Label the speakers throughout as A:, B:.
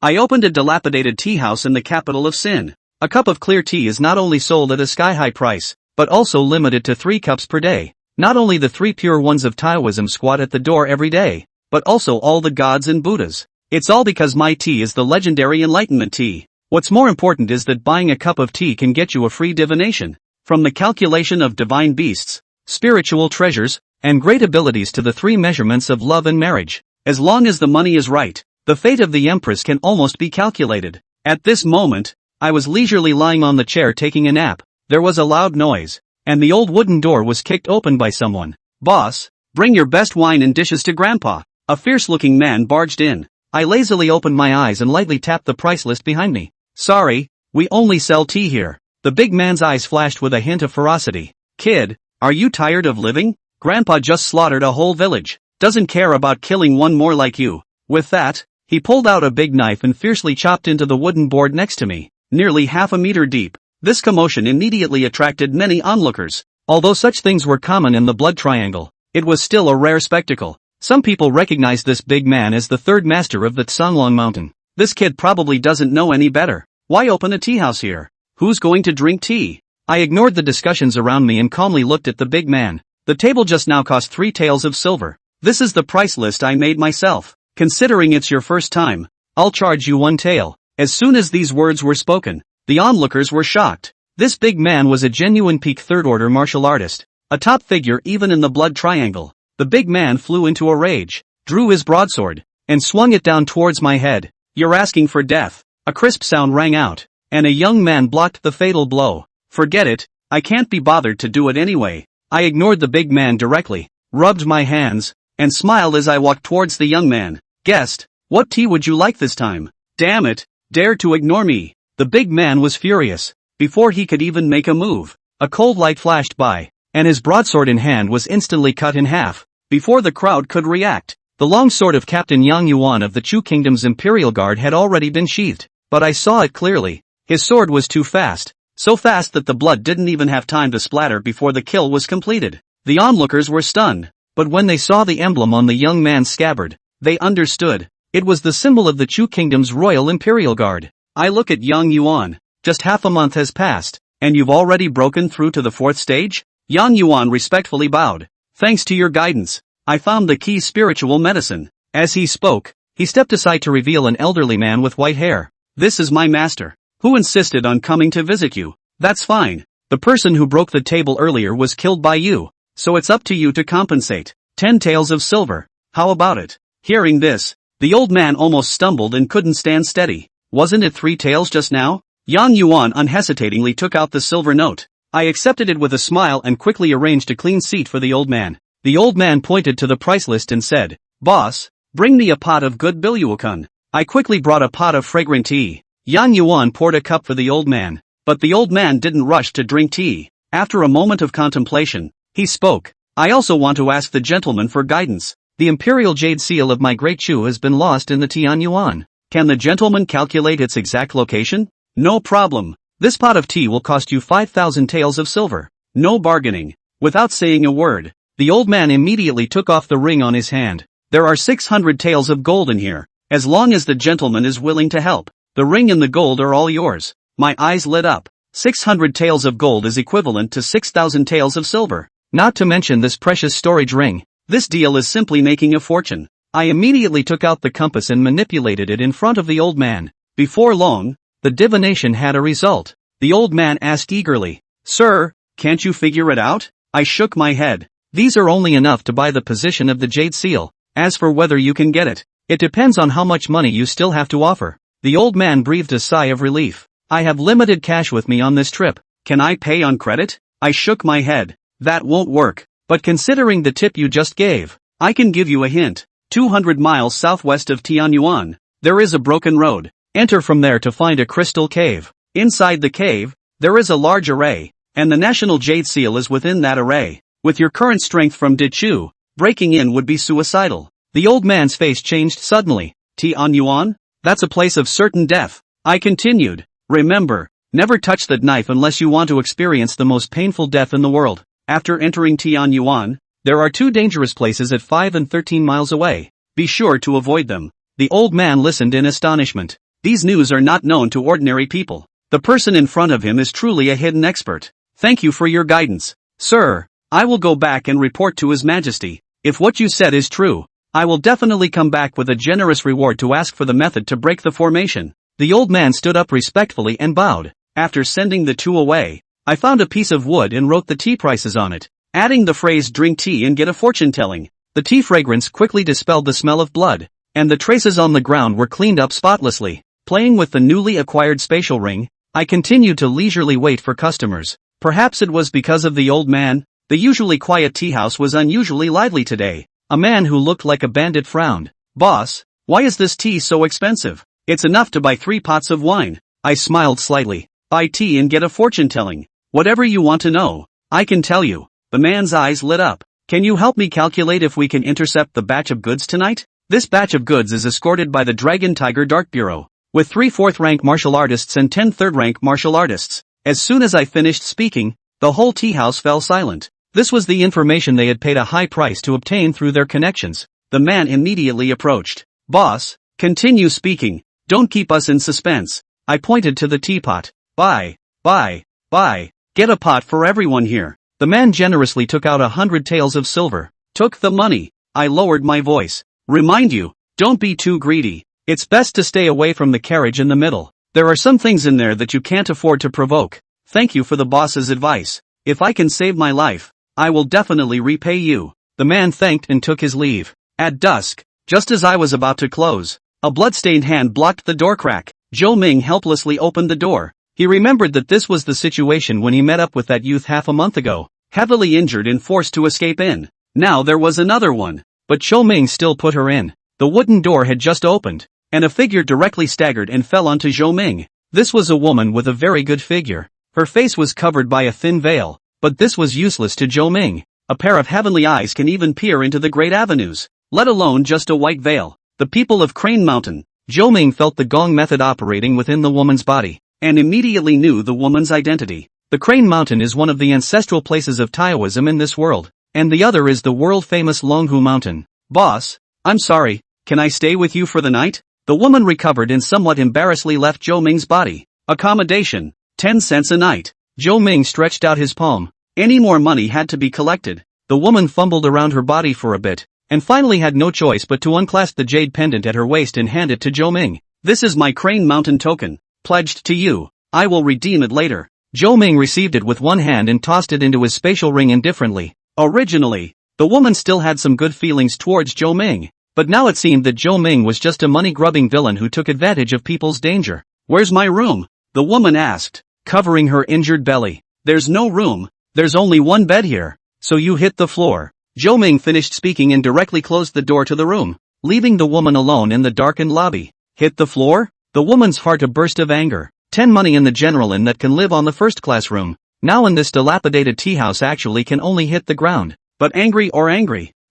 A: I opened a dilapidated tea house in the capital of Sin. A cup of clear tea is not only sold at a sky-high price, but also limited to 3 cups per day. Not only the 3 pure ones of Taoism squat at the door every day, but also all the gods and Buddhas. It's all because my tea is the legendary enlightenment tea. What's more important is that buying a cup of tea can get you a free divination. From the calculation of divine beasts, spiritual treasures, and great abilities to the 3 measurements of love and marriage. As long as the money is right, the fate of the empress can almost be calculated. At this moment, I was leisurely lying on the chair taking a nap. There was a loud noise, and the old wooden door was kicked open by someone. "Boss, bring your best wine and dishes to Grandpa." A fierce-looking man barged in. I lazily opened my eyes and lightly tapped the price list behind me. "Sorry, we only sell tea here." The big man's eyes flashed with a hint of ferocity. "Kid, are you tired of living? Grandpa just slaughtered a whole village. Doesn't care about killing one more like you." With that, he pulled out a big knife and fiercely chopped into the wooden board next to me, nearly half a meter deep. This commotion immediately attracted many onlookers. Although such things were common in the Blood Triangle, it was still a rare spectacle. Some people recognized this big man as the 3rd master of the Tsanglong mountain. This kid probably doesn't know any better. Why open a tea house here? Who's going to drink tea? I ignored the discussions around me and calmly looked at the big man. The table just now cost 3 taels of silver. This is the price list I made myself. Considering it's your first time, I'll charge you 1 tael. As soon as these words were spoken, the onlookers were shocked. This big man was a genuine peak 3rd-order martial artist, a top figure even in the Blood Triangle. The big man flew into a rage, drew his broadsword, and swung it down towards my head. "You're asking for death." A crisp sound rang out, and a young man blocked the fatal blow. "Forget it, I can't be bothered to do it anyway." I ignored the big man directly, rubbed my hands, and smiled as I walked towards the young man. "Guest, what tea would you like this time?" "Damn it, dare to ignore me." The big man was furious. Before he could even make a move, a cold light flashed by, and his broadsword in hand was instantly cut in half. Before the crowd could react, the long sword of Captain Yang Yuan of the Chu Kingdom's Imperial Guard had already been sheathed. But I saw it clearly. His sword was too fast, so fast that the blood didn't even have time to splatter before the kill was completed. The onlookers were stunned, but when they saw the emblem on the young man's scabbard, they understood. It was the symbol of the Chu Kingdom's Royal Imperial Guard. I look at Yang Yuan. Just half a month has passed, and you've already broken through to the 4th stage? Yang Yuan respectfully bowed. "Thanks to your guidance, I found the key spiritual medicine." As he spoke, he stepped aside to reveal an elderly man with white hair. "This is my master, who insisted on coming to visit you." "That's fine. The person who broke the table earlier was killed by you, so it's up to you to compensate. 10 taels of silver. How about it?" Hearing this, the old man almost stumbled and couldn't stand steady. "Wasn't it 3 taels just now?" Yang Yuan unhesitatingly took out the silver note. I accepted it with a smile and quickly arranged a clean seat for the old man. The old man pointed to the price list and said, "Boss, bring me a pot of good bilyuokun." I quickly brought a pot of fragrant tea. Yang Yuan poured a cup for the old man, but the old man didn't rush to drink tea. After a moment of contemplation, he spoke. "I also want to ask the gentleman for guidance. The imperial jade seal of my great Chu has been lost in the Tianyuan. Can the gentleman calculate its exact location?" "No problem. This pot of tea will cost you 5,000 taels of silver." No bargaining. Without saying a word, the old man immediately took off the ring on his hand. "There are 600 taels of gold in here. As long as the gentleman is willing to help, the ring and the gold are all yours." My eyes lit up. 600 taels of gold is equivalent to 6,000 taels of silver. Not to mention this precious storage ring. This deal is simply making a fortune. I immediately took out the compass and manipulated it in front of the old man. Before long, the divination had a result. The old man asked eagerly, "Sir, can't you figure it out?" I shook my head. "These are only enough to buy the position of the jade seal. As for whether you can get it, it depends on how much money you still have to offer." The old man breathed a sigh of relief. "I have limited cash with me on this trip. Can I pay on credit?" I shook my head. "That won't work. But considering the tip you just gave, I can give you a hint. 200 miles southwest of Tianyuan, there is a broken road. Enter from there to find a crystal cave. Inside the cave, there is a large array, and the national jade seal is within that array. With your current strength from Dichu, breaking in would be suicidal." The old man's face changed suddenly. "Tianyuan? That's a place of certain death." I continued. "Remember, never touch that knife unless you want to experience the most painful death in the world. After entering Tianyuan, there are 2 dangerous places at 5 and 13 miles away. Be sure to avoid them." The old man listened in astonishment. These news are not known to ordinary people. The person in front of him is truly a hidden expert. Thank you for your guidance, sir. I will go back and report to His Majesty. If what you said is true, I will definitely come back with a generous reward to ask for the method to break the formation. The old man stood up respectfully and bowed. After sending the two away, I found a piece of wood and wrote the tea prices on it, adding the phrase drink tea and get a fortune telling. The tea fragrance quickly dispelled the smell of blood, and the traces on the ground were cleaned up spotlessly. Playing with the newly acquired spatial ring, I continued to leisurely wait for customers. Perhaps it was because of the old man. The usually quiet tea house was unusually lively today. A man who looked like a bandit frowned. Boss, why is this tea so expensive? It's enough to buy 3 pots of wine. I smiled slightly. Buy tea and get a fortune telling. Whatever you want to know, I can tell you. The man's eyes lit up. Can you help me calculate if we can intercept the batch of goods tonight? This batch of goods is escorted by the Dragon Tiger Dark Bureau, with 3 4th-rank martial artists and 10 3rd-rank martial artists. As soon as I finished speaking, the whole tea house fell silent. This was the information they had paid a high price to obtain through their connections. The man immediately approached. Boss, continue speaking. Don't keep us in suspense. I pointed to the teapot. Buy. Get a pot for everyone here. The man generously took out 100 taels of silver. Took the money. I lowered my voice. Remind you, don't be too greedy. It's best to stay away from the carriage in the middle. There are some things in there that you can't afford to provoke. Thank you for the boss's advice. If I can save my life, I will definitely repay you. The man thanked and took his leave. At dusk, just as I was about to close, a blood-stained hand blocked the door crack. Zhou Ming helplessly opened the door. He remembered that this was the situation when he met up with that youth half a month ago, heavily injured and forced to escape in. Now there was another one, but Zhou Ming still put her in. The wooden door had just opened, and a figure directly staggered and fell onto Zhou Ming. This was a woman with a very good figure. Her face was covered by a thin veil, but this was useless to Zhou Ming. A pair of heavenly eyes can even peer into the great avenues, let alone just a white veil. The people of Crane Mountain. Zhou Ming felt the gong method operating within the woman's body, and immediately knew the woman's identity. The Crane Mountain is one of the ancestral places of Taoism in this world, and the other is the world-famous Longhu Mountain. Boss, I'm sorry, can I stay with you for the night? The woman recovered and somewhat embarrassedly left Zhou Ming's body. Accommodation, 10 cents a night. Zhou Ming stretched out his palm. Any more money had to be collected. The woman fumbled around her body for a bit, and finally had no choice but to unclasp the jade pendant at her waist and hand it to Zhou Ming. This is my Crane Mountain token, pledged to you. I will redeem it later. Zhou Ming received it with one hand and tossed it into his spatial ring indifferently. Originally, the woman still had some good feelings towards Zhou Ming, but now it seemed that Zhou Ming was just a money-grubbing villain who took advantage of people's danger. Where's my room? The woman asked, covering her injured belly. There's no room. There's only one bed here. So you hit the floor. Zhou Ming finished speaking and directly closed the door to the room, leaving the woman alone in the darkened lobby. Hit the floor? The woman's heart a burst of anger. 10 money in the general inn that can live on the first-class room. Now in this dilapidated tea house actually can only hit the ground. But angry,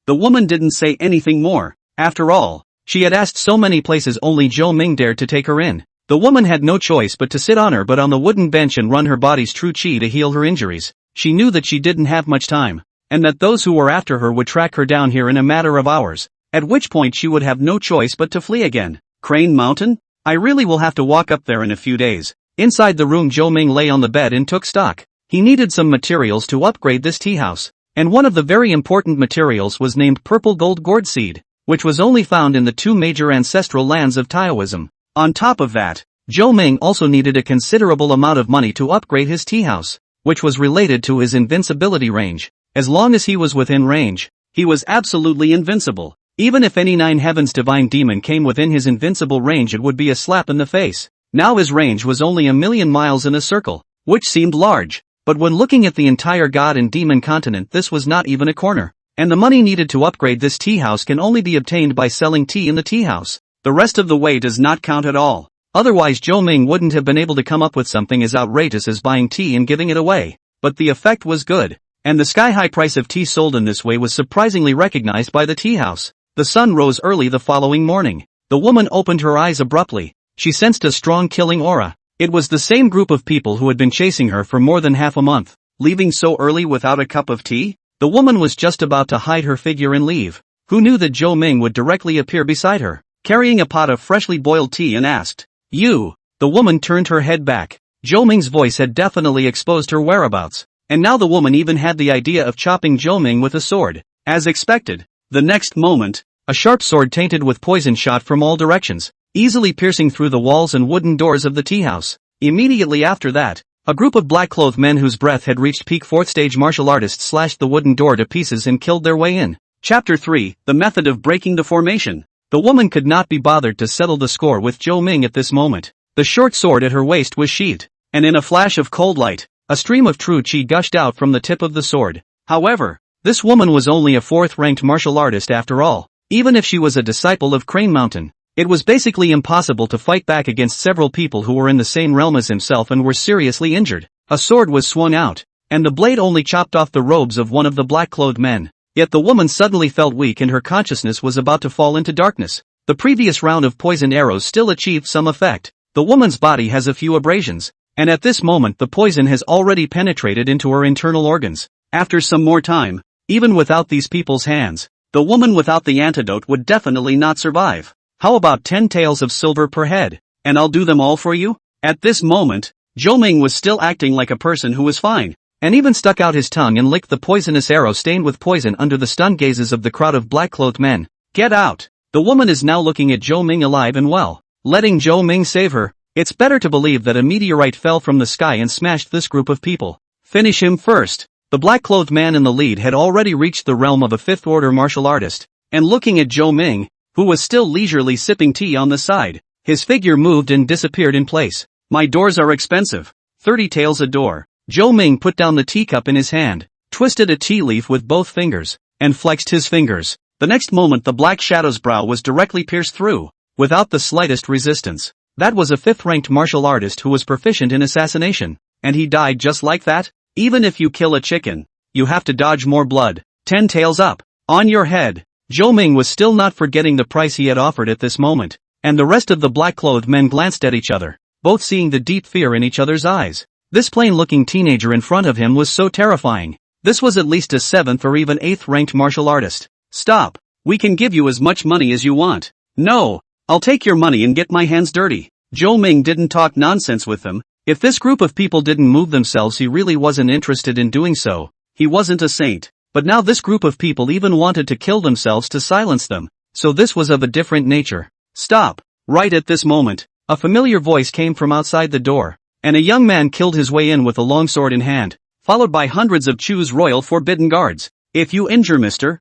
A: the woman didn't say anything more. After all, she had asked so many places only Zhou Ming dared to take her in. The woman had no choice but to sit on her but on the wooden bench and run her body's true chi to heal her injuries. She knew that she didn't have much time, and that those who were after her would track her down here in a matter of hours, at which point she would have no choice but to flee again. Crane Mountain? I really will have to walk up there in a few days. Inside the room Zhou Ming lay on the bed and took stock. He needed some materials to upgrade this tea house, and one of the very important materials was named purple gold gourd seed, which was only found in the 2 major ancestral lands of Taoism. On top of that, Zhou Ming also needed a considerable amount of money to upgrade his tea house, which was related to his invincibility range. As long as he was within range, he was absolutely invincible. Even if any 9 heavens divine demon came within his invincible range, it would be a slap in the face. Now his range was only 1,000,000 miles in a circle, which seemed large, but when looking at the entire god and demon continent this was not even a corner. And the money needed to upgrade this tea house can only be obtained by selling tea in the tea house. The rest of the way does not count at all. Otherwise Zhou Ming wouldn't have been able to come up with something as outrageous as buying tea and giving it away. But the effect was good, and the sky-high price of tea sold in this way was surprisingly recognized by the tea house. The sun rose early the following morning. The woman opened her eyes abruptly. She sensed a strong killing aura. It was the same group of people who had been chasing her for more than half a month. Leaving so early without a cup of tea? The woman was just about to hide her figure and leave. Who knew that Zhou Ming would directly appear beside her, carrying a pot of freshly boiled tea, and asked, You. The woman turned her head back. Zhou Ming's voice had definitely exposed her whereabouts. And now the woman even had the idea of chopping Zhou Ming with a sword. As expected. The next moment, a sharp sword tainted with poison shot from all directions, easily piercing through the walls and wooden doors of the tea house. Immediately after that, a group of black-clothed men whose breath had reached peak fourth-stage martial artists slashed the wooden door to pieces and killed their way in. Chapter 3, The Method of Breaking the Formation. The woman could not be bothered to settle the score with Zhou Ming at this moment. The short sword at her waist was sheathed, and in a flash of cold light, a stream of true qi gushed out from the tip of the sword. However, this woman was only a fourth-ranked martial artist after all. Even if she was a disciple of Crane Mountain, it was basically impossible to fight back against several people who were in the same realm as himself and were seriously injured. A sword was swung out, and the blade only chopped off the robes of one of the black-clothed men. Yet the woman suddenly felt weak and her consciousness was about to fall into darkness. The previous round of poisoned arrows still achieved some effect. The woman's body has a few abrasions, and at this moment the poison has already penetrated into her internal organs. After some more time, even without these people's hands, the woman without the antidote would definitely not survive. How about 10 taels of silver per head, and I'll do them all for you? At this moment, Zhou Ming was still acting like a person who was fine, and even stuck out his tongue and licked the poisonous arrow stained with poison under the stunned gazes of the crowd of black-clothed men. Get out! The woman is now looking at Zhou Ming alive and well, letting Zhou Ming save her. It's better to believe that a meteorite fell from the sky and smashed this group of people. Finish him first. The black-clothed man in the lead had already reached the realm of a fifth-order martial artist, and looking at Zhou Ming, who was still leisurely sipping tea on the side, his figure moved and disappeared in place. My doors are expensive. 30 taels a door. Zhou Ming put down the teacup in his hand, twisted a tea leaf with both fingers, and flexed his fingers. The next moment the black shadow's brow was directly pierced through, without the slightest resistance. That was a fifth-ranked martial artist who was proficient in assassination, and he died just like that? Even if you kill a chicken, you have to dodge more blood. 10 taels up. On your head. Zhou Ming was still not forgetting the price he had offered at this moment, and the rest of the black-clothed men glanced at each other, both seeing the deep fear in each other's eyes. This plain-looking teenager in front of him was so terrifying. This was at least a 7th or even 8th-ranked martial artist. Stop. We can give you as much money as you want. No. I'll take your money and get my hands dirty. Zhou Ming didn't talk nonsense with them. If this group of people didn't move themselves, he really wasn't interested in doing so. He wasn't a saint. But now this group of people even wanted to kill themselves to silence them. So this was of a different nature. Stop. Right at this moment, a familiar voice came from outside the door, and a young man killed his way in with a long sword in hand, followed by hundreds of Chu's royal forbidden guards. If you injure Mr.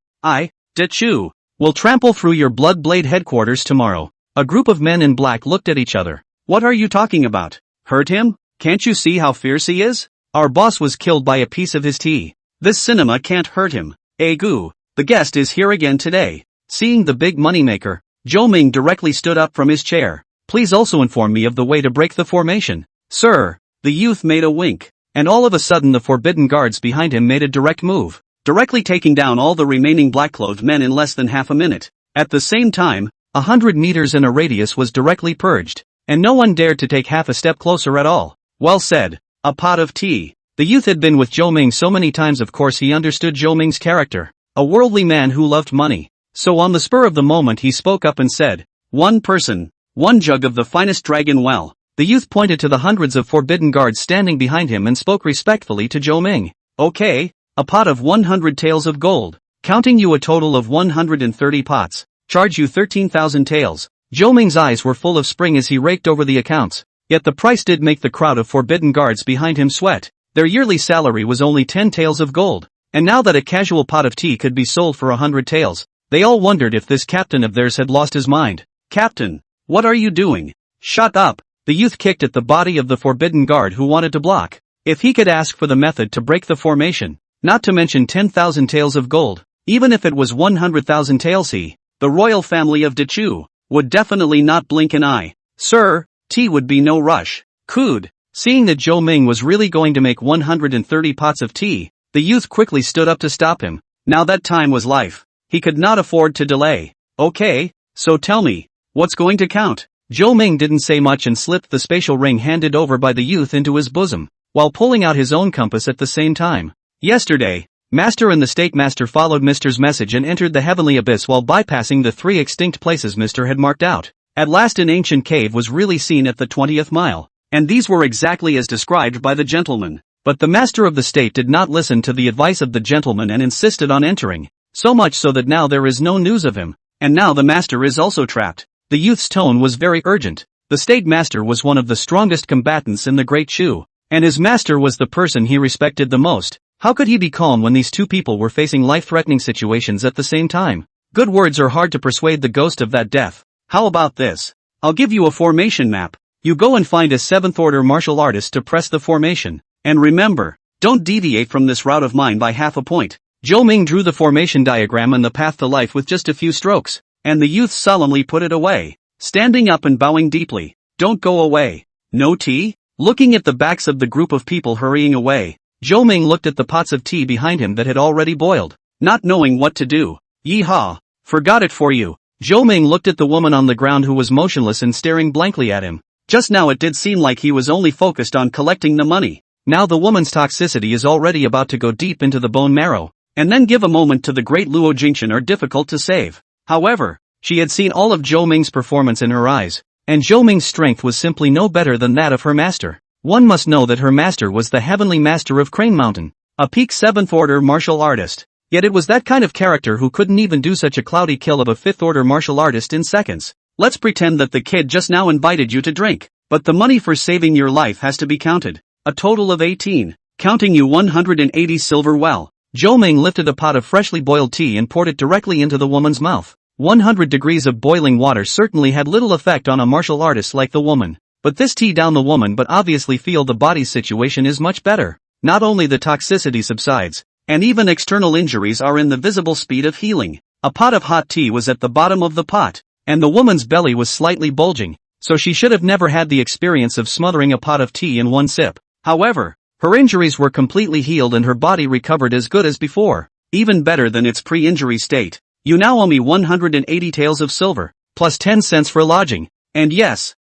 A: De Chu, will trample through your blood blade headquarters tomorrow. A group of men in black looked at each other. What are you talking about? Hurt him? Can't you see how fierce he is? Our boss was killed by a piece of his tea. This cinema can't hurt him. Gu, the guest is here again today. Seeing the big moneymaker, Zhou Ming directly stood up from his chair. Please also inform me of the way to break the formation. Sir, the youth made a wink, and all of a sudden the forbidden guards behind him made a direct move, directly taking down all the remaining black-clothed men in less than half a minute. At the same time, 100 meters in a radius was directly purged, and no one dared to take half a step closer at all. Well said. A pot of tea. The youth had been with Zhou Ming so many times, of course he understood Zhou Ming's character. A worldly man who loved money. So on the spur of the moment he spoke up and said, 1 person, 1 jug of the finest dragon well. The youth pointed to the hundreds of forbidden guards standing behind him and spoke respectfully to Zhou Ming. Okay, a pot of 100 taels of gold. Counting you a total of 130 pots. Charge you 13,000 taels. Zhou Ming's eyes were full of spring as he raked over the accounts. Yet the price did make the crowd of forbidden guards behind him sweat. Their yearly salary was only 10 taels of gold. And now that a casual pot of tea could be sold for 100 taels, they all wondered if this captain of theirs had lost his mind. Captain, what are you doing? Shut up. The youth kicked at the body of the forbidden guard who wanted to block. If he could ask for the method to break the formation, not to mention 10,000 taels of gold, even if it was 100,000 taels, he, the royal family of De Chu, would definitely not blink an eye. Sir, tea would be no rush. Could. Seeing that Zhou Ming was really going to make 130 pots of tea, the youth quickly stood up to stop him. Now that time was life. He could not afford to delay. Okay, so tell me, what's going to count? Zhou Ming didn't say much and slipped the spatial ring handed over by the youth into his bosom, while pulling out his own compass at the same time. Yesterday, Master and the State Master followed Mr.'s message and entered the heavenly abyss while bypassing the 3 extinct places Mr. had marked out. At last an ancient cave was really seen at the 20th mile, and these were exactly as described by the gentleman. But the master of the state did not listen to the advice of the gentleman and insisted on entering, so much so that now there is no news of him, and now the master is also trapped. The youth's tone was very urgent. The state master was one of the strongest combatants in the Great Shu, and his master was the person he respected the most. How could he be calm when these two people were facing life-threatening situations at the same time? Good words are hard to persuade the ghost of that death. How about this? I'll give you a formation map. You go and find a 7th-order martial artist to press the formation. And remember, don't deviate from this route of mine by half a point. Zhou Ming drew the formation diagram and the path to life with just a few strokes, and the youth solemnly put it away, standing up and bowing deeply. Don't go away. No tea? Looking at the backs of the group of people hurrying away, Zhou Ming looked at the pots of tea behind him that had already boiled, not knowing what to do. Yeehaw! Forgot it for you. Zhou Ming looked at the woman on the ground who was motionless and staring blankly at him. Just now it did seem like he was only focused on collecting the money. Now the woman's toxicity is already about to go deep into the bone marrow, and then give a moment to the great Luo Jingchen are difficult to save. However, she had seen all of Zhou Ming's performance in her eyes, and Zhou Ming's strength was simply no better than that of her master. One must know that her master was the heavenly master of Crane Mountain, a peak 7th-order martial artist. Yet it was that kind of character who couldn't even do such a cloudy kill of a 5th-order martial artist in seconds. Let's pretend that the kid just now invited you to drink, but the money for saving your life has to be counted. A total of 18. Counting you 180 silver well. Zhou Ming lifted a pot of freshly boiled tea and poured it directly into the woman's mouth. 100 degrees of boiling water certainly had little effect on a martial artist like the woman. But this tea downed the woman, but obviously feel the body's situation is much better. Not only the toxicity subsides, and even external injuries are in the visible speed of healing. A pot of hot tea was at the bottom of the pot, and the woman's belly was slightly bulging, so she should have never had the experience of smothering a pot of tea in one sip. However, her injuries were completely healed and her body recovered as good as before, even better than its pre-injury state. You now owe me 180 taels of silver, plus 10 cents for lodging, and yes,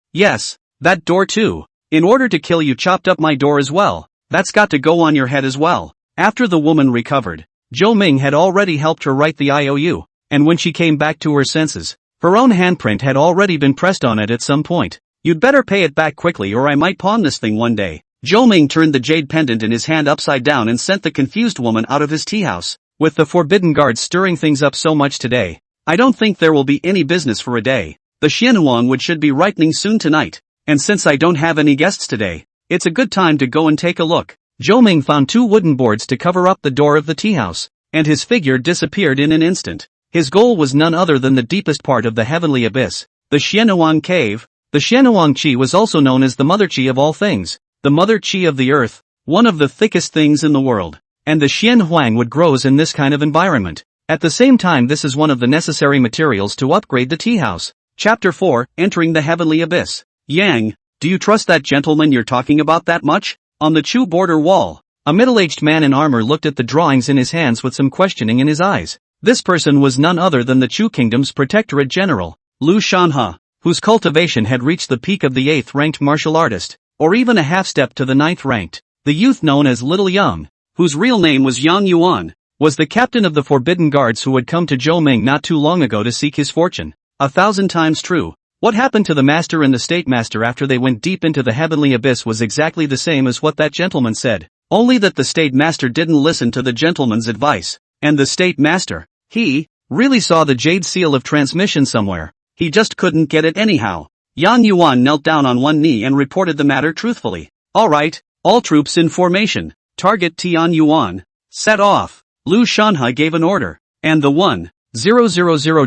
A: that door too. In order to kill you chopped up my door as well. That's got to go on your head as well. After the woman recovered, Zhou Ming had already helped her write the IOU, and when she came back to her senses, her own handprint had already been pressed on it at some point. You'd better pay it back quickly or I might pawn this thing one day. Zhou Ming turned the jade pendant in his hand upside down and sent the confused woman out of his tea house. With the forbidden guards stirring things up so much today, I don't think there will be any business for a day. The Xianhuang wood should be ripening soon tonight, and since I don't have any guests today, it's a good time to go and take a look. Zhou Ming found 2 wooden boards to cover up the door of the tea house, and his figure disappeared in an instant. His goal was none other than the deepest part of the heavenly abyss, the Xianhuang cave. The Xianhuang Qi was also known as the Mother Qi of all things, the Mother Qi of the earth, one of the thickest things in the world, and the Xianhuang wood grows in this kind of environment. At the same time, this is one of the necessary materials to upgrade the tea house. Chapter 4, Entering the Heavenly Abyss. Yang, do you trust that gentleman you're talking about that much? On the Chu border wall, a middle-aged man in armor looked at the drawings in his hands with some questioning in his eyes. This person was none other than the Chu Kingdom's Protectorate General, Lu Shanhe, whose cultivation had reached the peak of the 8th-ranked martial artist, or even a half-step to the 9th-ranked. The youth known as Little Yang, whose real name was Yang Yuan, was the captain of the Forbidden Guards who had come to Zhou Ming not too long ago to seek his fortune. 1,000 times true. What happened to the master and the state master after they went deep into the heavenly abyss was exactly the same as what that gentleman said, only that the state master didn't listen to the gentleman's advice, and the state master, he, really saw the jade seal of transmission somewhere. He just couldn't get it anyhow. Yang Yuan knelt down on one knee and reported the matter truthfully. Alright, all troops in formation. Target Tian Yuan. Set off. Lu Shanhe gave an order, and the 1,000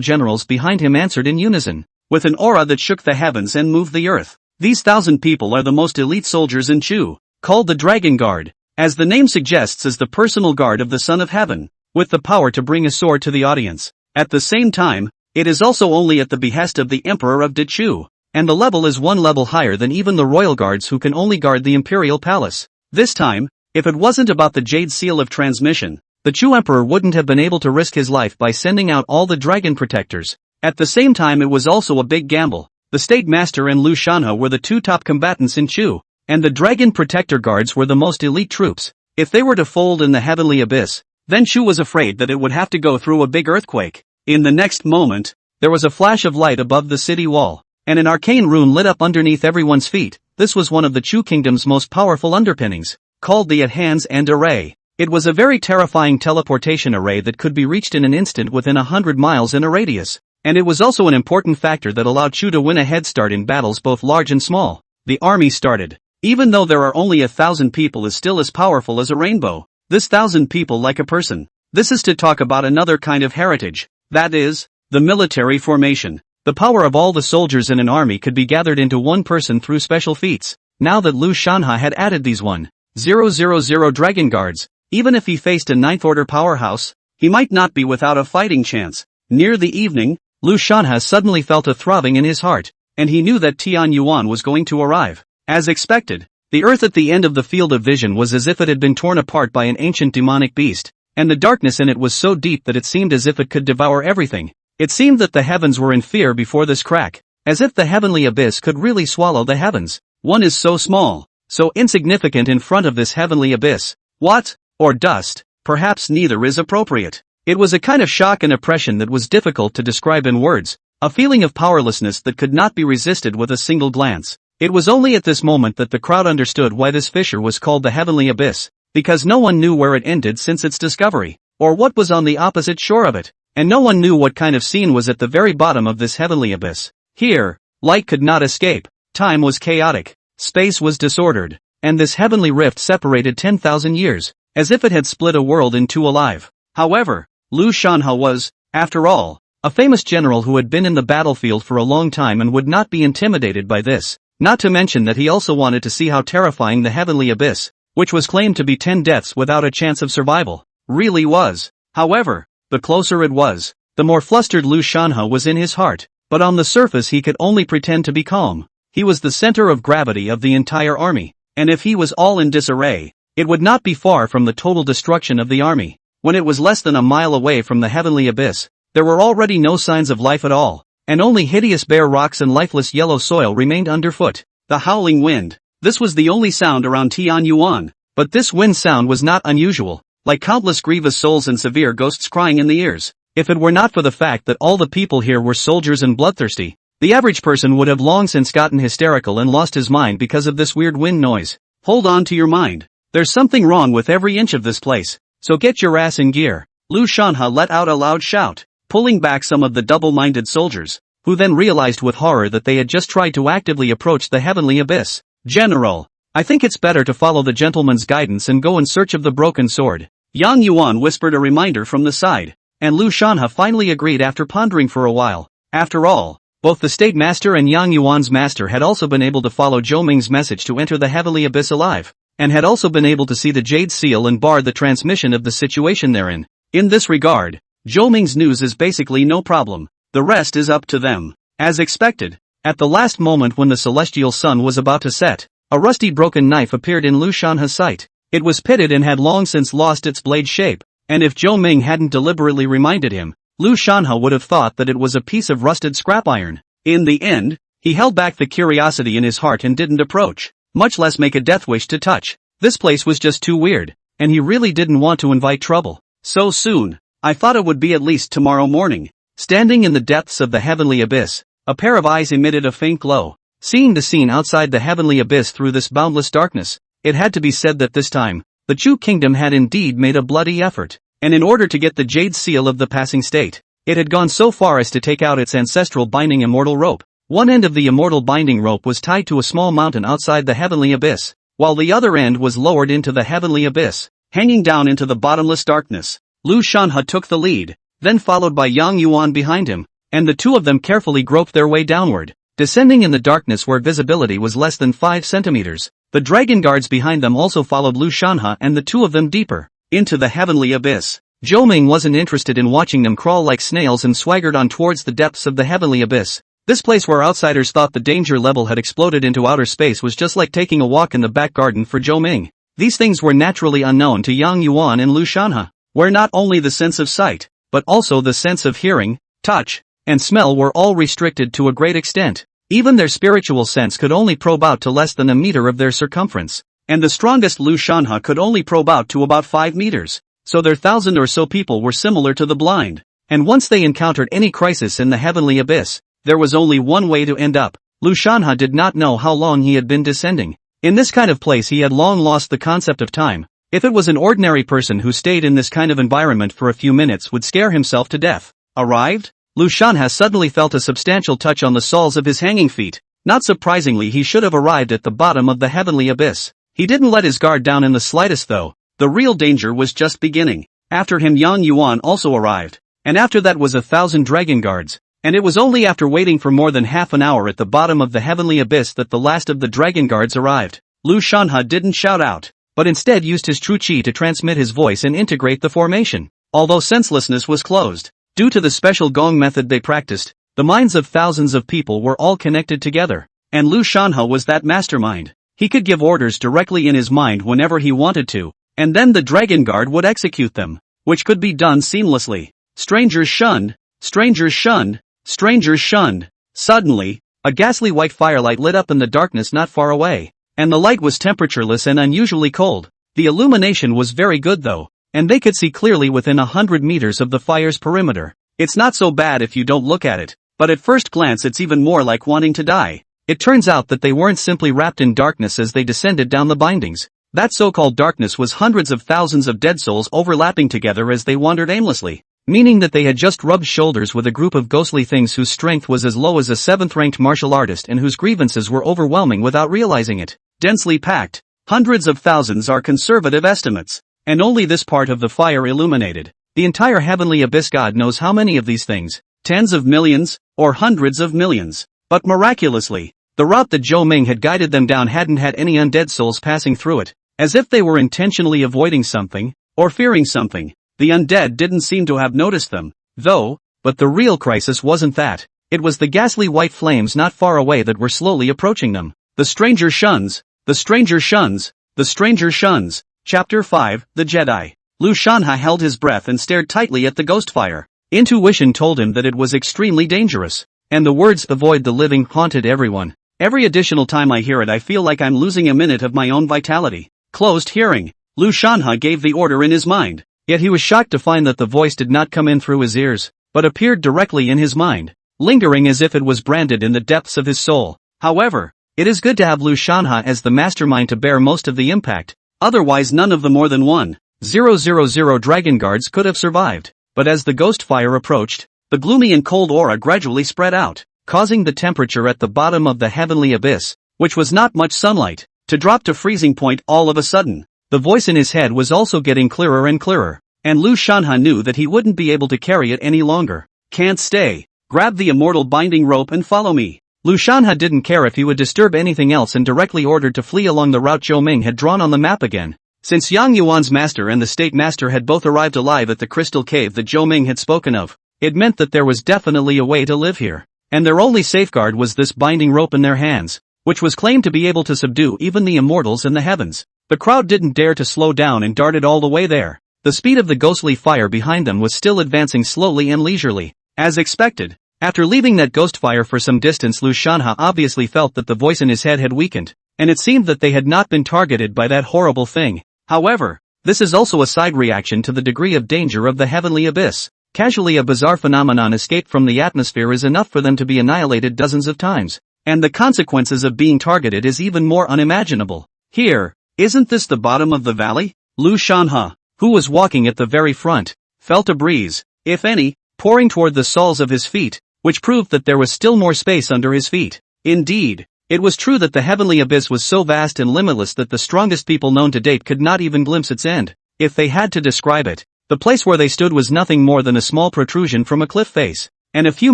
A: generals behind him answered in unison, with an aura that shook the heavens and moved the earth. These 1,000 people are the most elite soldiers in Chu, called the Dragon Guard, as the name suggests is the personal guard of the Son of Heaven, with the power to bring a sword to the audience. At the same time, it is also only at the behest of the Emperor of Dechu, and the level is 1 level higher than even the royal guards who can only guard the imperial palace. This time, if it wasn't about the jade seal of transmission, the Chu Emperor wouldn't have been able to risk his life by sending out all the dragon protectors. At the same time, it was also a big gamble. The State Master and Lu Shanhe were the 2 top combatants in Chu, and the Dragon Protector Guards were the most elite troops. If they were to fold in the heavenly abyss, then Chu was afraid that it would have to go through a big earthquake. In the next moment, there was a flash of light above the city wall, and an arcane rune lit up underneath everyone's feet. This was one of the Chu Kingdom's most powerful underpinnings, called the At-Hand's End Array. It was a very terrifying teleportation array that could be reached in an instant within 100 miles in a radius, and it was also an important factor that allowed Chu to win a head start in battles both large and small. The army started. Even though there are only 1,000 people is still as powerful as a rainbow. This 1,000 people like a person. This is to talk about another kind of heritage. That is, the military formation. The power of all the soldiers in an army could be gathered into one person through special feats. Now that Lu Shanha had added these 1,000 dragon guards, even if he faced a ninth order powerhouse, he might not be without a fighting chance. Near the evening, Lu Shanha suddenly felt a throbbing in his heart, and he knew that Tian Yuan was going to arrive. As expected, the earth at the end of the field of vision was as if it had been torn apart by an ancient demonic beast, and the darkness in it was so deep that it seemed as if it could devour everything. It seemed that the heavens were in fear before this crack, as if the heavenly abyss could really swallow the heavens. One is so small, so insignificant in front of this heavenly abyss. What? Or dust? Perhaps neither is appropriate. It was a kind of shock and oppression that was difficult to describe in words, a feeling of powerlessness that could not be resisted with a single glance. It was only at this moment that the crowd understood why this fissure was called the heavenly abyss, because no one knew where it ended since its discovery, or what was on the opposite shore of it, and no one knew what kind of scene was at the very bottom of this heavenly abyss. Here, light could not escape, time was chaotic, space was disordered, and this heavenly rift separated 10,000 years, as if it had split a world in two alive. However, Lu Shanha was, after all, a famous general who had been in the battlefield for a long time and would not be intimidated by this, not to mention that he also wanted to see how terrifying the heavenly abyss, which was claimed to be 10 deaths without a chance of survival, really was. However, the closer it was, the more flustered Lu Shanha was in his heart, but on the surface he could only pretend to be calm. He was the center of gravity of the entire army, and if he was all in disarray, it would not be far from the total destruction of the army. When it was less than a mile away from the heavenly abyss, there were already no signs of life at all, and only hideous bare rocks and lifeless yellow soil remained underfoot. The howling wind. This was the only sound around Tian Yuan, but this wind sound was not unusual, like countless grievous souls and severe ghosts crying in the ears. If it were not for the fact that all the people here were soldiers and bloodthirsty, the average person would have long since gotten hysterical and lost his mind because of this weird wind noise. Hold on to your mind. There's something wrong with every inch of this place, so get your ass in gear. Lu Shanha let out a loud shout, pulling back some of the double-minded soldiers, who then realized with horror that they had just tried to actively approach the heavenly abyss. General, I think it's better to follow the gentleman's guidance and go in search of the broken sword. Yang Yuan whispered a reminder from the side, and Lu Shanha finally agreed after pondering for a while. After all, both the state master and Yang Yuan's master had also been able to follow Zhou Ming's message to enter the heavenly abyss alive, and had also been able to see the jade seal and bar the transmission of the situation therein. In this regard, Zhou Ming's news is basically no problem. The rest is up to them. As expected, at the last moment when the celestial sun was about to set, a rusty broken knife appeared in Lu Shanha's sight. It was pitted and had long since lost its blade shape, and if Zhou Ming hadn't deliberately reminded him, Lu Shanha would have thought that it was a piece of rusted scrap iron. In the end, he held back the curiosity in his heart and didn't approach, much less make a death wish to touch. This place was just too weird, and he really didn't want to invite trouble. So soon, I thought it would be at least tomorrow morning. Standing in the depths of the heavenly abyss, a pair of eyes emitted a faint glow. Seeing the scene outside the heavenly abyss through this boundless darkness, it had to be said that this time, the Chu kingdom had indeed made a bloody effort, and in order to get the jade seal of the passing state, it had gone so far as to take out its ancestral binding immortal rope. One end of the immortal binding rope was tied to a small mountain outside the heavenly abyss, while the other end was lowered into the heavenly abyss, hanging down into the bottomless darkness. Lu Shanha took the lead, then followed by Yang Yuan behind him, and the two of them carefully groped their way downward, descending in the darkness where visibility was less than 5 centimeters. The dragon guards behind them also followed Lu Shanha and the two of them deeper into the heavenly abyss. Zhou Ming wasn't interested in watching them crawl like snails and swaggered on towards the depths of the heavenly abyss. This place where outsiders thought the danger level had exploded into outer space was just like taking a walk in the back garden for Zhou Ming. These things were naturally unknown to Yang Yuan and Lu Shanha, where not only the sense of sight, but also the sense of hearing, touch, and smell were all restricted to a great extent. Even their spiritual sense could only probe out to less than a meter of their circumference, and the strongest Lu Shanha could only probe out to about 5 meters, so their 1,000 or so people were similar to the blind, and once they encountered any crisis in the heavenly abyss, there was only one way to end up. Lu Shanha did not know how long he had been descending. In this kind of place he had long lost the concept of time. If it was an ordinary person who stayed in this kind of environment for a few minutes would scare himself to death. Arrived? Lu Shanha suddenly felt a substantial touch on the soles of his hanging feet. Not surprisingly, he should have arrived at the bottom of the heavenly abyss. He didn't let his guard down in the slightest though. The real danger was just beginning. After him Yang Yuan also arrived. And after that was 1,000 dragon guards. And it was only after waiting for more than half an hour at the bottom of the heavenly abyss that the last of the dragon guards arrived. Lu Shanha didn't shout out, but instead used his true chi to transmit his voice and integrate the formation. Although senselessness was closed, due to the special gong method they practiced, the minds of thousands of people were all connected together. And Lu Shanha was that mastermind. He could give orders directly in his mind whenever he wanted to, and then the dragon guard would execute them, which could be done seamlessly. Strangers shunned, strangers shunned, strangers shunned. Suddenly, a ghastly white firelight lit up in the darkness not far away, and the light was temperatureless and unusually cold. The illumination was very good though, and they could see clearly within 100 meters of the fire's perimeter. It's not so bad if you don't look at it, but at first glance it's even more like wanting to die. It turns out that they weren't simply wrapped in darkness as they descended down the bindings. That so-called darkness was hundreds of thousands of dead souls overlapping together as they wandered aimlessly, meaning that they had just rubbed shoulders with a group of ghostly things whose strength was as low as a 7th-ranked martial artist and whose grievances were overwhelming without realizing it. Densely packed, hundreds of thousands are conservative estimates, and only this part of the fire illuminated. The entire heavenly abyss. God knows how many of these things, tens of millions, or hundreds of millions. But miraculously, the route that Zhou Ming had guided them down hadn't had any undead souls passing through it, as if they were intentionally avoiding something, or fearing something. The undead didn't seem to have noticed them, though, but the real crisis wasn't that. It was the ghastly white flames not far away that were slowly approaching them. The stranger shuns, the stranger shuns, the stranger shuns. Chapter 5, The Jedi. Lu Shanha held his breath and stared tightly at the ghost fire. Intuition told him that it was extremely dangerous, and the words "avoid the living" haunted everyone. Every additional time I hear it I feel like I'm losing a minute of my own vitality. Closed hearing. Lu Shanha gave the order in his mind, yet he was shocked to find that the voice did not come in through his ears, but appeared directly in his mind, lingering as if it was branded in the depths of his soul. However, it is good to have Lu Shanha as the mastermind to bear most of the impact, otherwise none of the more than 1,000 dragon guards could have survived. But as the ghost fire approached, the gloomy and cold aura gradually spread out, causing the temperature at the bottom of the heavenly abyss, which was not much sunlight, to drop to freezing point all of a sudden. The voice in his head was also getting clearer and clearer, and Lu Shanha knew that he wouldn't be able to carry it any longer. Can't stay. Grab the immortal binding rope and follow me. Lu Shanha didn't care if he would disturb anything else and directly ordered to flee along the route Zhou Ming had drawn on the map again. Since Yang Yuan's master and the state master had both arrived alive at the crystal cave that Zhou Ming had spoken of, it meant that there was definitely a way to live here. And their only safeguard was this binding rope in their hands, which was claimed to be able to subdue even the immortals in the heavens. The crowd didn't dare to slow down and darted all the way there. The speed of the ghostly fire behind them was still advancing slowly and leisurely. As expected, after leaving that ghost fire for some distance, Lu Shanha obviously felt that the voice in his head had weakened, and it seemed that they had not been targeted by that horrible thing. However, this is also a side reaction to the degree of danger of the heavenly abyss. Casually a bizarre phenomenon escaped from the atmosphere is enough for them to be annihilated dozens of times, and the consequences of being targeted is even more unimaginable. Here, isn't this the bottom of the valley? Lu Shanha, who was walking at the very front, felt a breeze, if any, pouring toward the soles of his feet, which proved that there was still more space under his feet. Indeed, it was true that the heavenly abyss was so vast and limitless that the strongest people known to date could not even glimpse its end. If they had to describe it, the place where they stood was nothing more than a small protrusion from a cliff face, and a few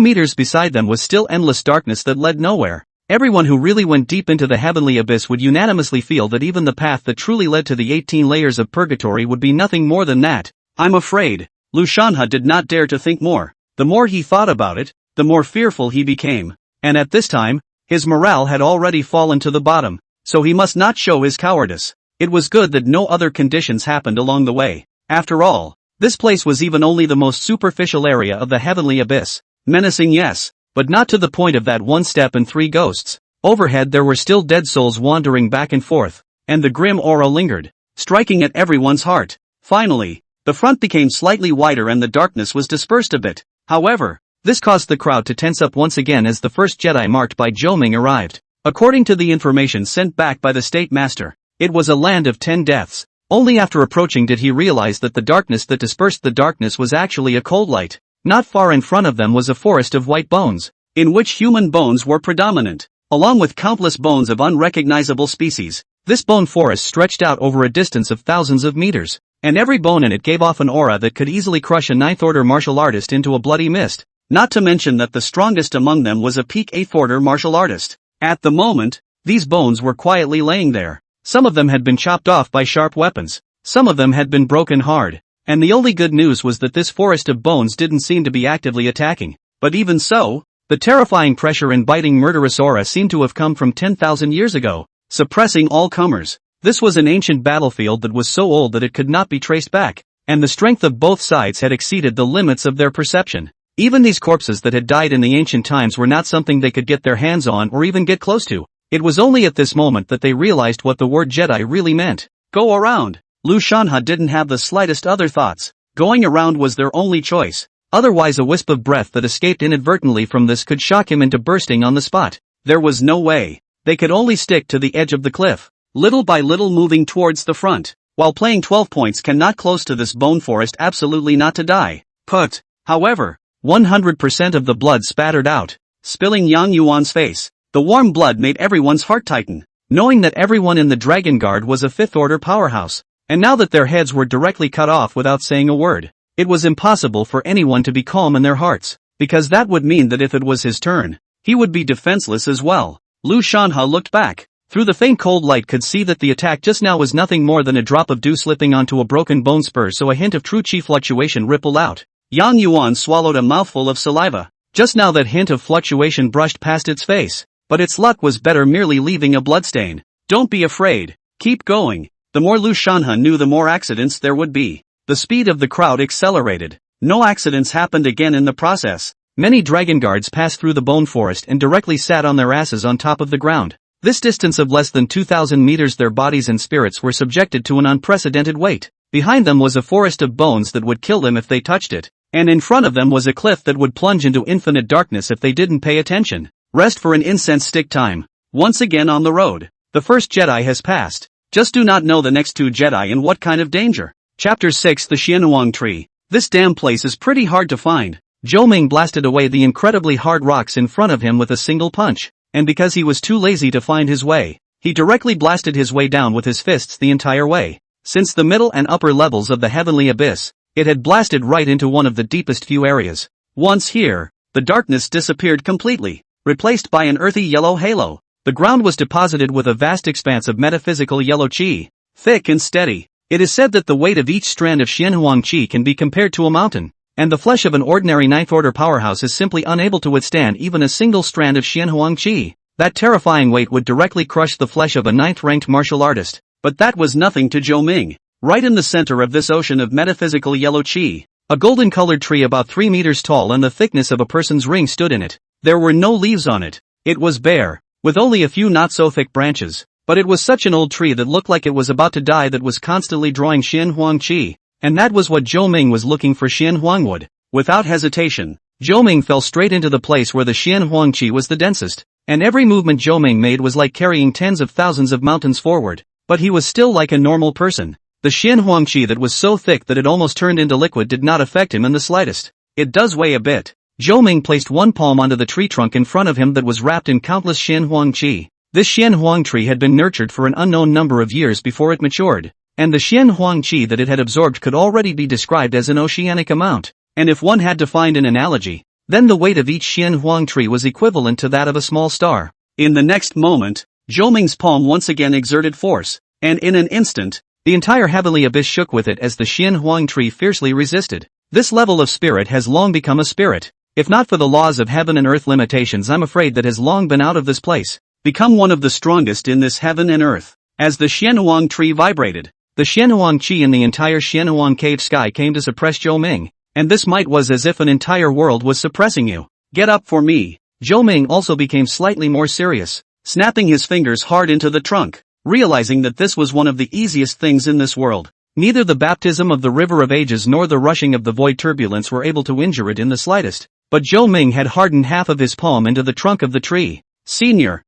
A: meters beside them was still endless darkness that led nowhere. Everyone who really went deep into the heavenly abyss would unanimously feel that even the path that truly led to the 18 layers of purgatory would be nothing more than that. I'm afraid. Lu Shanha did not dare to think more. The more he thought about it, the more fearful he became. And at this time, his morale had already fallen to the bottom, so he must not show his cowardice. It was good that no other conditions happened along the way. After all, this place was even only the most superficial area of the heavenly abyss. Menacing, yes, but not to the point of that one step and 3 ghosts. Overhead there were still dead souls wandering back and forth, and the grim aura lingered, striking at everyone's heart. Finally, the front became slightly wider and the darkness was dispersed a bit. However, This caused the crowd to tense up once again as the first Jedi marked by Zhou Ming arrived. According to the information sent back by the State Master, it was a land of 10 deaths. Only after approaching did he realize that the darkness that dispersed the darkness was actually a cold light. Not far in front of them was a forest of white bones, in which human bones were predominant, along with countless bones of unrecognizable species. This bone forest stretched out over a distance of thousands of meters, and every bone in it gave off an aura that could easily crush a ninth-order martial artist into a bloody mist. Not to mention that the strongest among them was a peak 8th-order martial artist. At the moment, these bones were quietly laying there. Some of them had been chopped off by sharp weapons, some of them had been broken hard, and the only good news was that this forest of bones didn't seem to be actively attacking. But even so, the terrifying pressure and biting murderous aura seemed to have come from 10,000 years ago, suppressing all comers. This was an ancient battlefield that was so old that it could not be traced back, and the strength of both sides had exceeded the limits of their perception. Even these corpses that had died in the ancient times were not something they could get their hands on or even get close to. It was only at this moment that they realized what the word Jedi really meant. Go around. Lu Shanha didn't have the slightest other thoughts. Going around was their only choice. Otherwise a wisp of breath that escaped inadvertently from this could shock him into bursting on the spot. There was no way. They could only stick to the edge of the cliff, little by little moving towards the front. While playing 12 points cannot close to this bone forest, absolutely not to die. Put. However, 100% of the blood spattered out, spilling Yang Yuan's face. The warm blood made everyone's heart tighten, knowing that everyone in the Dragon Guard was a 5th-order powerhouse, and now that their heads were directly cut off without saying a word, it was impossible for anyone to be calm in their hearts, because that would mean that if it was his turn, he would be defenseless as well. Lu Shanha looked back. Through the faint cold light could see that the attack just now was nothing more than a drop of dew slipping onto a broken bone spur, so a hint of true chi fluctuation rippled out. Yang Yuan swallowed a mouthful of saliva. Just now that hint of fluctuation brushed past its face. But its luck was better merely leaving a bloodstain. Don't be afraid. Keep going. The more Lu Shanha knew, the more accidents there would be. The speed of the crowd accelerated. No accidents happened again in the process. Many dragon guards passed through the bone forest and directly sat on their asses on top of the ground. This distance of less than 2,000 meters, their bodies and spirits were subjected to an unprecedented weight. Behind them was a forest of bones that would kill them if they touched it, and in front of them was a cliff that would plunge into infinite darkness if they didn't pay attention. Rest for an incense stick time. Once again on the road. The first Jedi has passed. Just do not know the next two Jedi in what kind of danger. Chapter 6: The Xianhuang Tree. This damn place is pretty hard to find. Zhou Ming blasted away the incredibly hard rocks in front of him with a single punch, and because he was too lazy to find his way, he directly blasted his way down with his fists the entire way. Since the middle and upper levels of the heavenly abyss, it had blasted right into one of the deepest few areas. Once here, the darkness disappeared completely, replaced by an earthy yellow halo. The ground was deposited with a vast expanse of metaphysical yellow qi, thick and steady. It is said that the weight of each strand of Xianhuang qi can be compared to a mountain, and the flesh of an ordinary ninth-order powerhouse is simply unable to withstand even a single strand of Xianhuang qi. That terrifying weight would directly crush the flesh of a ninth-ranked martial artist, but that was nothing to Zhou Ming. Right in the center of this ocean of metaphysical yellow qi, a golden-colored tree about 3 meters tall and the thickness of a person's ring stood in it. There were no leaves on it. It was bare, with only a few not-so-thick branches, but it was such an old tree that looked like it was about to die that was constantly drawing Xianhuang qi, and that was what Zhou Ming was looking for: Xianhuang wood. Without hesitation, Zhou Ming fell straight into the place where the Xianhuang qi was the densest, and every movement Zhou Ming made was like carrying tens of thousands of mountains forward, but he was still like a normal person. The Xianhuang qi that was so thick that it almost turned into liquid did not affect him in the slightest. It does weigh a bit. Zhou Ming placed one palm onto the tree trunk in front of him that was wrapped in countless Xianhuang qi. This Xianhuang tree had been nurtured for an unknown number of years before it matured, and the Xianhuang qi that it had absorbed could already be described as an oceanic amount. And if one had to find an analogy, then the weight of each Xianhuang tree was equivalent to that of a small star. In the next moment, Zhou Ming's palm once again exerted force, and in an instant, the entire heavenly abyss shook with it as the Xianhuang tree fiercely resisted. This level of spirit has long become a spirit. If not for the laws of heaven and earth limitations, I'm afraid that has long been out of this place. Become one of the strongest in this heaven and earth. As the Xianhuang tree vibrated, the Xianhuang qi in the entire Xianhuang cave sky came to suppress Zhou Ming, and this might was as if an entire world was suppressing you. Get up for me. Zhou Ming also became slightly more serious, snapping his fingers hard into the trunk, realizing that this was one of the easiest things in this world. Neither the baptism of the river of ages nor the rushing of the void turbulence were able to injure it in the slightest. but Zhou Ming had hardened half of his palm into the trunk of the tree. Senior,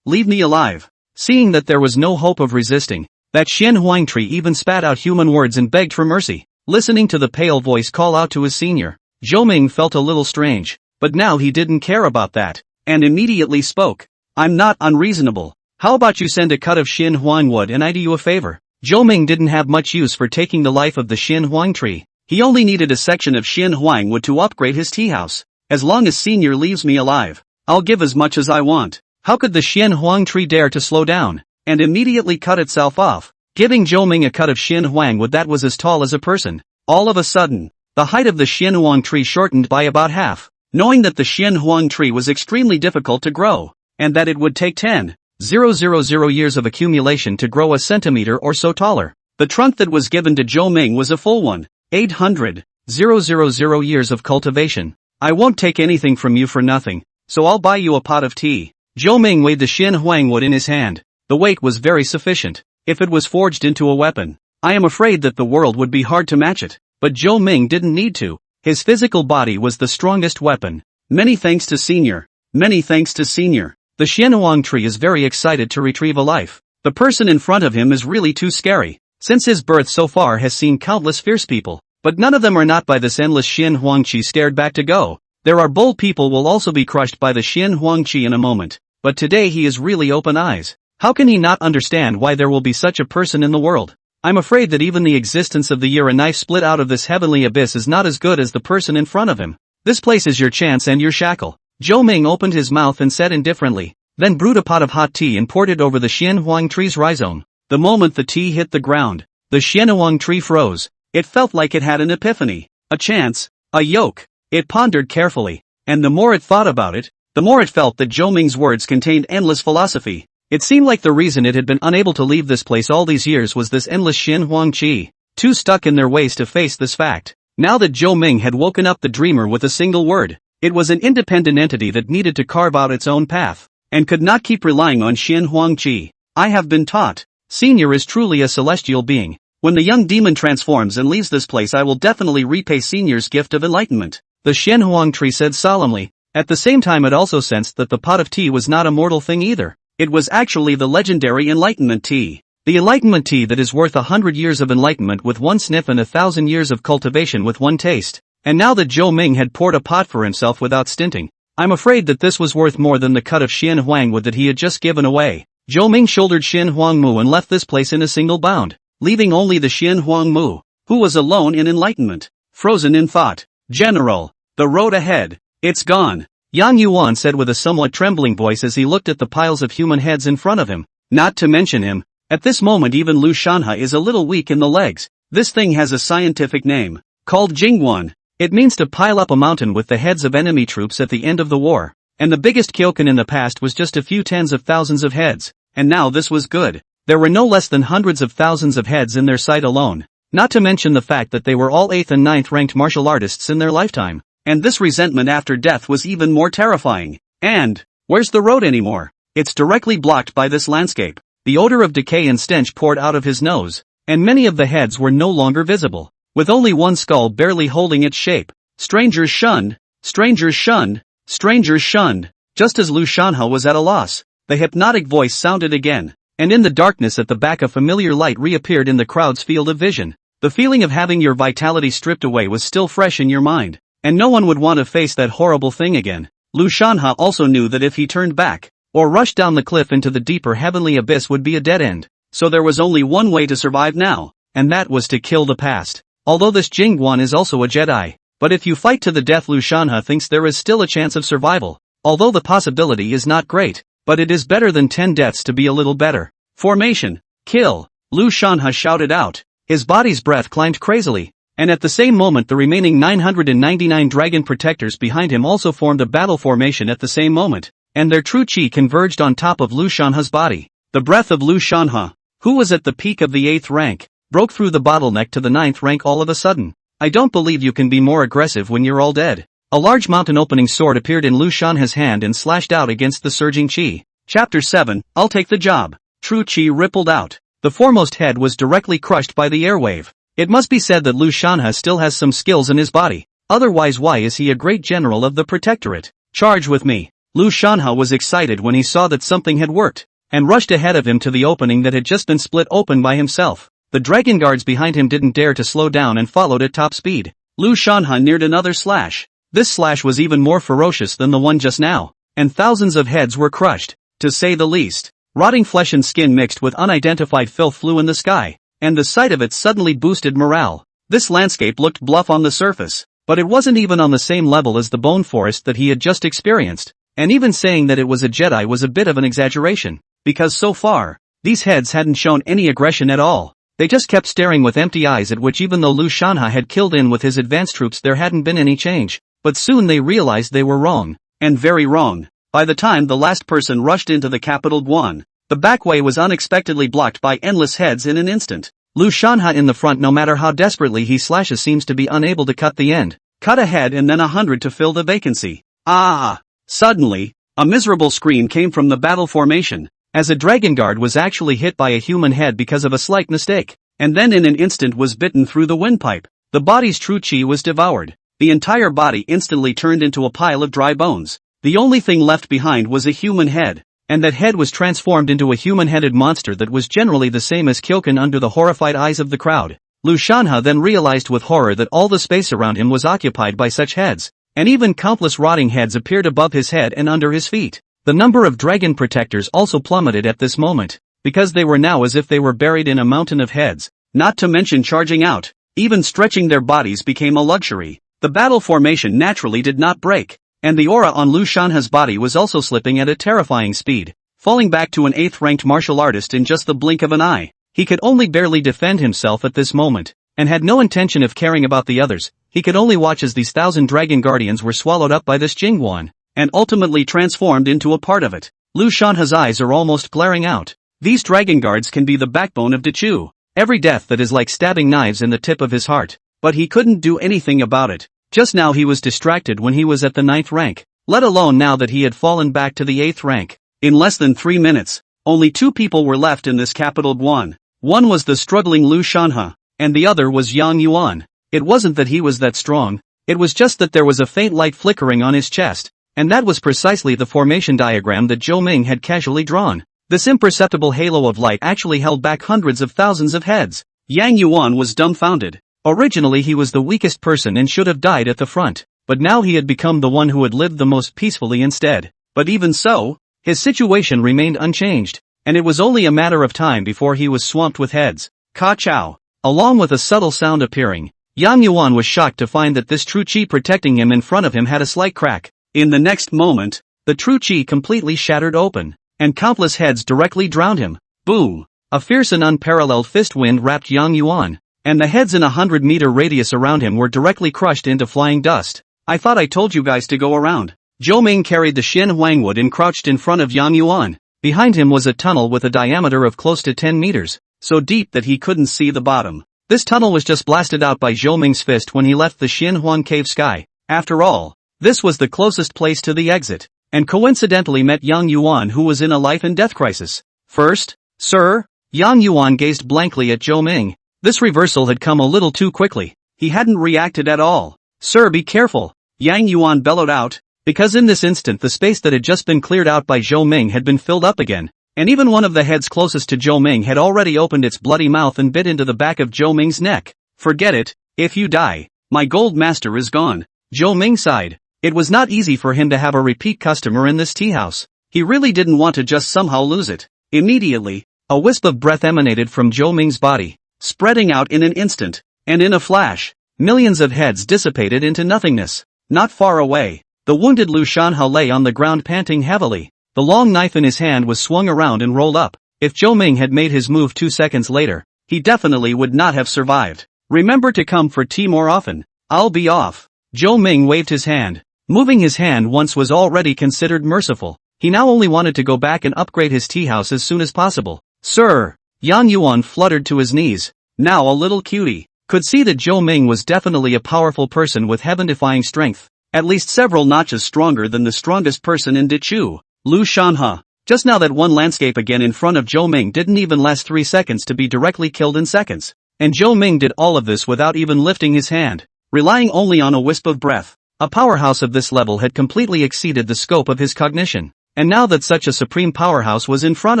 A: leave me alive. Seeing that there was no hope of resisting, that Xian Huang tree even spat out human words and begged for mercy. Listening to the pale voice call out to his senior, Zhou Ming felt a little strange, but now he didn't care about that, and immediately spoke. I'm not unreasonable. How about you send a cut of Xian Huang wood and I do you a favor? Zhou Ming didn't have much use for taking the life of the Xian Huang tree. He only needed a section of Xian Huang wood to upgrade his tea house. As long as senior leaves me alive, I'll give as much as I want. How could the Xian Huang tree dare to slow down, and immediately cut itself off, giving Zhou Ming a cut of Xian Huang wood that was as tall as a person. All of a sudden, the height of the Xian Huang tree shortened by about half. Knowing that the Xian Huang tree was extremely difficult to grow, and that it would take 10,000 years of accumulation to grow a centimeter or so taller, the trunk that was given to Zhou Ming was a full one, 800,000 years of cultivation. I won't take anything from you for nothing, so I'll buy you a pot of tea. Zhou Ming weighed the Xian Huang wood in his hand. The weight was very sufficient. If it was forged into a weapon, I am afraid that the world would be hard to match it. But Zhou Ming didn't need to. His physical body was the strongest weapon. Many thanks to senior. Many thanks to senior. The Xian Huang tree is very excited to retrieve a life. The person in front of him is really too scary. Since his birth so far has seen countless fierce people, but none of them are not by this endless Xian Huang chi scared back to go. There are bold people will also be crushed by the Xian Huang chi in a moment. But today he is really open eyes. How can he not understand why there will be such a person in the world? I'm afraid that even the existence of the year a knife split out of this heavenly abyss is not as good as the person in front of him. This place is your chance and your shackle. Zhou Ming opened his mouth and said indifferently, then brewed a pot of hot tea and poured it over the Xian Huang tree's rhizome. The moment the tea hit the ground, the Xian Huang tree froze. It felt like it had an epiphany, a chance, a yoke. It pondered carefully, and the more it thought about it, the more it felt that Zhou Ming's words contained endless philosophy. It seemed like the reason it had been unable to leave this place all these years was this endless Xian Huang chi, too stuck in their ways to face this fact. Now that Zhou Ming had woken up the dreamer with a single word, it was an independent entity that needed to carve out its own path, and could not keep relying on Xian Huang chi. I have been taught. Senior is truly a celestial being. When the young demon transforms and leaves this place I will definitely repay Senior's gift of enlightenment, the Xian Huang tree said solemnly. At the same time it also sensed that the pot of tea was not a mortal thing either. It was actually the legendary enlightenment tea. The enlightenment tea that is worth 100 years of enlightenment with one sniff and 1,000 years of cultivation with one taste. And now that Zhou Ming had poured a pot for himself without stinting, I'm afraid that this was worth more than the cut of Xian Huang wood that he had just given away. Zhou Ming shouldered Xian Huang Mu and left this place in a single bound, leaving only the Xian Huang Mu, who was alone in enlightenment, frozen in thought. General, the road ahead, it's gone. Yang Yuan said with a somewhat trembling voice as he looked at the piles of human heads in front of him. Not to mention him, at this moment even Lu Shanhe is a little weak in the legs. This thing has a scientific name, called Jingguan. It means to pile up a mountain with the heads of enemy troops at the end of the war. And the biggest Kyokan in the past was just a few tens of thousands of heads, and now this was good. There were no less than hundreds of thousands of heads in their sight alone. Not to mention the fact that they were all 8th and 9th ranked martial artists in their lifetime. And this resentment after death was even more terrifying. And, where's the road anymore? It's directly blocked by this landscape. The odor of decay and stench poured out of his nose, and many of the heads were no longer visible, with only one skull barely holding its shape. Strangers shunned, strangers shunned, strangers shunned. Just as Lu Shanhe was at a loss, the hypnotic voice sounded again, and in the darkness at the back a familiar light reappeared in the crowd's field of vision. The feeling of having your vitality stripped away was still fresh in your mind. And no one would want to face that horrible thing again. Lu Shanhe also knew that if he turned back, or rushed down the cliff into the deeper heavenly abyss would be a dead end. So there was only one way to survive now, and that was to kill the past. Although this Jingguan is also a Jedi, but if you fight to the death Lu Shanhe thinks there is still a chance of survival. Although the possibility is not great, but it is better than 10 deaths to be a little better. Formation, kill, Lu Shanhe shouted out. His body's breath climbed crazily. And at the same moment the remaining 999 dragon protectors behind him also formed a battle formation at the same moment, and their true chi converged on top of Lu Shanhe's body. The breath of Lu Shanhe, who was at the peak of the 8th rank, broke through the bottleneck to the 9th rank all of a sudden. I don't believe you can be more aggressive when you're all dead. A large mountain opening sword appeared in Lu Shanhe's hand and slashed out against the surging chi. Chapter 7, I'll take the job. True chi rippled out. The foremost head was directly crushed by the airwave. It must be said that Lu Shanhe still has some skills in his body. Otherwise why is he a great general of the protectorate? Charge with me. Lu Shanha was excited when he saw that something had worked, and rushed ahead of him to the opening that had just been split open by himself. The dragon guards behind him didn't dare to slow down and followed at top speed. Lu Shanha neared another slash. This slash was even more ferocious than the one just now, and thousands of heads were crushed, to say the least. Rotting flesh and skin mixed with unidentified filth flew in the sky, and the sight of it suddenly boosted morale. This landscape looked bluff on the surface, but it wasn't even on the same level as the bone forest that he had just experienced, and even saying that it was a Jedi was a bit of an exaggeration, because so far, these heads hadn't shown any aggression at all. They just kept staring with empty eyes, at which even though Lu Shanha had killed in with his advanced troops there hadn't been any change, but soon they realized they were wrong, and very wrong. By the time the last person rushed into the capital Guan, the back way was unexpectedly blocked by endless heads in an instant. Lu Shanha in the front, no matter how desperately he slashes, seems to be unable to cut the end. Cut a head and then 100 to fill the vacancy. Ah! Suddenly, a miserable scream came from the battle formation, as a dragon guard was actually hit by a human head because of a slight mistake, and then in an instant was bitten through the windpipe. The body's true chi was devoured. The entire body instantly turned into a pile of dry bones. The only thing left behind was a human head, and that head was transformed into a human-headed monster that was generally the same as Kyokan under the horrified eyes of the crowd. Lu Shanha then realized with horror that all the space around him was occupied by such heads, and even countless rotting heads appeared above his head and under his feet. The number of dragon protectors also plummeted at this moment, because they were now as if they were buried in a mountain of heads, not to mention charging out. Even stretching their bodies became a luxury. The battle formation naturally did not break, and the aura on Lu Shanha's body was also slipping at a terrifying speed, falling back to an 8th-ranked martial artist in just the blink of an eye. He could only barely defend himself at this moment, and had no intention of caring about the others. He could only watch as these 1,000 dragon guardians were swallowed up by this Jingguan, and ultimately transformed into a part of it. Lu Shanha's eyes are almost glaring out. These dragon guards can be the backbone of Dechu. Every death that is like stabbing knives in the tip of his heart. But he couldn't do anything about it. Just now he was distracted when he was at the 9th rank, let alone now that he had fallen back to the 8th rank. In less than 3 minutes, only 2 people were left in this capital Guan. One was the struggling Lu Shanha, and the other was Yang Yuan. It wasn't that he was that strong, it was just that there was a faint light flickering on his chest, and that was precisely the formation diagram that Zhou Ming had casually drawn. This imperceptible halo of light actually held back hundreds of thousands of heads. Yang Yuan was dumbfounded. Originally he was the weakest person and should have died at the front, but now he had become the one who had lived the most peacefully instead. But even so, his situation remained unchanged, and it was only a matter of time before he was swamped with heads. Ka-chow! Along with a subtle sound appearing, Yang Yuan was shocked to find that this true chi protecting him in front of him had a slight crack. In the next moment, the true chi completely shattered open, and countless heads directly drowned him. Boom! A fierce and unparalleled fist wind wrapped Yang Yuan, and the heads in a 100-meter radius around him were directly crushed into flying dust. I thought I told you guys to go around. Zhou Ming carried the Xin Huangwood and crouched in front of Yang Yuan. Behind him was a tunnel with a diameter of close to 10 meters, so deep that he couldn't see the bottom. This tunnel was just blasted out by Zhou Ming's fist when he left the Xin Huang cave sky. After all, this was the closest place to the exit, and coincidentally met Yang Yuan, who was in a life and death crisis. First, sir? Yang Yuan gazed blankly at Zhou Ming. This reversal had come a little too quickly. He hadn't reacted at all. Sir, be careful, Yang Yuan bellowed out, because in this instant the space that had just been cleared out by Zhou Ming had been filled up again, and even one of the heads closest to Zhou Ming had already opened its bloody mouth and bit into the back of Zhou Ming's neck. Forget it, if you die, my gold master is gone. Zhou Ming sighed. It was not easy for him to have a repeat customer in this tea house. He really didn't want to just somehow lose it. Immediately, a wisp of breath emanated from Zhou Ming's body, spreading out in an instant, and in a flash, millions of heads dissipated into nothingness. Not far away, the wounded Lu Shanha lay on the ground panting heavily. The long knife in his hand was swung around and rolled up. If Zhou Ming had made his move 2 seconds later, he definitely would not have survived. Remember to come for tea more often. I'll be off. Zhou Ming waved his hand. Moving his hand once was already considered merciful. He now only wanted to go back and upgrade his tea house as soon as possible. Sir! Yang Yuan fluttered to his knees. Now a little cutie. Could see that Zhou Ming was definitely a powerful person with heaven-defying strength. At least several notches stronger than the strongest person in Dechu. Lu Shanha. Just now that one landscape again in front of Zhou Ming didn't even last 3 seconds to be directly killed in seconds. And Zhou Ming did all of this without even lifting his hand. relying only on a wisp of breath. A powerhouse of this level had completely exceeded the scope of his cognition. And now that such a supreme powerhouse was in front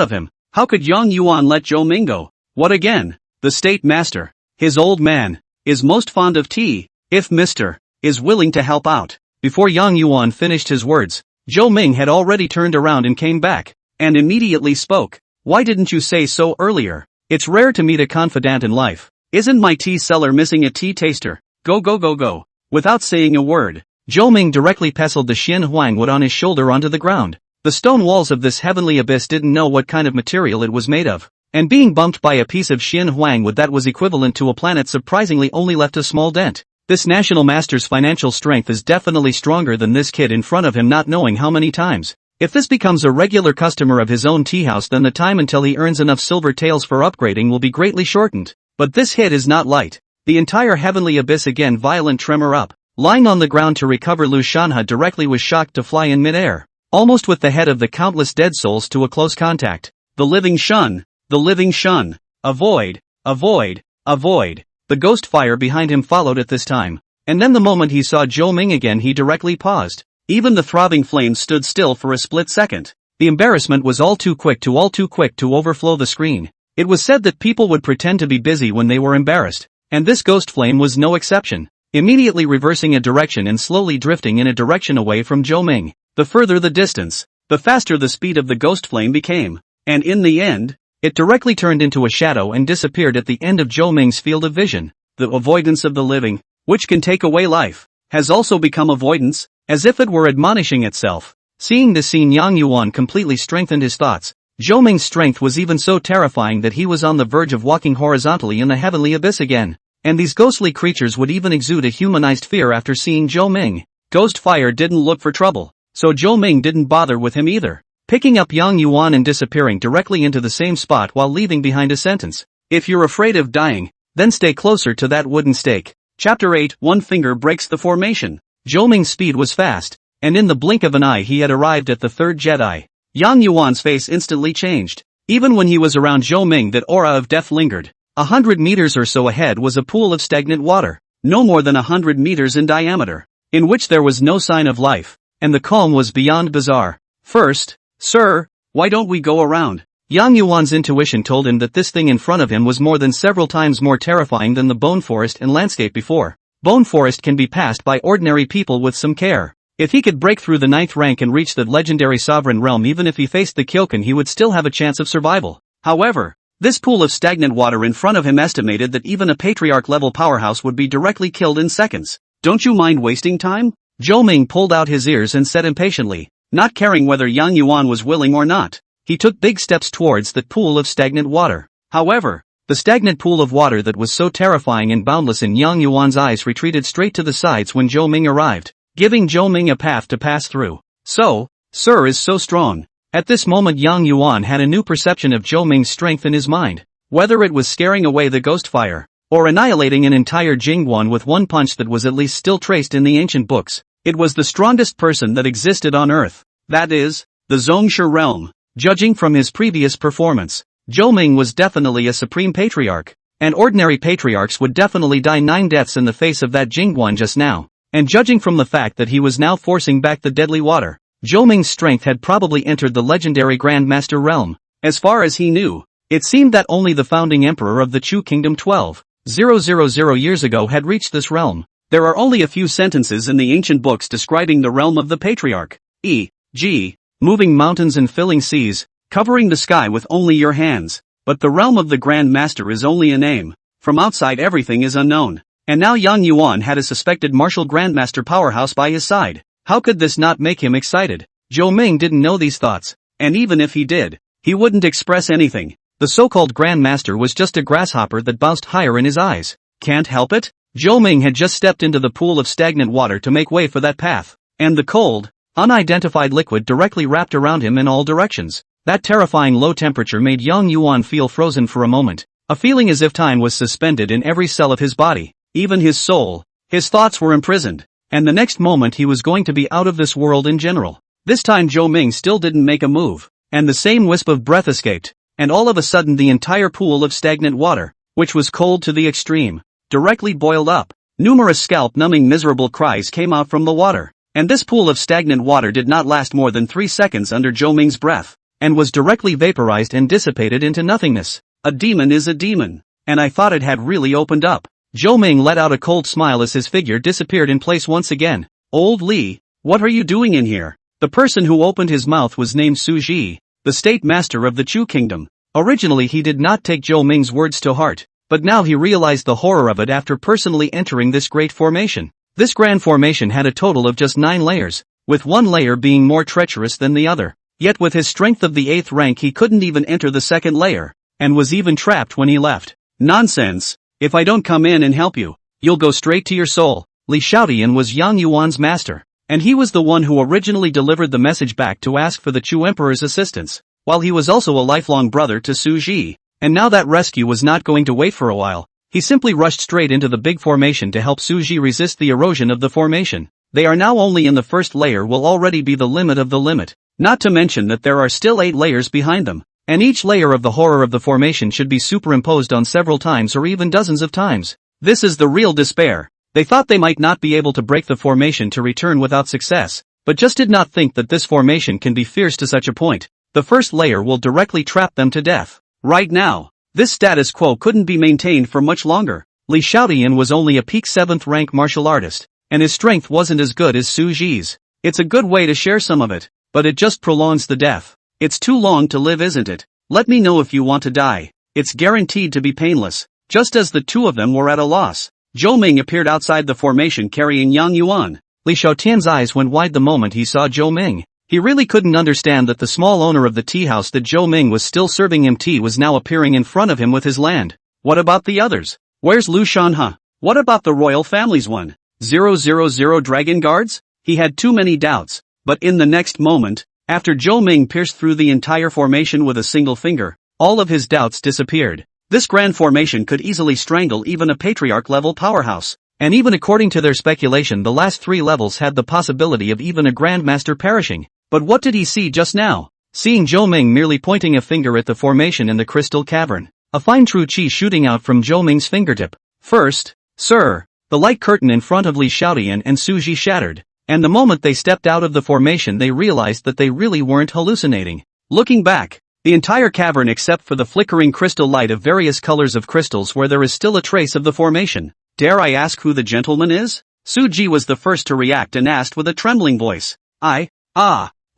A: of him, how could Yang Yuan let Zhou Ming go? What again? The state master, his old man, is most fond of tea, if Mr. is willing to help out. Before Yang Yuan finished his words, Zhou Ming had already turned around and came back, and immediately spoke. Why didn't you say so earlier? It's rare to meet a confidant in life. Isn't my tea cellar missing a tea taster? Go go go go. Without saying a word, Zhou Ming directly pestled the Xin Huang wood on his shoulder onto the ground. The stone walls of this heavenly abyss didn't know what kind of material it was made of, and being bumped by a piece of Xin Huang wood that was equivalent to a planet surprisingly only left a small dent. This national master's financial strength is definitely stronger than this kid in front of him not knowing how many times. If this becomes a regular customer of his own tea house, then the time until he earns enough silver taels for upgrading will be greatly shortened. But this hit is not light. The entire heavenly abyss again violent tremor up. Lying on the ground to recover, Lu Shanhe directly was shocked to fly in midair, almost with the head of the countless dead souls to a close contact. The living shun! The living shun! Avoid! Avoid! Avoid! The ghost fire behind him followed at this time. And then the moment he saw Zhou Ming again, he directly paused. Even the throbbing flames stood still for a split second. The embarrassment was all too quick to overflow the screen. It was said that people would pretend to be busy when they were embarrassed, and this ghost flame was no exception. Immediately reversing a direction and slowly drifting in a direction away from Zhou Ming. The further the distance, the faster the speed of the ghost flame became. And in the end, it directly turned into a shadow and disappeared at the end of Zhou Ming's field of vision. The avoidance of the living, which can take away life, has also become avoidance, as if it were admonishing itself. Seeing this scene, Yang Yuan completely strengthened his thoughts. Zhou Ming's strength was even so terrifying that he was on the verge of walking horizontally in the heavenly abyss again. And these ghostly creatures would even exude a humanized fear after seeing Zhou Ming. Ghost fire didn't look for trouble, so Zhou Ming didn't bother with him either, picking up Yang Yuan and disappearing directly into the same spot while leaving behind a sentence. If you're afraid of dying, then stay closer to that wooden stake. Chapter 8. One finger breaks the formation. Zhou Ming's speed was fast, and in the blink of an eye he had arrived at the third Jedi. Yang Yuan's face instantly changed. Even when he was around Zhou Ming, that aura of death lingered. 100 meters or so ahead was a pool of stagnant water, no more than 100 meters in diameter, in which there was no sign of life, and the calm was beyond bizarre. First, sir, why don't we go around? Yang Yuan's intuition told him that this thing in front of him was more than several times more terrifying than the bone forest and landscape before. Bone forest can be passed by ordinary people with some care. If he could break through the 9th rank and reach the legendary sovereign realm, even if he faced the Kyokan, he would still have a chance of survival. However, this pool of stagnant water in front of him estimated that even a patriarch-level powerhouse would be directly killed in seconds. Don't you mind wasting time? Zhou Ming pulled out his ears and said impatiently, not caring whether Yang Yuan was willing or not. He took big steps towards that pool of stagnant water. However, the stagnant pool of water that was so terrifying and boundless in Yang Yuan's eyes retreated straight to the sides when Zhou Ming arrived, giving Zhou Ming a path to pass through. So, sir is so strong. At this moment Yang Yuan had a new perception of Zhou Ming's strength in his mind. Whether it was scaring away the ghost fire, or annihilating an entire Jingguan with one punch that was at least still traced in the ancient books, it was the strongest person that existed on Earth. That is, the Zhongshe realm. Judging from his previous performance, Zhou Ming was definitely a supreme patriarch, and ordinary patriarchs would definitely die 9 deaths in the face of that Jingguan just now. And judging from the fact that he was now forcing back the deadly water, Zhou Ming's strength had probably entered the legendary Grand Master realm. As far as he knew, it seemed that only the founding emperor of the Chu Kingdom 12,000 years ago had reached this realm. There are only a few sentences in the ancient books describing the realm of the patriarch, e.g., moving mountains and filling seas, covering the sky with only your hands. But the realm of the Grand Master is only a name. From outside everything is unknown. And now Yang Yuan had a suspected martial Grandmaster powerhouse by his side. How could this not make him excited? Zhou Ming didn't know these thoughts, and even if he did, he wouldn't express anything. The so-called Grandmaster was just a grasshopper that bounced higher in his eyes. Can't help it? Zhou Ming had just stepped into the pool of stagnant water to make way for that path, and the cold, unidentified liquid directly wrapped around him in all directions. That terrifying low temperature made Yang Yuan feel frozen for a moment, a feeling as if time was suspended in every cell of his body. Even his soul, his thoughts were imprisoned, and the next moment he was going to be out of this world in general. This time Zhou Ming still didn't make a move, and the same wisp of breath escaped, and all of a sudden the entire pool of stagnant water, which was cold to the extreme, directly boiled up. Numerous scalp-numbing miserable cries came out from the water, and this pool of stagnant water did not last more than 3 seconds under Zhou Ming's breath, and was directly vaporized and dissipated into nothingness. A demon is a demon, and I thought it had really opened up. Zhou Ming let out a cold smile as his figure disappeared in place once again. Old Li, what are you doing in here? The person who opened his mouth was named Su Ji, the state master of the Chu kingdom. Originally he did not take Zhou Ming's words to heart, but now he realized the horror of it after personally entering this great formation. This grand formation had a total of just 9 layers, with one layer being more treacherous than the other. Yet with his strength of the 8th rank he couldn't even enter the 2nd layer, and was even trapped when he left. Nonsense! If I don't come in and help you, you'll go straight to your soul. Li Xiaotian was Yang Yuan's master, and he was the one who originally delivered the message back to ask for the Chu Emperor's assistance, while he was also a lifelong brother to Su Ji, and now that rescue was not going to wait for a while. He simply rushed straight into the big formation to help Su Ji resist the erosion of the formation. They are now only in the 1st layer will already be the limit of the limit, not to mention that there are still 8 layers behind them. And each layer of the horror of the formation should be superimposed on several times or even dozens of times. This is the real despair. They thought they might not be able to break the formation to return without success, but just did not think that this formation can be fierce to such a point. The 1st layer will directly trap them to death. Right now, this status quo couldn't be maintained for much longer. Li Xiaotian was only a peak 7th rank martial artist, and his strength wasn't as good as Su Ji's. It's a good way to share some of it, but it just prolongs the death. It's too long to live, isn't it? Let me know if you want to die. It's guaranteed to be painless. Just as the two of them were at a loss, Zhou Ming appeared outside the formation carrying Yang Yuan. Li Xiaotian's eyes went wide the moment he saw Zhou Ming. He really couldn't understand that the small owner of the tea house that Zhou Ming was still serving him tea was now appearing in front of him with his land. What about the others? Where's Lu Shanhe? What about the royal family's 1,000 dragon guards? He had too many doubts, but in the next moment, after Zhou Ming pierced through the entire formation with a single finger, all of his doubts disappeared. This grand formation could easily strangle even a patriarch-level powerhouse, and even according to their speculation the last 3 levels had the possibility of even a grandmaster perishing. But what did he see just now? Seeing Zhou Ming merely pointing a finger at the formation in the crystal cavern, a fine true qi shooting out from Zhou Ming's fingertip. First, sir, the light curtain in front of Li Xiaotian and Su Ji shattered. And the moment they stepped out of the formation they realized that they really weren't hallucinating. Looking back, the entire cavern except for the flickering crystal light of various colors of crystals where there is still a trace of the formation. Dare I ask who the gentleman is? Su Ji was the first to react and asked with a trembling voice.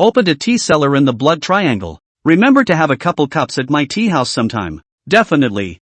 A: Opened a tea cellar in the blood triangle. Remember to have a couple cups at my tea house sometime. Definitely.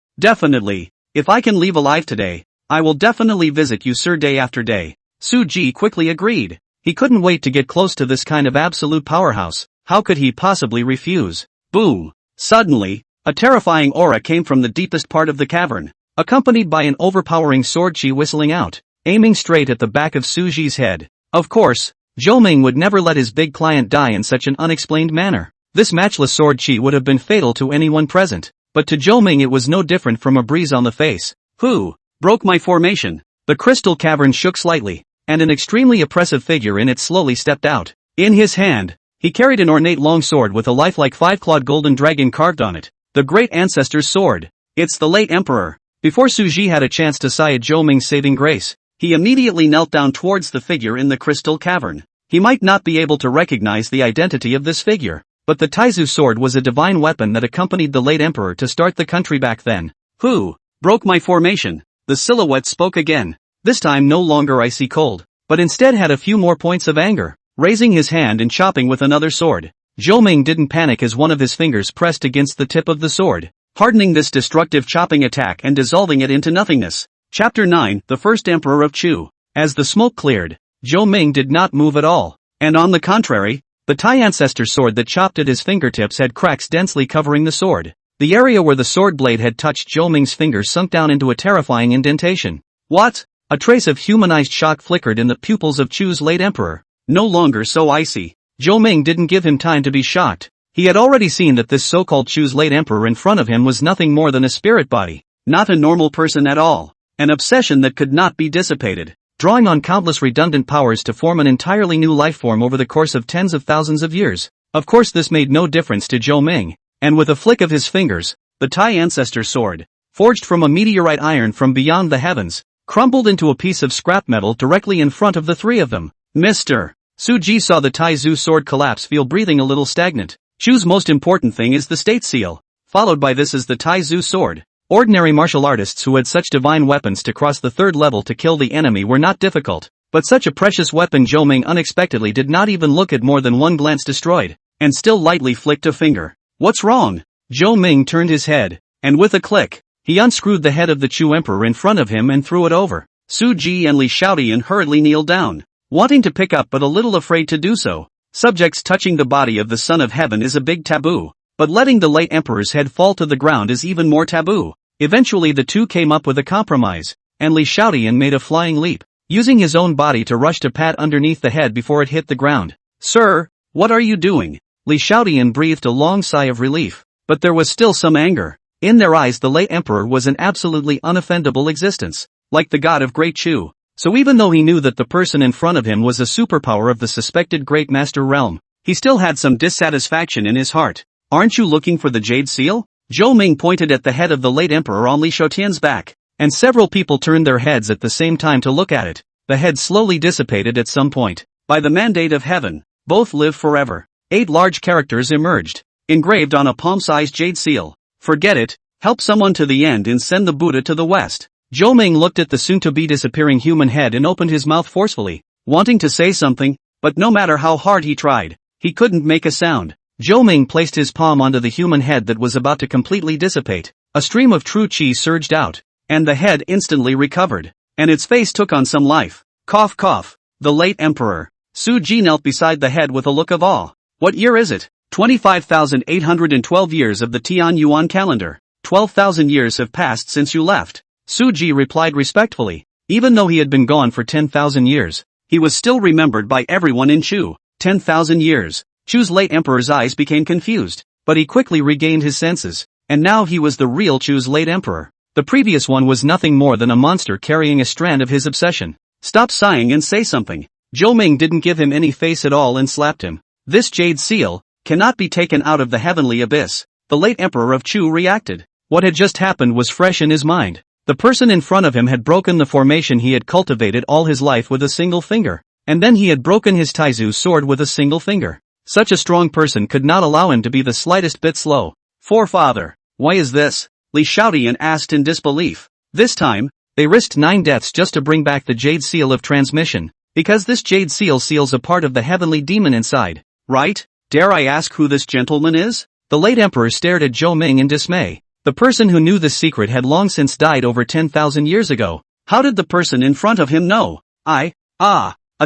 A: If I can leave alive today, I will definitely visit you sir day after day. Su Ji quickly agreed. He couldn't wait to get close to this kind of absolute powerhouse. How could he possibly refuse? Boom! Suddenly, a terrifying aura came from the deepest part of the cavern, accompanied by an overpowering sword qi whistling out, aiming straight at the back of Su Ji's head. Of course, Zhou Ming would never let his big client die in such an unexplained manner. This matchless sword qi would have been fatal to anyone present, but to Zhou Ming it was no different from a breeze on the face. Who broke my formation? The crystal cavern shook slightly, and an extremely oppressive figure in it slowly stepped out. In his hand, he carried an ornate long sword with a lifelike 5-clawed golden dragon carved on it, the great ancestor's sword. It's the late emperor. Before Su Ji had a chance to sigh at Zhou Ming's saving grace, he immediately knelt down towards the figure in the crystal cavern. He might not be able to recognize the identity of this figure, but the Taizu sword was a divine weapon that accompanied the late emperor to start the country back then. Who broke my formation? The silhouette spoke again. This time no longer icy cold, but instead had a few more points of anger. Raising his hand and chopping with another sword, Zhou Ming didn't panic as one of his fingers pressed against the tip of the sword, hardening this destructive chopping attack and dissolving it into nothingness. Chapter 9, The First Emperor of Chu. As the smoke cleared, Zhou Ming did not move at all, and on the contrary, the Tai ancestor sword that chopped at his fingertips had cracks densely covering the sword. The area where the sword blade had touched Zhou Ming's finger sunk down into a terrifying indentation. What? A trace of humanized shock flickered in the pupils of Chu's late emperor. No longer so icy. Zhou Ming didn't give him time to be shocked. He had already seen that this so-called Chu's late emperor in front of him was nothing more than a spirit body, not a normal person at all. An obsession that could not be dissipated, drawing on countless redundant powers to form an entirely new life form over the course of tens of thousands of years. Of course this made no difference to Zhou Ming, and with a flick of his fingers, the Tai ancestor sword, forged from a meteorite iron from beyond the heavens, crumbled into a piece of scrap metal directly in front of the three of them. Mr. Suji saw the Taizu sword collapse, breathing a little stagnant. Chu's most important thing is the state seal. Followed by this is the Taizu sword. Ordinary martial artists who had such divine weapons to cross the third level to kill the enemy were not difficult. But such a precious weapon Zhou Ming unexpectedly did not even look at, more than one glance destroyed, and still lightly flicked a finger. What's wrong? Zhou Ming turned his head, and with a click, he unscrewed the head of the Chu emperor in front of him and threw it over. Su Ji and Li Shaodian hurriedly kneeled down, wanting to pick up but a little afraid to do so. Subjects touching the body of the Son of Heaven is a big taboo, but letting the late emperor's head fall to the ground is even more taboo. Eventually the two came up with a compromise, and Li Shaodian made a flying leap, using his own body to rush to pat underneath the head before it hit the ground. Sir, what are you doing? Li Shaodian breathed a long sigh of relief, but there was still some anger. In their eyes the late emperor was an absolutely unoffendable existence, like the god of Great Chu. So even though he knew that the person in front of him was a superpower of the suspected Great Master realm, he still had some dissatisfaction in his heart. Aren't you looking for the Jade Seal? Zhou Ming pointed at the head of the late emperor on Li Shaotian's back, and several people turned their heads at the same time to look at it. The head slowly dissipated at some point. By the mandate of heaven, both live forever. 8 large characters emerged, engraved on a palm-sized jade seal. Forget it, help someone to the end and send the Buddha to the west. Zhou Ming looked at the soon-to-be disappearing human head and opened his mouth forcefully, wanting to say something, but no matter how hard he tried, he couldn't make a sound. Zhou Ming placed his palm onto the human head that was about to completely dissipate. A stream of true qi surged out, and the head instantly recovered, and its face took on some life. Cough cough. The late emperor. Su Ji knelt beside the head with a look of awe. What year is it? 25,812 years of the Tian Yuan calendar. 12,000 years have passed since you left. Su Ji replied respectfully. Even though he had been gone for 10,000 years, he was still remembered by everyone in Chu. 10,000 years. Chu's late emperor's eyes became confused, but he quickly regained his senses, and now he was the real Chu's late emperor. The previous one was nothing more than a monster carrying a strand of his obsession. Stop sighing and say something. Zhou Ming didn't give him any face at all and slapped him. This jade seal cannot be taken out of the heavenly abyss. The late emperor of Chu reacted. What had just happened was fresh in his mind. The person in front of him had broken the formation he had cultivated all his life with a single finger, and then he had broken his Taizu sword with a single finger. Such a strong person could not allow him to be the slightest bit slow. Forefather, why is this? Li Shaodian asked in disbelief. This time, they risked 9 deaths just to bring back the Jade Seal of Transmission, because this Jade Seal seals a part of the heavenly demon inside, right? Dare I ask who this gentleman is? The late emperor stared at Zhou Ming in dismay. The person who knew this secret had long since died over 10,000 years ago. How did the person in front of him know? A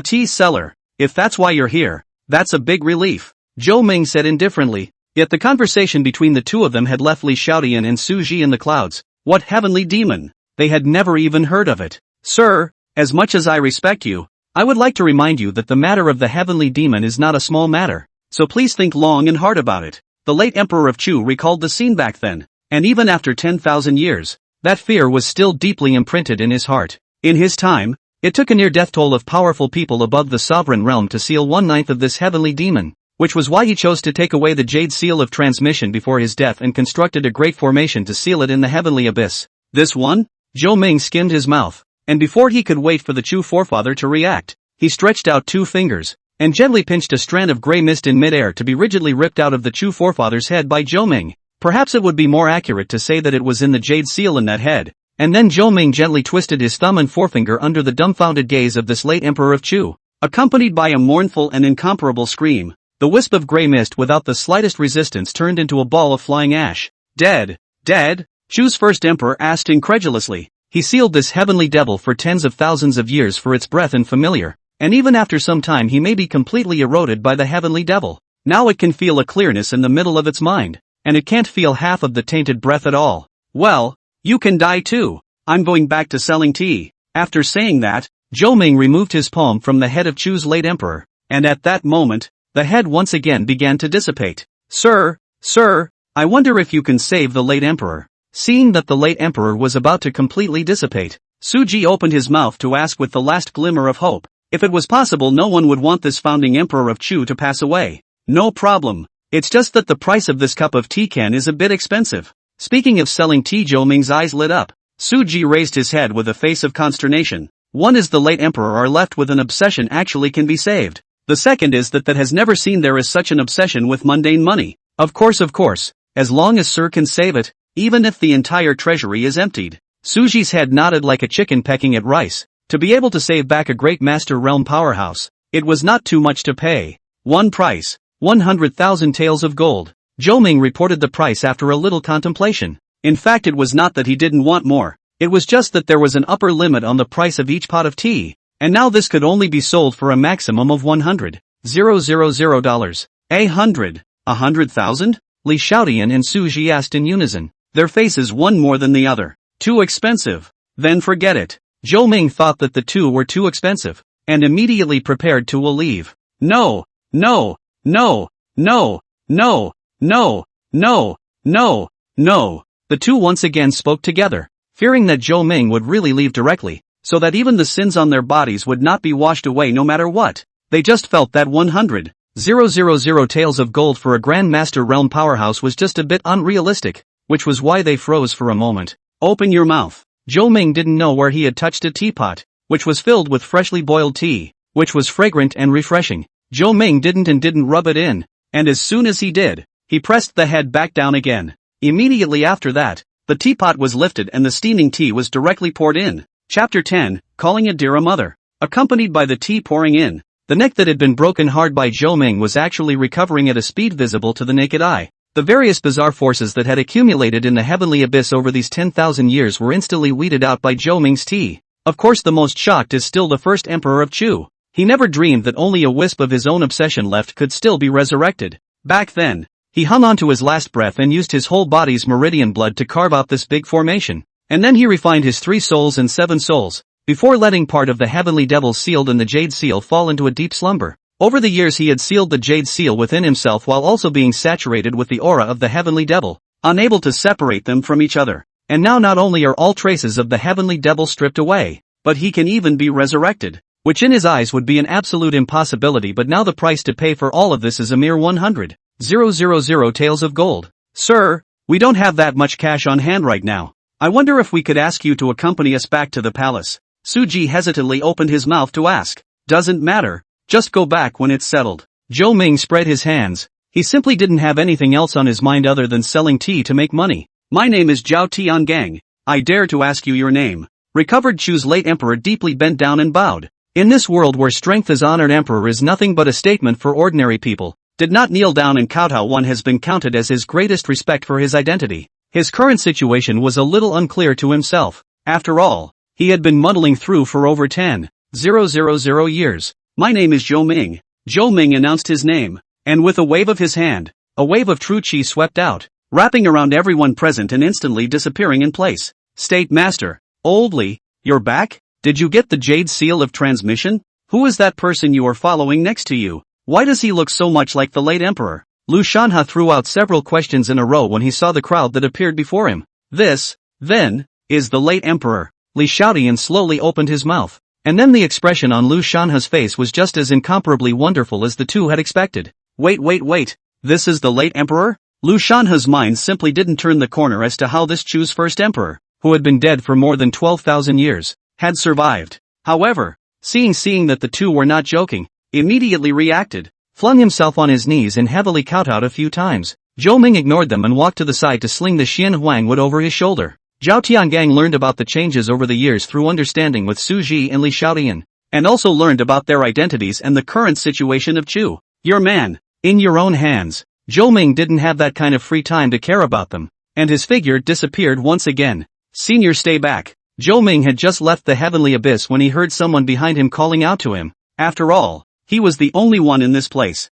A: tea seller. If that's why you're here, that's a big relief, Zhou Ming said indifferently. Yet the conversation between the two of them had left Li Shaodian and Su Ji in the clouds. What heavenly demon? They had never even heard of it. Sir, as much as I respect you, I would like to remind you that the matter of the heavenly demon is not a small matter, so please think long and hard about it. The late emperor of Chu recalled the scene back then, and even after 10,000 years, that fear was still deeply imprinted in his heart. In his time, it took a near-death toll of powerful people above the sovereign realm to seal 1/9 of this heavenly demon, which was why he chose to take away the Jade Seal of Transmission before his death and constructed a great formation to seal it in the heavenly abyss. This one? Zhou Ming skimmed his mouth, and before he could wait for the Chu forefather to react, he stretched out 2 fingers, and gently pinched a strand of gray mist in midair to be rigidly ripped out of the Chu forefather's head by Zhou Ming. Perhaps it would be more accurate to say that it was in the Jade Seal in that head. And then Zhou Ming gently twisted his thumb and forefinger under the dumbfounded gaze of this late emperor of Chu. Accompanied by a mournful and incomparable scream, the wisp of gray mist without the slightest resistance turned into a ball of flying ash. Dead? Dead? Chu's first emperor asked incredulously. He sealed this heavenly devil for tens of thousands of years for its breath and familiar, and even after some time he may be completely eroded by the heavenly devil. Now it can feel a clearness in the middle of its mind, and it can't feel half of the tainted breath at all. Well, you can die too. I'm going back to selling tea. After saying that, Zhou Ming removed his palm from the head of Chu's late emperor, and at that moment, the head once again began to dissipate. Sir, I wonder if you can save the late emperor. Seeing that the late emperor was about to completely dissipate, Su Ji opened his mouth to ask with the last glimmer of hope. If it was possible, no one would want this founding emperor of Chu to pass away. No problem. It's just that the price of this cup of tea can is a bit expensive. Speaking of selling tea, Zhou Ming's eyes lit up. Suji raised his head with a face of consternation. One is the late emperor are left with an obsession actually can be saved. The second is that has never seen there is such an obsession with mundane money. Of course, as long as Sir can save it, even if the entire treasury is emptied. Suji's head nodded like a chicken pecking at rice. To be able to save back a great master realm powerhouse, it was not too much to pay. One price, 100,000 taels of gold. Zhou Ming reported the price after a little contemplation. In fact, it was not that he didn't want more. It was just that there was an upper limit on the price of each pot of tea. And now this could only be sold for a maximum of $100,000. $100,000? Li Xiaodian and Su Ji asked in unison. Their faces one more than the other. Too expensive. Then forget it. Zhou Ming thought that the two were too expensive, and immediately prepared to leave. No, no, no, no, no, no, no, no, no. The two once again spoke together, fearing that Zhou Ming would really leave directly, so that even the sins on their bodies would not be washed away no matter what. They just felt that 100,000 taels of gold for a Grand Master Realm powerhouse was just a bit unrealistic, which was why they froze for a moment. Open your mouth. Zhou Ming didn't know where he had touched a teapot, which was filled with freshly boiled tea, which was fragrant and refreshing. Zhou Ming didn't rub it in, and as soon as he did, he pressed the head back down again. Immediately after that, the teapot was lifted and the steaming tea was directly poured in. Chapter 10, Calling a Dear Mother. Accompanied by the tea pouring in, the neck that had been broken hard by Zhou Ming was actually recovering at a speed visible to the naked eye. The various bizarre forces that had accumulated in the heavenly abyss over these 10,000 years were instantly weeded out by Zhou Ming's tea. Of course, the most shocked is still the first emperor of Chu. He never dreamed that only a wisp of his own obsession left could still be resurrected. Back then, he hung on to his last breath and used his whole body's meridian blood to carve out this big formation. And then he refined his 3 souls and 7 souls, before letting part of the heavenly devil sealed in the jade seal fall into a deep slumber. Over the years he had sealed the jade seal within himself while also being saturated with the aura of the heavenly devil, unable to separate them from each other. And now not only are all traces of the heavenly devil stripped away, but he can even be resurrected, which in his eyes would be an absolute impossibility, but now the price to pay for all of this is a mere 100,000 taels of gold. Sir, we don't have that much cash on hand right now. I wonder if we could ask you to accompany us back to the palace. Suji hesitantly opened his mouth to ask. Doesn't matter. Just go back when it's settled. Zhou Ming spread his hands. He simply didn't have anything else on his mind other than selling tea to make money. My name is Zhao Tiangang. I dare to ask you your name. Recovered Chu's late emperor deeply bent down and bowed. In this world where strength as honored emperor is nothing but a statement for ordinary people, did not kneel down and kowtow one has been counted as his greatest respect for his identity. His current situation was a little unclear to himself. After all, he had been muddling through for over 10,000 years. My name is Zhou Ming. Zhou Ming announced his name, and with a wave of his hand, a wave of true qi swept out, wrapping around everyone present and instantly disappearing in place. State Master, Old Li, you're back? Did you get the jade seal of transmission? Who is that person you are following next to you? Why does he look so much like the late emperor? Lu Shanha threw out several questions in a row when he saw the crowd that appeared before him. This, then, is the late emperor. Li Xiaodian slowly opened his mouth. And then the expression on Lu Shanha's face was just as incomparably wonderful as the two had expected. Wait. This is the late emperor? Lu Shanha's mind simply didn't turn the corner as to how this Chu's first emperor, who had been dead for more than 12,000 years, had survived. However, seeing that the two were not joking, immediately reacted, flung himself on his knees and heavily kowtowed a few times. Zhou Ming ignored them and walked to the side to sling the Xian Huang wood over his shoulder. Zhao Tiangang learned about the changes over the years through understanding with Su Ji and Li Xiaodian, and also learned about their identities and the current situation of Chu. Your man, in your own hands. Zhou Ming didn't have that kind of free time to care about them, and his figure disappeared once again. Senior, stay back. Zhou Ming had just left the heavenly abyss when he heard someone behind him calling out to him. After all, he was the only one in this place.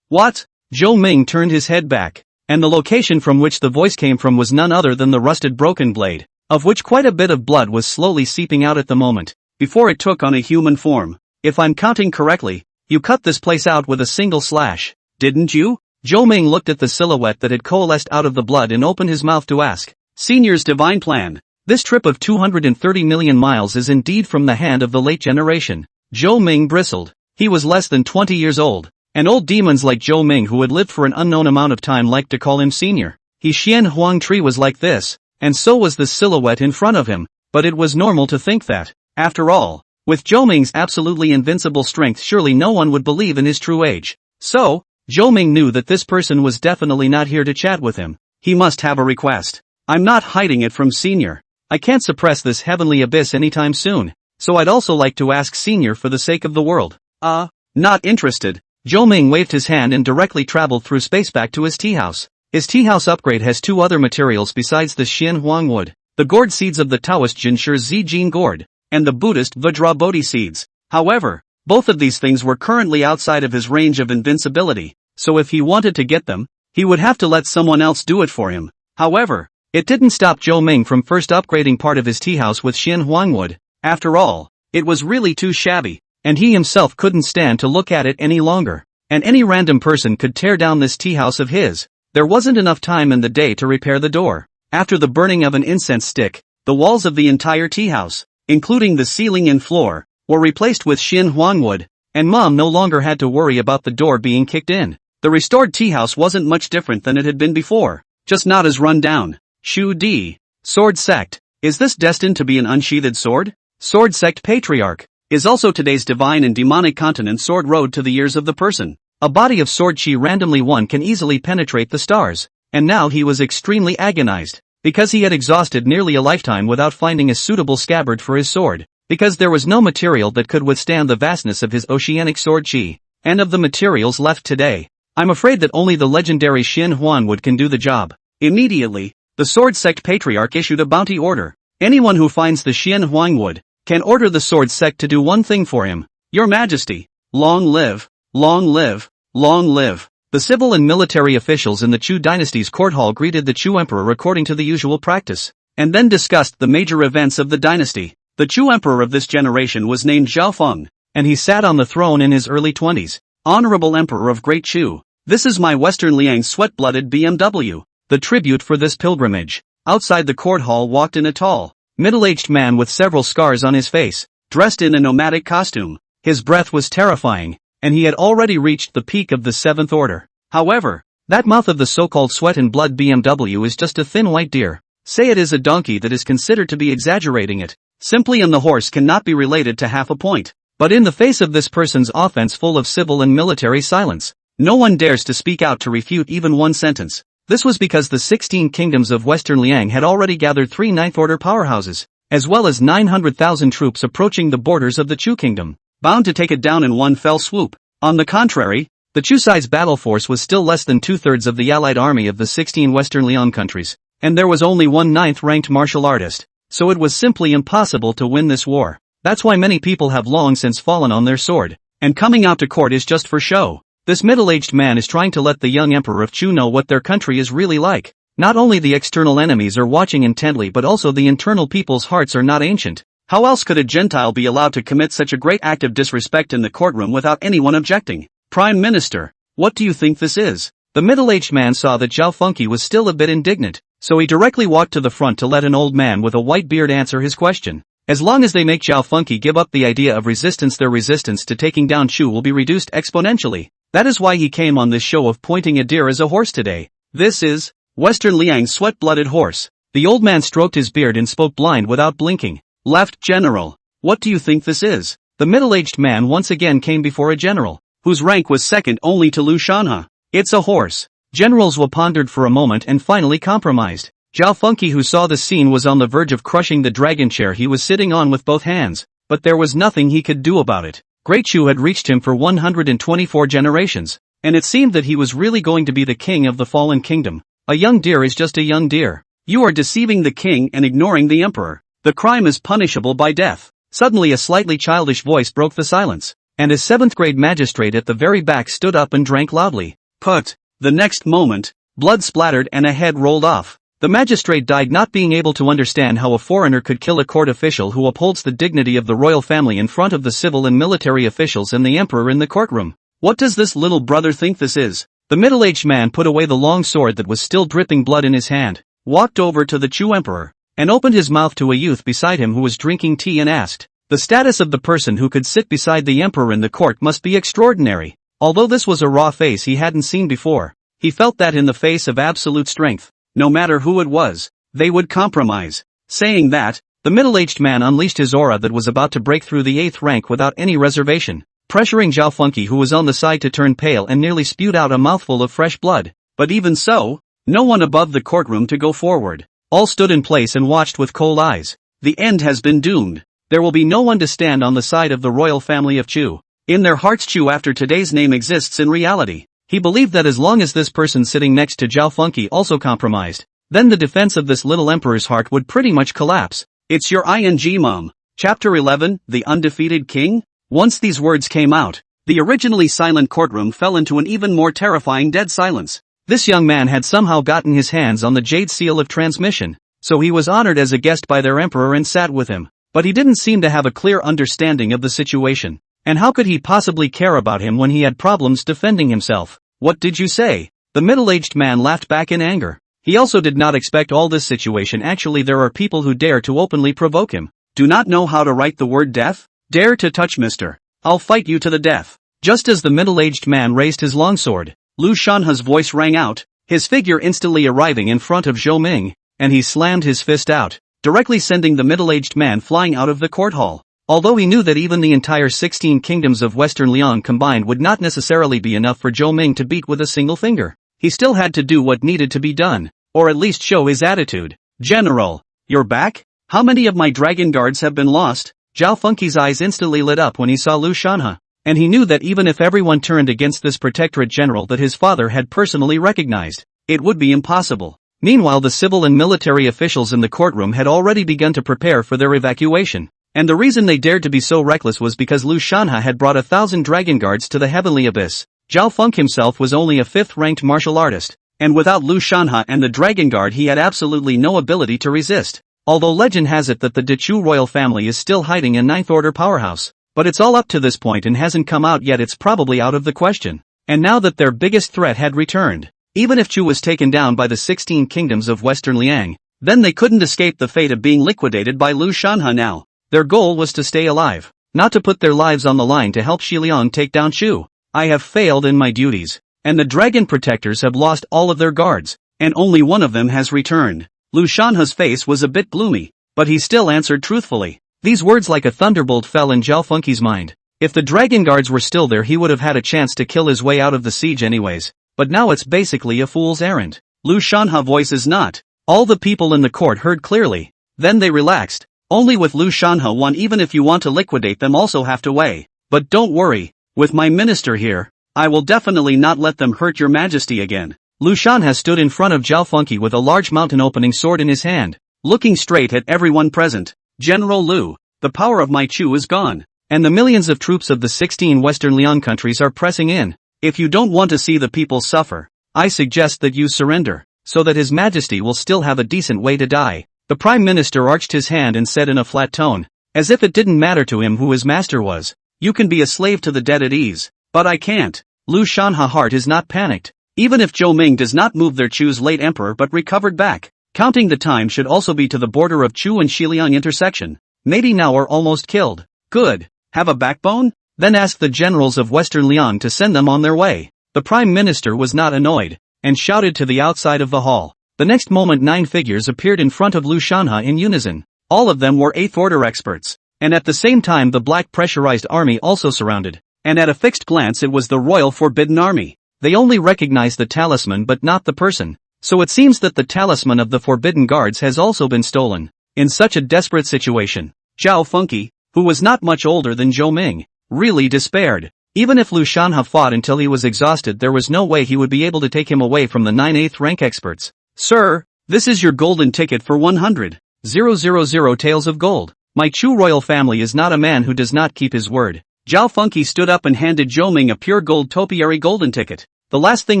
A: What? Zhou Ming turned his head back, and the location from which the voice came from was none other than the rusted broken blade, of which quite a bit of blood was slowly seeping out at the moment, before it took on a human form. If I'm counting correctly, you cut this place out with a single slash, didn't you? Zhou Ming looked at the silhouette that had coalesced out of the blood and opened his mouth to ask. Senior's divine plan. This trip of 230 million miles is indeed from the hand of the late generation. Zhou Ming bristled. He was less than 20 years old, and old demons like Zhou Ming who had lived for an unknown amount of time liked to call him senior. His Xian Huang tree was like this. and so was the silhouette in front of him, but it was normal to think that, after all, with Zhou Ming's absolutely invincible strength, surely no one would believe in his true age. So, Zhou Ming knew that this person was definitely not here to chat with him. He must have a request. I'm not hiding it from Senior. I can't suppress this heavenly abyss anytime soon, so I'd also like to ask Senior for the sake of the world. Not interested. Zhou Ming waved his hand and directly traveled through space back to his tea house. His tea house upgrade has two other materials besides the Xian Huang wood: the gourd seeds of the Taoist Jinshi Zijin gourd, and the Buddhist Vajra Bodhi seeds. However, both of these things were currently outside of his range of invincibility, so if he wanted to get them, he would have to let someone else do it for him. However, it didn't stop Zhou Ming from first upgrading part of his tea house with Xian Huang wood. After all, it was really too shabby, and he himself couldn't stand to look at it any longer. And any random person could tear down this tea house of his. There wasn't enough time in the day to repair the door. After the burning of an incense stick, the walls of the entire tea house, including the ceiling and floor, were replaced with Xian Huang wood, and Mom no longer had to worry about the door being kicked in. The restored tea house wasn't much different than it had been before, just not as run down. Shu Di. Sword Sect. Is this destined to be an unsheathed sword? Sword Sect Patriarch is also today's divine and demonic continent sword road to the ears of the person. A body of sword chi randomly one can easily penetrate the stars, and now he was extremely agonized, because he had exhausted nearly a lifetime without finding a suitable scabbard for his sword, because there was no material that could withstand the vastness of his oceanic sword chi, and of the materials left today, I'm afraid that only the legendary Xian Huan wood can do the job. Immediately, the Sword Sect Patriarch issued a bounty order. Anyone who finds the Xian Huang wood can order the Sword Sect to do one thing for him. Your Majesty, long live, long live, long live. The civil and military officials in the Chu dynasty's court hall greeted the Chu emperor according to the usual practice, and then discussed the major events of the dynasty. The Chu emperor of this generation was named Zhao Feng, and he sat on the throne in his early 20s. Honorable Emperor of Great Chu, this is my Western Liang sweat-blooded BMW. The tribute for this pilgrimage. Outside the court hall walked in a tall, middle-aged man with several scars on his face, dressed in a nomadic costume. His breath was terrifying, and he had already reached the peak of the seventh order. However, that mouth of the so-called sweat and blood BMW is just a thin white deer. Say it is a donkey that is considered to be exaggerating it. Simply and the horse cannot be related to half a point. But in the face of this person's offense full of civil and military silence, no one dares to speak out to refute even one sentence. This was because the 16 kingdoms of Western Liang had already gathered 3 ninth-order powerhouses, as well as 900,000 troops approaching the borders of the Chu kingdom, bound to take it down in one fell swoop. On the contrary, the Chu side's battle force was still less than 2/3 of the allied army of the 16 Western Liang countries, and there was only one 9th-ranked martial artist, so it was simply impossible to win this war. That's why many people have long since fallen on their sword, and coming out to court is just for show. This middle-aged man is trying to let the young emperor of Chu know what their country is really like. Not only the external enemies are watching intently but also the internal people's hearts are not ancient. How else could a Gentile be allowed to commit such a great act of disrespect in the courtroom without anyone objecting? Prime Minister, what do you think this is? The middle-aged man saw that Zhao Funky was still a bit indignant, so he directly walked to the front to let an old man with a white beard answer his question. As long as they make Zhao Funky give up the idea of resistance, their resistance to taking down Chu will be reduced exponentially. That is why he came on this show of pointing a deer as a horse today. This is Western Liang's sweat-blooded horse. The old man stroked his beard and spoke blind without blinking. Left General, what do you think this is? The middle-aged man once again came before a general, whose rank was second only to Lu Shanha. It's a horse. General Zhou pondered for a moment and finally compromised. Zhao Funky, who saw the scene, was on the verge of crushing the dragon chair he was sitting on with both hands, but there was nothing he could do about it. Great Chu had reached him for 124 generations, and it seemed that he was really going to be the king of the fallen kingdom. A young deer is just a young deer. You are deceiving the king and ignoring the emperor. The crime is punishable by death. Suddenly a slightly childish voice broke the silence, and a 7th-grade magistrate at the very back stood up and drank loudly. Put. The next moment, blood splattered and a head rolled off. The magistrate died, not being able to understand how a foreigner could kill a court official who upholds the dignity of the royal family in front of the civil and military officials and the emperor in the courtroom. What does this little brother think this is? The middle-aged man put away the long sword that was still dripping blood in his hand, walked over to the Chu emperor, and opened his mouth to a youth beside him who was drinking tea and asked. The status of the person who could sit beside the emperor in the court must be extraordinary. Although this was a raw face he hadn't seen before, he felt that in the face of absolute strength, no matter who it was, they would compromise. Saying that, the middle-aged man unleashed his aura that was about to break through the 8th rank without any reservation, pressuring Zhao Funky, who was on the side, to turn pale and nearly spewed out a mouthful of fresh blood. But even so, no one above the courtroom to go forward. All stood in place and watched with cold eyes. The end has been doomed. There will be no one to stand on the side of the royal family of Chu. In their hearts, Chu after today's name exists in reality. He believed that as long as this person sitting next to Zhao Funky also compromised, then the defense of this little emperor's heart would pretty much collapse. It's your ing mom. Chapter 11, The Undefeated King? Once these words came out, the originally silent courtroom fell into an even more terrifying dead silence. This young man had somehow gotten his hands on the jade seal of transmission, so he was honored as a guest by their emperor and sat with him. But he didn't seem to have a clear understanding of the situation. And how could he possibly care about him when he had problems defending himself? What did you say? The middle-aged man laughed back in anger. He also did not expect all this situation. Actually, there are people who dare to openly provoke him. Do not know how to write the word death? Dare to touch mister. I'll fight you to the death. Just as the middle-aged man raised his longsword, Lu Shanha's voice rang out, his figure instantly arriving in front of Zhou Ming, and he slammed his fist out, directly sending the middle-aged man flying out of the court hall. Although he knew that even the entire 16 kingdoms of Western Liang combined would not necessarily be enough for Zhou Ming to beat with a single finger, he still had to do what needed to be done, or at least show his attitude. General, you're back? How many of my dragon guards have been lost? Zhao Funky's eyes instantly lit up when he saw Lu Shanha, and he knew that even if everyone turned against this protectorate general that his father had personally recognized, it would be impossible. Meanwhile, the civil and military officials in the courtroom had already begun to prepare for their evacuation. And the reason they dared to be so reckless was because Lu Shanha had brought 1,000 dragon guards to the heavenly abyss. Zhao Funk himself was only a 5th-ranked martial artist, and without Lu Shanha and the dragon guard he had absolutely no ability to resist. Although legend has it that the Dechu royal family is still hiding a 9th order powerhouse, but it's all up to this point and hasn't come out yet. It's probably out of the question. And now that their biggest threat had returned, even if Chu was taken down by the 16 kingdoms of Western Liang, then they couldn't escape the fate of being liquidated by Lu Shanha now. Their goal was to stay alive, not to put their lives on the line to help Xiliang take down Chu. I have failed in my duties, and the dragon protectors have lost all of their guards, and only one of them has returned. Lu Shanha's face was a bit gloomy, but he still answered truthfully. These words like a thunderbolt fell in Zhao Funky's mind. If the dragon guards were still there, he would have had a chance to kill his way out of the siege anyways, but now it's basically a fool's errand. Lu Shanha voice is not. All the people in the court heard clearly. Then they relaxed. Only with Lu Shanha one, even if you want to liquidate them also have to weigh. But don't worry, with my minister here, I will definitely not let them hurt your majesty again. Lu Shanha stood in front of Zhao Funky with a large mountain opening sword in his hand, looking straight at everyone present. General Lu, the power of my Chu is gone, and the millions of troops of the 16 Western Liang countries are pressing in. If you don't want to see the people suffer, I suggest that you surrender, so that His Majesty will still have a decent way to die. The Prime Minister arched his hand and said in a flat tone, as if it didn't matter to him who his master was, you can be a slave to the dead at ease, but I can't. Lu Shanha's heart is not panicked. Even if Zhou Ming does not move their Chu's late emperor but recovered back, counting the time should also be to the border of Chu and Xiliang intersection. Maybe now or almost killed. Good. Have a backbone? Then ask the generals of Western Liang to send them on their way. The Prime Minister was not annoyed, and shouted to the outside of the hall. The next moment 9 figures appeared in front of Lu Shanha in unison. All of them were 8th order experts, and at the same time the black pressurized army also surrounded, and at a fixed glance it was the Royal Forbidden Army. They only recognized the talisman but not the person, so it seems that the talisman of the Forbidden Guards has also been stolen. In such a desperate situation, Zhao Funky, who was not much older than Zhou Ming, really despaired. Even if Lu Shanha fought until he was exhausted, there was no way he would be able to take him away from the 9 8th rank experts. Sir, this is your golden ticket for 100,000 taels of gold. My Chu royal family is not a man who does not keep his word. Zhao Funky stood up and handed Zhou Ming a pure gold topiary golden ticket. The last thing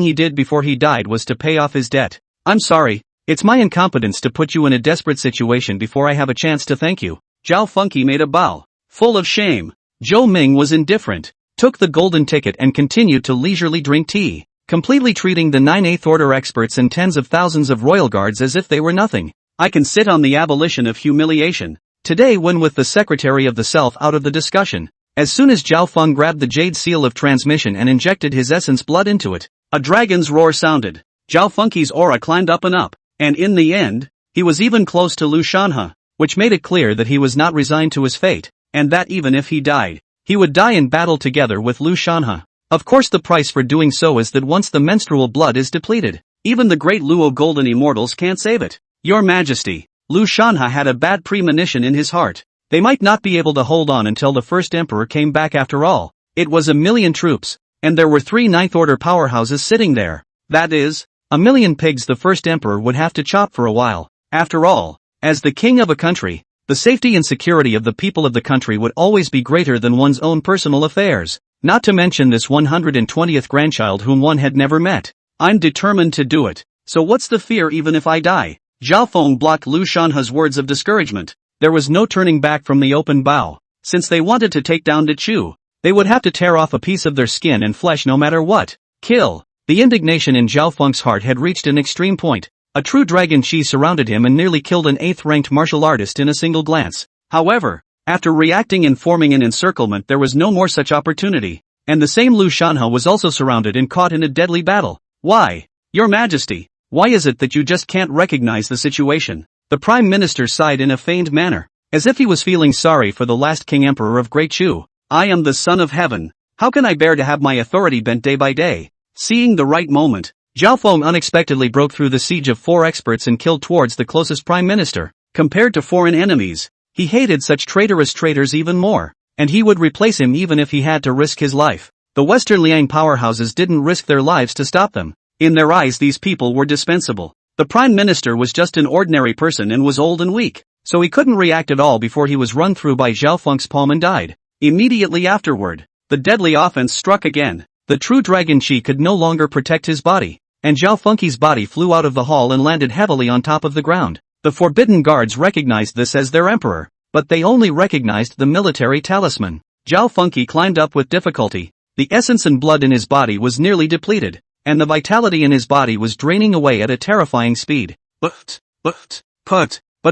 A: he did before he died was to pay off his debt. I'm sorry, it's my incompetence to put you in a desperate situation before I have a chance to thank you. Zhao Funky made a bow, full of shame. Zhou Ming was indifferent, took the golden ticket and continued to leisurely drink tea, completely treating the 9 8th order experts and tens of thousands of royal guards as if they were nothing. I can sit on the abolition of humiliation. Today, when with the secretary of the self out of the discussion, as soon as Zhao Feng grabbed the jade seal of transmission and injected his essence blood into it, a dragon's roar sounded. Zhao Funky's aura climbed up and up, and in the end, He was even close to Liu Shanhe, which made it clear that he was not resigned to his fate, and that even if he died, he would die in battle together with Liu Shanhe. Of course the price for doing so is that once the menstrual blood is depleted, even the great Luo golden immortals can't save it. Your Majesty, Liu Shanhe had a bad premonition in his heart. They might not be able to hold on until the first emperor came back after all. It was 1,000,000 troops, and there were 3 ninth-order powerhouses sitting there. That is, 1,000,000 pigs the first emperor would have to chop for a while. After all, as the king of a country, the safety and security of the people of the country would always be greater than one's own personal affairs. Not to mention this 120th grandchild whom one had never met. I'm determined to do it, so what's the fear even if I die? Zhao Feng blocked Liu Shanhe's words of discouragement. There was no turning back from the open bow. Since they wanted to take down De Chu, they would have to tear off a piece of their skin and flesh no matter what. Kill. The indignation in Zhao Feng's heart had reached an extreme point. A true dragon Qi surrounded him and nearly killed an 8th-ranked martial artist in a single glance. However, after reacting and forming an encirclement there was no more such opportunity, and the same Liu Shanhe was also surrounded and caught in a deadly battle. Why? Your Majesty, why is it that you just can't recognize the situation? The Prime Minister sighed in a feigned manner, as if he was feeling sorry for the last King Emperor of Great Chu. I am the Son of Heaven. How can I bear to have my authority bent day by day? Seeing the right moment, Zhao Feng unexpectedly broke through the siege of 4 experts and killed towards the closest Prime Minister. Compared to foreign enemies, he hated such traitorous traitors even more, and he would replace him even if he had to risk his life. The Western Liang powerhouses didn't risk their lives to stop them. In their eyes these people were dispensable. The Prime Minister was just an ordinary person and was old and weak, so he couldn't react at all before he was run through by Zhao Feng's palm and died. Immediately afterward, the deadly offense struck again. The true Dragon Qi could no longer protect his body, and Zhao Feng's body flew out of the hall and landed heavily on top of the ground. The Forbidden Guards recognized this as their emperor, but they only recognized the military talisman. Zhao Feng climbed up with difficulty. The essence and blood in his body was nearly depleted, and the vitality in his body was draining away at a terrifying speed. But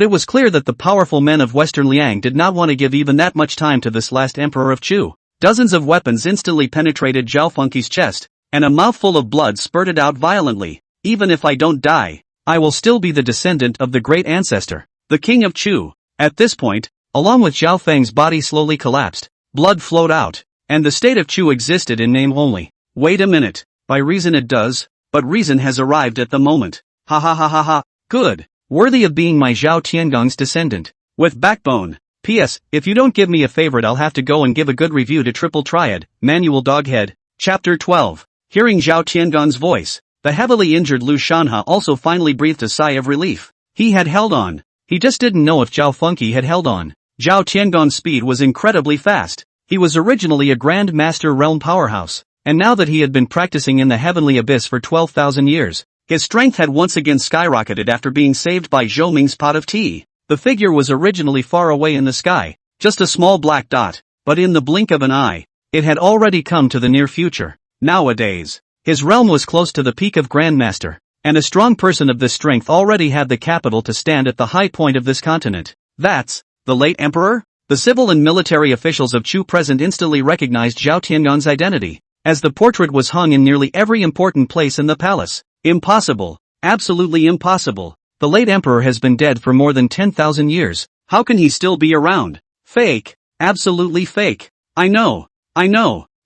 A: it was clear that the powerful men of Western Liang did not want to give even that much time to this last emperor of Chu. Dozens of weapons instantly penetrated Zhao Feng's chest, and a mouthful of blood spurted out violently. Even if I don't die, I will still be the descendant of the great ancestor, the king of Chu. At this point, along with Zhao Feng's body slowly collapsed, blood flowed out, and the state of Chu existed in name only. Wait a minute, by reason it does, but reason has arrived at the moment. Ha ha ha ha ha, good, worthy of being my Zhao Tiangong's descendant, with backbone. P.S. If you don't give me a favorite I'll have to go and give a good review to Triple Triad, Manual Doghead. Chapter 12. Hearing Zhao Tiangong's voice, the heavily injured Liu Shanhe also finally breathed a sigh of relief. He had held on. He just didn't know if Zhao Feng had held on. Zhao Tiangong's speed was incredibly fast. He was originally a Grand Master Realm powerhouse, and now that he had been practicing in the heavenly abyss for 12,000 years, his strength had once again skyrocketed after being saved by Zhou Ming's pot of tea. The figure was originally far away in the sky, just a small black dot, but in the blink of an eye, it had already come to the near future. Nowadays, his realm was close to the peak of Grandmaster, and a strong person of this strength already had the capital to stand at the high point of this continent. That's the late emperor? The civil and military officials of Chu present instantly recognized Zhao Tiangong's identity, as the portrait was hung in nearly every important place in the palace. Impossible. Absolutely impossible. The late emperor has been dead for more than 10,000 years. How can he still be around? Fake. Absolutely fake. I know.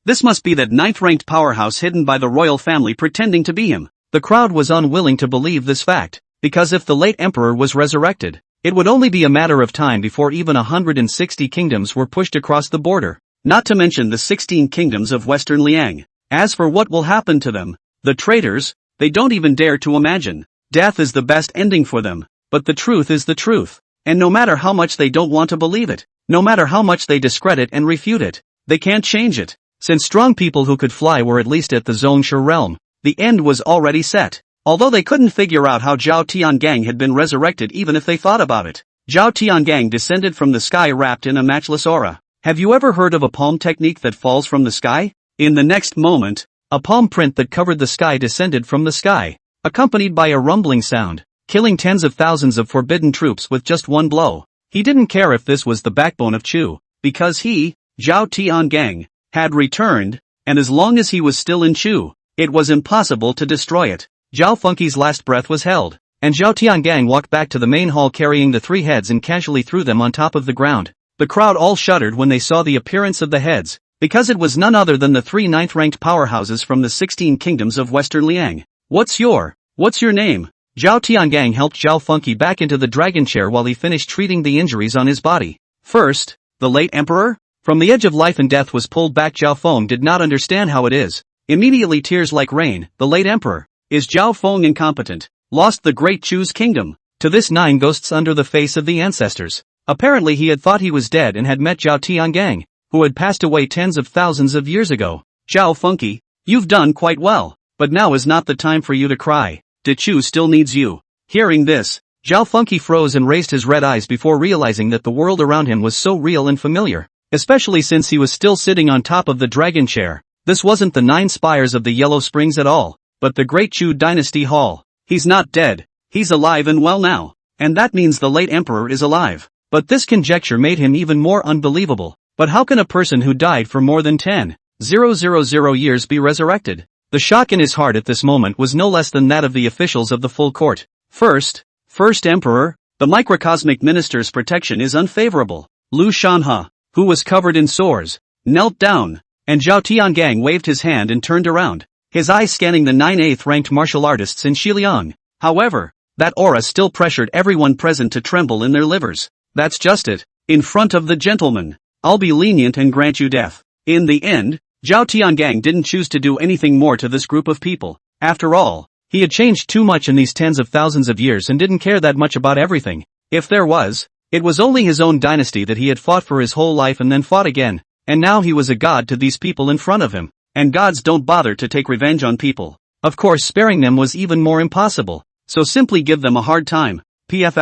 A: This must be that 9th-ranked powerhouse hidden by the royal family pretending to be him. The crowd was unwilling to believe this fact, because if the late emperor was resurrected, it would only be a matter of time before even 160 kingdoms were pushed across the border, not to mention the 16 kingdoms of Western Liang. As for what will happen to them, the traitors, they don't even dare to imagine. Death is the best ending for them, but the truth is the truth, and no matter how much they don't want to believe it, no matter how much they discredit and refute it, they can't change it. Since strong people who could fly were at least at the Zhongshe realm, the end was already set. Although they couldn't figure out how Zhao Tiangang had been resurrected even if they thought about it. Zhao Tiangang descended from the sky wrapped in a matchless aura. Have you ever heard of a palm technique that falls from the sky? In the next moment, a palm print that covered the sky descended from the sky, accompanied by a rumbling sound, killing tens of thousands of forbidden troops with just one blow. He didn't care if this was the backbone of Chu, because he, Zhao Tiangang, had returned, and as long as he was still in Chu, it was impossible to destroy it. Zhao Feng's last breath was held. and Zhao Tiangang walked back to the main hall carrying the 3 heads and casually threw them on top of the ground. The crowd all shuddered when they saw the appearance of the heads, because it was none other than the 3 ninth-ranked powerhouses from the 16 kingdoms of Western Liang. What's your name? Zhao Tiangang helped Zhao Funky back into the dragon chair while he finished treating the injuries on his body. First, the late emperor? From the edge of life and death was pulled back. Zhao Feng did not understand how it is. Immediately tears like rain. The late emperor. Is Zhao Feng incompetent? Lost the great Chu's kingdom to this 9 ghosts under the face of the ancestors. Apparently he had thought he was dead and had met Zhao Tiangang, who had passed away tens of thousands of years ago. Zhao Funky, you've done quite well, but now is not the time for you to cry. De Chu still needs you. Hearing this, Zhao Funky froze and raised his red eyes before realizing that the world around him was so real and familiar, especially since he was still sitting on top of the dragon chair. This wasn't the 9 spires of the Yellow Springs at all, but the Great Chu Dynasty Hall. He's not dead. He's alive and well now. And that means the late emperor is alive. But this conjecture made him even more unbelievable. But how can a person who died for more than 10,000 years be resurrected? The shock in his heart at this moment was no less than that of the officials of the full court. First emperor, the microcosmic minister's protection is unfavorable. Lu Shanhe, who was covered in sores, knelt down, and Zhao Tiangang waved his hand and turned around, his eyes scanning the 9 8th-ranked martial artists in Xiliang. However, that aura still pressured everyone present to tremble in their livers. That's just it. In front of the gentleman, I'll be lenient and grant you death. In the end, Zhao Tiangang didn't choose to do anything more to this group of people. After all, he had changed too much in these tens of thousands of years and didn't care that much about everything. If there was, it was only his own dynasty that he had fought for his whole life and then fought again, and now he was a god to these people in front of him, and gods don't bother to take revenge on people. Of course, sparing them was even more impossible, so simply give them a hard time. As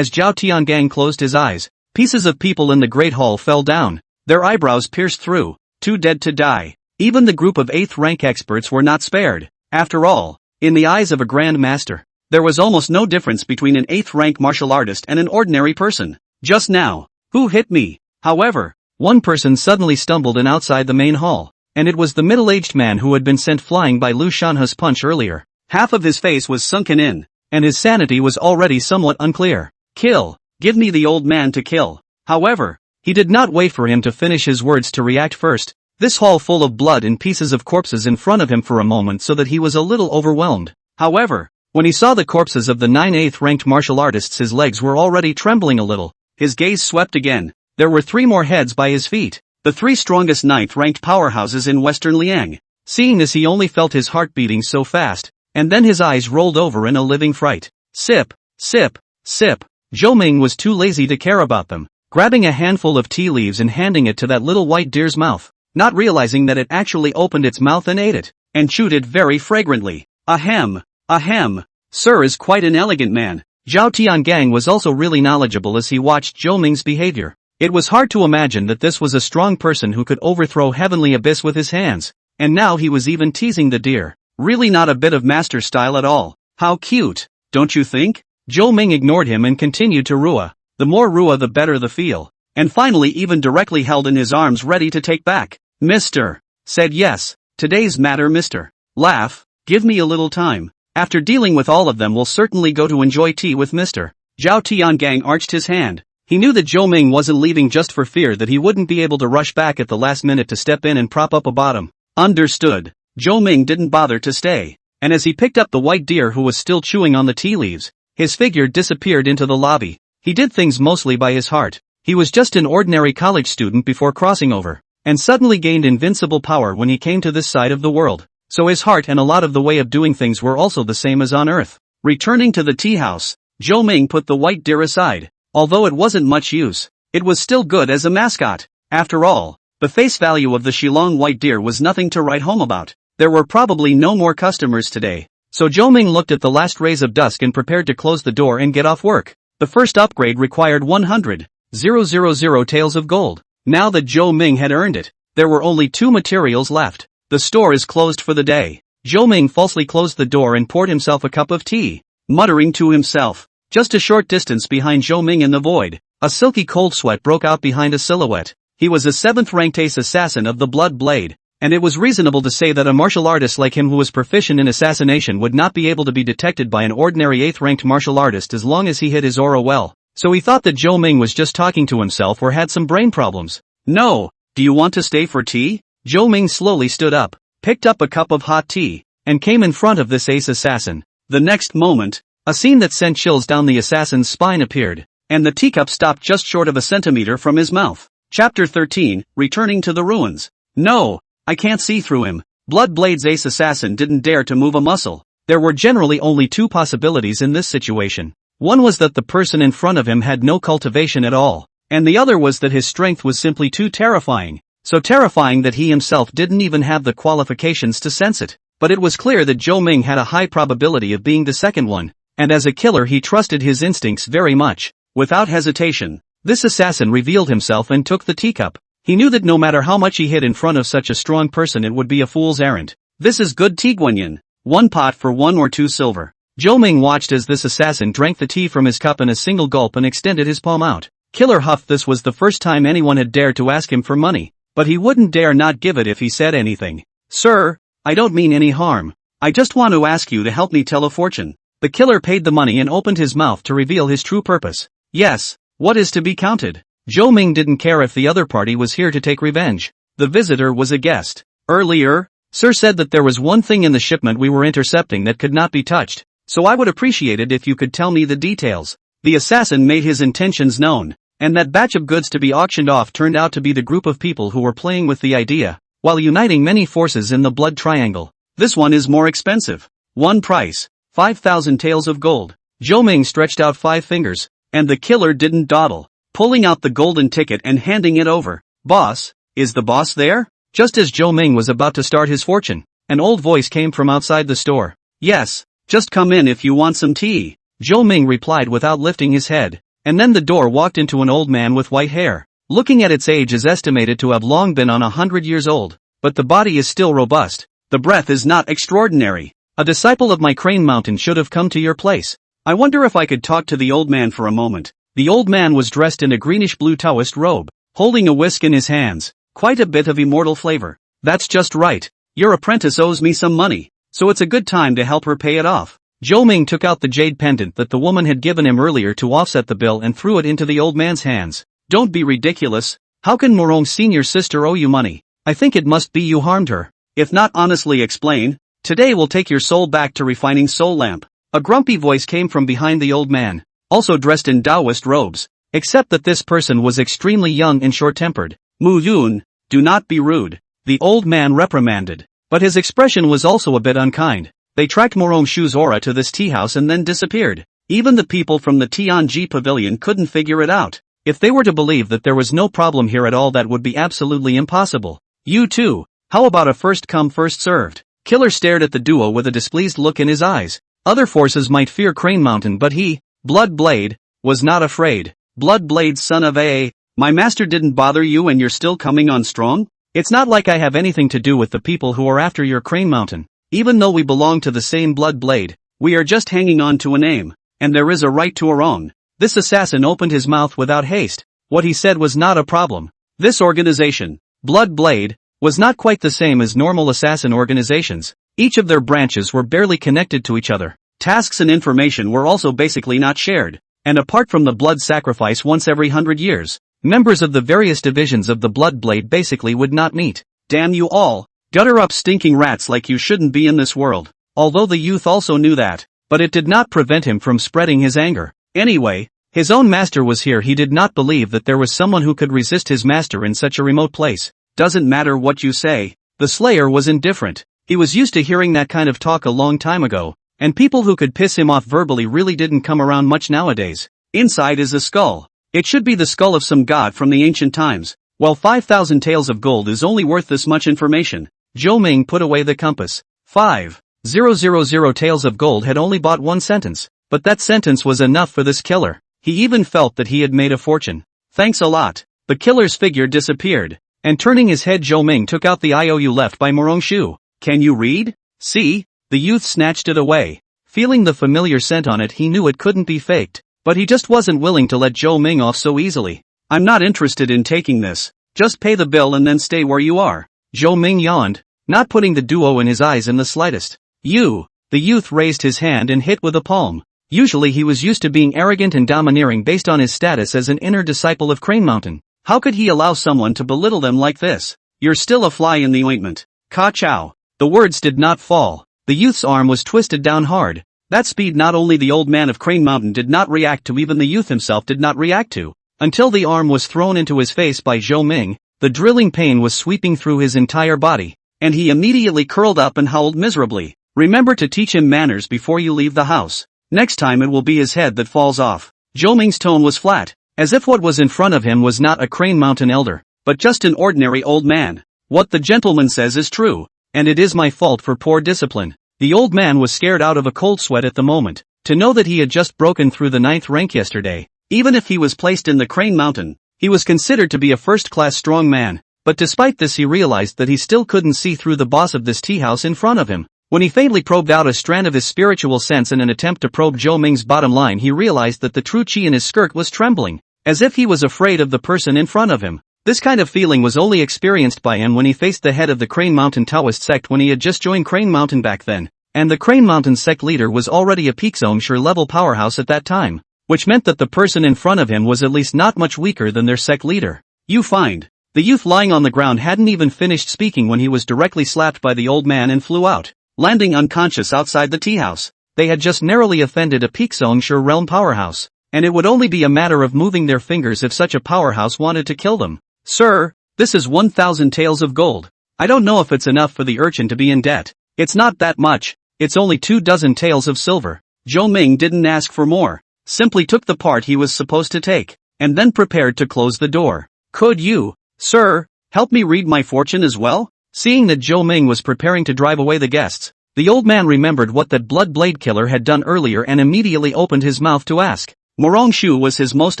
A: Zhao Tiangang closed his eyes, pieces of people in the great hall fell down, their eyebrows pierced through, too dead to die. Even the group of 8th rank experts were not spared. After all, in the eyes of a grand master, there was almost no difference between an 8th rank martial artist and an ordinary person. Just now, who hit me? However, one person suddenly stumbled in outside the main hall, and it was the middle-aged man who had been sent flying by Lu Shanhe's punch earlier. Half of his face was sunken in, and his sanity was already somewhat unclear. Kill! Give me the old man to kill. However, he did not wait for him to finish his words to react first. This hall full of blood and pieces of corpses in front of him for a moment so that he was a little overwhelmed. However, when he saw the corpses of the 9 8th ranked martial artists, his legs were already trembling a little. His gaze swept again. There were 3 more heads by his feet. The 3 strongest 9th ranked powerhouses in Western Liang. Seeing this, he only felt his heart beating so fast, and then his eyes rolled over in a living fright. Sip, sip, sip. Zhou Ming was too lazy to care about them, grabbing a handful of tea leaves and handing it to that little white deer's mouth, not realizing that it actually opened its mouth and ate it, and chewed it very fragrantly. Ahem, ahem. Sir is quite an elegant man. Zhao Tiangang was also really knowledgeable as he watched Zhou Ming's behavior. It was hard to imagine that this was a strong person who could overthrow heavenly abyss with his hands, and now he was even teasing the deer. Really not a bit of master style at all. How cute, don't you think? Zhou Ming ignored him and continued to Rua. The more Rua the better the feel. And finally even directly held in his arms ready to take back. Mr. said yes. Today's matter, Mr. Laugh, give me a little time. After dealing with all of them we'll certainly go to enjoy tea with Mr. Zhao Tiangang arched his hand. He knew that Zhou Ming wasn't leaving just for fear that he wouldn't be able to rush back at the last minute to step in and prop up a bottom. Understood. Zhou Ming didn't bother to stay. And as he picked up the white deer who was still chewing on the tea leaves, his figure disappeared into the lobby. He did things mostly by his heart. He was just an ordinary college student before crossing over, and suddenly gained invincible power when he came to this side of the world. So his heart and a lot of the way of doing things were also the same as on Earth. Returning to the tea house, Zhou Ming put the white deer aside. Although it wasn't much use, it was still good as a mascot. After all, the face value of the Shillong white deer was nothing to write home about. There were probably no more customers today. So Zhou Ming looked at the last rays of dusk and prepared to close the door and get off work. The first upgrade required 100,000 taels of gold. Now that Zhou Ming had earned it, there were only 2 materials left. The store is closed for the day. Zhou Ming falsely closed the door and poured himself a cup of tea, muttering to himself. Just a short distance behind Zhou Ming in the void, a silky cold sweat broke out behind a silhouette. He was a 7th ranked ace assassin of the Blood Blade, and it was reasonable to say that a martial artist like him who was proficient in assassination would not be able to be detected by an ordinary 8th-ranked martial artist as long as he hid his aura well. So he thought that Zhou Ming was just talking to himself or had some brain problems. No, do you want to stay for tea? Zhou Ming slowly stood up, picked up a cup of hot tea, and came in front of this ace assassin. The next moment, a scene that sent chills down the assassin's spine appeared, and the teacup stopped just short of a centimeter from his mouth. Chapter 13, Returning to the Ruins. No, I can't see through him. Bloodblade's ace assassin didn't dare to move a muscle. There were generally only two possibilities in this situation. One was that the person in front of him had no cultivation at all, and the other was that his strength was simply too terrifying. So terrifying that he himself didn't even have the qualifications to sense it. But it was clear that Zhou Ming had a high probability of being the second one, and as a killer he trusted his instincts very much. Without hesitation, this assassin revealed himself and took the teacup. He knew that no matter how much he hid in front of such a strong person it would be a fool's errand. This is good tea, Guanyin. 1 pot for 1 or 2 silver. Zhou Ming watched as this assassin drank the tea from his cup in a single gulp and extended his palm out. Killer huffed. This was the first time anyone had dared to ask him for money, but he wouldn't dare not give it if he said anything. Sir, I don't mean any harm. I just want to ask you to help me tell a fortune. The killer paid the money and opened his mouth to reveal his true purpose. Yes, what is to be counted? Zhou Ming didn't care if the other party was here to take revenge. The visitor was a guest. Earlier, Sir said that there was one thing in the shipment we were intercepting that could not be touched, so I would appreciate it if you could tell me the details. The assassin made his intentions known, and that batch of goods to be auctioned off turned out to be the group of people who were playing with the idea, while uniting many forces in the blood triangle. This one is more expensive. One price, 5,000 taels of gold. Zhou Ming stretched out 5 fingers, and the killer didn't dawdle, pulling out the golden ticket and handing it over. Boss, is the boss there? Just as Zhou Ming was about to start his fortune, an old voice came from outside the store. Yes, just come in if you want some tea. Zhou Ming replied without lifting his head, and then the door walked into an old man with white hair. Looking at its age is estimated to have long been on 100 years old, but the body is still robust. The breath is not extraordinary. A disciple of my Crane Mountain should have come to your place. I wonder if I could talk to the old man for a moment. The old man was dressed in a greenish-blue Taoist robe, holding a whisk in his hands, quite a bit of immortal flavor. That's just right. Your apprentice owes me some money, so it's a good time to help her pay it off. Zhou Ming took out the jade pendant that the woman had given him earlier to offset the bill and threw it into the old man's hands. Don't be ridiculous. How can Morong's senior sister owe you money? I think it must be you harmed her. If not, honestly explain. Today we'll take your soul back to refining soul lamp. A grumpy voice came from behind the old man, also dressed in Taoist robes, except that this person was extremely young and short-tempered. Mu Yun, do not be rude, the old man reprimanded. But his expression was also a bit unkind. They tracked Morong Shu's aura to this tea house and then disappeared. Even the people from the Tianji pavilion couldn't figure it out. If they were to believe that there was no problem here at all, that would be absolutely impossible. You too, how about a first come first served? Killer stared at the duo with a displeased look in his eyes. Other forces might fear Crane Mountain, but he, Bloodblade, was not afraid. Bloodblade, son of a, my master didn't bother you and you're still coming on strong? It's not like I have anything to do with the people who are after your Crane Mountain. Even though we belong to the same Bloodblade, we are just hanging on to a name, and there is a right to a wrong. This assassin opened his mouth without haste. What he said was not a problem. This organization, Bloodblade, was not quite the same as normal assassin organizations. Each of their branches were barely connected to each other. Tasks and information were also basically not shared. And apart from the blood sacrifice once every 100 years, members of the various divisions of the Bloodblade basically would not meet. Damn you all, gutter up stinking rats like you shouldn't be in this world. Although the youth also knew that, but it did not prevent him from spreading his anger. Anyway, his own master was here. He did not believe that there was someone who could resist his master in such a remote place. Doesn't matter what you say. The Slayer was indifferent. He was used to hearing that kind of talk a long time ago, and people who could piss him off verbally really didn't come around much nowadays. Inside is a skull. It should be the skull of some god from the ancient times. While 5,000 taels of gold is only worth this much information, Zhou Ming put away the compass. 5,000 taels of gold had only bought one sentence, but that sentence was enough for this killer. He even felt that he had made a fortune. Thanks a lot. The killer's figure disappeared, and turning his head, Zhou Ming took out the IOU left by Morong Shu. Can you read? See? The youth snatched it away. Feeling the familiar scent on it, he knew it couldn't be faked, but he just wasn't willing to let Zhou Ming off so easily. I'm not interested in taking this. Just pay the bill and then stay where you are. Zhou Ming yawned, not putting the duo in his eyes in the slightest. You. The youth raised his hand and hit with a palm. Usually he was used to being arrogant and domineering based on his status as an inner disciple of Crane Mountain. How could he allow someone to belittle them like this? You're still a fly in the ointment. Ka chow. The words did not fall. The youth's arm was twisted down hard. That speed not only the old man of Crane Mountain did not react to, even the youth himself did not react to. Until the arm was thrown into his face by Zhou Ming, the drilling pain was sweeping through his entire body, and he immediately curled up and howled miserably. Remember to teach him manners before you leave the house. Next time it will be his head that falls off. Zhou Ming's tone was flat, as if what was in front of him was not a Crane Mountain elder, but just an ordinary old man. What the gentleman says is true, and it is my fault for poor discipline. The old man was scared out of a cold sweat at the moment, to know that he had just broken through the 9th rank yesterday. Even if he was placed in the Crane Mountain, he was considered to be a first-class strong man, but despite this he realized that he still couldn't see through the boss of this tea house in front of him. When he faintly probed out a strand of his spiritual sense in an attempt to probe Zhou Ming's bottom line, he realized that the true chi in his skirt was trembling, as if he was afraid of the person in front of him. This kind of feeling was only experienced by him when he faced the head of the Crane Mountain Taoist sect when he had just joined Crane Mountain back then, and the Crane Mountain sect leader was already a peak zone sure level powerhouse at that time, which meant that the person in front of him was at least not much weaker than their sect leader. You find. The youth lying on the ground hadn't even finished speaking when he was directly slapped by the old man and flew out, landing unconscious outside the tea house. They had just narrowly offended a peak zone sure realm powerhouse, and it would only be a matter of moving their fingers if such a powerhouse wanted to kill them. Sir, this is 1,000 taels of gold. I don't know if it's enough for the urchin to be in debt. It's not that much, it's only 24 taels of silver. Zhou Ming didn't ask for more, simply took the part he was supposed to take, and then prepared to close the door. Could you, sir, help me read my fortune as well? Seeing that Zhou Ming was preparing to drive away the guests, the old man remembered what that blood blade killer had done earlier and immediately opened his mouth to ask. Morong Shu was his most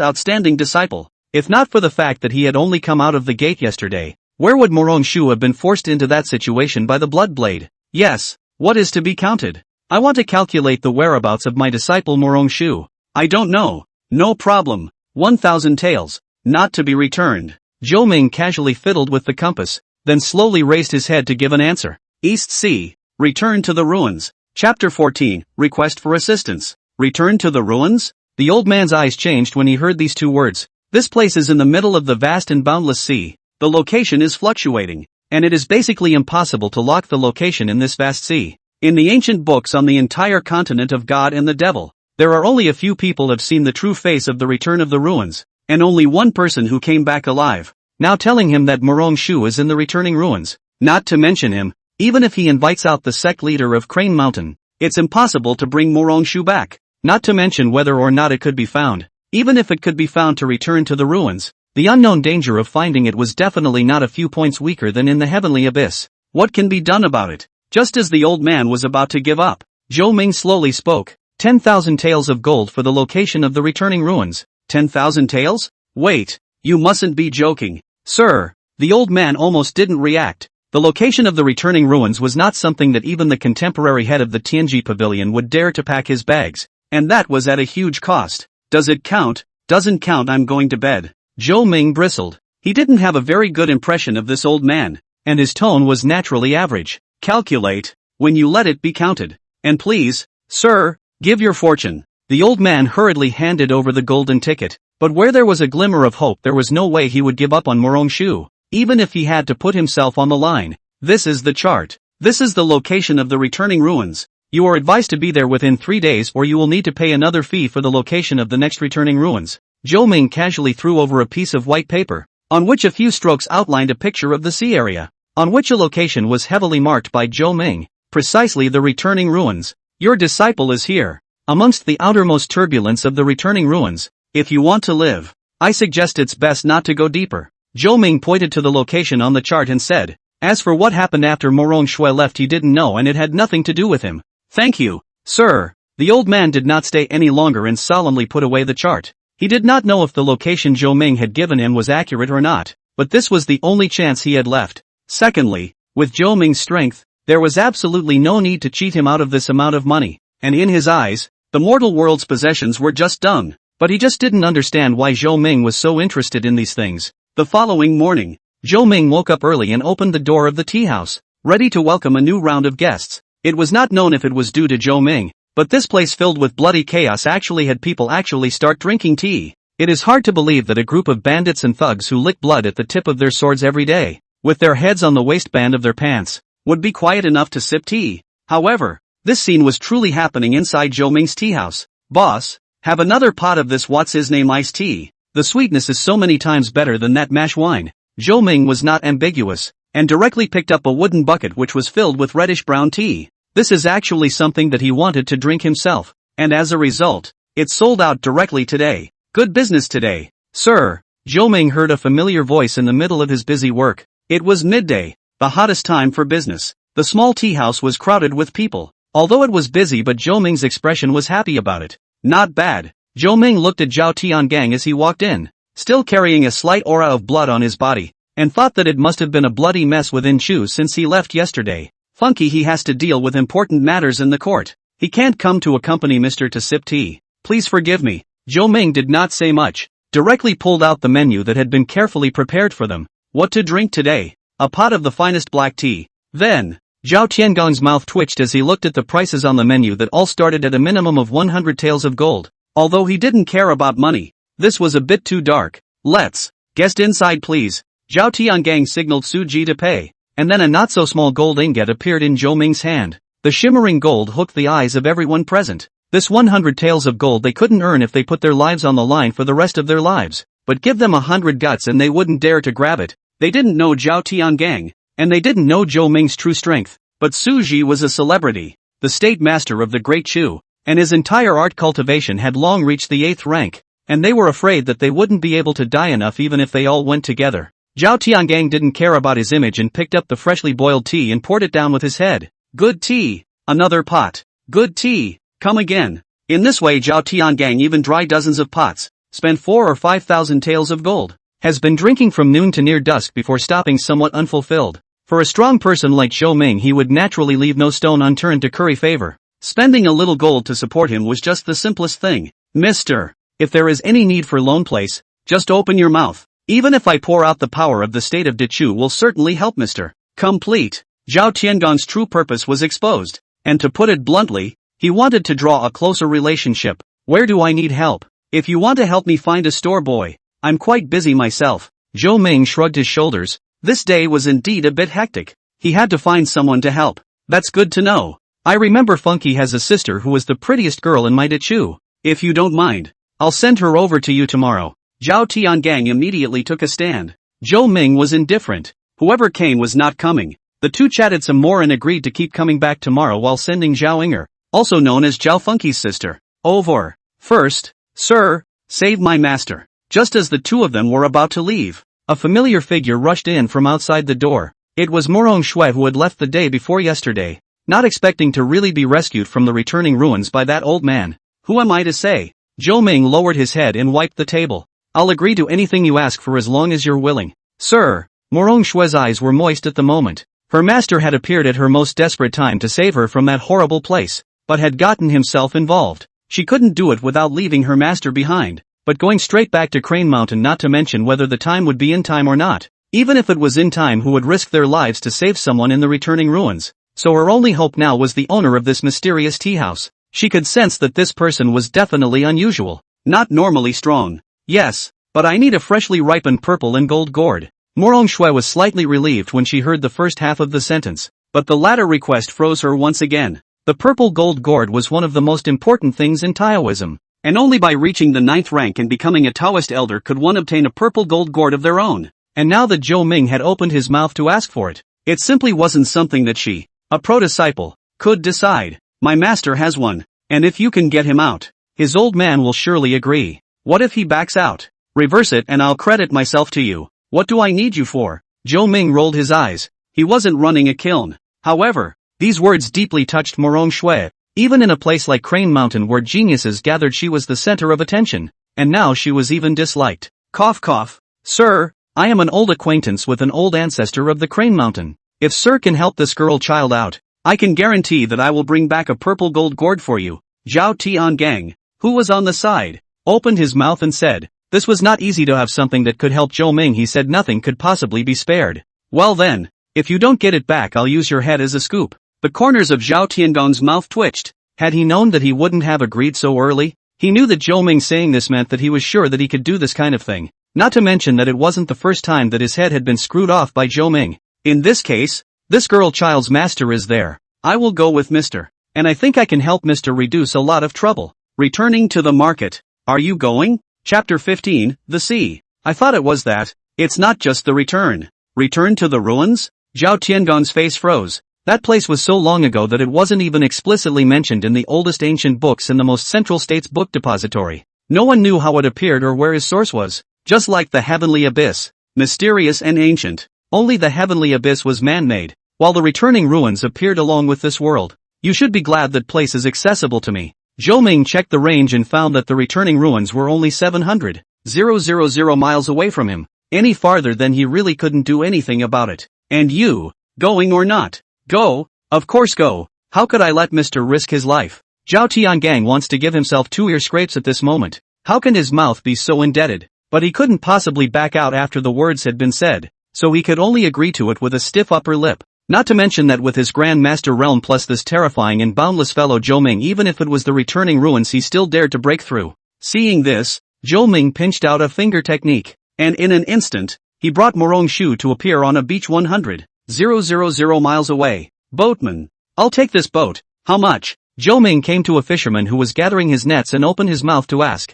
A: outstanding disciple. If not for the fact that he had only come out of the gate yesterday, where would Morong Shu have been forced into that situation by the blood blade? Yes, what is to be counted? I want to calculate the whereabouts of my disciple Morong Shu. I don't know. No problem. 1,000 taels, not to be returned. Zhou Ming casually fiddled with the compass, then slowly raised his head to give an answer. East Sea. Return to the ruins. Chapter 14, Request for Assistance. Return to the ruins? The old man's eyes changed when he heard these two words. This place is in the middle of the vast and boundless sea. The location is fluctuating, and it is basically impossible to lock the location in this vast sea. In the ancient books on the entire continent of God and the Devil, there are only a few people have seen the true face of the return of the ruins, and only one person who came back alive. Now telling him that Morong Shu is in the returning ruins, not to mention him, even if he invites out the sect leader of Crane Mountain, it's impossible to bring Morong Shu back, not to mention whether or not it could be found. Even if it could be found to return to the ruins, the unknown danger of finding it was definitely not a few points weaker than in the heavenly abyss. What can be done about it? Just as the old man was about to give up, Zhou Ming slowly spoke. 10,000 taels of gold for the location of the returning ruins. 10,000 taels? Wait, you mustn't be joking. Sir, the old man almost didn't react. The location of the returning ruins was not something that even the contemporary head of the Tianji Pavilion would dare to pack his bags, and that was at a huge cost. Does it count? Doesn't count, I'm going to bed. Zhou Ming bristled. He didn't have a very good impression of this old man, and his tone was naturally average. Calculate, when you let it be counted. And please, sir, give your fortune. The old man hurriedly handed over the golden ticket, but where there was a glimmer of hope there was no way he would give up on Morong Shu, even if he had to put himself on the line. This is the chart. This is the location of the returning ruins. You are advised to be there within 3 days or you will need to pay another fee for the location of the next returning ruins. Zhou Ming casually threw over a piece of white paper, on which a few strokes outlined a picture of the sea area, on which a location was heavily marked by Zhou Ming, precisely the returning ruins. Your disciple is here, amongst the outermost turbulence of the returning ruins. If you want to live, I suggest it's best not to go deeper. Zhou Ming pointed to the location on the chart and said, as for what happened after Morong Shui left, he didn't know and it had nothing to do with him. Thank you, sir. The old man did not stay any longer and solemnly put away the chart. He did not know if the location Zhou Ming had given him was accurate or not, but this was the only chance he had left. Secondly, with Zhou Ming's strength, there was absolutely no need to cheat him out of this amount of money, and in his eyes, the mortal world's possessions were just dung. But he just didn't understand why Zhou Ming was so interested in these things. The following morning, Zhou Ming woke up early and opened the door of the tea house, ready to welcome a new round of guests. It was not known if it was due to Zhou Ming, but this place filled with bloody chaos actually had people actually start drinking tea. It is hard to believe that a group of bandits and thugs who lick blood at the tip of their swords every day, with their heads on the waistband of their pants, would be quiet enough to sip tea. However, this scene was truly happening inside Zhou Ming's tea house. Boss, have another pot of this what's-his-name iced tea. The sweetness is so many times better than that mash wine. Zhou Ming was not ambiguous, and directly picked up a wooden bucket which was filled with reddish-brown tea. This is actually something that he wanted to drink himself, and as a result, it sold out directly today. Good business today, sir. Zhou Ming heard a familiar voice in the middle of his busy work. It was midday, the hottest time for business. The small tea house was crowded with people. Although it was busy, but Zhou Ming's expression was happy about it. Not bad. Zhou Ming looked at Zhao Tiangang as he walked in, still carrying a slight aura of blood on his body, and thought that it must have been a bloody mess within Chu since he left yesterday. Funky, he has to deal with important matters in the court. He can't come to accompany Mr. to sip tea. Please forgive me. Zhou Ming did not say much, directly pulled out the menu that had been carefully prepared for them. What to drink today? A pot of the finest black tea. Then, Zhao Tiangong's mouth twitched as he looked at the prices on the menu that all started at a minimum of 100 taels of gold. Although he didn't care about money, this was a bit too dark. Let's, guest inside please. Zhao Tiangang signaled Su Ji to pay, and then a not-so-small gold ingot appeared in Zhou Ming's hand. The shimmering gold hooked the eyes of everyone present. This 100 taels of gold they couldn't earn if they put their lives on the line for the rest of their lives, but give them 100 guts and they wouldn't dare to grab it. They didn't know Zhao Tiangang, and they didn't know Zhou Ming's true strength, but Su Ji was a celebrity, the state master of the Great Chu, and his entire art cultivation had long reached the 8th rank, and they were afraid that they wouldn't be able to die enough even if they all went together. Zhao Tiangang didn't care about his image and picked up the freshly boiled tea and poured it down with his head. Good tea. Another pot. Good tea. Come again. In this way Zhao Tiangang even dry dozens of pots, spent 4 or 5,000 taels of gold, has been drinking from noon to near dusk before stopping somewhat unfulfilled. For a strong person like Zhou Ming, he would naturally leave no stone unturned to curry favor. Spending a little gold to support him was just the simplest thing. Mister, if there is any need for loan place, just open your mouth. Even if I pour out the power of the state of Dechu will certainly help Mr. Complete. Zhao Tiangong's true purpose was exposed, and to put it bluntly, he wanted to draw a closer relationship. Where do I need help? If you want to help me find a store boy, I'm quite busy myself. Zhou Ming shrugged his shoulders. This day was indeed a bit hectic. He had to find someone to help. That's good to know. I remember Funky has a sister who was the prettiest girl in my Dechu. If you don't mind, I'll send her over to you tomorrow. Zhao Tiangang immediately took a stand. Zhou Ming was indifferent. Whoever came was not coming. The two chatted some more and agreed to keep coming back tomorrow while sending Zhao Inger, also known as Zhao Funky's sister, over. First, sir, save my master. Just as the two of them were about to leave, a familiar figure rushed in from outside the door. It was Morong Shui, who had left the day before yesterday, not expecting to really be rescued from the returning ruins by that old man. Who am I to say? Zhou Ming lowered his head and wiped the table. I'll agree to anything you ask for as long as you're willing. Sir, Morong Shui's eyes were moist at the moment. Her master had appeared at her most desperate time to save her from that horrible place, but had gotten himself involved. She couldn't do it without leaving her master behind, but going straight back to Crane Mountain, not to mention whether the time would be in time or not. Even if it was in time, who would risk their lives to save someone in the returning ruins? So her only hope now was the owner of this mysterious tea house. She could sense that this person was definitely unusual, not normally strong. Yes, but I need a freshly ripened purple and gold gourd. Morong Shui was slightly relieved when she heard the first half of the sentence, but the latter request froze her once again. The purple gold gourd was one of the most important things in Taoism, and only by reaching the 9th rank and becoming a Taoist elder could one obtain a purple gold gourd of their own. And now that Zhou Ming had opened his mouth to ask for it, it simply wasn't something that she, a pro-disciple, could decide. My master has one, and if you can get him out, his old man will surely agree. What if he backs out? Reverse it and I'll credit myself to you. What do I need you for? Zhou Ming rolled his eyes. He wasn't running a kiln. However, these words deeply touched Morong Shui. Even in a place like Crane Mountain where geniuses gathered, she was the center of attention, and now she was even disliked. Cough cough. Sir, I am an old acquaintance with an old ancestor of the Crane Mountain. If sir can help this girl child out, I can guarantee that I will bring back a purple gold gourd for you. Zhao Tiangang, who was on the side, opened his mouth and said, This was not easy to have something that could help Zhou Ming. He said nothing could possibly be spared. Well then, if you don't get it back, I'll use your head as a scoop. The corners of Zhao Tiangong's mouth twitched. Had he known that he wouldn't have agreed so early? He knew that Zhou Ming saying this meant that he was sure that he could do this kind of thing. Not to mention that it wasn't the first time that his head had been screwed off by Zhou Ming. In this case, this girl child's master is there. I will go with Mr. And I think I can help Mr. reduce a lot of trouble. Returning to the market. Are you going? Chapter 15, The Sea. I thought it was that. It's not just the return. Return to the ruins? Zhao Tiangong's face froze. That place was so long ago that it wasn't even explicitly mentioned in the oldest ancient books in the most central state's book depository. No one knew how it appeared or where his source was. Just like the heavenly abyss. Mysterious and ancient. Only the heavenly abyss was man-made, while the returning ruins appeared along with this world. You should be glad that place is accessible to me. Zhou Ming checked the range and found that the returning ruins were only 700,000 miles away from him. Any farther than he really couldn't do anything about it. And you, going or not? Go, of course go. How could I let Mr. risk his life? Zhao Tiangang wants to give himself 2 ear scrapes at this moment. How can his mouth be so indebted? But he couldn't possibly back out after the words had been said, so he could only agree to it with a stiff upper lip. Not to mention that with his Grand Master realm plus this terrifying and boundless fellow Zhou Ming, even if it was the returning ruins, he still dared to break through. Seeing this, Zhou Ming pinched out a finger technique, and in an instant, he brought Morong Shu to appear on a beach 100,000 miles away. Boatman. I'll take this boat. How much? Zhou Ming came to a fisherman who was gathering his nets and opened his mouth to ask.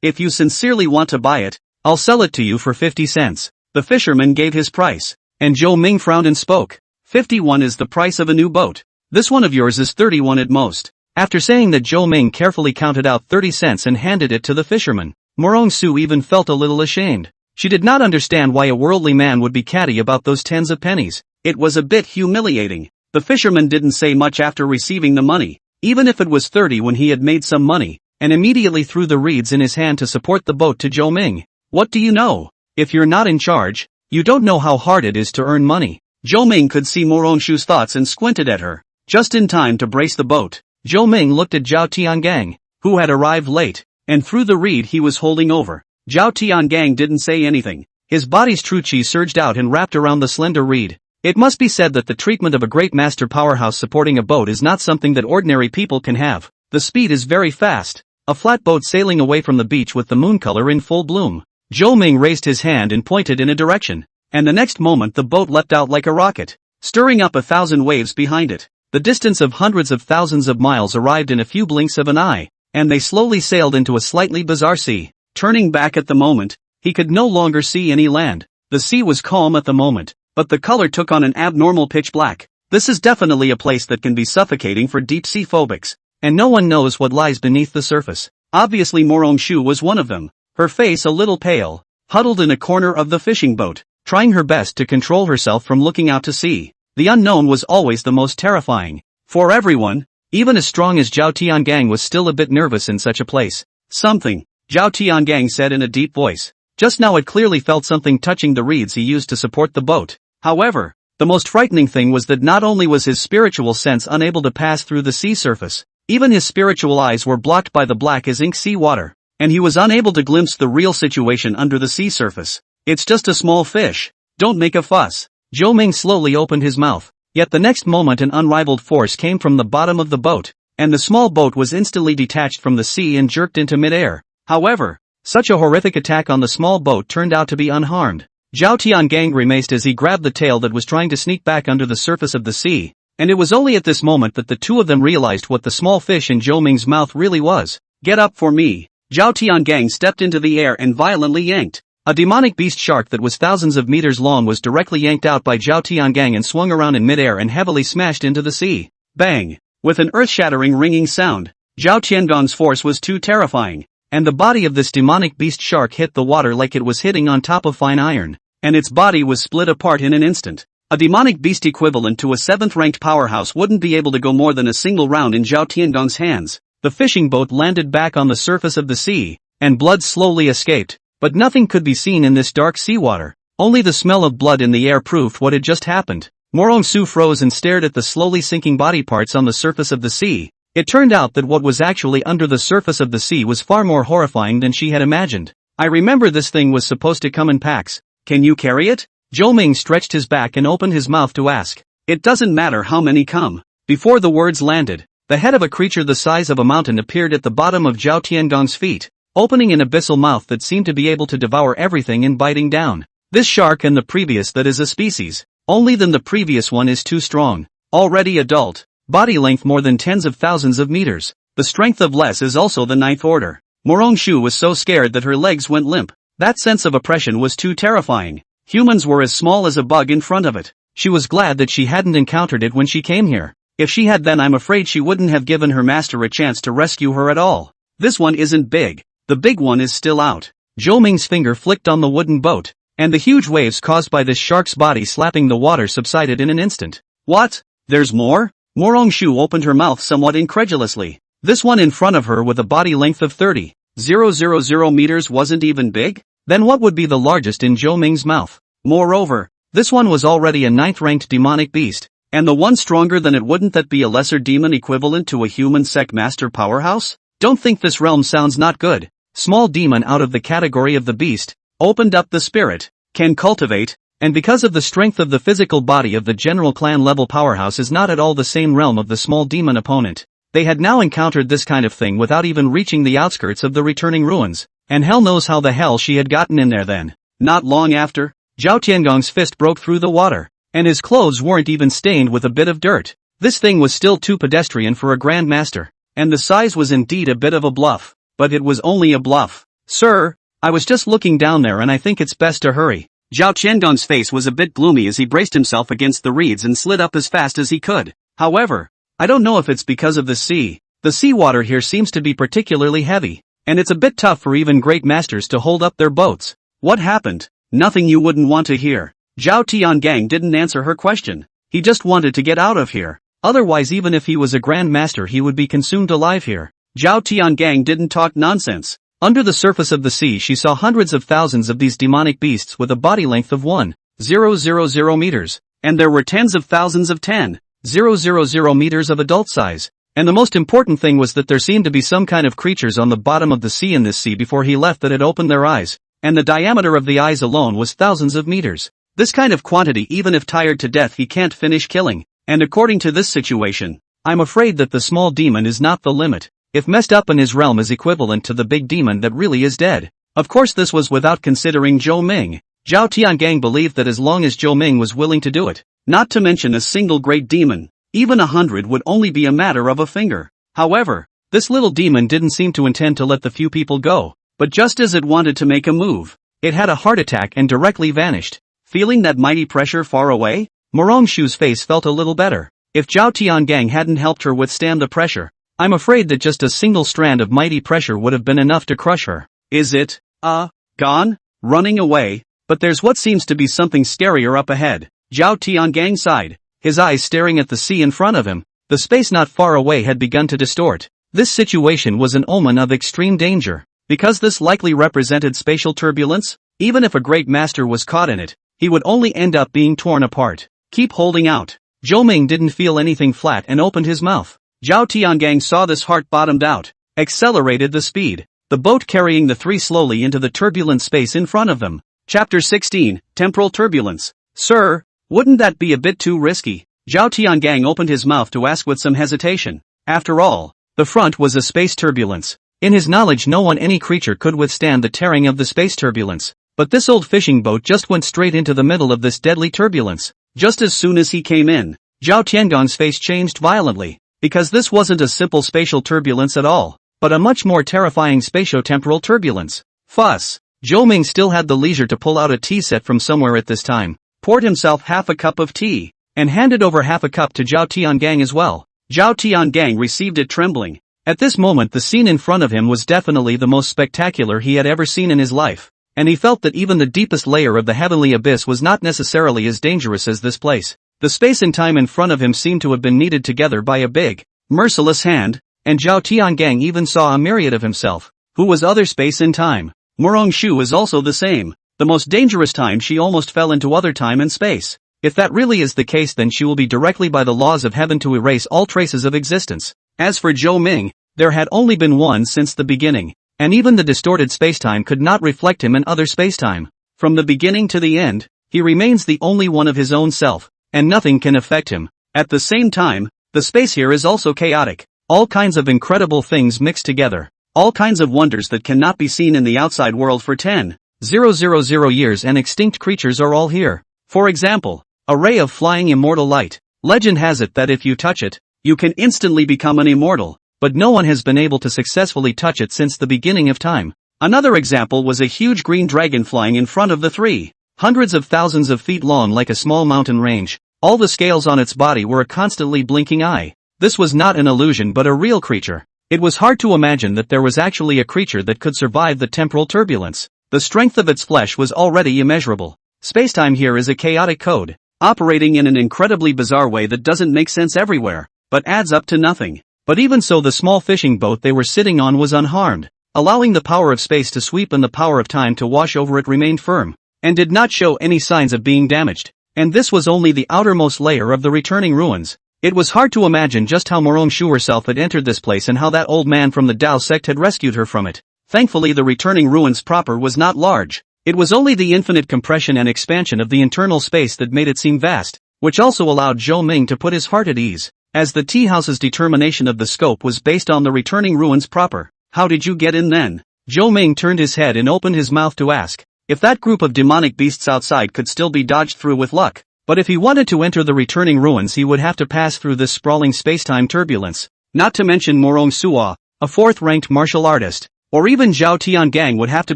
A: If you sincerely want to buy it, I'll sell it to you for 50 cents. The fisherman gave his price, and Zhou Ming frowned and spoke. 51 is the price of a new boat. This one of yours is 31 at most. After saying that, Zhou Ming carefully counted out 30 cents and handed it to the fisherman. Morong Shu even felt a little ashamed. She did not understand why a worldly man would be catty about those tens of pennies. It was a bit humiliating. The fisherman didn't say much after receiving the money, even if it was 30 when he had made some money, and immediately threw the reeds in his hand to support the boat to Zhou Ming. What do you know? If you're not in charge, you don't know how hard it is to earn money. Zhou Ming could see Morong Shu's thoughts and squinted at her, just in time to brace the boat. Zhou Ming looked at Zhao Tiangang, who had arrived late, and threw the reed he was holding over. Zhao Tiangang didn't say anything. His body's true chi surged out and wrapped around the slender reed. It must be said that the treatment of a great master powerhouse supporting a boat is not something that ordinary people can have. The speed is very fast. A flat boat sailing away from the beach with the moon color in full bloom. Zhou Ming raised his hand and pointed in a direction, and the next moment the boat leapt out like a rocket, stirring up 1,000 waves behind it. The distance of hundreds of thousands of miles arrived in a few blinks of an eye, and they slowly sailed into a slightly bizarre sea. Turning back at the moment, he could no longer see any land. The sea was calm at the moment, but the color took on an abnormal pitch black. This is definitely a place that can be suffocating for deep-sea phobics, and no one knows what lies beneath the surface. Obviously Morong Shu was one of them, her face a little pale, huddled in a corner of the fishing boat, trying her best to control herself from looking out to sea. The unknown was always the most terrifying. For everyone, even as strong as Zhao Tiangang was still a bit nervous in such a place. Something, Zhao Tiangang said in a deep voice. Just now it clearly felt something touching the reeds he used to support the boat. However, the most frightening thing was that not only was his spiritual sense unable to pass through the sea surface, even his spiritual eyes were blocked by the black as ink sea water, and he was unable to glimpse the real situation under the sea surface. It's just a small fish. Don't make a fuss. Zhou Ming slowly opened his mouth, yet the next moment an unrivaled force came from the bottom of the boat, and the small boat was instantly detached from the sea and jerked into midair. However, such a horrific attack on the small boat turned out to be unharmed. Zhao Tiangang grimaced as he grabbed the tail that was trying to sneak back under the surface of the sea, and it was only at this moment that the two of them realized what the small fish in Zhou Ming's mouth really was. Get up for me. Zhao Tiangang stepped into the air and violently yanked. A demonic beast shark that was thousands of meters long was directly yanked out by Zhao Tiangang and swung around in midair and heavily smashed into the sea. Bang! With an earth-shattering ringing sound, Zhao Tiangong's force was too terrifying, and the body of this demonic beast shark hit the water like it was hitting on top of fine iron, and its body was split apart in an instant. A demonic beast equivalent to a 7th-ranked powerhouse wouldn't be able to go more than a single round in Zhao Tiangong's hands. The fishing boat landed back on the surface of the sea, and blood slowly escaped, but nothing could be seen in this dark seawater. Only the smell of blood in the air proved what had just happened. Morong Shu froze and stared at the slowly sinking body parts on the surface of the sea. It turned out that what was actually under the surface of the sea was far more horrifying than she had imagined. I remember this thing was supposed to come in packs. Can you carry it? Zhou Ming stretched his back and opened his mouth to ask. It doesn't matter how many come. Before the words landed, the head of a creature the size of a mountain appeared at the bottom of Zhao Tiangong's feet, opening an abyssal mouth that seemed to be able to devour everything and biting down. This shark and the previous that is a species. Only then the previous one is too strong. Already adult. Body length more than tens of thousands of meters. The strength of less is also the ninth order. Morongshu was so scared that her legs went limp. That sense of oppression was too terrifying. Humans were as small as a bug in front of it. She was glad that she hadn't encountered it when she came here. If she had, then I'm afraid she wouldn't have given her master a chance to rescue her at all. This one isn't big. The big one is still out. Zhou Ming's finger flicked on the wooden boat, and the huge waves caused by this shark's body slapping the water subsided in an instant. What? There's more? Morongshu opened her mouth somewhat incredulously. This one in front of her with a body length of 30,000 meters wasn't even big? Then what would be the largest in Zhou Ming's mouth? Moreover, this one was already a 9th-ranked demonic beast, and the one stronger than it. Wouldn't that be a lesser demon equivalent to a human sect master powerhouse? Don't think this realm sounds not good. Small demon out of the category of the beast, opened up the spirit, can cultivate, and because of the strength of the physical body of the general clan level powerhouse is not at all the same realm of the small demon opponent. They had now encountered this kind of thing without even reaching the outskirts of the returning ruins, and hell knows how the hell she had gotten in there then. Not long after, Zhao Tiangong's fist broke through the water, and his clothes weren't even stained with a bit of dirt. This thing was still too pedestrian for a grandmaster, and the size was indeed a bit of a bluff, but it was only a bluff. Sir, I was just looking down there and I think it's best to hurry. Zhao Tiangong's face was a bit gloomy as he braced himself against the reeds and slid up as fast as he could. However, I don't know if it's because of the sea. The seawater here seems to be particularly heavy, and it's a bit tough for even great masters to hold up their boats. What happened? Nothing you wouldn't want to hear. Zhao Tiangang didn't answer her question. He just wanted to get out of here. Otherwise, even if he was a grand master, he would be consumed alive here. Zhao Tiangang didn't talk nonsense. Under the surface of the sea she saw hundreds of thousands of these demonic beasts with a body length of 1,000 meters, and there were tens of thousands of 10,000 meters of adult size. And the most important thing was that there seemed to be some kind of creatures on the bottom of the sea in this sea before he left that had opened their eyes, and the diameter of the eyes alone was thousands of meters. This kind of quantity, even if tired to death, he can't finish killing, and according to this situation, I'm afraid that the small demon is not the limit. If messed up in his realm is equivalent to the big demon that really is dead. Of course this was without considering Zhou Ming. Zhao Tiangang believed that as long as Zhou Ming was willing to do it, not to mention a single great demon, even 100 would only be a matter of a finger. However, this little demon didn't seem to intend to let the few people go, but just as it wanted to make a move, it had a heart attack and directly vanished. Feeling that mighty pressure far away, Morongshu's face felt a little better. If Zhao Tiangang hadn't helped her withstand the pressure, I'm afraid that just a single strand of mighty pressure would have been enough to crush her. Is it, gone? Running away? But there's what seems to be something scarier up ahead. Zhao Tiangang sighed, his eyes staring at the sea in front of him. The space not far away had begun to distort. This situation was an omen of extreme danger, because this likely represented spatial turbulence. Even if a great master was caught in it, he would only end up being torn apart. Keep holding out. Zhou Ming didn't feel anything flat and opened his mouth. Zhao Tiangang saw this heart bottomed out, accelerated the speed, the boat carrying the three slowly into the turbulent space in front of them. Chapter 16, Temporal Turbulence. Sir, wouldn't that be a bit too risky? Zhao Tiangang opened his mouth to ask with some hesitation. After all, the front was a space turbulence. In his knowledge, no one, any creature could withstand the tearing of the space turbulence. But this old fishing boat just went straight into the middle of this deadly turbulence. Just as soon as he came in, Zhao Tiangong's face changed violently. Because this wasn't a simple spatial turbulence at all, but a much more terrifying spatio-temporal turbulence. Fuss. Zhou Ming still had the leisure to pull out a tea set from somewhere at this time, poured himself half a cup of tea, and handed over half a cup to Zhao Tiangang as well. Zhao Tiangang received it trembling. At this moment the scene in front of him was definitely the most spectacular he had ever seen in his life, and he felt that even the deepest layer of the heavenly abyss was not necessarily as dangerous as this place. The space and time in front of him seemed to have been kneaded together by a big, merciless hand, and Zhao Tiangang even saw a myriad of himself, who was other space and time. Morongshu is also the same. The most dangerous time, she almost fell into other time and space. If that really is the case, then she will be directly by the laws of heaven to erase all traces of existence. As for Zhou Ming, there had only been one since the beginning. and even the distorted spacetime could not reflect him in other spacetime. From the beginning to the end, he remains the only one of his own self, and nothing can affect him. At the same time, the space here is also chaotic. All kinds of incredible things mixed together. All kinds of wonders that cannot be seen in the outside world for 10,000 years, and extinct creatures are all here. For example, a ray of flying immortal light. Legend has it that if you touch it, you can instantly become an immortal, but no one has been able to successfully touch it since the beginning of time. Another example was a huge green dragon flying in front of the three. Hundreds of thousands of feet long like a small mountain range. All the scales on its body were a constantly blinking eye. This was not an illusion but a real creature. It was hard to imagine that there was actually a creature that could survive the temporal turbulence. The strength of its flesh was already immeasurable. Spacetime here is a chaotic code, operating in an incredibly bizarre way that doesn't make sense everywhere, but adds up to nothing. But even so, the small fishing boat they were sitting on was unharmed, allowing the power of space to sweep and the power of time to wash over it remained firm, and did not show any signs of being damaged. And this was only the outermost layer of the returning ruins. It was hard to imagine just how Morong Shu herself had entered this place and how that old man from the Tao sect had rescued her from it. Thankfully, the returning ruins proper was not large. It was only the infinite compression and expansion of the internal space that made it seem vast, which also allowed Zhou Ming to put his heart at ease, as the tea house's determination of the scope was based on the returning ruins proper. How did you get in then? Zhou Ming turned his head and opened his mouth to ask. If that group of demonic beasts outside could still be dodged through with luck. But if he wanted to enter the returning ruins, he would have to pass through this sprawling spacetime turbulence. Not to mention Morong Sua, a fourth-ranked martial artist. Or even Zhao Tiangang would have to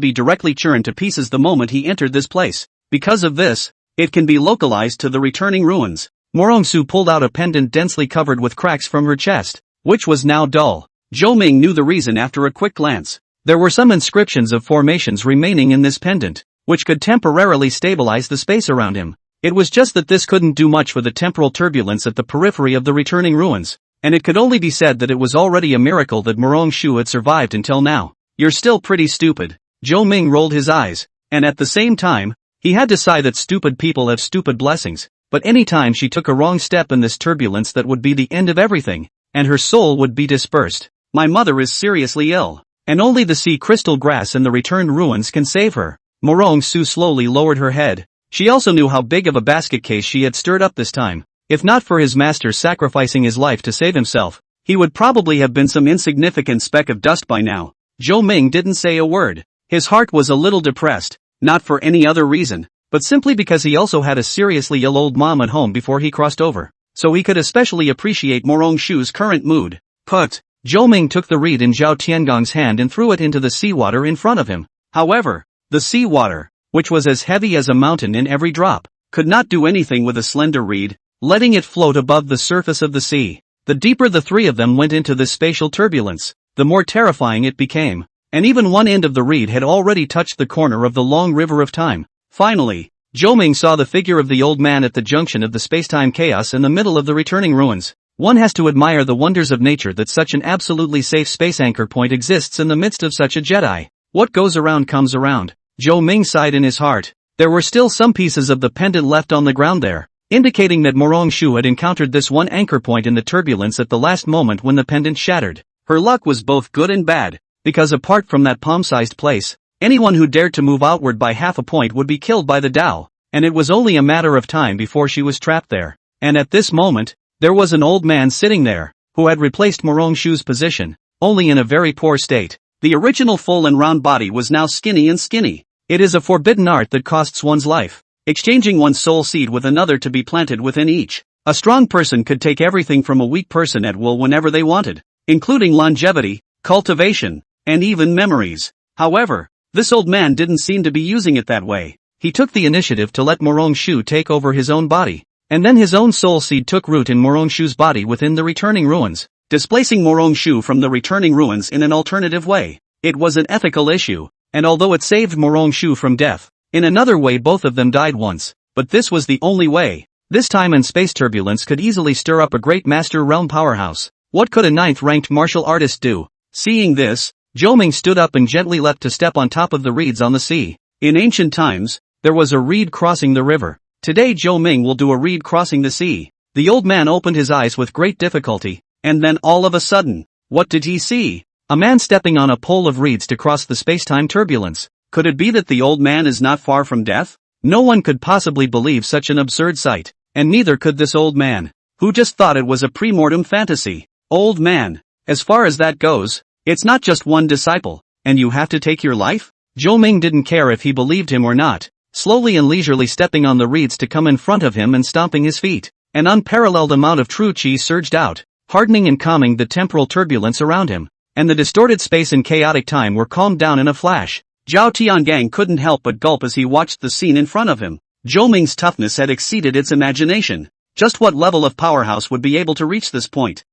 A: be directly churned to pieces the moment he entered this place. Because of this, it can be localized to the returning ruins. Morong Su pulled out a pendant densely covered with cracks from her chest, which was now dull. Zhou Ming knew the reason after a quick glance. There were some inscriptions of formations remaining in this pendant, which could temporarily stabilize the space around him. It was just that this couldn't do much for the temporal turbulence at the periphery of the returning ruins, and it could only be said that it was already a miracle that Morong Shu had survived until now. You're still pretty stupid. Zhou Ming rolled his eyes, and at the same time, he had to sigh that stupid people have stupid blessings, but any time she took a wrong step in this turbulence, that would be the end of everything, and her soul would be dispersed. My mother is seriously ill, and only the sea crystal grass in the returned ruins can save her. Morong Su slowly lowered her head. She also knew how big of a basket case she had stirred up this time. If not for his master sacrificing his life to save himself, he would probably have been some insignificant speck of dust by now. Zhou Ming didn't say a word. His heart was a little depressed, not for any other reason, but simply because he also had a seriously ill old mom at home before he crossed over. So he could especially appreciate Morong Shu's current mood. Put. Zhou Ming took the reed in Zhao Tiangong's hand and threw it into the seawater in front of him. However, the seawater, which was as heavy as a mountain in every drop, could not do anything with a slender reed, letting it float above the surface of the sea. The deeper the three of them went into this spatial turbulence, the more terrifying it became, and even one end of the reed had already touched the corner of the long river of time. Finally, Zhou Ming saw the figure of the old man at the junction of the spacetime chaos in the middle of the returning ruins. One has to admire the wonders of nature that such an absolutely safe space anchor point exists in the midst of such a Jedi. What goes around comes around. Zhou Ming sighed in his heart. There were still some pieces of the pendant left on the ground there, indicating that Morong Shu had encountered this one anchor point in the turbulence at the last moment when the pendant shattered. Her luck was both good and bad, because apart from that palm-sized place, anyone who dared to move outward by half a point would be killed by the Tao, and it was only a matter of time before she was trapped there. And at this moment, there was an old man sitting there, who had replaced Morong Shu's position, only in a very poor state. The original full and round body was now skinny and skinny. It is a forbidden art that costs one's life, exchanging one's soul seed with another to be planted within each. A strong person could take everything from a weak person at will whenever they wanted, including longevity, cultivation, and even memories. However, this old man didn't seem to be using it that way. He took the initiative to let Morong Shu take over his own body, and then his own soul seed took root in Morong Shu's body within the returning ruins, displacing Morong Shu from the returning ruins in an alternative way. It was an ethical issue, and although it saved Morong Shu from death, in another way both of them died once, but this was the only way. This time and space turbulence could easily stir up a great master realm powerhouse. What could a ninth-ranked martial artist do? Seeing this, Zhou Ming stood up and gently leapt to step on top of the reeds on the sea. In ancient times, there was a reed crossing the river. Today Zhou Ming will do a reed crossing the sea. The old man opened his eyes with great difficulty, and then all of a sudden, what did he see? A man stepping on a pole of reeds to cross the space-time turbulence. Could it be that the old man is not far from death? No one could possibly believe such an absurd sight, and neither could this old man, who just thought it was a pre-mortem fantasy. Old man, as far as that goes, it's not just one disciple, and you have to take your life? Zhou Ming didn't care if he believed him or not, slowly and leisurely stepping on the reeds to come in front of him and stomping his feet. An unparalleled amount of true qi surged out, hardening and calming the temporal turbulence around him, and the distorted space and chaotic time were calmed down in a flash. Zhao Tiangang couldn't help but gulp as he watched the scene in front of him. Zhou Ming's toughness had exceeded its imagination. Just what level of powerhouse would be able to reach this point?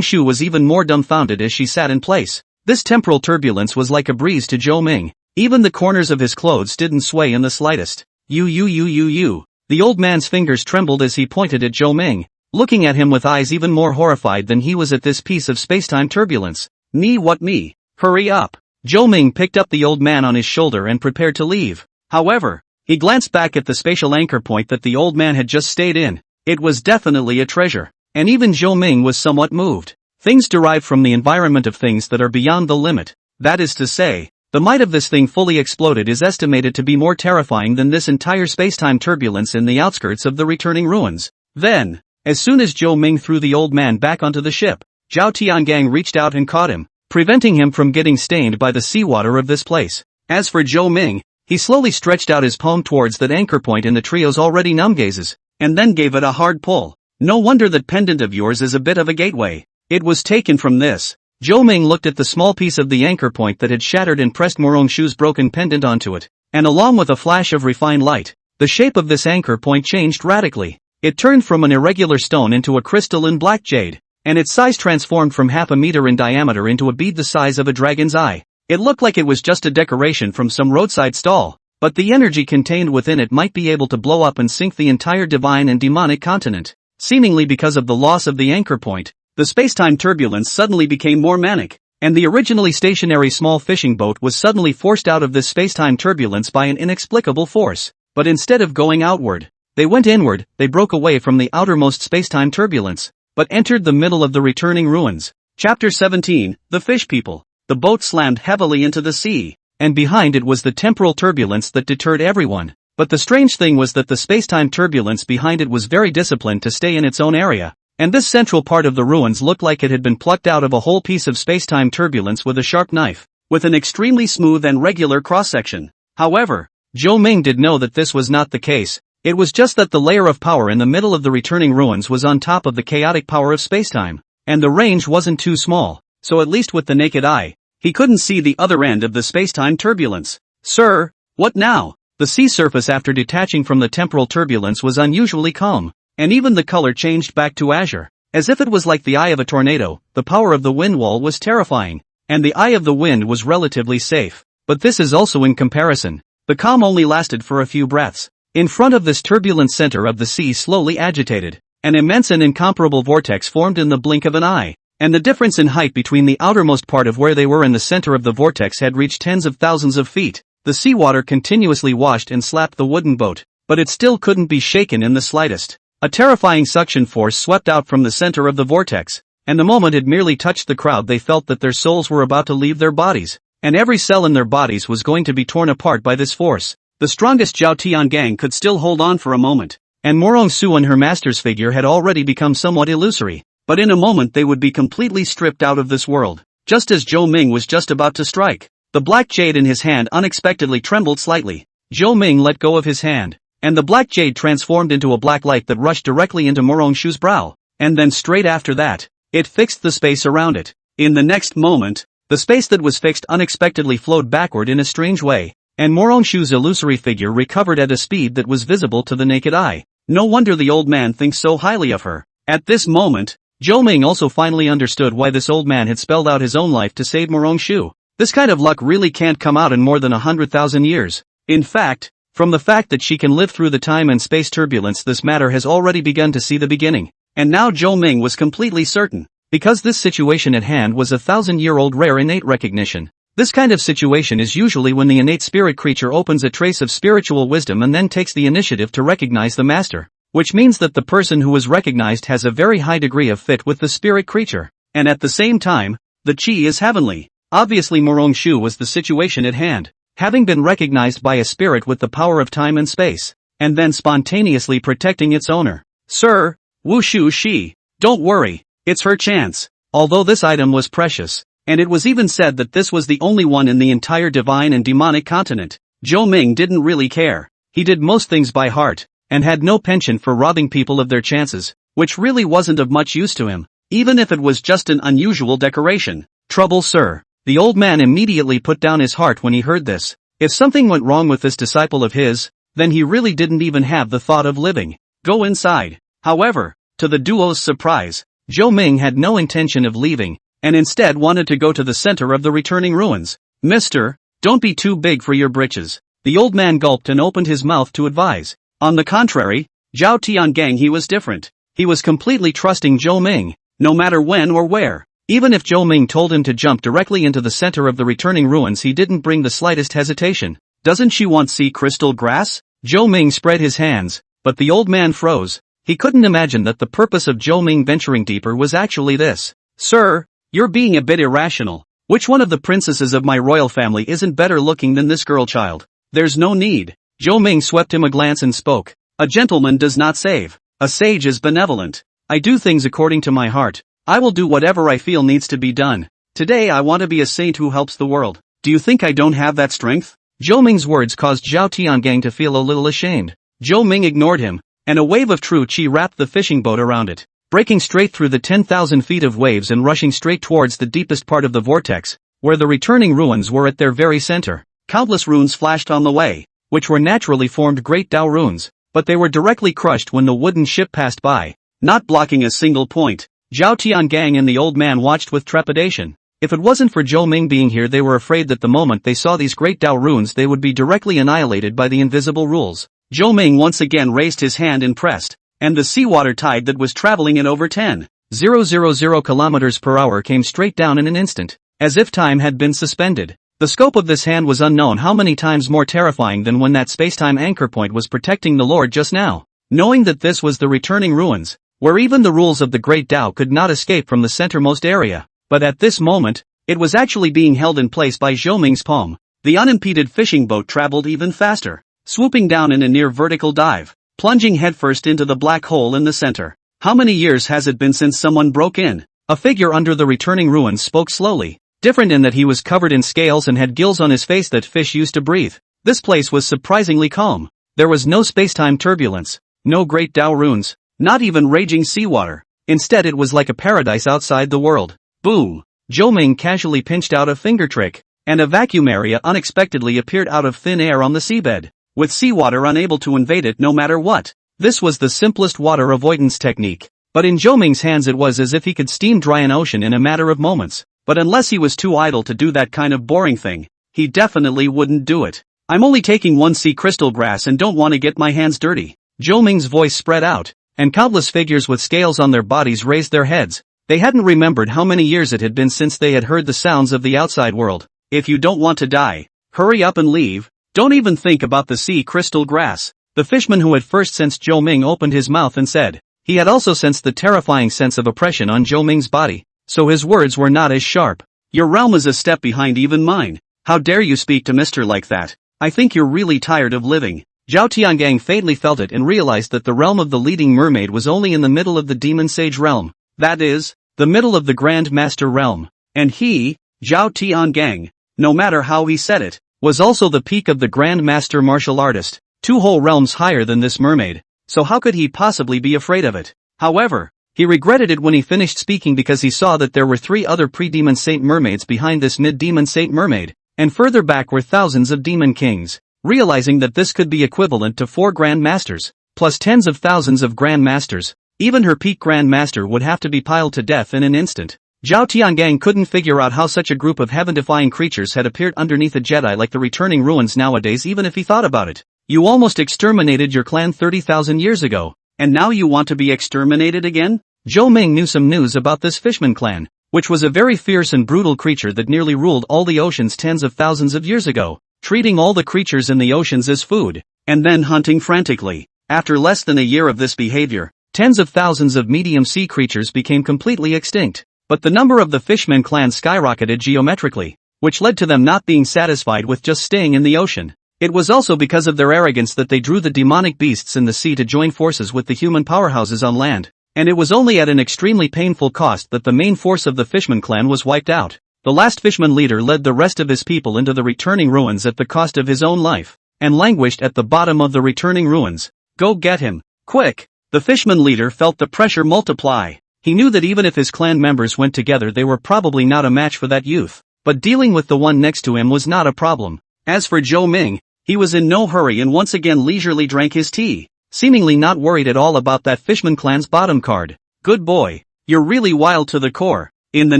A: Shu was even more dumbfounded as she sat in place. This temporal turbulence was like a breeze to Zhou Ming. Even the corners of his clothes didn't sway in the slightest. You. The old man's fingers trembled as he pointed at Zhou Ming, looking at him with eyes even more horrified than he was at this piece of spacetime turbulence. Me what me? Hurry up. Zhou Ming picked up the old man on his shoulder and prepared to leave. However, he glanced back at the spatial anchor point that the old man had just stayed in. It was definitely a treasure, and even Zhou Ming was somewhat moved. Things derived from the environment of things that are beyond the limit. That is to say, the might of this thing fully exploded is estimated to be more terrifying than this entire spacetime turbulence in the outskirts of the returning ruins. Then, as soon as Zhou Ming threw the old man back onto the ship, Zhao Tiangang reached out and caught him, preventing him from getting stained by the seawater of this place. As for Zhou Ming, he slowly stretched out his palm towards that anchor point in the trio's already numb gazes, and then gave it a hard pull. No wonder that pendant of yours is a bit of a gateway. It was taken from this. Zhou Ming looked at the small piece of the anchor point that had shattered and pressed Shu's broken pendant onto it, and along with a flash of refined light, the shape of this anchor point changed radically. It turned from an irregular stone into a crystalline black jade, and its size transformed from half a meter in diameter into a bead the size of a dragon's eye. It looked like it was just a decoration from some roadside stall, but the energy contained within it might be able to blow up and sink the entire divine and demonic continent. Seemingly because of the loss of the anchor point, the spacetime turbulence suddenly became more manic, and the originally stationary small fishing boat was suddenly forced out of this spacetime turbulence by an inexplicable force. But instead of going outward, they went inward. They broke away from the outermost spacetime turbulence, but entered the middle of the returning ruins. Chapter 17, The Fish People. The boat slammed heavily into the sea, and behind it was the temporal turbulence that deterred everyone. But the strange thing was that the spacetime turbulence behind it was very disciplined to stay in its own area, and this central part of the ruins looked like it had been plucked out of a whole piece of spacetime turbulence with a sharp knife, with an extremely smooth and regular cross-section. However, Zhou Ming did know that this was not the case. It was just that the layer of power in the middle of the returning ruins was on top of the chaotic power of spacetime, and the range wasn't too small, so at least with the naked eye, he couldn't see the other end of the spacetime turbulence. Sir, what now? The sea surface after detaching from the temporal turbulence was unusually calm, and even the color changed back to azure, as if it was like the eye of a tornado. The power of the wind wall was terrifying, and the eye of the wind was relatively safe. But this is also in comparison. The calm only lasted for a few breaths. In front of this turbulent center of the sea slowly agitated, an immense and incomparable vortex formed in the blink of an eye, and the difference in height between the outermost part of where they were and the center of the vortex had reached tens of thousands of feet. The seawater continuously washed and slapped the wooden boat, but it still couldn't be shaken in the slightest. A terrifying suction force swept out from the center of the vortex, and the moment it merely touched the crowd they felt that their souls were about to leave their bodies, and every cell in their bodies was going to be torn apart by this force. The strongest Zhao Tiangang could still hold on for a moment, and Su and her master's figure had already become somewhat illusory, but in a moment they would be completely stripped out of this world. Just as Zhou Ming was just about to strike, the black jade in his hand unexpectedly trembled slightly. Zhou Ming let go of his hand, and the black jade transformed into a black light that rushed directly into Shu's brow, and then straight after that, it fixed the space around it. In the next moment, the space that was fixed unexpectedly flowed backward in a strange way, and Shu's illusory figure recovered at a speed that was visible to the naked eye. No wonder the old man thinks so highly of her. At this moment, Zhou Ming also finally understood why this old man had spelled out his own life to save Shu. This kind of luck really can't come out in more than 100,000 years. In fact, from the fact that she can live through the time and space turbulence, this matter has already begun to see the beginning. And now Zhou Ming was completely certain, because this situation at hand was a 1,000-year-old rare innate recognition. This kind of situation is usually when the innate spirit creature opens a trace of spiritual wisdom and then takes the initiative to recognize the master, which means that the person who is recognized has a very high degree of fit with the spirit creature, and at the same time, the chi is heavenly. Obviously Morong Shu was the situation at hand, having been recognized by a spirit with the power of time and space, and then spontaneously protecting its owner. Sir, Wu Shu Shi, don't worry, it's her chance. Although this item was precious, and it was even said that this was the only one in the entire divine and demonic continent, Zhou Ming didn't really care. He did most things by heart, and had no penchant for robbing people of their chances, which really wasn't of much use to him, even if it was just an unusual decoration. Trouble, sir. The old man immediately put down his heart when he heard this. If something went wrong with this disciple of his, then he really didn't even have the thought of living. Go inside. However, to the duo's surprise, Zhou Ming had no intention of leaving, and instead wanted to go to the center of the returning ruins. Mister, don't be too big for your britches. The old man gulped and opened his mouth to advise. On the contrary, Zhao Tiangang he was different. He was completely trusting Zhou Ming, no matter when or where. Even if Zhou Ming told him to jump directly into the center of the returning ruins, he didn't bring the slightest hesitation. Doesn't she want sea crystal grass? Zhou Ming spread his hands, but the old man froze. He couldn't imagine that the purpose of Zhou Ming venturing deeper was actually this. Sir, you're being a bit irrational. Which one of the princesses of my royal family isn't better looking than this girl child? There's no need. Zhou Ming swept him a glance and spoke. A gentleman does not save. A sage is benevolent. I do things according to my heart. I will do whatever I feel needs to be done. Today I want to be a saint who helps the world. Do you think I don't have that strength? Zhou Ming's words caused Zhao Tiangang to feel a little ashamed. Zhou Ming ignored him, and a wave of true qi wrapped the fishing boat around it, breaking straight through the 10,000 feet of waves and rushing straight towards the deepest part of the vortex, where the returning ruins were at their very center. Countless runes flashed on the way, which were naturally formed great Dao runes, but they were directly crushed when the wooden ship passed by, not blocking a single point. Zhao Tiangang and the old man watched with trepidation. If it wasn't for Zhou Ming being here, they were afraid that the moment they saw these great Dao runes they would be directly annihilated by the invisible rules. Zhou Ming once again raised his hand and pressed, and the seawater tide that was traveling at over 10,000 kilometers per hour came straight down in an instant, as if time had been suspended. The scope of this hand was unknown how many times more terrifying than when that spacetime anchor point was protecting the Lord just now. Knowing that this was the returning ruins, where even the rules of the Great Tao could not escape from the centermost area, but at this moment, it was actually being held in place by Zhou Ming's palm. The unimpeded fishing boat traveled even faster, swooping down in a near vertical dive, plunging headfirst into the black hole in the center. How many years has it been since someone broke in? A figure under the returning ruins spoke slowly, different in that he was covered in scales and had gills on his face that fish used to breathe. This place was surprisingly calm. There was no spacetime turbulence, no great Tao runes, not even raging seawater. Instead it was like a paradise outside the world. Boom! Zhou Ming casually pinched out a finger trick, and a vacuum area unexpectedly appeared out of thin air on the seabed, with seawater unable to invade it no matter what. This was the simplest water avoidance technique, but in Zhou Ming's hands it was as if he could steam dry an ocean in a matter of moments. But unless he was too idle to do that kind of boring thing, he definitely wouldn't do it. I'm only taking one sea crystal grass and don't want to get my hands dirty. Zhou Ming's voice spread out, and countless figures with scales on their bodies raised their heads. They hadn't remembered how many years it had been since they had heard the sounds of the outside world. If you don't want to die, hurry up and leave. Don't even think about the sea crystal grass. The fishman who had first sensed Zhou Ming opened his mouth and said. He had also sensed the terrifying sense of oppression on Zhou Ming's body, so his words were not as sharp. Your realm is a step behind even mine. How dare you speak to Mister like that? I think you're really tired of living. Zhao Tiangang faintly felt it and realized that the realm of the leading mermaid was only in the middle of the demon sage realm. That is, the middle of the Grand Master realm. And he, Zhao Tiangang, no matter how he said it, was also the peak of the Grand Master martial artist, 2 whole realms higher than this mermaid. So how could he possibly be afraid of it? However, he regretted it when he finished speaking because he saw that there were 3 other pre-demon saint mermaids behind this mid-demon saint mermaid, and further back were thousands of demon kings. Realizing that this could be equivalent to 4 Grand Masters, plus tens of thousands of Grand Masters, even her peak Grand Master would have to be piled to death in an instant. Zhao Tiangang couldn't figure out how such a group of heaven-defying creatures had appeared underneath a Jedi like the returning ruins nowadays even if he thought about it. You almost exterminated your clan 30,000 years ago, and now you want to be exterminated again? Zhou Ming knew some news about this fishman clan, which was a very fierce and brutal creature that nearly ruled all the oceans tens of thousands of years ago, treating all the creatures in the oceans as food, and then hunting frantically. After less than a year of this behavior, tens of thousands of medium sea creatures became completely extinct, but the number of the fishman clan skyrocketed geometrically. which led to them not being satisfied with just staying in the ocean. It was also because of their arrogance that they drew the demonic beasts in the sea to join forces with the human powerhouses on land. And it was only at an extremely painful cost that the main force of the Fishman clan was wiped out. The last Fishman leader led the rest of his people into the returning ruins at the cost of his own life, and languished at the bottom of the returning ruins. Go get him, quick! The Fishman leader felt the pressure multiply. He knew that even if his clan members went together they were probably not a match for that youth, but dealing with the one next to him was not a problem. As for Zhou Ming, he was in no hurry and once again leisurely drank his tea, seemingly not worried at all about that Fishman clan's bottom card. Good boy, you're really wild to the core. In the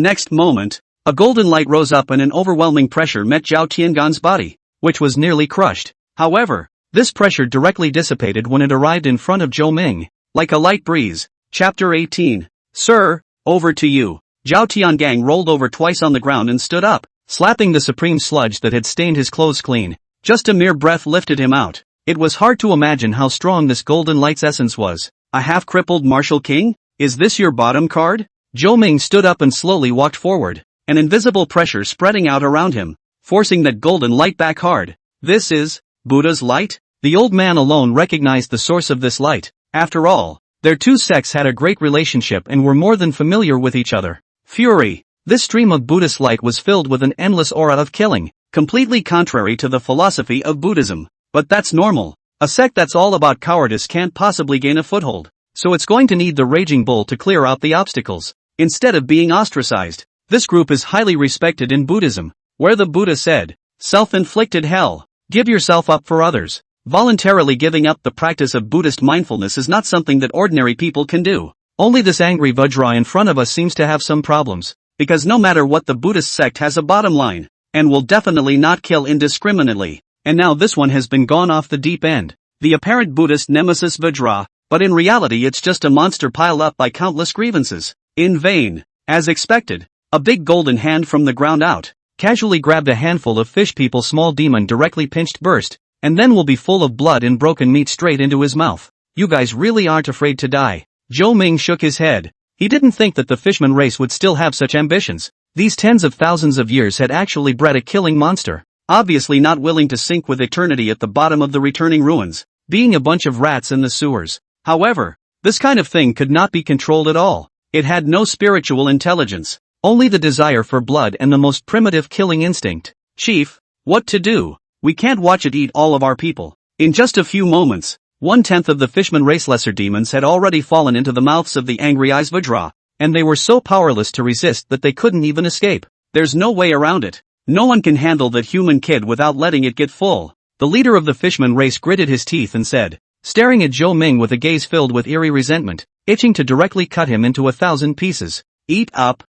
A: next moment, a golden light rose up and an overwhelming pressure met Zhao Tiangan's body, which was nearly crushed. However, this pressure directly dissipated when it arrived in front of Zhou Ming, like a light breeze. Chapter 18. Sir, over to you. Zhao Tiangang rolled over twice on the ground and stood up, slapping the supreme sludge that had stained his clothes clean. Just a mere breath lifted him out. It was hard to imagine how strong this golden light's essence was. A half-crippled martial king? Is this your bottom card? Zhou Ming stood up and slowly walked forward, an invisible pressure spreading out around him, forcing that golden light back hard. This is Buddha's light? The old man alone recognized the source of this light. After all, their two sects had a great relationship and were more than familiar with each other. Fury. This stream of Buddhist light was filled with an endless aura of killing, completely contrary to the philosophy of Buddhism. But that's normal. A sect that's all about cowardice can't possibly gain a foothold, so it's going to need the raging bull to clear out the obstacles. Instead of being ostracized, this group is highly respected in Buddhism, where the Buddha said, self-inflicted hell. Give yourself up for others. Voluntarily giving up the practice of Buddhist mindfulness is not something that ordinary people can do. Only this angry Vajra in front of us seems to have some problems, because no matter what the Buddhist sect has a bottom line, and will definitely not kill indiscriminately. And now this one has been gone off the deep end. The apparent Buddhist nemesis Vajra, but in reality it's just a monster piled up by countless grievances. In vain. As expected, a big golden hand from the ground out, casually grabbed a handful of fish people's small demon directly pinched burst, and then will be full of blood and broken meat straight into his mouth. You guys really aren't afraid to die. Zhou Ming shook his head. He didn't think that the Fishman race would still have such ambitions. These tens of thousands of years had actually bred a killing monster, obviously not willing to sink with eternity at the bottom of the returning ruins, being a bunch of rats in the sewers. However, this kind of thing could not be controlled at all. It had no spiritual intelligence, only the desire for blood and the most primitive killing instinct. Chief, what to do? We can't watch it eat all of our people. In just a few moments, 1/10 of the Fishman race lesser demons had already fallen into the mouths of the angry eyes Vajra, and they were so powerless to resist that they couldn't even escape. There's no way around it. No one can handle that human kid without letting it get full. The leader of the Fishman race gritted his teeth and said, staring at Zhou Ming with a gaze filled with eerie resentment, itching to directly cut him into 1,000 pieces. Eat up,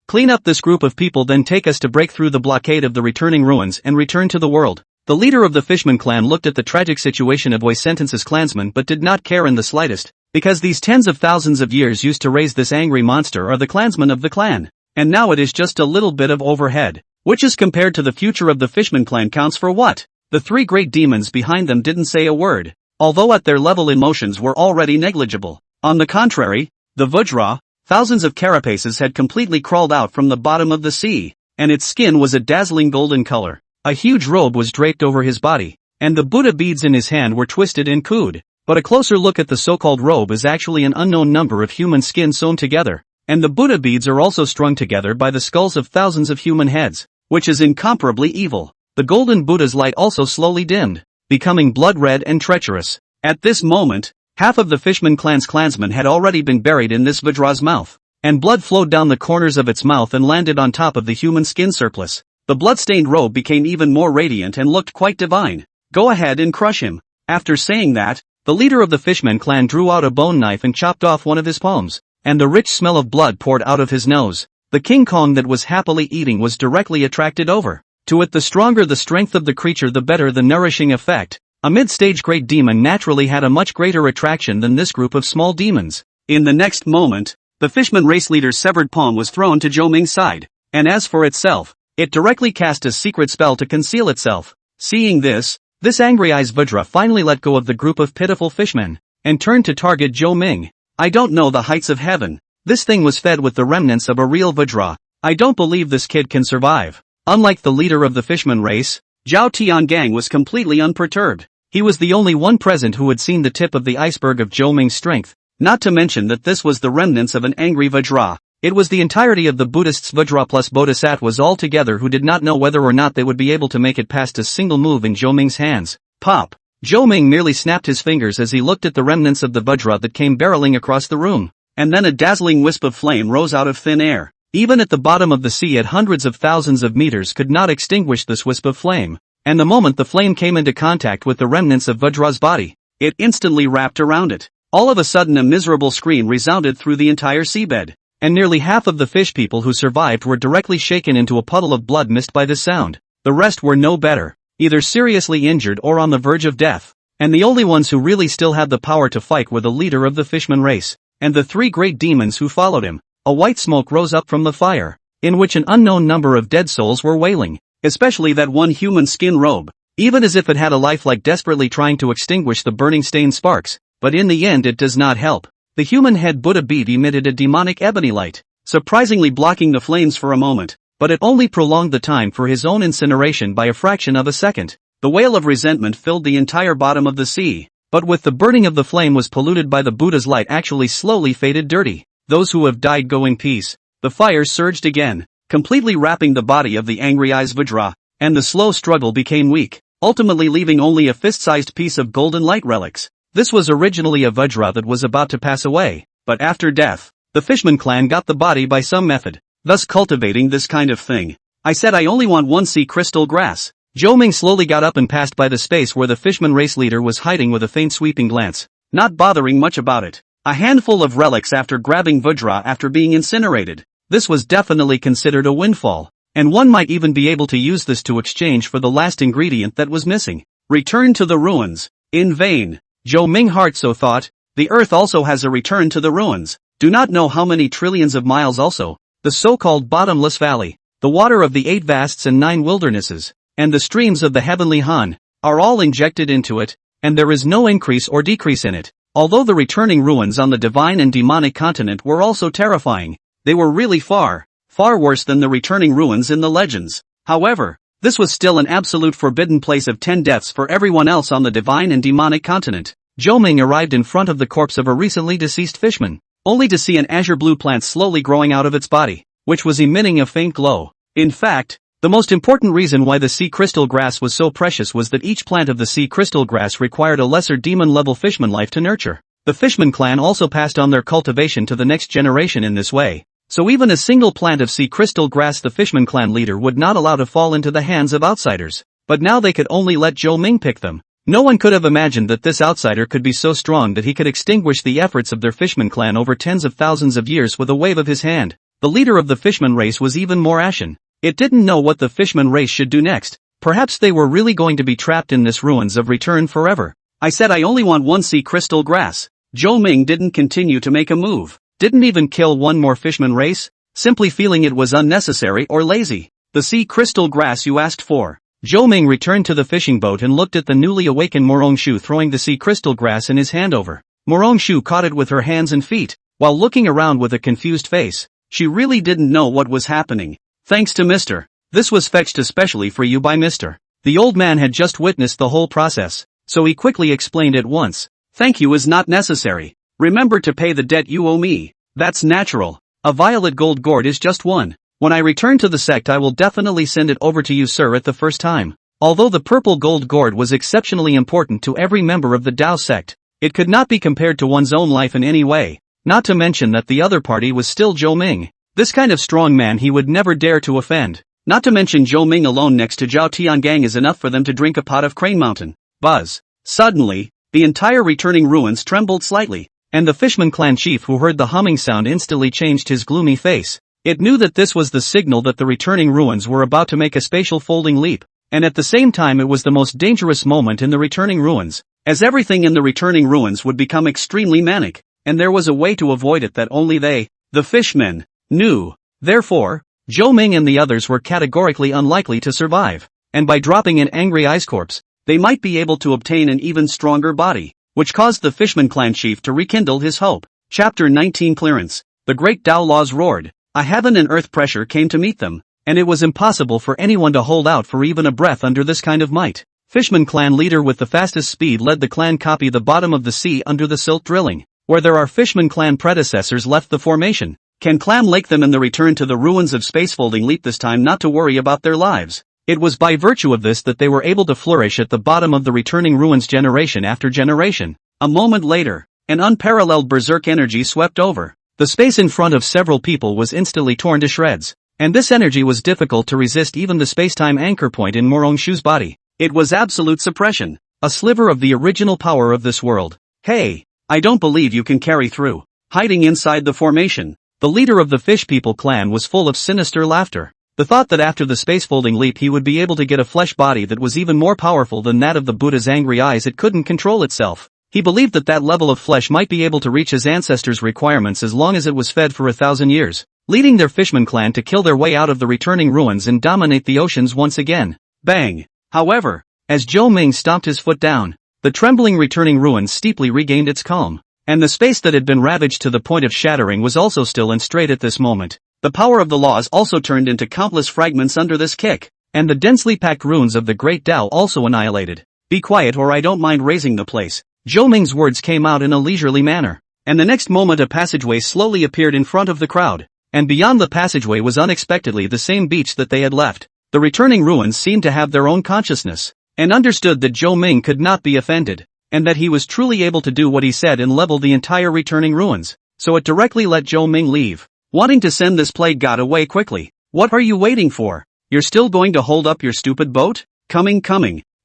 A: clean up this group of people, then take us to break through the blockade of the returning ruins and return to the world. The leader of the Fishman clan looked at the tragic situation of Wei Sentence's clansmen but did not care in the slightest, because these tens of thousands of years used to raise this angry monster are the clansmen of the clan, and now it is just a little bit of overhead, which is compared to the future of the Fishman clan counts for what? The three great demons behind them didn't say a word, although at their level emotions were already negligible. On the contrary, the Vajra, thousands of carapaces had completely crawled out from the bottom of the sea, and its skin was a dazzling golden color. A huge robe was draped over his body, and the Buddha beads in his hand were twisted and cooed. But a closer look at the so-called robe is actually an unknown number of human skin sewn together, and the Buddha beads are also strung together by the skulls of thousands of human heads, which is incomparably evil. The golden Buddha's light also slowly dimmed, becoming blood red and treacherous. At this moment, half of the Fishman clan's clansmen had already been buried in this Vajra's mouth, and blood flowed down the corners of its mouth and landed on top of the human skin surplus. The blood-stained robe became even more radiant and looked quite divine. Go ahead and crush him. After saying that, the leader of the Fishman clan drew out a bone knife and chopped off one of his palms, and the rich smell of blood poured out of his nose. The King Kong that was happily eating was directly attracted over to it. The stronger the strength of the creature, the better the nourishing effect. A mid-stage great demon naturally had a much greater attraction than this group of small demons. In the next moment, the Fishman race leader's severed palm was thrown to Zhou Ming's side, and as for itself, it directly cast a secret spell to conceal itself. Seeing this angry eyes Vajra finally let go of the group of pitiful fishmen, and turned to target Zhou Ming. I don't know the heights of heaven. This thing was fed with the remnants of a real Vajra. I don't believe this kid can survive. Unlike the leader of the fisherman race, Zhao Tiangang was completely unperturbed. He was the only one present who had seen the tip of the iceberg of Zhou Ming's strength, not to mention that this was the remnants of an angry Vajra. It was the entirety of the Buddhists Vajra plus Bodhisattvas all together who did not know whether or not they would be able to make it past a single move in Zhou Ming's hands. Pop! Zhou Ming merely snapped his fingers as he looked at the remnants of the Vajra that came barreling across the room, and then a dazzling wisp of flame rose out of thin air. Even at the bottom of the sea at hundreds of thousands of meters could not extinguish this wisp of flame, and the moment the flame came into contact with the remnants of Vajra's body, it instantly wrapped around it. All of a sudden a miserable scream resounded through the entire seabed, and nearly half of the fish people who survived were directly shaken into a puddle of blood mist by this sound. The rest were no better, either seriously injured or on the verge of death, and the only ones who really still had the power to fight were the leader of the fishman race, and the three great demons who followed him. A white smoke rose up from the fire, in which an unknown number of dead souls were wailing, especially that one human skin robe, even as if it had a life like desperately trying to extinguish the burning stained sparks, but in the end it does not help. The human head Buddha bead emitted a demonic ebony light, surprisingly blocking the flames for a moment, but it only prolonged the time for his own incineration by a fraction of a second. The wail of resentment filled the entire bottom of the sea, but with the burning of the flame was polluted by the Buddha's light actually slowly faded dirty. Those who have died go in peace. The fire surged again, completely wrapping the body of the angry eyes Vajra, and the slow struggle became weak, ultimately leaving only a fist-sized piece of golden light relics. This was originally a Vajra that was about to pass away, but after death, the Fishman clan got the body by some method, thus cultivating this kind of thing. I said I only want one sea crystal grass. Zhou Ming slowly got up and passed by the space where the Fishman race leader was hiding with a faint sweeping glance, not bothering much about it. A handful of relics after grabbing Vajra after being incinerated. This was definitely considered a windfall, and one might even be able to use this to exchange for the last ingredient that was missing. Return to the ruins. In vain. Zhou Ming Heart so thought, the earth also has a return to the ruins. Do not know how many trillions of miles also, the so-called bottomless valley, the water of the 8 vasts and 9 wildernesses, and the streams of the heavenly Han, are all injected into it, and there is no increase or decrease in it. Although the returning ruins on the divine and demonic continent were also terrifying, they were really far worse than the returning ruins in the legends. However, this was still an absolute forbidden place of 10 deaths for everyone else on the divine and demonic continent. Zhou Ming arrived in front of the corpse of a recently deceased fishman, only to see an azure blue plant slowly growing out of its body, which was emitting a faint glow. In fact, the most important reason why the sea crystal grass was so precious was that each plant of the sea crystal grass required a lesser demon-level fishman life to nurture. The Fishman clan also passed on their cultivation to the next generation in this way. So even a single plant of sea crystal grass the Fishman clan leader would not allow to fall into the hands of outsiders. But now they could only let Zhou Ming pick them. No one could have imagined that this outsider could be so strong that he could extinguish the efforts of their Fishman clan over tens of thousands of years with a wave of his hand. The leader of the Fishman race was even more ashen. It didn't know what the Fishman race should do next. Perhaps they were really going to be trapped in this ruins of return forever. I said I only want one sea crystal grass. Zhou Ming didn't continue to make a move. Didn't even kill one more Fishman race, simply feeling it was unnecessary or lazy. The sea crystal grass you asked for. Zhou Ming returned to the fishing boat and looked at the newly awakened Morongshu throwing the sea crystal grass in his hand over. Morongshu caught it with her hands and feet, while looking around with a confused face. She really didn't know what was happening. Thanks to Mr. This was fetched especially for you by Mr. The old man had just witnessed the whole process, so he quickly explained at once. Thank you is not necessary. Remember to pay the debt you owe me. That's natural. A violet gold gourd is just one. When I return to the sect I will definitely send it over to you sir at the first time. Although the purple gold gourd was exceptionally important to every member of the Tao sect, it could not be compared to one's own life in any way, not to mention that the other party was still Zhou Ming. This kind of strong man he would never dare to offend. Not to mention Zhou Ming alone next to Zhao Tiangang is enough for them to drink a pot of Crane Mountain. Buzz. Suddenly, the entire returning ruins trembled slightly, and the Fishman clan chief who heard the humming sound instantly changed his gloomy face. It knew that this was the signal that the returning ruins were about to make a spatial folding leap, and at the same time it was the most dangerous moment in the returning ruins, as everything in the returning ruins would become extremely manic, and there was a way to avoid it that only they, the Fishmen, knew. Therefore, Zhou Ming and the others were categorically unlikely to survive, and by dropping an angry ice corpse, they might be able to obtain an even stronger body, which caused the Fishman clan chief to rekindle his hope. Chapter 19 Clearance. The great Tao laws roared. A heaven and earth pressure came to meet them. and it was impossible for anyone to hold out for even a breath under this kind of might. Fishman clan leader with the fastest speed led the clan copy the bottom of the sea under the silt drilling. Where there are Fishman clan predecessors left the formation. Can Clam Lake them in the return to the ruins of spacefolding leap this time not to worry about their lives. It was by virtue of this that they were able to flourish at the bottom of the returning ruins generation after generation. A moment later, an unparalleled berserk energy swept over. The space in front of several people was instantly torn to shreds. And this energy was difficult to resist even the space-time anchor point in Morongshu's body. It was absolute suppression. A sliver of the original power of this world. Hey, I don't believe you can carry through. Hiding inside the formation, the leader of the Fish People clan was full of sinister laughter. The thought that after the spacefolding leap he would be able to get a flesh body that was even more powerful than that of the Buddha's angry eyes, it couldn't control itself. He believed that that level of flesh might be able to reach his ancestors' requirements as long as it was fed for 1,000 years, leading their Fishman clan to kill their way out of the returning ruins and dominate the oceans once again. Bang! However, as Zhou Ming stomped his foot down, the trembling returning ruins steeply regained its calm, and the space that had been ravaged to the point of shattering was also still and straight at this moment. The power of the laws also turned into countless fragments under this kick, and the densely packed ruins of the Great Tao also annihilated. Be quiet or I don't mind raising the place. Zhou Ming's words came out in a leisurely manner, and the next moment a passageway slowly appeared in front of the crowd, and beyond the passageway was unexpectedly the same beach that they had left. The returning ruins seemed to have their own consciousness, and understood that Zhou Ming could not be offended, and that he was truly able to do what he said and level the entire returning ruins, so it directly let Zhou Ming leave, wanting to send this plague god away quickly. What are you waiting for? You're still going to hold up your stupid boat? Coming.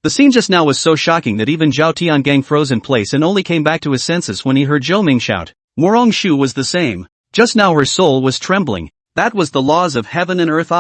A: The scene just now was so shocking that even Zhao Tiangang froze in place and only came back to his senses when he heard Zhou Ming shout. Morongshu was the same. Just now her soul was trembling. That was the laws of heaven and earth.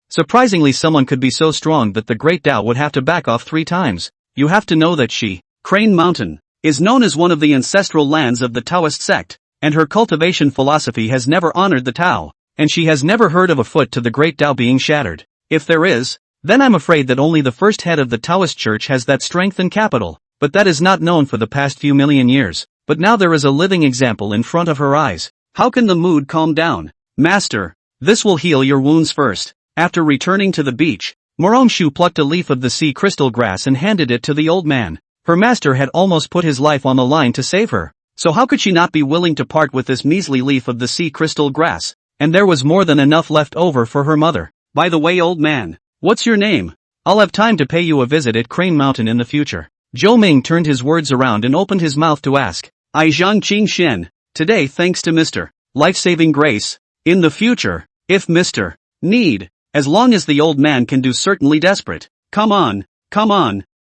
A: Surprisingly, someone could be so strong that the Great Tao would have to back off 3 times. You have to know that she, Crane Mountain, is known as one of the ancestral lands of the Taoist sect, and her cultivation philosophy has never honored the Tao, and she has never heard of a foot to the Great Tao being shattered. If there is, then I'm afraid that only the first head of the Taoist church has that strength and capital, but that is not known for the past few million years. But now there is a living example in front of her eyes. How can the mood calm down? Master, this will heal your wounds first. After returning to the beach, Morongshu plucked a leaf of the sea crystal grass and handed it to the old man. Her master had almost put his life on the line to save her, so how could she not be willing to part with this measly leaf of the sea crystal grass? And there was more than enough left over for her mother. By the way, old man, what's your name? I'll have time to pay you a visit at Crane Mountain in the future. Zhou Ming turned his words around and opened his mouth to ask. I Zhang Qing Shen, today thanks to Mr. Life-saving grace. In the future, if Mr. Need, as long as the old man can do, certainly desperate. Come on,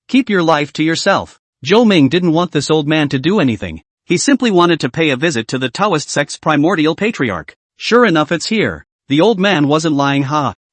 A: keep your life to yourself. Zhou Ming didn't want this old man to do anything. He simply wanted to pay a visit to the Taoist sect's primordial patriarch. Sure enough, it's here. The old man wasn't lying.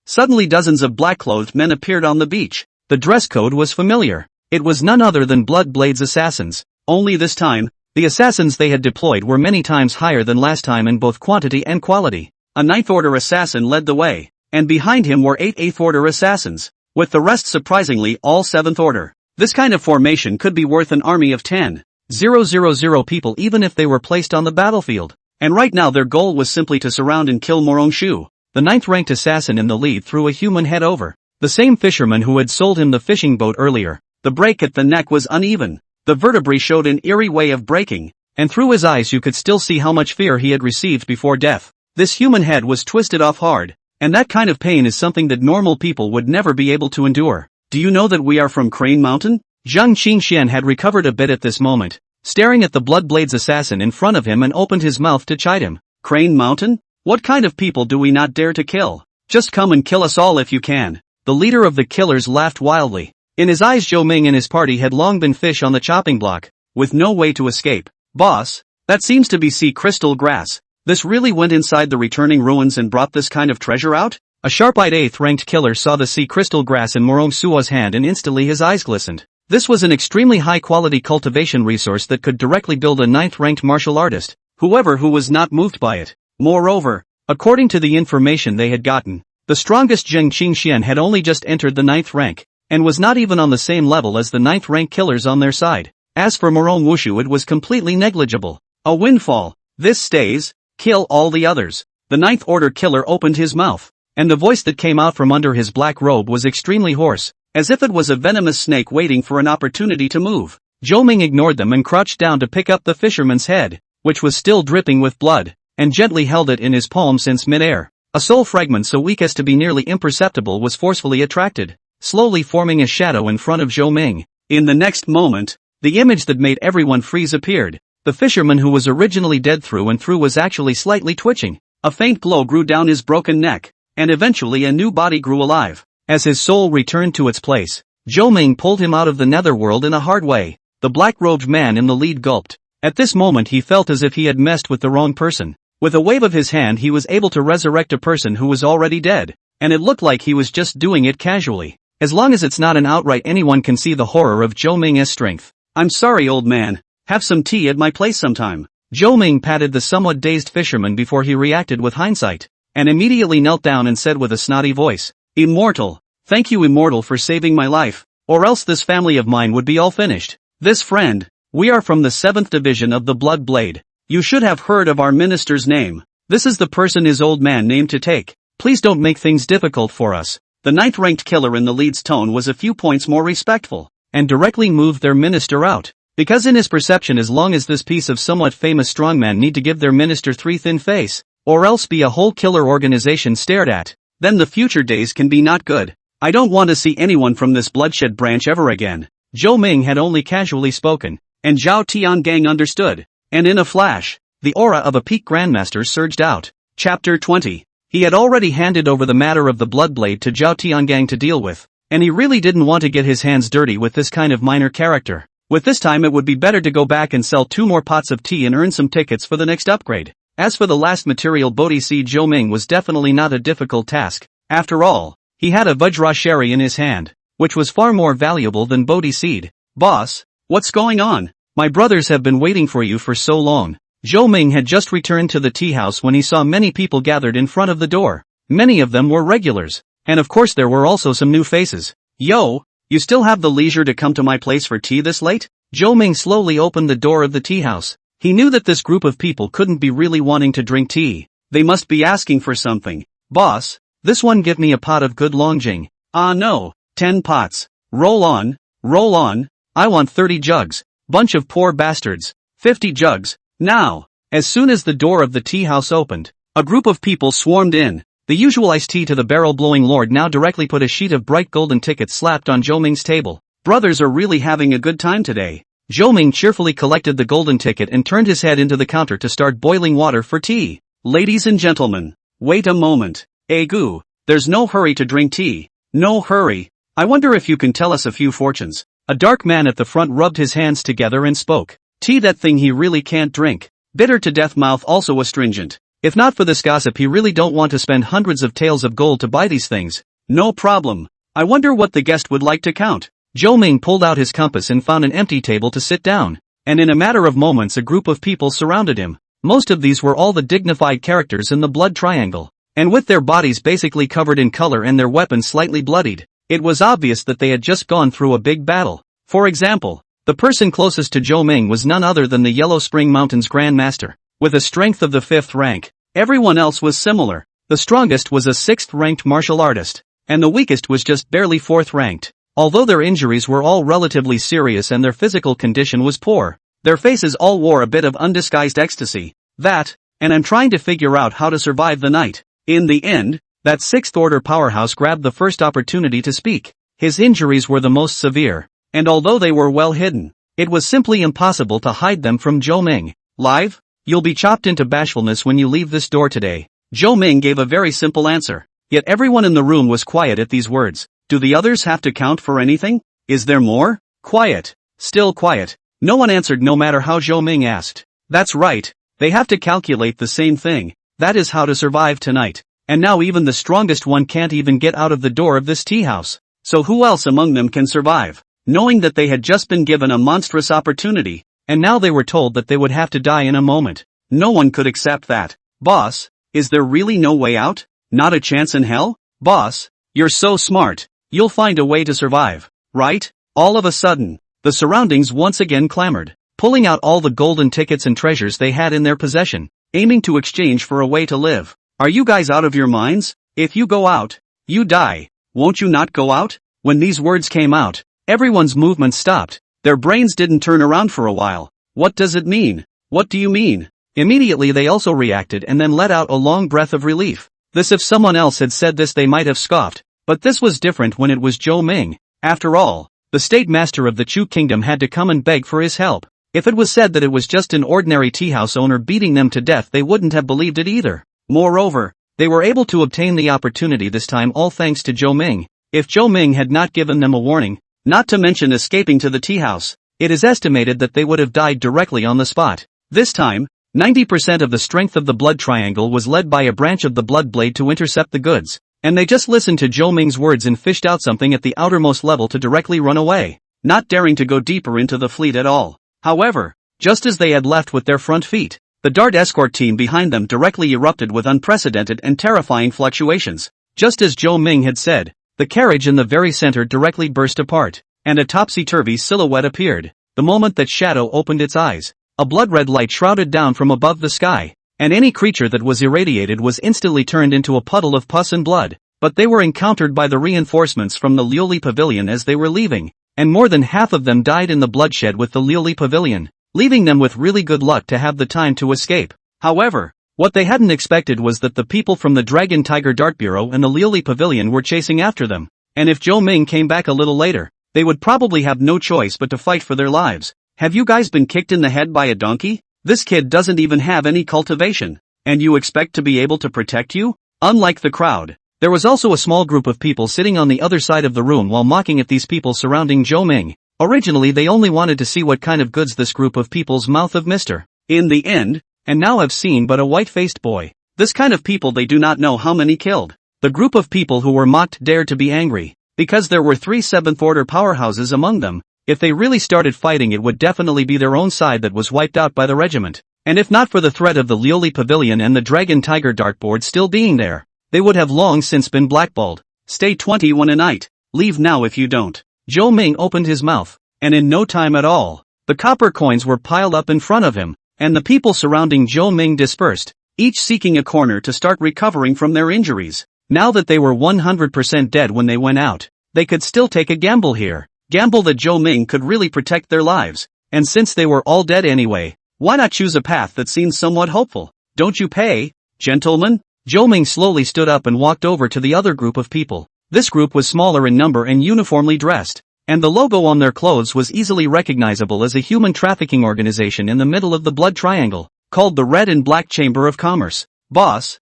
A: Suddenly dozens of black-clothed men appeared on the beach. The dress code was familiar. It was none other than Blood Blade's assassins. Only this time, the assassins they had deployed were many times higher than last time in both quantity and quality. A 9th Order assassin led the way, and behind him were 8 8th Order assassins, with the rest surprisingly all 7th Order. This kind of formation could be worth an army of 10,000 people even if they were placed on the battlefield. And right now their goal was simply to surround and kill Morongshu. The 9th-ranked assassin in the lead threw a human head over. The same fisherman who had sold him the fishing boat earlier. The break at the neck was uneven. The vertebrae showed an eerie way of breaking, and through his eyes you could still see how much fear he had received before death. This human head was twisted off hard, and that kind of pain is something that normal people would never be able to endure. Do you know that we are from Crane Mountain? Zhang Qingxian had recovered a bit at this moment, staring at the Blood Blade's assassin in front of him, and opened his mouth to chide him. Crane Mountain? What kind of people do we not dare to kill? Just come and kill us all if you can. The leader of the killers laughed wildly. In his eyes, Zhou Ming and his party had long been fish on the chopping block, with no way to escape. Boss, that seems to be sea crystal grass. This really went inside the returning ruins and brought this kind of treasure out? A sharp-eyed 8th-ranked killer saw the sea crystal grass in Morongsuo's hand and instantly his eyes glistened. This was an extremely high-quality cultivation resource that could directly build a 9th-ranked martial artist, who was not moved by it. Moreover, according to the information they had gotten, the strongest Zheng Qingxian had only just entered the 9th rank, and was not even on the same level as the 9th-rank killers on their side. As for Morong Wushu, it was completely negligible. A windfall. This stays. Kill all the others. The 9th Order killer opened his mouth, and the voice that came out from under his black robe was extremely hoarse, as if it was a venomous snake waiting for an opportunity to move. Zhou Ming ignored them and crouched down to pick up the fisherman's head, which was still dripping with blood, and gently held it in his palm since mid-air. A soul fragment so weak as to be nearly imperceptible was forcefully attracted, slowly forming a shadow in front of Zhou Ming. In the next moment, the image that made everyone freeze appeared. The fisherman who was originally dead through and through was actually slightly twitching. A faint glow grew down his broken neck, and eventually a new body grew alive. As his soul returned to its place, Zhou Ming pulled him out of the netherworld in a hard way. The black-robed man in the lead gulped. At this moment he felt as if he had messed with the wrong person. With a wave of his hand he was able to resurrect a person who was already dead, and it looked like he was just doing it casually. As long as it's not an outright, anyone can see the horror of Zhou Ming's strength. "I'm sorry, old man. Have some tea at my place sometime." Zhou Ming patted the somewhat dazed fisherman before he reacted with hindsight, and immediately knelt down and said with a snotty voice, "Immortal. Thank you, Immortal, for saving my life, or else this family of mine would be all finished. This friend, we are from the 7th Division of the Blood Blade. You should have heard of our minister's name. This is the person his old man named to take. Please don't make things difficult for us." The 9th-ranked killer in the lead's tone was a few points more respectful, and directly moved their minister out. Because in his perception, as long as this piece of somewhat famous strongman need to give their minister 3 thin face, or else be a whole killer organization stared at, then the future days can be not good. "I don't want to see anyone from this bloodshed branch ever again." Zhou Ming had only casually spoken, and Zhao Tiangang understood, and in a flash, the aura of a peak grandmaster surged out. Chapter 20. He had already handed over the matter of the Bloodblade to Zhao Tiangang to deal with, and he really didn't want to get his hands dirty with this kind of minor character. With this time it would be better to go back and sell 2 more pots of tea and earn some tickets for the next upgrade. As for the last material, Bodhi Seed, Zhou Ming was definitely not a difficult task. After all, he had a Vajrashari in his hand, which was far more valuable than Bodhi Seed. "Boss, what's going on? My brothers have been waiting for you for so long." Zhou Ming had just returned to the tea house when he saw many people gathered in front of the door. Many of them were regulars, and of course there were also some new faces. "Yo, you still have the leisure to come to my place for tea this late?" Zhou Ming slowly opened the door of the tea house. He knew that this group of people couldn't be really wanting to drink tea. They must be asking for something. "Boss, this one, give me a pot of good Longjing." "Ah no, 10 pots. Roll on, roll on. I want 30 jugs. Bunch of poor bastards. 50 jugs. Now." As soon as the door of the tea house opened, a group of people swarmed in. The usual iced tea to the barrel-blowing lord now directly put a sheet of bright golden tickets slapped on Zhou Ming's table. "Brothers are really having a good time today." Zhou Ming cheerfully collected the golden ticket and turned his head into the counter to start boiling water for tea. "Ladies and gentlemen, wait a moment. Egu, there's no hurry to drink tea. No hurry. I wonder if you can tell us a few fortunes." A dark man at the front rubbed his hands together and spoke. "Tea, that thing he really can't drink. Bitter to death, mouth also astringent. If not for this gossip, he really don't want to spend hundreds of taels of gold to buy these things." "No problem. I wonder what the guest would like to count." Zhou Ming pulled out his compass and found an empty table to sit down, and in a matter of moments a group of people surrounded him. Most of these were all the dignified characters in the blood triangle, and with their bodies basically covered in color and their weapons slightly bloodied, it was obvious that they had just gone through a big battle. For example, the person closest to Zhou Ming was none other than the Yellow Spring Mountains Grand Master, with a strength of the 5th rank. Everyone else was similar. The strongest was a 6th-ranked martial artist, and the weakest was just barely 4th-ranked. Although their injuries were all relatively serious and their physical condition was poor, their faces all wore a bit of undisguised ecstasy. "That, and I'm trying to figure out how to survive the night." In the end, that 6th-order powerhouse grabbed the first opportunity to speak. His injuries were the most severe, and although they were well hidden, it was simply impossible to hide them from Zhou Ming. "Live? You'll be chopped into bashfulness when you leave this door today." Zhou Ming gave a very simple answer, yet everyone in the room was quiet at these words. Do the others have to count for anything? Is there more? Quiet. Still quiet. No one answered no matter how Zhou Ming asked. "That's right, they have to calculate the same thing. That is how to survive tonight. And now even the strongest one can't even get out of the door of this tea house. So who else among them can survive?" Knowing that they had just been given a monstrous opportunity, and now they were told that they would have to die in a moment, no one could accept that. "Boss, is there really no way out? Not a chance in hell? Boss, you're so smart. You'll find a way to survive, right?" All of a sudden, the surroundings once again clamored, pulling out all the golden tickets and treasures they had in their possession, aiming to exchange for a way to live. "Are you guys out of your minds? If you go out, you die. Won't you not go out? When these words came out, everyone's movement stopped. Their brains didn't turn around for a while. What does it mean? What do you mean? Immediately they also reacted and then let out a long breath of relief. This if someone else had said this they might have scoffed, but this was different when it was Zhou Ming. After all, the state master of the Chu kingdom had to come and beg for his help. If it was said that it was just an ordinary teahouse owner beating them to death they wouldn't have believed it either. Moreover, they were able to obtain the opportunity this time all thanks to Zhou Ming. If Zhou Ming had not given them a warning, not to mention escaping to the teahouse, it is estimated that they would have died directly on the spot. This time, 90% of the strength of the blood triangle was led by a branch of the blood blade to intercept the goods, and they just listened to Zhou Ming's words and fished out something at the outermost level to directly run away, not daring to go deeper into the fleet at all. However, just as they had left with their front feet, the Dart escort team behind them directly erupted with unprecedented and terrifying fluctuations. Just as Zhou Ming had said, the carriage in the very center directly burst apart, and a topsy-turvy silhouette appeared. The moment that Shadow opened its eyes, a blood-red light shrouded down from above the sky, and any creature that was irradiated was instantly turned into a puddle of pus and blood. But they were encountered by the reinforcements from the Liuli Pavilion as they were leaving, and more than half of them died in the bloodshed with the Liuli Pavilion, leaving them with really good luck to have the time to escape. However, what they hadn't expected was that the people from the Dragon Tiger Dart Bureau and the Liuli Pavilion were chasing after them, and if Zhou Ming came back a little later, they would probably have no choice but to fight for their lives. Have you guys been kicked in the head by a donkey? This kid doesn't even have any cultivation, and you expect to be able to protect you? Unlike the crowd, there was also a small group of people sitting on the other side of the room while mocking at these people surrounding Zhou Ming. Originally they only wanted to see what kind of goods this group of people's mouth of Mr. In the end, and now have seen but a white-faced boy. This kind of people they do not know how many killed. The group of people who were mocked dared to be angry, because there were 3 seventh-order powerhouses among them. If they really started fighting it would definitely be their own side that was wiped out by the regiment. And if not for the threat of the Liuli Pavilion and the Dragon Tiger dartboard still being there, they would have long since been blackballed. Stay 21 a night. Leave now if you don't. Zhou Ming opened his mouth, and in no time at all, the copper coins were piled up in front of him, and the people surrounding Zhou Ming dispersed, each seeking a corner to start recovering from their injuries. Now that they were 100% dead when they went out, they could still take a gamble here. Gamble that Zhou Ming could really protect their lives, and since they were all dead anyway, why not choose a path that seems somewhat hopeful? Don't you pay, gentlemen? Zhou Ming slowly stood up and walked over to the other group of people. This group was smaller in number and uniformly dressed, and the logo on their clothes was easily recognizable as a human trafficking organization in the middle of the blood triangle, called the Red and Black Chamber of Commerce. Boss,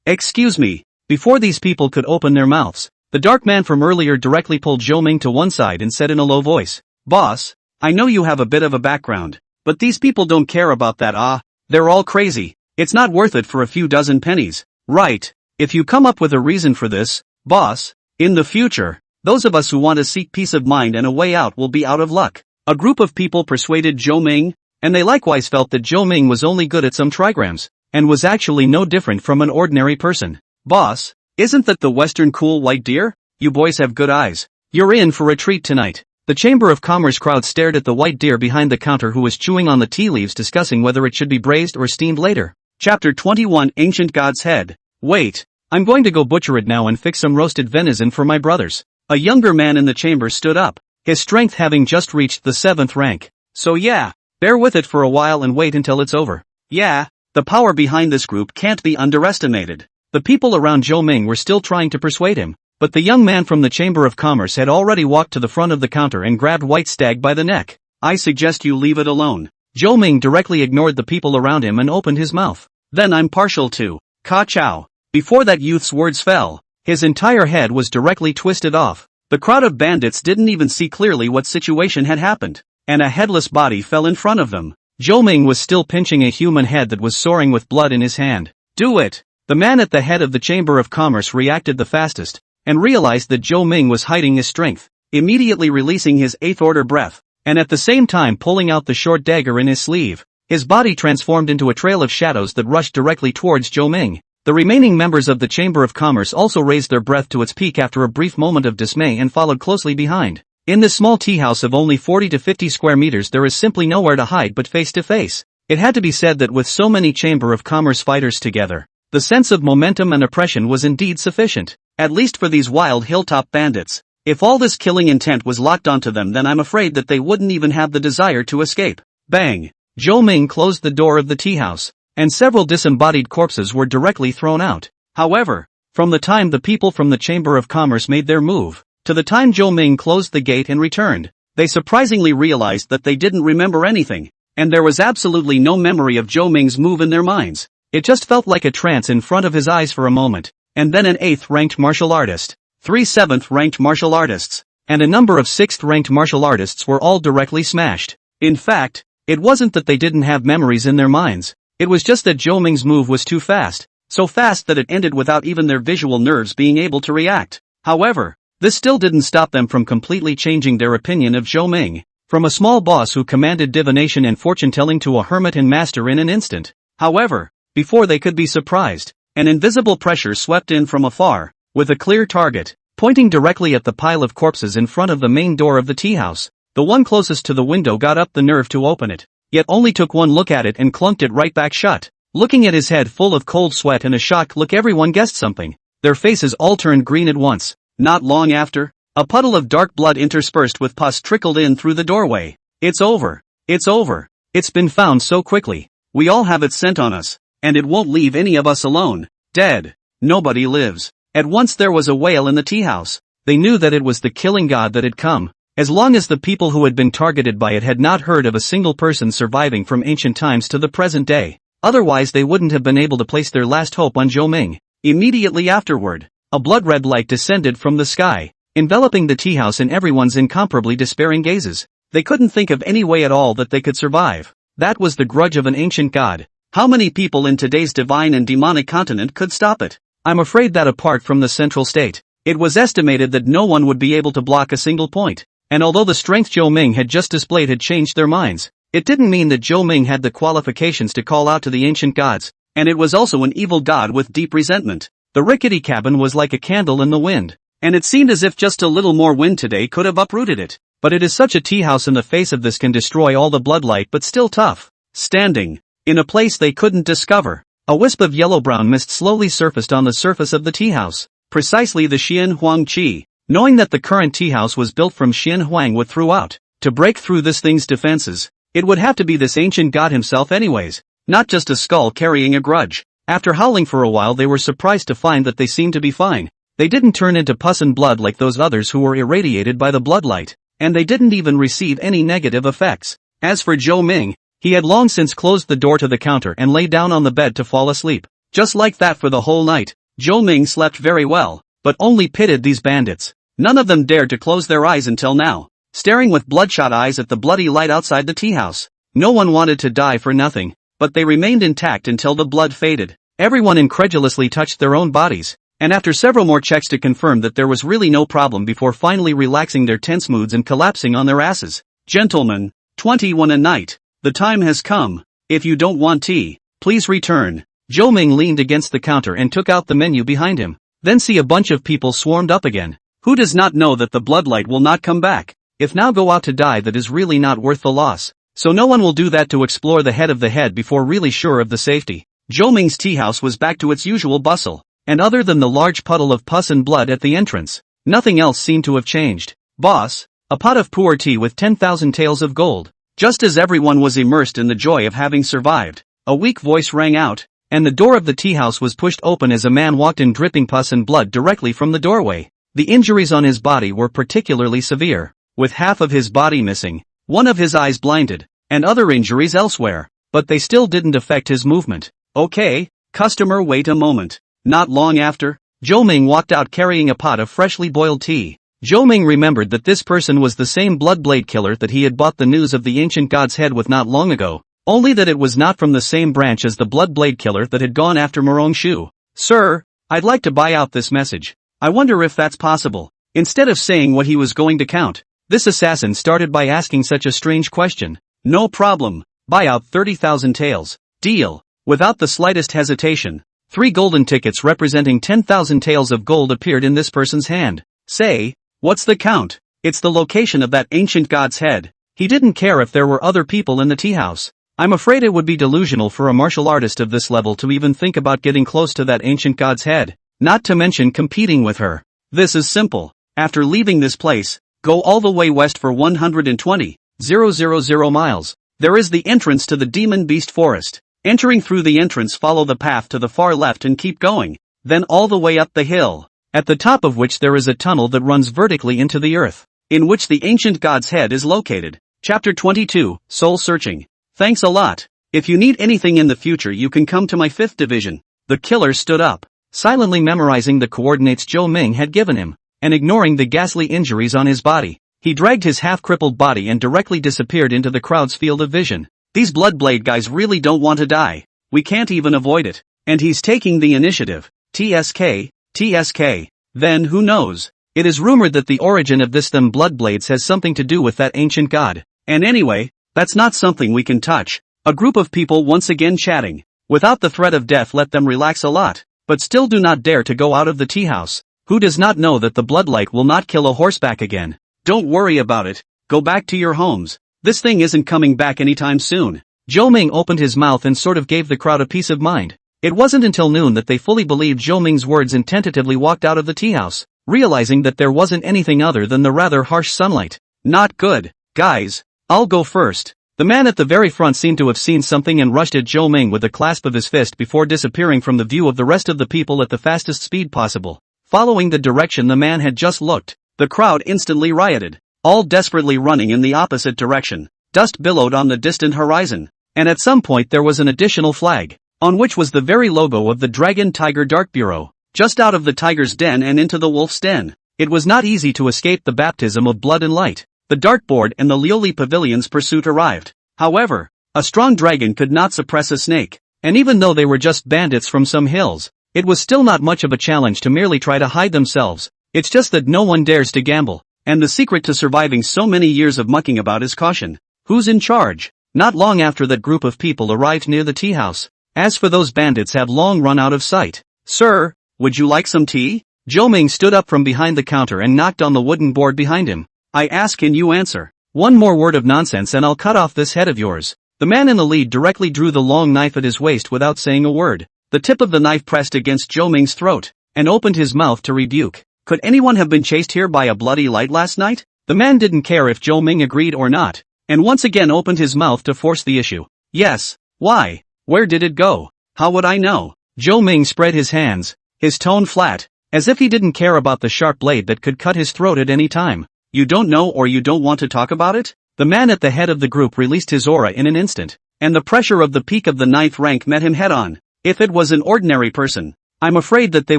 A: excuse me. Before these people could open their mouths, the dark man from earlier directly pulled Zhou Ming to one side and said in a low voice, "Boss, I know you have a bit of a background, but these people don't care about that. They're all crazy. It's not worth it for a few dozen pennies. Right, if you come up with a reason for this, boss, in the future, those of us who want to seek peace of mind and a way out will be out of luck." A group of people persuaded Zhou Ming, and they likewise felt that Zhou Ming was only good at some trigrams, and was actually no different from an ordinary person. "Boss, isn't that the Western cool white deer? You boys have good eyes. You're in for a treat tonight." The Chamber of Commerce crowd stared at the white deer behind the counter who was chewing on the tea leaves discussing whether it should be braised or steamed later. Chapter 21 Ancient God's Head. Wait, I'm going to go butcher it now and fix some roasted venison for my brothers. A younger man in the chamber stood up, his strength having just reached the 7th rank. So yeah, bear with it for a while and wait until it's over. Yeah, the power behind this group can't be underestimated. The people around Zhou Ming were still trying to persuade him, but the young man from the Chamber of Commerce had already walked to the front of the counter and grabbed White Stag by the neck. "I suggest you leave it alone." Zhou Ming directly ignored the people around him and opened his mouth. "Then I'm partial to Ka Chow." Before that youth's words fell, his entire head was directly twisted off. The crowd of bandits didn't even see clearly what situation had happened, and a headless body fell in front of them. Zhou Ming was still pinching a human head that was soaring with blood in his hand. "Do it!" The man at the head of the Chamber of Commerce reacted the fastest, and realized that Zhou Ming was hiding his strength, immediately releasing his 8th order breath, and at the same time pulling out the short dagger in his sleeve. His body transformed into a trail of shadows that rushed directly towards Zhou Ming. The remaining members of the Chamber of Commerce also raised their breath to its peak after a brief moment of dismay and followed closely behind. In this small tea house of only 40 to 50 square meters there is simply nowhere to hide but face to face. It had to be said that with so many Chamber of Commerce fighters together, The sense of momentum and oppression was indeed sufficient, at least for these wild hilltop bandits. If all this killing intent was locked onto them, then I'm afraid that they wouldn't even have the desire to escape. Bang! Zhou Ming closed the door of the tea house, and several disembodied corpses were directly thrown out. However, from the time the people from the Chamber of Commerce made their move, to the time Zhou Ming closed the gate and returned, they surprisingly realized that they didn't remember anything, and there was absolutely no memory of Zhou Ming's move in their minds. It just felt like a trance in front of his eyes for a moment, and then an 8th-ranked martial artist, 3 7th-ranked martial artists, and a number of 6th-ranked martial artists were all directly smashed. In fact, it wasn't that they didn't have memories in their minds, it was just that Zhou Ming's move was too fast, so fast that it ended without even their visual nerves being able to react. However, this still didn't stop them from completely changing their opinion of Zhou Ming, from a small boss who commanded divination and fortune-telling to a hermit and master in an instant. However, before they could be surprised, an invisible pressure swept in from afar, with a clear target, pointing directly at the pile of corpses in front of the main door of the tea house. The one closest to the window got up the nerve to open it, yet only took one look at it and clunked it right back shut. Looking at his head full of cold sweat and a shocked look, everyone guessed something. Their faces all turned green at once. Not long after, a puddle of dark blood interspersed with pus trickled in through the doorway. It's over. It's over. It's been found so quickly. We all have it sent on us, and it won't leave any of us alone. Dead. Nobody lives. At once there was a wail in the tea house. They knew that it was the killing god that had come. As long as the people who had been targeted by it had not heard of a single person surviving from ancient times to the present day. Otherwise they wouldn't have been able to place their last hope on Zhou Ming. Immediately afterward, a blood-red light descended from the sky, enveloping the tea house in everyone's incomparably despairing gazes. They couldn't think of any way at all that they could survive. That was the grudge of an ancient god. How many people in today's divine and demonic continent could stop it? I'm afraid that apart from the central state, it was estimated that no one would be able to block a single point. And although the strength Zhou Ming had just displayed had changed their minds, it didn't mean that Zhou Ming had the qualifications to call out to the ancient gods, and it was also an evil god with deep resentment. The rickety cabin was like a candle in the wind, and it seemed as if just a little more wind today could have uprooted it. But it is such a tea house, in the face of this can destroy all the bloodlight, but still tough. Standing in a place they couldn't discover, a wisp of yellow-brown mist slowly surfaced on the surface of the tea house. Precisely the Xian Huang Qi. Knowing that the current tea house was built from Xian Huang would threw out, to break through this thing's defenses, it would have to be this ancient god himself anyways, not just a skull carrying a grudge. After howling for a while, they were surprised to find that they seemed to be fine. They didn't turn into pus and blood like those others who were irradiated by the bloodlight, and they didn't even receive any negative effects. As for Zhou Ming, he had long since closed the door to the counter and lay down on the bed to fall asleep. Just like that for the whole night, Zhou Ming slept very well, but only pitied these bandits. None of them dared to close their eyes until now, staring with bloodshot eyes at the bloody light outside the tea house. No one wanted to die for nothing, but they remained intact until the blood faded. Everyone incredulously touched their own bodies, and after several more checks to confirm that there was really no problem before finally relaxing their tense moods and collapsing on their asses. Gentlemen, 21 a night. The time has come. If you don't want tea, please return. Zhou Ming leaned against the counter and took out the menu behind him. Then see a bunch of people swarmed up again. Who does not know that the bloodlight will not come back? If now go out to die, that is really not worth the loss. So no one will do that to explore the head of the head before really sure of the safety. Zhou Ming's tea house was back to its usual bustle, and other than the large puddle of pus and blood at the entrance, nothing else seemed to have changed. Boss, a pot of pu'er tea with 10,000 taels of gold. Just as everyone was immersed in the joy of having survived, a weak voice rang out, and the door of the tea house was pushed open as a man walked in dripping pus and blood directly from the doorway. The injuries on his body were particularly severe, with half of his body missing, one of his eyes blinded, and other injuries elsewhere, but they still didn't affect his movement. Okay, customer, wait a moment. Not long after, Zhou Ming walked out carrying a pot of freshly boiled tea. Zhou Ming remembered that this person was the same Bloodblade killer that he had bought the news of the ancient god's head with not long ago, only that it was not from the same branch as the Bloodblade killer that had gone after Morong Shu. Sir, I'd like to buy out this message. I wonder if that's possible. Instead of saying what he was going to count, this assassin started by asking such a strange question. No problem. Buy out 30,000 taels. Deal. Without the slightest hesitation, 3 golden tickets representing 10,000 taels of gold appeared in this person's hand. Say, what's the count? It's the location of that ancient god's head. He didn't care if there were other people in the tea house. I'm afraid it would be delusional for a martial artist of this level to even think about getting close to that ancient god's head, not to mention competing with her. This is simple. After leaving this place, go all the way west for 120,000 miles. There is the entrance to the Demon Beast Forest. Entering through the entrance, follow the path to the far left and keep going, then all the way up the hill, at the top of which there is a tunnel that runs vertically into the earth, in which the ancient god's head is located. Chapter 22, Soul Searching. Thanks a lot. If you need anything in the future, you can come to my 5th division. The killer stood up, silently memorizing the coordinates Zhou Ming had given him, and ignoring the ghastly injuries on his body. He dragged his half-crippled body and directly disappeared into the crowd's field of vision. These Bloodblade guys really don't want to die. We can't even avoid it. And he's taking the initiative. TSK. Then who knows? It is rumored that the origin of them Bloodblades has something to do with that ancient god. And anyway, that's not something we can touch. A group of people once again chatting. Without the threat of death, let them relax a lot. But still do not dare to go out of the tea house. Who does not know that the bloodlight will not kill a horseback again? Don't worry about it. Go back to your homes. This thing isn't coming back anytime soon. Zhou Ming opened his mouth and sort of gave the crowd a peace of mind. It wasn't until noon that they fully believed Zhou Ming's words and tentatively walked out of the tea house, realizing that there wasn't anything other than the rather harsh sunlight. Not good. Guys, I'll go first. The man at the very front seemed to have seen something and rushed at Zhou Ming with a clasp of his fist before disappearing from the view of the rest of the people at the fastest speed possible. Following the direction the man had just looked, the crowd instantly rioted, all desperately running in the opposite direction. Dust billowed on the distant horizon, and at some point there was an additional flag, on which was the very logo of the Dragon Tiger Dark Bureau, just out of the tiger's den and into the wolf's den. It was not easy to escape the baptism of blood and light. The dartboard and the Lioli Pavilion's pursuit arrived. However, a strong dragon could not suppress a snake, and even though they were just bandits from some hills, it was still not much of a challenge to merely try to hide themselves. It's just that no one dares to gamble, and the secret to surviving so many years of mucking about is caution. Who's in charge? Not long after that group of people arrived near the tea house. As for those bandits, have long run out of sight. Sir, would you like some tea? Zhou Ming stood up from behind the counter and knocked on the wooden board behind him. I ask and you answer. One more word of nonsense and I'll cut off this head of yours. The man in the lead directly drew the long knife at his waist without saying a word. The tip of the knife pressed against Zhou Ming's throat, and opened his mouth to rebuke. Could anyone have been chased here by a bloody light last night? The man didn't care if Zhou Ming agreed or not, and once again opened his mouth to force the issue. Yes. Why? Where did it go? How would I know? Zhou Ming spread his hands, his tone flat, as if he didn't care about the sharp blade that could cut his throat at any time. You don't know or you don't want to talk about it? The man at the head of the group released his aura in an instant, and the pressure of the peak of the ninth rank met him head-on. If it was an ordinary person, I'm afraid that they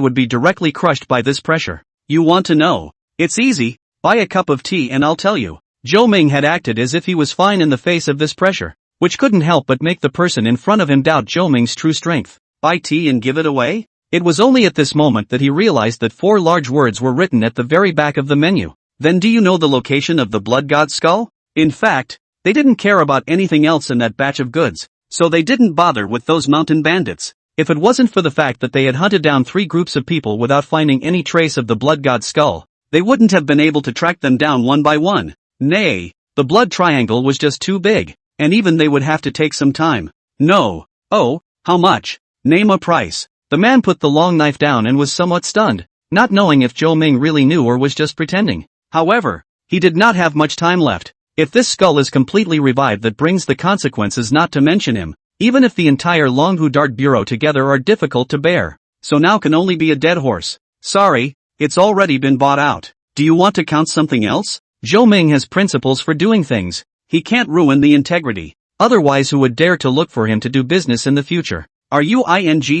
A: would be directly crushed by this pressure. You want to know? It's easy. Buy a cup of tea and I'll tell you. Zhou Ming had acted as if he was fine in the face of this pressure, which couldn't help but make the person in front of him doubt Zhou Ming's true strength. Buy tea and give it away? It was only at this moment that he realized that 4 large words were written at the very back of the menu. Then do you know the location of the blood god's skull? In fact, they didn't care about anything else in that batch of goods, so they didn't bother with those mountain bandits. If it wasn't for the fact that they had hunted down 3 groups of people without finding any trace of the blood god's skull, they wouldn't have been able to track them down one by one. Nay, the blood triangle was just too big, and even they would have to take some time. No. Oh, how much? Name a price. The man put the long knife down and was somewhat stunned, not knowing if Zhou Ming really knew or was just pretending. However, he did not have much time left. If this skull is completely revived, that brings the consequences, not to mention him, even if the entire Longhu Dart Bureau together are difficult to bear. So now can only be a dead horse. Sorry, it's already been bought out. Do you want to count something else? Zhou Ming has principles for doing things. He can't ruin the integrity. Otherwise who would dare to look for him to do business in the future? Are you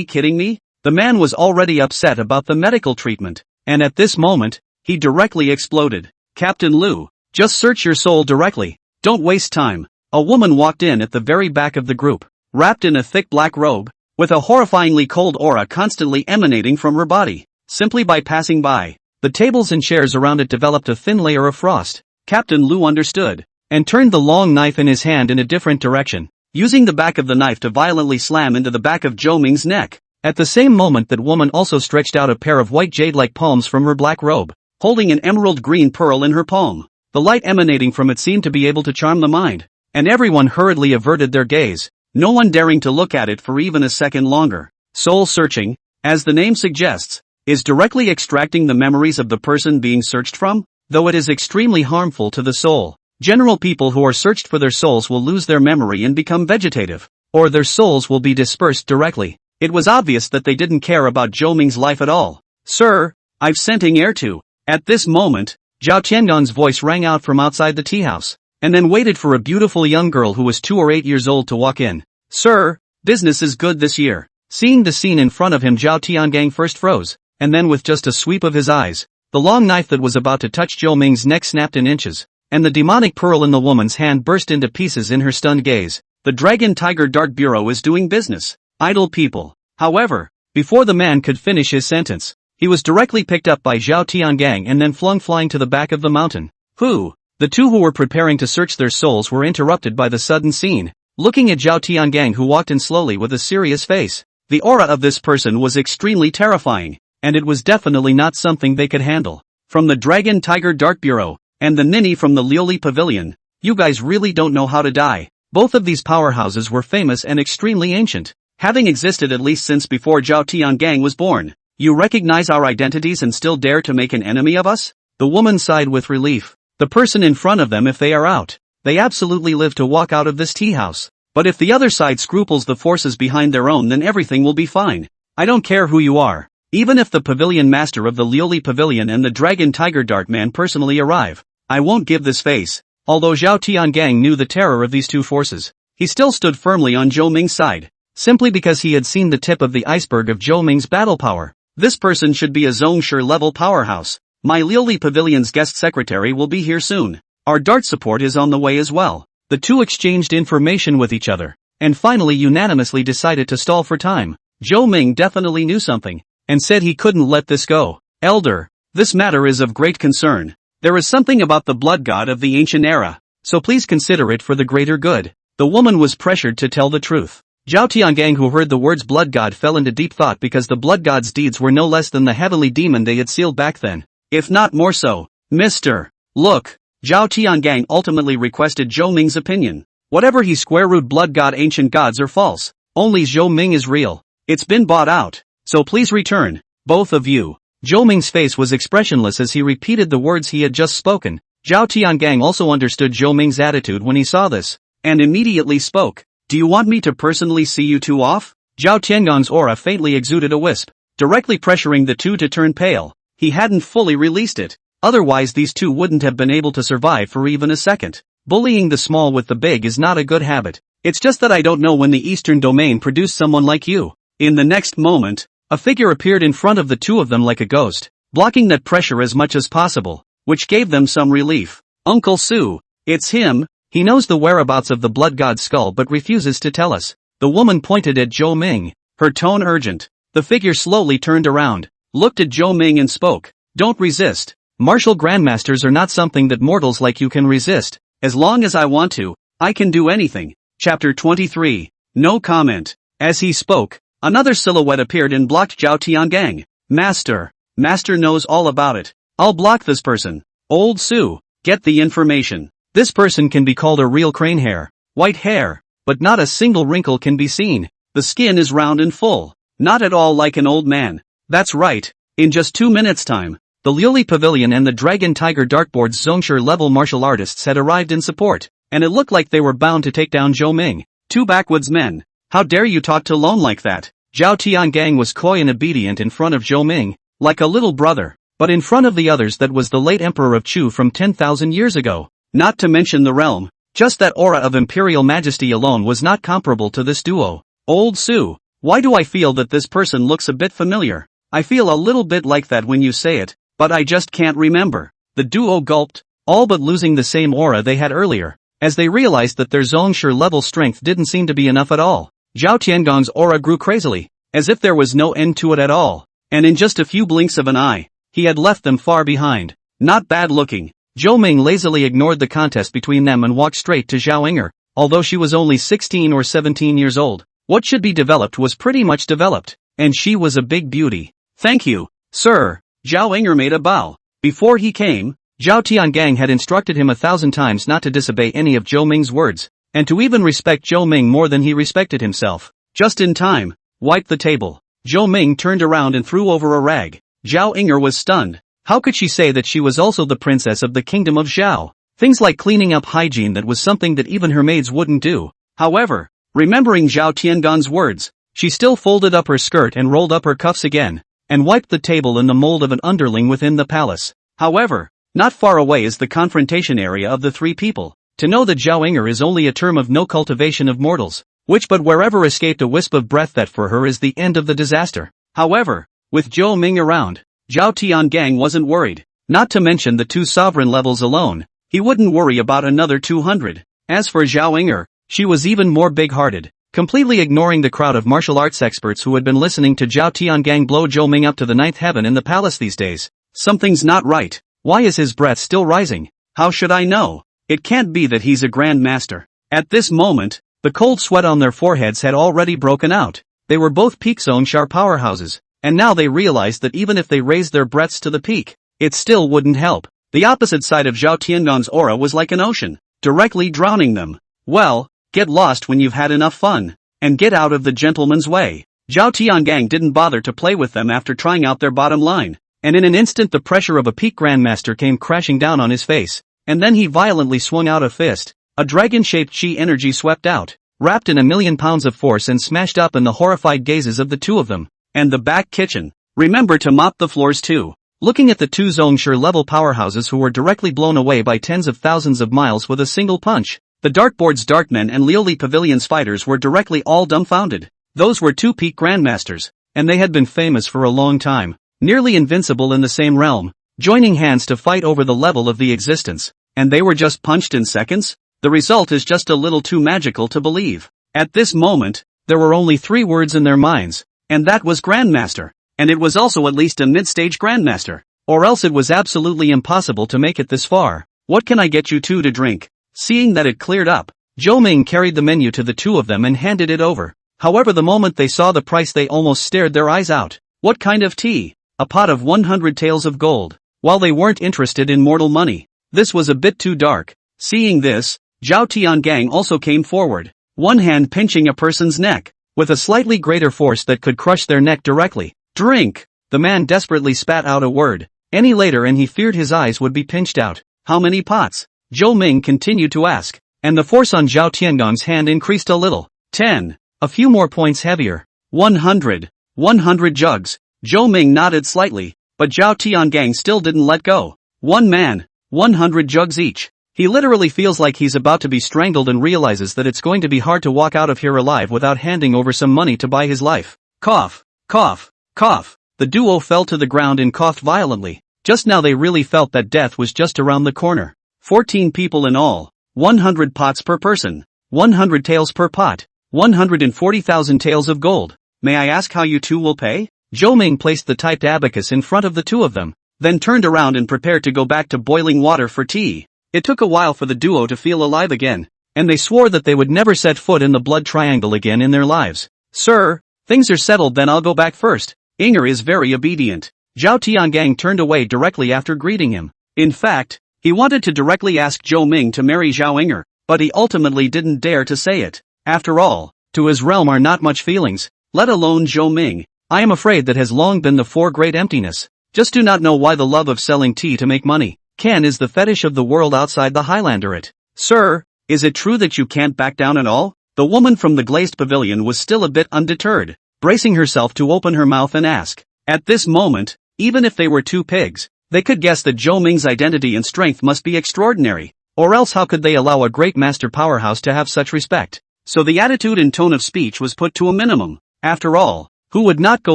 A: kidding me? The man was already upset about the medical treatment, and at this moment, he directly exploded. Captain Liu, just search your soul directly. Don't waste time. A woman walked in at the very back of the group, wrapped in a thick black robe, with a horrifyingly cold aura constantly emanating from her body. Simply by passing by, the tables and chairs around it developed a thin layer of frost. Captain Liu understood, and turned the long knife in his hand in a different direction, using the back of the knife to violently slam into the back of Zhou Ming's neck. At the same moment, that woman also stretched out a pair of white jade-like palms from her black robe, holding an emerald green pearl in her palm. The light emanating from it seemed to be able to charm the mind, and everyone hurriedly averted their gaze, no one daring to look at it for even a second longer. Soul searching, as the name suggests, is directly extracting the memories of the person being searched from, though it is extremely harmful to the soul. General people who are searched for their souls will lose their memory and become vegetative, or their souls will be dispersed directly. It was obvious that they didn't care about Zhou Ming's life at all. Sir, I've sent heir to. At this moment, Zhao Tiangong's voice rang out from outside the tea house, and then waited for a beautiful young girl who was 2 or 8 years old to walk in. Sir, business is good this year. Seeing the scene in front of him, Zhao Tiangang first froze, and then with just a sweep of his eyes, the long knife that was about to touch Zhou Ming's neck snapped in inches, and the demonic pearl in the woman's hand burst into pieces in her stunned gaze. The Dragon Tiger Dart Bureau is doing business. Idle people. However, before the man could finish his sentence, he was directly picked up by Zhao Tiangang and then flung flying to the back of the mountain. The two who were preparing to search their souls were interrupted by the sudden scene, looking at Zhao Tiangang, who walked in slowly with a serious face. The aura of this person was extremely terrifying, and it was definitely not something they could handle. From the Dragon Tiger Dart Bureau, and the ninny from the Liuli Pavilion, you guys really don't know how to die. Both of these powerhouses were famous and extremely ancient, having existed at least since before Zhao Tiangang was born. You recognize our identities and still dare to make an enemy of us? The woman sighed with relief. The person in front of them, if they are out, they absolutely live to walk out of this tea house. But if the other side scruples the forces behind their own, then everything will be fine. I don't care who you are. Even if the pavilion master of the Liuli Pavilion and the Dragon Tiger Dart man personally arrive, I won't give this face. Although Zhao Tiangang knew the terror of these two forces, he still stood firmly on Zhou Ming's side, simply because he had seen the tip of the iceberg of Zhou Ming's battle power. This person should be a Zhongshe level powerhouse. My Liuli Pavilion's guest secretary will be here soon. Our dart support is on the way as well. The two exchanged information with each other, and finally unanimously decided to stall for time. Zhou Ming definitely knew something, and said he couldn't let this go. Elder, this matter is of great concern. There is something about the blood god of the ancient era, so please consider it for the greater good. The woman was pressured to tell the truth. Zhao Tiangang, who heard the words blood god, fell into deep thought, because the blood god's deeds were no less than the heavenly demon they had sealed back then, if not more so. Mr. Look, Zhao Tiangang ultimately requested Zhou Ming's opinion. Whatever he square-root blood god, ancient gods are false. Only Zhou Ming is real. It's been bought out, so please return, both of you. Zhou Ming's face was expressionless as he repeated the words he had just spoken. Zhao Tiangang also understood Zhou Ming's attitude when he saw this, and immediately spoke. Do you want me to personally see you two off? Zhao Tiangong's aura faintly exuded a wisp, directly pressuring the two to turn pale. He hadn't fully released it, otherwise these two wouldn't have been able to survive for even a second. Bullying the small with the big is not a good habit. It's just that I don't know when the Eastern Domain produced someone like you. In the next moment, a figure appeared in front of the two of them like a ghost, blocking that pressure as much as possible, which gave them some relief. Uncle Su, it's him. He knows the whereabouts of the blood god's skull but refuses to tell us. The woman pointed at Zhou Ming, her tone urgent. The figure slowly turned around, looked at Zhou Ming and spoke. Don't resist. Martial grandmasters are not something that mortals like you can resist. As long as I want to, I can do anything. Chapter 23. No comment. As he spoke, another silhouette appeared and blocked Zhao Tiangang. Master knows all about it. I'll block this person. Old Su, get the information. This person can be called a real crane hair. White hair, but not a single wrinkle can be seen. The skin is round and full, not at all like an old man. That's right. In just 2 minutes' time, the Liuli Pavilion and the Dragon Tiger Dartboard's Zhongshe level martial artists had arrived in support, and it looked like they were bound to take down Zhou Ming. Two backwoods men. How dare you talk to Lone like that? Zhao Tiangang was coy and obedient in front of Zhou Ming, like a little brother, but in front of the others that was the late Emperor of Chu from 10,000 years ago. Not to mention the realm, just that aura of imperial majesty alone was not comparable to this duo. Old Su, why do I feel that this person looks a bit familiar? I feel a little bit like that when you say it, but I just can't remember. The duo gulped, all but losing the same aura they had earlier, as they realized that their Zhongshe level strength didn't seem to be enough at all. Zhao Tiangong's aura grew crazily, as if there was no end to it at all, and in just a few blinks of an eye, he had left them far behind. Not bad looking. Zhou Ming lazily ignored the contest between them and walked straight to Zhao Inger, although she was only 16 or 17 years old. What should be developed was pretty much developed, and she was a big beauty. Thank you, sir. Zhao Inger made a bow. Before he came, Zhao Tiangang had instructed him 1,000 times not to disobey any of Zhou Ming's words, and to even respect Zhou Ming more than he respected himself. Just in time. Wiped the table. Zhou Ming turned around and threw over a rag. Zhao Inger was stunned. How could she say that she was also the princess of the kingdom of Zhao? Things like cleaning up hygiene, that was something that even her maids wouldn't do. However, remembering Zhao Tiangan's words, she still folded up her skirt and rolled up her cuffs again, and wiped the table in the mold of an underling within the palace. However, not far away is the confrontation area of the three people. To know that Zhao Inger is only a term of no cultivation of mortals, which but wherever escaped a wisp of breath, that for her is the end of the disaster. However, with Zhou Ming around, Zhao Tiangang wasn't worried. Not to mention the 2 sovereign levels alone, he wouldn't worry about another 200. As for Zhao Inger, she was even more big-hearted, completely ignoring the crowd of martial arts experts who had been listening to Zhao Tiangang blow Zhou Ming up to the 9th heaven in the palace these days. Something's not right. Why is his breath still rising? How should I know? It can't be that he's a grand master. At this moment, the cold sweat on their foreheads had already broken out. They were both peak zone Shar powerhouses, and now they realized that even if they raised their breaths to the peak, it still wouldn't help. The opposite side of Zhao Tiangang's aura was like an ocean, directly drowning them. Well, get lost when you've had enough fun, and get out of the gentleman's way. Zhao Tiangang didn't bother to play with them after trying out their bottom line, and in an instant the pressure of a peak grandmaster came crashing down on his face, and then he violently swung out a fist. A dragon-shaped chi energy swept out, wrapped in 1,000,000 pounds of force, and smashed up in the horrified gazes of the two of them. And the back kitchen. Remember to mop the floors too. Looking at the 2 Zhongshan level powerhouses who were directly blown away by tens of thousands of miles with a single punch, the Dartboard's Darkmen and Lioli Pavilion's fighters were directly all dumbfounded. Those were 2 peak grandmasters, and they had been famous for a long time, nearly invincible in the same realm, joining hands to fight over the level of the existence, and they were just punched in seconds? The result is just a little too magical to believe. At this moment, there were only 3 words in their minds, and that was Grandmaster, and it was also at least a mid-stage Grandmaster, or else it was absolutely impossible to make it this far. What can I get you two to drink? Seeing that it cleared up, Zhou Ming carried the menu to the 2 of them and handed it over. However, the moment they saw the price they almost stared their eyes out. What kind of tea? A pot of 100 taels of gold. While they weren't interested in mortal money, this was a bit too dark. Seeing this, Zhao Tiangang also came forward, one hand pinching a person's neck, with a slightly greater force that could crush their neck directly. Drink! The man desperately spat out a word. Any later and he feared his eyes would be pinched out. How many pots? Zhou Ming continued to ask, and the force on Zhao Tiangang's hand increased a little. 10. A few more points heavier. 100. 100 jugs. Zhou Ming nodded slightly, but Zhao Tiangang still didn't let go. One man, 100 jugs each. He literally feels like he's about to be strangled and realizes that it's going to be hard to walk out of here alive without handing over some money to buy his life. Cough, cough, cough. The duo fell to the ground and coughed violently. Just now they really felt that death was just around the corner. 14 people in all. 100 pots per person. 100 taels per pot. 140,000 taels of gold. May I ask how you two will pay? Zhou Ming placed the typed abacus in front of the 2 of them, then turned around and prepared to go back to boiling water for tea. It took a while for the duo to feel alive again, and they swore that they would never set foot in the blood triangle again in their lives. Sir, things are settled, then I'll go back first. Inger is very obedient. Zhao Tiangang turned away directly after greeting him. In fact, he wanted to directly ask Zhou Ming to marry Zhao Inger, but he ultimately didn't dare to say it. After all, to his realm are not much feelings, let alone Zhou Ming. I am afraid that has long been the 4 great emptiness. Just do not know why the love of selling tea to make money is the fetish of the world outside the Highlander. Sir, is it true that you can't back down at all? The woman from the glazed pavilion was still a bit undeterred, bracing herself to open her mouth and ask. At this moment, even if they were 2 pigs, they could guess that Zhou Ming's identity and strength must be extraordinary, or else how could they allow a great master powerhouse to have such respect? So the attitude and tone of speech was put to a minimum. After all, who would not go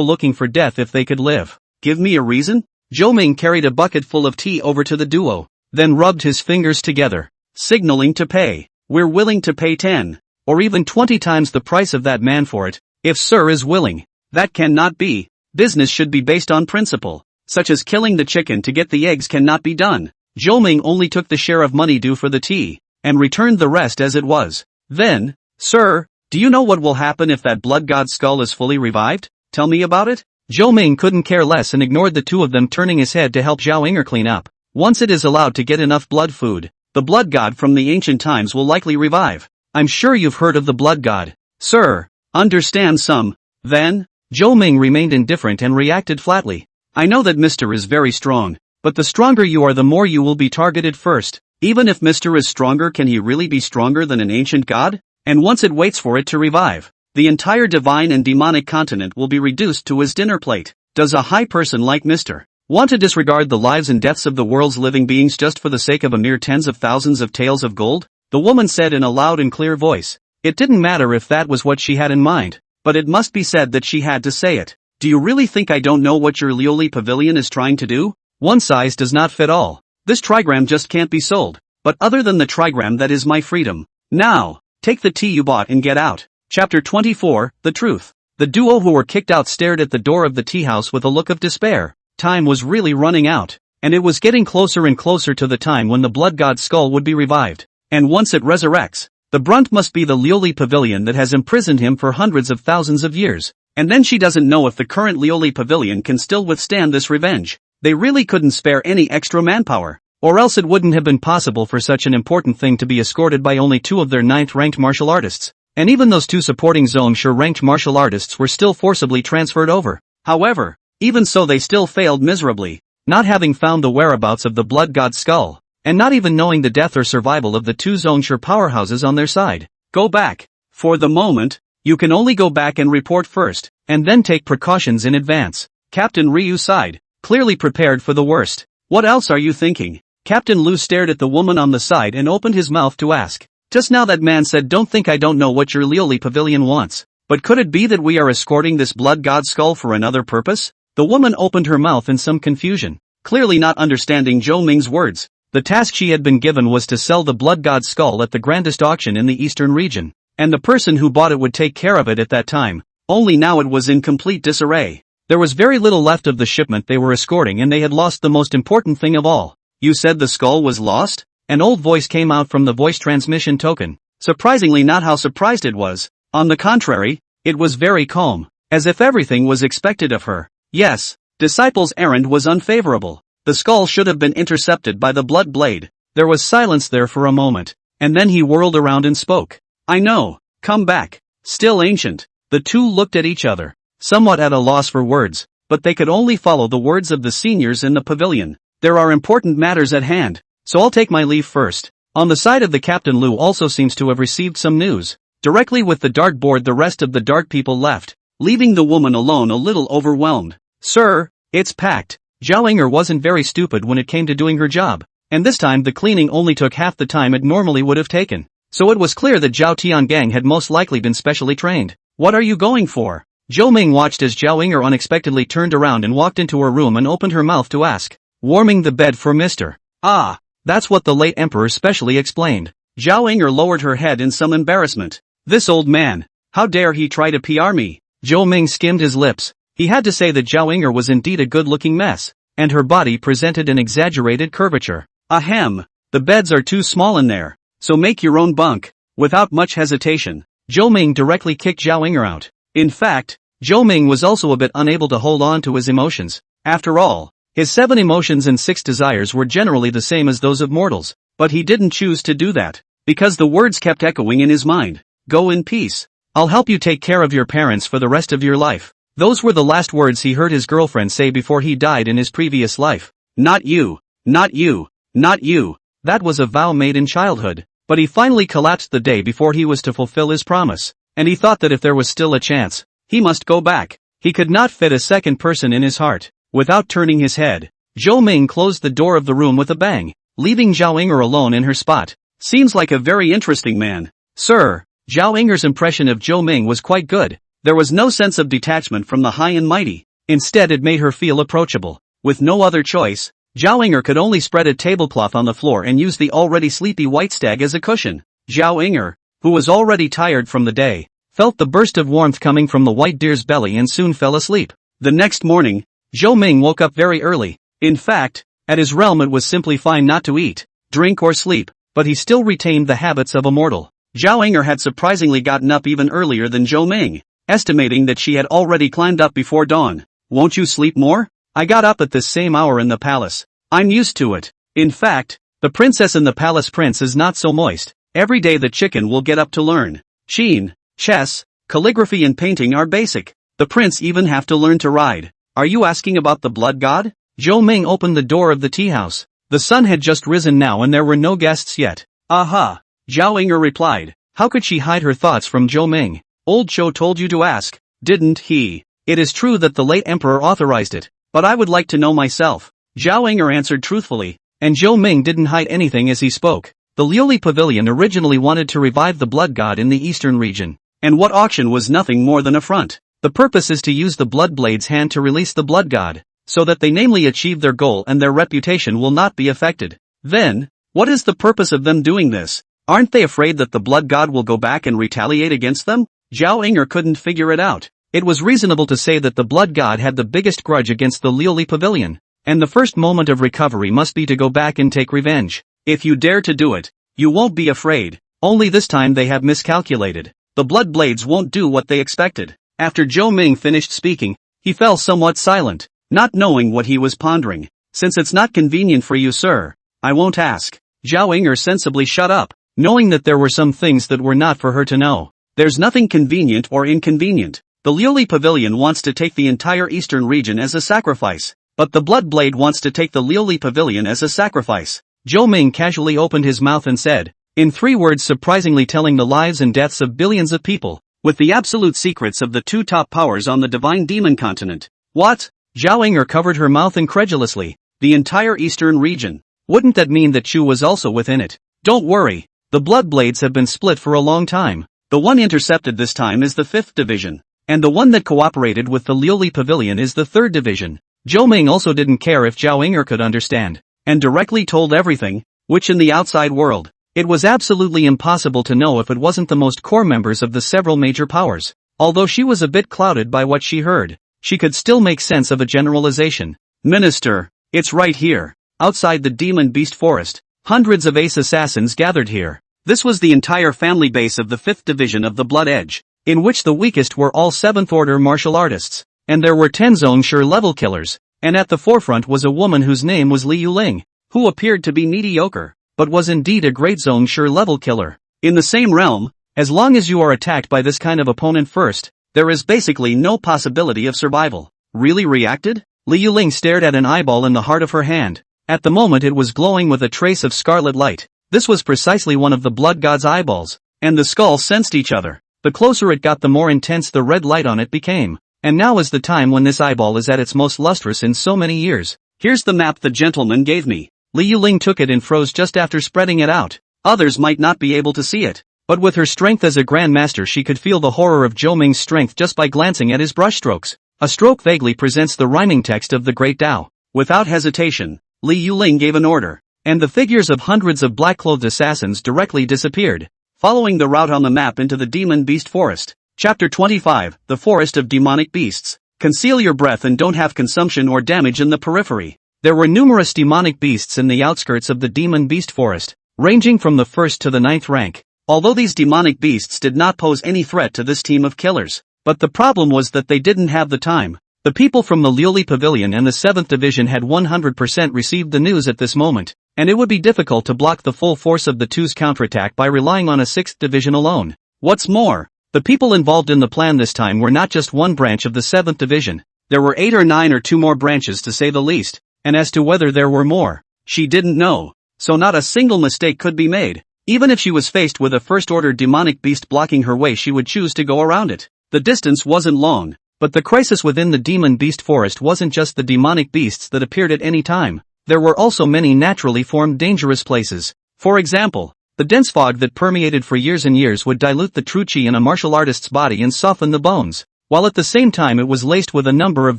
A: looking for death if they could live? Give me a reason? Zhou Ming carried a bucket full of tea over to the duo, then rubbed his fingers together, signaling to pay. We're willing to pay 10, or even 20 times the price of that man for it, if sir is willing. That cannot be. Business should be based on principle, such as killing the chicken to get the eggs cannot be done. Zhou Ming only took the share of money due for the tea, and returned the rest as it was. Then, sir, do you know what will happen if that blood god's skull is fully revived? Tell me about it. Zhou Ming couldn't care less and ignored the 2 of them, turning his head to help Zhao Inger clean up. Once it is allowed to get enough blood food, the blood god from the ancient times will likely revive. I'm sure you've heard of the blood god. Sir, understand some. Then, Zhou Ming remained indifferent and reacted flatly. I know that Mr. is very strong, but the stronger you are the more you will be targeted first. Even if Mr. is stronger, can he really be stronger than an ancient god? And once it waits for it to revive, the entire divine and demonic continent will be reduced to his dinner plate. Does a high person like Mr. want to disregard the lives and deaths of the world's living beings just for the sake of a mere tens of thousands of taels of gold? The woman said in a loud and clear voice. It didn't matter if that was what she had in mind, but it must be said that she had to say it. Do you really think I don't know what your Lioli pavilion is trying to do? One size does not fit all. This trigram just can't be sold. But other than the trigram, that is my freedom. Now, take the tea you bought and get out. Chapter 24, The Truth. The duo who were kicked out stared at the door of the tea house with a look of despair. Time was really running out, and it was getting closer and closer to the time when the blood god's skull would be revived. And once it resurrects, the brunt must be the Lioli pavilion that has imprisoned him for hundreds of thousands of years. And then she doesn't know if the current Lioli pavilion can still withstand this revenge. They really couldn't spare any extra manpower, or else it wouldn't have been possible for such an important thing to be escorted by only 2 of their 9th-ranked martial artists. And even those 2 supporting Zhongshu-ranked martial artists were still forcibly transferred over. However, even so they still failed miserably, not having found the whereabouts of the blood god's skull, and not even knowing the death or survival of the 2 Zhongshu powerhouses on their side. Go back. For the moment, you can only go back and report first, and then take precautions in advance. Captain Ryu sighed, clearly prepared for the worst. What else are you thinking? Captain Lu stared at the woman on the side and opened his mouth to ask. Just now that man said, don't think I don't know what your Lioli pavilion wants. But could it be that we are escorting this blood god skull for another purpose? The woman opened her mouth in some confusion, clearly not understanding Zhou Ming's words. The task she had been given was to sell the blood god's skull at the grandest auction in the eastern region, and the person who bought it would take care of it at that time. Only now it was in complete disarray. There was very little left of the shipment they were escorting, and they had lost the most important thing of all. You said the skull was lost? An old voice came out from the voice transmission token. Surprisingly not how surprised it was. On the contrary, it was very calm, as if everything was expected of her. Yes, Disciple's errand was unfavorable. The skull should have been intercepted by the blood blade. There was silence there for a moment, and then he whirled around and spoke. I know, come back. Still ancient. The 2 looked at each other, somewhat at a loss for words, but they could only follow the words of the seniors in the pavilion. There are important matters at hand, so I'll take my leave first. On the side of the Captain Lu also seems to have received some news. Directly with the dark board the rest of the dark people left, leaving the woman alone a little overwhelmed. Sir, it's packed. Zhao Inger wasn't very stupid when it came to doing her job, and this time the cleaning only took half the time it normally would have taken. So it was clear that Zhao Tiangang had most likely been specially trained. What are you going for? Zhou Ming watched as Zhao Inger unexpectedly turned around and walked into her room and opened her mouth to ask. Warming the bed for Mr. Ah, that's what the late emperor specially explained. Zhao Inger lowered her head in some embarrassment. This old man, how dare he try to PR me? Zhou Ming skimmed his lips. He had to say that Zhao Inger was indeed a good-looking mess, and her body presented an exaggerated curvature. Ahem, the beds are too small in there, so make your own bunk. Without much hesitation, Zhou Ming directly kicked Zhao Inger out. In fact, Zhou Ming was also a bit unable to hold on to his emotions. After all, his 7 emotions and 6 desires were generally the same as those of mortals, but he didn't choose to do that, because the words kept echoing in his mind. Go in peace. I'll help you take care of your parents for the rest of your life. Those were the last words he heard his girlfriend say before he died in his previous life. Not you, not you, not you. That was a vow made in childhood, but he finally collapsed the day before he was to fulfill his promise, and he thought that if there was still a chance, he must go back. He could not fit a second person in his heart. Without turning his head, Zhou Ming closed the door of the room with a bang, leaving Zhao Inger alone in her spot. Seems like a very interesting man. Sir, Zhao Inger's impression of Zhou Ming was quite good. There was no sense of detachment from the high and mighty. Instead it made her feel approachable. With no other choice, Zhao Inger could only spread a tablecloth on the floor and use the already sleepy white stag as a cushion. Zhao Inger, who was already tired from the day, felt the burst of warmth coming from the white deer's belly and soon fell asleep. The next morning, Zhou Ming woke up very early. In fact, at his realm it was simply fine not to eat, drink or sleep, but he still retained the habits of a mortal. Zhao Inger had surprisingly gotten up even earlier than Zhou Ming, estimating that she had already climbed up before dawn. Won't you sleep more? I got up at this same hour in the palace. I'm used to it. In fact, the princess and the palace prince is not so moist. Every day the chicken will get up to learn. Sheen, chess, calligraphy and painting are basic. The prince even have to learn to ride. Are you asking about the blood god? Zhou Ming opened the door of the tea house. The sun had just risen now and there were no guests yet. Aha! Zhao Inger replied. How could she hide her thoughts from Zhou Ming? Old Zhou told you to ask, didn't he? It is true that the late emperor authorized it, but I would like to know myself. Zhao Inger answered truthfully, and Zhou Ming didn't hide anything as he spoke. The Liuli Pavilion originally wanted to revive the blood god in the eastern region, and what auction was nothing more than a front. The purpose is to use the blood blade's hand to release the blood god, so that they namely achieve their goal and their reputation will not be affected. Then, what is the purpose of them doing this? Aren't they afraid that the blood god will go back and retaliate against them? Zhao Inger couldn't figure it out. It was reasonable to say that the blood god had the biggest grudge against the Liuli Pavilion, and the first moment of recovery must be to go back and take revenge. If you dare to do it, you won't be afraid. Only this time they have miscalculated. The blood blades won't do what they expected. After Zhou Ming finished speaking, he fell somewhat silent, not knowing what he was pondering. Since it's not convenient for you, sir, I won't ask. Zhao Inger sensibly shut up, knowing that there were some things that were not for her to know. There's nothing convenient or inconvenient. The Liuli Pavilion wants to take the entire eastern region as a sacrifice, but the Blood Blade wants to take the Liuli Pavilion as a sacrifice. Zhou Ming casually opened his mouth and said, in 3 words surprisingly telling the lives and deaths of billions of people, with the absolute secrets of the 2 top powers on the divine demon continent. What? Zhao Inger covered her mouth incredulously. The entire eastern region. Wouldn't that mean that Chu was also within it? Don't worry. The Blood Blades have been split for a long time. The one intercepted this time is the 5th division, and the one that cooperated with the Liuli Pavilion is the 3rd division. Zhou Ming also didn't care if Zhao Inger could understand, and directly told everything, which in the outside world, it was absolutely impossible to know if it wasn't the most core members of the several major powers. Although she was a bit clouded by what she heard, she could still make sense of a generalization. Minister, it's right here, outside the Demon Beast Forest. Hundreds of ace assassins gathered here. This was the entire family base of the 5th division of the Blood Edge, in which the weakest were all 7th order martial artists, and there were 10 zone-sure level killers, and at the forefront was a woman whose name was Li Yuling, who appeared to be mediocre, but was indeed a great zone-sure level killer. In the same realm, as long as you are attacked by this kind of opponent first, there is basically no possibility of survival. Really reacted? Li Yuling stared at an eyeball in the heart of her hand. At the moment it was glowing with a trace of scarlet light. This was precisely one of the blood god's eyeballs, and the skull sensed each other. The closer it got the more intense the red light on it became. And now is the time when this eyeball is at its most lustrous in so many years. Here's the map the gentleman gave me. Li Yuling took it and froze just after spreading it out. Others might not be able to see it, but with her strength as a grandmaster she could feel the horror of Zhou Ming's strength just by glancing at his brushstrokes. A stroke vaguely presents the rhyming text of the Great Tao. Without hesitation, Li Yuling gave an order, and the figures of hundreds of black-clothed assassins directly disappeared, following the route on the map into the Demon Beast Forest. Chapter 25, The Forest of Demonic Beasts. Conceal your breath and don't have consumption or damage in the periphery. There were numerous demonic beasts in the outskirts of the Demon Beast Forest, ranging from the 1st to the 9th rank. Although these demonic beasts did not pose any threat to this team of killers, but the problem was that they didn't have the time. The people from the Liuli Pavilion and the 7th Division had 100% received the news at this moment, and it would be difficult to block the full force of the 2's counterattack by relying on a 6th Division alone. What's more, the people involved in the plan this time were not just one branch of the 7th Division, there were 8 or 9 or 2 more branches to say the least, and as to whether there were more, she didn't know, so not a single mistake could be made. Even if she was faced with a first-order demonic beast blocking her way she would choose to go around it. The distance wasn't long, but the crisis within the Demon Beast Forest wasn't just the demonic beasts that appeared at any time, there were also many naturally formed dangerous places. For example, the dense fog that permeated for years and years would dilute the true chi in a martial artist's body and soften the bones, while at the same time it was laced with a number of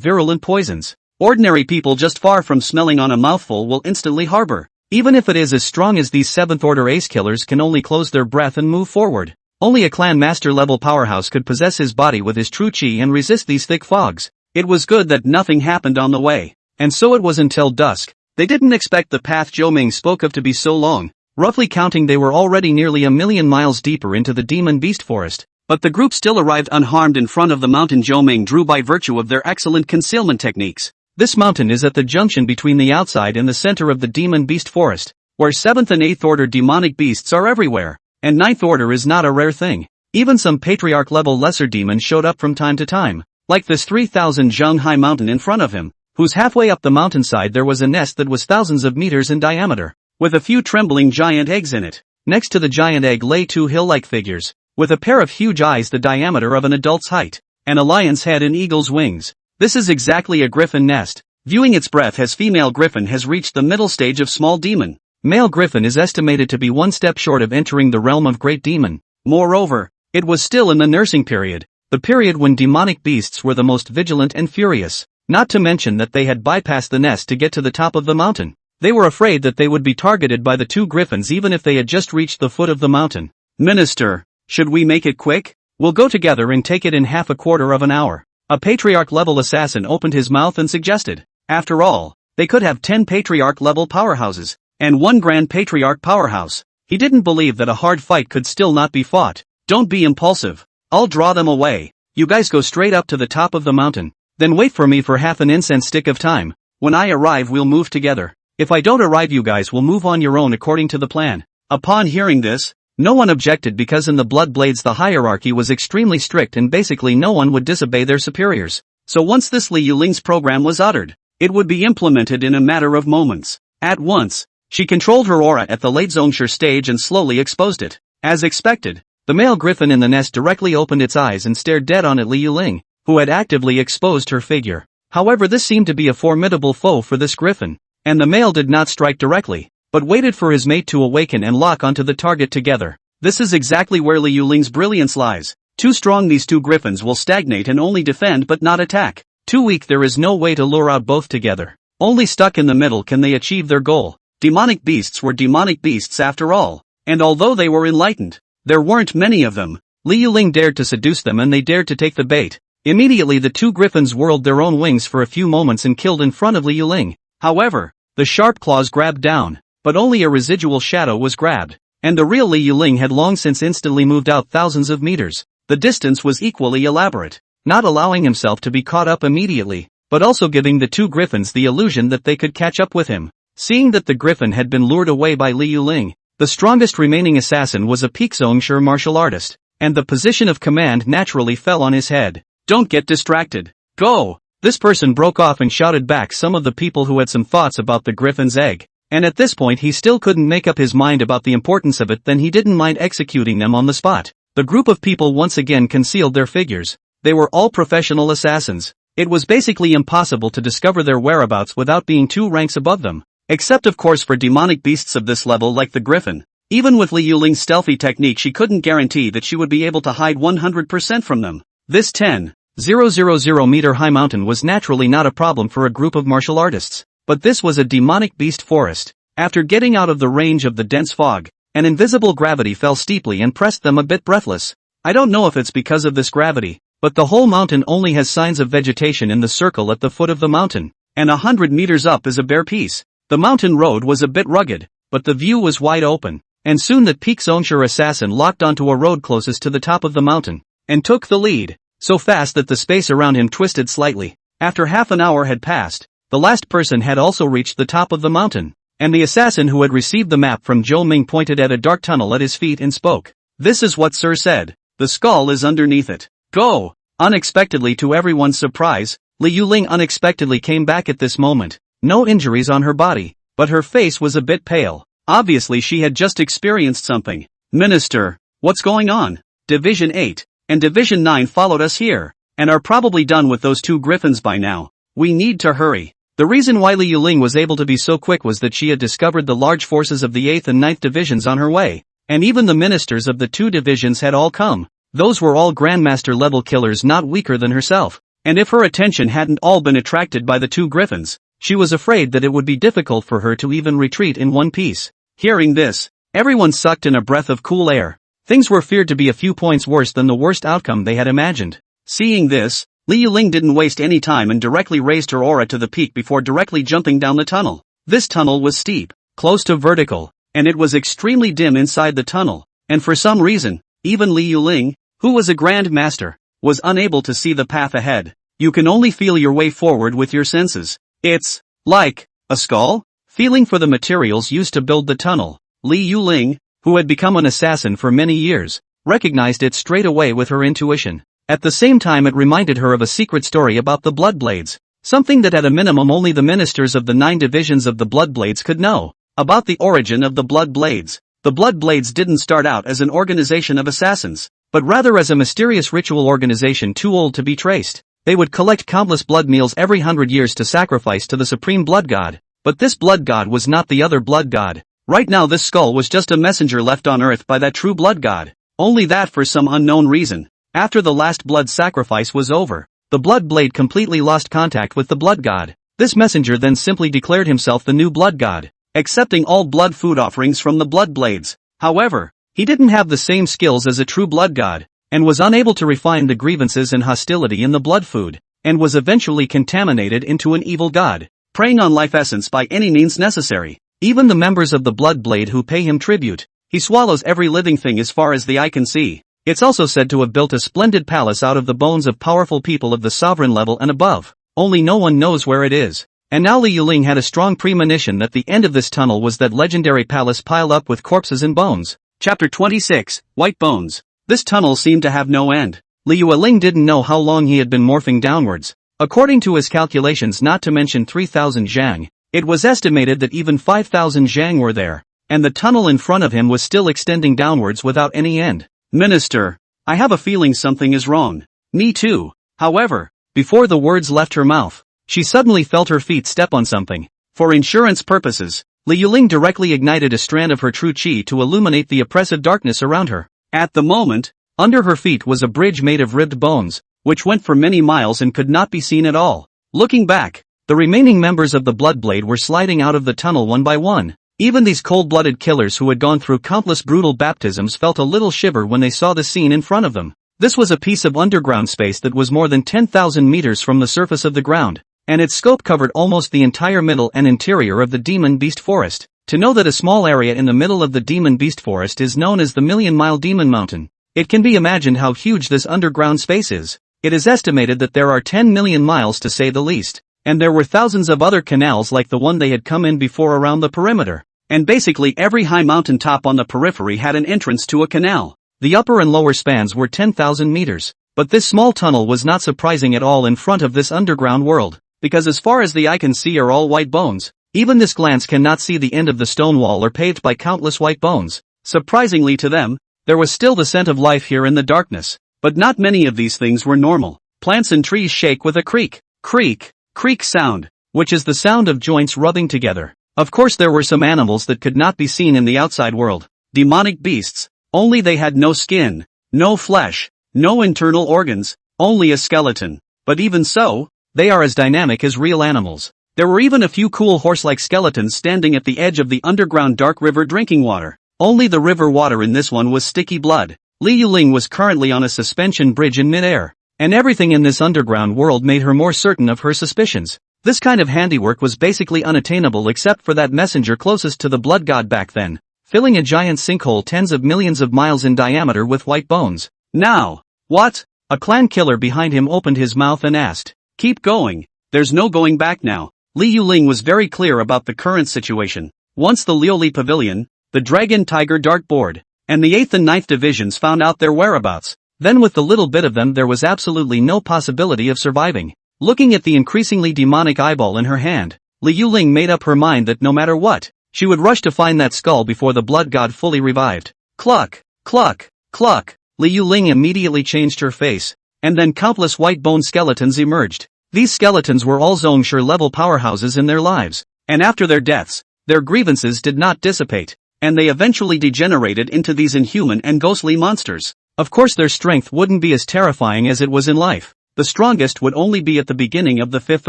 A: virulent poisons. Ordinary people just far from smelling on a mouthful will instantly harbor. Even if it is as strong as these 7th order ace killers can only close their breath and move forward. Only a clan master level powerhouse could possess his body with his true chi and resist these thick fogs. It was good that nothing happened on the way. And so it was until dusk. They didn't expect the path Zhou Ming spoke of to be so long. Roughly counting they were already nearly 1,000,000 miles deeper into the Demon Beast Forest. But the group still arrived unharmed in front of the mountain Zhou Ming drew by virtue of their excellent concealment techniques. This mountain is at the junction between the outside and the center of the Demon Beast Forest, where 7th and 8th order demonic beasts are everywhere. and ninth order is not a rare thing. Even some patriarch-level lesser demons showed up from time to time, like this 3,000 zheng high mountain in front of him, whose halfway up the mountainside there was a nest that was thousands of meters in diameter, with a few trembling giant eggs in it. Next to the giant egg lay two hill-like figures, with a pair of huge eyes the diameter of an adult's height, and a lion's head and eagle's wings. This is exactly a griffin nest. Viewing its breath as female griffin has reached the middle stage of small demon. Male griffin is estimated to be one step short of entering the realm of great demon. Moreover, it was still in the nursing period, the period when demonic beasts were the most vigilant and furious, not to mention that they had bypassed the nest to get to the top of the mountain. They were afraid that they would be targeted by the two griffins even if they had just reached the foot of the mountain. Minister, should we make it quick? We'll go together and take it in half a quarter of an hour. A patriarch-level assassin opened his mouth and suggested. After all, they could have 10 patriarch-level powerhouses, and one grand patriarch powerhouse. He didn't believe that a hard fight could still not be fought. Don't be impulsive. I'll draw them away. You guys go straight up to the top of the mountain. Then wait for me for half an incense stick of time. When I arrive we'll move together. If I don't arrive you guys will move on your own according to the plan. Upon hearing this, no one objected because in the Blood Blades the hierarchy was extremely strict and basically no one would disobey their superiors. So once this Li Yuling's program was uttered, it would be implemented in a matter of moments. At once, she controlled her aura at the late Zongshire stage and slowly exposed it. As expected, the male griffin in the nest directly opened its eyes and stared dead on at Li Yuling, who had actively exposed her figure. However, this seemed to be a formidable foe for this griffin, and the male did not strike directly, but waited for his mate to awaken and lock onto the target together. This is exactly where Li Yuling's brilliance lies. Too strong these two griffins will stagnate and only defend but not attack. Too weak there is no way to lure out both together. Only stuck in the middle can they achieve their goal. Demonic beasts were demonic beasts after all, and although they were enlightened, there weren't many of them. Li Yuling dared to seduce them and they dared to take the bait. Immediately the two griffins whirled their own wings for a few moments and killed in front of Li Yuling. However, the sharp claws grabbed down, but only a residual shadow was grabbed, and the real Li Yuling had long since instantly moved out thousands of meters. The distance was equally elaborate, not allowing himself to be caught up immediately, but also giving the two griffins the illusion that they could catch up with him. Seeing that the griffin had been lured away by Li Yuling, the strongest remaining assassin was a peak Zongshire martial artist, and the position of command naturally fell on his head. Don't get distracted. Go! This person broke off and shouted back some of the people who had some thoughts about the griffin's egg, and at this point he still couldn't make up his mind about the importance of it. Then he didn't mind executing them on the spot. The group of people once again concealed their figures. They were all professional assassins. It was basically impossible to discover their whereabouts without being 2 ranks above them. Except of course for demonic beasts of this level like the griffin. Even with Li Yuling's stealthy technique she couldn't guarantee that she would be able to hide 100% from them. This 10,000 meter high mountain was naturally not a problem for a group of martial artists, but this was a demonic beast forest. After getting out of the range of the dense fog, an invisible gravity fell steeply and pressed them a bit breathless. I don't know if it's because of this gravity, but the whole mountain only has signs of vegetation in the circle at the foot of the mountain, and 100 meters up is a bare piece. The mountain road was a bit rugged, but the view was wide open, and soon the peak Zongshire assassin locked onto a road closest to the top of the mountain, and took the lead, so fast that the space around him twisted slightly. After half an hour had passed, the last person had also reached the top of the mountain, and the assassin who had received the map from Zhou Ming pointed at a dark tunnel at his feet and spoke. This is what Sir said. The skull is underneath it. Go! Unexpectedly to everyone's surprise, Li Yuling unexpectedly came back at this moment. No injuries on her body, but her face was a bit pale. Obviously she had just experienced something. Minister, what's going on? Division 8 and Division 9 followed us here, and are probably done with those 2 griffins by now. We need to hurry. The reason why Li Yuling was able to be so quick was that she had discovered the large forces of the 8th and 9th divisions on her way, and even the ministers of the 2 divisions had all come. Those were all Grandmaster level killers not weaker than herself, and if her attention hadn't all been attracted by the 2 griffins, she was afraid that it would be difficult for her to even retreat in one piece. Hearing this, everyone sucked in a breath of cool air. Things were feared to be a few points worse than the worst outcome they had imagined. Seeing this, Li Yuling didn't waste any time and directly raised her aura to the peak before directly jumping down the tunnel. This tunnel was steep, close to vertical, and it was extremely dim inside the tunnel, and for some reason, even Li Yuling, who was a Grand Master, was unable to see the path ahead. You can only feel your way forward with your senses. It's like a skull? Feeling for the materials used to build the tunnel, Li Yuling who had become an assassin for many years, recognized it straight away with her intuition. At the same time it reminded her of a secret story about the Bloodblades, something that at a minimum only the ministers of the 9 divisions of the Bloodblades could know. About the origin of the Bloodblades. The Bloodblades didn't start out as an organization of assassins, but rather as a mysterious ritual organization too old to be traced. They would collect countless blood meals every 100 years to sacrifice to the supreme blood god. But this blood god was not the other blood god. Right now this skull was just a messenger left on earth by that true blood god. Only that for some unknown reason. After the last blood sacrifice was over, the blood blade completely lost contact with the blood god. This messenger then simply declared himself the new blood god, accepting all blood food offerings from the blood blades. However, he didn't have the same skills as a true blood god, and was unable to refine the grievances and hostility in the blood food, and was eventually contaminated into an evil god, preying on life essence by any means necessary. Even the members of the blood blade who pay him tribute, he swallows every living thing as far as the eye can see. It's also said to have built a splendid palace out of the bones of powerful people of the sovereign level and above. Only no one knows where it is. And now Li Yuling had a strong premonition that the end of this tunnel was that legendary palace piled up with corpses and bones. Chapter 26, White Bones. This tunnel seemed to have no end. Li Yuling didn't know how long he had been morphing downwards. According to his calculations, not to mention 3,000 zhang, it was estimated that even 5,000 zhang were there, and the tunnel in front of him was still extending downwards without any end. Minister, I have a feeling something is wrong. Me too. However, before the words left her mouth, she suddenly felt her feet step on something. For insurance purposes, Li Yuling directly ignited a strand of her true qi to illuminate the oppressive darkness around her. At the moment, under her feet was a bridge made of ribbed bones, which went for many miles and could not be seen at all. Looking back, the remaining members of the Bloodblade were sliding out of the tunnel one by one. Even these cold-blooded killers who had gone through countless brutal baptisms felt a little shiver when they saw the scene in front of them. This was a piece of underground space that was more than 10,000 meters from the surface of the ground, and its scope covered almost the entire middle and interior of the Demon Beast Forest. To know that a small area in the middle of the Demon Beast Forest is known as the Million-Mile Demon Mountain, it can be imagined how huge this underground space is. It is estimated that there are 10 million miles to say the least, and there were thousands of other canals like the one they had come in before around the perimeter. And basically every high mountain top on the periphery had an entrance to a canal. The upper and lower spans were 10,000 meters. But this small tunnel was not surprising at all in front of this underground world, because as far as the eye can see are all white bones. Even this glance cannot see the end of the stone wall or paved by countless white bones. Surprisingly to them, there was still the scent of life here in the darkness. But not many of these things were normal. Plants and trees shake with a creak, creak sound, which is the sound of joints rubbing together. Of course there were some animals that could not be seen in the outside world. Demonic beasts. Only they had no skin, no flesh, no internal organs, only a skeleton. But even so, they are as dynamic as real animals. There were even a few cool horse-like skeletons standing at the edge of the underground dark river drinking water. Only the river water in this one was sticky blood. Li Yuling was currently on a suspension bridge in midair, and everything in this underground world made her more certain of her suspicions. This kind of handiwork was basically unattainable except for that messenger closest to the blood god back then, filling a giant sinkhole tens of millions of miles in diameter with white bones. Now, what? A clan killer behind him opened his mouth and asked. Keep going. There's no going back now. Li Yuling was very clear about the current situation. Once the Lioli Pavilion, the Dragon Tiger Dark Board, and the 8th and 9th divisions found out their whereabouts, then with the little bit of them there was absolutely no possibility of surviving. Looking at the increasingly demonic eyeball in her hand, Li Yuling made up her mind that no matter what, she would rush to find that skull before the blood god fully revived. Cluck, cluck, cluck. Li Yuling immediately changed her face, and then countless white bone skeletons emerged. These skeletons were all Zhongshe level powerhouses in their lives, and after their deaths, their grievances did not dissipate, and they eventually degenerated into these inhuman and ghostly monsters. Of course their strength wouldn't be as terrifying as it was in life. The strongest would only be at the beginning of the 5th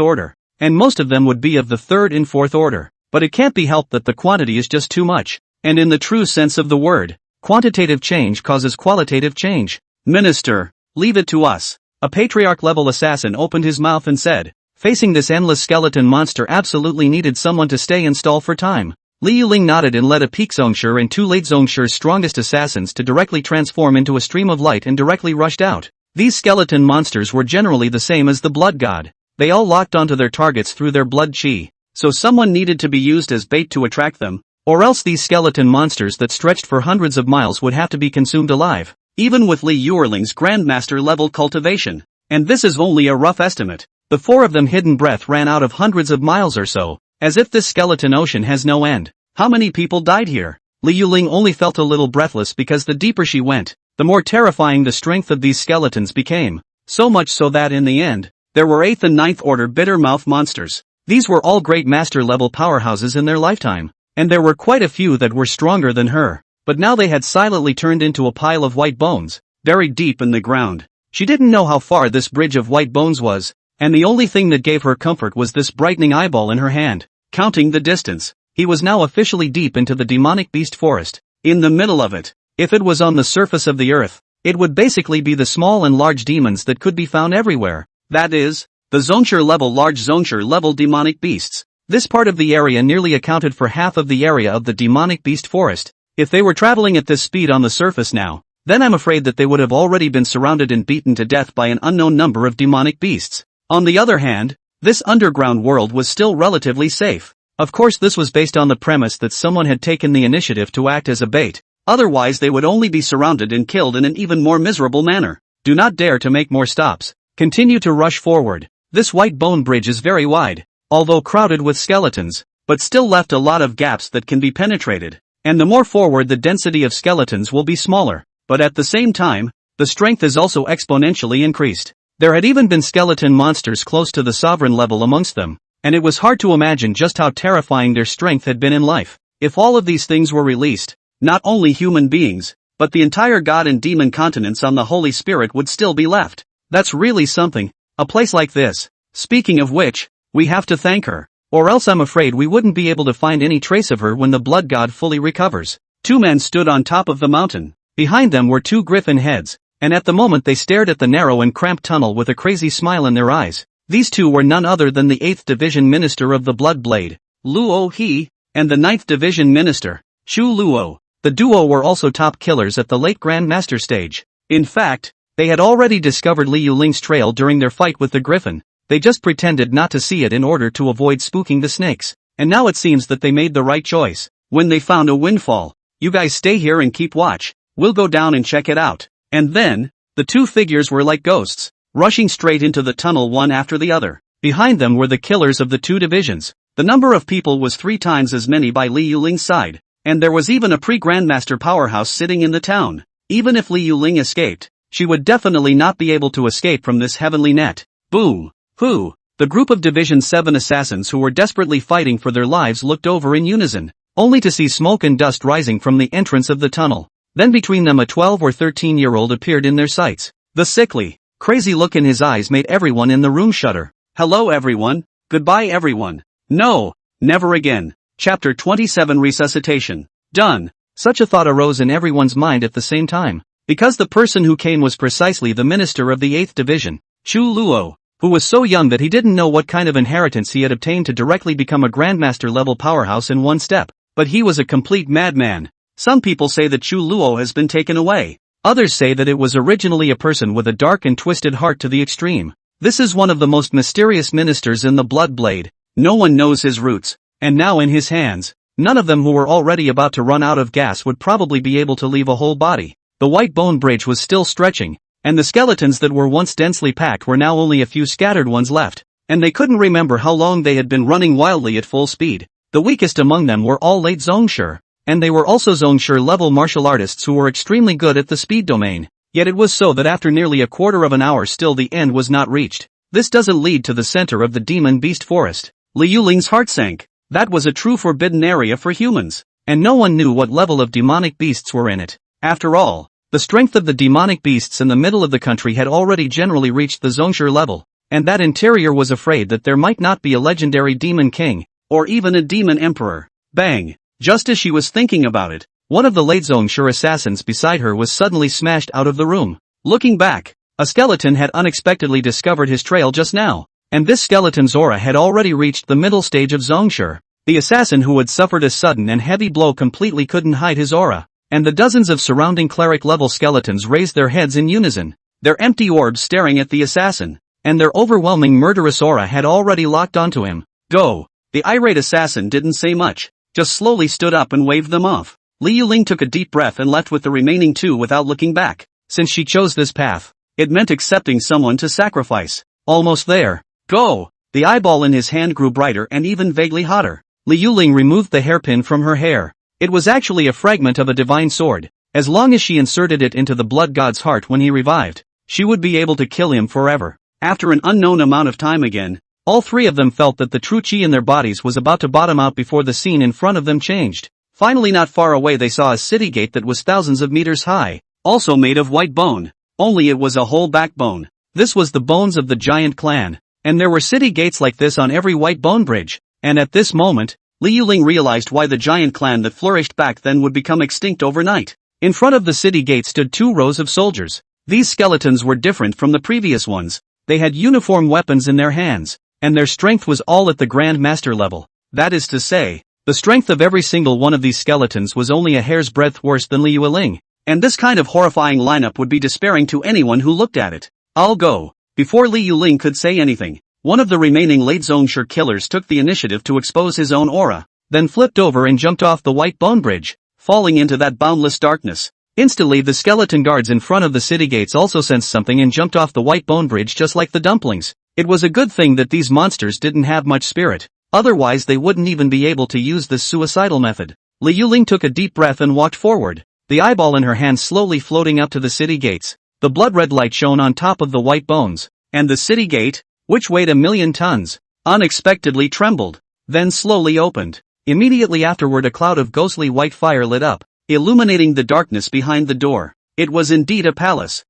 A: order, and most of them would be of the 3rd and 4th order. But it can't be helped that the quantity is just too much, and in the true sense of the word, quantitative change causes qualitative change. Minister, leave it to us. A patriarch-level assassin opened his mouth and said, facing this endless skeleton monster absolutely needed someone to stay and stall for time. Li Yuling nodded and led a peak Zhongshe and 2 late Zhongshe's strongest assassins to directly transform into a stream of light and directly rushed out. These skeleton monsters were generally the same as the blood god. They all locked onto their targets through their blood chi, so someone needed to be used as bait to attract them. Or else these skeleton monsters that stretched for hundreds of miles would have to be consumed alive, even with Li Yuerling's Grandmaster level cultivation. And this is only a rough estimate. The four of them hidden breath ran out of hundreds of miles or so, as if this skeleton ocean has no end. How many people died here? Li Yuerling only felt a little breathless because the deeper she went, the more terrifying the strength of these skeletons became. So much so that in the end, there were 8th and 9th order bitter mouth monsters. These were all great master level powerhouses in their lifetime. And there were quite a few that were stronger than her, but now they had silently turned into a pile of white bones, buried deep in the ground. She didn't know how far this bridge of white bones was, and the only thing that gave her comfort was this brightening eyeball in her hand. Counting the distance, he was now officially deep into the demonic beast forest, in the middle of it. If it was on the surface of the earth, it would basically be the small and large demons that could be found everywhere. That is, the large Zongshire level demonic beasts. This part of the area nearly accounted for half of the area of the demonic beast forest. If they were traveling at this speed on the surface now, then I'm afraid that they would have already been surrounded and beaten to death by an unknown number of demonic beasts. On the other hand, this underground world was still relatively safe. Of course, this was based on the premise that someone had taken the initiative to act as a bait. Otherwise they would only be surrounded and killed in an even more miserable manner. Do not dare to make more stops. Continue to rush forward. This white bone bridge is very wide, although crowded with skeletons, but still left a lot of gaps that can be penetrated. And the more forward the density of skeletons will be smaller, but at the same time, the strength is also exponentially increased. There had even been skeleton monsters close to the sovereign level amongst them, and it was hard to imagine just how terrifying their strength had been in life. If all of these things were released, not only human beings, but the entire god and demon continents on the Holy Spirit would still be left. That's really something, a place like this. Speaking of which, we have to thank her, or else I'm afraid we wouldn't be able to find any trace of her when the blood god fully recovers. Two men stood on top of the mountain. Behind them were two griffin heads, and at the moment they stared at the narrow and cramped tunnel with a crazy smile in their eyes. These two were none other than the 8th Division Minister of the Blood Blade, Luo He, and the 9th Division Minister, Shu Luo. The duo were also top killers at the late Grand Master stage. In fact, they had already discovered Li Yuerling's trail during their fight with the griffin. They just pretended not to see it in order to avoid spooking the snakes. And now it seems that they made the right choice. When they found a windfall, you guys stay here and keep watch. We'll go down and check it out. And then, the two figures were like ghosts, rushing straight into the tunnel one after the other. Behind them were the killers of the two divisions. The number of people was 3 times as many by Li Yuerling's side. And there was even a pre-Grandmaster powerhouse sitting in the town. Even if Li Yuerling escaped, she would definitely not be able to escape from this heavenly net. Boom. Who? The group of Division 7 assassins who were desperately fighting for their lives looked over in unison, only to see smoke and dust rising from the entrance of the tunnel. Then between them a 12 or 13-year-old appeared in their sights. The sickly, crazy look in his eyes made everyone in the room shudder. Hello everyone. Goodbye everyone. No, never again. Chapter 27 Resuscitation. Done. Such a thought arose in everyone's mind at the same time, because the person who came was precisely the minister of the 8th Division, Shu Luo, who was so young that he didn't know what kind of inheritance he had obtained to directly become a Grandmaster level powerhouse in one step, but he was a complete madman. Some people say that Shu Luo has been taken away. Others say that it was originally a person with a dark and twisted heart to the extreme. This is one of the most mysterious ministers in the Blood Blade. No one knows his roots, and now in his hands, none of them who were already about to run out of gas would probably be able to leave a whole body. The white bone bridge was still stretching, and the skeletons that were once densely packed were now only a few scattered ones left, and they couldn't remember how long they had been running wildly at full speed. The weakest among them were all late Zongshire, and they were also Zongshire level martial artists who were extremely good at the speed domain. Yet it was so that after nearly a quarter of an hour still the end was not reached. This doesn't lead to the center of the demon beast forest. Li Yuerling's heart sank. That was a true forbidden area for humans, and no one knew what level of demonic beasts were in it. After all, the strength of the demonic beasts in the middle of the country had already generally reached the Zongshire level, and that interior was afraid that there might not be a legendary demon king, or even a demon emperor. Bang! Just as she was thinking about it, one of the late Zongshire assassins beside her was suddenly smashed out of the room. Looking back, a skeleton had unexpectedly discovered his trail just now, and this skeleton's aura had already reached the middle stage of Zongshire. The assassin who had suffered a sudden and heavy blow completely couldn't hide his aura, and the dozens of surrounding cleric-level skeletons raised their heads in unison, their empty orbs staring at the assassin, and their overwhelming murderous aura had already locked onto him. Go! The irate assassin didn't say much. just slowly stood up and waved them off. Li Yuling took a deep breath and left with the remaining two without looking back. Since she chose this path, it meant accepting someone to sacrifice. Almost there. Go! The eyeball in his hand grew brighter and even vaguely hotter. Li Yuling removed the hairpin from her hair. It was actually a fragment of a divine sword. As long as she inserted it into the blood god's heart when he revived, she would be able to kill him forever. After an unknown amount of time again, all three of them felt that the true chi in their bodies was about to bottom out before the scene in front of them changed. Finally, not far away they saw a city gate that was thousands of meters high, also made of white bone. Only it was a whole backbone. This was the bones of the giant clan, and there were city gates like this on every white bone bridge. And at this moment, Li Yuling realized why the giant clan that flourished back then would become extinct overnight. In front of the city gate stood 2 rows of soldiers. These skeletons were different from the previous ones. They had uniform weapons in their hands, and their strength was all at the Grand Master level. That is to say, the strength of every single one of these skeletons was only a hair's breadth worse than Li Yuling. And this kind of horrifying lineup would be despairing to anyone who looked at it. I'll go. Before Li Yuling could say anything, one of the remaining late Zhongsher killers took the initiative to expose his own aura, then flipped over and jumped off the white bone bridge, falling into that boundless darkness. Instantly the skeleton guards in front of the city gates also sensed something and jumped off the white bone bridge just like the dumplings. It was a good thing that these monsters didn't have much spirit, otherwise they wouldn't even be able to use this suicidal method. Li Yuling took a deep breath and walked forward, the eyeball in her hand slowly floating up to the city gates. The blood-red light shone on top of the white bones, and the city gate, which weighed 1,000,000 tons, unexpectedly trembled, then slowly opened. Immediately afterward a cloud of ghostly white fire lit up, illuminating the darkness behind the door. It was indeed a palace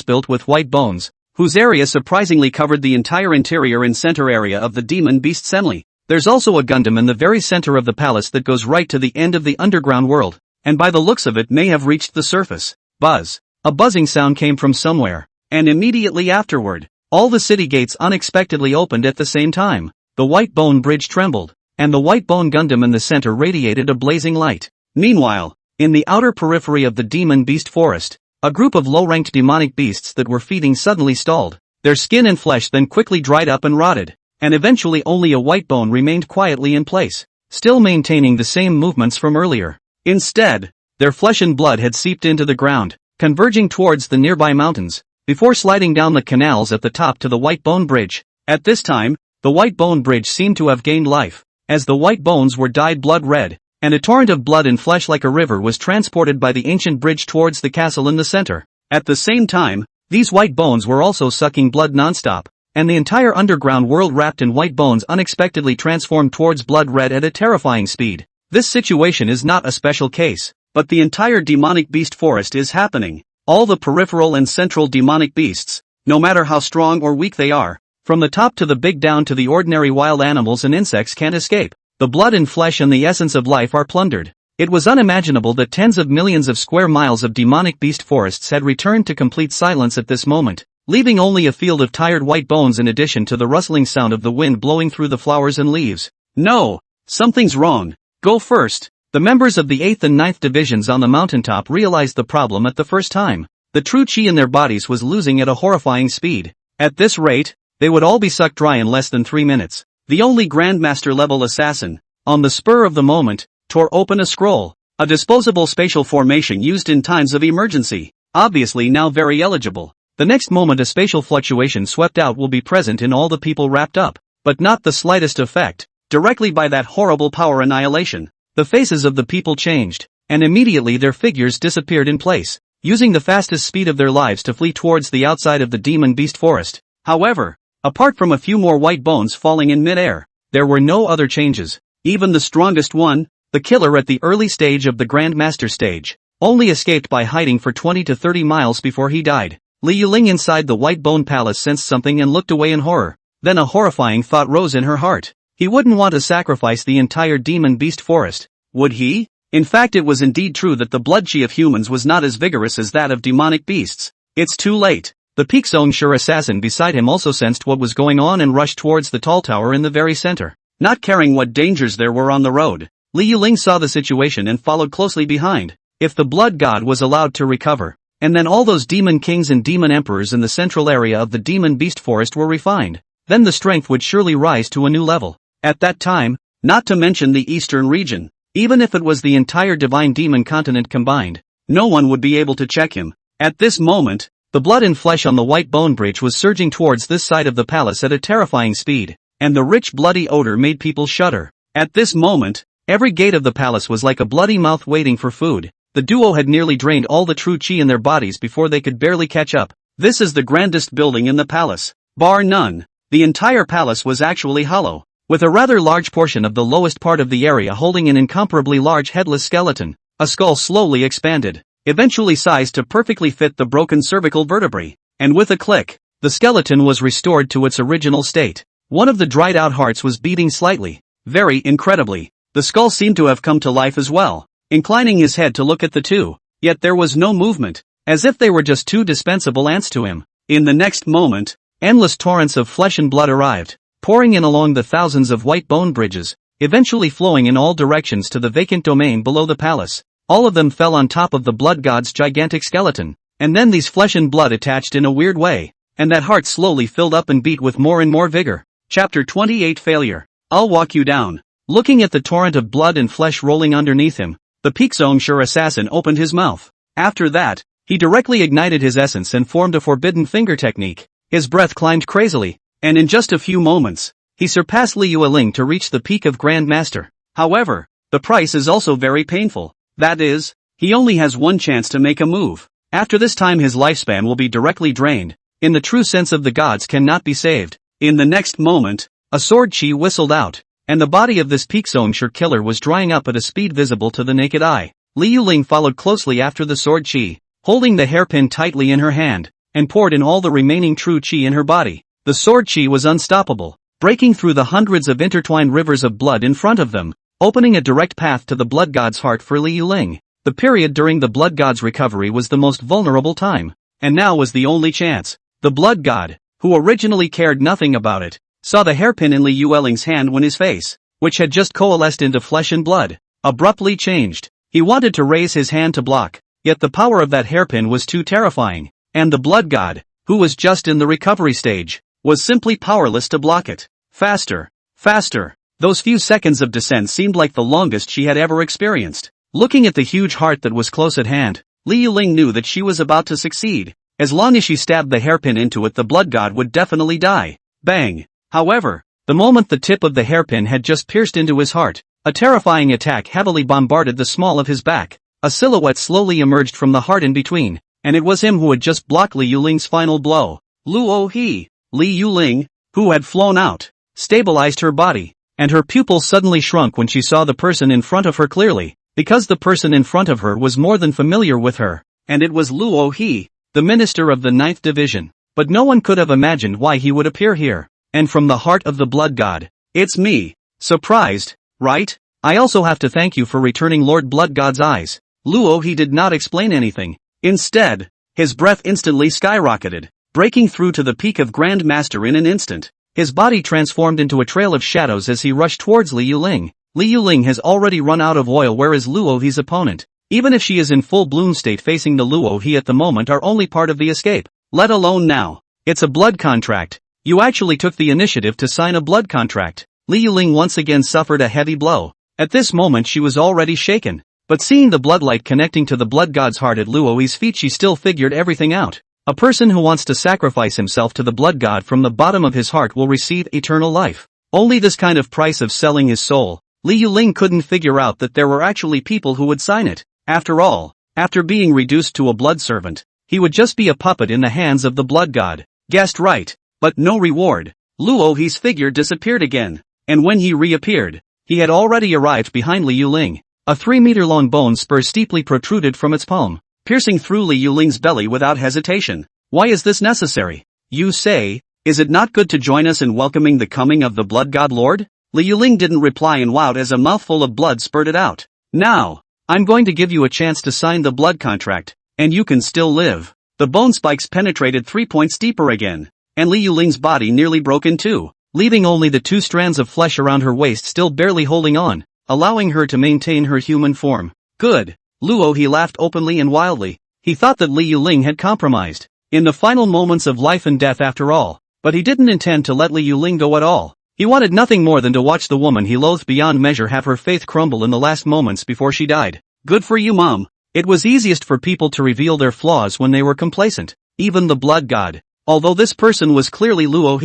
A: built with white bones, whose area surprisingly covered the entire interior and center area of the demon beast Senli. There's also a Gundam in the very center of the palace that goes right to the end of the underground world, and by the looks of it may have reached the surface. Buzz. A buzzing sound came from somewhere, and immediately afterward, all the city gates unexpectedly opened at the same time. The white bone bridge trembled, and the white bone Gundam in the center radiated a blazing light. Meanwhile, in the outer periphery of the demon beast forest, a group of low-ranked demonic beasts that were feeding suddenly stalled. Their skin and flesh then quickly dried up and rotted, and eventually only a white bone remained quietly in place, still maintaining the same movements from earlier. Instead, their flesh and blood had seeped into the ground, converging towards the nearby mountains, before sliding down the canals at the top to the white bone bridge. At this time, the white bone bridge seemed to have gained life, as the white bones were dyed blood red, and a torrent of blood and flesh like a river was transported by the ancient bridge towards the castle in the center. At the same time, these white bones were also sucking blood non-stop, and the entire underground world wrapped in white bones unexpectedly transformed towards blood red at a terrifying speed. This situation is not a special case, but the entire demonic beast forest is happening. All the peripheral and central demonic beasts, no matter how strong or weak they are, from the top to the big down to the ordinary wild animals and insects can't escape. The blood and flesh and the essence of life are plundered. It was unimaginable that tens of millions of square miles of demonic beast forests had returned to complete silence at this moment, leaving only a field of tired white bones in addition to the rustling sound of the wind blowing through the flowers and leaves. No! Something's wrong. Go first. The members of the 8th and 9th divisions on the mountaintop realized the problem at the first time. The true chi in their bodies was losing at a horrifying speed. At this rate, they would all be sucked dry in less than 3 minutes. The only Grandmaster level assassin, on the spur of the moment, tore open a scroll, a disposable spatial formation used in times of emergency, obviously now very eligible. The next moment a spatial fluctuation swept out will be present in all the people wrapped up, but not the slightest effect, directly by that horrible power annihilation. The faces of the people changed, and immediately their figures disappeared in place, using the fastest speed of their lives to flee towards the outside of the demon beast forest. However, apart from a few more white bones falling in mid-air, there were no other changes. Even the strongest one, the killer at the early stage of the Grandmaster stage, only escaped by hiding for 20 to 30 miles before he died. Li Yuling inside the white bone palace sensed something and looked away in horror. Then a horrifying thought rose in her heart. He wouldn't want to sacrifice the entire demon beast forest, would he? In fact, it was indeed true that the blood chi of humans was not as vigorous as that of demonic beasts. It's too late. The peak Zhongsher assassin beside him also sensed what was going on and rushed towards the tall tower in the very center. Not caring what dangers there were on the road, Li Yuling saw the situation and followed closely behind. If the blood god was allowed to recover, and then all those demon kings and demon emperors in the central area of the demon beast forest were refined, then the strength would surely rise to a new level. At that time, not to mention the eastern region. Even if it was the entire divine demon continent combined, no one would be able to check him. At this moment, the blood and flesh on the white bone bridge was surging towards this side of the palace at a terrifying speed, and the rich bloody odor made people shudder. At this moment, every gate of the palace was like a bloody mouth waiting for food. The duo had nearly drained all the true chi in their bodies before they could barely catch up. This is the grandest building in the palace. Bar none. The entire palace was actually hollow, with a rather large portion of the lowest part of the area holding an incomparably large headless skeleton. A skull slowly expanded, eventually sized to perfectly fit the broken cervical vertebrae, and with a click, the skeleton was restored to its original state. One of the dried-out hearts was beating slightly. Very incredibly, the skull seemed to have come to life as well, inclining his head to look at the two, yet there was no movement, as if they were just two dispensable ants to him. In the next moment, endless torrents of flesh and blood arrived, pouring in along the thousands of white bone bridges, eventually flowing in all directions to the vacant domain below the palace. All of them fell on top of the blood god's gigantic skeleton, and then these flesh and blood attached in a weird way, and that heart slowly filled up and beat with more and more vigor. Chapter 28 Failure. I'll walk you down. Looking at the torrent of blood and flesh rolling underneath him, the Pixongsure assassin opened his mouth. After that, he directly ignited his essence and formed a forbidden finger technique. His breath climbed crazily, and in just a few moments, he surpassed Liu Ling to reach the peak of Grand Master. However, the price is also very painful. That is, he only has one chance to make a move. After this time his lifespan will be directly drained. In the true sense of the gods cannot be saved. In the next moment, a sword chi whistled out, and the body of this Pixongsure killer was drying up at a speed visible to the naked eye. Liu Ling followed closely after the sword chi, holding the hairpin tightly in her hand, and poured in all the remaining true chi in her body. The sword chi was unstoppable, breaking through the hundreds of intertwined rivers of blood in front of them, opening a direct path to the blood god's heart for Liu Ling. The period during the blood god's recovery was the most vulnerable time, and now was the only chance. The blood god, who originally cared nothing about it, saw the hairpin in Liu Ling's hand when his face, which had just coalesced into flesh and blood, abruptly changed. He wanted to raise his hand to block, yet the power of that hairpin was too terrifying, and the blood god, who was just in the recovery stage, was simply powerless to block it. Faster, faster. Those few seconds of descent seemed like the longest she had ever experienced. Looking at the huge heart that was close at hand, Liu Ling knew that she was about to succeed. As long as she stabbed the hairpin into it, the blood god would definitely die. Bang! However, the moment the tip of the hairpin had just pierced into his heart, a terrifying attack heavily bombarded the small of his back. A silhouette slowly emerged from the heart in between, and it was him who had just blocked Liu Ling's final blow. Luo He. Liu Ling, who had flown out, stabilized her body, and her pupils suddenly shrunk when she saw the person in front of her clearly, because the person in front of her was more than familiar with her, and it was Luo He, the minister of the 9th division. But no one could have imagined why he would appear here, and from the heart of the blood god. It's me. Surprised, right? I also have to thank you for returning Lord Blood God's eyes. Luo He did not explain anything. Instead, his breath instantly skyrocketed, breaking through to the peak of Grand Master in an instant. His body transformed into a trail of shadows as he rushed towards Liu Ling. Liu Ling has already run out of oil, whereas Luo He's opponent, even if she is in full bloom state facing the Luo He at the moment, are only part of the escape. Let alone now. It's a blood contract. You actually took the initiative to sign a blood contract. Liu Ling once again suffered a heavy blow. At this moment she was already shaken, but seeing the bloodlight connecting to the blood god's heart at Luo He's feet, she still figured everything out. A person who wants to sacrifice himself to the blood god from the bottom of his heart will receive eternal life. Only this kind of price of selling his soul. Liu Ling couldn't figure out that there were actually people who would sign it. After all, after being reduced to a blood servant, he would just be a puppet in the hands of the blood god. Guessed right, but no reward. Luo He's figure disappeared again, and when he reappeared, he had already arrived behind Liu Ling. A 3-meter-long bone spur steeply protruded from its palm, piercing through Liu Ling's belly without hesitation. Why is this necessary? You say, is it not good to join us in welcoming the coming of the blood god lord? Liu Ling didn't reply and wowed as a mouthful of blood spurted out. Now, I'm going to give you a chance to sign the blood contract, and you can still live. The bone spikes penetrated 3 points deeper again, and Liu Ling's body nearly broke in two, leaving only the 2 strands of flesh around her waist still barely holding on, allowing her to maintain her human form. Good. Luo He laughed openly and wildly. He thought that Liu Ling had compromised, in the final moments of life and death after all, but he didn't intend to let Liu Ling go at all. He wanted nothing more than to watch the woman he loathed beyond measure have her faith crumble in the last moments before she died. Good for you, Mom. It was easiest for people to reveal their flaws when they were complacent. Even the blood god. Although this person was clearly Luo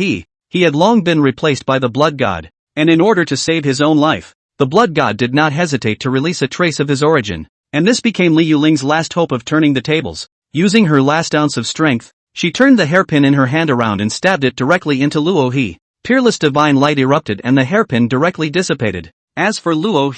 A: he had long been replaced by the blood god, and in order to save his own life, the blood god did not hesitate to release a trace of his origin, and this became Li Yuling's last hope of turning the tables. Using her last ounce of strength, she turned the hairpin in her hand around and stabbed it directly into Luo He. Peerless divine light erupted and the hairpin directly dissipated. As for Luo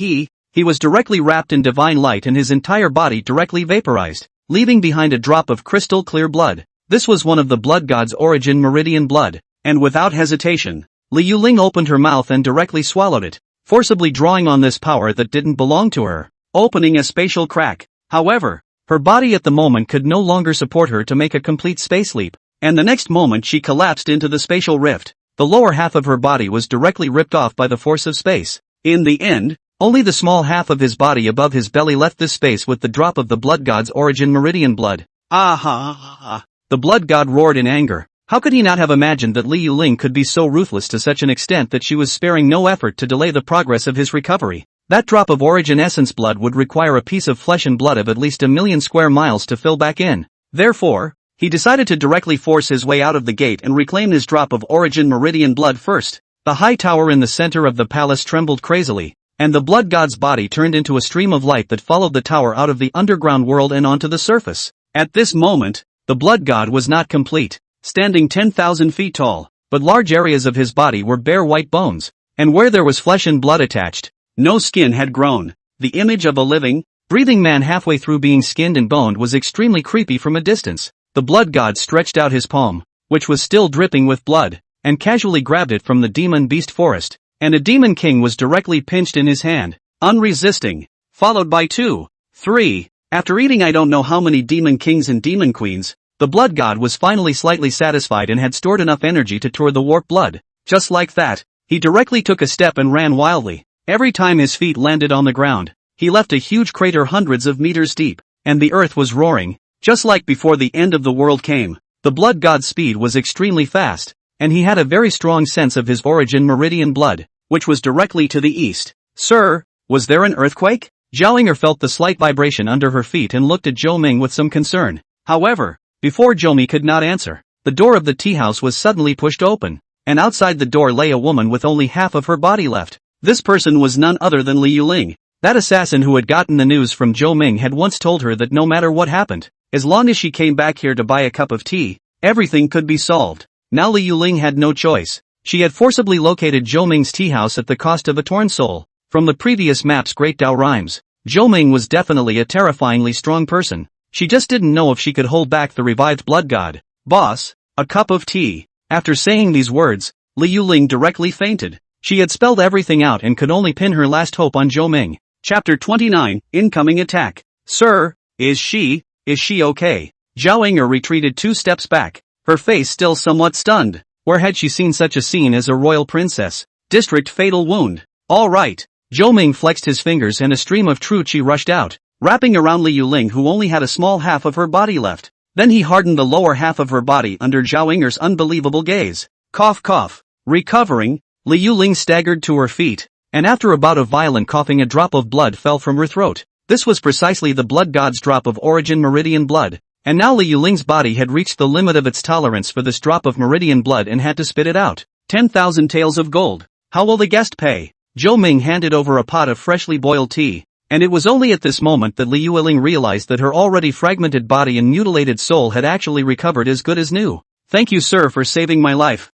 A: he was directly wrapped in divine light and his entire body directly vaporized, leaving behind a drop of crystal clear blood. This was one of the blood god's origin meridian blood, and without hesitation, Li Yuling opened her mouth and directly swallowed it, forcibly drawing on this power that didn't belong to her, opening a spatial crack. However, her body at the moment could no longer support her to make a complete space leap, and the next moment she collapsed into the spatial rift. The lower half of her body was directly ripped off by the force of space. In the end, only the small half of his body above his belly left this space with the drop of the blood god's origin meridian blood. Ah! The blood god roared in anger. How could he not have imagined that Li Yuling could be so ruthless to such an extent that she was sparing no effort to delay the progress of his recovery? That drop of origin essence blood would require a piece of flesh and blood of at least 1,000,000 square miles to fill back in. Therefore, he decided to directly force his way out of the gate and reclaim his drop of origin meridian blood first. The high tower in the center of the palace trembled crazily, and the blood god's body turned into a stream of light that followed the tower out of the underground world and onto the surface. At this moment, the blood god was not complete, standing 10,000 feet tall, but large areas of his body were bare white bones, and where there was flesh and blood attached, no skin had grown. The image of a living, breathing man halfway through being skinned and boned was extremely creepy from a distance. The blood god stretched out his palm, which was still dripping with blood, and casually grabbed it from the demon beast forest, and a demon king was directly pinched in his hand, unresisting, followed by 2, 3. After eating I don't know how many demon kings and demon queens, the blood god was finally slightly satisfied and had stored enough energy to tour the warp blood. Just like that, he directly took a step and ran wildly. Every time his feet landed on the ground, he left a huge crater hundreds of meters deep, and the earth was roaring. Just like before the end of the world came, the blood god's speed was extremely fast, and he had a very strong sense of his origin meridian blood, which was directly to the east. Sir, was there an earthquake? Zhao Ying'er felt the slight vibration under her feet and looked at Zhou Ming with some concern. However, before Zhou Ming could not answer, the door of the tea house was suddenly pushed open, and outside the door lay a woman with only half of her body left. This person was none other than Li Yuling. That assassin who had gotten the news from Zhou Ming had once told her that no matter what happened, as long as she came back here to buy a cup of tea, everything could be solved. Now Li Yuling had no choice. She had forcibly located Zhou Ming's tea house at the cost of a torn soul. From the previous map's Great Dao rhymes, Zhou Ming was definitely a terrifyingly strong person. She just didn't know if she could hold back the revived blood god. Boss, a cup of tea. After saying these words, Li Yuling directly fainted. She had spelled everything out and could only pin her last hope on Zhou Ming. Chapter 29, Incoming Attack. Sir, is she okay? Zhao Ying'er retreated 2 steps back, her face still somewhat stunned. Where had she seen such a scene as a royal princess? District fatal wound. All right. Zhou Ming flexed his fingers and a stream of true qi rushed out, wrapping around Li Yuling who only had a small half of her body left. Then he hardened the lower half of her body under Zhao Ying'er's unbelievable gaze. Cough cough. Recovering, Li Yuling staggered to her feet, and after a bout of violent coughing a drop of blood fell from her throat. This was precisely the blood god's drop of origin meridian blood, and now Li Yuling's body had reached the limit of its tolerance for this drop of meridian blood and had to spit it out. 10,000 taels of gold. How will the guest pay? Zhou Ming handed over a pot of freshly boiled tea, and it was only at this moment that Li Yuling realized that her already fragmented body and mutilated soul had actually recovered as good as new. Thank you sir for saving my life.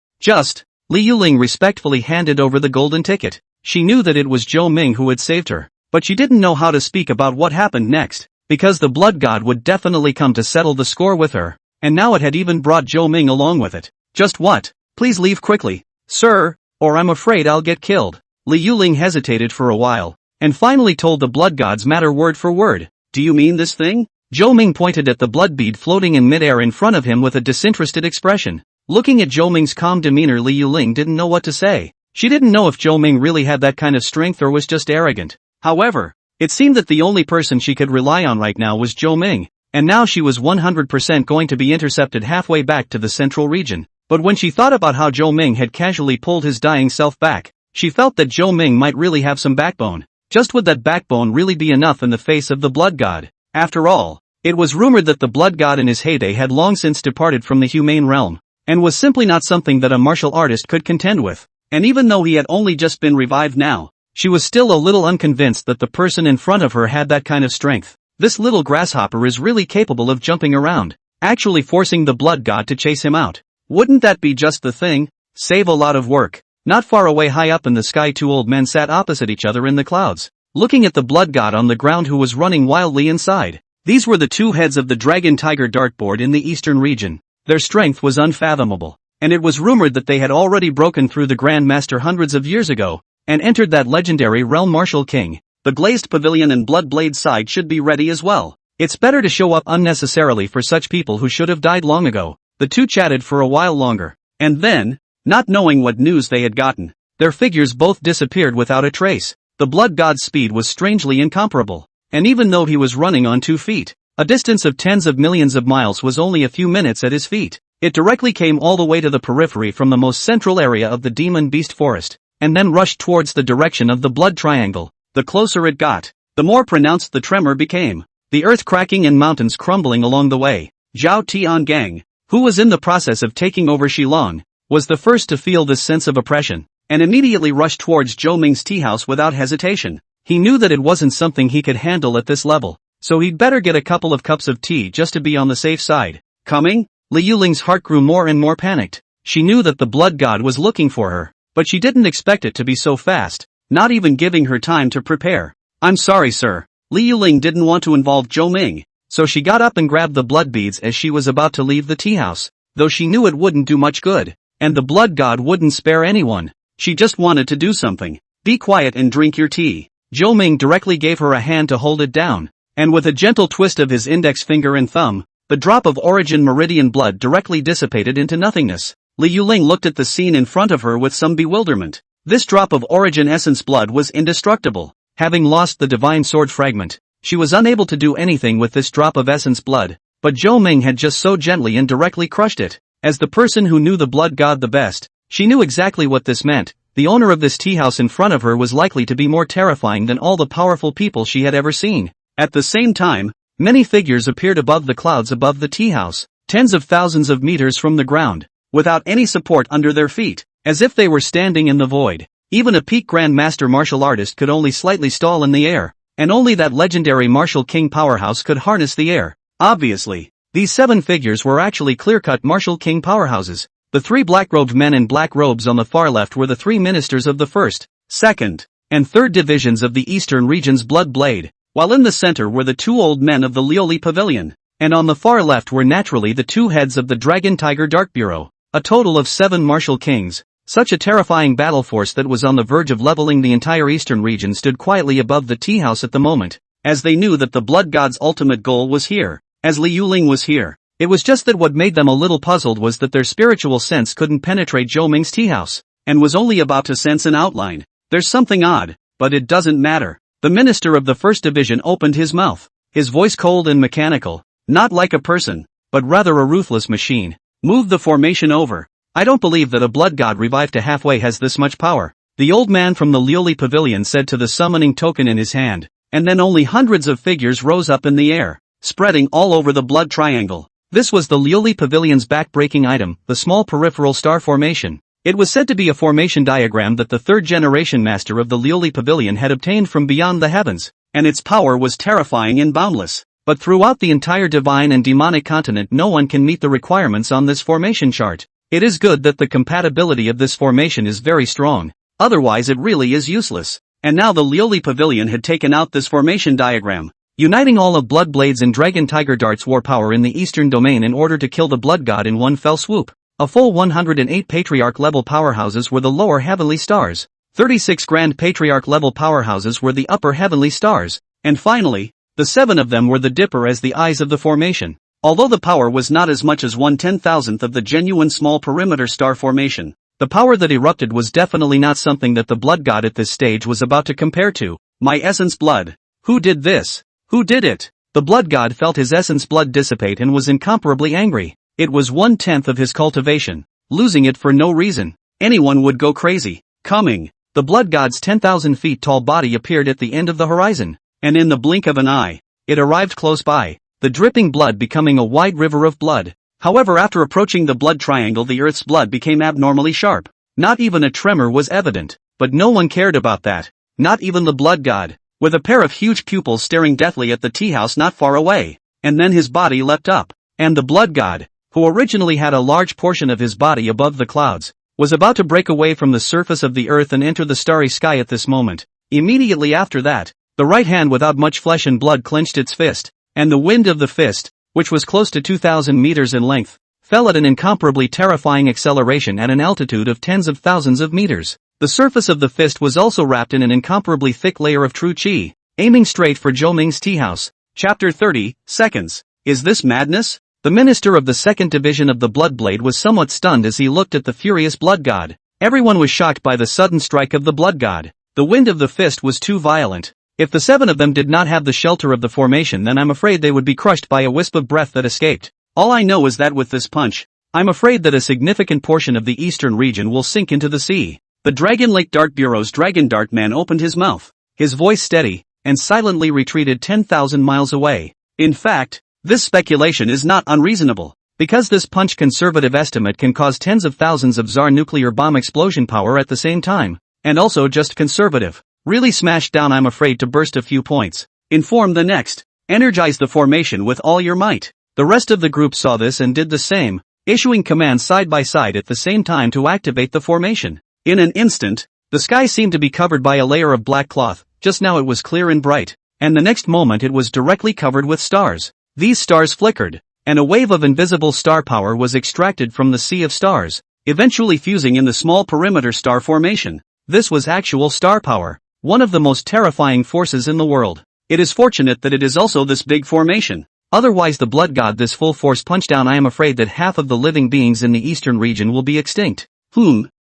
A: Li Yuling respectfully handed over the golden ticket. She knew that it was Zhou Ming who had saved her, but she didn't know how to speak about what happened next, because the blood god would definitely come to settle the score with her, and now it had even brought Zhou Ming along with it. Just what? Please leave quickly, sir, or I'm afraid I'll get killed. Li Yuling hesitated for a while, and finally told the blood god's matter word for word. Do you mean this thing? Zhou Ming pointed at the blood bead floating in midair in front of him with a disinterested expression. Looking at Zhou Ming's calm demeanor, Li Yuling didn't know what to say. She didn't know if Zhou Ming really had that kind of strength or was just arrogant. However, it seemed that the only person she could rely on right now was Zhou Ming, and now she was 100% going to be intercepted halfway back to the central region. But when she thought about how Zhou Ming had casually pulled his dying self back, she felt that Zhou Ming might really have some backbone. Just would that backbone really be enough in the face of the blood god? After all, it was rumored that the blood god in his heyday had long since departed from the humane realm, and was simply not something that a martial artist could contend with. And even though he had only just been revived now, she was still a little unconvinced that the person in front of her had that kind of strength. This little grasshopper is really capable of jumping around, actually forcing the blood god to chase him out. Wouldn't that be just the thing? Save a lot of work. Not far away high up in the sky, two old men sat opposite each other in the clouds, looking at the blood god on the ground who was running wildly inside. These were the two heads of the dragon tiger dartboard in the eastern region. Their strength was unfathomable, and it was rumored that they had already broken through the Grand Master hundreds of years ago, and entered that legendary realm. Martial King, the glazed pavilion and blood blade side should be ready as well. It's better to show up unnecessarily for such people who should have died long ago. The two chatted for a while longer, and then, not knowing what news they had gotten, their figures both disappeared without a trace. The blood god's speed was strangely incomparable, and even though he was running on 2 feet, a distance of tens of millions of miles was only a few minutes at his feet. It directly came all the way to the periphery from the most central area of the demon beast forest, and then rushed towards the direction of the blood triangle. The closer it got, the more pronounced the tremor became, the earth cracking and mountains crumbling along the way. Zhao Tiangang, who was in the process of taking over Shilong, was the first to feel this sense of oppression, and immediately rushed towards Zhou Ming's tea house without hesitation. He knew that it wasn't something he could handle at this level, so he'd better get a couple of cups of tea just to be on the safe side. Coming? Li Yuling's heart grew more and more panicked. She knew that the blood god was looking for her, but she didn't expect it to be so fast, not even giving her time to prepare. I'm sorry, sir. Li Yuling didn't want to involve Zhou Ming, so she got up and grabbed the blood beads as she was about to leave the tea house, though she knew it wouldn't do much good, and the blood god wouldn't spare anyone. She just wanted to do something. Be quiet and drink your tea. Zhou Ming directly gave her a hand to hold it down, and with a gentle twist of his index finger and thumb, the drop of origin meridian blood directly dissipated into nothingness. Li Yuling looked at the scene in front of her with some bewilderment. This drop of origin essence blood was indestructible. Having lost the divine sword fragment, she was unable to do anything with this drop of essence blood, but Zhou Ming had just so gently and directly crushed it. As the person who knew the blood god the best, she knew exactly what this meant. The owner of this tea house in front of her was likely to be more terrifying than all the powerful people she had ever seen. At the same time, many figures appeared above the clouds above the tea house, tens of thousands of meters from the ground, without any support under their feet, as if they were standing in the void. Even a peak Grand Master martial artist could only slightly stall in the air, and only that legendary Martial King powerhouse could harness the air. Obviously, these 7 figures were actually clear-cut Martial King powerhouses. The 3 black-robed men in black robes on the far left were the 3 ministers of the 1st, 2nd, and 3rd divisions of the Eastern region's Blood Blade, while in the center were the 2 old men of the Lioli Pavilion, and on the far left were naturally the 2 heads of the Dragon Tiger Dark Bureau, a total of 7 Martial Kings. Such a terrifying battle force that was on the verge of leveling the entire eastern region stood quietly above the tea house at the moment, as they knew that the blood god's ultimate goal was here, as Li Yuling was here. It was just that what made them a little puzzled was that their spiritual sense couldn't penetrate Zhou Ming's tea house, and was only about to sense an outline. There's something odd, but it doesn't matter. The minister of the 1st division opened his mouth, his voice cold and mechanical, not like a person, but rather a ruthless machine. Move the formation over. I don't believe that a blood god revived to halfway has this much power, the old man from the Lioli Pavilion said to the summoning token in his hand, and then only hundreds of figures rose up in the air, spreading all over the blood triangle. This was the Lioli Pavilion's back-breaking item, the small peripheral star formation. It was said to be a formation diagram that the 3rd-generation master of the Lioli Pavilion had obtained from beyond the heavens, and its power was terrifying and boundless. But throughout the entire divine and demonic continent no one can meet the requirements on this formation chart. It is good that the compatibility of this formation is very strong, otherwise it really is useless. And now the Lioli Pavilion had taken out this formation diagram, uniting all of Bloodblade's and Dragon Tiger Dart's war power in the eastern domain in order to kill the blood god in one fell swoop. A full 108 Patriarch-level powerhouses were the lower heavenly stars, 36 Grand Patriarch-level powerhouses were the upper heavenly stars, and finally, the 7 of them were the Dipper as the eyes of the formation. Although the power was not as much as 1/10,000th of the genuine small perimeter star formation, the power that erupted was definitely not something that the blood god at this stage was about to compare to. My essence blood. Who did this? Who did it? The blood god felt his essence blood dissipate and was incomparably angry. It was 1/10 of his cultivation. losing it for no reason. Anyone would go crazy. Coming. The blood god's 10,000 feet tall body appeared at the end of the horizon, and in the blink of an eye, it arrived close by, the dripping blood becoming a wide river of blood. However, after approaching the blood triangle, the Earth's blood became abnormally sharp. Not even a tremor was evident, but no one cared about that. Not even the blood god, with a pair of huge pupils staring deathly at the tea house not far away. And then his body leapt up, and the blood god, who originally had a large portion of his body above the clouds, was about to break away from the surface of the earth and enter the starry sky at this moment. Immediately after that, the right hand without much flesh and blood clenched its fist, and the wind of the fist, which was close to 2,000 meters in length, fell at an incomparably terrifying acceleration at an altitude of tens of thousands of meters. The surface of the fist was also wrapped in an incomparably thick layer of true chi, aiming straight for Zhou Ming's tea house. Chapter 30, Seconds. Is this madness? The minister of the 2nd Division of the Bloodblade was somewhat stunned as he looked at the furious blood god. Everyone was shocked by the sudden strike of the blood god. The wind of the fist was too violent. If the 7 of them did not have the shelter of the formation, then I'm afraid they would be crushed by a wisp of breath that escaped. All I know is that with this punch, I'm afraid that a significant portion of the eastern region will sink into the sea. The Dragon Lake Dart Bureau's Dragon Dart Man opened his mouth, his voice steady, and silently retreated 10,000 miles away. In fact, this speculation is not unreasonable, because this punch conservative estimate can cause tens of thousands of Tsar nuclear bomb explosion power at the same time, and also just conservative. Really smashed down, I'm afraid to burst a few points. Inform the next. Energize the formation with all your might. The rest of the group saw this and did the same, issuing commands side by side at the same time to activate the formation. In an instant, the sky seemed to be covered by a layer of black cloth. Just now it was clear and bright, and the next moment it was directly covered with stars. These stars flickered, and a wave of invisible star power was extracted from the sea of stars, eventually fusing in the small perimeter star formation. This was actual star power, one of the most terrifying forces in the world. It is fortunate that it is also this big formation. Otherwise the blood god this full force punchdown, I am afraid that half of the living beings in the eastern region will be extinct.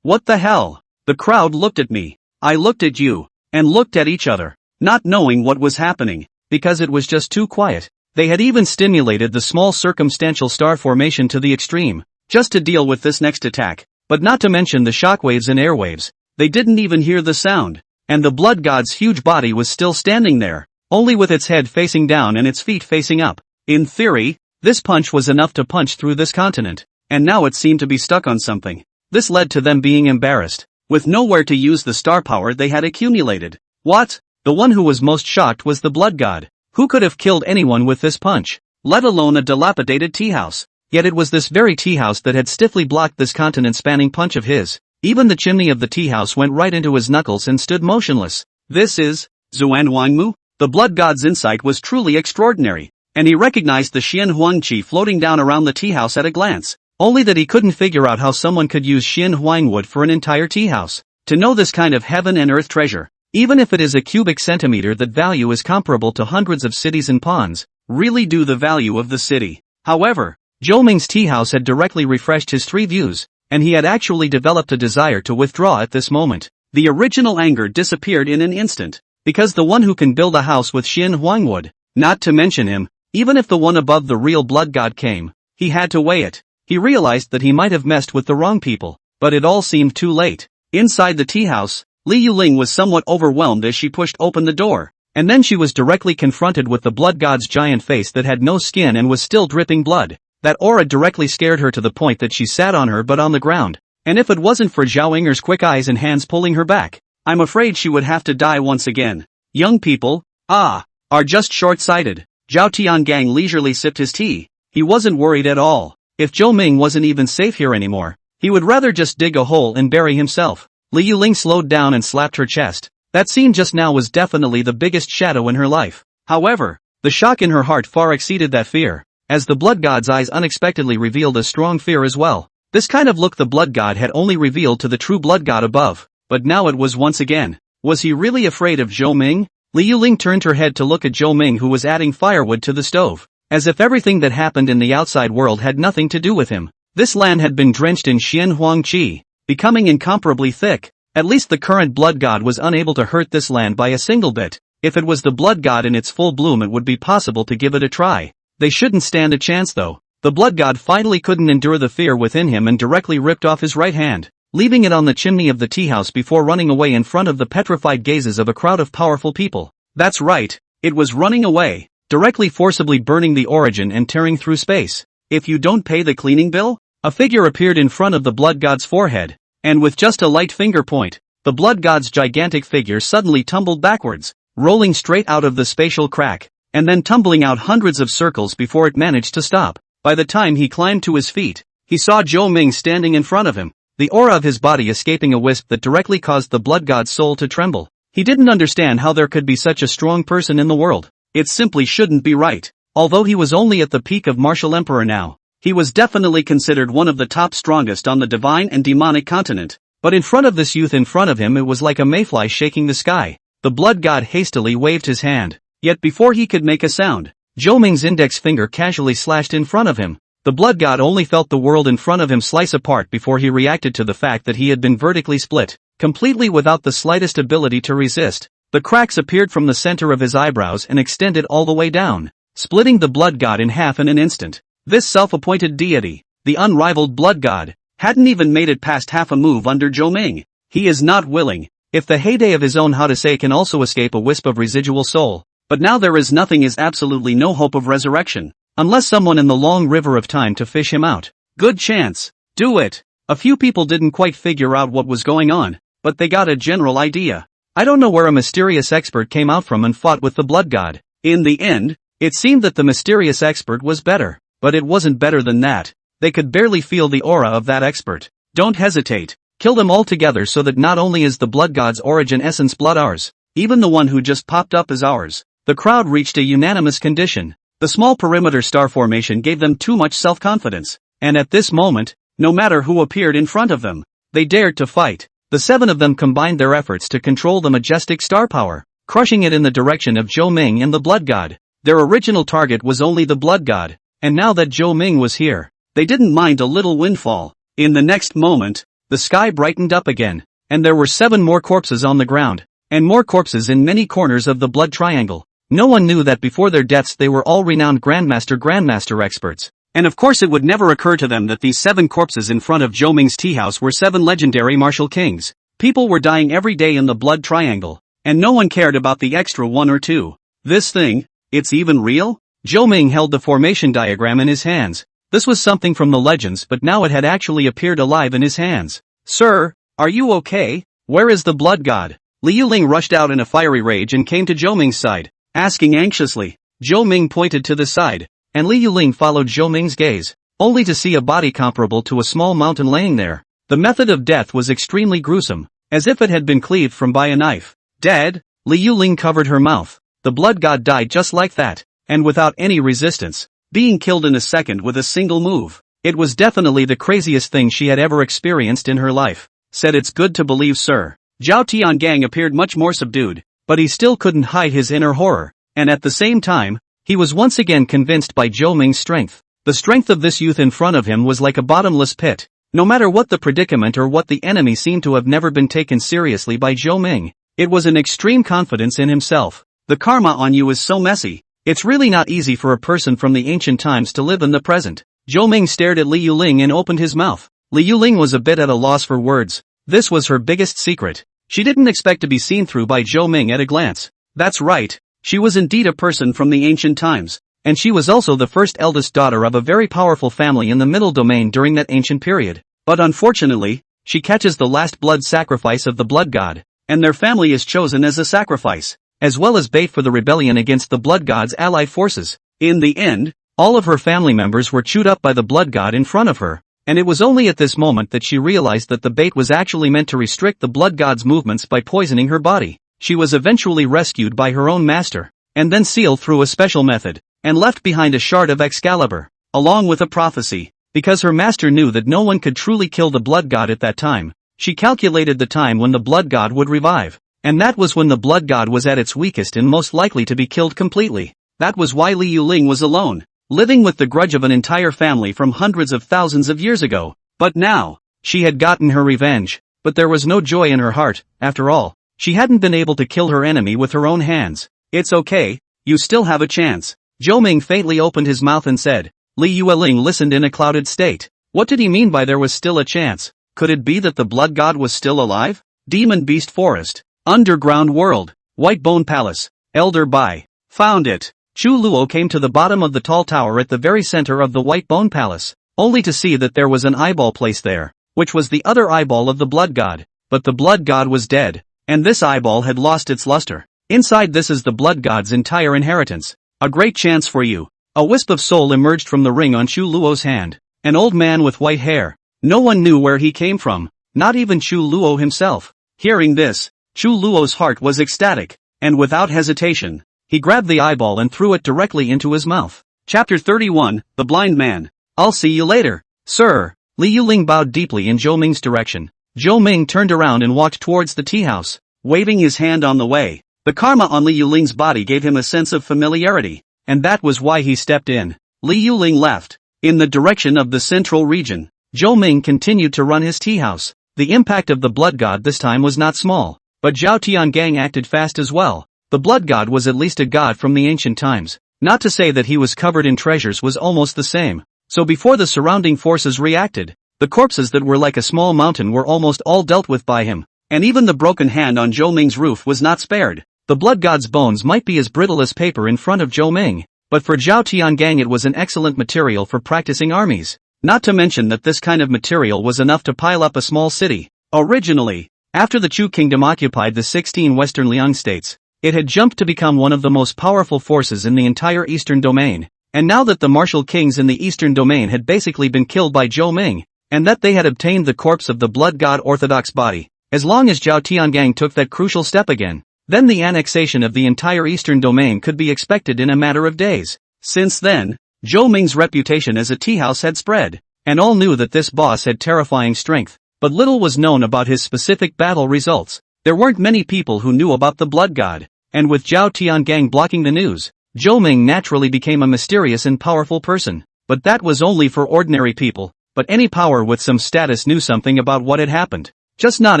A: What the hell? The crowd looked at me. I looked at you, and looked at each other, not knowing what was happening, because it was just too quiet. They had even stimulated the small circumstantial star formation to the extreme, just to deal with this next attack, but not to mention the shockwaves and airwaves. They didn't even hear the sound, and the blood god's huge body was still standing there, only with its head facing down and its feet facing up. In theory, this punch was enough to punch through this continent, and now it seemed to be stuck on something. This led to them being embarrassed, with nowhere to use the star power they had accumulated. What? The one who was most shocked was the blood god. Who could have killed anyone with this punch, let alone a dilapidated tea house? Yet it was this very tea house that had stiffly blocked this continent-spanning punch of his. Even the chimney of the tea house went right into his knuckles and stood motionless. This is Zuan Huangmu? The blood god's insight was truly extraordinary, and he recognized the Xian Huang Qi floating down around the tea house at a glance. Only that he couldn't figure out how someone could use Xian Huang wood for an entire tea house. To know this kind of heaven and earth treasure, even if it is a cubic centimeter, that value is comparable to hundreds of cities and ponds, really do the value of the city. However, Zhou Ming's tea house had directly refreshed his 3 views, and he had actually developed a desire to withdraw at this moment. The original anger disappeared in an instant, because the one who can build a house with Xian Huang wood, not to mention him, even if the one above the real blood god came, he had to weigh it. He realized that he might have messed with the wrong people, but it all seemed too late. Inside the tea house, Li Yuling was somewhat overwhelmed as she pushed open the door, and then she was directly confronted with the blood god's giant face that had no skin and was still dripping blood. That aura directly scared her to the point that she sat on her butt on the ground, and if it wasn't for Zhao Yinger's quick eyes and hands pulling her back, I'm afraid she would have to die once again. Young people, are just short-sighted. Zhao Tiangang leisurely sipped his tea. He wasn't worried at all. If Zhou Ming wasn't even safe here anymore, he would rather just dig a hole and bury himself. Li Yuling slowed down and slapped her chest. That scene just now was definitely the biggest shadow in her life. However, the shock in her heart far exceeded that fear, as the blood god's eyes unexpectedly revealed a strong fear as well. This kind of look the blood god had only revealed to the true blood god above, but now it was once again. Was he really afraid of Zhou Ming? Li Yuling turned her head to look at Zhou Ming, who was adding firewood to the stove, as if everything that happened in the outside world had nothing to do with him. This land had been drenched in Xian Huang Qi, becoming incomparably thick. At least the current blood god was unable to hurt this land by a single bit. If it was the blood god in its full bloom, it would be possible to give it a try. They shouldn't stand a chance though. the blood god finally couldn't endure the fear within him and directly ripped off his right hand, leaving it on the chimney of the tea house before running away in front of the petrified gazes of a crowd of powerful people. That's right, it was running away, directly forcibly burning the origin and tearing through space. If you don't pay the cleaning bill? A figure appeared in front of the blood god's forehead, and with just a light finger point, the blood god's gigantic figure suddenly tumbled backwards, rolling straight out of the spatial crack, and then tumbling out hundreds of circles before it managed to stop. By the time he climbed to his feet, he saw Zhou Ming standing in front of him, the aura of his body escaping a wisp that directly caused the blood god's soul to tremble. He didn't understand how there could be such a strong person in the world. It simply shouldn't be right. Although he was only at the peak of martial emperor now, he was definitely considered one of the top strongest on the divine and demonic continent. But in front of this youth in front of him it was like a mayfly shaking the sky. The blood god hastily waved his hand. Yet before he could make a sound, Zhou Ming's index finger casually slashed in front of him. The blood god only felt the world in front of him slice apart before he reacted to the fact that he had been vertically split, completely without the slightest ability to resist. The cracks appeared from the center of his eyebrows and extended all the way down, splitting the blood god in half in an instant. This self-appointed deity, the unrivaled blood god, hadn't even made it past half a move under Zhou Ming. He is not willing. If the heyday of his own how to say can also escape a wisp of residual soul, but now there is nothing is absolutely no hope of resurrection, unless someone in the long river of time to fish him out. Good chance. Do it. A few people didn't quite figure out what was going on, but they got a general idea. I don't know where a mysterious expert came out from and fought with the blood god. In the end, it seemed that the mysterious expert was better, but it wasn't better than that. They could barely feel the aura of that expert. Don't hesitate. Kill them all together so that not only is the blood god's origin essence blood ours, even the one who just popped up is ours. The crowd reached a unanimous condition. The small perimeter star formation gave them too much self-confidence, and at this moment, no matter who appeared in front of them, they dared to fight. The 7 of them combined their efforts to control the majestic star power, crushing it in the direction of Zhou Ming and the blood god. Their original target was only the blood god, and now that Zhou Ming was here, they didn't mind a little windfall. In the next moment, the sky brightened up again, and there were 7 more corpses on the ground, and more corpses in many corners of the blood triangle. No one knew that before their deaths they were all renowned grandmaster experts. And of course it would never occur to them that these 7 corpses in front of Zhou Ming's tea house were 7 legendary martial kings. People were dying every day in the blood triangle, and no one cared about the extra 1 or 2. This thing, it's even real? Zhou Ming held the formation diagram in his hands. This was something from the legends, but now it had actually appeared alive in his hands. Sir, are you okay? Where is the blood god? Liu Ling rushed out in a fiery rage and came to Zhou Ming's side, asking anxiously. Zhou Ming pointed to the side, and Liu Ling followed Zhou Ming's gaze, only to see a body comparable to a small mountain laying there. The method of death was extremely gruesome, as if it had been cleaved from by a knife. Dead? Liu Ling covered her mouth. The blood god died just like that, and without any resistance, being killed in a second with a single move. It was definitely the craziest thing she had ever experienced in her life. Said it's good to believe, sir. Zhao Tiangang appeared much more subdued, but he still couldn't hide his inner horror, and at the same time, he was once again convinced by Zhou Ming's strength. The strength of this youth in front of him was like a bottomless pit. No matter what the predicament or what the enemy seemed to have never been taken seriously by Zhou Ming. It was an extreme confidence in himself. The karma on you is so messy. It's really not easy for a person from the ancient times to live in the present. Zhou Ming stared at Liu Ling and opened his mouth. Liu Ling was a bit at a loss for words. This was her biggest secret. She didn't expect to be seen through by Zhou Ming at a glance. That's right. She was indeed a person from the ancient times, and she was also the first eldest daughter of a very powerful family in the middle domain during that ancient period. But unfortunately, she catches the last blood sacrifice of the blood god, and their family is chosen as a sacrifice, as well as bait for the rebellion against the blood god's allied forces. In the end, all of her family members were chewed up by the blood god in front of her, and it was only at this moment that she realized that the bait was actually meant to restrict the blood god's movements by poisoning her body. She was eventually rescued by her own master, and then sealed through a special method, and left behind a shard of Excalibur, along with a prophecy. Because her master knew that no one could truly kill the blood god at that time, she calculated the time when the blood god would revive, and that was when the blood god was at its weakest and most likely to be killed completely. That was why Liu Ling was alone, living with the grudge of an entire family from hundreds of thousands of years ago. But now, she had gotten her revenge, but there was no joy in her heart. After all, she hadn't been able to kill her enemy with her own hands. It's okay, you still have a chance. Zhou Ming faintly opened his mouth and said, Li Yueling listened in a clouded state. What did he mean by there was still a chance? Could it be that the blood god was still alive? Demon Beast Forest. Underground World. White Bone Palace. Elder Bai. Found it. Chu Luo came to the bottom of the tall tower at the very center of the White Bone Palace, only to see that there was an eyeball placed there, which was the other eyeball of the blood god. But the blood god was dead, and this eyeball had lost its luster. Inside this is the blood god's entire inheritance. A great chance for you. A wisp of soul emerged from the ring on Chu Luo's hand. An old man with white hair. No one knew where he came from, not even Chu Luo himself. Hearing this, Chu Luo's heart was ecstatic, and without hesitation, he grabbed the eyeball and threw it directly into his mouth. Chapter 31, The Blind Man. I'll see you later, sir. Li Yuling bowed deeply in Zhou Ming's direction. Zhou Ming turned around and walked towards the tea house, waving his hand on the way. The karma on Li Yuling's body gave him a sense of familiarity, and that was why he stepped in. Li Yuling left, in the direction of the central region. Zhou Ming continued to run his tea house. The impact of the blood god this time was not small, but Zhao Tiangang acted fast as well. The blood god was at least a god from the ancient times. Not to say that he was covered in treasures was almost the same. So before the surrounding forces reacted, the corpses that were like a small mountain were almost all dealt with by him, and even the broken hand on Zhou Ming's roof was not spared. The blood god's bones might be as brittle as paper in front of Zhou Ming, but for Zhao Tiangang it was an excellent material for practicing armies. Not to mention that this kind of material was enough to pile up a small city. Originally, after the Chu kingdom occupied the 16 western Liang states, it had jumped to become one of the most powerful forces in the entire eastern domain, and now that the martial kings in the eastern domain had basically been killed by Zhou Ming, and that they had obtained the corpse of the blood god orthodox body, as long as Zhao Tiangang took that crucial step again, then the annexation of the entire eastern domain could be expected in a matter of days. Since then, Zhou Ming's reputation as a tea house had spread, and all knew that this boss had terrifying strength, but little was known about his specific battle results. There weren't many people who knew about the blood god, and with Zhao Tiangang blocking the news, Zhou Ming naturally became a mysterious and powerful person. But that was only for ordinary people, but any power with some status knew something about what had happened, just not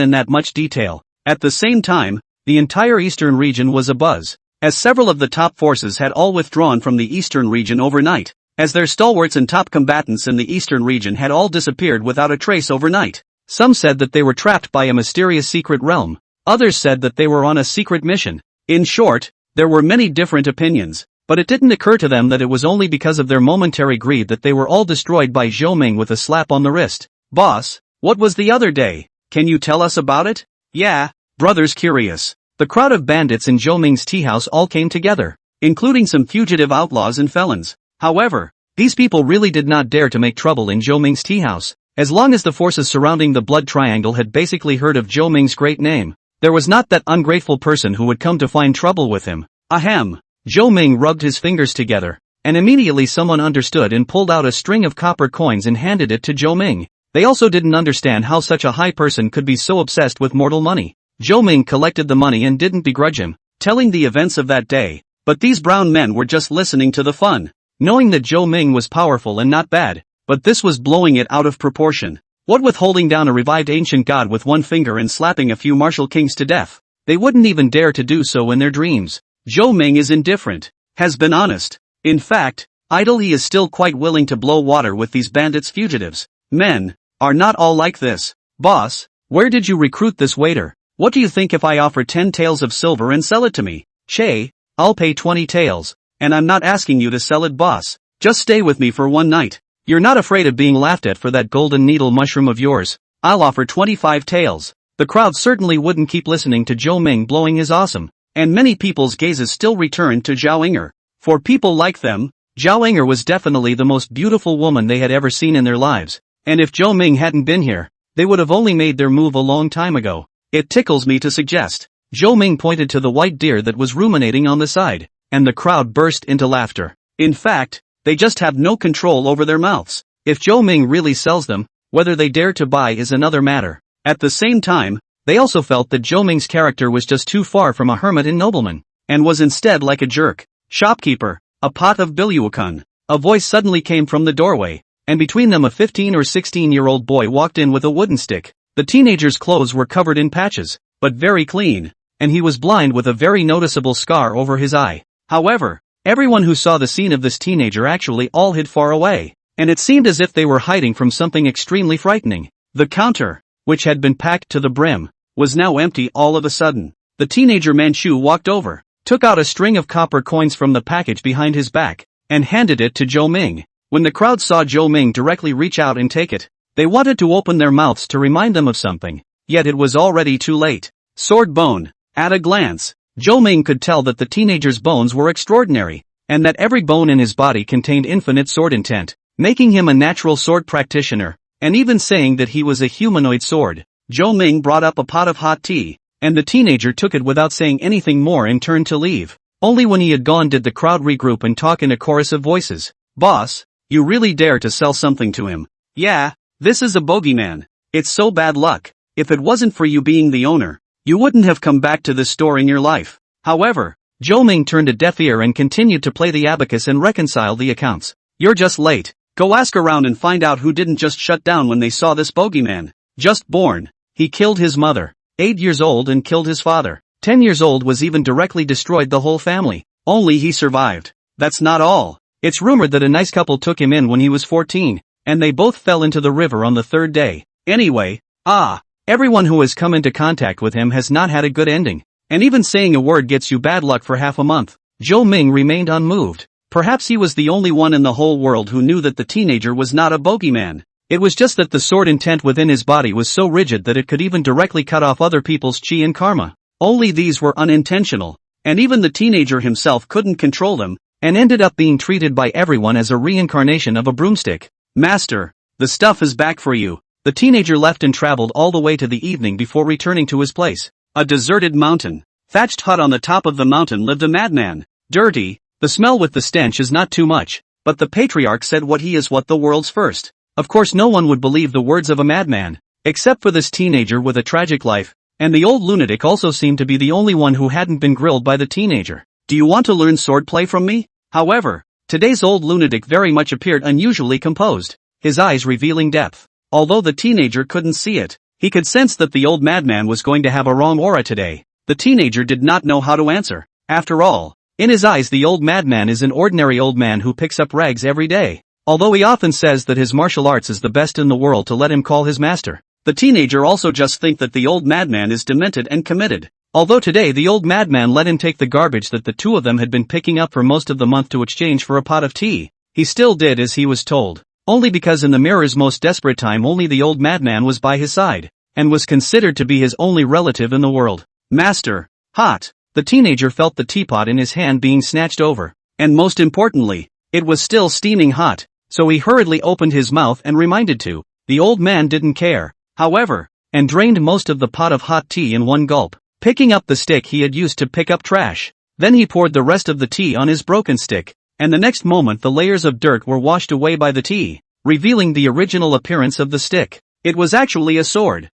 A: in that much detail. At the same time, the entire eastern region was abuzz, as several of the top forces had all withdrawn from the eastern region overnight, as their stalwarts and top combatants in the eastern region had all disappeared without a trace overnight. Some said that they were trapped by a mysterious secret realm, others said that they were on a secret mission. In short, there were many different opinions, but it didn't occur to them that it was only because of their momentary greed that they were all destroyed by Zhou Ming with a slap on the wrist. Boss, what was the other day? Can you tell us about it? Yeah, brothers curious. The crowd of bandits in Zhou Ming's tea house all came together, including some fugitive outlaws and felons. However, these people really did not dare to make trouble in Zhou Ming's tea house. As long as the forces surrounding the Blood Triangle had basically heard of Zhou Ming's great name, there was not that ungrateful person who would come to find trouble with him. Ahem. Zhou Ming rubbed his fingers together, and immediately someone understood and pulled out a string of copper coins and handed it to Zhou Ming. They also didn't understand how such a high person could be so obsessed with mortal money. Zhou Ming collected the money and didn't begrudge him, telling the events of that day, but these brown men were just listening to the fun, knowing that Zhou Ming was powerful and not bad, but this was blowing it out of proportion. What with holding down a revived ancient god with one finger and slapping a few martial kings to death, they wouldn't even dare to do so in their dreams. Zhou Ming is indifferent, has been honest. In fact, idle he is still quite willing to blow water with these bandits fugitives. Men are not all like this. Boss, where did you recruit this waiter? What do you think if I offer 10 taels of silver and sell it to me? Che, I'll pay 20 taels, and I'm not asking you to sell it, boss. Just stay with me for one night. You're not afraid of being laughed at for that golden needle mushroom of yours. I'll offer 25 taels. The crowd certainly wouldn't keep listening to Zhou Ming blowing his awesome, and many people's gazes still returned to Zhao Inger. For people like them, Zhao Inger was definitely the most beautiful woman they had ever seen in their lives, and if Zhou Ming hadn't been here, they would have only made their move a long time ago. It tickles me to suggest. Zhou Ming pointed to the white deer that was ruminating on the side, and the crowd burst into laughter. In fact, they just have no control over their mouths. If Zhou Ming really sells them, whether they dare to buy is another matter. At the same time, they also felt that Zhou Ming's character was just too far from a hermit and nobleman, and was instead like a jerk. Shopkeeper, a pot of bilyuakun. A voice suddenly came from the doorway, and between them a 15 or 16-year-old boy walked in with a wooden stick. The teenager's clothes were covered in patches, but very clean, and he was blind with a very noticeable scar over his eye. However, Everyone who saw the scene of this teenager actually all hid far away, and it seemed as if they were hiding from something extremely frightening. The counter, which had been packed to the brim, was now empty all of a sudden. The teenager Manchu walked over, took out a string of copper coins from the package behind his back, and handed it to Zhou Ming. When the crowd saw Zhou Ming directly reach out and take it, they wanted to open their mouths to remind them of something, yet it was already too late. Sword bone. At a glance, Zhou Ming could tell that the teenager's bones were extraordinary, and that every bone in his body contained infinite sword intent, making him a natural sword practitioner, and even saying that he was a humanoid sword. Zhou Ming brought up a pot of hot tea, and the teenager took it without saying anything more and turned to leave. Only when he had gone did the crowd regroup and talk in a chorus of voices. Boss, you really dare to sell something to him? Yeah, this is a bogeyman. It's so bad luck. If it wasn't for you being the owner, you wouldn't have come back to this store in your life. However, Zhou Ming turned a deaf ear and continued to play the abacus and reconcile the accounts. You're just late. Go ask around and find out who didn't just shut down when they saw this bogeyman. Just born, he killed his mother. 8 years old and killed his father. 10 years old was even directly destroyed the whole family. Only he survived. That's not all. It's rumored that a nice couple took him in when he was 14, and they both fell into the river on the third day. Anyway, everyone who has come into contact with him has not had a good ending, and even saying a word gets you bad luck for half a month. Zhou Ming remained unmoved. Perhaps he was the only one in the whole world who knew that the teenager was not a bogeyman. It was just that the sword intent within his body was so rigid that it could even directly cut off other people's chi and karma. Only these were unintentional, and even the teenager himself couldn't control them, and ended up being treated by everyone as a reincarnation of a broomstick. Master, the stuff is back for you. The teenager left and traveled all the way to the evening before returning to his place. A deserted mountain. Thatched hut on the top of the mountain lived a madman. Dirty, the smell with the stench is not too much, but the patriarch said he is the world's first. Of course no one would believe the words of a madman, except for this teenager with a tragic life, and the old lunatic also seemed to be the only one who hadn't been grilled by the teenager. Do you want to learn swordplay from me? However, today's old lunatic very much appeared unusually composed, his eyes revealing depth. Although the teenager couldn't see it, he could sense that the old madman was going to have a wrong aura today. The teenager did not know how to answer. After all, in his eyes the old madman is an ordinary old man who picks up rags every day. Although he often says that his martial arts is the best in the world to let him call his master. The teenager also just think that the old madman is demented and committed. Although today the old madman let him take the garbage that the two of them had been picking up for most of the month to exchange for a pot of tea, he still did as he was told. Only because in the mirror's most desperate time only the old madman was by his side, and was considered to be his only relative in the world. Master, hot. The teenager felt the teapot in his hand being snatched over, and most importantly, it was still steaming hot. So he hurriedly opened his mouth and reminded to. The old man didn't care, however, and drained most of the pot of hot tea in one gulp, picking up the stick he had used to pick up trash. Then he poured the rest of the tea on his broken stick, and the next moment the layers of dirt were washed away by the tea, revealing the original appearance of the stick. It was actually a sword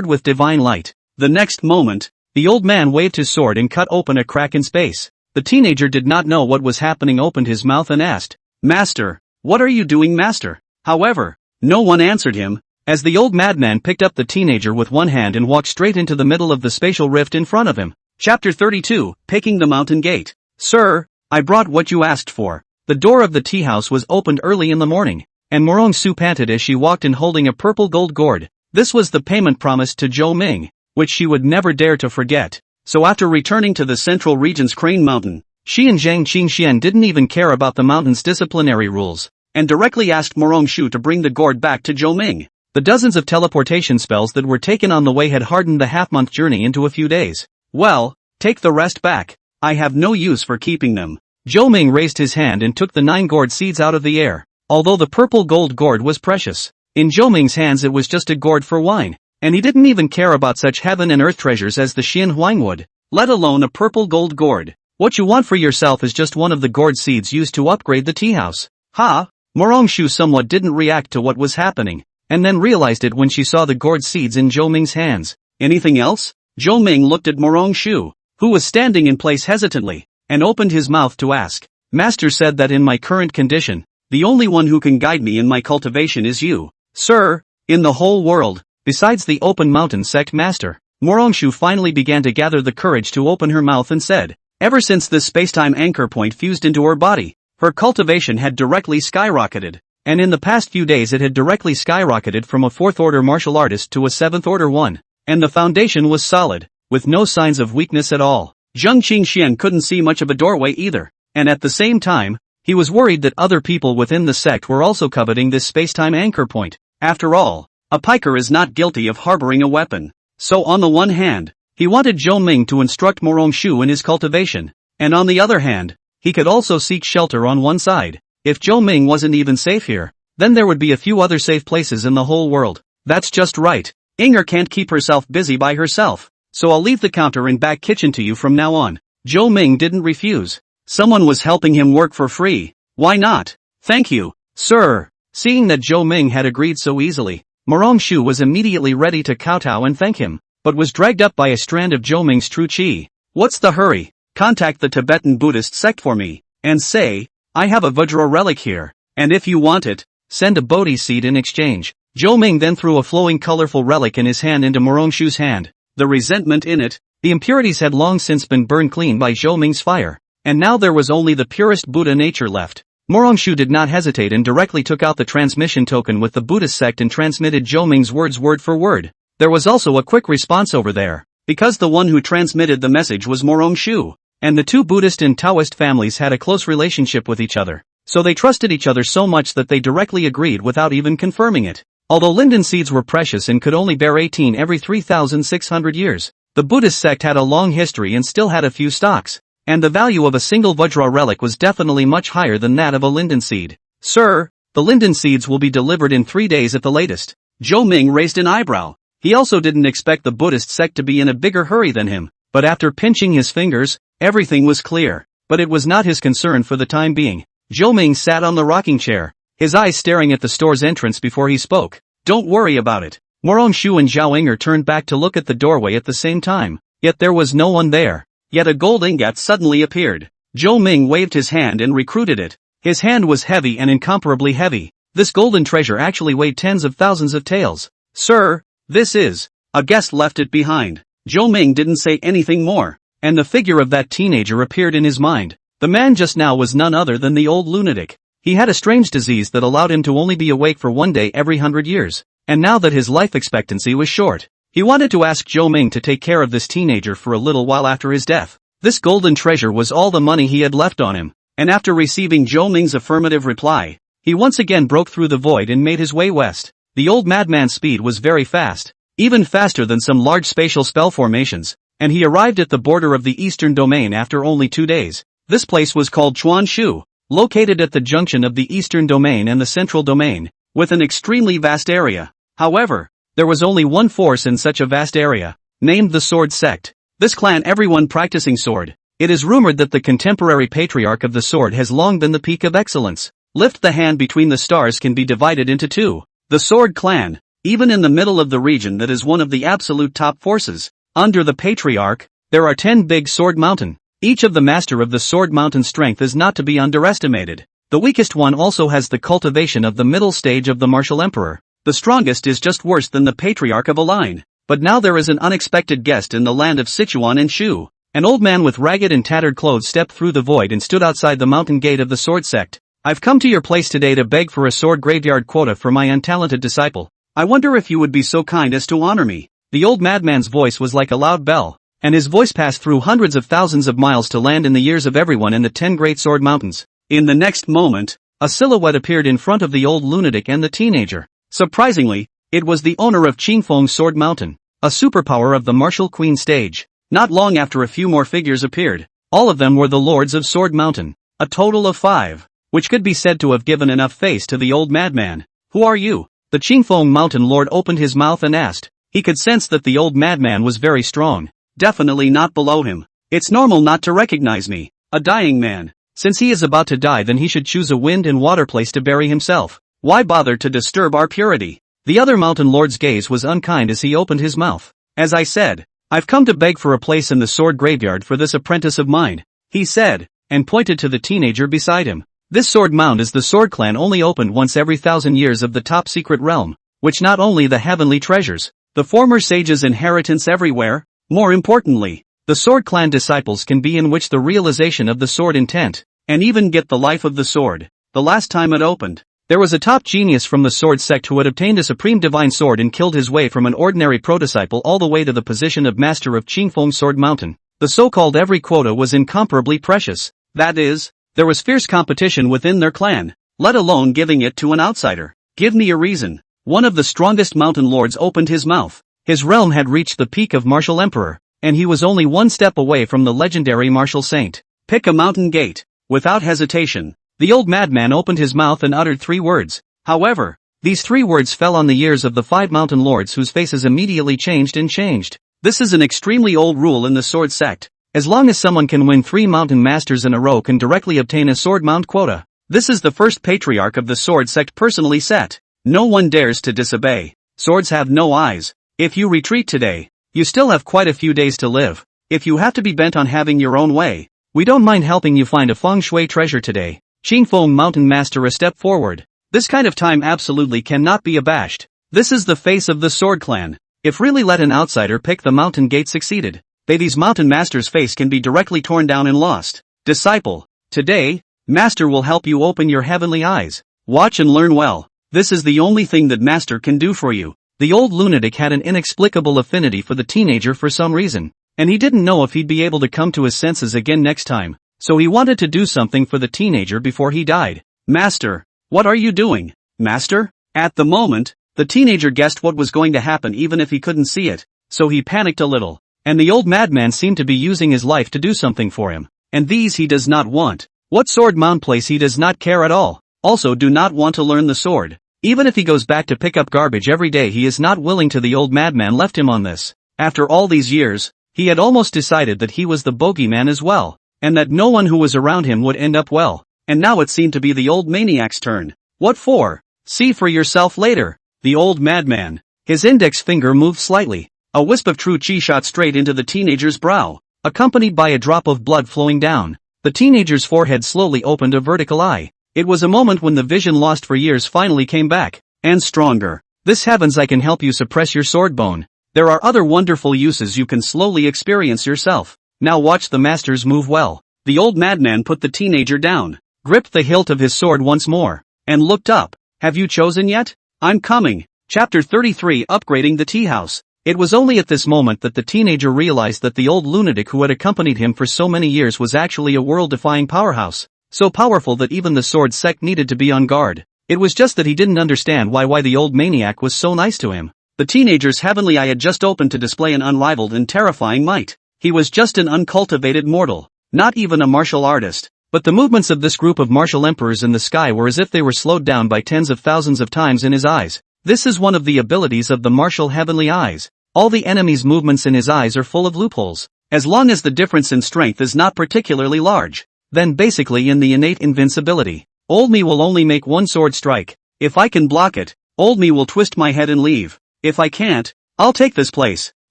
A: with divine light. The next moment, the old man waved his sword and cut open a crack in space. The teenager did not know what was happening, opened his mouth and asked, Master, what are you doing, master? However, no one answered him, as the old madman picked up the teenager with one hand and walked straight into the middle of the spatial rift in front of him. Chapter 32, Picking the Mountain Gate. Sir, I brought what you asked for. The door of the tea house was opened early in the morning, and Morong Su panted as she walked in holding a purple gold gourd. This was the payment promised to Zhou Ming, which she would never dare to forget. So after returning to the central region's Crane Mountain, she and Zhang Qingxian didn't even care about the mountain's disciplinary rules, and directly asked Morong Shu to bring the gourd back to Zhou Ming. The dozens of teleportation spells that were taken on the way had hardened the half-month journey into a few days. Well, take the rest back. I have no use for keeping them. Zhou Ming raised his hand and took the 9 gourd seeds out of the air. Although the purple gold gourd was precious, in Zhou Ming's hands it was just a gourd for wine, and he didn't even care about such heaven and earth treasures as the Xian Huang would, let alone a purple gold gourd. What you want for yourself is just one of the gourd seeds used to upgrade the tea house. Ha! Morong Shu somewhat didn't react to what was happening, and then realized it when she saw the gourd seeds in Zhou Ming's hands. Anything else? Zhou Ming looked at Morong Shu, who was standing in place hesitantly, and opened his mouth to ask. Master said that in my current condition, the only one who can guide me in my cultivation is you. Sir, in the whole world, besides the open mountain sect master. Morong Shu finally began to gather the courage to open her mouth and said, Ever since this spacetime anchor point fused into her body, her cultivation had directly skyrocketed. And in the past few days it had directly skyrocketed from a 4th-order martial artist to a 7th-order one. And the foundation was solid, with no signs of weakness at all. Zheng Qingxian couldn't see much of a doorway either, and at the same time, he was worried that other people within the sect were also coveting this spacetime anchor point. After all, a piker is not guilty of harboring a weapon. So on the one hand, he wanted Zhou Ming to instruct Morong Shu in his cultivation, and on the other hand, he could also seek shelter on one side. If Zhou Ming wasn't even safe here, then there would be a few other safe places in the whole world. That's just right. Inger can't keep herself busy by herself, so I'll leave the counter and back kitchen to you from now on. Zhou Ming didn't refuse. Someone was helping him work for free. Why not? Thank you, sir. Seeing that Zhou Ming had agreed so easily, Morong Shu was immediately ready to kowtow and thank him, but was dragged up by a strand of Zhou Ming's true qi. What's the hurry? Contact the Tibetan Buddhist sect for me, and say, I have a Vajra relic here, and if you want it, send a Bodhi seed in exchange. Zhou Ming then threw a flowing colorful relic in his hand into Morong Shu's hand. The resentment in it, the impurities had long since been burned clean by Zhou Ming's fire, and now there was only the purest Buddha nature left. Morong Shu did not hesitate and directly took out the transmission token with the Buddhist sect and transmitted Zhou Ming's words word for word. There was also a quick response over there, because the one who transmitted the message was Morong Shu, and the two Buddhist and Taoist families had a close relationship with each other, so they trusted each other so much that they directly agreed without even confirming it. Although linden seeds were precious and could only bear 18 every 3,600 years, the Buddhist sect had a long history and still had a few stocks, and the value of a single Vajra relic was definitely much higher than that of a linden seed. Sir, the linden seeds will be delivered in 3 days at the latest. Zhou Ming raised an eyebrow. He also didn't expect the Buddhist sect to be in a bigger hurry than him, but after pinching his fingers, everything was clear. But it was not his concern for the time being. Zhou Ming sat on the rocking chair, his eyes staring at the store's entrance before he spoke. Don't worry about it. Morong Shu and Zhao Inger turned back to look at the doorway at the same time, yet there was no one there. Yet a gold ingot suddenly appeared. Zhou Ming waved his hand and recruited it. His hand was heavy and incomparably heavy. This golden treasure actually weighed tens of thousands of taels. Sir, this is. A guest left it behind. Zhou Ming didn't say anything more, and the figure of that teenager appeared in his mind. The man just now was none other than the old lunatic. He had a strange disease that allowed him to only be awake for 1 day every 100 years, and now that his life expectancy was short, he wanted to ask Zhou Ming to take care of this teenager for a little while after his death. This golden treasure was all the money he had left on him, and after receiving Zhou Ming's affirmative reply, he once again broke through the void and made his way west. The old madman's speed was very fast, even faster than some large spatial spell formations, and he arrived at the border of the eastern domain after only 2 days. This place was called Chuan Shu, located at the junction of the eastern domain and the central domain, with an extremely vast area. However, there was only one force in such a vast area, named the Sword Sect. This clan everyone practicing sword. It is rumored that the contemporary patriarch of the sword has long been the peak of excellence. Lift the hand between the stars can be divided into two. The Sword Clan, even in the middle of the region that is one of the absolute top forces. Under the patriarch, there are 10 big Sword Mountain. Each of the master of the Sword Mountain strength is not to be underestimated. The weakest one also has the cultivation of the middle stage of the martial emperor. The strongest is just worse than the patriarch of a line. But now there is an unexpected guest in the land of Sichuan and Shu. An old man with ragged and tattered clothes stepped through the void and stood outside the mountain gate of the Sword Sect. I've come to your place today to beg for a sword graveyard quota for my untalented disciple. I wonder if you would be so kind as to honor me. The old madman's voice was like a loud bell, and his voice passed through hundreds of thousands of miles to land in the ears of everyone in the 10 great sword mountains. In the next moment, a silhouette appeared in front of the old lunatic and the teenager. Surprisingly, it was the owner of Qingfeng Sword Mountain, a superpower of the martial queen stage. Not long after a few more figures appeared. All of them were the lords of Sword Mountain, a total of 5, which could be said to have given enough face to the old madman. Who are you? The Qingfeng Mountain Lord opened his mouth and asked. He could sense that the old madman was very strong. Definitely not below him. It's normal not to recognize me, a dying man. Since he is about to die, then he should choose a wind and water place to bury himself. Why bother to disturb our purity? The other mountain lord's gaze was unkind as he opened his mouth. As I said, I've come to beg for a place in the sword graveyard for this apprentice of mine, he said, and pointed to the teenager beside him. This sword mound is the sword clan only opened once every 1,000 years of the top secret realm, which not only the heavenly treasures, the former sages' inheritance everywhere, more importantly, The sword clan disciples can be in which the realization of the sword intent, and even get the life of the sword, the last time it opened. There was a top genius from the sword sect who had obtained a supreme divine sword and killed his way from an ordinary prodisciple all the way to the position of master of Qingfeng Sword Mountain. The so-called every quota was incomparably precious. That is, there was fierce competition within their clan, let alone giving it to an outsider. Give me a reason. One of the strongest mountain lords opened his mouth. His realm had reached the peak of martial emperor, and he was only one step away from the legendary martial saint. Pick a mountain gate. Without hesitation, the old madman opened his mouth and uttered 3 words. However, these 3 words fell on the ears of the 5 mountain lords whose faces immediately changed. This is an extremely old rule in the sword sect. As long as someone can win 3 mountain masters in a row can directly obtain a sword mount quota. This is the first patriarch of the sword sect personally set. No one dares to disobey. Swords have no eyes. If you retreat today, you still have quite a few days to live. If you have to be bent on having your own way, we don't mind helping you find a feng shui treasure today. Qingfeng Mountain Master a step forward. This kind of time absolutely cannot be abashed. This is the face of the sword clan. If really let an outsider pick the mountain gate succeeded, these mountain master's face can be directly torn down and lost. Disciple, today, master will help you open your heavenly eyes. Watch and learn well. This is the only thing that master can do for you. The old lunatic had an inexplicable affinity for the teenager for some reason, and he didn't know if he'd be able to come to his senses again next time. So he wanted to do something for the teenager before he died. Master, what are you doing, master? At the moment, the teenager guessed what was going to happen even if he couldn't see it, so he panicked a little, and the old madman seemed to be using his life to do something for him, and these he does not want. What sword mount place he does not care at all, also do not want to learn the sword. Even if he goes back to pick up garbage every day he is not willing to. The old madman left him on this. After all these years, he had almost decided that he was the bogeyman as well, and that no one who was around him would end up well, and now it seemed to be the old maniac's turn. What for? See for yourself later. The old madman. His index finger moved slightly. A wisp of true chi shot straight into the teenager's brow, accompanied by a drop of blood flowing down. The teenager's forehead slowly opened a vertical eye. It was a moment when the vision lost for years finally came back, and stronger. This heavens, I can help you suppress your sword bone. There are other wonderful uses you can slowly experience yourself. Now watch the masters move well. The old madman put the teenager down, gripped the hilt of his sword once more, and looked up. Have you chosen yet? I'm coming. Chapter 33 Upgrading the Tea House. It was only at this moment that the teenager realized that the old lunatic who had accompanied him for so many years was actually a world-defying powerhouse. So powerful that even the sword sect needed to be on guard. It was just that he didn't understand why the old maniac was so nice to him. The teenager's heavenly eye had just opened to display an unrivaled and terrifying might. He was just an uncultivated mortal, not even a martial artist. But the movements of this group of martial emperors in the sky were as if they were slowed down by tens of thousands of times in his eyes. This is one of the abilities of the martial heavenly eyes. All the enemy's movements in his eyes are full of loopholes. As long as the difference in strength is not particularly large, then basically in the innate invincibility. Old me will only make one sword strike. If I can block it, old me will twist my head and leave. If I can't, I'll take this place.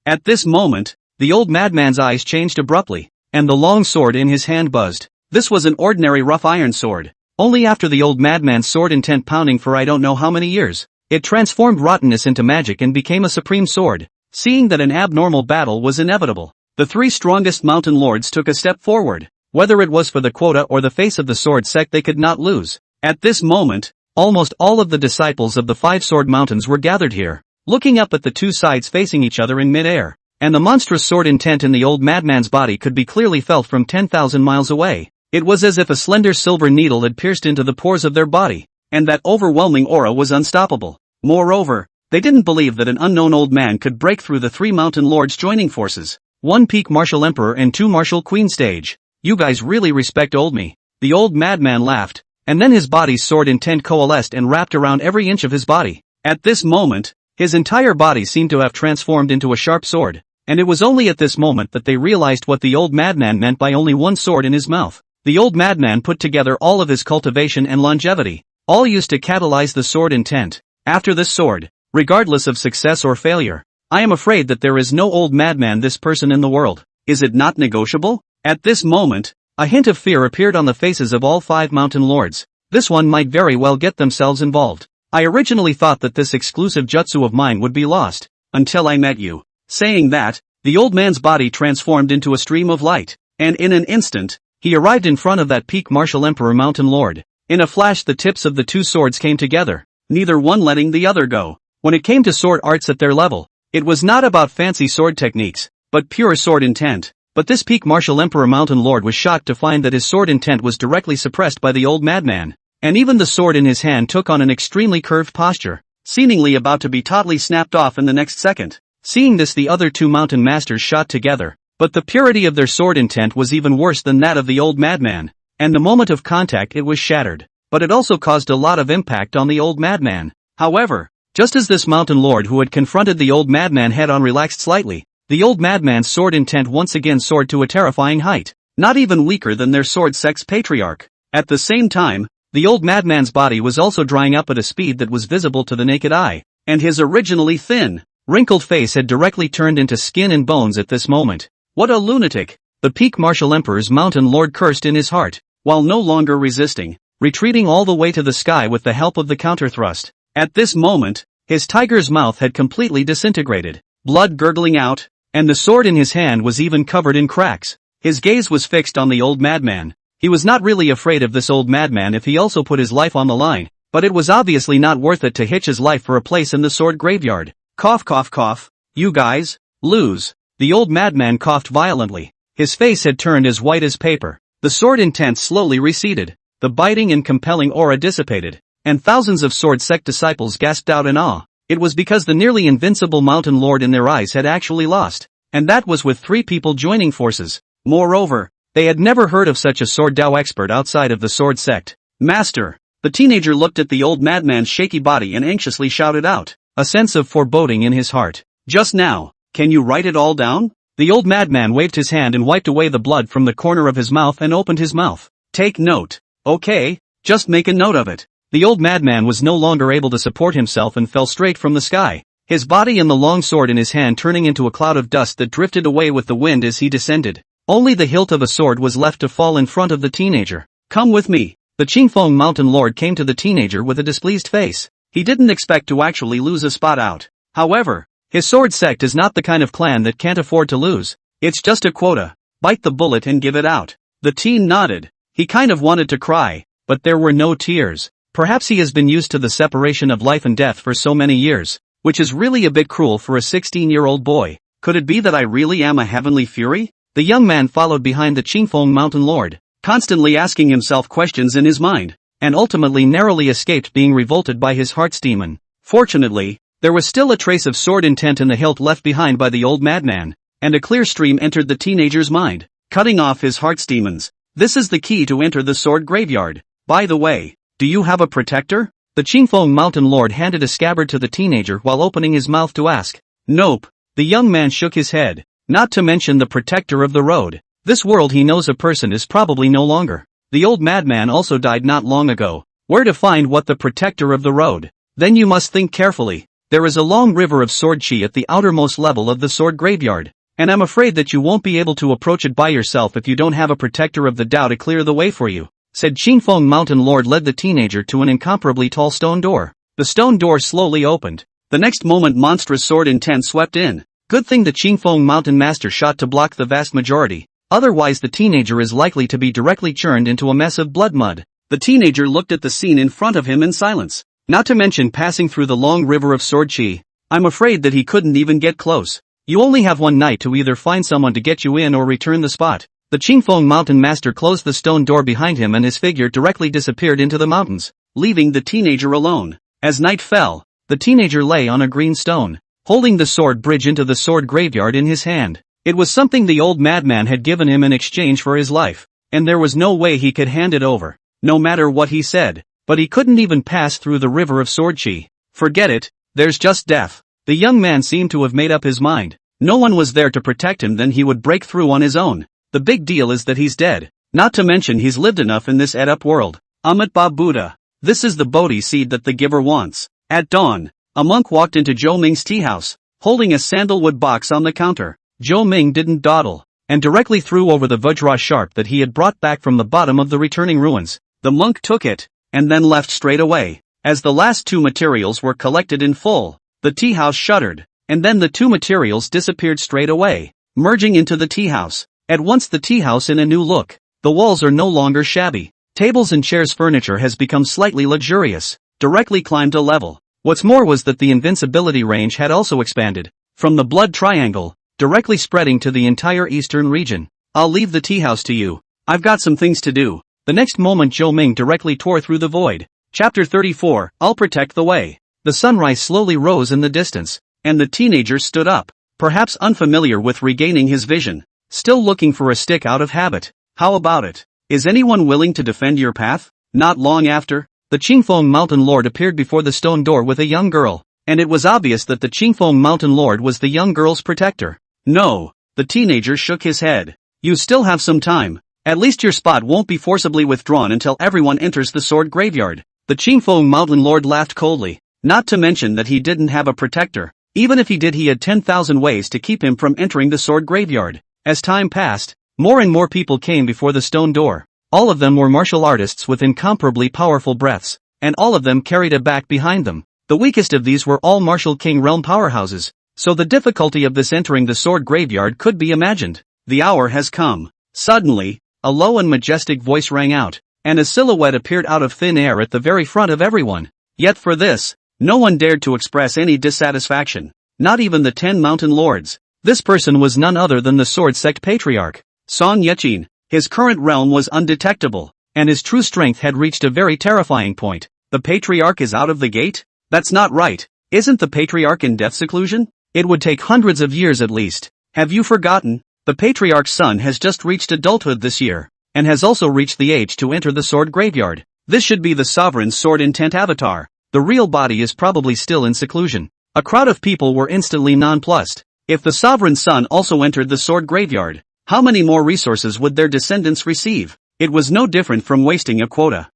A: At this moment, the old madman's eyes changed abruptly, and the long sword in his hand buzzed. This was an ordinary rough iron sword. Only after the old madman's sword intent pounding for I don't know how many years, it transformed rottenness into magic and became a supreme sword. Seeing that an abnormal battle was inevitable, the 3 strongest mountain lords took a step forward. Whether it was for the quota or the face of the sword sect they could not lose. At this moment, almost all of the disciples of the 5 sword mountains were gathered here, looking up at the 2 sides facing each other in mid-air. And the monstrous sword intent in the old madman's body could be clearly felt from 10,000 miles away. It was as if a slender silver needle had pierced into the pores of their body, and that overwhelming aura was unstoppable. Moreover, they didn't believe that an unknown old man could break through the 3 mountain lords joining forces. 1 peak martial emperor and 2 martial queen stage. You guys really respect old me. The old madman laughed, and then his body's sword intent coalesced and wrapped around every inch of his body. At this moment, his entire body seemed to have transformed into a sharp sword. And it was only at this moment that they realized what the old madman meant by only one sword in his mouth. The old madman put together all of his cultivation and longevity, all used to catalyze the sword intent. After this sword, regardless of success or failure, I am afraid that there is no old madman this person in the world. Is it not negotiable? At this moment, a hint of fear appeared on the faces of all 5 mountain lords. This one might very well get themselves involved. I originally thought that this exclusive jutsu of mine would be lost, until I met you. Saying that, the old man's body transformed into a stream of light, and in an instant, he arrived in front of that peak martial emperor mountain lord. In a flash the tips of the two swords came together, neither one letting the other go. When it came to sword arts at their level, it was not about fancy sword techniques, but pure sword intent. But this peak martial emperor mountain lord was shocked to find that his sword intent was directly suppressed by the old madman, and even the sword in his hand took on an extremely curved posture, seemingly about to be totally snapped off in the next second. Seeing this, the other two mountain masters shot together, but the purity of their sword intent was even worse than that of the old madman, and the moment of contact it was shattered, but it also caused a lot of impact on the old madman. However, just as this mountain lord who had confronted the old madman head-on relaxed slightly, the old madman's sword intent once again soared to a terrifying height, not even weaker than their sword sex patriarch. At the same time, the old madman's body was also drying up at a speed that was visible to the naked eye, and his originally thin, wrinkled face had directly turned into skin and bones at this moment. What a lunatic! The peak martial emperor's mountain lord cursed in his heart, while no longer resisting, retreating all the way to the sky with the help of the counter-thrust. At this moment, his tiger's mouth had completely disintegrated, blood gurgling out, and the sword in his hand was even covered in cracks. His gaze was fixed on the old madman. He was not really afraid of this old madman if he also put his life on the line, but it was obviously not worth it to hitch his life for a place in the sword graveyard. Cough cough cough, you guys, lose. The old madman coughed violently. His face had turned as white as paper. The sword intent slowly receded, the biting and compelling aura dissipated, and thousands of sword sect disciples gasped out in awe. It was because the nearly invincible mountain lord in their eyes had actually lost, and that was with 3 people joining forces. Moreover, they had never heard of such a sword Dao expert outside of the sword sect. Master! The teenager looked at the old madman's shaky body and anxiously shouted out, a sense of foreboding in his heart. Just now, can you write it all down? The old madman waved his hand and wiped away the blood from the corner of his mouth and opened his mouth. Take note. Okay, just make a note of it. The old madman was no longer able to support himself and fell straight from the sky, his body and the long sword in his hand turning into a cloud of dust that drifted away with the wind as he descended. Only the hilt of a sword was left to fall in front of the teenager. Come with me. The Qingfeng mountain lord came to the teenager with a displeased face. He didn't expect to actually lose a spot out. However, his sword sect is not the kind of clan that can't afford to lose. It's just a quota. Bite the bullet and give it out. The teen nodded. He kind of wanted to cry, but there were no tears. Perhaps he has been used to the separation of life and death for so many years, which is really a bit cruel for a 16-year-old boy. Could it be that I really am a heavenly fury? The young man followed behind the Qingfeng mountain lord, constantly asking himself questions in his mind, and ultimately narrowly escaped being revolted by his heart's demon. Fortunately, there was still a trace of sword intent in the hilt left behind by the old madman, and a clear stream entered the teenager's mind, cutting off his heart's demons. This is the key to enter the sword graveyard. By the way, do you have a protector? The Qingfeng mountain lord handed a scabbard to the teenager while opening his mouth to ask. Nope. The young man shook his head. Not to mention the protector of the road. This world he knows a person is probably no longer. The old madman also died not long ago. Where to find what the protector of the road? Then you must think carefully. There is a long river of sword chi at the outermost level of the sword graveyard, and I'm afraid that you won't be able to approach it by yourself if you don't have a protector of the Dao to clear the way for you, said Qingfeng mountain lord led the teenager to an incomparably tall stone door. The stone door slowly opened. The next moment monstrous sword intent swept in. Good thing the Qingfeng mountain master shot to block the vast majority, otherwise the teenager is likely to be directly churned into a mess of blood mud. The teenager looked at the scene in front of him in silence, not to mention passing through the long river of sword chi. I'm afraid that he couldn't even get close. You only have one night to either find someone to get you in or return the spot. The Qingfeng mountain master closed the stone door behind him and his figure directly disappeared into the mountains, leaving the teenager alone. As night fell, the teenager lay on a green stone, holding the sword bridge into the sword graveyard in his hand. It was something the old madman had given him in exchange for his life, and there was no way he could hand it over, no matter what he said. But he couldn't even pass through the river of sword chi. Forget it, there's just death. The young man seemed to have made up his mind. No one was there to protect him, then he would break through on his own. The big deal is that he's dead. Not to mention he's lived enough in this ed-up world. Amit Ba Buddha. This is the Bodhi seed that the giver wants. At dawn, a monk walked into Zhou Ming's tea house, holding a sandalwood box on the counter. Zhou Ming didn't dawdle, and directly threw over the Vajra sharp that he had brought back from the bottom of the returning ruins. The monk took it, and then left straight away. As the last 2 materials were collected in full, the tea house shuddered, and then the 2 materials disappeared straight away. merging into the tea house. At once the tea house in a new look. The walls are no longer shabby. Tables and chairs furniture has become slightly luxurious, directly climbed a level. What's more was that the invincibility range had also expanded, from the blood triangle, directly spreading to the entire eastern region. I'll leave the tea house to you. I've got some things to do. The next moment Zhou Ming directly tore through the void. Chapter 34, I'll protect the way. The sunrise slowly rose in the distance, and the teenager stood up, perhaps unfamiliar with regaining his vision, still looking for a stick out of habit. How about it? Is anyone willing to defend your path? Not long after, the Qingfeng Mountain Lord appeared before the stone door with a young girl, and it was obvious that the Qingfeng Mountain Lord was the young girl's protector. No, the teenager shook his head. You still have some time. At least your spot won't be forcibly withdrawn until everyone enters the sword graveyard. The Qingfeng Mountain Lord laughed coldly, not to mention that he didn't have a protector. Even if he did, he had 10,000 ways to keep him from entering the sword graveyard. As time passed, more and more people came before the stone door. All of them were martial artists with incomparably powerful breaths, and all of them carried a back behind them. The weakest of these were all martial king realm powerhouses, so the difficulty of this entering the sword graveyard could be imagined. The hour has come. Suddenly, a low and majestic voice rang out, and a silhouette appeared out of thin air at the very front of everyone. Yet for this, no one dared to express any dissatisfaction, not even the 10 mountain lords. This person was none other than the sword sect patriarch, Song Yechin. His current realm was undetectable, and his true strength had reached a very terrifying point. The patriarch is out of the gate? That's not right. Isn't the patriarch in death seclusion? It would take hundreds of years at least. Have you forgotten? The patriarch's son has just reached adulthood this year, and has also reached the age to enter the sword graveyard. This should be the sovereign's sword intent avatar. The real body is probably still in seclusion. A crowd of people were instantly nonplussed. If the sovereign's son also entered the sword graveyard, how many more resources would their descendants receive? It was no different from wasting a quota.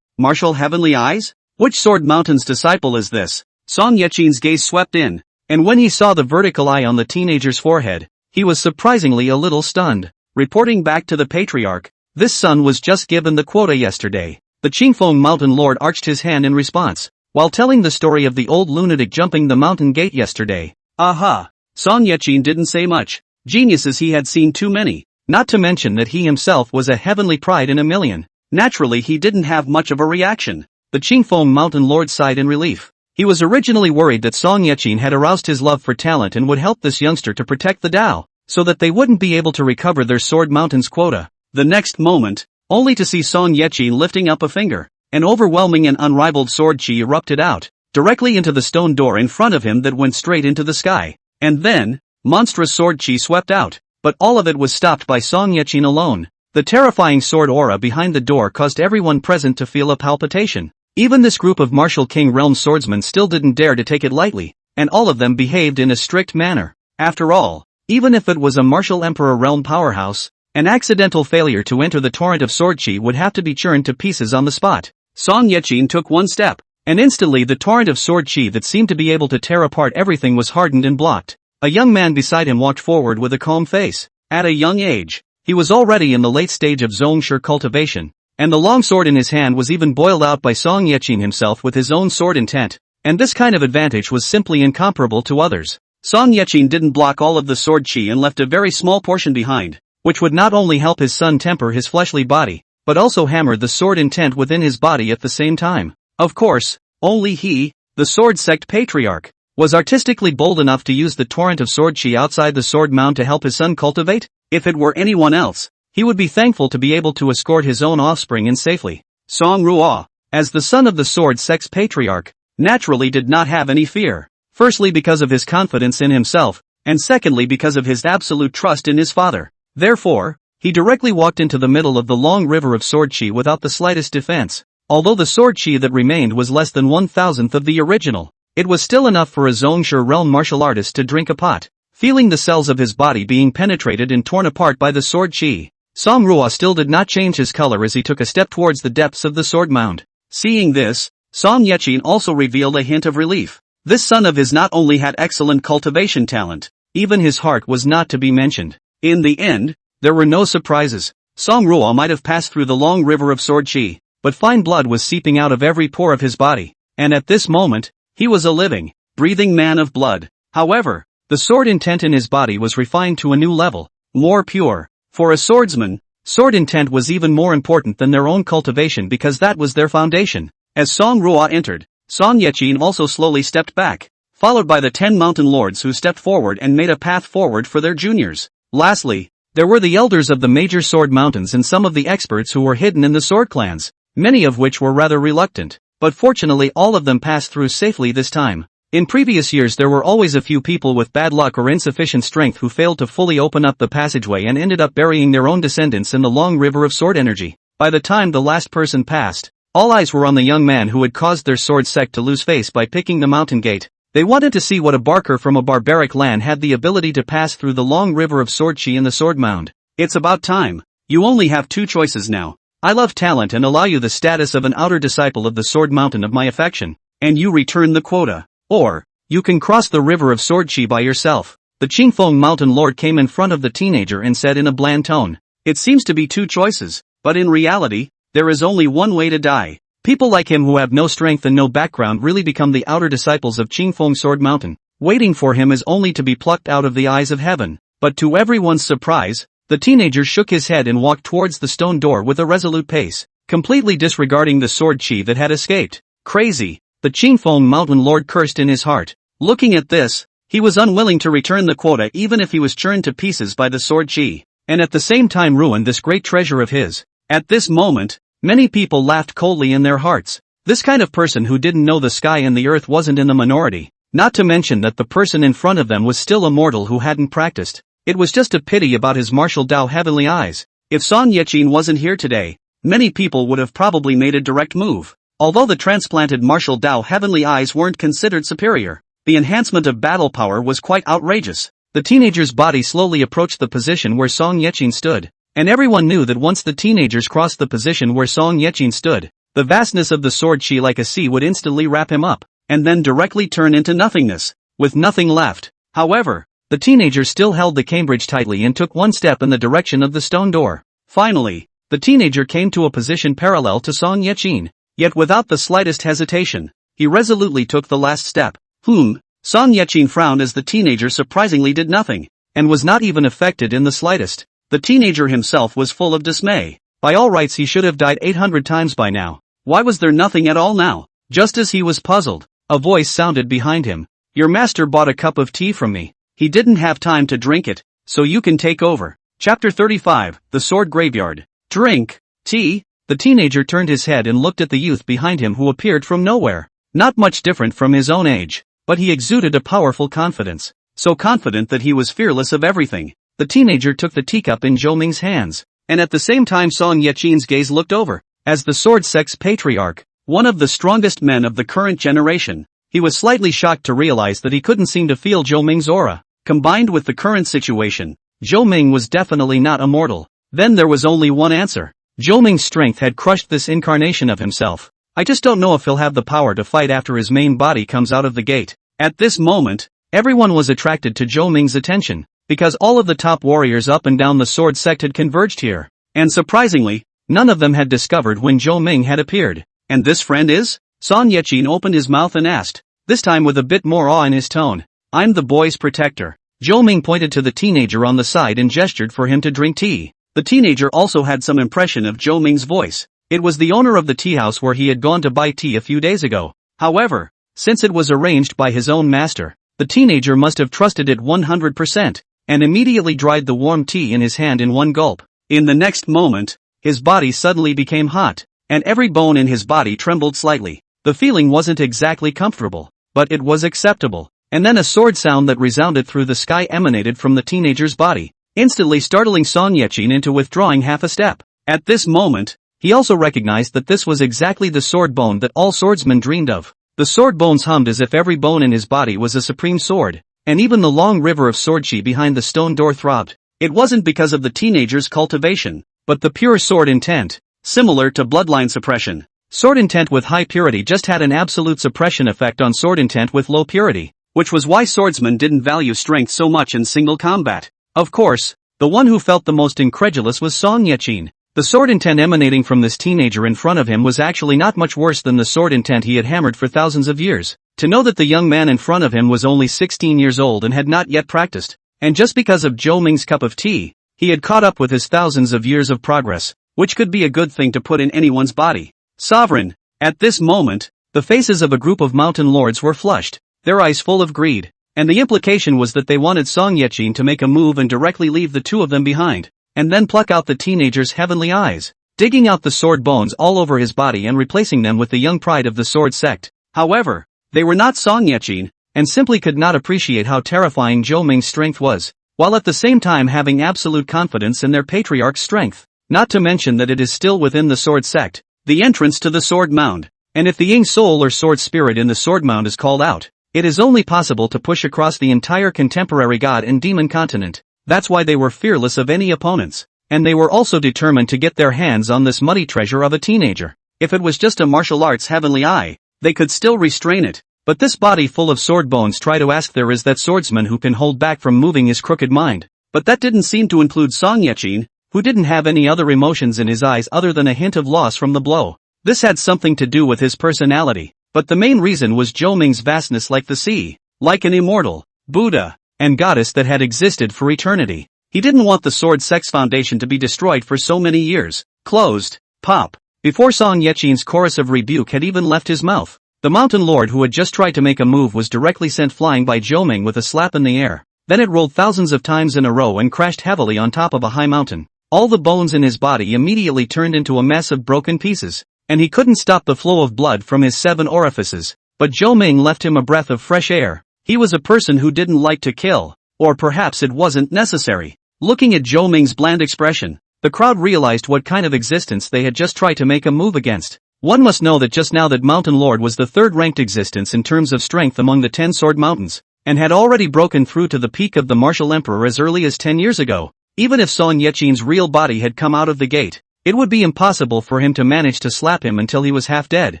A: Martial heavenly eyes? Which sword mountain's disciple is this? Song Yechin's gaze swept in, and when he saw the vertical eye on the teenager's forehead, he was surprisingly a little stunned. Reporting back to the patriarch, this son was just given the quota yesterday. The Qingfeng Mountain Lord arched his hand in response, while telling the story of the old lunatic jumping the mountain gate yesterday. Aha! Song Yechin didn't say much. Geniuses he had seen too many, not to mention that he himself was a heavenly pride in a million. Naturally he didn't have much of a reaction. The Qingfeng Mountain Lord sighed in relief. He was originally worried that Song Yechin had aroused his love for talent and would help this youngster to protect the Tao, so that they wouldn't be able to recover their sword mountain's quota. The next moment, only to see Song Yechin lifting up a finger, an overwhelming and unrivaled sword chi erupted out, directly into the stone door in front of him that went straight into the sky. And then, monstrous sword chi swept out, but all of it was stopped by Song Yechin alone. The terrifying sword aura behind the door caused everyone present to feel a palpitation. Even this group of martial king realm swordsmen still didn't dare to take it lightly, and all of them behaved in a strict manner. After all, even if it was a martial emperor realm powerhouse, an accidental failure to enter the torrent of sword chi would have to be churned to pieces on the spot. Song Yechin took one step, and instantly the torrent of sword chi that seemed to be able to tear apart everything was hardened and blocked. A young man beside him walked forward with a calm face. At a young age, he was already in the late stage of zongshi cultivation, and the long sword in his hand was even boiled out by Song Yechin himself with his own sword intent, and this kind of advantage was simply incomparable to others. Song Yechin didn't block all of the sword chi and left a very small portion behind, which would not only help his son temper his fleshly body, but also hammer the sword intent within his body at the same time. Of course, only he, the sword sect patriarch, was artistically bold enough to use the torrent of sword chi outside the sword mound to help his son cultivate. If it were anyone else, he would be thankful to be able to escort his own offspring in safely. Song Ruo, as the son of the sword sect's patriarch, naturally did not have any fear. Firstly because of his confidence in himself, and secondly because of his absolute trust in his father. Therefore, he directly walked into the middle of the long river of sword chi without the slightest defense. Although the sword chi that remained was less than 1,000th of the original, it was still enough for a zongshi realm martial artist to drink a pot. Feeling the cells of his body being penetrated and torn apart by the sword chi, Song Ruo still did not change his color as he took a step towards the depths of the sword mound. Seeing this, Song Yechin also revealed a hint of relief. This son of his not only had excellent cultivation talent, even his heart was not to be mentioned. In the end, there were no surprises. Song Ruo might have passed through the long river of sword chi, but fine blood was seeping out of every pore of his body, and at this moment, he was a living, breathing man of blood. However, The sword intent in his body was refined to a new level, more pure. For a swordsman, sword intent was even more important than their own cultivation because that was their foundation. As Song Ruo entered, Song Yechin also slowly stepped back, followed by the 10 mountain lords who stepped forward and made a path forward for their juniors. Lastly, there were the elders of the major sword mountains and some of the experts who were hidden in the sword clans, many of which were rather reluctant, but fortunately all of them passed through safely this time. In previous years there were always a few people with bad luck or insufficient strength who failed to fully open up the passageway and ended up burying their own descendants in the long river of sword energy. By the time the last person passed, all eyes were on the young man who had caused their sword sect to lose face by picking the mountain gate. They wanted to see what a barker from a barbaric land had the ability to pass through the long river of sword chi in the sword mound. It's about time. You only have two choices now. I love talent and allow you the status of an outer disciple of the sword mountain of my affection, and you return the quota. Or, you can cross the river of sword chi by yourself. The Qingfeng mountain lord came in front of the teenager and said in a bland tone. It seems to be two choices, but in reality, there is only one way to die. People like him who have no strength and no background really become the outer disciples of Qingfeng Sword Mountain. Waiting for him is only to be plucked out of the eyes of heaven. But to everyone's surprise, the teenager shook his head and walked towards the stone door with a resolute pace, completely disregarding the sword chi that had escaped. Crazy, the Qingfeng mountain lord cursed in his heart. Looking at this, he was unwilling to return the quota even if he was churned to pieces by the sword chi, and at the same time ruin this great treasure of his. At this moment, many people laughed coldly in their hearts. This kind of person who didn't know the sky and the earth wasn't in the minority, not to mention that the person in front of them was still a mortal who hadn't practiced. It was just a pity about his martial Dao heavenly eyes. If Song Yechin wasn't here today, many people would have probably made a direct move. Although the transplanted martial Dao heavenly eyes weren't considered superior, the enhancement of battle power was quite outrageous. The teenager's body slowly approached the position where Song Yechin stood. And everyone knew that once the teenagers crossed the position where Song Yechin stood, the vastness of the sword chi like a sea would instantly wrap him up, and then directly turn into nothingness, with nothing left. However, the teenager still held the Cambridge tightly and took one step in the direction of the stone door. Finally, the teenager came to a position parallel to Song Yechin, yet without the slightest hesitation, he resolutely took the last step. Song Yechin frowned as the teenager surprisingly did nothing, and was not even affected in the slightest. The teenager himself was full of dismay. By all rights he should have died 800 times by now. Why was there nothing at all now? Just as he was puzzled, a voice sounded behind him. Your master bought a cup of tea from me. He didn't have time to drink it, so you can take over. Chapter 35, The Sword Graveyard. Drink tea? The teenager turned his head and looked at the youth behind him who appeared from nowhere. Not much different from his own age, but he exuded a powerful confidence. So confident that he was fearless of everything. The teenager took the teacup in Zhou Ming's hands, and at the same time Song Yechin's gaze looked over. As the sword sect's patriarch, one of the strongest men of the current generation, he was slightly shocked to realize that he couldn't seem to feel Zhou Ming's aura. Combined with the current situation, Zhou Ming was definitely not immortal. Then there was only one answer. Zhou Ming's strength had crushed this incarnation of himself. I just don't know if he'll have the power to fight after his main body comes out of the gate. At this moment, everyone was attracted to Zhou Ming's attention, because all of the top warriors up and down the sword sect had converged here. And surprisingly, none of them had discovered when Zhou Ming had appeared. And this friend is? Song Yechin opened his mouth and asked, this time with a bit more awe in his tone. I'm the boy's protector. Zhou Ming pointed to the teenager on the side and gestured for him to drink tea. The teenager also had some impression of Zhou Ming's voice. It was the owner of the tea house where he had gone to buy tea a few days ago. However, since it was arranged by his own master, the teenager must have trusted it 100%. And immediately dried the warm tea in his hand in one gulp. In the next moment, his body suddenly became hot, and every bone in his body trembled slightly. The feeling wasn't exactly comfortable, but it was acceptable. And then a sword sound that resounded through the sky emanated from the teenager's body, instantly startling Song Yechin into withdrawing half a step. At this moment, he also recognized that this was exactly the sword bone that all swordsmen dreamed of. The sword bones hummed as if every bone in his body was a supreme sword. And even the long river of sword chi behind the stone door throbbed. It wasn't because of the teenager's cultivation, but the pure sword intent, similar to bloodline suppression. Sword intent with high purity just had an absolute suppression effect on sword intent with low purity, which was why swordsmen didn't value strength so much in single combat. Of course, the one who felt the most incredulous was Song Yechin. The sword intent emanating from this teenager in front of him was actually not much worse than the sword intent he had hammered for thousands of years. To know that the young man in front of him was only 16 years old and had not yet practiced, and just because of Zhou Ming's cup of tea, he had caught up with his thousands of years of progress, which could be a good thing to put in anyone's body. Sovereign. At this moment, the faces of a group of mountain lords were flushed, their eyes full of greed, and the implication was that they wanted Song Yechine to make a move and directly leave the two of them behind, and then pluck out the teenager's heavenly eyes, digging out the sword bones all over his body and replacing them with the young pride of the sword sect. However, they were not Song Yechine, and simply could not appreciate how terrifying Zhou Ming's strength was, while at the same time having absolute confidence in their patriarch's strength, not to mention that it is still within the sword sect, the entrance to the sword mound, and if the Ying soul or sword spirit in the sword mound is called out, it is only possible to push across the entire contemporary god and demon continent. That's why they were fearless of any opponents, and they were also determined to get their hands on this muddy treasure of a teenager. If it was just a martial arts heavenly eye, they could still restrain it, but this body full of sword bones try to ask there is that swordsman who can hold back from moving his crooked mind. But that didn't seem to include Song Yechine, who didn't have any other emotions in his eyes other than a hint of loss from the blow. This had something to do with his personality, but the main reason was Zhou Ming's vastness like the sea, like an immortal Buddha and goddess that had existed for eternity. He didn't want the sword sect's foundation to be destroyed for so many years. Closed. Pop. Before Song Yechine's chorus of rebuke had even left his mouth, the mountain lord who had just tried to make a move was directly sent flying by Zhou Ming with a slap in the air. Then it rolled thousands of times in a row and crashed heavily on top of a high mountain. All the bones in his body immediately turned into a mess of broken pieces, and he couldn't stop the flow of blood from his 7 orifices. But Zhou Ming left him a breath of fresh air. He was a person who didn't like to kill, or perhaps it wasn't necessary. Looking at Zhou Ming's bland expression, the crowd realized what kind of existence they had just tried to make a move against. One must know that just now that Mountain Lord was the third-ranked existence in terms of strength among the 10 Sword Mountains, and had already broken through to the peak of the Martial Emperor as early as 10 years ago. Even if Song Yechine's real body had come out of the gate, it would be impossible for him to manage to slap him until he was half dead.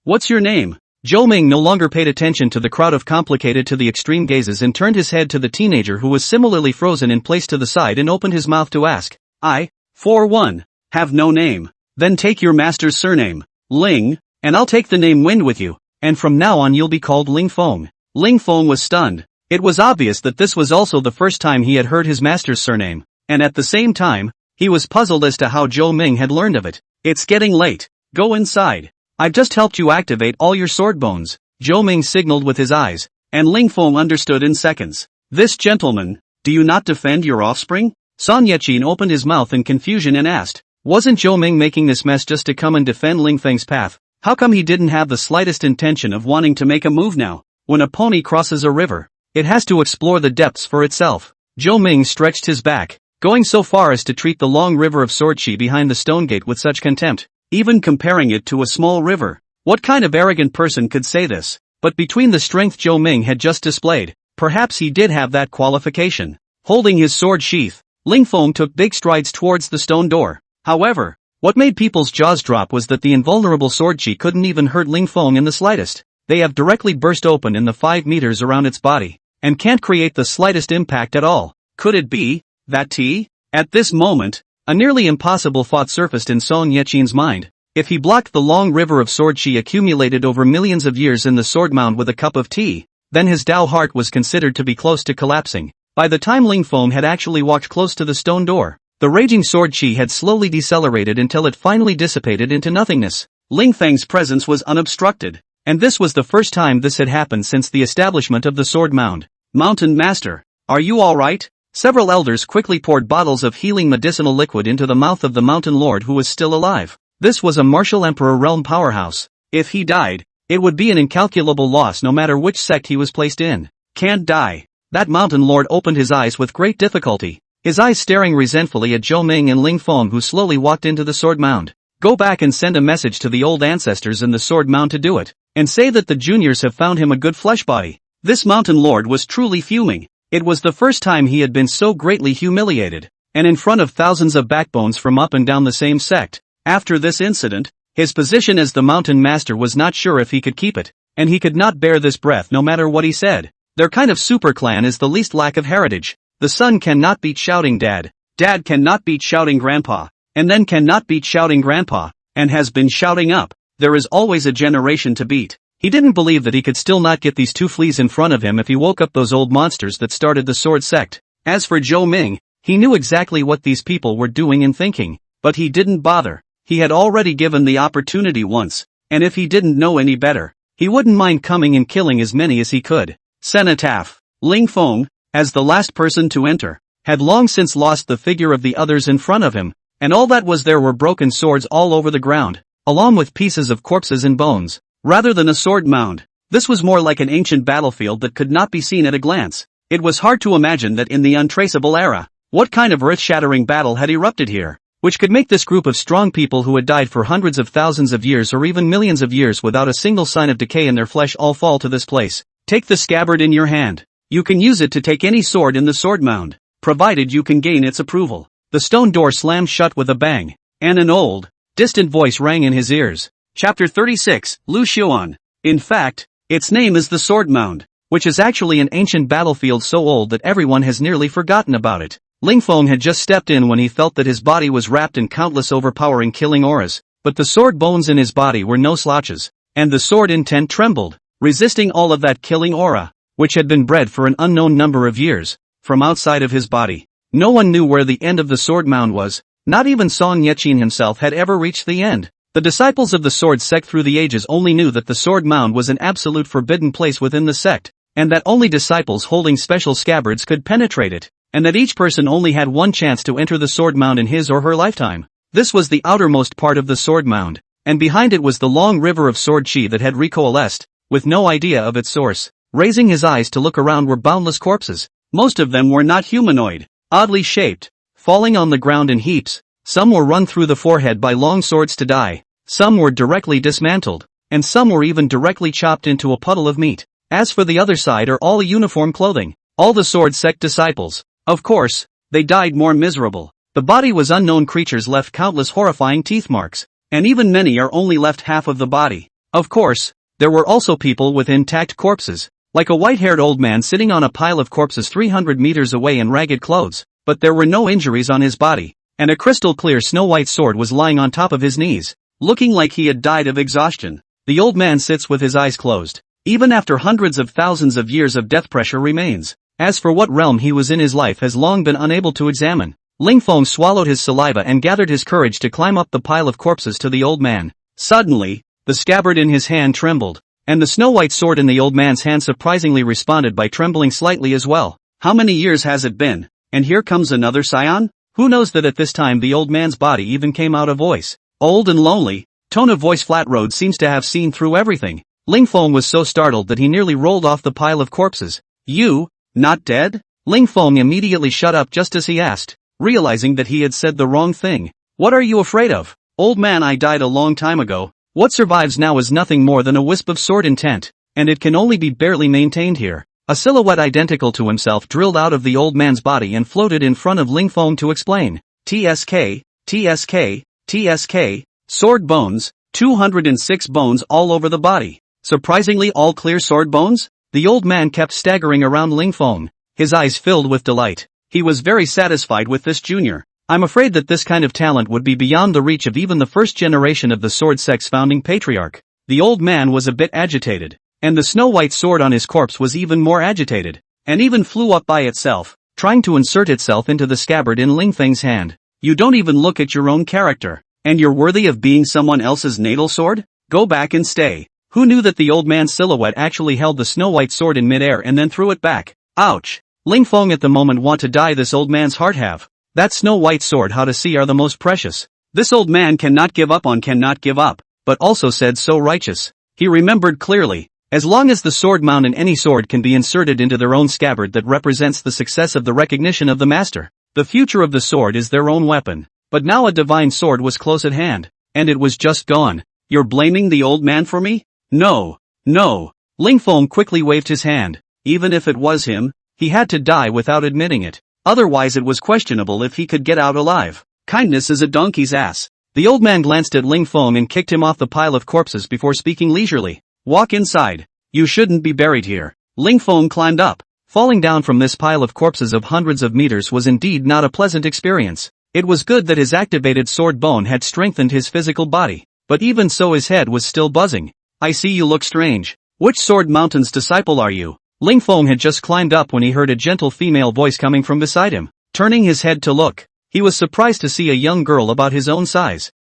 A: What's your name? Zhou Ming no longer paid attention to the crowd of complicated to the extreme gazes and turned his head to the teenager who was similarly frozen in place to the side and opened his mouth to ask. I, for one, have no name. Then take your master's surname, Ling, and I'll take the name Wind with you, and from now on you'll be called Ling Feng. Ling Feng was stunned. It was obvious that this was also the first time he had heard his master's surname, and at the same time, he was puzzled as to how Zhou Ming had learned of it. It's getting late. Go inside. I've just helped you activate all your sword bones, Zhou Ming signaled with his eyes, and Ling Feng understood in seconds. This gentleman, do you not defend your offspring? Song Yechine opened his mouth in confusion and asked. Wasn't Zhou Ming making this mess just to come and defend Ling Feng's path? How come he didn't have the slightest intention of wanting to make a move now? When a pony crosses a river, it has to explore the depths for itself. Zhou Ming stretched his back, going so far as to treat the long river of Swordshi behind the stone gate with such contempt, even comparing it to a small river. What kind of arrogant person could say this? But between the strength Zhou Ming had just displayed, perhaps he did have that qualification. Holding his sword sheath, Ling Feng took big strides towards the stone door. However, what made people's jaws drop was that the invulnerable Swordshi couldn't even hurt Ling Feng in the slightest. They have directly burst open in the 5 meters around its body, and can't create the slightest impact at all. Could it be that tea? At this moment, a nearly impossible thought surfaced in Song Yechine's mind. If he blocked the long river of Swordshi accumulated over millions of years in the sword mound with a cup of tea, then his Dao heart was considered to be close to collapsing. By the time Ling Feng had actually walked close to the stone door, the raging sword chi had slowly decelerated until it finally dissipated into nothingness. Ling Feng's presence was unobstructed, and this was the first time this had happened since the establishment of the sword mound. Mountain Master, are you alright? Several elders quickly poured bottles of healing medicinal liquid into the mouth of the mountain lord who was still alive. This was a martial emperor realm powerhouse. If he died, it would be an incalculable loss no matter which sect he was placed in. Can't die. That mountain lord opened his eyes with great difficulty, his eyes staring resentfully at Zhou Ming and Ling Feng who slowly walked into the sword mound. Go back and send a message to the old ancestors in the sword mound to do it, and say that the juniors have found him a good flesh body. This mountain lord was truly fuming. It was the first time he had been so greatly humiliated, and in front of thousands of backbones from up and down the same sect. After this incident, his position as the mountain master was not sure if he could keep it, and he could not bear this breath no matter what he said. Their kind of super clan is the least lack of heritage. The son cannot beat shouting dad, dad cannot beat shouting grandpa, and then cannot beat shouting grandpa, and has been shouting up. There is always a generation to beat. He didn't believe that he could still not get these two fleas in front of him if he woke up those old monsters that started the sword sect. As for Zhou Ming, he knew exactly what these people were doing and thinking, but he didn't bother. He had already given the opportunity once, and if he didn't know any better, he wouldn't mind coming and killing as many as he could. Cenotaph. Ling Feng, as the last person to enter, had long since lost the figure of the others in front of him, and all that was there were broken swords all over the ground, along with pieces of corpses and bones. Rather than a sword mound, this was more like an ancient battlefield that could not be seen at a glance. It was hard to imagine that in the untraceable era, what kind of earth-shattering battle had erupted here, which could make this group of strong people who had died for hundreds of thousands of years or even millions of years without a single sign of decay in their flesh all fall to this place. Take the scabbard in your hand. You can use it to take any sword in the sword mound, provided you can gain its approval. The stone door slammed shut with a bang, and an old, distant voice rang in his ears. Chapter 36, Lu Xuan. In fact, its name is the Sword Mound, which is actually an ancient battlefield so old that everyone has nearly forgotten about it. Ling Feng had just stepped in when he felt that his body was wrapped in countless overpowering killing auras, but the sword bones in his body were no slouches, and the sword intent trembled, resisting all of that killing aura, which had been bred for an unknown number of years, from outside of his body. No one knew where the end of the sword mound was, not even Song Yechin himself had ever reached the end. The disciples of the sword sect through the ages only knew that the sword mound was an absolute forbidden place within the sect, and that only disciples holding special scabbards could penetrate it, and that each person only had one chance to enter the sword mound in his or her lifetime. This was the outermost part of the sword mound, and behind it was the long river of sword chi that had recoalesced, with no idea of its source. Raising his eyes to look around were boundless corpses. Most of them were not humanoid, oddly shaped, falling on the ground in heaps. Some were run through the forehead by long swords to die, some were directly dismantled, and some were even directly chopped into a puddle of meat. As for the other side are all uniform clothing, all the sword sect disciples. Of course, they died more miserable. The body was unknown creatures left countless horrifying teeth marks, and even many are only left half of the body. Of course, there were also people with intact corpses, like a white-haired old man sitting on a pile of corpses 300 meters away in ragged clothes, but there were no injuries on his body, and a crystal-clear snow-white sword was lying on top of his knees, looking like he had died of exhaustion. The old man sits with his eyes closed. Even after hundreds of thousands of years of death pressure remains. As for what realm he was in, his life has long been unable to examine. Ling Feng swallowed his saliva and gathered his courage to climb up the pile of corpses to the old man. Suddenly, the scabbard in his hand trembled, and the snow-white sword in the old man's hand surprisingly responded by trembling slightly as well. How many years has it been? And here comes another scion? Who knows that at this time the old man's body even came out a voice. Old and lonely, tone of voice flat road seems to have seen through everything. Ling Feng was so startled that he nearly rolled off the pile of corpses. You, not dead? Ling Feng immediately shut up just as he asked, realizing that he had said the wrong thing. What are you afraid of? Old man, I died a long time ago. What survives now is nothing more than a wisp of sword intent, and it can only be barely maintained here. A silhouette identical to himself drilled out of the old man's body and floated in front of Ling Feng to explain. TSK, TSK, TSK, sword bones, 206 bones all over the body. Surprisingly all clear sword bones? The old man kept staggering around Ling Feng, his eyes filled with delight. He was very satisfied with this junior. I'm afraid that this kind of talent would be beyond the reach of even the first generation of the sword sect's founding patriarch. The old man was a bit agitated, and the snow-white sword on his corpse was even more agitated, and even flew up by itself, trying to insert itself into the scabbard in Ling Feng's hand. You don't even look at your own character, and you're worthy of being someone else's natal sword? Go back and stay. Who knew that the old man's silhouette actually held the snow-white sword in midair and then threw it back? Ouch! Ling Feng at the moment want to die this old man's heart have. That snow-white sword how to see are the most precious. This old man cannot give up, but also said so righteous. He remembered clearly, as long as the sword mount in any sword can be inserted into their own scabbard that represents the success of the recognition of the master. The future of the sword is their own weapon. But now a divine sword was close at hand, and it was just gone. You're blaming the old man for me? No, no. Ling Feng quickly waved his hand. Even if it was him, he had to die without admitting it. Otherwise it was questionable if he could get out alive. Kindness is a donkey's ass. The old man glanced at Ling Feng and kicked him off the pile of corpses before speaking leisurely. Walk inside. You shouldn't be buried here. Ling Feng climbed up. Falling down from this pile of corpses of hundreds of meters was indeed not a pleasant experience. It was good that his activated sword bone had strengthened his physical body, but even so his head was still buzzing. I see you look strange. Which Sword Mountain's disciple are you? Ling Feng had just climbed up when he heard a gentle female voice coming from beside him. Turning his head to look, he was surprised to see a young girl about his own size.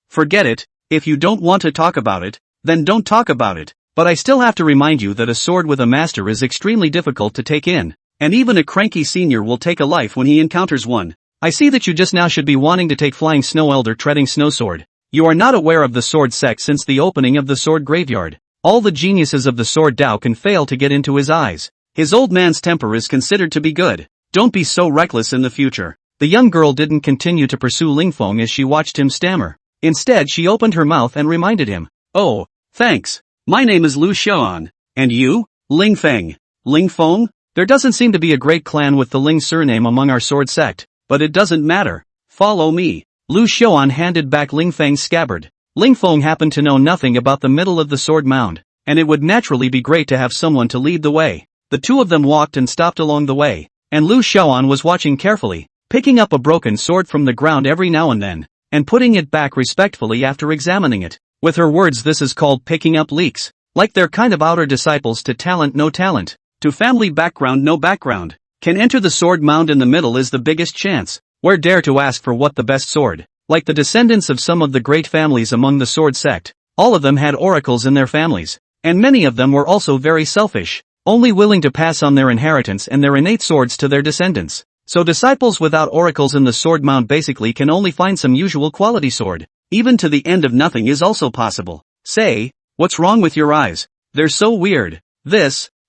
A: Forget it, if you don't want to talk about it, then don't talk about it. But I still have to remind you that a sword with a master is extremely difficult to take in, and even a cranky senior will take a life when he encounters one. I see that you just now should be wanting to take Flying Snow Elder treading snow sword. You are not aware of the sword sect since the opening of the sword graveyard. All the geniuses of the sword Dao can fail to get into his eyes. His old man's temper is considered to be good. Don't be so reckless in the future. The young girl didn't continue to pursue Ling Feng as she watched him stammer. Instead she opened her mouth and reminded him. Oh, thanks. My name is Lu Xiaoan. And you? Ling Feng. Ling Feng? There doesn't seem to be a great clan with the Ling surname among our sword sect, but it doesn't matter. Follow me. Lu Xiaoan handed back Ling Feng's scabbard. Ling Feng happened to know nothing about the middle of the sword mound, and it would naturally be great to have someone to lead the way. The two of them walked and stopped along the way, and Lu Xiaoan was watching carefully, picking up a broken sword from the ground every now and then, and putting it back respectfully after examining it. With her words, this is called picking up leaks. Like they're kind of outer disciples to talent no talent, to family background no background. Can enter the sword mound in the middle is the biggest chance. Where dare to ask for what the best sword? Like the descendants of some of the great families among the sword sect, all of them had oracles in their families, and many of them were also very selfish, only willing to pass on their inheritance and their innate swords to their descendants. So disciples without oracles in the sword mound basically can only find some usual quality sword. Even to the end of nothing is also possible. Say, what's wrong with your eyes? They're so weird.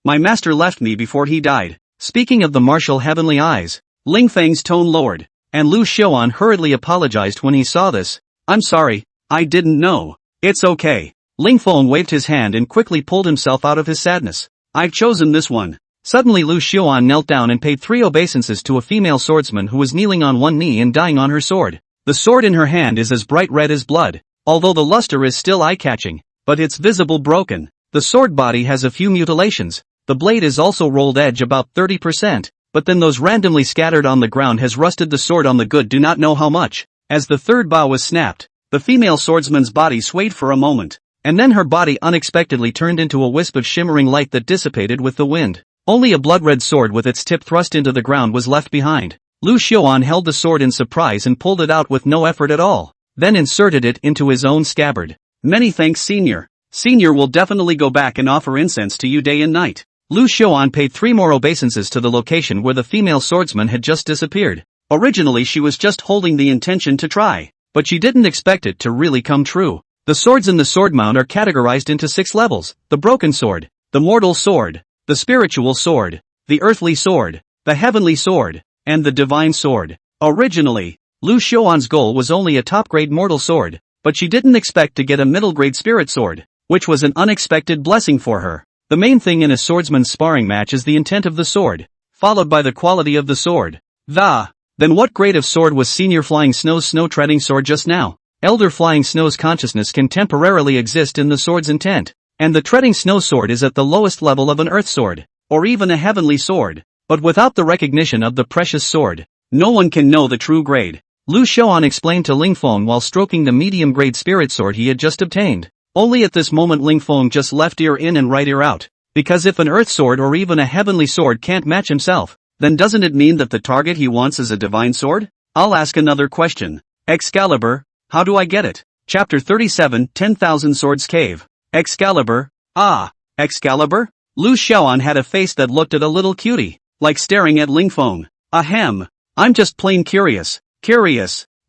A: My master left me before he died. Speaking of the martial heavenly eyes, Ling Feng's tone lowered, and Lu Xiaoan hurriedly apologized when he saw this. I'm sorry, I didn't know. It's okay. Ling Feng waved his hand and quickly pulled himself out of his sadness. I've chosen this one. Suddenly Lu Xiaoan knelt down and paid 3 obeisances to a female swordsman who was kneeling on one knee and dying on her sword. The sword in her hand is as bright red as blood, although the luster is still eye-catching, but it's visible broken. The sword body has a few mutilations. The blade is also rolled edge about 30%. But then those randomly scattered on the ground has rusted the sword on the good do not know how much. As the third bow was snapped, the female swordsman's body swayed for a moment, and then her body unexpectedly turned into a wisp of shimmering light that dissipated with the wind. Only a blood-red sword with its tip thrust into the ground was left behind. Lu Xiaoan held the sword in surprise and pulled it out with no effort at all, then inserted it into his own scabbard. Many thanks, Senior. Senior will definitely go back and offer incense to you day and night. Lu Xiaoan paid 3 more obeisances to the location where the female swordsman had just disappeared. Originally she was just holding the intention to try, but she didn't expect it to really come true. The swords in the sword mound are categorized into 6 levels: the broken sword, the mortal sword, the spiritual sword, the earthly sword, the heavenly sword, and the divine sword. Originally, Lu Xiaoan's goal was only a top-grade mortal sword, but she didn't expect to get a middle-grade spirit sword, which was an unexpected blessing for her. The main thing in a swordsman's sparring match is the intent of the sword, followed by the quality of the sword. Then what grade of sword was Senior Flying Snow's snow-treading sword just now? Elder Flying Snow's consciousness can temporarily exist in the sword's intent, and the treading snow sword is at the lowest level of an earth sword, or even a heavenly sword. But without the recognition of the precious sword, no one can know the true grade. Lu Xiaoan explained to Ling Feng while stroking the medium-grade spirit sword he had just obtained. Only at this moment Ling Feng just left ear in and right ear out, because if an earth sword or even a heavenly sword can't match himself, then doesn't it mean that the target he wants is a divine sword? I'll ask another question. Excalibur, how do I get it? Chapter 37, 10,000 Swords Cave. Excalibur? Excalibur? Lu Xiaoan had a face that looked at a little cutie, like staring at Ling Feng. Ahem. I'm just plain curious.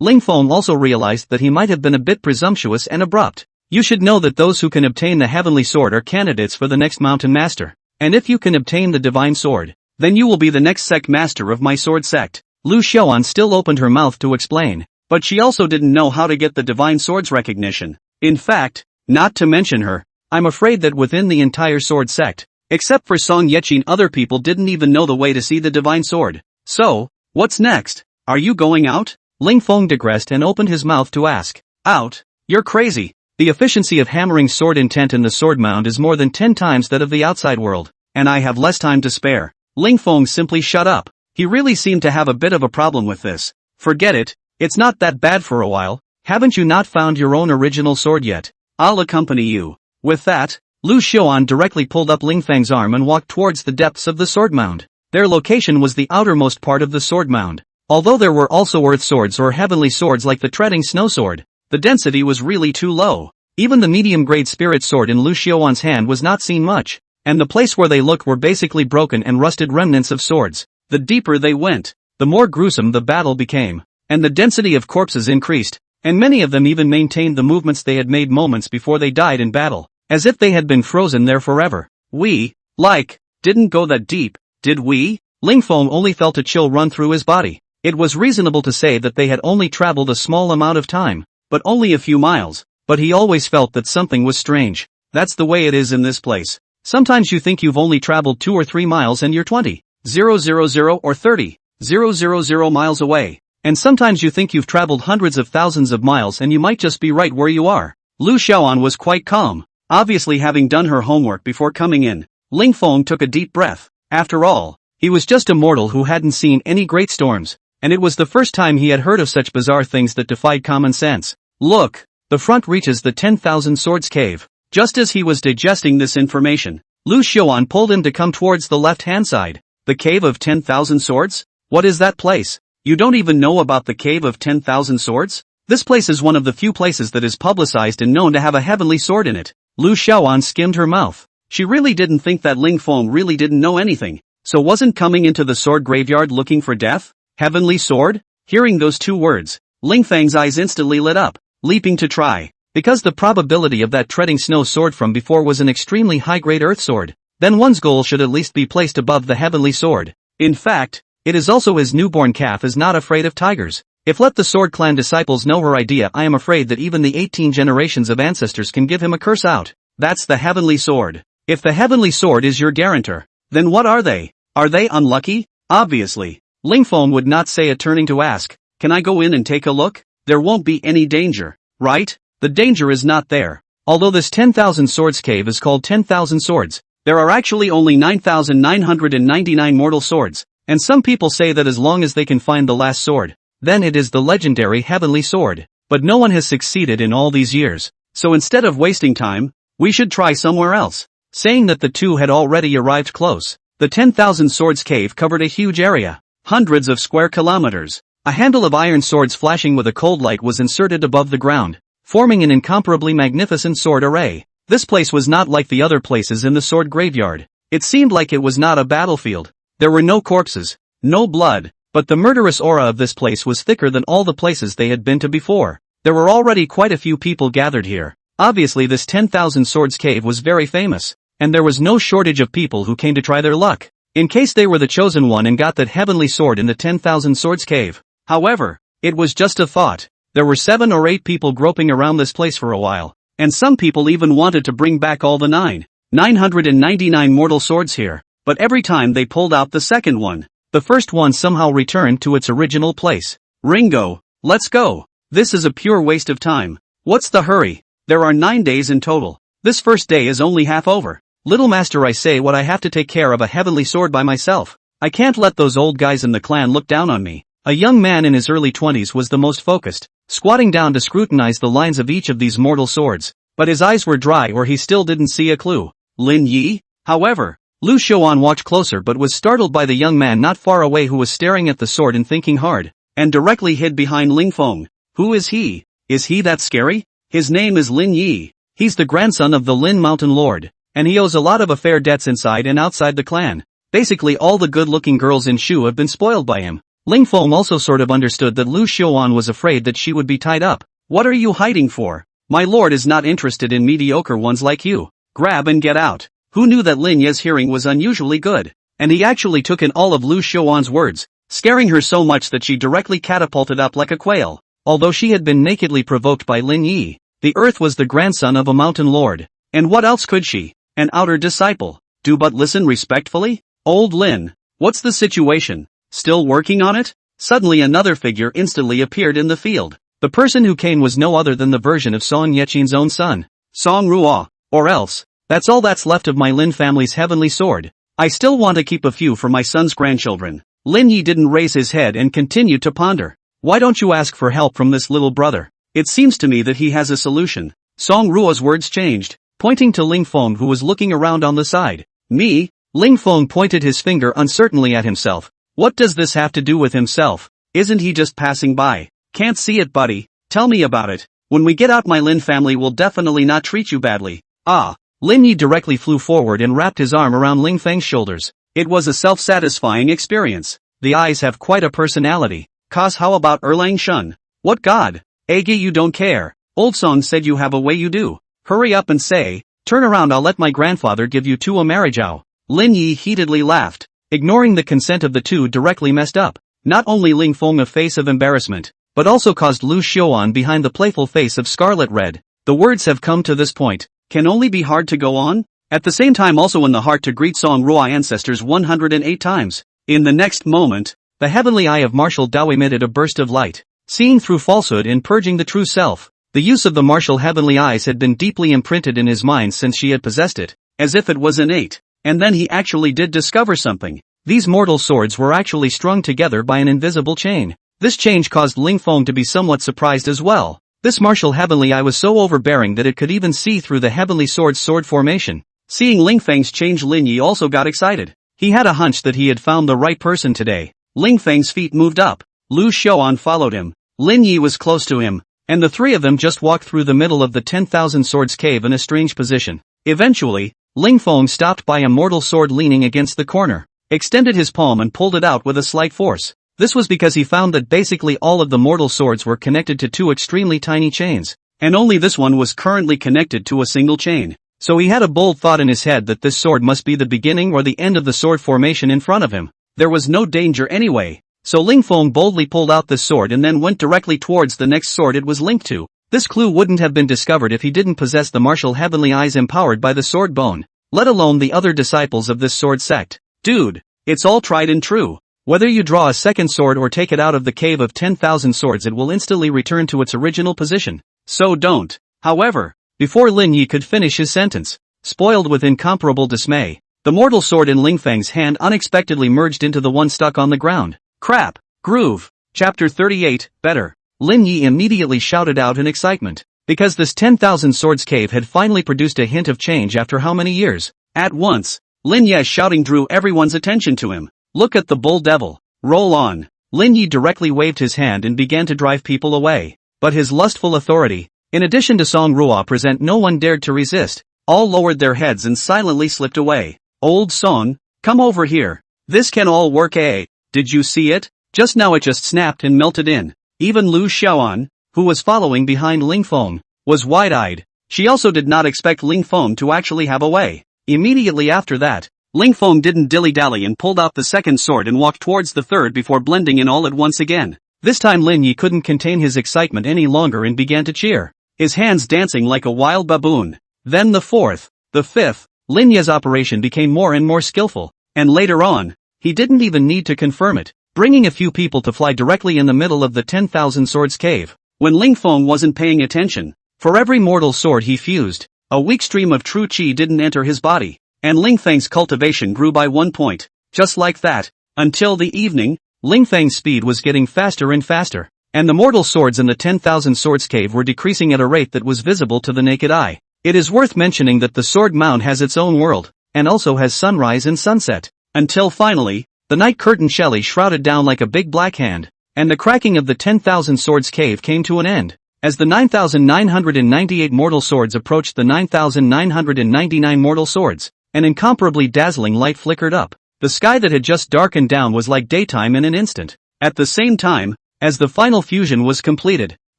A: Ling Feng also realized that he might have been a bit presumptuous and abrupt. You should know that those who can obtain the heavenly sword are candidates for the next mountain master. And if you can obtain the divine sword, then you will be the next sect master of my sword sect. Lu Xiaoan still opened her mouth to explain, but she also didn't know how to get the divine sword's recognition. In fact, not to mention her, I'm afraid that within the entire sword sect, except for Song Yechin, other people didn't even know the way to see the divine sword. So, what's next? Are you going out? Ling Feng digressed and opened his mouth to ask. Out? You're crazy. The efficiency of hammering sword intent in the sword mound is more than 10 times that of the outside world, and I have less time to spare. Ling Feng simply shut up. He really seemed to have a bit of a problem with this. Forget it, it's not that bad for a while. Haven't you not found your own original sword yet? I'll accompany you. With that, Lu Xiaoan directly pulled up Ling Fang's arm and walked towards the depths of the sword mound. Their location was the outermost part of the sword mound. Although there were also earth swords or heavenly swords like the treading snow sword, the density was really too low. Even the medium-grade spirit sword in Lu Xiaoan's hand was not seen much, and the place where they looked were basically broken and rusted remnants of swords. The deeper they went, the more gruesome the battle became, and the density of corpses increased, and many of them even maintained the movements they had made moments before they died in battle, as if they had been frozen there forever. Didn't go that deep, did we? Ling Feng only felt a chill run through his body. It was reasonable to say that they had only traveled a small amount of time, but only a few miles, but he always felt that something was strange. That's the way it is in this place. Sometimes you think you've only traveled 2 or 3 miles and you're 20,000 or 30,000 miles away. And sometimes you think you've traveled hundreds of thousands of miles and you might just be right where you are. Lu Xiaoan was quite calm, obviously having done her homework before coming in. Ling Feng took a deep breath. After all, he was just a mortal who hadn't seen any great storms, and it was the first time he had heard of such bizarre things that defied common sense. Look, the front reaches the 10,000 Swords Cave. Just as he was digesting this information, Lu Xiaoan pulled him to come towards the left-hand side. The Cave of 10,000 Swords? What is that place? You don't even know about the Cave of 10,000 Swords? This place is one of the few places that is publicized and known to have a heavenly sword in it. Lu Xiaoan skimmed her mouth. She really didn't think that Ling Feng really didn't know anything, so wasn't coming into the sword graveyard looking for death? Heavenly sword? Hearing those 2 words, Ling Feng's eyes instantly lit up, leaping to try. Because the probability of that treading snow sword from before was an extremely high-grade earth sword, then one's goal should at least be placed above the heavenly sword. In fact, it is also his newborn calf is not afraid of tigers. If let the sword clan disciples know her idea, I am afraid that even the 18 generations of ancestors can give him a curse out. That's the heavenly sword. If the heavenly sword is your guarantor, then what are they? Are they unlucky? Obviously. Ling Feng would not say it, turning to ask, can I go in and take a look? There won't be any danger, right? The danger is not there. Although this 10,000 Swords Cave is called 10,000 Swords, there are actually only 9,999 mortal swords, and some people say that as long as they can find the last sword, then it is the legendary heavenly sword. But no one has succeeded in all these years, so instead of wasting time, we should try somewhere else. Saying that, the two had already arrived close. The 10,000 Swords Cave covered a huge area, hundreds of square kilometers. A handle of iron swords flashing with a cold light was inserted above the ground, forming an incomparably magnificent sword array. This place was not like the other places in the sword graveyard. It seemed like it was not a battlefield. There were no corpses, no blood, but the murderous aura of this place was thicker than all the places they had been to before. There were already quite a few people gathered here. Obviously this 10,000 Swords Cave was very famous, and there was no shortage of people who came to try their luck, in case they were the chosen one and got that heavenly sword in the 10,000 Swords Cave. However, it was just a thought. There were 7 or 8 people groping around this place for a while, and some people even wanted to bring back all the 999 mortal swords here, but every time they pulled out the second one, the first one somehow returned to its original place. Ringo, let's go. This is a pure waste of time. What's the hurry? There are 9 days in total. This first day is only half over. Little master, I say what, I have to take care of a heavenly sword by myself. I can't let those old guys in the clan look down on me. A young man in his early 20s was the most focused, squatting down to scrutinize the lines of each of these mortal swords, but his eyes were dry or he still didn't see a clue. Lin Yi? However, Lu Xiaoan watched closer but was startled by the young man not far away who was staring at the sword and thinking hard, and directly hid behind Ling Feng. Who is he? Is he that scary? His name is Lin Yi. He's the grandson of the Lin Mountain Lord, and he owes a lot of affair debts inside and outside the clan. Basically all the good-looking girls in Shu have been spoiled by him. Ling Feng also sort of understood that Lu Xiaoan was afraid that she would be tied up. What are you hiding for? My lord is not interested in mediocre ones like you. Grab and get out. Who knew that Lin Ye's hearing was unusually good? And he actually took in all of Lu Xiaoan's words, scaring her so much that she directly catapulted up like a quail. Although she had been nakedly provoked by Lin Yi, the earth was the grandson of a mountain lord. And what else could she, an outer disciple, do but listen respectfully? Old Lin, what's the situation? Still working on it? Suddenly another figure instantly appeared in the field. The person who came was no other than the version of Song Yeqin's own son, Song Ruo. Or else, that's all that's left of my Lin family's heavenly sword. I still want to keep a few for my son's grandchildren. Lin Yi didn't raise his head and continued to ponder. Why don't you ask for help from this little brother? It seems to me that he has a solution. Song Ruo's words changed. pointing to Ling Feng who was looking around on the side. Me? Ling Feng pointed his finger uncertainly at himself. What does this have to do with himself? Isn't he just passing by? Can't see it, buddy. Tell me about it. When we get out, my Lin family will definitely not treat you badly. Ah. Lin Yi directly flew forward and wrapped his arm around Ling Feng's shoulders. It was a self-satisfying experience. The eyes have quite a personality. Cause how about Erlang Shun? What god? Agi, you don't care. Old song said you have a way you do. Hurry up and say, turn around, I'll let my grandfather give you to a marriageow. Lin Yi heatedly laughed. Ignoring the consent of the two directly messed up. Not only Ling Feng a face of embarrassment, but also caused Lu Xiaoan behind the playful face of scarlet red. The words have come to this point. Can only be hard to go on? At the same time also in the heart to greet Song Ruai ancestors 108 times. In the next moment, the heavenly eye of martial Dao emitted a burst of light, seeing through falsehood and purging the true self. The use of the martial heavenly eyes had been deeply imprinted in his mind since she had possessed it, as if it was innate. And then he actually did discover something. These mortal swords were actually strung together by an invisible chain. This change caused Ling Feng to be somewhat surprised as well. This martial heavenly eye was so overbearing that it could even see through the heavenly sword's sword formation. Seeing Ling Feng's change, Lin Yi also got excited. He had a hunch that he had found the right person today. Ling Feng's feet moved up. Lu Xiaoan followed him. Lin Yi was close to him, and the three of them just walked through the middle of the 10,000 Swords cave in a strange position. Eventually, Ling Feng stopped by a mortal sword leaning against the corner, extended his palm and pulled it out with a slight force. This was because he found that basically all of the mortal swords were connected to two extremely tiny chains, and only this one was currently connected to a single chain. So he had a bold thought in his head that this sword must be the beginning or the end of the sword formation in front of him. There was no danger anyway. So Ling Feng boldly pulled out this sword and then went directly towards the next sword it was linked to. This clue wouldn't have been discovered if he didn't possess the martial heavenly eyes empowered by the sword bone, let alone the other disciples of this sword sect. Dude, it's all tried and true. Whether you draw a second sword or take it out of the cave of 10,000 swords, it will instantly return to its original position. So don't. However, before Lin Yi could finish his sentence, spoiled with incomparable dismay, the mortal sword in Ling Feng's hand unexpectedly merged into the one stuck on the ground. Crap. Groove. Chapter 38, Better. Lin Yi immediately shouted out in excitement, because this 10,000 swords cave had finally produced a hint of change after how many years? At once, Lin Yi's shouting drew everyone's attention to him. Look at the bull devil. Roll on. Lin Yi directly waved his hand and began to drive people away. But his lustful authority, in addition to Song Ruo present, no one dared to resist. All lowered their heads and silently slipped away. Old Song, come over here. This can all work, eh? Did you see it? Just now it just snapped and melted in. Even Lu Xiaoan, who was following behind Ling Feng, was wide-eyed. She also did not expect Ling Feng to actually have a way. Immediately after that, Ling Feng didn't dilly-dally and pulled out the second sword and walked towards the third before blending in all at once again. This time Lin Yi couldn't contain his excitement any longer and began to cheer, his hands dancing like a wild baboon. Then the fourth, the fifth, Lin Yi's operation became more and more skillful, and later on, he didn't even need to confirm it, bringing a few people to fly directly in the middle of the 10,000 swords cave. When Ling Feng wasn't paying attention, for every mortal sword he fused, a weak stream of true qi didn't enter his body, and Ling Feng's cultivation grew by 1 point, just like that. Until the evening, Ling Feng's speed was getting faster and faster, and the mortal swords in the 10,000 swords cave were decreasing at a rate that was visible to the naked eye. It is worth mentioning that the sword mound has its own world, and also has sunrise and sunset, until finally, the night curtain Shelley shrouded down like a big black hand, and the cracking of the 10,000 swords cave came to an end. As the 9,998 mortal swords approached the 9,999 mortal swords, an incomparably dazzling light flickered up. The sky that had just darkened down was like daytime in an instant. At the same time, as the final fusion was completed,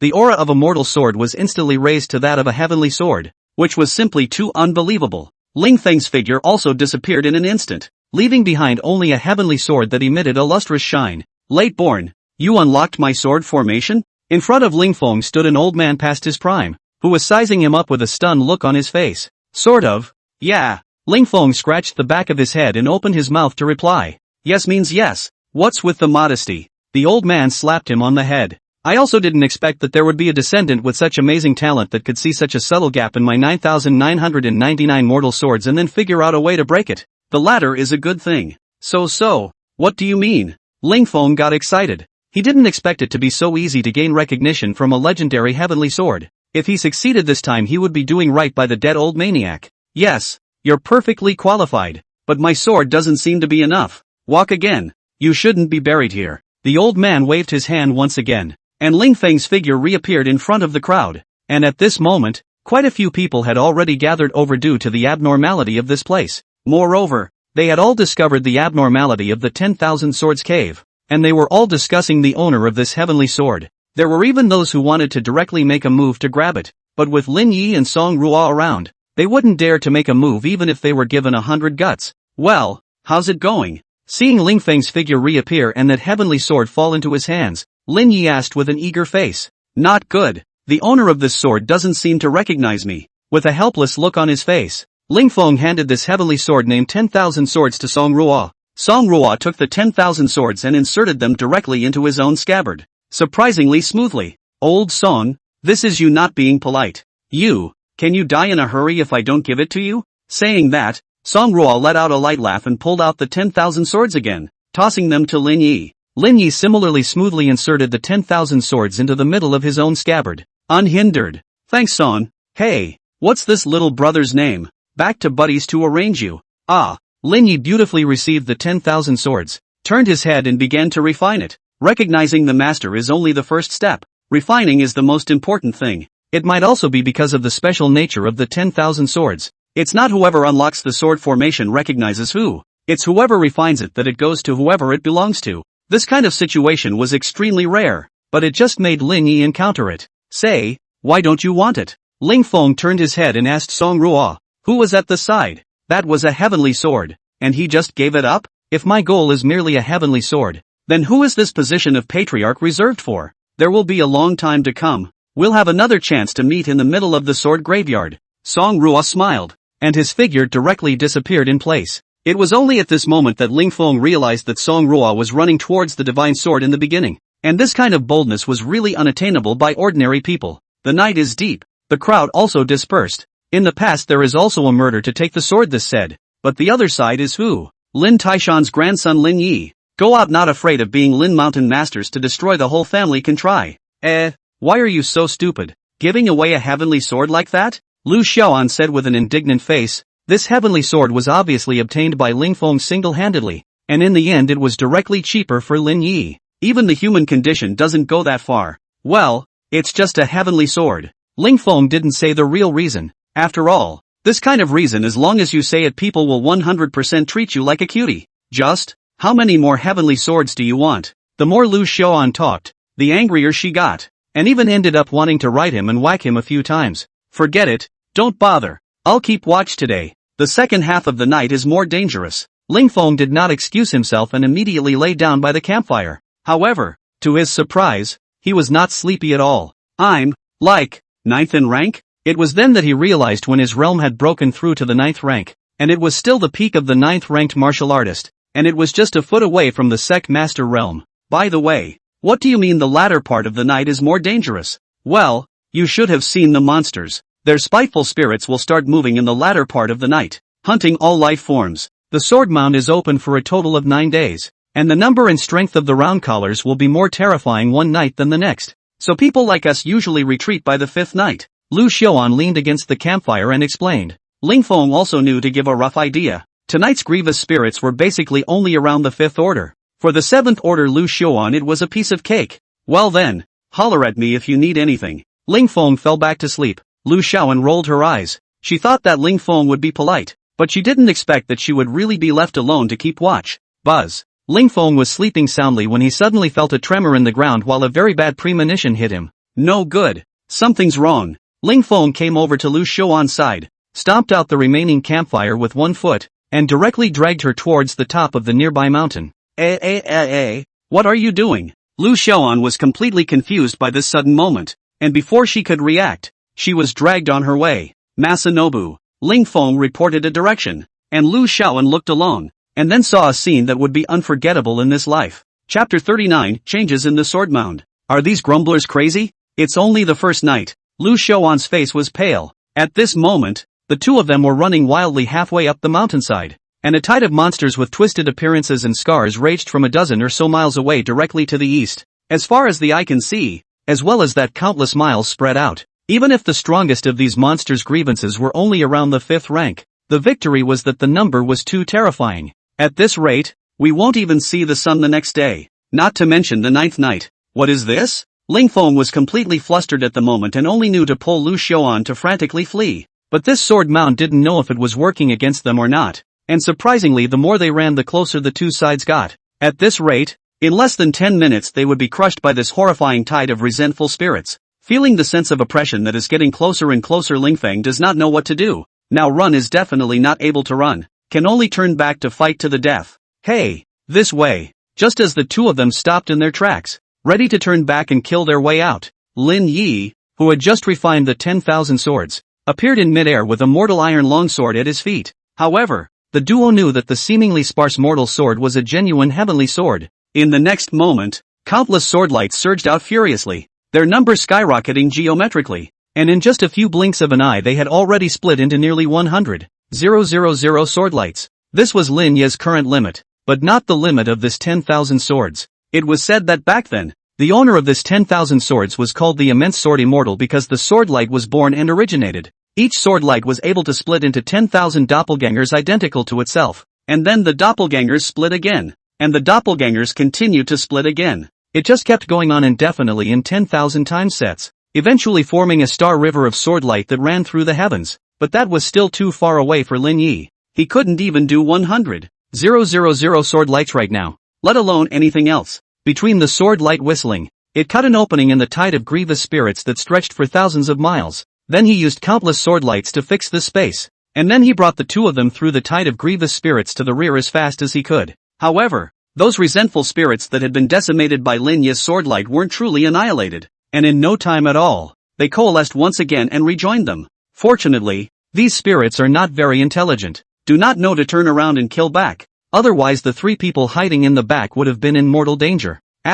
A: the aura of a mortal sword was instantly raised to that of a heavenly sword, which was simply too unbelievable. Ling Feng's figure also disappeared in an instant, leaving behind only a heavenly sword that emitted a lustrous shine. Late born, you unlocked my sword formation? In front of Ling Feng stood an old man past his prime, who was sizing him up with a stunned look on his face. Sort of. Yeah. Ling Feng scratched the back of his head and opened his mouth to reply. Yes means yes. What's with the modesty? The old man slapped him on the head. I also didn't expect that there would be a descendant with such amazing talent that could see such a subtle gap in my 9,999 mortal swords and then figure out a way to break it. The latter is a good thing. So, what do you mean? Ling Feng got excited. He didn't expect it to be so easy to gain recognition from a legendary heavenly sword. If he succeeded this time he would be doing right by the dead old maniac. Yes, you're perfectly qualified, but my sword doesn't seem to be enough. Walk again. You shouldn't be buried here. The old man waved his hand once again, and Ling Feng's figure reappeared in front of the crowd. And at this moment, quite a few people had already gathered over due to the abnormality of this place. Moreover, they had all discovered the abnormality of the 10,000 Swords Cave, and they were all discussing the owner of this heavenly sword. There were even those who wanted to directly make a move to grab it, but with Lin Yi and Song Ruo around, they wouldn't dare to make a move even if they were given 100 guts. Well, how's it going? Seeing Ling Feng's figure reappear and that heavenly sword fall into his hands, Lin Yi asked with an eager face. Not good. The owner of this sword doesn't seem to recognize me. With a helpless look on his face, Ling Feng handed this heavenly sword named 10,000 Swords to Song Ruo. Song Ruo took the 10,000 swords and inserted them directly into his own scabbard, surprisingly smoothly. Old Song, this is you not being polite. Can you die in a hurry if I don't give it to you? Saying that, Song Ruo let out a light laugh and pulled out the 10,000 swords again, tossing them to Lin Yi. Lin Yi similarly smoothly inserted the 10,000 swords into the middle of his own scabbard, unhindered. Thanks Song. Hey, what's this little brother's name? Back to buddies to arrange you. Ah. Lin Yi beautifully received the 10,000 swords, turned his head and began to refine it. Recognizing the master is only the first step. Refining is the most important thing. It might also be because of the special nature of the 10,000 swords. It's not whoever unlocks the sword formation recognizes who. It's whoever refines it that it goes to whoever it belongs to. This kind of situation was extremely rare, but it just made Lin Yi encounter it. Say, why don't you want it? Ling Feng turned his head and asked Song Ruo, who was at the side. That was a heavenly sword, and he just gave it up? If my goal is merely a heavenly sword, then who is this position of patriarch reserved for? There will be a long time to come. We'll have another chance to meet in the middle of the sword graveyard. Song Ruo smiled, and his figure directly disappeared in place. It was only at this moment that Ling Feng realized that Song Ruo was running towards the divine sword in the beginning, and this kind of boldness was really unattainable by ordinary people. The night is deep. The crowd also dispersed. In the past there is also a murder to take the sword, this said, but the other side is who? Lin Taishan's grandson Lin Yi. Go out not afraid of being Lin Mountain Masters to destroy the whole family can try. Why are you so stupid? Giving away a heavenly sword like that? Lu Xiaoan said with an indignant face. This heavenly sword was obviously obtained by Ling Feng single-handedly, and in the end it was directly cheaper for Lin Yi. Even the human condition doesn't go that far. Well, it's just a heavenly sword. Ling Feng didn't say the real reason. After all, this kind of reason, as long as you say it, people will 100% treat you like a cutie. Just, how many more heavenly swords do you want? The more Lu Xiaoan talked, the angrier she got, and even ended up wanting to ride him and whack him a few times. Forget it, don't bother. I'll keep watch today. The second half of the night is more dangerous. Ling Feng did not excuse himself and immediately lay down by the campfire. However, to his surprise, he was not sleepy at all. I'm, like, 9th in rank? It was then that he realized when his realm had broken through to the 9th rank, and it was still the peak of the 9th ranked martial artist, and it was just a foot away from the sect master realm. By the way, what do you mean the latter part of the night is more dangerous? Well, you should have seen the monsters. Their spiteful spirits will start moving in the latter part of the night, hunting all life forms. The sword mound is open for a total of 9 days, and the number and strength of the round collars will be more terrifying one night than the next. So people like us usually retreat by the 5th night. Lu Xiaoan leaned against the campfire and explained. Ling Feng also knew to give a rough idea. Tonight's grievous spirits were basically only around the 5th order. For the 7th order Lu Xiaoan it was a piece of cake. Well then, holler at me if you need anything. Ling Feng fell back to sleep. Lu Xiaoan rolled her eyes. She thought that Ling Feng would be polite, but she didn't expect that she would really be left alone to keep watch. Buzz. Ling Feng was sleeping soundly when he suddenly felt a tremor in the ground while a very bad premonition hit him. No good. Something's wrong. Ling Feng came over to Lu Xiaoan's side, stomped out the remaining campfire with one foot, and directly dragged her towards the top of the nearby mountain. What are you doing? Lu Xiaoan was completely confused by this sudden moment, and before she could react, she was dragged on her way. Masanobu. Ling Feng reported a direction, and Lu Xiaoan looked along, and then saw a scene that would be unforgettable in this life. Chapter 39, Changes in the Sword Mound. Are these grumblers crazy? It's only the first night. Lu Xiaoan's face was pale. At this moment, the two of them were running wildly halfway up the mountainside, and a tide of monsters with twisted appearances and scars raged from a dozen or so miles away directly to the east, as far as the eye can see, as well as that countless miles spread out. Even if the strongest of these monsters' grievances were only around the 5th rank, the victory was that the number was too terrifying. At this rate, we won't even see the sun the next day, not to mention the 9th night. What is this? Ling Feng was completely flustered at the moment and only knew to pull Lu Xiaoan to frantically flee. But this sword mound didn't know if it was working against them or not, and surprisingly the more they ran the closer the two sides got. At this rate, in less than 10 minutes they would be crushed by this horrifying tide of resentful spirits. Feeling the sense of oppression that is getting closer and closer, Ling Feng does not know what to do. Now run is definitely not able to run, can only turn back to fight to the death. Hey, this way. Just as the two of them stopped in their tracks, ready to turn back and kill their way out, Lin Yi, who had just refined the 10,000 swords, appeared in midair with a mortal iron longsword at his feet. However, the duo knew that the seemingly sparse mortal sword was a genuine heavenly sword. In the next moment, countless swordlights surged out furiously, their numbers skyrocketing geometrically, and in just a few blinks of an eye they had already split into nearly 100,000 swordlights. This was Lin Yi's current limit, but not the limit of this 10,000 swords. It was said that back then, the owner of this 10,000 swords was called the Immense Sword Immortal because the swordlight was born and originated. Each swordlight was able to split into 10,000 doppelgangers identical to itself, and then the doppelgangers split again, and the doppelgangers continued to split again. It just kept going on indefinitely in 10,000 time sets, eventually forming a star river of swordlight that ran through the heavens, but that was still too far away for Lin Yi. He couldn't even do 100,000 swordlights right now, let alone anything else. Between the sword light whistling, it cut an opening in the tide of grievous spirits that stretched for thousands of miles. Then he used countless sword lights to fix this space, and then he brought the two of them through the tide of grievous spirits to the rear as fast as he could. However, those resentful spirits that had been decimated by Lin Yi's swordlight weren't truly annihilated, and in no time at all, they coalesced once again and rejoined them. Fortunately, these spirits are not very intelligent, do not know to turn around and kill back. Otherwise the three people hiding in the back would have been in mortal danger. I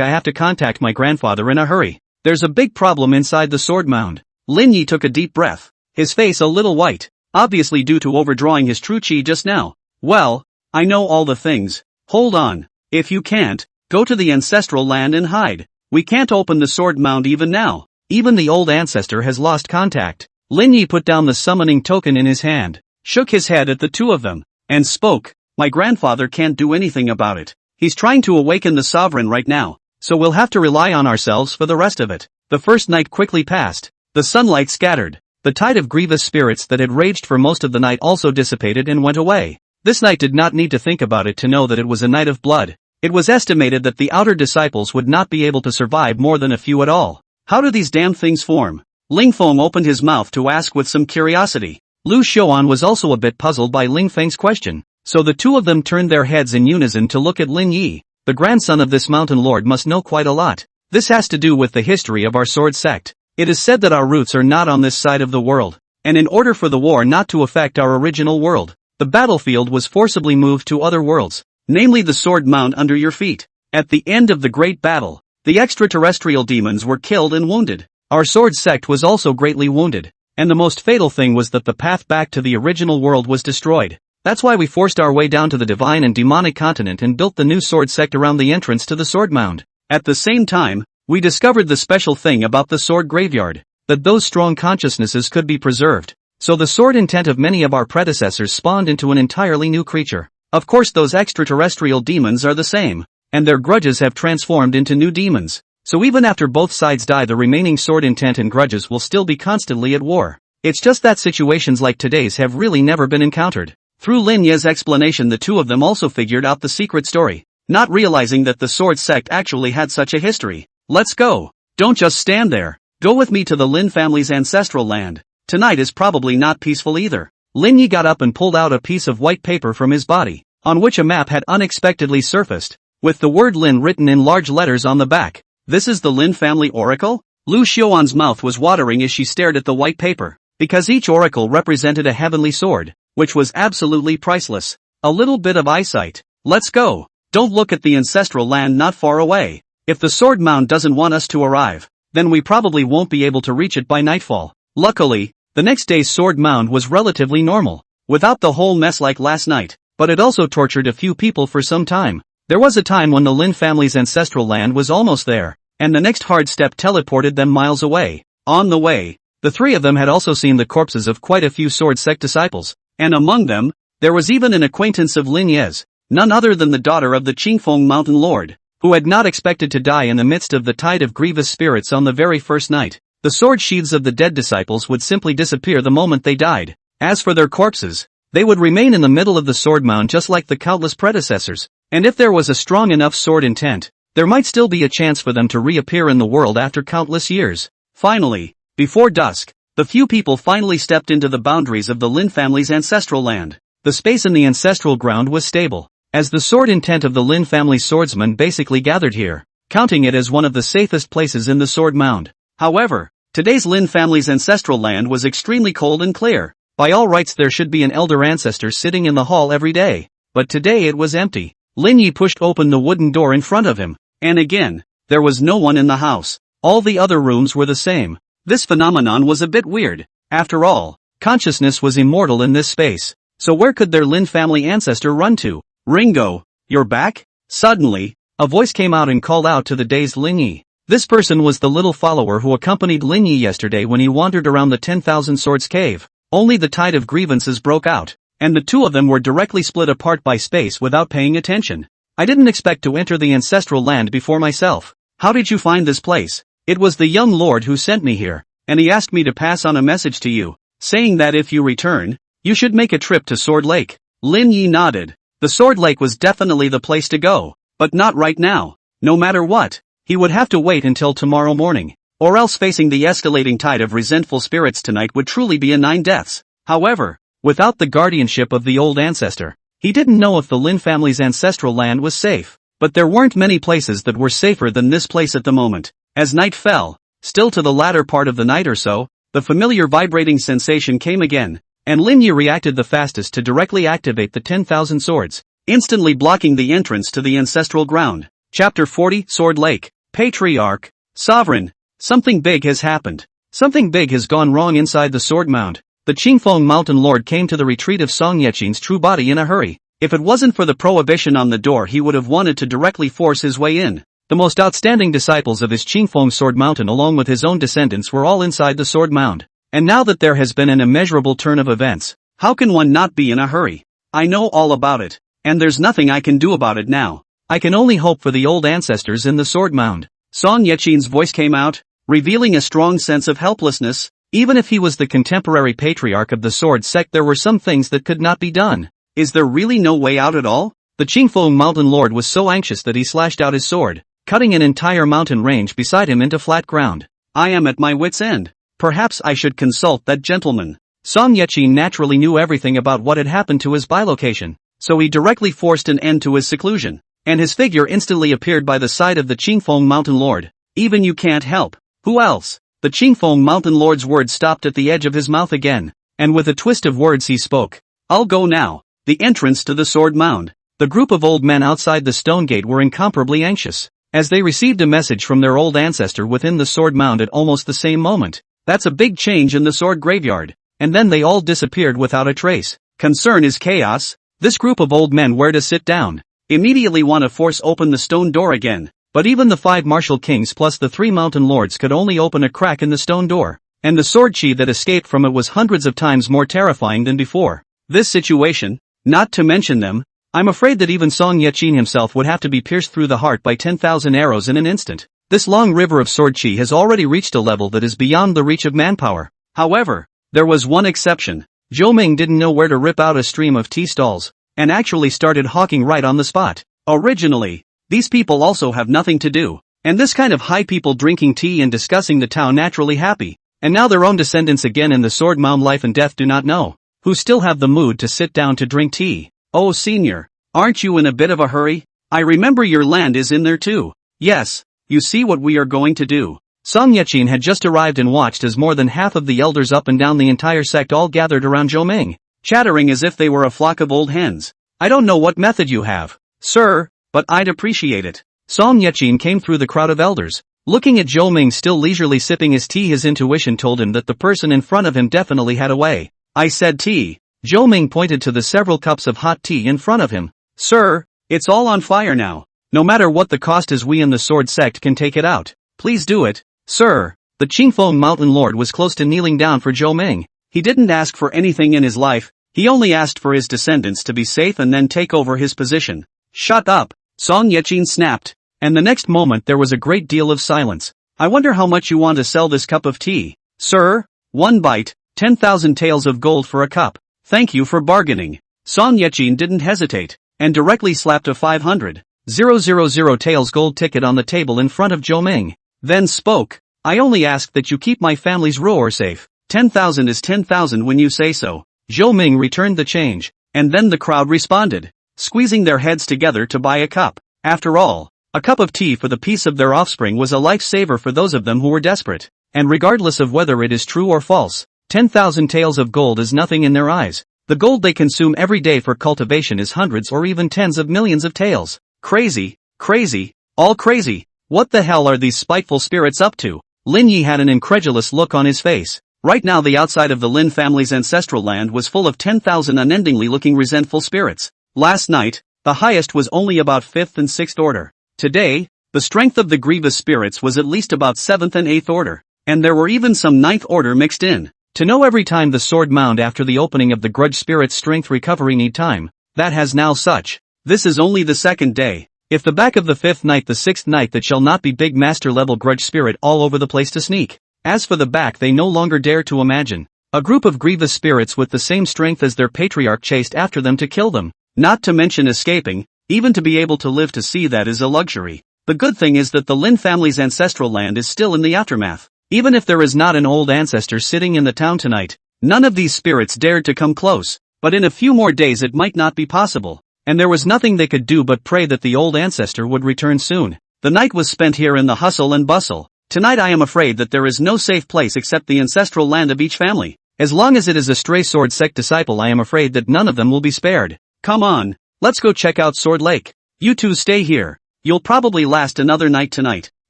A: have to contact my grandfather in a hurry. There's a big problem inside the sword mound. Lin Yi took a deep breath, his face a little white, obviously due to overdrawing his true chi just now. Well, I know all the things. Hold on. If you can't, go to the ancestral land and hide. We can't open the sword mound even now. Even the old ancestor has lost contact. Lin Yi put down the summoning token in his hand, shook his head at the two of them, and spoke. My grandfather can't do anything about it. He's trying to awaken the sovereign right now, so we'll have to rely on ourselves for the rest of it. The first night quickly passed. The sunlight scattered. The tide of grievous spirits that had raged for most of the night also dissipated and went away. This night did not need to think about it to know that it was a night of blood. It was estimated that the outer disciples would not be able to survive more than a few at all. How do these damn things form? Ling Feng opened his mouth to ask with some curiosity. Lu Xiaoan was also a bit puzzled by Ling Feng's question, so the two of them turned their heads in unison to look at Lin Yi. The grandson of this mountain lord must know quite a lot. This has to do with the history of our sword sect. It is said that our roots are not on this side of the world, and in order for the war not to affect our original world, the battlefield was forcibly moved to other worlds, namely the sword mound under your feet. At the end of the great battle, the extraterrestrial demons were killed and wounded. Our sword sect was also greatly wounded, and the most fatal thing was that the path back to the original world was destroyed. That's why we forced our way down to the divine and demonic continent and built the new sword sect around the entrance to the sword mound. At the same time, we discovered the special thing about the sword graveyard, that those strong consciousnesses could be preserved. So the sword intent of many of our predecessors spawned into an entirely new creature. Of course those extraterrestrial demons are the same, and their grudges have transformed into new demons. So even after both sides die, the remaining sword intent and grudges will still be constantly at war. It's just that situations like today's have really never been encountered. Through Lin Yi's explanation, the two of them also figured out the secret story, not realizing that the sword sect actually had such a history. Let's go. Don't just stand there. Go with me to the Lin family's ancestral land. Tonight is probably not peaceful either. Lin Yi got up and pulled out a piece of white paper from his body, on which a map had unexpectedly surfaced, with the word Lin written in large letters on the back. This is the Lin family oracle? Lu Xiaoan's mouth was watering as she stared at the white paper, because each oracle represented a heavenly sword, which was absolutely priceless. A little bit of eyesight. Let's go. Don't look at the ancestral land not far away. If the sword mound doesn't want us to arrive, then we probably won't be able to reach it by nightfall. Luckily, the next day's sword mound was relatively normal, without the whole mess like last night, but it also tortured a few people for some time. There was a time when the Lin family's ancestral land was almost there, and the next hard step teleported them miles away. On the way, the three of them had also seen the corpses of quite a few sword sect disciples, and among them, there was even an acquaintance of Lin Ye's, none other than the daughter of the Qingfeng Mountain Lord, who had not expected to die in the midst of the tide of grievous spirits on the very first night. The sword sheaths of the dead disciples would simply disappear the moment they died. As for their corpses, they would remain in the middle of the sword mound just like the countless predecessors, and if there was a strong enough sword intent, there might still be a chance for them to reappear in the world after countless years. Finally, before dusk, the few people finally stepped into the boundaries of the Lin family's ancestral land. The space in the ancestral ground was stable, as the sword intent of the Lin family's swordsmen basically gathered here, counting it as one of the safest places in the sword mound. However, today's Lin family's ancestral land was extremely cold and clear. By all rights there should be an elder ancestor sitting in the hall every day, but today it was empty. Lin Yi pushed open the wooden door in front of him, and again, there was no one in the house. All the other rooms were the same. This phenomenon was a bit weird. After all, consciousness was immortal in this space, so where could their Lin family ancestor run to? Ringo, you're back? Suddenly, a voice came out and called out to the dazed Lin Yi. This person was the little follower who accompanied Lin Yi yesterday when he wandered around the 10,000 Swords cave. Only the tide of grievances broke out, and the two of them were directly split apart by space without paying attention. I didn't expect to enter the ancestral land before myself. How did you find this place? It was the young lord who sent me here, and he asked me to pass on a message to you, saying that if you return, you should make a trip to Sword Lake. Lin Yi nodded. The Sword Lake was definitely the place to go, but not right now. No matter what, he would have to wait until tomorrow morning, or else facing the escalating tide of resentful spirits tonight would truly be a 9 deaths. However, without the guardianship of the old ancestor, he didn't know if the Lin family's ancestral land was safe, but there weren't many places that were safer than this place at the moment. As night fell, still to the latter part of the night or so, the familiar vibrating sensation came again, and Lin Yi reacted the fastest to directly activate the 10,000 swords, instantly blocking the entrance to the ancestral ground. Chapter 40, Sword Lake. Patriarch, Sovereign, something big has happened. Something big has gone wrong inside the sword mound. The Qingfeng Mountain Lord came to the retreat of Song Yeqin's true body in a hurry. If it wasn't for the prohibition on the door, he would have wanted to directly force his way in. The most outstanding disciples of his Qingfeng Sword Mountain along with his own descendants were all inside the sword mound. And now that there has been an immeasurable turn of events, how can one not be in a hurry? I know all about it, and there's nothing I can do about it now. I can only hope for the old ancestors in the sword mound. Song Yeqin's voice came out, revealing a strong sense of helplessness. Even if he was the contemporary patriarch of the sword sect, there were some things that could not be done. Is there really no way out at all? The Qingfeng Mountain Lord was so anxious that he slashed out his sword, cutting an entire mountain range beside him into flat ground. I am at my wit's end. Perhaps I should consult that gentleman. Song Yeqin naturally knew everything about what had happened to his bilocation, so he directly forced an end to his seclusion, and his figure instantly appeared by the side of the Qingfeng Mountain Lord. Even you can't help. Who else? The Qingfeng Mountain Lord's words stopped at the edge of his mouth again, and with a twist of words he spoke. I'll go now. The entrance to the sword mound. The group of old men outside the stone gate were incomparably anxious, as they received a message from their old ancestor within the sword mound at almost the same moment. That's a big change in the sword graveyard. And then they all disappeared without a trace. Concern is chaos. This group of old men were to sit down. Immediately want to force open the stone door again. But even the 5 martial kings plus the 3 mountain lords could only open a crack in the stone door, and the sword chi that escaped from it was hundreds of times more terrifying than before. This situation, not to mention them, I'm afraid that even Song Yeqin himself would have to be pierced through the heart by 10,000 arrows in an instant. This long river of sword chi has already reached a level that is beyond the reach of manpower. However, there was one exception. Zhou Ming didn't know where to rip out a stream of tea stalls, and actually started hawking right on the spot. Originally, these people also have nothing to do, and this kind of high people drinking tea and discussing the town naturally happy, and now their own descendants again in the sword mound life and death do not know, who still have the mood to sit down to drink tea. Oh senior, aren't you in a bit of a hurry? I remember your land is in there too. Yes, you see what we are going to do. Song Yeqin had just arrived and watched as more than half of the elders up and down the entire sect all gathered around Zhou Ming, chattering as if they were a flock of old hens. I don't know what method you have, sir, but I'd appreciate it. Song Yeqin came through the crowd of elders. Looking at Zhou Ming still leisurely sipping his tea, his intuition told him that the person in front of him definitely had a way. I said tea. Zhou Ming pointed to the several cups of hot tea in front of him. Sir, it's all on fire now. No matter what the cost is, we in the sword sect can take it out. Please do it, sir. The Qingfeng Mountain Lord was close to kneeling down for Zhou Ming. He didn't ask for anything in his life, he only asked for his descendants to be safe and then take over his position. Shut up, Song Yejin snapped, and the next moment there was a great deal of silence. I wonder how much you want to sell this cup of tea, sir? 1 bite, 10,000 taels of gold for a cup. Thank you for bargaining. Song Yejin didn't hesitate, and directly slapped a 500,000 taels gold ticket on the table in front of Zhou Ming. Then spoke. I only ask that you keep my family's rower safe. 10,000 is 10,000 when you say so. Zhou Ming returned the change, and then the crowd responded, squeezing their heads together to buy a cup. After all, a cup of tea for the peace of their offspring was a lifesaver for those of them who were desperate, and regardless of whether it is true or false, 10,000 taels of gold is nothing in their eyes. The gold they consume every day for cultivation is hundreds or even tens of millions of taels. Crazy, crazy, all crazy. What the hell are these spiteful spirits up to? Lin Yi had an incredulous look on his face. Right now the outside of the Lin family's ancestral land was full of 10,000 unendingly looking resentful spirits. Last night, the highest was only about 5th and 6th order. Today, the strength of the grievous spirits was at least about 7th and 8th order, and there were even some 9th order mixed in. To know every time the sword mound after the opening of the grudge spirit's strength recovery need time, that has now such. This is only the 2nd day. If the back of the 5th night the 6th night that shall not be big master level grudge spirit all over the place to sneak. As for the back they no longer dare to imagine. A group of grievous spirits with the same strength as their patriarch chased after them to kill them. Not to mention escaping, even to be able to live to see that is a luxury. The good thing is that the Lin family's ancestral land is still in the aftermath. Even if there is not an old ancestor sitting in the town tonight, none of these spirits dared to come close, but in a few more days it might not be possible, and there was nothing they could do but pray that the old ancestor would return soon. The night was spent here in the hustle and bustle. Tonight I am afraid that there is no safe place except the ancestral land of each family. As long as it is a stray sword sect disciple I am afraid that none of them will be spared. Come on, let's go check out Sword Lake. You two stay here. You'll probably last another night tonight.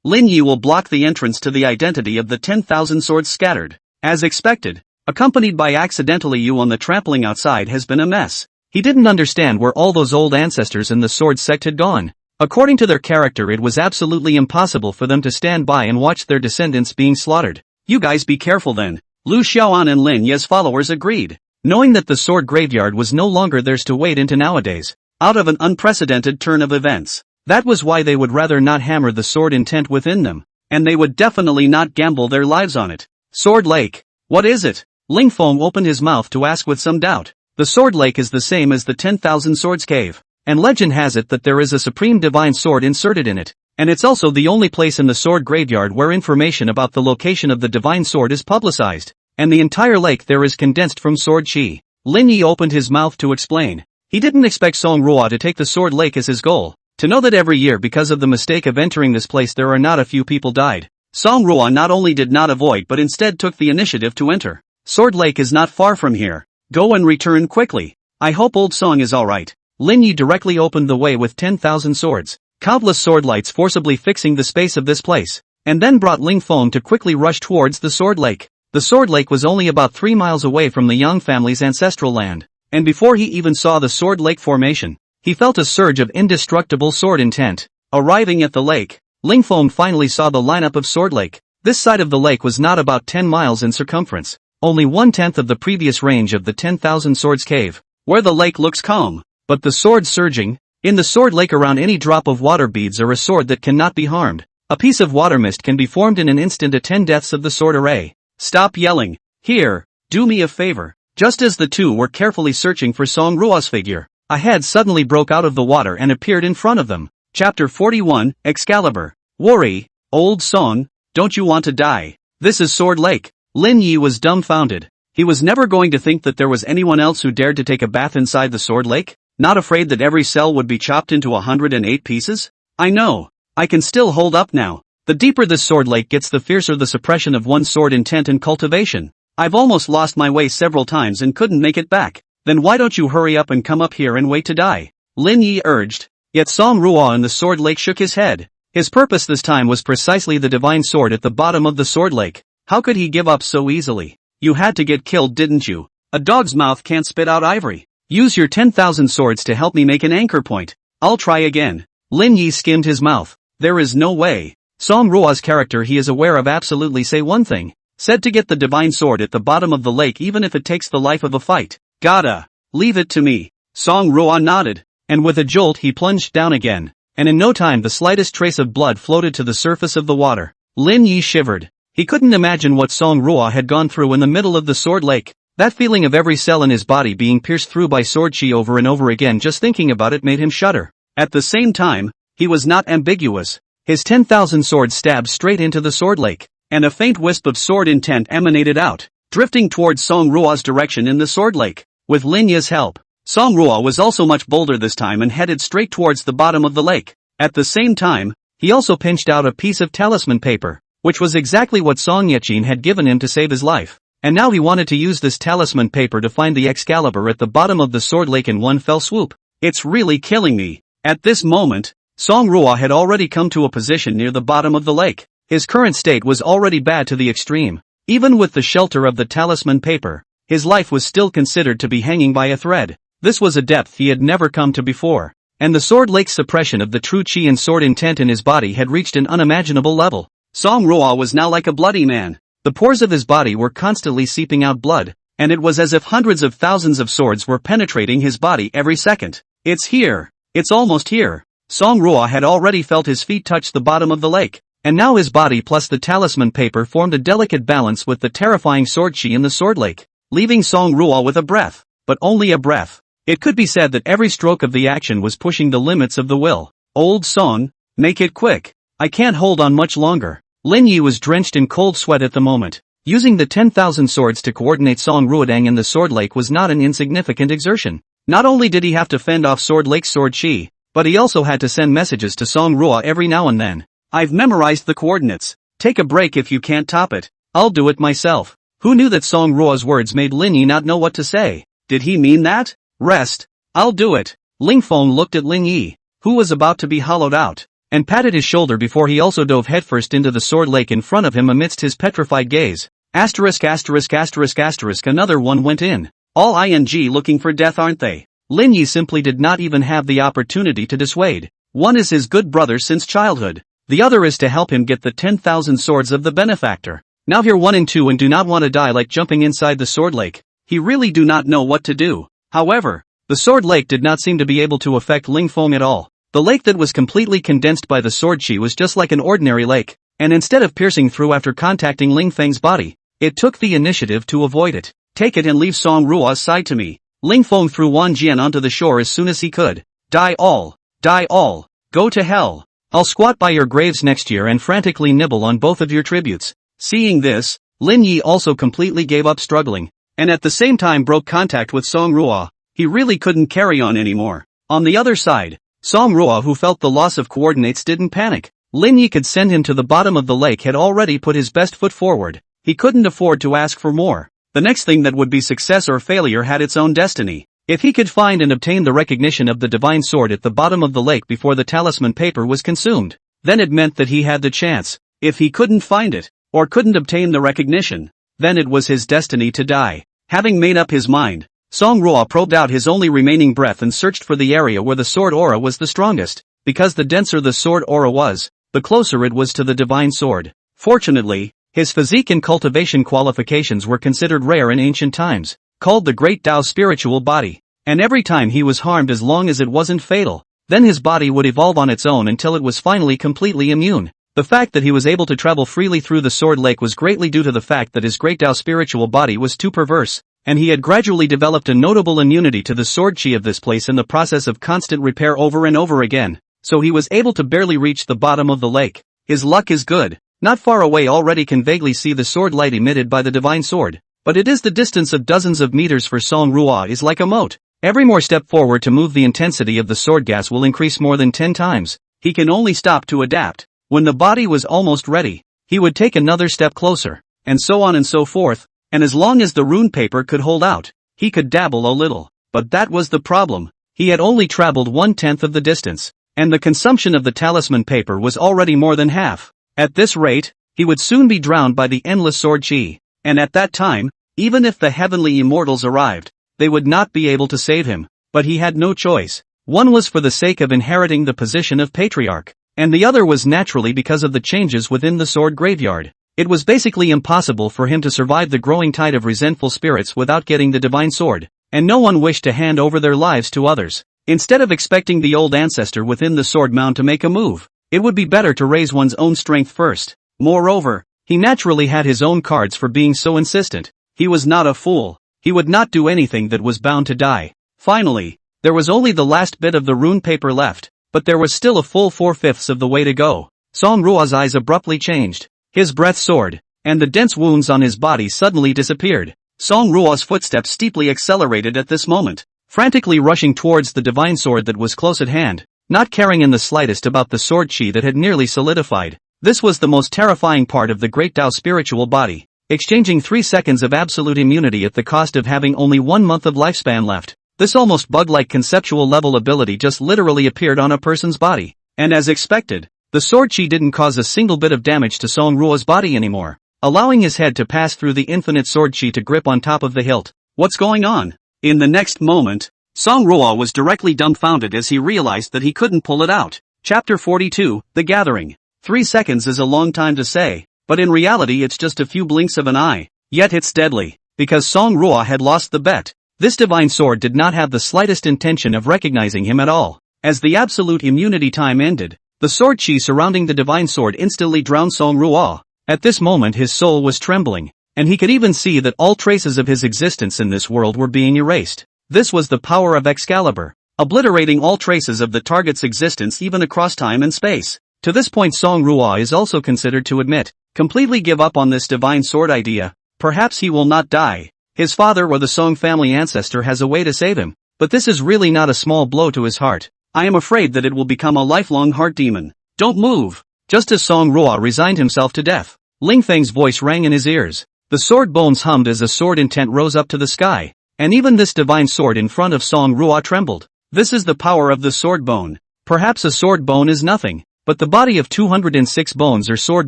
A: Lin Yi will block the entrance to the identity of the 10,000 swords scattered. As expected, accompanied by accidentally you on the trampling outside has been a mess. He didn't understand where all those old ancestors in the sword sect had gone. According to their character it was absolutely impossible for them to stand by and watch their descendants being slaughtered. You guys be careful then. Lu Xiaoan and Lin Ye's followers agreed, knowing that the sword graveyard was no longer theirs to wade into nowadays. Out of an unprecedented turn of events. That was why they would rather not hammer the sword intent within them, and they would definitely not gamble their lives on it. Sword Lake. What is it? Ling Feng opened his mouth to ask with some doubt. The Sword Lake is the same as the 10,000 Swords Cave, and legend has it that there is a supreme divine sword inserted in it, and it's also the only place in the sword graveyard where information about the location of the divine sword is publicized, and the entire lake there is condensed from sword chi. Lin Yi opened his mouth to explain. He didn't expect Song Ruo to take the Sword Lake as his goal. To know that every year because of the mistake of entering this place there are not a few people died. Song Ruo not only did not avoid but instead took the initiative to enter. Sword Lake is not far from here. Go and return quickly. I hope old Song is alright. Lin Yi directly opened the way with 10,000 swords, countless sword lights forcibly fixing the space of this place, and then brought Ling Feng to quickly rush towards the Sword Lake. The Sword Lake was only about 3 miles away from the Yang family's ancestral land, and before he even saw the Sword Lake formation, he felt a surge of indestructible sword intent. Arriving at the lake, Ling Feng finally saw the lineup of Sword Lake. This side of the lake was not about 10 miles in circumference, only 1/10 of the previous range of the 10,000 Swords Cave, where the lake looks calm, but the sword surging. In the Sword Lake around any drop of water beads or a sword that cannot be harmed. A piece of water mist can be formed in an instant at 10 deaths of the sword array. Stop yelling. Here, do me a favor. Just as the two were carefully searching for Song Ruo's figure, a head suddenly broke out of the water and appeared in front of them. Chapter 41, Excalibur. Worry, old Song, don't you want to die? This is Sword Lake. Lin Yi was dumbfounded. He was never going to think that there was anyone else who dared to take a bath inside the Sword Lake, not afraid that every cell would be chopped into 108 pieces? I know. I can still hold up now. The deeper this Sword Lake gets the fiercer the suppression of one's sword intent and cultivation. I've almost lost my way several times and couldn't make it back. Then why don't you hurry up and come up here and wait to die? Lin Yi urged. Yet Song Ruo in the Sword Lake shook his head. His purpose this time was precisely the divine sword at the bottom of the Sword Lake. How could he give up so easily? You had to get killed, didn't you? A dog's mouth can't spit out ivory. Use your 10,000 swords to help me make an anchor point. I'll try again. Lin Yi skimmed his mouth. There is no way. Song Rua's character he is aware of absolutely say one thing. Said to get the divine sword at the bottom of the lake even if it takes the life of a fight. Gotta. Leave it to me. Song Rua nodded. And with a jolt he plunged down again. And in no time the slightest trace of blood floated to the surface of the water. Lin Yi shivered. He couldn't imagine what Song Rua had gone through in the middle of the sword lake. That feeling of every cell in his body being pierced through by sword chi over and over again, just thinking about it made him shudder. At the same time, he was not ambiguous. His 10,000 swords stabbed straight into the sword lake, and a faint wisp of sword intent emanated out, drifting towards Song Rua's direction in the sword lake. With Lin Yi's help, Song Rua was also much bolder this time and headed straight towards the bottom of the lake. At the same time, he also pinched out a piece of talisman paper, which was exactly what Song Yechin had given him to save his life. And now he wanted to use this talisman paper to find the Excalibur at the bottom of the sword lake in one fell swoop. It's really killing me. At this moment, Song Rua had already come to a position near the bottom of the lake. His current state was already bad to the extreme. Even with the shelter of the talisman paper, his life was still considered to be hanging by a thread. This was a depth he had never come to before. And the sword lake's suppression of the true chi and sword intent in his body had reached an unimaginable level. Song Rua was now like a bloody man. The pores of his body were constantly seeping out blood, and it was as if hundreds of thousands of swords were penetrating his body every second. It's here. It's almost here. Song Rua had already felt his feet touch the bottom of the lake, and now his body plus the talisman paper formed a delicate balance with the terrifying sword chi in the sword lake, leaving Song Rua with a breath, but only a breath. It could be said that every stroke of the action was pushing the limits of the will. Old Song, make it quick. I can't hold on much longer. Lin Yi was drenched in cold sweat at the moment. Using the 10,000 swords to coordinate Song Ruodang in the sword lake was not an insignificant exertion. Not only did he have to fend off sword lake's sword chi, but he also had to send messages to Song Rua every now and then. I've memorized the coordinates. Take a break if you can't top it. I'll do it myself. Who knew that Song Rua's words made Lin Yi not know what to say? Did he mean that? Rest. I'll do it. Ling Feng looked at Lin Yi, who was about to be hollowed out, and patted his shoulder before he also dove headfirst into the sword lake in front of him amidst his petrified gaze. Asterisk asterisk asterisk asterisk another one went in. All ing looking for death aren't they? Lin Yi simply did not even have the opportunity to dissuade. One is his good brother since childhood. The other is to help him get the 10,000 swords of the benefactor. Now here 1 and 2 and do not want to die like jumping inside the sword lake. He really do not know what to do. However, the sword lake did not seem to be able to affect Ling Feng at all. The lake that was completely condensed by the sword chi was just like an ordinary lake, and instead of piercing through after contacting Ling Feng's body, it took the initiative to avoid it. Take it and leave Song Rua's side to me. Ling Feng threw Wan Jian onto the shore as soon as he could. Die all. Die all. Go to hell. I'll squat by your graves next year and frantically nibble on both of your tributes. Seeing this, Lin Yi also completely gave up struggling, and at the same time broke contact with Song Rua. He really couldn't carry on anymore. On the other side, Song Rua, who felt the loss of coordinates, didn't panic. Lin Yi could send him to the bottom of the lake, had already put his best foot forward. He couldn't afford to ask for more. The next thing that would be success or failure had its own destiny. If he could find and obtain the recognition of the divine sword at the bottom of the lake before the talisman paper was consumed, then it meant that he had the chance. If he couldn't find it, or couldn't obtain the recognition, then it was his destiny to die. Having made up his mind, Song Rua probed out his only remaining breath and searched for the area where the sword aura was the strongest, because the denser the sword aura was, the closer it was to the divine sword. Fortunately, his physique and cultivation qualifications were considered rare in ancient times, called the Great Tao spiritual body, and every time he was harmed, as long as it wasn't fatal, then his body would evolve on its own until it was finally completely immune. The fact that he was able to travel freely through the sword lake was greatly due to the fact that his Great Tao spiritual body was too perverse, and he had gradually developed a notable immunity to the sword chi of this place in the process of constant repair over and over again, so he was able to barely reach the bottom of the lake. His luck is good. Not far away already can vaguely see the sword light emitted by the divine sword, but it is the distance of dozens of meters for Song Rua is like a moat. Every more step forward to move the intensity of the sword gas will increase more than 10 times. He can only stop to adapt. When the body was almost ready, he would take another step closer, and so on and so forth, and as long as the rune paper could hold out, he could dabble a little. But that was the problem. He had only traveled 1/10 of the distance, and the consumption of the talisman paper was already more than half. At this rate, he would soon be drowned by the endless sword chi, and at that time, even if the heavenly immortals arrived, they would not be able to save him. But he had no choice. One was for the sake of inheriting the position of patriarch. and the other was naturally because of the changes within the sword graveyard. It was basically impossible for him to survive the growing tide of resentful spirits without getting the divine sword, and no one wished to hand over their lives to others. Instead of expecting the old ancestor within the sword mound to make a move, it would be better to raise one's own strength first. Moreover, he naturally had his own cards for being so insistent. He was not a fool. He would not do anything that was bound to die. Finally, there was only the last bit of the rune paper left, but there was still a full 4/5 of the way to go. Song Rua's eyes abruptly changed. His breath soared, and the dense wounds on his body suddenly disappeared. Song Rua's footsteps steeply accelerated at this moment, frantically rushing towards the divine sword that was close at hand, not caring in the slightest about the sword chi that had nearly solidified. This was the most terrifying part of the Great Tao spiritual body, exchanging 3 seconds of absolute immunity at the cost of having only 1 month of lifespan left. This almost bug-like conceptual level ability just literally appeared on a person's body, and as expected, the sword chi didn't cause a single bit of damage to Song Rua's body anymore, allowing his head to pass through the infinite sword chi to grip on top of the hilt. What's going on? In the next moment, Song Rua was directly dumbfounded as he realized that he couldn't pull it out. Chapter 42, The Gathering. 3 seconds is a long time to say, but in reality it's just a few blinks of an eye. Yet it's deadly, because Song Rua had lost the bet. This divine sword did not have the slightest intention of recognizing him at all. As the absolute immunity time ended, the sword chi surrounding the divine sword instantly drowned Song Rua. At this moment his soul was trembling, and he could even see that all traces of his existence in this world were being erased. This was the power of Excalibur, obliterating all traces of the target's existence even across time and space. To this point Song Rua is also considered to admit, completely give up on this divine sword idea. Perhaps he will not die. His father or the Song family ancestor has a way to save him, but this is really not a small blow to his heart. I am afraid that it will become a lifelong heart demon. Don't move. Just as Song Rua resigned himself to death, Ling Feng's voice rang in his ears. The sword bones hummed as a sword intent rose up to the sky, and even this divine sword in front of Song Rua trembled. This is the power of the sword bone. Perhaps a sword bone is nothing, but the body of 206 bones or sword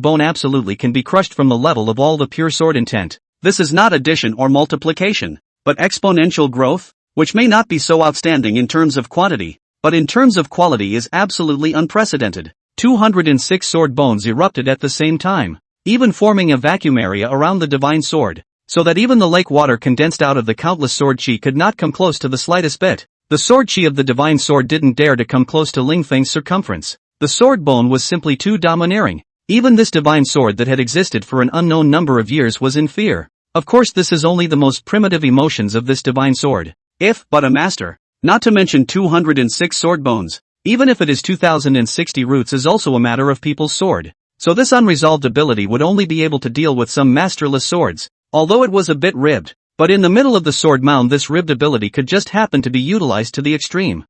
A: bone absolutely can be crushed from the level of all the pure sword intent. This is not addition or multiplication, but exponential growth, which may not be so outstanding in terms of quantity, but in terms of quality is absolutely unprecedented. 206 sword bones erupted at the same time, even forming a vacuum area around the divine sword, so that even the lake water condensed out of the countless sword chi could not come close to the slightest bit. The sword chi of the divine sword didn't dare to come close to Ling Feng's circumference. The sword bone was simply too domineering. Even this divine sword that had existed for an unknown number of years was in fear. Of course this is only the most primitive emotions of this divine sword. If but a master, not to mention 206 sword bones, even if it is 2060 roots is also a matter of people's sword. So this unresolved ability would only be able to deal with some masterless swords, although it was a bit ribbed. But in the middle of the sword mound this ribbed ability could just happen to be utilized to the extreme.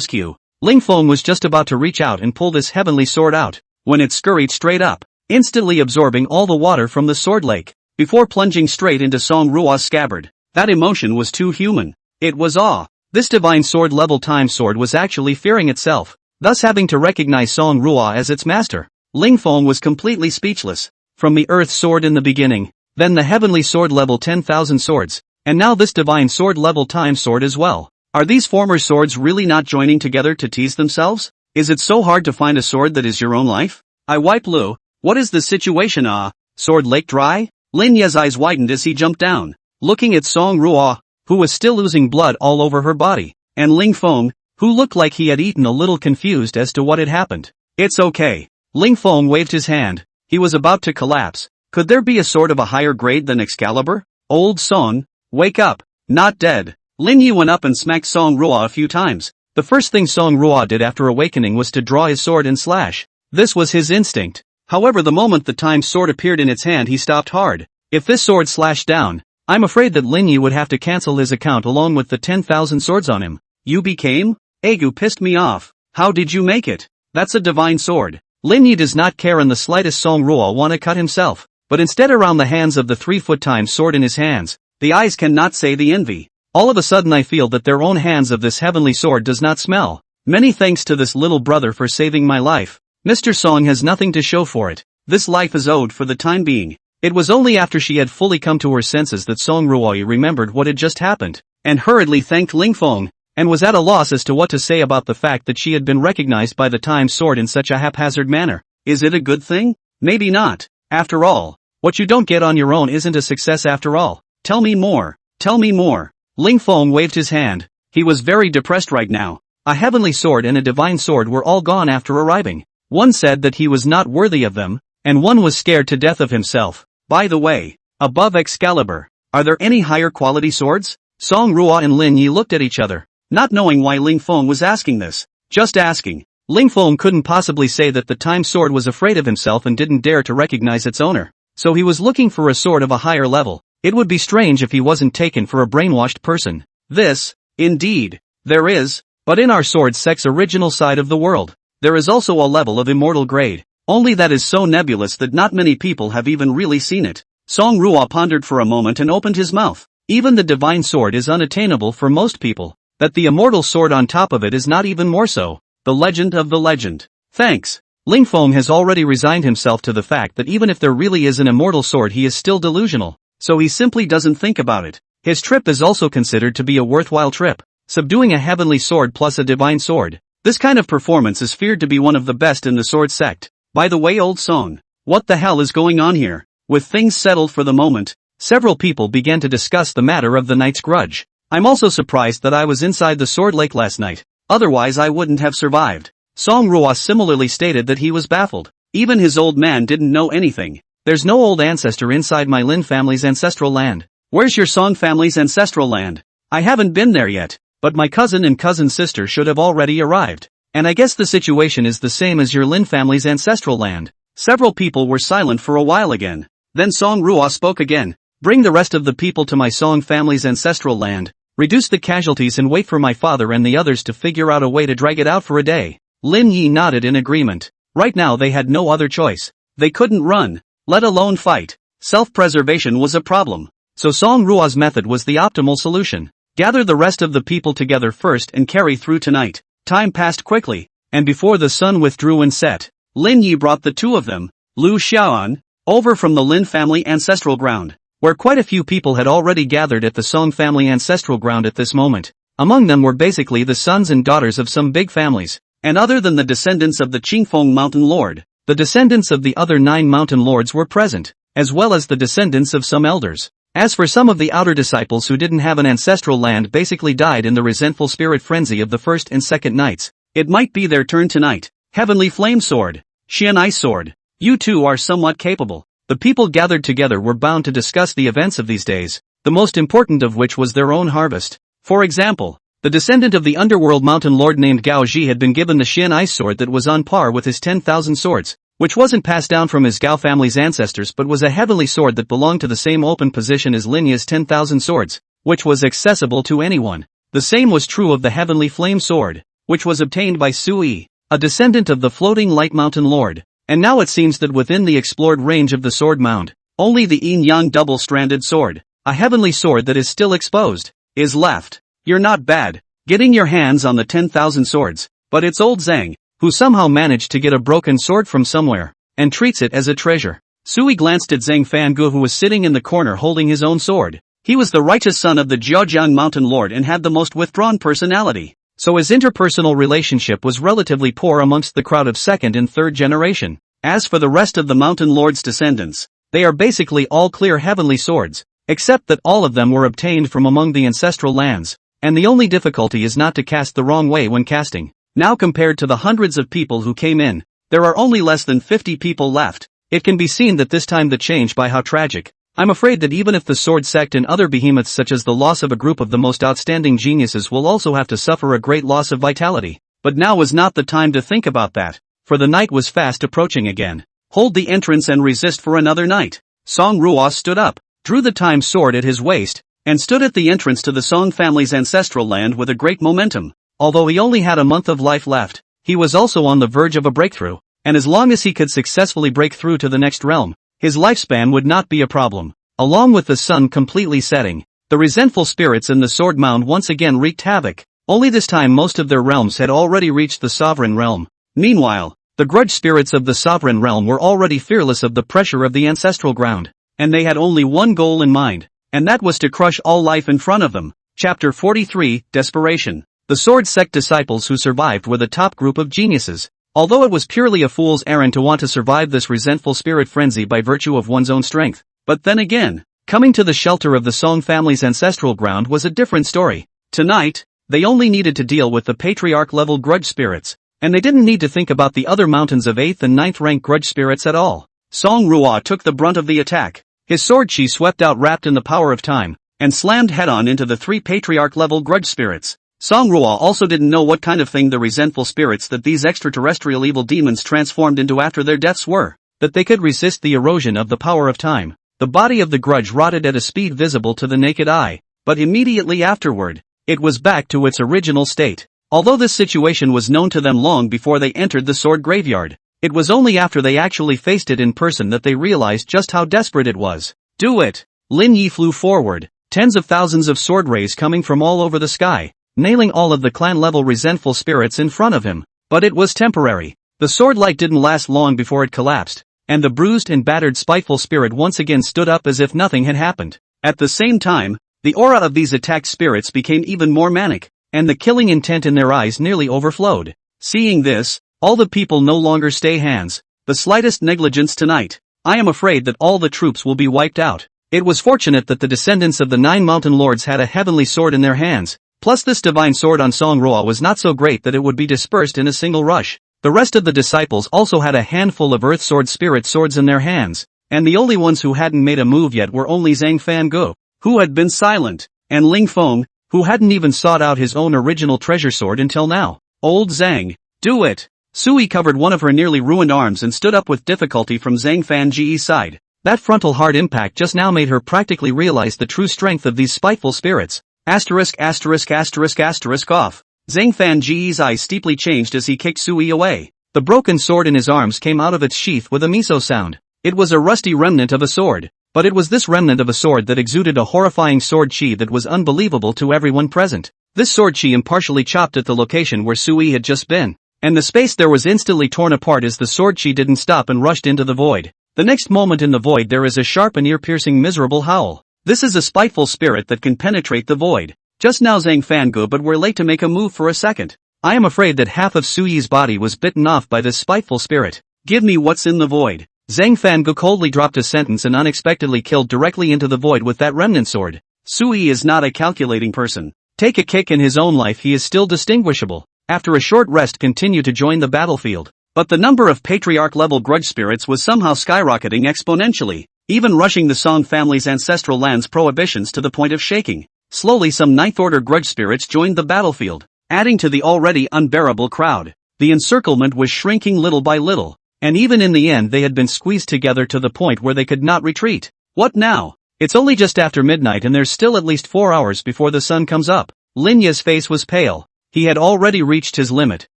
A: Q. Ling Feng was just about to reach out and pull this heavenly sword out, when it scurried straight up, instantly absorbing all the water from the sword lake, before plunging straight into Song Rua's scabbard. That emotion was too human. It was awe. This divine sword level time sword was actually fearing itself, thus having to recognize Song Rua as its master. Ling Feng was completely speechless. From the earth sword in the beginning, then the heavenly sword level 10,000 swords, and now this divine sword level time sword as well. Are these former swords really not joining together to tease themselves? Is it so hard to find a sword that is your own life? I wipe Lu. What is the situation? Sword lake dry? Lin Ye's eyes widened as he jumped down, looking at Song Rua, who was still losing blood all over her body, and Ling Feng, who looked like he had eaten a little confused as to what had happened. It's okay. Ling Feng waved his hand. He was about to collapse. Could there be a sword of a higher grade than Excalibur? Old Song, wake up. Not dead. Lin Yi went up and smacked Song Rua a few times. The first thing Song Rua did after awakening was to draw his sword and slash. This was his instinct. However, the moment the time sword appeared in its hand he stopped hard. If this sword slashed down, I'm afraid that Lin Yi would have to cancel his account along with the 10,000 swords on him. You became? Agu pissed me off. How did you make it? That's a divine sword. Lin Yi does not care in the slightest. Song Rua want to cut himself, but instead around the hands of the 3-foot time sword in his hands, the eyes cannot say the envy. All of a sudden I feel that their own hands of this heavenly sword does not smell. Many thanks to this little brother for saving my life. Mr. Song has nothing to show for it. This life is owed for the time being. It was only after she had fully come to her senses that Song Ruai remembered what had just happened, and hurriedly thanked Ling Feng. and was at a loss as to what to say about the fact that she had been recognized by the Time Sword in such a haphazard manner. Is it a good thing? Maybe not. After all, what you don't get on your own isn't a success after all. Tell me more. Tell me more. Ling Feng waved his hand. He was very depressed right now. A heavenly sword and a divine sword were all gone after arriving. One said that he was not worthy of them, and one was scared to death of himself. By the way, above Excalibur, are there any higher quality swords? Song Ruo and Lin Yi looked at each other, not knowing why Ling Feng was asking this. Just asking. Ling Feng couldn't possibly say that the Time Sword was afraid of himself and didn't dare to recognize its owner. So he was looking for a sword of a higher level. It would be strange if he wasn't taken for a brainwashed person. This, indeed, there is, but in our sword sect's original side of the world, there is also a level of immortal grade. Only that is so nebulous that not many people have even really seen it. Song Ruo pondered for a moment and opened his mouth. Even the divine sword is unattainable for most people. That the immortal sword on top of it is not even more so. The legend of the legend. Thanks. Ling Feng has already resigned himself to the fact that even if there really is an immortal sword he is still delusional. So he simply doesn't think about it. His trip is also considered to be a worthwhile trip. Subduing a heavenly sword plus a divine sword. This kind of performance is feared to be one of the best in the sword sect. By the way, old song, what the hell is going on here? With things settled for the moment, several people began to discuss the matter of the knight's grudge. I'm also surprised that I was inside the sword lake last night. Otherwise I wouldn't have survived. Song Ruo similarly stated that he was baffled. Even his old man didn't know anything. There's no old ancestor inside my Lin family's ancestral land. Where's your Song family's ancestral land? I haven't been there yet, but my cousin and cousin sister should have already arrived. And I guess the situation is the same as your Lin family's ancestral land. Several people were silent for a while again. Then Song Ruo spoke again. Bring the rest of the people to my Song family's ancestral land. Reduce the casualties and wait for my father and the others to figure out a way to drag it out for a day. Lin Yi nodded in agreement. Right now they had no other choice. They couldn't run, let alone fight. Self-preservation was a problem. So Song Ruo's method was the optimal solution. Gather the rest of the people together first and carry through tonight. Time passed quickly, and before the sun withdrew and set, Lin Yi brought the two of them, Lu Xiaoan, over from the Lin family ancestral ground, where quite a few people had already gathered at the Song family ancestral ground at this moment. Among them were basically the sons and daughters of some big families, and other than the descendants of the Qingfeng mountain lord, the descendants of the other 9 mountain lords were present, as well as the descendants of some elders. As for some of the outer disciples who didn't have an ancestral land basically died in the resentful spirit frenzy of the first and second nights. It might be their turn tonight. Heavenly Flame Sword, Xian Ice Sword, you two are somewhat capable. The people gathered together were bound to discuss the events of these days, the most important of which was their own harvest. For example, the descendant of the underworld mountain lord named Gao Ji had been given the Xian Ice Sword that was on par with his 10,000 swords, which wasn't passed down from his Gao family's ancestors but was a heavenly sword that belonged to the same open position as Lin Yi's 10,000 swords, which was accessible to anyone. The same was true of the Heavenly Flame Sword, which was obtained by Sui, a descendant of the floating light mountain lord. And now it seems that within the explored range of the sword mound, only the yin-yang double-stranded sword, a heavenly sword that is still exposed, is left. You're not bad, getting your hands on the 10,000 swords, but it's old Zhang, who somehow managed to get a broken sword from somewhere, and treats it as a treasure. Sui glanced at Zhang Fangu who was sitting in the corner holding his own sword. He was the righteous son of the Jiaojiang mountain lord and had the most withdrawn personality, so his interpersonal relationship was relatively poor amongst the crowd of second and third generation. As for the rest of the mountain lord's descendants, they are basically all clear heavenly swords, except that all of them were obtained from among the ancestral lands, and the only difficulty is not to cast the wrong way when casting. Now compared to the hundreds of people who came in, there are only less than 50 people left. It can be seen that this time the change by how tragic. I'm afraid that even if the sword sect and other behemoths such as the loss of a group of the most outstanding geniuses will also have to suffer a great loss of vitality. But now was not the time to think about that, for the night was fast approaching again. Hold the entrance and resist for another night. Song Ruo stood up, drew the time sword at his waist, and stood at the entrance to the Song family's ancestral land with a great momentum. Although he only had a month of life left, he was also on the verge of a breakthrough, and as long as he could successfully break through to the next realm, his lifespan would not be a problem. Along with the sun completely setting, the resentful spirits in the sword mound once again wreaked havoc, only this time most of their realms had already reached the sovereign realm. Meanwhile, the grudge spirits of the sovereign realm were already fearless of the pressure of the ancestral ground, and they had only one goal in mind, and that was to crush all life in front of them. Chapter 43, Desperation. The sword sect disciples who survived were the top group of geniuses. Although it was purely a fool's errand to want to survive this resentful spirit frenzy by virtue of one's own strength. But then again, coming to the shelter of the Song family's ancestral ground was a different story. Tonight, they only needed to deal with the patriarch-level grudge spirits, and they didn't need to think about the other mountains of 8th and 9th rank grudge spirits at all. Song Ruo took the brunt of the attack. His sword chi swept out wrapped in the power of time, and slammed head-on into the 3 patriarch-level grudge spirits. Song Ruo also didn't know what kind of thing the resentful spirits that these extraterrestrial evil demons transformed into after their deaths were, that they could resist the erosion of the power of time. The body of the grudge rotted at a speed visible to the naked eye, but immediately afterward, it was back to its original state. Although this situation was known to them long before they entered the sword graveyard, it was only after they actually faced it in person that they realized just how desperate it was. Do it! Lin Yi flew forward, tens of thousands of sword rays coming from all over the sky, nailing all of the clan-level resentful spirits in front of him. But it was temporary. The sword light didn't last long before it collapsed, and the bruised and battered spiteful spirit once again stood up as if nothing had happened. At the same time, the aura of these attacked spirits became even more manic, and the killing intent in their eyes nearly overflowed. Seeing this, all the people no longer stay hands. The slightest negligence tonight, I am afraid that all the troops will be wiped out. It was fortunate that the descendants of the 9 mountain lords had a heavenly sword in their hands, plus this divine sword on Song Ruo was not so great that it would be dispersed in a single rush. The rest of the disciples also had a handful of earth sword spirit swords in their hands, and the only ones who hadn't made a move yet were only Zhang Fangu, who had been silent, and Ling Feng, who hadn't even sought out his own original treasure sword until now. Old Zhang, do it! Sui covered one of her nearly ruined arms and stood up with difficulty from Zhang Fanji's side. That frontal hard impact just now made her practically realize the true strength of these spiteful spirits. Asterisk asterisk asterisk asterisk off. Zhang Fanji's eyes steeply changed as he kicked Sui away. The broken sword in his arms came out of its sheath with a miso sound. It was a rusty remnant of a sword, but it was this remnant of a sword that exuded a horrifying sword chi that was unbelievable to everyone present. This sword chi impartially chopped at the location where Sui had just been, and the space there was instantly torn apart as the sword chi didn't stop and rushed into the void. The next moment in the void there is a sharp and ear-piercing miserable howl. This is a spiteful spirit that can penetrate the void. Just now Zhang Fangu, but we're late to make a move for a second. I am afraid that half of Sui's body was bitten off by this spiteful spirit. Give me what's in the void. Zhang Fangu coldly dropped a sentence and unexpectedly killed directly into the void with that remnant sword. Sui is not a calculating person. Take a kick in his own life, he is still distinguishable. After a short rest continue to join the battlefield. But the number of patriarch-level grudge spirits was somehow skyrocketing exponentially, even rushing the Song family's ancestral lands prohibitions to the point of shaking. Slowly some ninth-order grudge spirits joined the battlefield, adding to the already unbearable crowd. The encirclement was shrinking little by little, and even in the end they had been squeezed together to the point where they could not retreat. What now? It's only just after midnight and there's still at least 4 hours before the sun comes up. Lin Ye's face was pale. He had already reached his limit.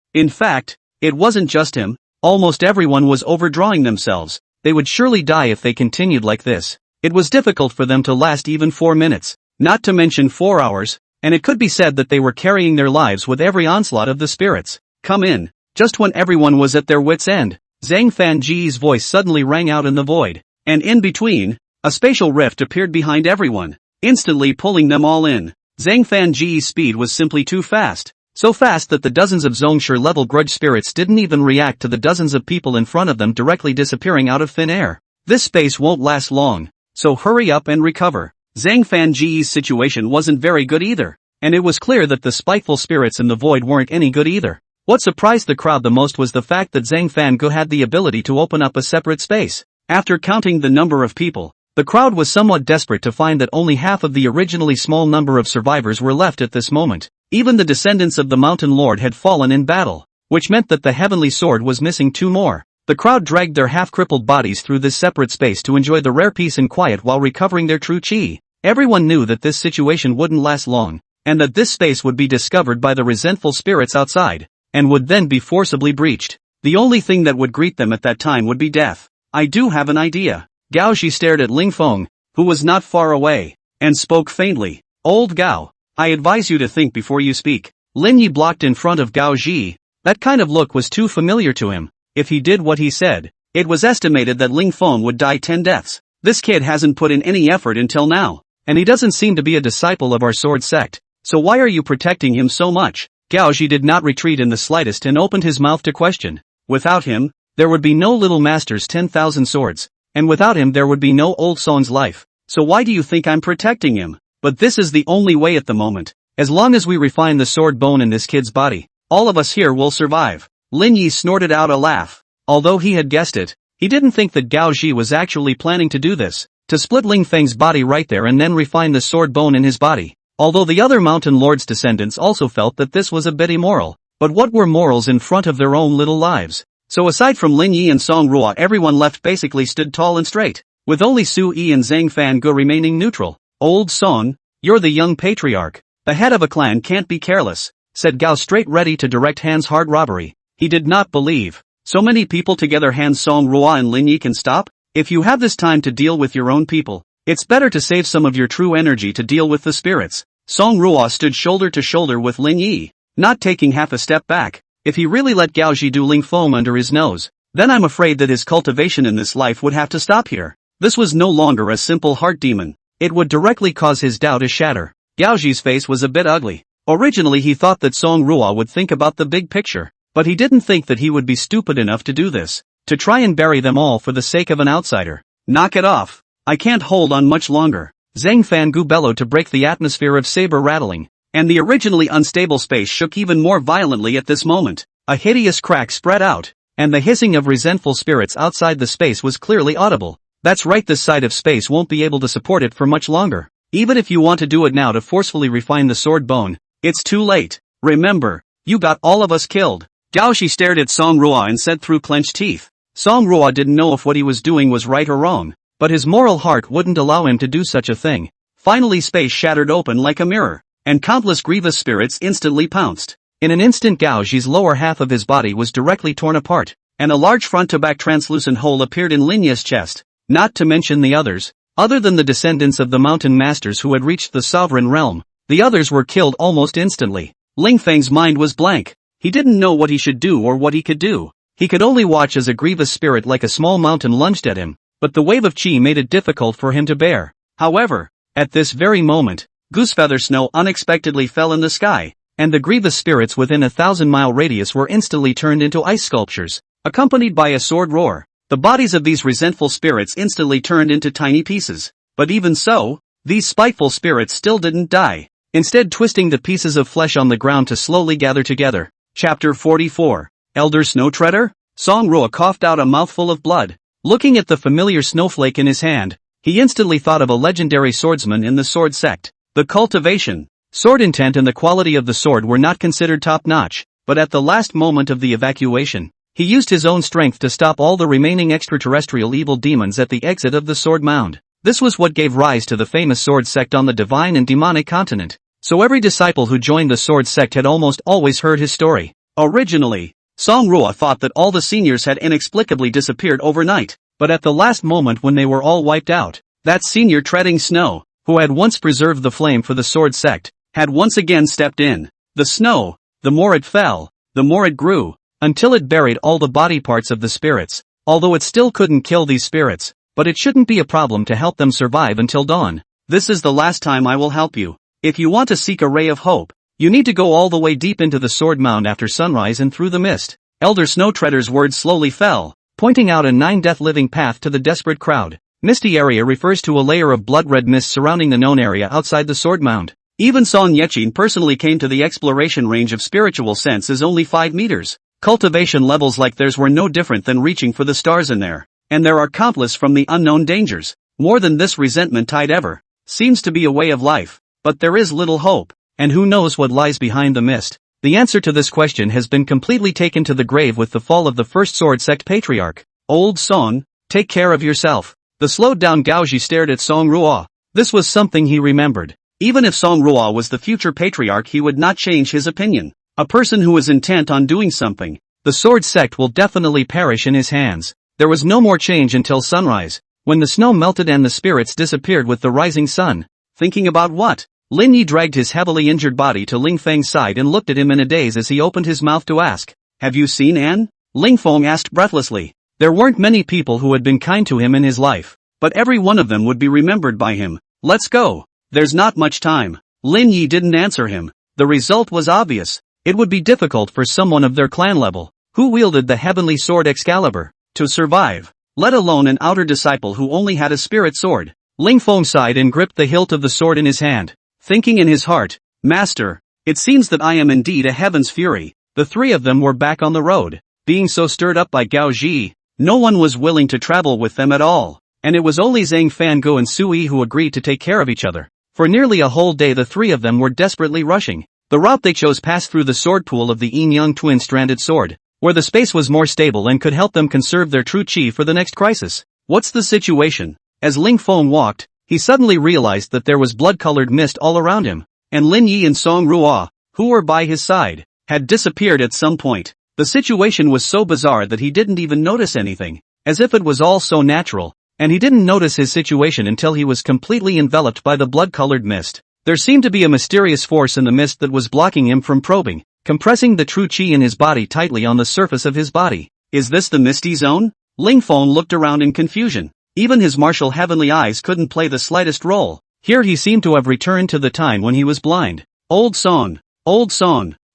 A: In fact, it wasn't just him, almost everyone was overdrawing themselves. They would surely die if they continued like this. It was difficult for them to last even 4 minutes, not to mention 4 hours, and it could be said that they were carrying their lives with every onslaught of the spirits. Come in. Just when everyone was at their wits' end, Zhang Fanji's voice suddenly rang out in the void, and in between, a spatial rift appeared behind everyone, instantly pulling them all in. Zhang Fanji's speed was simply too fast. So fast that the dozens of Zhongsher-level grudge spirits didn't even react to the dozens of people in front of them directly disappearing out of thin air. This space won't last long, so hurry up and recover. Zhang Fanji's situation wasn't very good either, and it was clear that the spiteful spirits in the void weren't any good either. What surprised the crowd the most was the fact that Zhang Fangu had the ability to open up a separate space. After counting the number of people, the crowd was somewhat desperate to find that only half of the originally small number of survivors were left at this moment. Even the descendants of the Mountain Lord had fallen in battle, which meant that the heavenly sword was missing 2 more. The crowd dragged their half-crippled bodies through this separate space to enjoy the rare peace and quiet while recovering their true chi. Everyone knew that this situation wouldn't last long, and that this space would be discovered by the resentful spirits outside, and would then be forcibly breached. The only thing that would greet them at that time would be death. I do have an idea. Gao Ji stared at Ling Feng, who was not far away, and spoke faintly. Old Gao, I advise you to think before you speak. Lin Yi blocked in front of Gao Ji. That kind of look was too familiar to him. If he did what he said, it was estimated that Ling Feng would die 10 deaths. This kid hasn't put in any effort until now, and he doesn't seem to be a disciple of our sword sect, so why are you protecting him so much? Gao Ji did not retreat in the slightest and opened his mouth to question. Without him, there would be no Little Master's 10,000 swords, and without him there would be no Old Song's life, so why do you think I'm protecting him? But this is the only way at the moment. As long as we refine the sword bone in this kid's body, all of us here will survive. Lin Yi snorted out a laugh. Although he had guessed it, he didn't think that Gao Ji was actually planning to do this, to split Ling Feng's body right there and then refine the sword bone in his body. Although the other mountain lord's descendants also felt that this was a bit immoral, but what were morals in front of their own little lives? So aside from Lin Yi and Song Ruo, everyone left basically stood tall and straight, with only Su Yi and Zhang Fangu remaining neutral. Old Song, you're the young patriarch. The head of a clan can't be careless, said Gao straight ready to direct Han's hard robbery. He did not believe. So many people together Han Song Ruo and Lin Yi can stop? If you have this time to deal with your own people, it's better to save some of your true energy to deal with the spirits. Song Ruo stood shoulder to shoulder with Lin Yi, not taking half a step back. If he really let Gao Ji do Ling Feng under his nose, then I'm afraid that his cultivation in this life would have to stop here. This was no longer a simple heart demon. It would directly cause his Tao to shatter. Gao Ji's face was a bit ugly. Originally he thought that Song Ruo would think about the big picture, but he didn't think that he would be stupid enough to do this, to try and bury them all for the sake of an outsider. Knock it off. I can't hold on much longer. Zhang Fangu bellowed to break the atmosphere of saber rattling, and the originally unstable space shook even more violently at this moment. A hideous crack spread out, and the hissing of resentful spirits outside the space was clearly audible. That's right, this side of space won't be able to support it for much longer. Even if you want to do it now to forcefully refine the sword bone, it's too late. Remember, you got all of us killed. Gao Shi stared at Song Ruo and said through clenched teeth. Song Ruo didn't know if what he was doing was right or wrong, but his moral heart wouldn't allow him to do such a thing. Finally space shattered open like a mirror, and countless grievous spirits instantly pounced. In an instant Gao Ji's lower half of his body was directly torn apart, and a large front-to-back translucent hole appeared in Lin Yi's chest, not to mention the others. Other than the descendants of the mountain masters who had reached the sovereign realm, the others were killed almost instantly. Ling Feng's mind was blank. He didn't know what he should do or what he could do. He could only watch as a grievous spirit like a small mountain lunged at him, but the wave of chi made it difficult for him to bear. However, at this very moment, goosefeather snow unexpectedly fell in the sky, and the grievous spirits within a 1,000-mile radius were instantly turned into ice sculptures, accompanied by a sword roar. The bodies of these resentful spirits instantly turned into tiny pieces. But even so, these spiteful spirits still didn't die, instead twisting the pieces of flesh on the ground to slowly gather together. Chapter 44. Elder Snowtreader? Song Ruo coughed out a mouthful of blood. Looking at the familiar snowflake in his hand, he instantly thought of a legendary swordsman in the sword sect. The cultivation, sword intent and the quality of the sword were not considered top-notch, but at the last moment of the evacuation, he used his own strength to stop all the remaining extraterrestrial evil demons at the exit of the sword mound. This was what gave rise to the famous sword sect on the divine and demonic continent. So every disciple who joined the sword sect had almost always heard his story. Originally, Song Ruo thought that all the seniors had inexplicably disappeared overnight, but at the last moment when they were all wiped out, that senior treading snow, who had once preserved the flame for the sword sect, had once again stepped in. The snow, the more it fell, the more it grew, until it buried all the body parts of the spirits, although it still couldn't kill these spirits, but it shouldn't be a problem to help them survive until dawn. This is the last time I will help you. If you want to seek a ray of hope, you need to go all the way deep into the sword mound after sunrise and through the mist. Elder Snowtreader's words slowly fell, pointing out a 9-death living path to the desperate crowd. Misty area refers to a layer of blood-red mist surrounding the known area outside the sword mound. Even Song Yechin personally came to the exploration range of spiritual sense is only 5 meters. Cultivation levels like theirs were no different than reaching for the stars in there. And there are countless from the unknown dangers. More than this resentment tide ever seems to be a way of life. But there is little hope. And who knows what lies behind the mist? The answer to this question has been completely taken to the grave with the fall of the first sword sect patriarch. Old Song, take care of yourself. The slowed down Gao Ji stared at Song Ruo. This was something he remembered. Even if Song Ruo was the future patriarch, he would not change his opinion. A person who is intent on doing something, the sword sect will definitely perish in his hands. There was no more change until sunrise, when the snow melted and the spirits disappeared with the rising sun. Thinking about what? Lin Yi dragged his heavily injured body to Ling Feng's side and looked at him in a daze as he opened his mouth to ask, "Have you seen Anne?" Ling Feng asked breathlessly. There weren't many people who had been kind to him in his life, but every one of them would be remembered by him. Let's go. There's not much time. Lin Yi didn't answer him. The result was obvious. it would be difficult for someone of their clan level, who wielded the heavenly sword Excalibur, to survive, let alone an outer disciple who only had a spirit sword. Ling Feng sighed and gripped the hilt of the sword in his hand, thinking in his heart, Master, it seems that I am indeed a heaven's fury. The three of them were back on the road, being so stirred up by Gao Ji. No one was willing to travel with them at all, and it was only Zhang Fango and Sui who agreed to take care of each other. For nearly a whole day the three of them were desperately rushing. The route they chose passed through the sword pool of the Yin-Yang twin-stranded sword, where the space was more stable and could help them conserve their true chi for the next crisis. What's the situation? As Ling Feng walked, he suddenly realized that there was blood-colored mist all around him, and Lin Yi and Song Ruo, who were by his side, had disappeared at some point. The situation was so bizarre that he didn't even notice anything, as if it was all so natural, and he didn't notice his situation until he was completely enveloped by the blood-colored mist. There seemed to be a mysterious force in the mist that was blocking him from probing, compressing the true chi in his body tightly on the surface of his body. Is this the Misty Zone? Ling Feng looked around in confusion. Even his martial heavenly eyes couldn't play the slightest role. Here he seemed to have returned to the time when he was blind. Old song.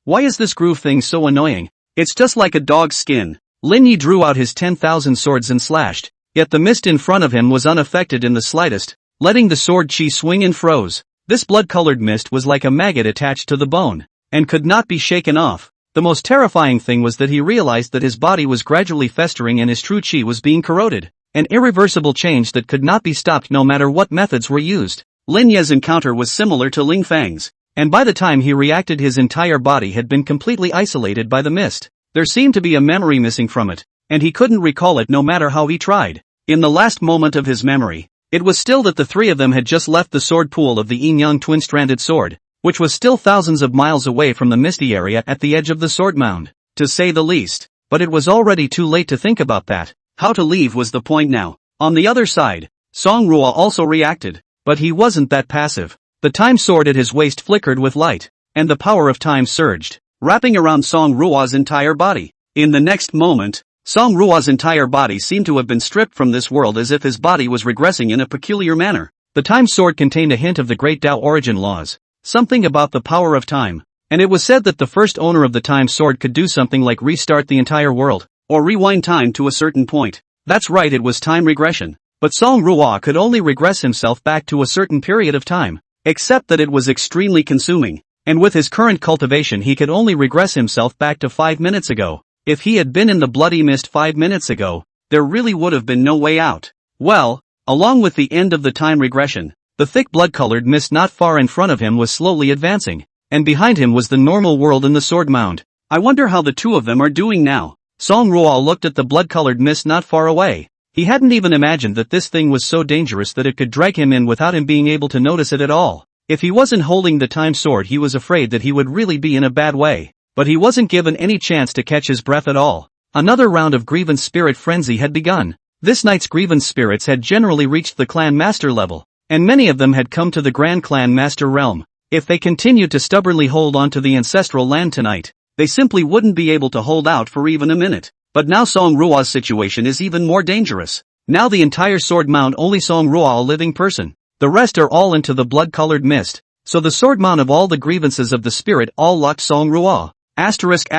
A: Why is this groove thing so annoying? It's just like a dog's skin. Lin Yi drew out his 10,000 swords and slashed, yet the mist in front of him was unaffected in the slightest, letting the sword chi swing and froze. This blood-colored mist was like a maggot attached to the bone, and could not be shaken off. The most terrifying thing was that he realized that his body was gradually festering and his true chi was being corroded, an irreversible change that could not be stopped no matter what methods were used. Lin Ye's encounter was similar to Ling Fang's, and by the time he reacted his entire body had been completely isolated by the mist. There seemed to be a memory missing from it, and he couldn't recall it no matter how he tried. In the last moment of his memory, it was still that the three of them had just left the sword pool of the Yin-Yang twin-stranded sword, which was still thousands of miles away from the misty area at the edge of the sword mound, to say the least. But it was already too late to think about that. How to leave was the point now. On the other side, Song Ruo also reacted, but he wasn't that passive. The time sword at his waist flickered with light, and the power of time surged, wrapping around Song Ruo's entire body. In the next moment, Song Ruo's entire body seemed to have been stripped from this world as if his body was regressing in a peculiar manner. The time sword contained a hint of the great Tao origin laws, something about the power of time, and it was said that the first owner of the time sword could do something like restart the entire world, or rewind time to a certain point. That's right, it was time regression. But Song Ruo could only regress himself back to a certain period of time, except that it was extremely consuming, and with his current cultivation he could only regress himself back to 5 minutes ago. If he had been in the bloody mist 5 minutes ago, there really would have been no way out. Well, along with the end of the time regression, the thick blood-colored mist not far in front of him was slowly advancing, and behind him was the normal world in the sword mound. I wonder how the two of them are doing now. Song Ruo looked at the blood-colored mist not far away. He hadn't even imagined that this thing was so dangerous that it could drag him in without him being able to notice it at all. If he wasn't holding the time sword, he was afraid that he would really be in a bad way. But he wasn't given any chance to catch his breath at all. Another round of grievance spirit frenzy had begun. This night's grievance spirits had generally reached the clan master level, and many of them had come to the Grand Clan Master realm. If they continued to stubbornly hold on to the ancestral land tonight, they simply wouldn't be able to hold out for even a minute. But now Song Ruo's situation is even more dangerous. Now the entire sword mound only Song Ruo a living person. The rest are all into the blood-colored mist. So the sword mount of all the grievances of the spirit all locked Song Ruo. Asterisk.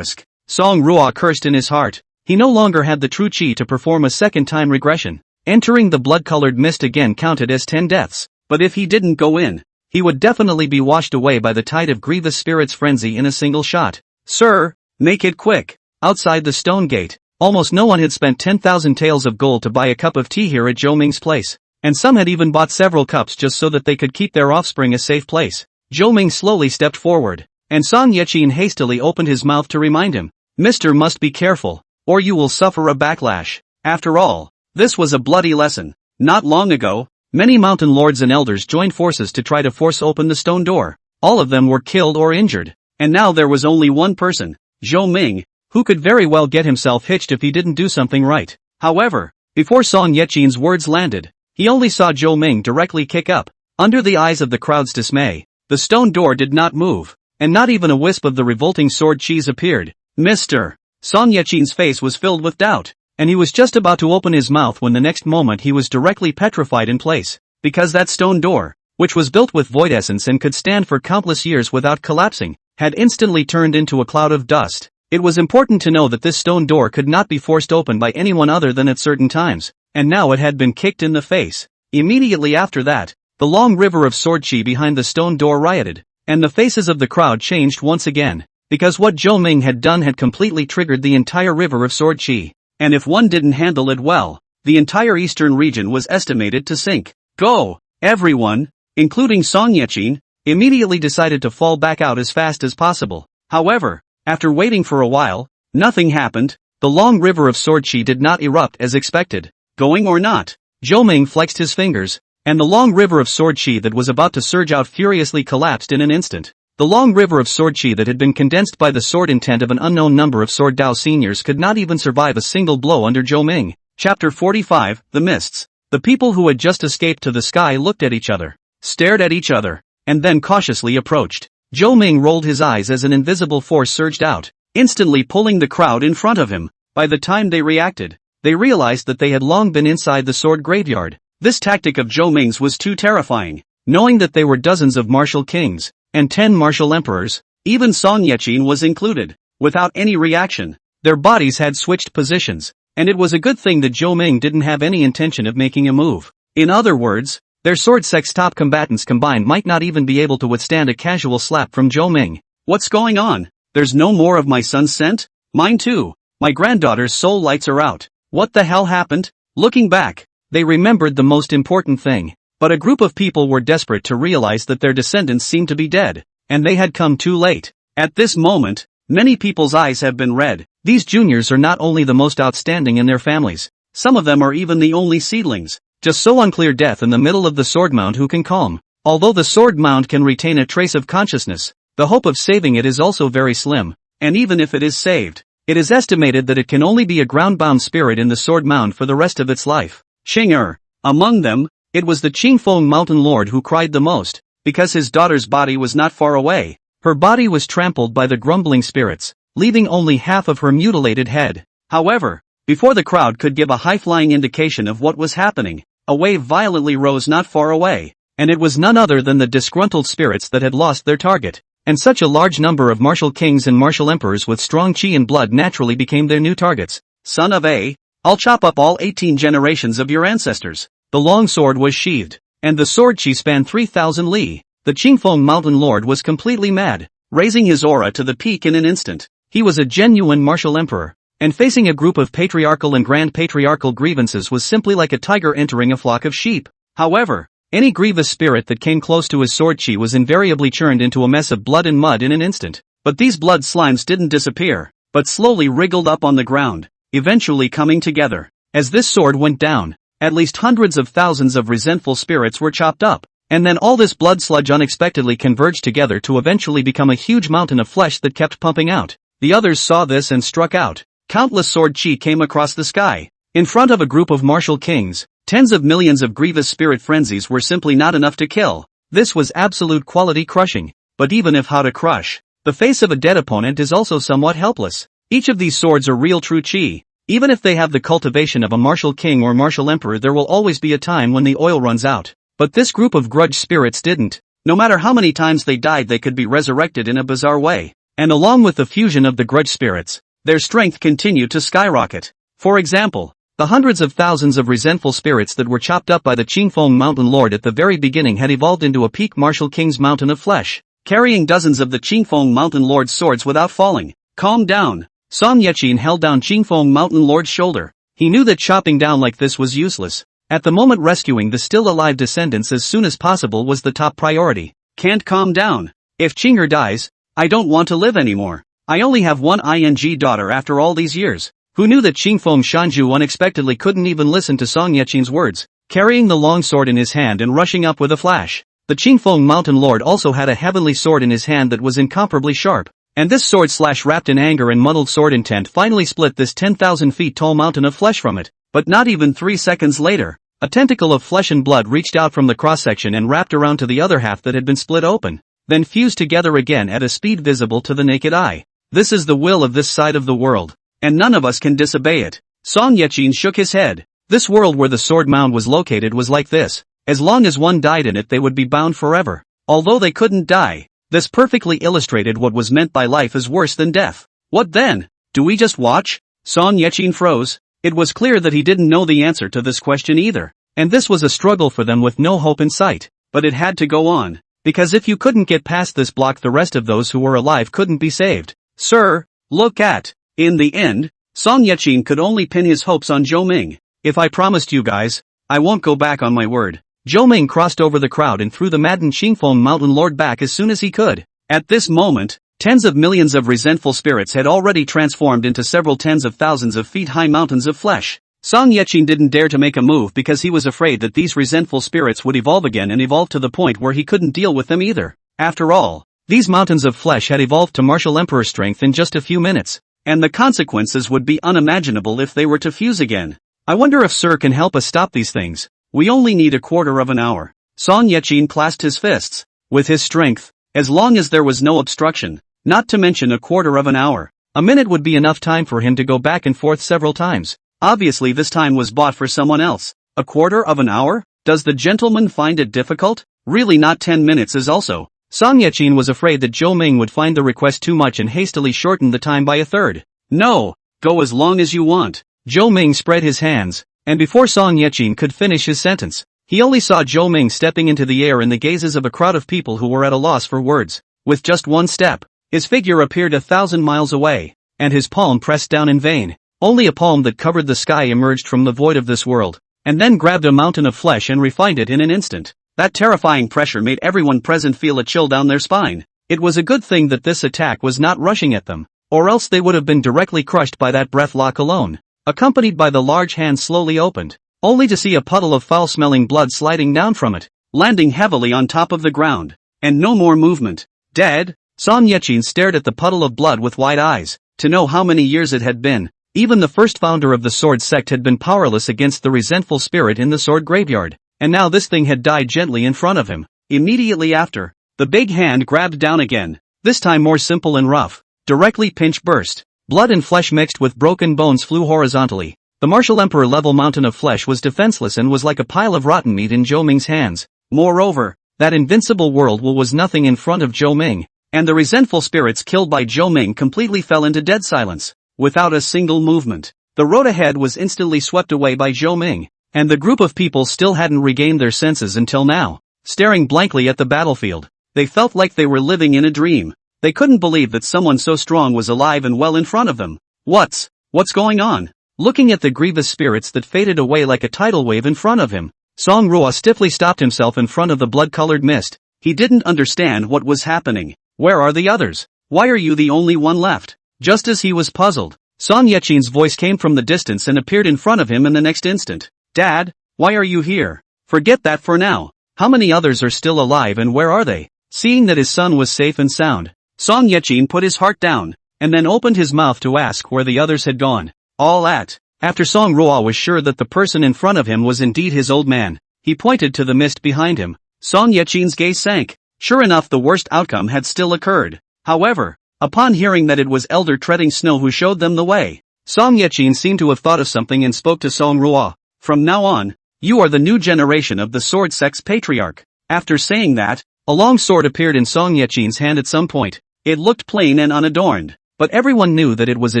A: Song Ruo cursed in his heart. He no longer had the true chi to perform a second time regression. Entering the blood-colored mist again counted as 10 deaths. But if he didn't go in, he would definitely be washed away by the tide of grievous spirits frenzy in a single shot. Sir, make it quick. Outside the stone gate, almost no one had spent 10,000 taels of gold to buy a cup of tea here at Zhou Ming's place, and some had even bought several cups just so that they could keep their offspring a safe place. Zhou Ming slowly stepped forward, and Song Yeqin hastily opened his mouth to remind him, Mister must be careful, or you will suffer a backlash. After all, this was a bloody lesson. Not long ago, many mountain lords and elders joined forces to try to force open the stone door. All of them were killed or injured, and now there was only one person, Zhou Ming, who could very well get himself hitched if he didn't do something right. However, before Song Yeqin's words landed, he only saw Zhou Ming directly kick up. Under the eyes of the crowd's dismay, the stone door did not move, and not even a wisp of the revolting sword cheese appeared. Mister! Song Yeqin's face was filled with doubt, and he was just about to open his mouth when the next moment he was directly petrified in place, because that stone door, which was built with void essence and could stand for countless years without collapsing, had instantly turned into a cloud of dust. It was important to know that this stone door could not be forced open by anyone other than at certain times, and now it had been kicked in the face. Immediately after that, the long river of sword chi behind the stone door rioted, and the faces of the crowd changed once again, because what Zhou Ming had done had completely triggered the entire river of sword chi, and if one didn't handle it well, the entire eastern region was estimated to sink. Go! Everyone, including Song Yechin, immediately decided to fall back out as fast as possible. However, after waiting for a while, nothing happened. The long river of sword chi did not erupt as expected. Going or not, Zhou Ming flexed his fingers, and the long river of sword chi that was about to surge out furiously collapsed in an instant. The long river of sword chi that had been condensed by the sword intent of an unknown number of Sword Dao seniors could not even survive a single blow under Zhou Ming. Chapter 45, The Mists. The people who had just escaped to the sky looked at each other, stared at each other, and then cautiously approached. Zhou Ming rolled his eyes as an invisible force surged out, instantly pulling the crowd in front of him. By the time they reacted, they realized that they had long been inside the sword graveyard. This tactic of Zhou Ming's was too terrifying. Knowing that they were dozens of martial kings, and 10 martial emperors, even Song Yechin was included, without any reaction, their bodies had switched positions, and it was a good thing that Zhou Ming didn't have any intention of making a move. In other words, their sword sex top combatants combined might not even be able to withstand a casual slap from Zhou Ming. What's going on? There's no more of my son's scent? Mine too. My granddaughter's soul lights are out. What the hell happened? Looking back, they remembered the most important thing. But a group of people were desperate to realize that their descendants seemed to be dead, and they had come too late. At this moment, many people's eyes have been red. These juniors are not only the most outstanding in their families, some of them are even the only seedlings. Just so unclear death in the middle of the sword mound who can calm. Although the sword mound can retain a trace of consciousness, the hope of saving it is also very slim, and even if it is saved, it is estimated that it can only be a ground-bound spirit in the sword mound for the rest of its life. Qing'er. Among them, it was the Qingfeng mountain lord who cried the most, because his daughter's body was not far away. Her body was trampled by the grumbling spirits, leaving only half of her mutilated head. However, before the crowd could give a high-flying indication of what was happening, a wave violently rose not far away, and it was none other than the disgruntled spirits that had lost their target. And such a large number of martial kings and martial emperors with strong chi and blood naturally became their new targets. Son of A, I'll chop up all 18 generations of your ancestors. The long sword was sheathed, and the sword chi spanned 3,000 li. The Qingfeng mountain lord was completely mad, raising his aura to the peak in an instant. He was a genuine martial emperor, and facing a group of patriarchal and grand patriarchal grievances was simply like a tiger entering a flock of sheep. However, any grievous spirit that came close to his sword chi was invariably churned into a mess of blood and mud in an instant. But these blood slimes didn't disappear, but slowly wriggled up on the ground, eventually coming together. As this sword went down, at least hundreds of thousands of resentful spirits were chopped up, and then all this blood sludge unexpectedly converged together to eventually become a huge mountain of flesh that kept pumping out. The others saw this and struck out. Countless sword chi came across the sky. In front of a group of martial kings, tens of millions of grievous spirit frenzies were simply not enough to kill. This was absolute quality crushing. But even if how to crush, the face of a dead opponent is also somewhat helpless. Each of these swords are real true chi. Even if they have the cultivation of a martial king or martial emperor, there will always be a time when the oil runs out. But this group of grudge spirits didn't. No matter how many times they died, they could be resurrected in a bizarre way. And along with the fusion of the grudge spirits, their strength continued to skyrocket. For example, the hundreds of thousands of resentful spirits that were chopped up by the Qingfeng mountain lord at the very beginning had evolved into a peak martial king's mountain of flesh, carrying dozens of the Qingfeng mountain lord's swords without falling. Calm down. Song Yechin held down Qingfeng mountain lord's shoulder. He knew that chopping down like this was useless. At the moment, rescuing the still alive descendants as soon as possible was the top priority. Can't calm down. If Qing'er dies, I don't want to live anymore. I only have one ing daughter after all these years. Who knew that Qingfeng Shanju unexpectedly couldn't even listen to Song Yechin's words, carrying the long sword in his hand and rushing up with a flash. The Qingfeng mountain lord also had a heavenly sword in his hand that was incomparably sharp. And this sword slash, wrapped in anger and muddled sword intent, finally split this 10,000 feet tall mountain of flesh from it. But not even 3 seconds later, a tentacle of flesh and blood reached out from the cross-section and wrapped around to the other half that had been split open, then fused together again at a speed visible to the naked eye. This is the will of this side of the world, and none of us can disobey it. Song Yechin shook his head. This world where the sword mound was located was like this. As long as one died in it, they would be bound forever. Although they couldn't die, This perfectly illustrated what was meant by life is worse than death. What then? Do we just watch? Song Yechin froze. It was clear that he didn't know the answer to this question either. And this was a struggle for them with no hope in sight. But it had to go on. Because if you couldn't get past this block, the rest of those who were alive couldn't be saved. Sir, look at. In the end, Song Yechin could only pin his hopes on Zhou Ming. If I promised you guys, I won't go back on my word. Zhou Ming crossed over the crowd and threw the maddened Qingfeng Mountain Lord back as soon as he could. At this moment, tens of millions of resentful spirits had already transformed into several tens of thousands of feet high mountains of flesh. Song Yechin didn't dare to make a move because he was afraid that these resentful spirits would evolve again and evolve to the point where he couldn't deal with them either. After all, these mountains of flesh had evolved to martial emperor strength in just a few minutes. And the consequences would be unimaginable if they were to fuse again. I wonder if Sir can help us stop these things. We only need a quarter of an hour. Song Yechin clasped his fists. With his strength, as long as there was no obstruction, not to mention a quarter of an hour, a minute would be enough time for him to go back and forth several times. Obviously this time was bought for someone else. A quarter of an hour? Does the gentleman find it difficult? Really, not 10 minutes is also. Song Yechin was afraid that Zhou Ming would find the request too much and hastily shortened the time by a third. No, go as long as you want. Zhou Ming spread his hands, and before Song Yechin could finish his sentence, he only saw Zhou Ming stepping into the air in the gazes of a crowd of people who were at a loss for words. With just one step, his figure appeared 1,000 miles away, and his palm pressed down in vain. Only a palm that covered the sky emerged from the void of this world, and then grabbed a mountain of flesh and refined it in an instant. That terrifying pressure made everyone present feel a chill down their spine. It was a good thing that this attack was not rushing at them, or else they would have been directly crushed by that breath lock alone. Accompanied by the large hand slowly opened, only to see a puddle of foul-smelling blood sliding down from it, landing heavily on top of the ground, and no more movement. Dead? Song Yechin stared at the puddle of blood with wide eyes, to know how many years it had been. Even the first founder of the sword sect had been powerless against the resentful spirit in the sword graveyard. And now this thing had died gently in front of him. Immediately after, the big hand grabbed down again, this time more simple and rough. Directly pinch burst. Blood and flesh mixed with broken bones flew horizontally. The martial emperor level mountain of flesh was defenseless and was like a pile of rotten meat in Zhou Ming's hands. Moreover, that invincible world wall was nothing in front of Zhou Ming, and the resentful spirits killed by Zhou Ming completely fell into dead silence, without a single movement. The road ahead was instantly swept away by Zhou Ming. And the group of people still hadn't regained their senses until now. Staring blankly at the battlefield, they felt like they were living in a dream. They couldn't believe that someone so strong was alive and well in front of them. What's going on? Looking at the grievous spirits that faded away like a tidal wave in front of him, Song Ruo stiffly stopped himself in front of the blood-colored mist. He didn't understand what was happening. Where are the others? Why are you the only one left? Just as he was puzzled, Song Yechin's voice came from the distance and appeared in front of him in the next instant. Dad, why are you here? Forget that for now. How many others are still alive and where are they? Seeing that his son was safe and sound, Song Yechin put his heart down, and then opened his mouth to ask where the others had gone. After Song Ruo was sure that the person in front of him was indeed his old man, he pointed to the mist behind him. Song Yechin's gaze sank. Sure enough, the worst outcome had still occurred. However, upon hearing that it was Elder Treading Snow who showed them the way, Song Yechin seemed to have thought of something and spoke to Song Ruo. From now on, you are the new generation of the sword sect's patriarch. After saying that, a long sword appeared in Song Yechin's hand at some point. It looked plain and unadorned, but everyone knew that it was a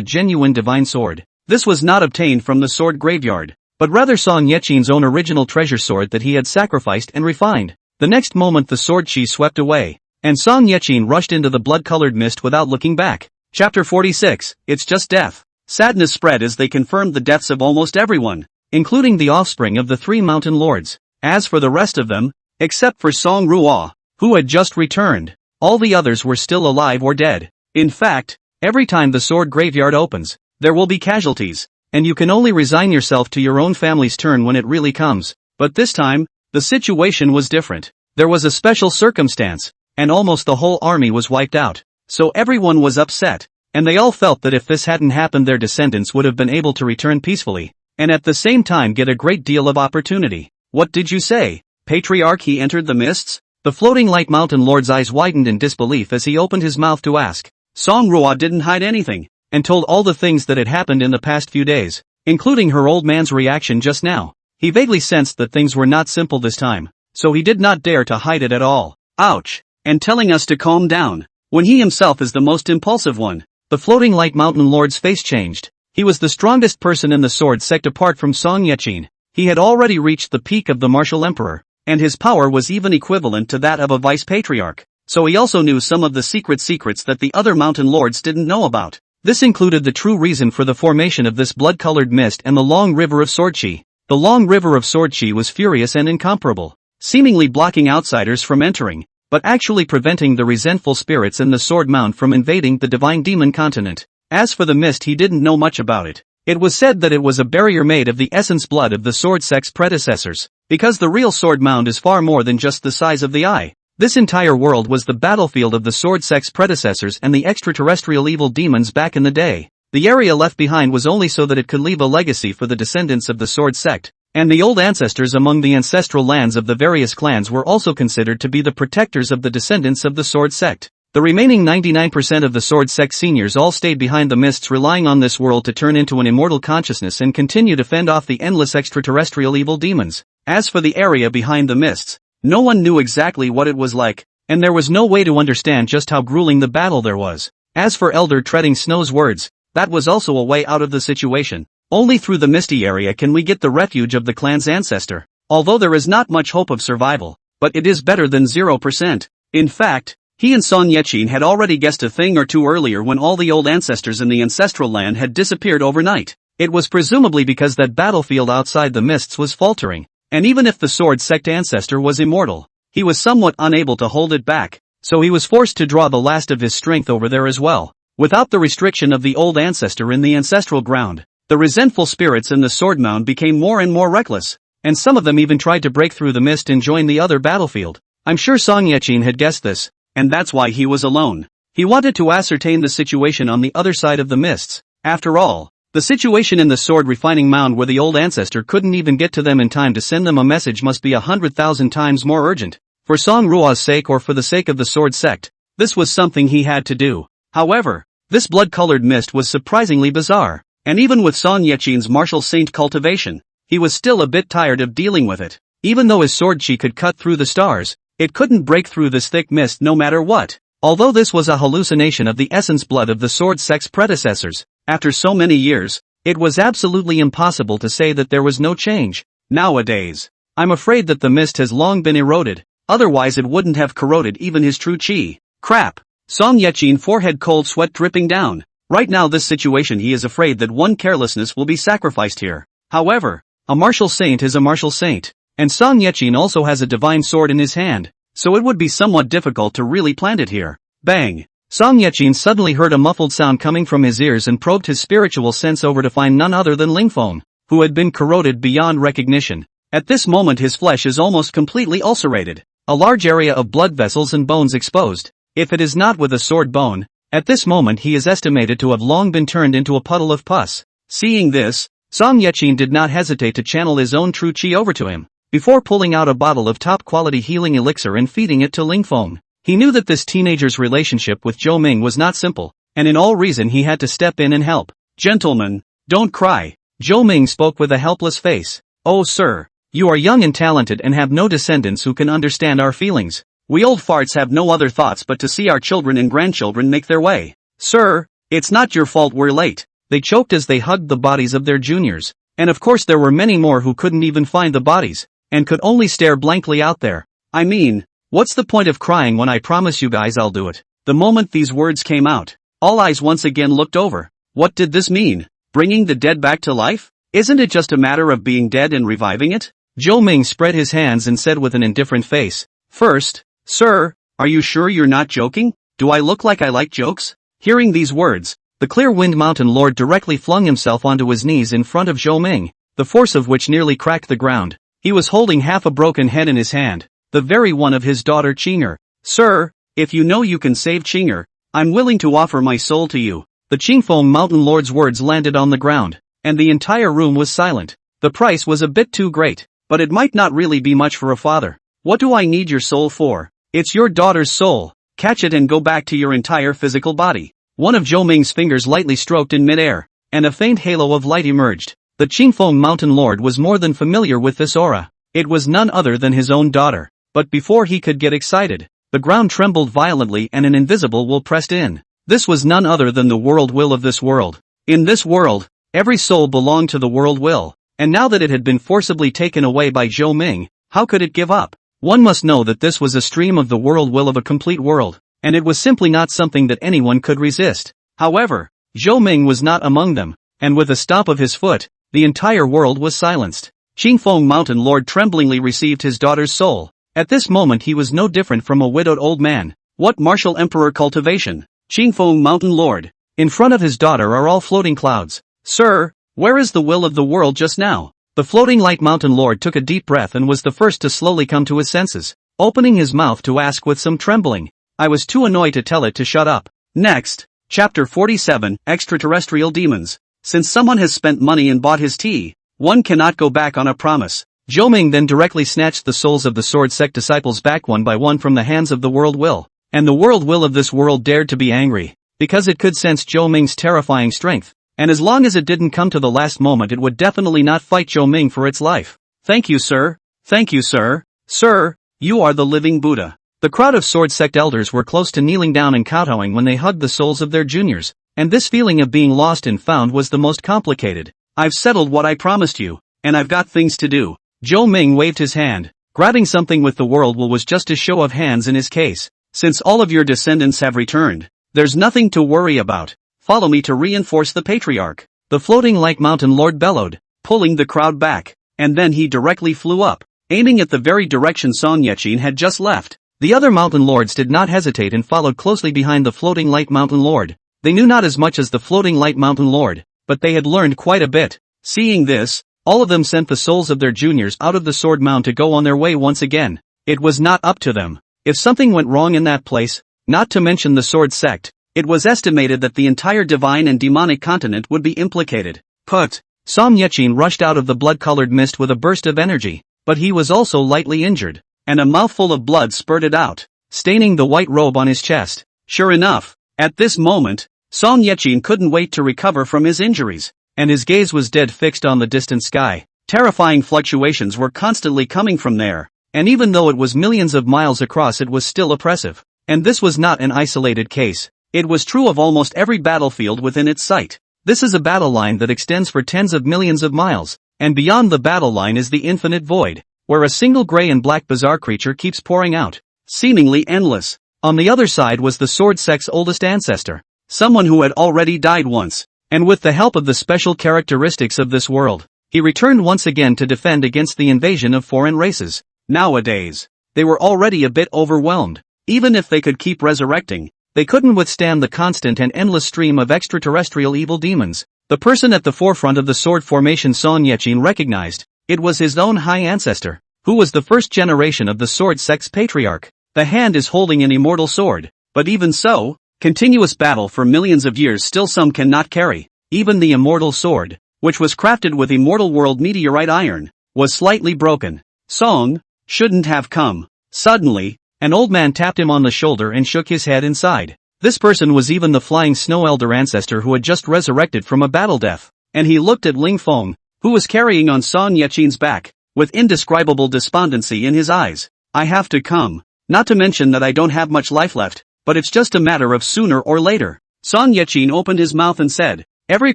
A: genuine divine sword. This was not obtained from the sword graveyard, but rather Song Yechin's own original treasure sword that he had sacrificed and refined. The next moment the sword chi swept away, and Song Yechin rushed into the blood-colored mist without looking back. Chapter 46, It's Just Death. Sadness spread as they confirmed the deaths of almost everyone, including the offspring of the three mountain lords. As for the rest of them, except for Song Ruo, who had just returned, all the others were still alive or dead. In fact, every time the sword graveyard opens, there will be casualties, and you can only resign yourself to your own family's turn when it really comes. But this time, the situation was different. There was a special circumstance, and almost the whole army was wiped out. So everyone was upset, and they all felt that if this hadn't happened their descendants would have been able to return peacefully, and at the same time get a great deal of opportunity. What did you say, Patriarch? He entered the mists? The floating light mountain lord's eyes widened in disbelief as he opened his mouth to ask. Song Ruo didn't hide anything, and told all the things that had happened in the past few days, including her old man's reaction just now. He vaguely sensed that things were not simple this time, so he did not dare to hide it at all. Ouch! and telling us to calm down, when he himself is the most impulsive one. The floating light mountain lord's face changed. He was the strongest person in the sword sect apart from Song Yechin. He had already reached the peak of the martial emperor, and his power was even equivalent to that of a vice patriarch. So he also knew some of the secrets that the other mountain lords didn't know about. This included the true reason for the formation of this blood-colored mist and the long river of sword chi. The long river of sword chi was furious and incomparable, seemingly blocking outsiders from entering, but actually preventing the resentful spirits in the sword mound from invading the divine demon continent. As for the mist, he didn't know much about it. It was said that it was a barrier made of the essence blood of the sword sect's predecessors, because the real sword mound is far more than just the size of the eye. This entire world was the battlefield of the sword sect's predecessors and the extraterrestrial evil demons back in the day. The area left behind was only so that it could leave a legacy for the descendants of the sword sect, and the old ancestors among the ancestral lands of the various clans were also considered to be the protectors of the descendants of the sword sect. The remaining 99% of the sword sect seniors all stayed behind the mists, relying on this world to turn into an immortal consciousness and continue to fend off the endless extraterrestrial evil demons. As for the area behind the mists, no one knew exactly what it was like, and there was no way to understand just how grueling the battle there was. As for Elder Treading Snow's words, that was also a way out of the situation. Only through the misty area can we get the refuge of the clan's ancestor. Although there is not much hope of survival, but it is better than 0%. In fact, he and Song Yechin had already guessed a thing or two earlier when all the old ancestors in the ancestral land had disappeared overnight. It was presumably because that battlefield outside the mists was faltering, and even if the sword sect ancestor was immortal, he was somewhat unable to hold it back, so he was forced to draw the last of his strength over there as well. Without the restriction of the old ancestor in the ancestral ground, the resentful spirits in the sword mound became more and more reckless, and some of them even tried to break through the mist and join the other battlefield. I'm sure Song Yechin had guessed this, and that's why he was alone. He wanted to ascertain the situation on the other side of the mists. After all, the situation in the sword refining mound where the old ancestor couldn't even get to them in time to send them a message must be 100,000 times more urgent. For Song Rua's sake or for the sake of the sword sect, this was something he had to do. However, this blood-colored mist was surprisingly bizarre, and even with Song Yechin's martial saint cultivation, he was still a bit tired of dealing with it. Even though his sword chi could cut through the stars, it couldn't break through this thick mist no matter what. Although this was a hallucination of the essence blood of the sword sect's predecessors, after so many years, it was absolutely impossible to say that there was no change. Nowadays, I'm afraid that the mist has long been eroded, otherwise it wouldn't have corroded even his true chi. Crap! Song Yechin forehead cold sweat dripping down. Right now this situation he is afraid that one carelessness will be sacrificed here. However, a martial saint is a martial saint. And Song Yechin also has a divine sword in his hand, so it would be somewhat difficult to really plant it here. Bang! Song Yechin suddenly heard a muffled sound coming from his ears and probed his spiritual sense over to find none other than Lingfeng, who had been corroded beyond recognition. At this moment his flesh is almost completely ulcerated, a large area of blood vessels and bones exposed. If it is not with a sword bone, at this moment he is estimated to have long been turned into a puddle of pus. Seeing this, Song Yechin did not hesitate to channel his own true chi over to him. Before pulling out a bottle of top-quality healing elixir and feeding it to Lingfeng, he knew that this teenager's relationship with Zhou Ming was not simple, and in all reason he had to step in and help. Gentlemen, don't cry. Zhou Ming spoke with a helpless face. Oh sir, you are young and talented and have no descendants who can understand our feelings. We old farts have no other thoughts but to see our children and grandchildren make their way. Sir, it's not your fault we're late. They choked as they hugged the bodies of their juniors, and of course there were many more who couldn't even find the bodies, and could only stare blankly out there. I mean, what's the point of crying when I promise you guys I'll do it? The moment these words came out, all eyes once again looked over. What did this mean? Bringing the dead back to life? Isn't it just a matter of being dead and reviving it? Zhou Ming spread his hands and said with an indifferent face. First, sir, are you sure you're not joking? Do I look like I like jokes? Hearing these words, the Clear Wind Mountain Lord directly flung himself onto his knees in front of Zhou Ming, the force of which nearly cracked the ground. He was holding half a broken head in his hand, the very one of his daughter Qinger. Sir, if you know you can save Qinger, I'm willing to offer my soul to you. The Qingfeng Mountain Lord's words landed on the ground, and the entire room was silent. The price was a bit too great, but it might not really be much for a father. What do I need your soul for? It's your daughter's soul. Catch it and go back to your entire physical body. One of Zhou Ming's fingers lightly stroked in midair, and a faint halo of light emerged. The Qingfeng Mountain Lord was more than familiar with this aura. It was none other than his own daughter. But before he could get excited, the ground trembled violently and an invisible will pressed in. This was none other than the world will of this world. In this world, every soul belonged to the world will, and now that it had been forcibly taken away by Zhou Ming, how could it give up? One must know that this was a stream of the world will of a complete world, and it was simply not something that anyone could resist. However, Zhou Ming was not among them, and with a stomp of his foot, the entire world was silenced. Qingfeng Mountain Lord tremblingly received his daughter's soul. At this moment he was no different from a widowed old man. What martial emperor cultivation? Qingfeng Mountain Lord. In front of his daughter are all floating clouds. Sir, where is the will of the world just now? The floating light mountain lord took a deep breath and was the first to slowly come to his senses, opening his mouth to ask with some trembling. I was too annoyed to tell it to shut up. Next, Chapter 47, Extraterrestrial Demons. Since someone has spent money and bought his tea, one cannot go back on a promise. Zhou Ming then directly snatched the souls of the sword sect disciples back one by one from the hands of the world will. And the world will of this world dared to be angry, because it could sense Zhou Ming's terrifying strength, and as long as it didn't come to the last moment it would definitely not fight Zhou Ming for its life. Thank you sir. Thank you sir. Sir, you are the living Buddha. The crowd of sword sect elders were close to kneeling down and kowtowing when they hugged the souls of their juniors, and this feeling of being lost and found was the most complicated. I've settled what I promised you, and I've got things to do. Zhou Ming waved his hand. Grabbing something with the world will was just a show of hands in his case. Since all of your descendants have returned, there's nothing to worry about. Follow me to reinforce the patriarch. The floating like mountain lord bellowed, pulling the crowd back, and then he directly flew up, aiming at the very direction Song Yechin had just left. The other mountain lords did not hesitate and followed closely behind the floating light mountain lord. They knew not as much as the floating light mountain lord, but they had learned quite a bit. Seeing this, all of them sent the souls of their juniors out of the sword mound to go on their way once again. It was not up to them. If something went wrong in that place, not to mention the sword sect, it was estimated that the entire divine and demonic continent would be implicated. Put. Song Yechin rushed out of the blood-colored mist with a burst of energy, but he was also lightly injured, and a mouthful of blood spurted out, staining the white robe on his chest. Sure enough, at this moment, Song Yechin couldn't wait to recover from his injuries, and his gaze was dead fixed on the distant sky. Terrifying fluctuations were constantly coming from there, and even though it was millions of miles across it was still oppressive. And this was not an isolated case. It was true of almost every battlefield within its sight. This is a battle line that extends for tens of millions of miles, and beyond the battle line is the infinite void, where a single gray and black bizarre creature keeps pouring out, seemingly endless. On the other side was the sword sect's oldest ancestor, someone who had already died once, and with the help of the special characteristics of this world, he returned once again to defend against the invasion of foreign races. Nowadays, they were already a bit overwhelmed. Even if they could keep resurrecting, they couldn't withstand the constant and endless stream of extraterrestrial evil demons. The person at the forefront of the sword formation Song Yechin recognized. It was his own high ancestor, who was the first generation of the sword sect's patriarch. The hand is holding an immortal sword, but even so, continuous battle for millions of years still some cannot carry. Even the immortal sword, which was crafted with immortal world meteorite iron, was slightly broken. Song shouldn't have come. Suddenly, an old man tapped him on the shoulder and shook his head inside. This person was even the flying snow elder ancestor who had just resurrected from a battle death, and he looked at Ling Feng, who was carrying on Song Yechin's back, with indescribable despondency in his eyes. I have to come. Not to mention that I don't have much life left, but it's just a matter of sooner or later. Song Yechin opened his mouth and said, every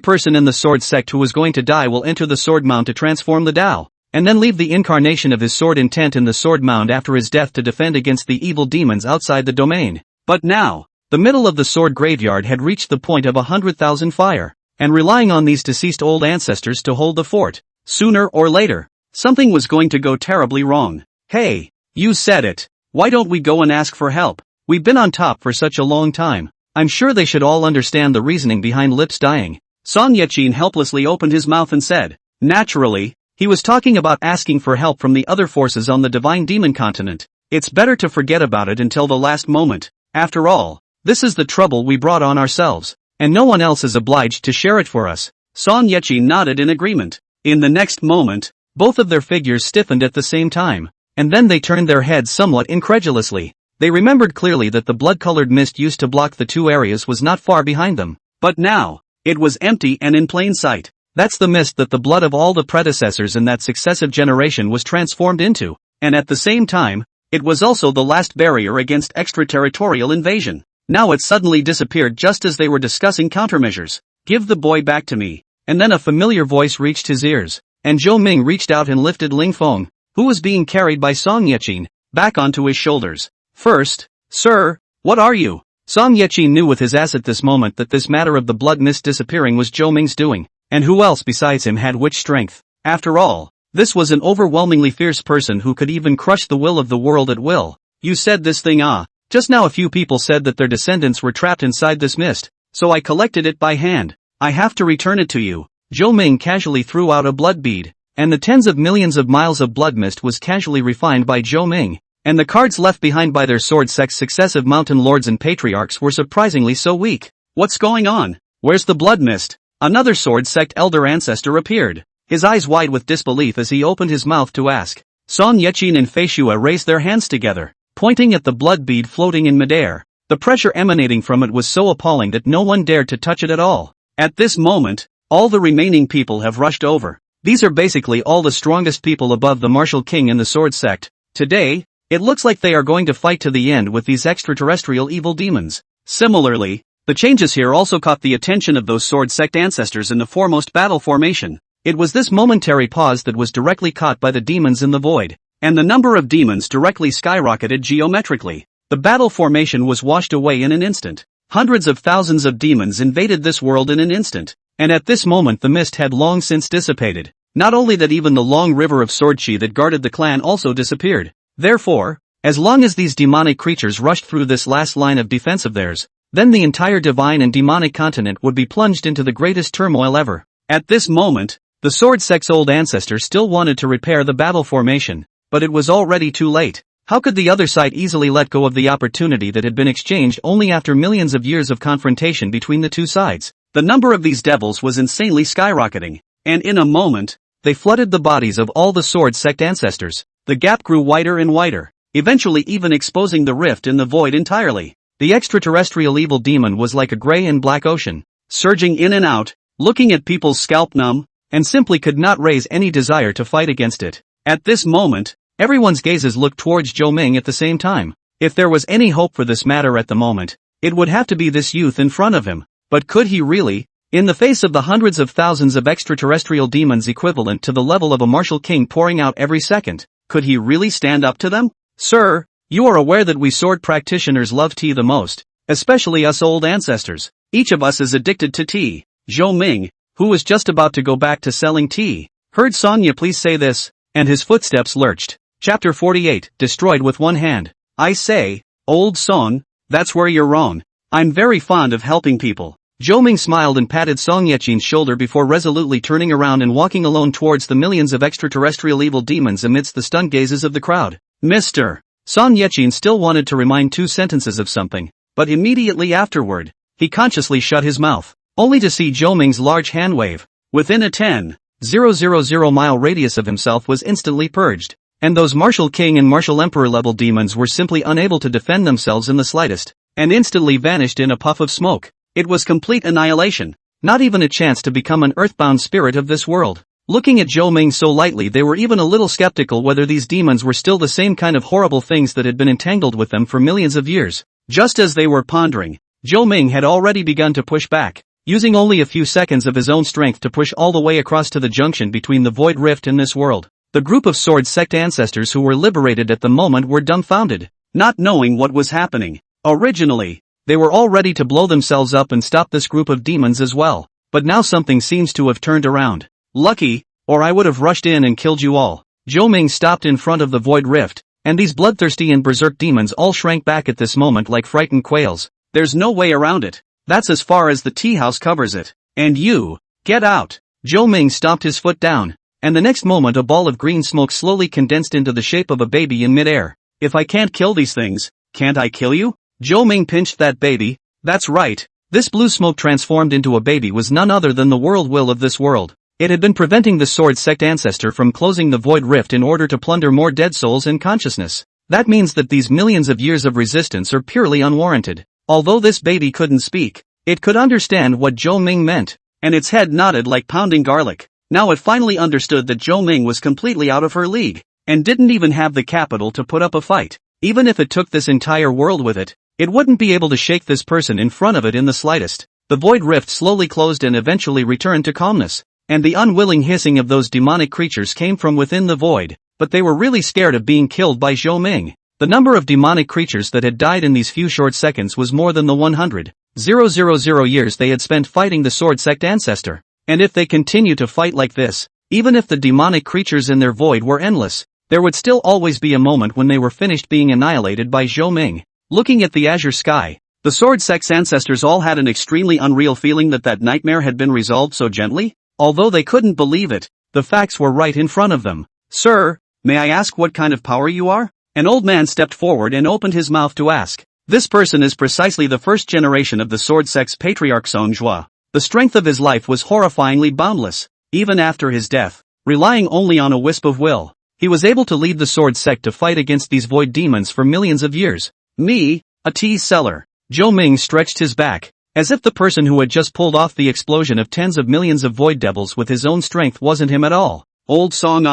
A: person in the sword sect who is going to die will enter the sword mound to transform the Tao, and then leave the incarnation of his sword intent in the sword mound after his death to defend against the evil demons outside the domain. But now, the middle of the sword graveyard had reached the point of 100,000 fire, and relying on these deceased old ancestors to hold the fort. Sooner or later, something was going to go terribly wrong. Hey, you said it. Why don't we go and ask for help? We've been on top for such a long time. I'm sure they should all understand the reasoning behind lips dying. Song Yechin helplessly opened his mouth and said, naturally, he was talking about asking for help from the other forces on the divine demon continent. It's better to forget about it until the last moment. After all, this is the trouble we brought on ourselves, and no one else is obliged to share it for us. Song Yechin nodded in agreement. In the next moment, both of their figures stiffened at the same time, and then they turned their heads somewhat incredulously. They remembered clearly that the blood-colored mist used to block the two areas was not far behind them. But now, it was empty and in plain sight. That's the mist that the blood of all the predecessors in that successive generation was transformed into, and at the same time, It was also the last barrier against extraterritorial invasion. Now it suddenly disappeared just as they were discussing countermeasures. "Give the boy back to me." And then a familiar voice reached his ears, and Zhou Ming reached out and lifted Ling Feng, who was being carried by Song Yechin, back onto his shoulders. "First, sir, what are you?" Song Yechin knew with his ass at this moment that this matter of the blood mist disappearing was Zhou Ming's doing, and who else besides him had witch strength? After all, this was an overwhelmingly fierce person who could even crush the will of the world at will. "You said this thing just now a few people said that their descendants were trapped inside this mist, so I collected it by hand. I have to return it to you." Zhou Ming casually threw out a blood bead, and the tens of millions of miles of blood mist was casually refined by Zhou Ming, and the cards left behind by their sword sect's successive mountain lords and patriarchs were surprisingly so weak. "What's going on? Where's the blood mist?" Another sword sect elder ancestor appeared, his eyes wide with disbelief as he opened his mouth to ask. Song Yechin and Fei Shua raised their hands together, pointing at the blood bead floating in midair. The pressure emanating from it was so appalling that no one dared to touch it at all. At this moment, all the remaining people have rushed over. These are basically all the strongest people above the martial king in the sword sect. Today, it looks like they are going to fight to the end with these extraterrestrial evil demons. Similarly, the changes here also caught the attention of those sword sect ancestors in the foremost battle formation. It was this momentary pause that was directly caught by the demons in the void, and the number of demons directly skyrocketed geometrically. The battle formation was washed away in an instant. Hundreds of thousands of demons invaded this world in an instant, and at this moment the mist had long since dissipated. Not only that, even the long river of sword chi that guarded the clan also disappeared. Therefore, as long as these demonic creatures rushed through this last line of defense of theirs, then the entire divine and demonic continent would be plunged into the greatest turmoil ever. At this moment, the sword sect's old ancestor still wanted to repair the battle formation, but it was already too late. How could the other side easily let go of the opportunity that had been exchanged only after millions of years of confrontation between the two sides? The number of these devils was insanely skyrocketing, and in a moment, they flooded the bodies of all the sword sect ancestors. The gap grew wider and wider, eventually even exposing the rift in the void entirely. The extraterrestrial evil demon was like a gray and black ocean, surging in and out, looking at people's scalp numb, and simply could not raise any desire to fight against it. At this moment, everyone's gazes looked towards Zhou Ming at the same time. If there was any hope for this matter at the moment, it would have to be this youth in front of him. But could he really? In the face of the hundreds of thousands of extraterrestrial demons equivalent to the level of a martial king pouring out every second, could he really stand up to them? "Sir, you are aware that we sword practitioners love tea the most, especially us old ancestors. Each of us is addicted to tea." Zhou Ming, who was just about to go back to selling tea, heard Sonya please say this, and his footsteps lurched. Chapter 48, Destroyed with One Hand. "I say, old Song, that's where you're wrong. I'm very fond of helping people." Zhou Ming smiled and patted Song Yechin's shoulder before resolutely turning around and walking alone towards the millions of extraterrestrial evil demons amidst the stunned gazes of the crowd. "Mr. Song Yechin still wanted to remind two sentences of something, but immediately afterward, he consciously shut his mouth, only to see Zhou Ming's large hand wave. Within a 10,000 mile radius of himself was instantly purged, and those martial king and martial emperor level demons were simply unable to defend themselves in the slightest, and instantly vanished in a puff of smoke. It was complete annihilation, not even a chance to become an earthbound spirit of this world. Looking at Zhou Ming so lightly, they were even a little skeptical whether these demons were still the same kind of horrible things that had been entangled with them for millions of years. Just as they were pondering, Zhou Ming had already begun to push back, using only a few seconds of his own strength to push all the way across to the junction between the void rift and this world. The group of sword sect ancestors who were liberated at the moment were dumbfounded, not knowing what was happening. Originally, they were all ready to blow themselves up and stop this group of demons as well, but now something seems to have turned around. "Lucky, or I would have rushed in and killed you all." Zhou Ming stopped in front of the void rift, and these bloodthirsty and berserk demons all shrank back at this moment like frightened quails. "There's no way around it. That's as far as the tea house covers it. And you, get out." Zhou Ming stomped his foot down, and the next moment a ball of green smoke slowly condensed into the shape of a baby in midair. "If I can't kill these things, can't I kill you?" Zhou Ming pinched that baby. That's right. This blue smoke transformed into a baby was none other than the world will of this world. It had been preventing the sword sect ancestor from closing the void rift in order to plunder more dead souls and consciousness. That means that these millions of years of resistance are purely unwarranted. Although this baby couldn't speak, it could understand what Zhou Ming meant, and its head nodded like pounding garlic. Now it finally understood that Zhou Ming was completely out of her league, and didn't even have the capital to put up a fight. Even if it took this entire world with it, it wouldn't be able to shake this person in front of it in the slightest. The void rift slowly closed and eventually returned to calmness, and the unwilling hissing of those demonic creatures came from within the void, but they were really scared of being killed by Zhou Ming. The number of demonic creatures that had died in these few short seconds was more than the 100,000 years they had spent fighting the sword sect ancestor. And if they continue to fight like this, even if the demonic creatures in their void were endless, there would still always be a moment when they were finished being annihilated by Zhou Ming. Looking at the azure sky, the sword sect's ancestors all had an extremely unreal feeling that nightmare had been resolved so gently. Although they couldn't believe it, the facts were right in front of them. "Sir, may I ask what kind of power you are?" An old man stepped forward and opened his mouth to ask. This person is precisely the first generation of the sword sect's patriarch Song Jua. The strength of his life was horrifyingly boundless. Even after his death, relying only on a wisp of will, he was able to lead the sword sect to fight against these void demons for millions of years. "Me, a tea seller." Zhou Ming stretched his back, as if the person who had just pulled off the explosion of tens of millions of void devils with his own strength wasn't him at all. "Old Song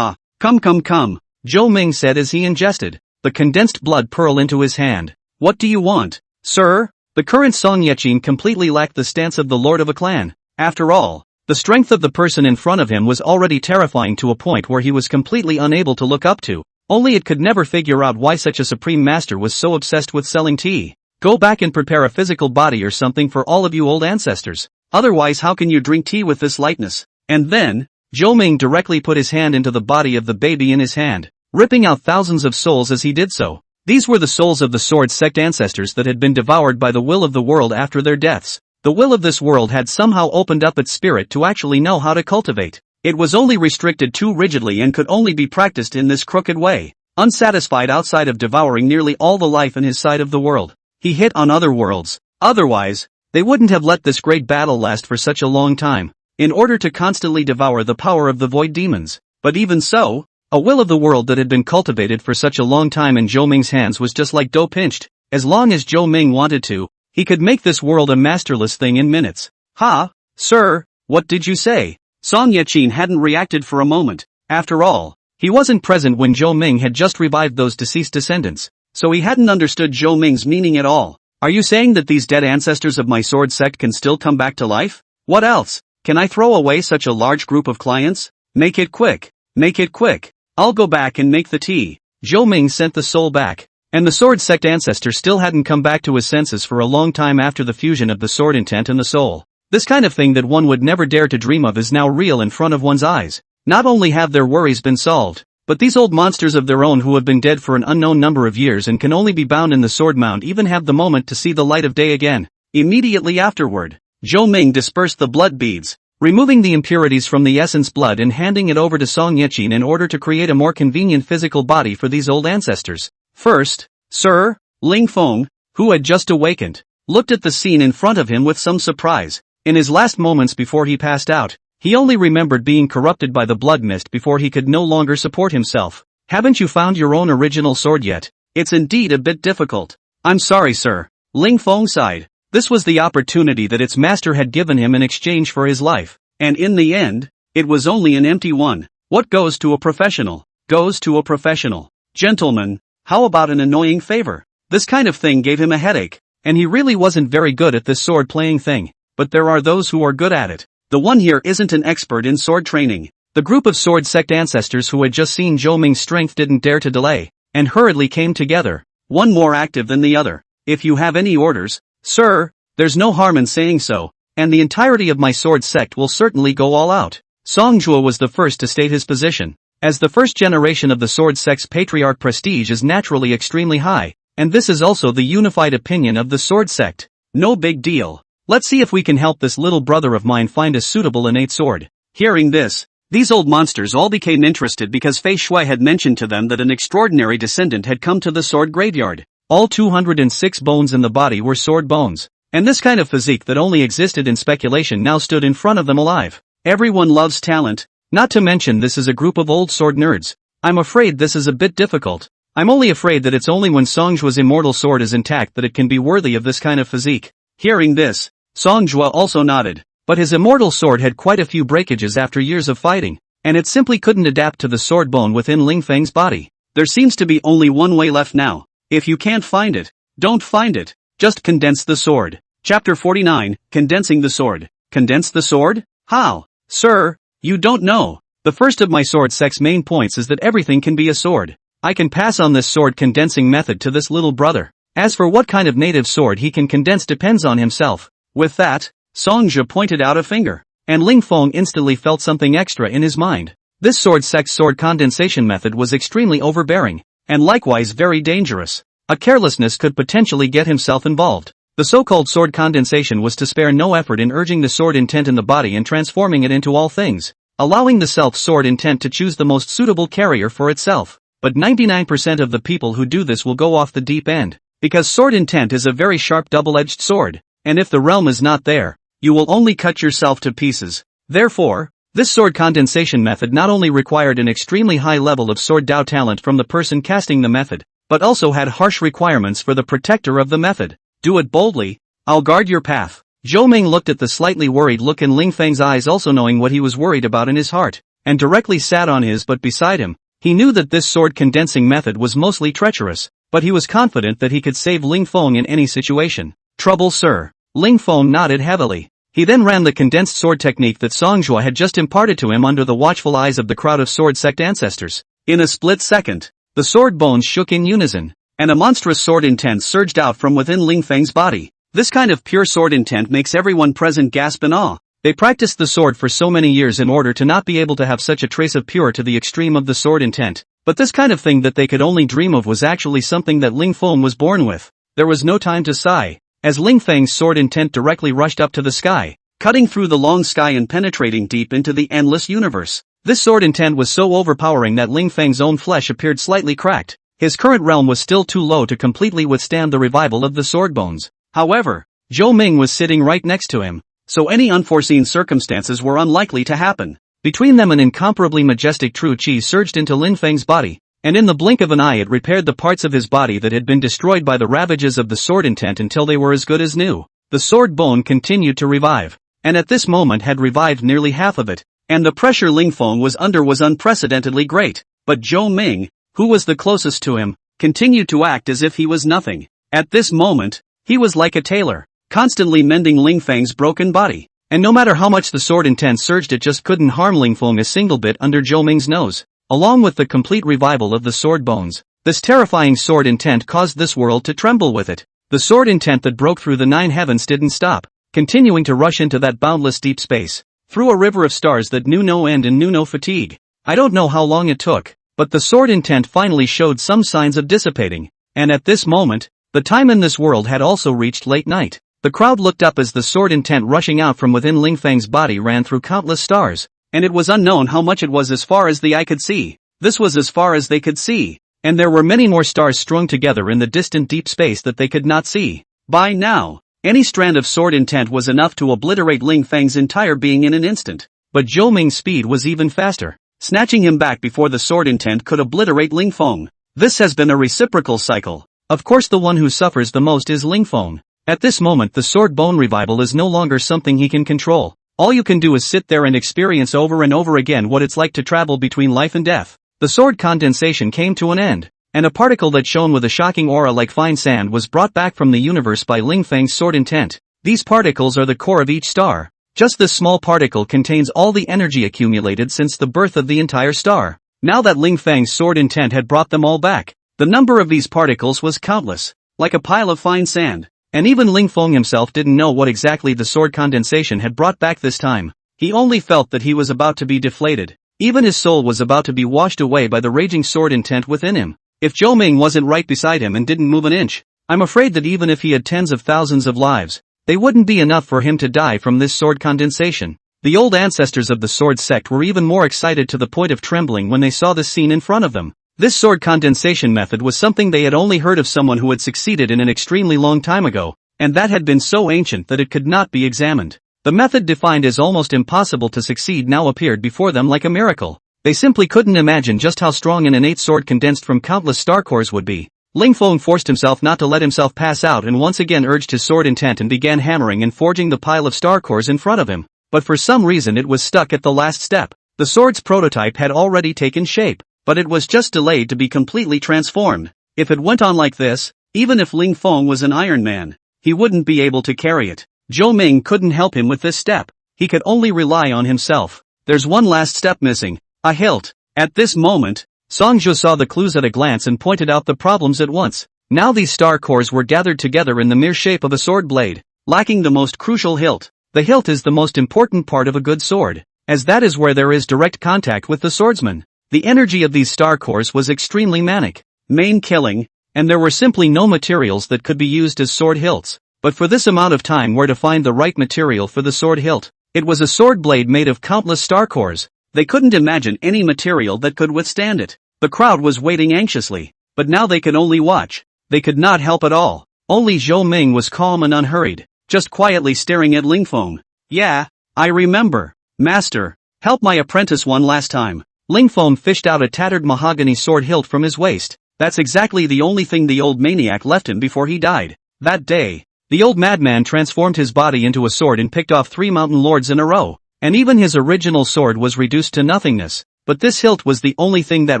A: come. Zhou Ming said as he ingested the condensed blood pearl into his hand. "What do you want, sir?" The current Song Yechin completely lacked the stance of the lord of a clan. After all, the strength of the person in front of him was already terrifying to a point where he was completely unable to look up to. Only it could never figure out why such a supreme master was so obsessed with selling tea. "Go back and prepare a physical body or something for all of you old ancestors. Otherwise how can you drink tea with this lightness?" And then, Zhou Ming directly put his hand into the body of the baby in his hand, ripping out thousands of souls as he did so. These were the souls of the sword sect ancestors that had been devoured by the will of the world after their deaths. The will of this world had somehow opened up its spirit to actually know how to cultivate. It was only restricted too rigidly and could only be practiced in this crooked way. Unsatisfied outside of devouring nearly all the life in his side of the world, he hit on other worlds. Otherwise, they wouldn't have let this great battle last for such a long time, in order to constantly devour the power of the void demons. But even so, a will of the world that had been cultivated for such a long time in Zhou Ming's hands was just like dough pinched. As long as Zhou Ming wanted to, he could make this world a masterless thing in minutes. "Ha, sir, what did you say?" Song Yechin hadn't reacted for a moment. After all, he wasn't present when Zhou Ming had just revived those deceased descendants, so he hadn't understood Zhou Ming's meaning at all. "Are you saying that these dead ancestors of my sword sect can still come back to life? What else? Can I throw away such a large group of clients? Make it quick. Make it quick. I'll go back and make the tea." Zhou Ming sent the soul back, and the sword sect ancestor still hadn't come back to his senses for a long time after the fusion of the sword intent and the soul. This kind of thing that one would never dare to dream of is now real in front of one's eyes. Not only have their worries been solved, but these old monsters of their own who have been dead for an unknown number of years and can only be bound in the sword mount even have the moment to see the light of day again. Immediately afterward, Zhou Ming dispersed the blood beads, removing the impurities from the essence blood and handing it over to Song Yechin in order to create a more convenient physical body for these old ancestors. First, Sir Ling Feng, who had just awakened, looked at the scene in front of him with some surprise. In his last moments before he passed out, he only remembered being corrupted by the blood mist before he could no longer support himself. "Haven't you found your own original sword yet? It's indeed a bit difficult." "I'm sorry, sir," Ling Feng sighed. This was the opportunity that its master had given him in exchange for his life, and in the end, it was only an empty one. What goes to a professional, goes to a professional. "Gentlemen, how about an annoying favor?" This kind of thing gave him a headache, and he really wasn't very good at this sword playing thing, but there are those who are good at it. The one here isn't an expert in sword training. The group of sword sect ancestors who had just seen Zhou Ming's strength didn't dare to delay, and hurriedly came together, one more active than the other. "If you have any orders, sir, there's no harm in saying so, and the entirety of my sword sect will certainly go all out." Song Jua was the first to state his position. As the first generation of the sword sect's patriarch, prestige is naturally extremely high, and this is also the unified opinion of the sword sect. "No big deal. Let's see if we can help this little brother of mine find a suitable innate sword." Hearing this, these old monsters all became interested because Fei Shui had mentioned to them that an extraordinary descendant had come to the sword graveyard. All 206 bones in the body were sword bones, and this kind of physique that only existed in speculation now stood in front of them alive. Everyone loves talent, not to mention this is a group of old sword nerds. "I'm afraid this is a bit difficult. I'm only afraid that it's only when Song Jua's immortal sword is intact that it can be worthy of this kind of physique." Hearing this, Song Jua also nodded, but his immortal sword had quite a few breakages after years of fighting, and it simply couldn't adapt to the sword bone within Ling Feng's body. "There seems to be only one way left now. If you can't find it, don't find it. Just condense the sword. Chapter 49, Condensing the Sword. Condense the sword? How? Sir, you don't know. The first of my sword sect's main points is that everything can be a sword. I can pass on this sword condensing method to this little brother. As for what kind of native sword he can condense depends on himself. With that, Songjia pointed out a finger, and Ling Feng instantly felt something extra in his mind. This sword sect's sword condensation method was extremely overbearing, and likewise very dangerous. A carelessness could potentially get himself involved. The so-called sword condensation was to spare no effort in urging the sword intent in the body and transforming it into all things, allowing the self-sword intent to choose the most suitable carrier for itself. But 99% of the people who do this will go off the deep end, because sword intent is a very sharp double-edged sword, and if the realm is not there, you will only cut yourself to pieces. Therefore, this sword condensation method not only required an extremely high level of sword Dao talent from the person casting the method, but also had harsh requirements for the protector of the method. Do it boldly, I'll guard your path. Zhou Ming looked at the slightly worried look in Ling Feng's eyes, also knowing what he was worried about in his heart, and directly sat on his butt beside him. He knew that this sword condensing method was mostly treacherous, but he was confident that he could save Ling Feng in any situation. Trouble, sir. Ling Feng nodded heavily. He then ran the condensed sword technique that Songjia had just imparted to him under the watchful eyes of the crowd of sword sect ancestors. In a split second, the sword bones shook in unison, and a monstrous sword intent surged out from within Ling Feng's body. This kind of pure sword intent makes everyone present gasp in awe. They practiced the sword for so many years in order to not be able to have such a trace of pure to the extreme of the sword intent. But this kind of thing that they could only dream of was actually something that Ling Feng was born with. There was no time to sigh, as Ling Feng's sword intent directly rushed up to the sky, cutting through the long sky and penetrating deep into the endless universe. This sword intent was so overpowering that Ling Feng's own flesh appeared slightly cracked. His current realm was still too low to completely withstand the revival of the sword bones. However, Zhou Ming was sitting right next to him, so any unforeseen circumstances were unlikely to happen. Between them an incomparably majestic true qi surged into Lin Feng's body, and in the blink of an eye it repaired the parts of his body that had been destroyed by the ravages of the sword intent until they were as good as new. The sword bone continued to revive, and at this moment had revived nearly half of it, and the pressure Ling Feng was under was unprecedentedly great. But Zhou Ming, who was the closest to him, continued to act as if he was nothing. At this moment, he was like a tailor, constantly mending Ling Feng's broken body. And no matter how much the sword intent surged, it just couldn't harm Ling Feng a single bit under Zhou Ming's nose. Along with the complete revival of the sword bones, this terrifying sword intent caused this world to tremble with it. The sword intent that broke through the 9 heavens didn't stop, continuing to rush into that boundless deep space, through a river of stars that knew no end and knew no fatigue. I don't know how long it took, but the sword intent finally showed some signs of dissipating, and at this moment, the time in this world had also reached late night. The crowd looked up as the sword intent rushing out from within Ling Feng's body ran through countless stars, and it was unknown how much it was as far as the eye could see. This was as far as they could see, and there were many more stars strung together in the distant deep space that they could not see. By now, any strand of sword intent was enough to obliterate Ling Feng's entire being in an instant, but Zhou Ming's speed was even faster, snatching him back before the sword intent could obliterate Ling Feng. This has been a reciprocal cycle. Of course the one who suffers the most is Ling Feng. At this moment the sword bone revival is no longer something he can control. All you can do is sit there and experience over and over again what it's like to travel between life and death. The sword condensation came to an end, and a particle that shone with a shocking aura like fine sand was brought back from the universe by Ling Feng's sword intent. These particles are the core of each star. Just this small particle contains all the energy accumulated since the birth of the entire star. Now that Ling Feng's sword intent had brought them all back, the number of these particles was countless, like a pile of fine sand. And even Ling Feng himself didn't know what exactly the sword condensation had brought back this time. He only felt that he was about to be deflated. Even his soul was about to be washed away by the raging sword intent within him. If Zhou Ming wasn't right beside him and didn't move an inch, I'm afraid that even if he had tens of thousands of lives, they wouldn't be enough for him to die from this sword condensation. The old ancestors of the sword sect were even more excited to the point of trembling when they saw this scene in front of them. This sword condensation method was something they had only heard of someone who had succeeded in an extremely long time ago, and that had been so ancient that it could not be examined. The method defined as almost impossible to succeed now appeared before them like a miracle. They simply couldn't imagine just how strong an innate sword condensed from countless star cores would be. Ling Feng forced himself not to let himself pass out and once again urged his sword intent and began hammering and forging the pile of star cores in front of him. But for some reason it was stuck at the last step. The sword's prototype had already taken shape, but it was just delayed to be completely transformed. If it went on like this, even if Ling Feng was an Iron Man, he wouldn't be able to carry it. Zhou Ming couldn't help him with this step. He could only rely on himself. There's one last step missing. A hilt. At this moment, Song Zhu saw the clues at a glance and pointed out the problems at once. Now these star cores were gathered together in the mere shape of a sword blade, lacking the most crucial hilt. The hilt is the most important part of a good sword, as that is where there is direct contact with the swordsman. The energy of these star cores was extremely manic, main killing, and there were simply no materials that could be used as sword hilts. But for this amount of time, where to find the right material for the sword hilt? It was a sword blade made of countless star cores. They couldn't imagine any material that could withstand it. The crowd was waiting anxiously, but now they could only watch. They could not help at all. Only Zhou Ming was calm and unhurried, just quietly staring at Ling Feng. Yeah, I remember. Master, help my apprentice one last time. Ling Feng fished out a tattered mahogany sword hilt from his waist. That's exactly the only thing the old maniac left him before he died. That day, the old madman transformed his body into a sword and picked off 3 mountain lords in a row, and even his original sword was reduced to nothingness. But this hilt was the only thing that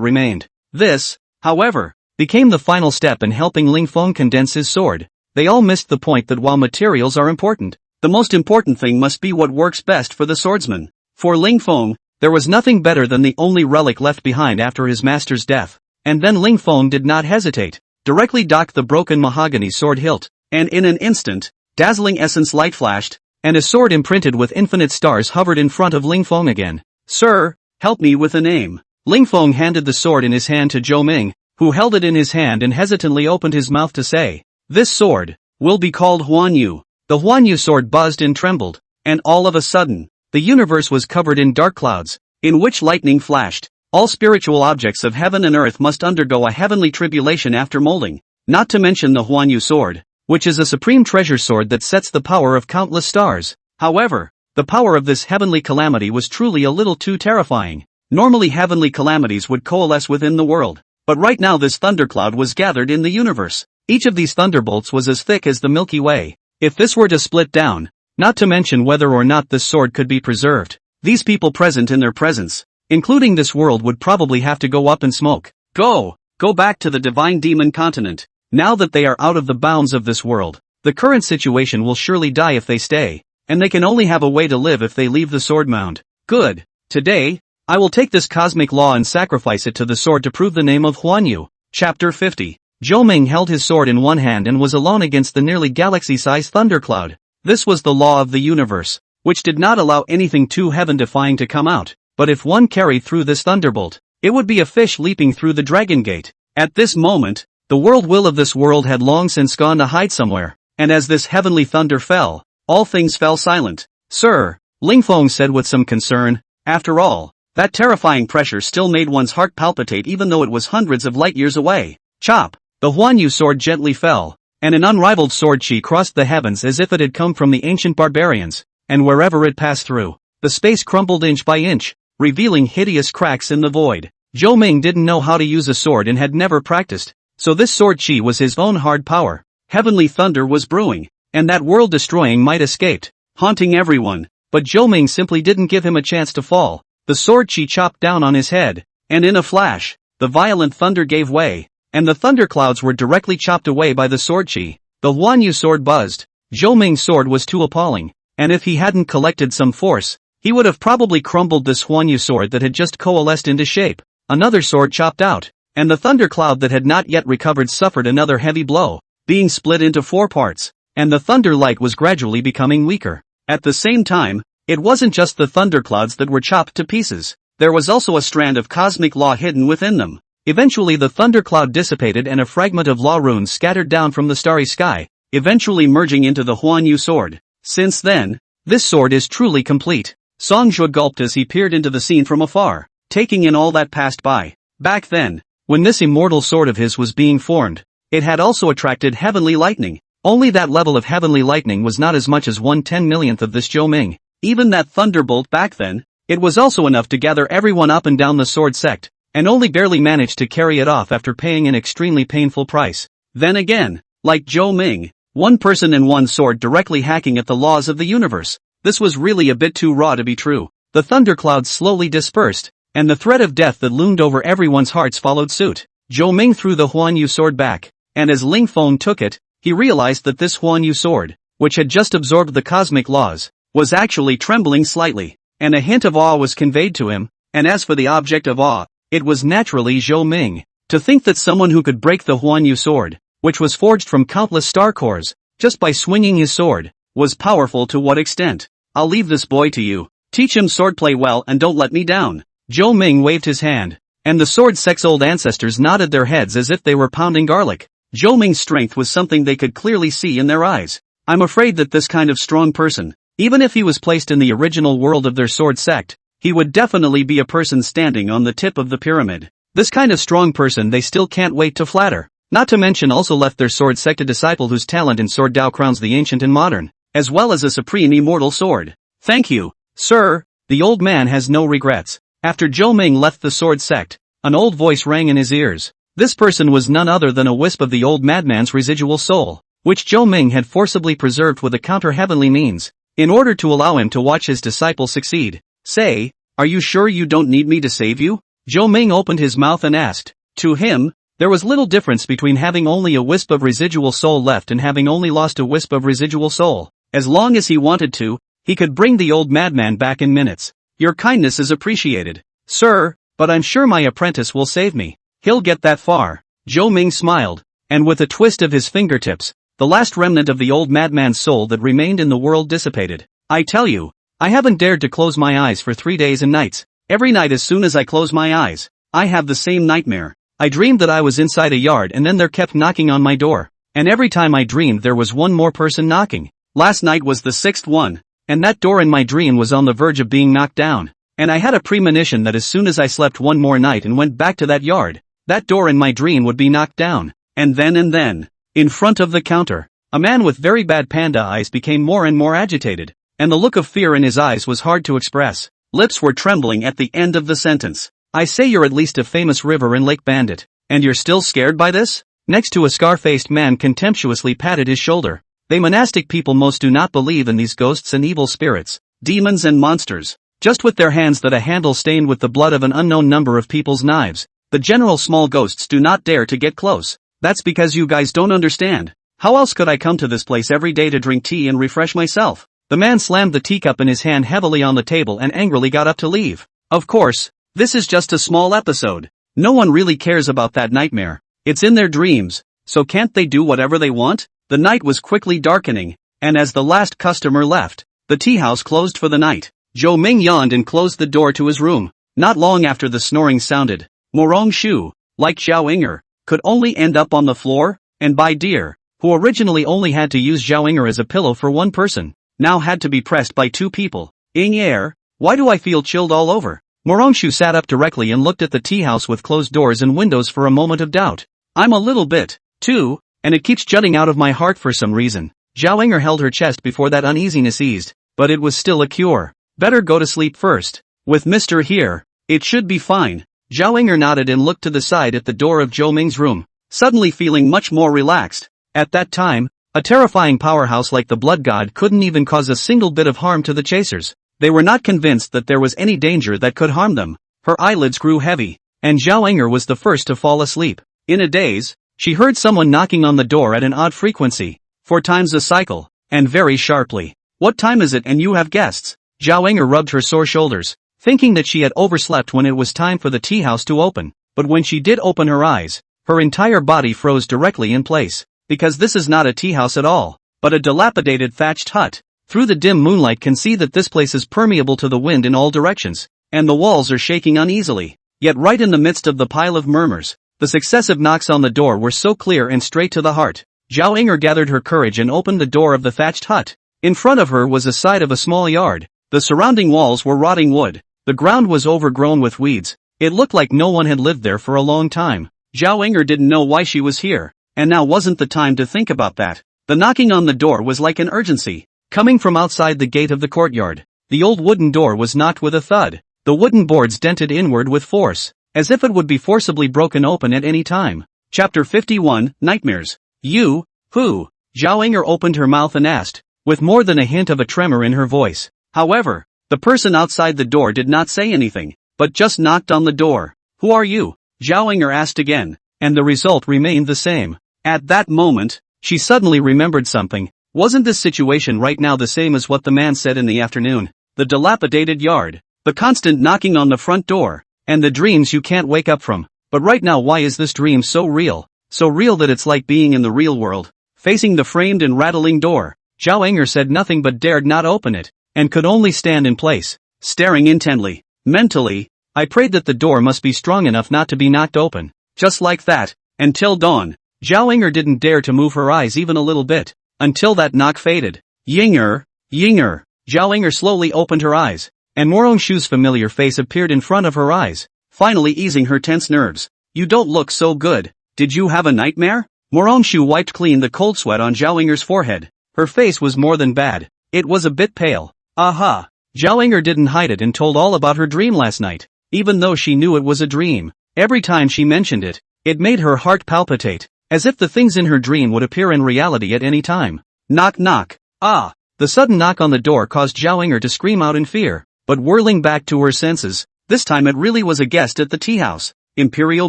A: remained. This, however, became the final step in helping Ling Feng condense his sword. They all missed the point that while materials are important, the most important thing must be what works best for the swordsman. For Ling Feng, there was nothing better than the only relic left behind after his master's death. And then Ling Feng did not hesitate, directly docked the broken mahogany sword hilt, and in an instant, dazzling essence light flashed, and a sword imprinted with infinite stars hovered in front of Ling Feng again. Sir, help me with a name. Ling Feng handed the sword in his hand to Zhou Ming, who held it in his hand and hesitantly opened his mouth to say, "This sword will be called Huanyu." The Huanyu sword buzzed and trembled, and all of a sudden, the universe was covered in dark clouds, in which lightning flashed. All spiritual objects of heaven and earth must undergo a heavenly tribulation after molding, not to mention the Huanyu sword, which is a supreme treasure sword that sets the power of countless stars. However, the power of this heavenly calamity was truly a little too terrifying. Normally heavenly calamities would coalesce within the world, but right now this thundercloud was gathered in the universe. Each of these thunderbolts was as thick as the Milky Way. If this were to split down, not to mention whether or not this sword could be preserved, these people present in their presence, including this world, would probably have to go up in smoke. Go back to the divine demon continent. Now that they are out of the bounds of this world, the current situation will surely die if they stay, and they can only have a way to live if they leave the sword mound. Good. Today, I will take this cosmic law and sacrifice it to the sword to prove the name of Huanyu. Chapter 50. Zhou Ming held his sword in one hand and was alone against the nearly galaxy-sized thundercloud. This was the law of the universe, which did not allow anything too heaven-defying to come out. But if one carried through this thunderbolt, it would be a fish leaping through the dragon gate. At this moment, the world will of this world had long since gone to hide somewhere, and as this heavenly thunder fell, all things fell silent. Sir, Ling Feng said with some concern, after all, that terrifying pressure still made one's heart palpitate even though it was hundreds of light years away. Chop! The Huanyu sword gently fell, and an unrivaled sword chi crossed the heavens as if it had come from the ancient barbarians, and wherever it passed through, the space crumbled inch by inch, revealing hideous cracks in the void. Zhou Ming didn't know how to use a sword and had never practiced, so this sword chi was his own hard power. Heavenly thunder was brewing, and that world-destroying might escaped, haunting everyone, but Zhou Ming simply didn't give him a chance to fall. The sword chi chopped down on his head, and in a flash, the violent thunder gave way, and the thunderclouds were directly chopped away by the sword chi. The Huanyu sword buzzed. Zhou Ming's sword was too appalling, and if he hadn't collected some force, he would have probably crumbled this Huanyu sword that had just coalesced into shape. Another sword chopped out, and the thundercloud that had not yet recovered suffered another heavy blow, being split into 4 parts, and the thunder light was gradually becoming weaker. At the same time, it wasn't just the thunderclouds that were chopped to pieces. There was also a strand of cosmic law hidden within them. Eventually the thundercloud dissipated and a fragment of law runes scattered down from the starry sky, eventually merging into the Huanyu sword. Since then, this sword is truly complete. Song Zhu gulped as he peered into the scene from afar, taking in all that passed by. Back then, when this immortal sword of his was being formed, it had also attracted heavenly lightning. Only that level of heavenly lightning was not as much as 1/10,000,000th of this Zhou Ming. Even that thunderbolt back then, it was also enough to gather everyone up and down the sword sect, and only barely managed to carry it off after paying an extremely painful price. Then again, like Zhou Ming, one person and one sword directly hacking at the laws of the universe. This was really a bit too raw to be true. The thunderclouds slowly dispersed, and the threat of death that loomed over everyone's hearts followed suit. Zhou Ming threw the Huan Yu sword back, and as Ling Feng took it, he realized that this Huan Yu sword, which had just absorbed the cosmic laws, was actually trembling slightly, and a hint of awe was conveyed to him, and as for the object of awe, it was naturally Zhou Ming. To think that someone who could break the Huan Yu sword, which was forged from countless star cores, just by swinging his sword, was powerful to what extent? I'll leave this boy to you. Teach him swordplay well and don't let me down. Zhou Ming waved his hand, and the sword-sex old ancestors nodded their heads as if they were pounding garlic. Zhou Ming's strength was something they could clearly see in their eyes. I'm afraid that this kind of strong person, even if he was placed in the original world of their sword sect, he would definitely be a person standing on the tip of the pyramid. This kind of strong person they still can't wait to flatter. Not to mention also left their sword sect a disciple whose talent in sword Dao crowns the ancient and modern, as well as a supreme immortal sword. Thank you, sir. The old man has no regrets. After Zhou Ming left the sword sect, an old voice rang in his ears. This person was none other than a wisp of the old madman's residual soul, which Zhou Ming had forcibly preserved with a counter-heavenly means, in order to allow him to watch his disciple succeed. Say, are you sure you don't need me to save you? Zhou Ming opened his mouth and asked. To him, there was little difference between having only a wisp of residual soul left and having only lost a wisp of residual soul. As long as he wanted to, he could bring the old madman back in minutes. Your kindness is appreciated, sir, but I'm sure my apprentice will save me. He'll get that far. Zhou Ming smiled, and with a twist of his fingertips, the last remnant of the old madman's soul that remained in the world dissipated. I tell you, I haven't dared to close my eyes for 3 days and nights. Every night as soon as I close my eyes, I have the same nightmare. I dreamed that I was inside a yard and then there kept knocking on my door. And every time I dreamed there was one more person knocking. Last night was the 6th one, and that door in my dream was on the verge of being knocked down. And I had a premonition that as soon as I slept one more night and went back to that yard, that door in my dream would be knocked down. And then, in front of the counter, a man with very bad panda eyes became more and more agitated, and the look of fear in his eyes was hard to express. Lips were trembling at the end of the sentence. I say you're at least a famous river and lake bandit, and you're still scared by this? Next to a scar-faced man contemptuously patted his shoulder. They monastic people most do not believe in these ghosts and evil spirits, demons and monsters. Just with their hands that a handle stained with the blood of an unknown number of people's knives, the general small ghosts do not dare to get close. That's because you guys don't understand. How else could I come to this place every day to drink tea and refresh myself? The man slammed the teacup in his hand heavily on the table and angrily got up to leave. Of course, this is just a small episode. No one really cares about that nightmare. It's in their dreams, so can't they do whatever they want? The night was quickly darkening, and as the last customer left, the tea house closed for the night. Zhou Ming yawned and closed the door to his room. Not long after the snoring sounded, Morong Shu, like Zhao Inger, could only end up on the floor, and Bai Deer, who originally only had to use Zhao Inger as a pillow for one person, now had to be pressed by 2 people. Air, why do I feel chilled all over? Morong Shu sat up directly and looked at the tea house with closed doors and windows for a moment of doubt. I'm a little bit, too, and it keeps jutting out of my heart for some reason. Zhao Inger held her chest before that uneasiness eased, but it was still a cure. Better go to sleep first. With Mr. here, it should be fine. Zhao Inger nodded and looked to the side at the door of Zhou Ming's room, suddenly feeling much more relaxed. At that time, a terrifying powerhouse like the Blood God couldn't even cause a single bit of harm to the chasers. They were not convinced that there was any danger that could harm them. Her eyelids grew heavy, and Zhao Inger was the first to fall asleep. In a daze, she heard someone knocking on the door at an odd frequency, 4 times a cycle, and very sharply. What time is it and you have guests? Zhao Inger rubbed her sore shoulders, thinking that she had overslept when it was time for the tea house to open. But when she did open her eyes, her entire body froze directly in place. Because this is not a tea house at all, but a dilapidated thatched hut. Through the dim moonlight can see that this place is permeable to the wind in all directions, and the walls are shaking uneasily. Yet right in the midst of the pile of murmurs, the successive knocks on the door were so clear and straight to the heart. Zhao Inger gathered her courage and opened the door of the thatched hut. In front of her was the side of a small yard. The surrounding walls were rotting wood. The ground was overgrown with weeds. It looked like no one had lived there for a long time. Zhao Inger didn't know why she was here, and now wasn't the time to think about that. The knocking on the door was like an urgency, coming from outside the gate of the courtyard. The old wooden door was knocked with a thud. The wooden boards dented inward with force, as if it would be forcibly broken open at any time. Chapter 51, Nightmares. You, who? Zhao Inger opened her mouth and asked, with more than a hint of a tremor in her voice. However, the person outside the door did not say anything, but just knocked on the door. Who are you? Zhao Inger asked again. and the result remained the same. At that moment, she suddenly remembered something. Wasn't this situation right now the same as what the man said in the afternoon? The dilapidated yard, the constant knocking on the front door, and the dreams you can't wake up from. But right now, why is this dream so real? So real that it's like being in the real world. Facing the framed and rattling door, Zhao Enger said nothing but dared not open it, and could only stand in place, staring intently. Mentally, I prayed that the door must be strong enough not to be knocked open. Just like that, until dawn. Zhao Enger didn't dare to move her eyes even a little bit, until that knock faded. Yinger, Yinger. Zhao Enger slowly opened her eyes, and Morongshu's familiar face appeared in front of her eyes, finally easing her tense nerves. You don't look so good. Did you have a nightmare? Morongshu wiped clean the cold sweat on Zhao Enger's forehead. Her face was more than bad. It was a bit pale. Aha! Zhao Enger didn't hide it and told all about her dream last night, even though she knew it was a dream. Every time she mentioned it, it made her heart palpitate, as if the things in her dream would appear in reality at any time. Knock knock. Ah! The sudden knock on the door caused Zhao Enger to scream out in fear, but whirling back to her senses, this time it really was a guest at the tea house. Imperial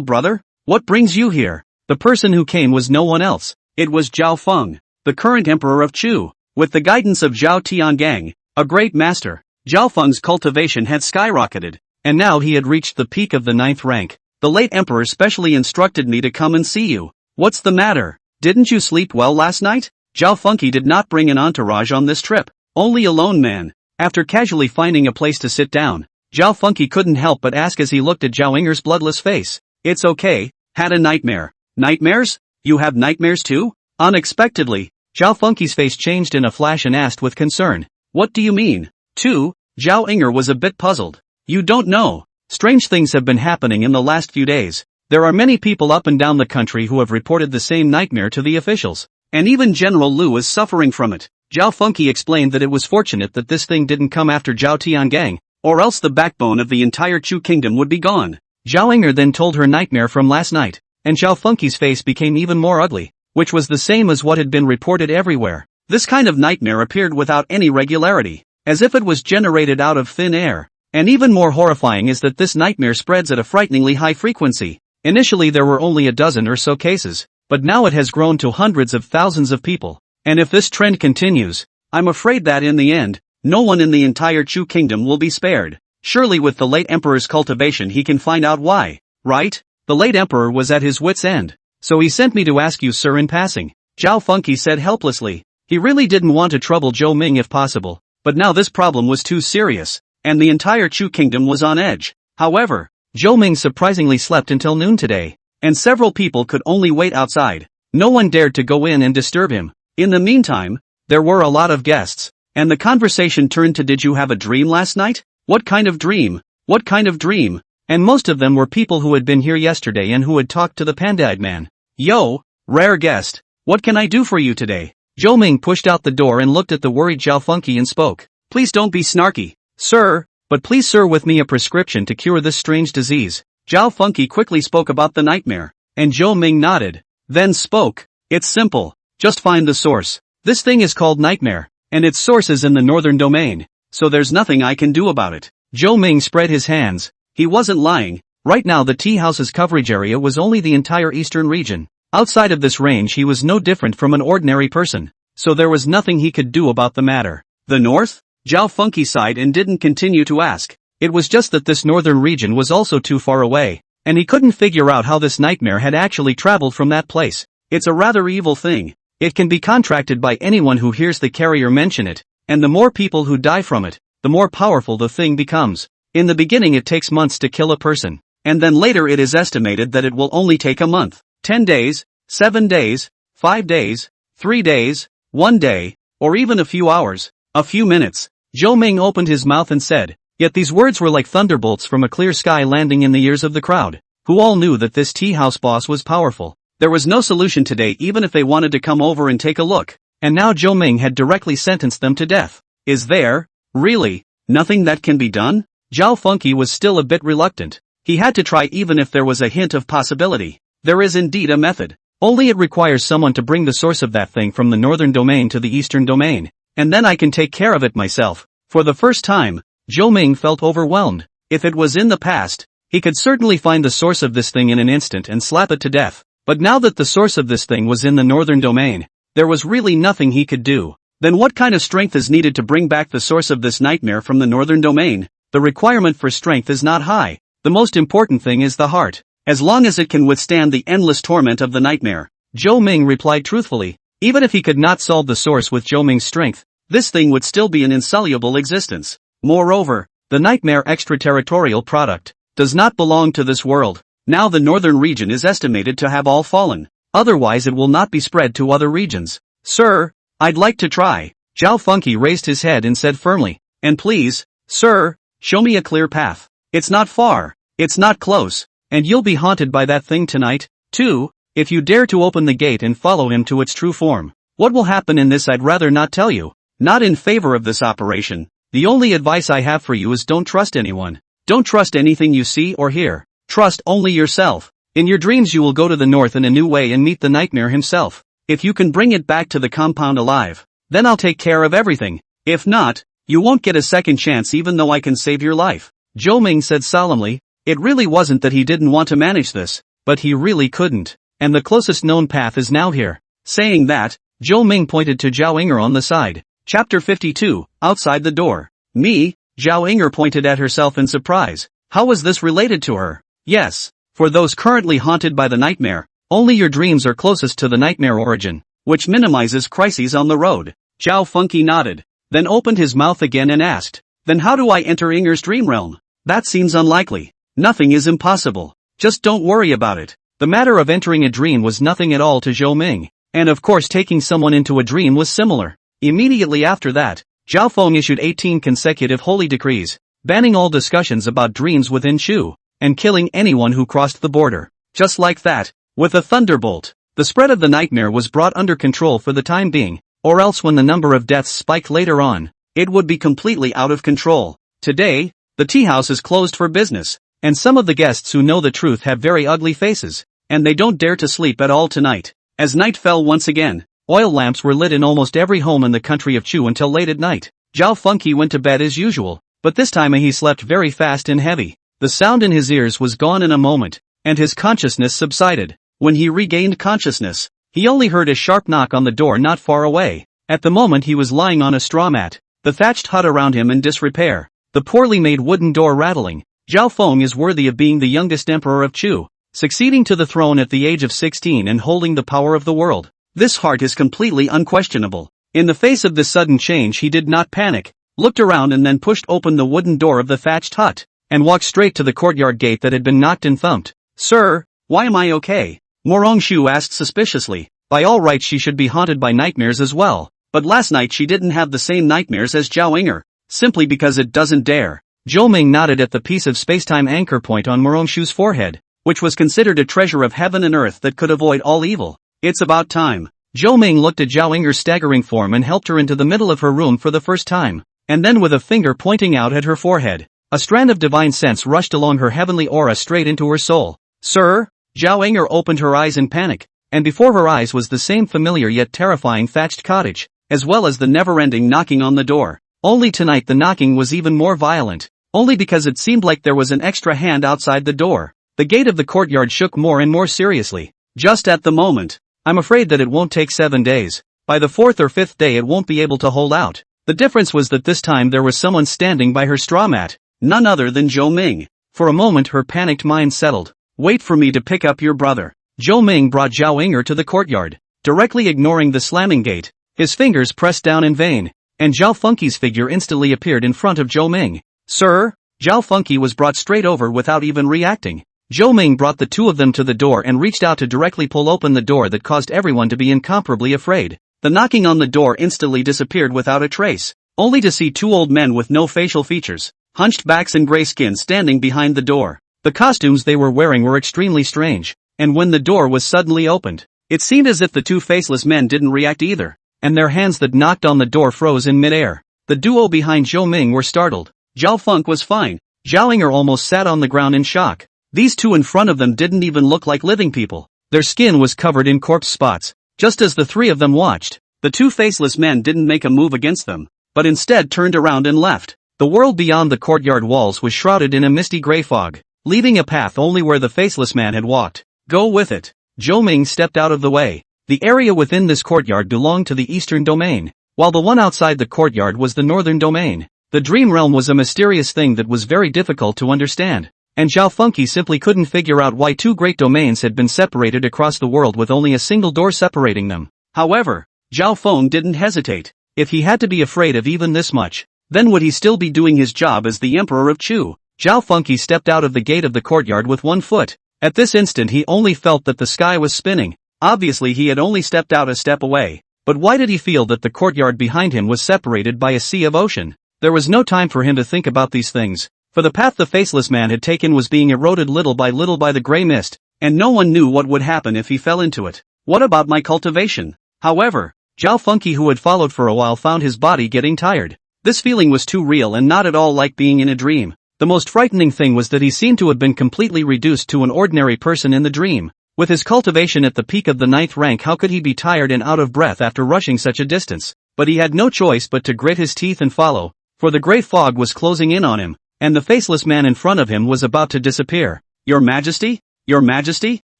A: brother? What brings you here? The person who came was no one else. It was Zhao Feng, the current emperor of Chu. With the guidance of Zhao Tiangang, a great master, Zhao Feng's cultivation had skyrocketed, and now he had reached the peak of the 9th rank. The late emperor specially instructed me to come and see you. What's the matter? Didn't you sleep well last night? Zhao Fengqi did not bring an entourage on this trip, only a lone man. After casually finding a place to sit down, Zhao Fengqi couldn't help but ask as he looked at Zhao Enger's bloodless face. It's okay, had a nightmare. Nightmares? You have nightmares too? Unexpectedly, Zhao Fengqi's face changed in a flash and asked with concern. What do you mean? Too? Zhao Enger was a bit puzzled. You don't know. Strange things have been happening in the last few days. There are many people up and down the country who have reported the same nightmare to the officials, and even General Lu is suffering from it. Zhao Fengqi explained that it was fortunate that this thing didn't come after Zhao Tiangang, or else the backbone of the entire Chu kingdom would be gone. Zhao Enger then told her nightmare from last night, and Zhao Fengqi's face became even more ugly, which was the same as what had been reported everywhere. This kind of nightmare appeared without any regularity, as if it was generated out of thin air. And even more horrifying is that this nightmare spreads at a frighteningly high frequency. Initially there were only a dozen or so cases, but now it has grown to hundreds of thousands of people. And if this trend continues, I'm afraid that in the end, no one in the entire Chu kingdom will be spared. Surely with the late emperor's cultivation he can find out why, right? The late emperor was at his wit's end, so he sent me to ask you, sir, in passing. Zhao Fengqi said helplessly. He really didn't want to trouble Zhou Ming if possible, but now this problem was too serious, and the entire Chu kingdom was on edge. However, Zhou Ming surprisingly slept until noon today, and several people could only wait outside. No one dared to go in and disturb him. In the meantime, there were a lot of guests, and the conversation turned to, did you have a dream last night? What kind of dream? What kind of dream? And most of them were people who had been here yesterday and who had talked to the panda-eyed man. Yo, rare guest, what can I do for you today? Zhou Ming pushed out the door and looked at the worried Zhao Fengqi and spoke. Please don't be snarky, sir, but please, sir, with me a prescription to cure this strange disease. Zhao Fengqi quickly spoke about the nightmare, and Zhou Ming nodded, then spoke. It's simple, just find the source. This thing is called nightmare, and its source is in the northern domain, so there's nothing I can do about it. Zhou Ming spread his hands. He wasn't lying. Right now the tea house's coverage area was only the entire eastern region. Outside of this range he was no different from an ordinary person, so there was nothing he could do about the matter. The north? Zhao Fengqi sighed and didn't continue to ask. It was just that this northern region was also too far away, and he couldn't figure out how this nightmare had actually traveled from that place. It's a rather evil thing. It can be contracted by anyone who hears the carrier mention it, and the more people who die from it, the more powerful the thing becomes. In the beginning it takes months to kill a person, and then later it is estimated that it will only take a month, 10 days, 7 days, 5 days, 3 days, 1 day, or even a few hours, a few minutes. Zhou Ming opened his mouth and said, yet these words were like thunderbolts from a clear sky landing in the ears of the crowd, who all knew that this tea house boss was powerful. There was no solution today even if they wanted to come over and take a look, and now Zhou Ming had directly sentenced them to death. Is there, really, nothing that can be done? Zhao Fengqi was still a bit reluctant. He had to try even if there was a hint of possibility. There is indeed a method. Only it requires someone to bring the source of that thing from the northern domain to the eastern domain, and then I can take care of it myself. For the first time, Zhou Ming felt overwhelmed. If it was in the past, He could certainly find the source of this thing in an instant and slap it to death. But now that the source of this thing was in the northern domain, there was really nothing he could do. Then what kind of strength is needed to bring back the source of this nightmare from the northern domain? The requirement for strength is not high. The most important thing is the heart. As long as it can withstand the endless torment of the nightmare. Zhou Ming replied truthfully. Even if he could not solve the source with Zhou Ming's strength, this thing would still be an insoluble existence. Moreover, the nightmare extraterritorial product does not belong to this world. Now the northern region is estimated to have all fallen. Otherwise it will not be spread to other regions. Sir, I'd like to try. Zhao Funky raised his head and said firmly. And please, sir, show me a clear path. It's not far. It's not close. And you'll be haunted by that thing tonight, too, if you dare to open the gate and follow him to its true form. What will happen in this I'd rather not tell you. Not in favor of this operation. The only advice I have for you is don't trust anyone. Don't trust anything you see or hear. Trust only yourself. In your dreams you will go to the north in a new way and meet the nightmare himself. If you can bring it back to the compound alive, then I'll take care of everything. If not, you won't get a second chance even though I can save your life. Zhou Ming said solemnly. It really wasn't that he didn't want to manage this, but he really couldn't. And the closest known path is now here. Saying that, Zhou Ming pointed to Zhao Inger on the side. Chapter 52, outside the door. Me? Zhao Inger pointed at herself in surprise. How was this related to her? Yes. For those currently haunted by the nightmare, only your dreams are closest to the nightmare origin, which minimizes crises on the road. Zhao Funky nodded, then opened his mouth again and asked, then how do I enter Inger's dream realm? That seems unlikely. Nothing is impossible. Just don't worry about it. The matter of entering a dream was nothing at all to Zhou Ming, and of course taking someone into a dream was similar. Immediately after that, Zhao Feng issued 18 consecutive holy decrees, banning all discussions about dreams within Shu, and killing anyone who crossed the border. Just like that, with a thunderbolt, the spread of the nightmare was brought under control for the time being, or else when the number of deaths spiked later on, it would be completely out of control. Today, the tea house is closed for business. And some of the guests who know the truth have very ugly faces, and they don't dare to sleep at all tonight. As night fell once again, oil lamps were lit in almost every home in the country of Chu until late at night. Zhao Funky went to bed as usual, but this time he slept very fast and heavy. The sound in his ears was gone in a moment, and his consciousness subsided. When he regained consciousness, he only heard a sharp knock on the door not far away. At the moment he was lying on a straw mat, the thatched hut around him in disrepair, the poorly made wooden door rattling. Zhao Feng is worthy of being the youngest emperor of Chu, succeeding to the throne at the age of 16 and holding the power of the world. This heart is completely unquestionable. In the face of this sudden change he did not panic, looked around and then pushed open the wooden door of the thatched hut, and walked straight to the courtyard gate that had been knocked and thumped. Sir, why am I okay? Morong Shu asked suspiciously. By all rights she should be haunted by nightmares as well, but last night she didn't have the same nightmares as Zhao Inger, simply because it doesn't dare. Zhou Ming nodded at the piece of spacetime anchor point on Morongshu's forehead, which was considered a treasure of heaven and earth that could avoid all evil. It's about time. Zhou Ming looked at Zhao Inger's staggering form and helped her into the middle of her room for the first time, and then with a finger pointing out at her forehead, a strand of divine sense rushed along her heavenly aura straight into her soul. Sir? Zhao Inger opened her eyes in panic, and before her eyes was the same familiar yet terrifying thatched cottage, as well as the never-ending knocking on the door. Only tonight the knocking was even more violent. Only because it seemed like there was an extra hand outside the door. The gate of the courtyard shook more and more seriously. Just at the moment. I'm afraid that it won't take 7 days. By the 4th or 5th day it won't be able to hold out. The difference was that this time there was someone standing by her straw mat. None other than Zhou Ming. For a moment her panicked mind settled. Wait for me to pick up your brother. Zhou Ming brought Zhao Inger to the courtyard, directly ignoring the slamming gate. His fingers pressed down in vain, and Zhao Funky's figure instantly appeared in front of Zhou Ming. Sir? Zhao Funky was brought straight over without even reacting. Zhou Ming brought the two of them to the door and reached out to directly pull open the door that caused everyone to be incomparably afraid. The knocking on the door instantly disappeared without a trace, only to see two old men with no facial features, hunched backs and gray skin standing behind the door. The costumes they were wearing were extremely strange, and when the door was suddenly opened, it seemed as if the two faceless men didn't react either, and their hands that knocked on the door froze in midair. The duo behind Zhou Ming were startled. Zhao Funk was fine. Zhao Inger almost sat on the ground in shock. These two in front of them didn't even look like living people. Their skin was covered in corpse spots. Just as the three of them watched, the two faceless men didn't make a move against them, but instead turned around and left. The world beyond the courtyard walls was shrouded in a misty gray fog. leaving a path only where the faceless man had walked. Go with it. Zhou Ming stepped out of the way. The area within this courtyard belonged to the eastern domain, while the one outside the courtyard was the northern domain. The dream realm was a mysterious thing that was very difficult to understand, and Zhao Funky simply couldn't figure out why two great domains had been separated across the world with only a single door separating them. However, Zhao Feng didn't hesitate. If he had to be afraid of even this much, then would he still be doing his job as the Emperor of Chu? Zhao Funky stepped out of the gate of the courtyard with one foot. At this instant he only felt that the sky was spinning. Obviously he had only stepped out a step away. But why did he feel that the courtyard behind him was separated by a sea of ocean? There was no time for him to think about these things, for the path the faceless man had taken was being eroded little by the grey mist, and no one knew what would happen if he fell into it. What about my cultivation? However, Zhao Funky, who had followed for a while, found his body getting tired. This feeling was too real and not at all like being in a dream. The most frightening thing was that he seemed to have been completely reduced to an ordinary person in the dream. With his cultivation at the peak of the 9th rank, how could he be tired and out of breath after rushing such a distance? But he had no choice but to grit his teeth and follow, for the grey fog was closing in on him, and the faceless man in front of him was about to disappear. Your Majesty? Your Majesty?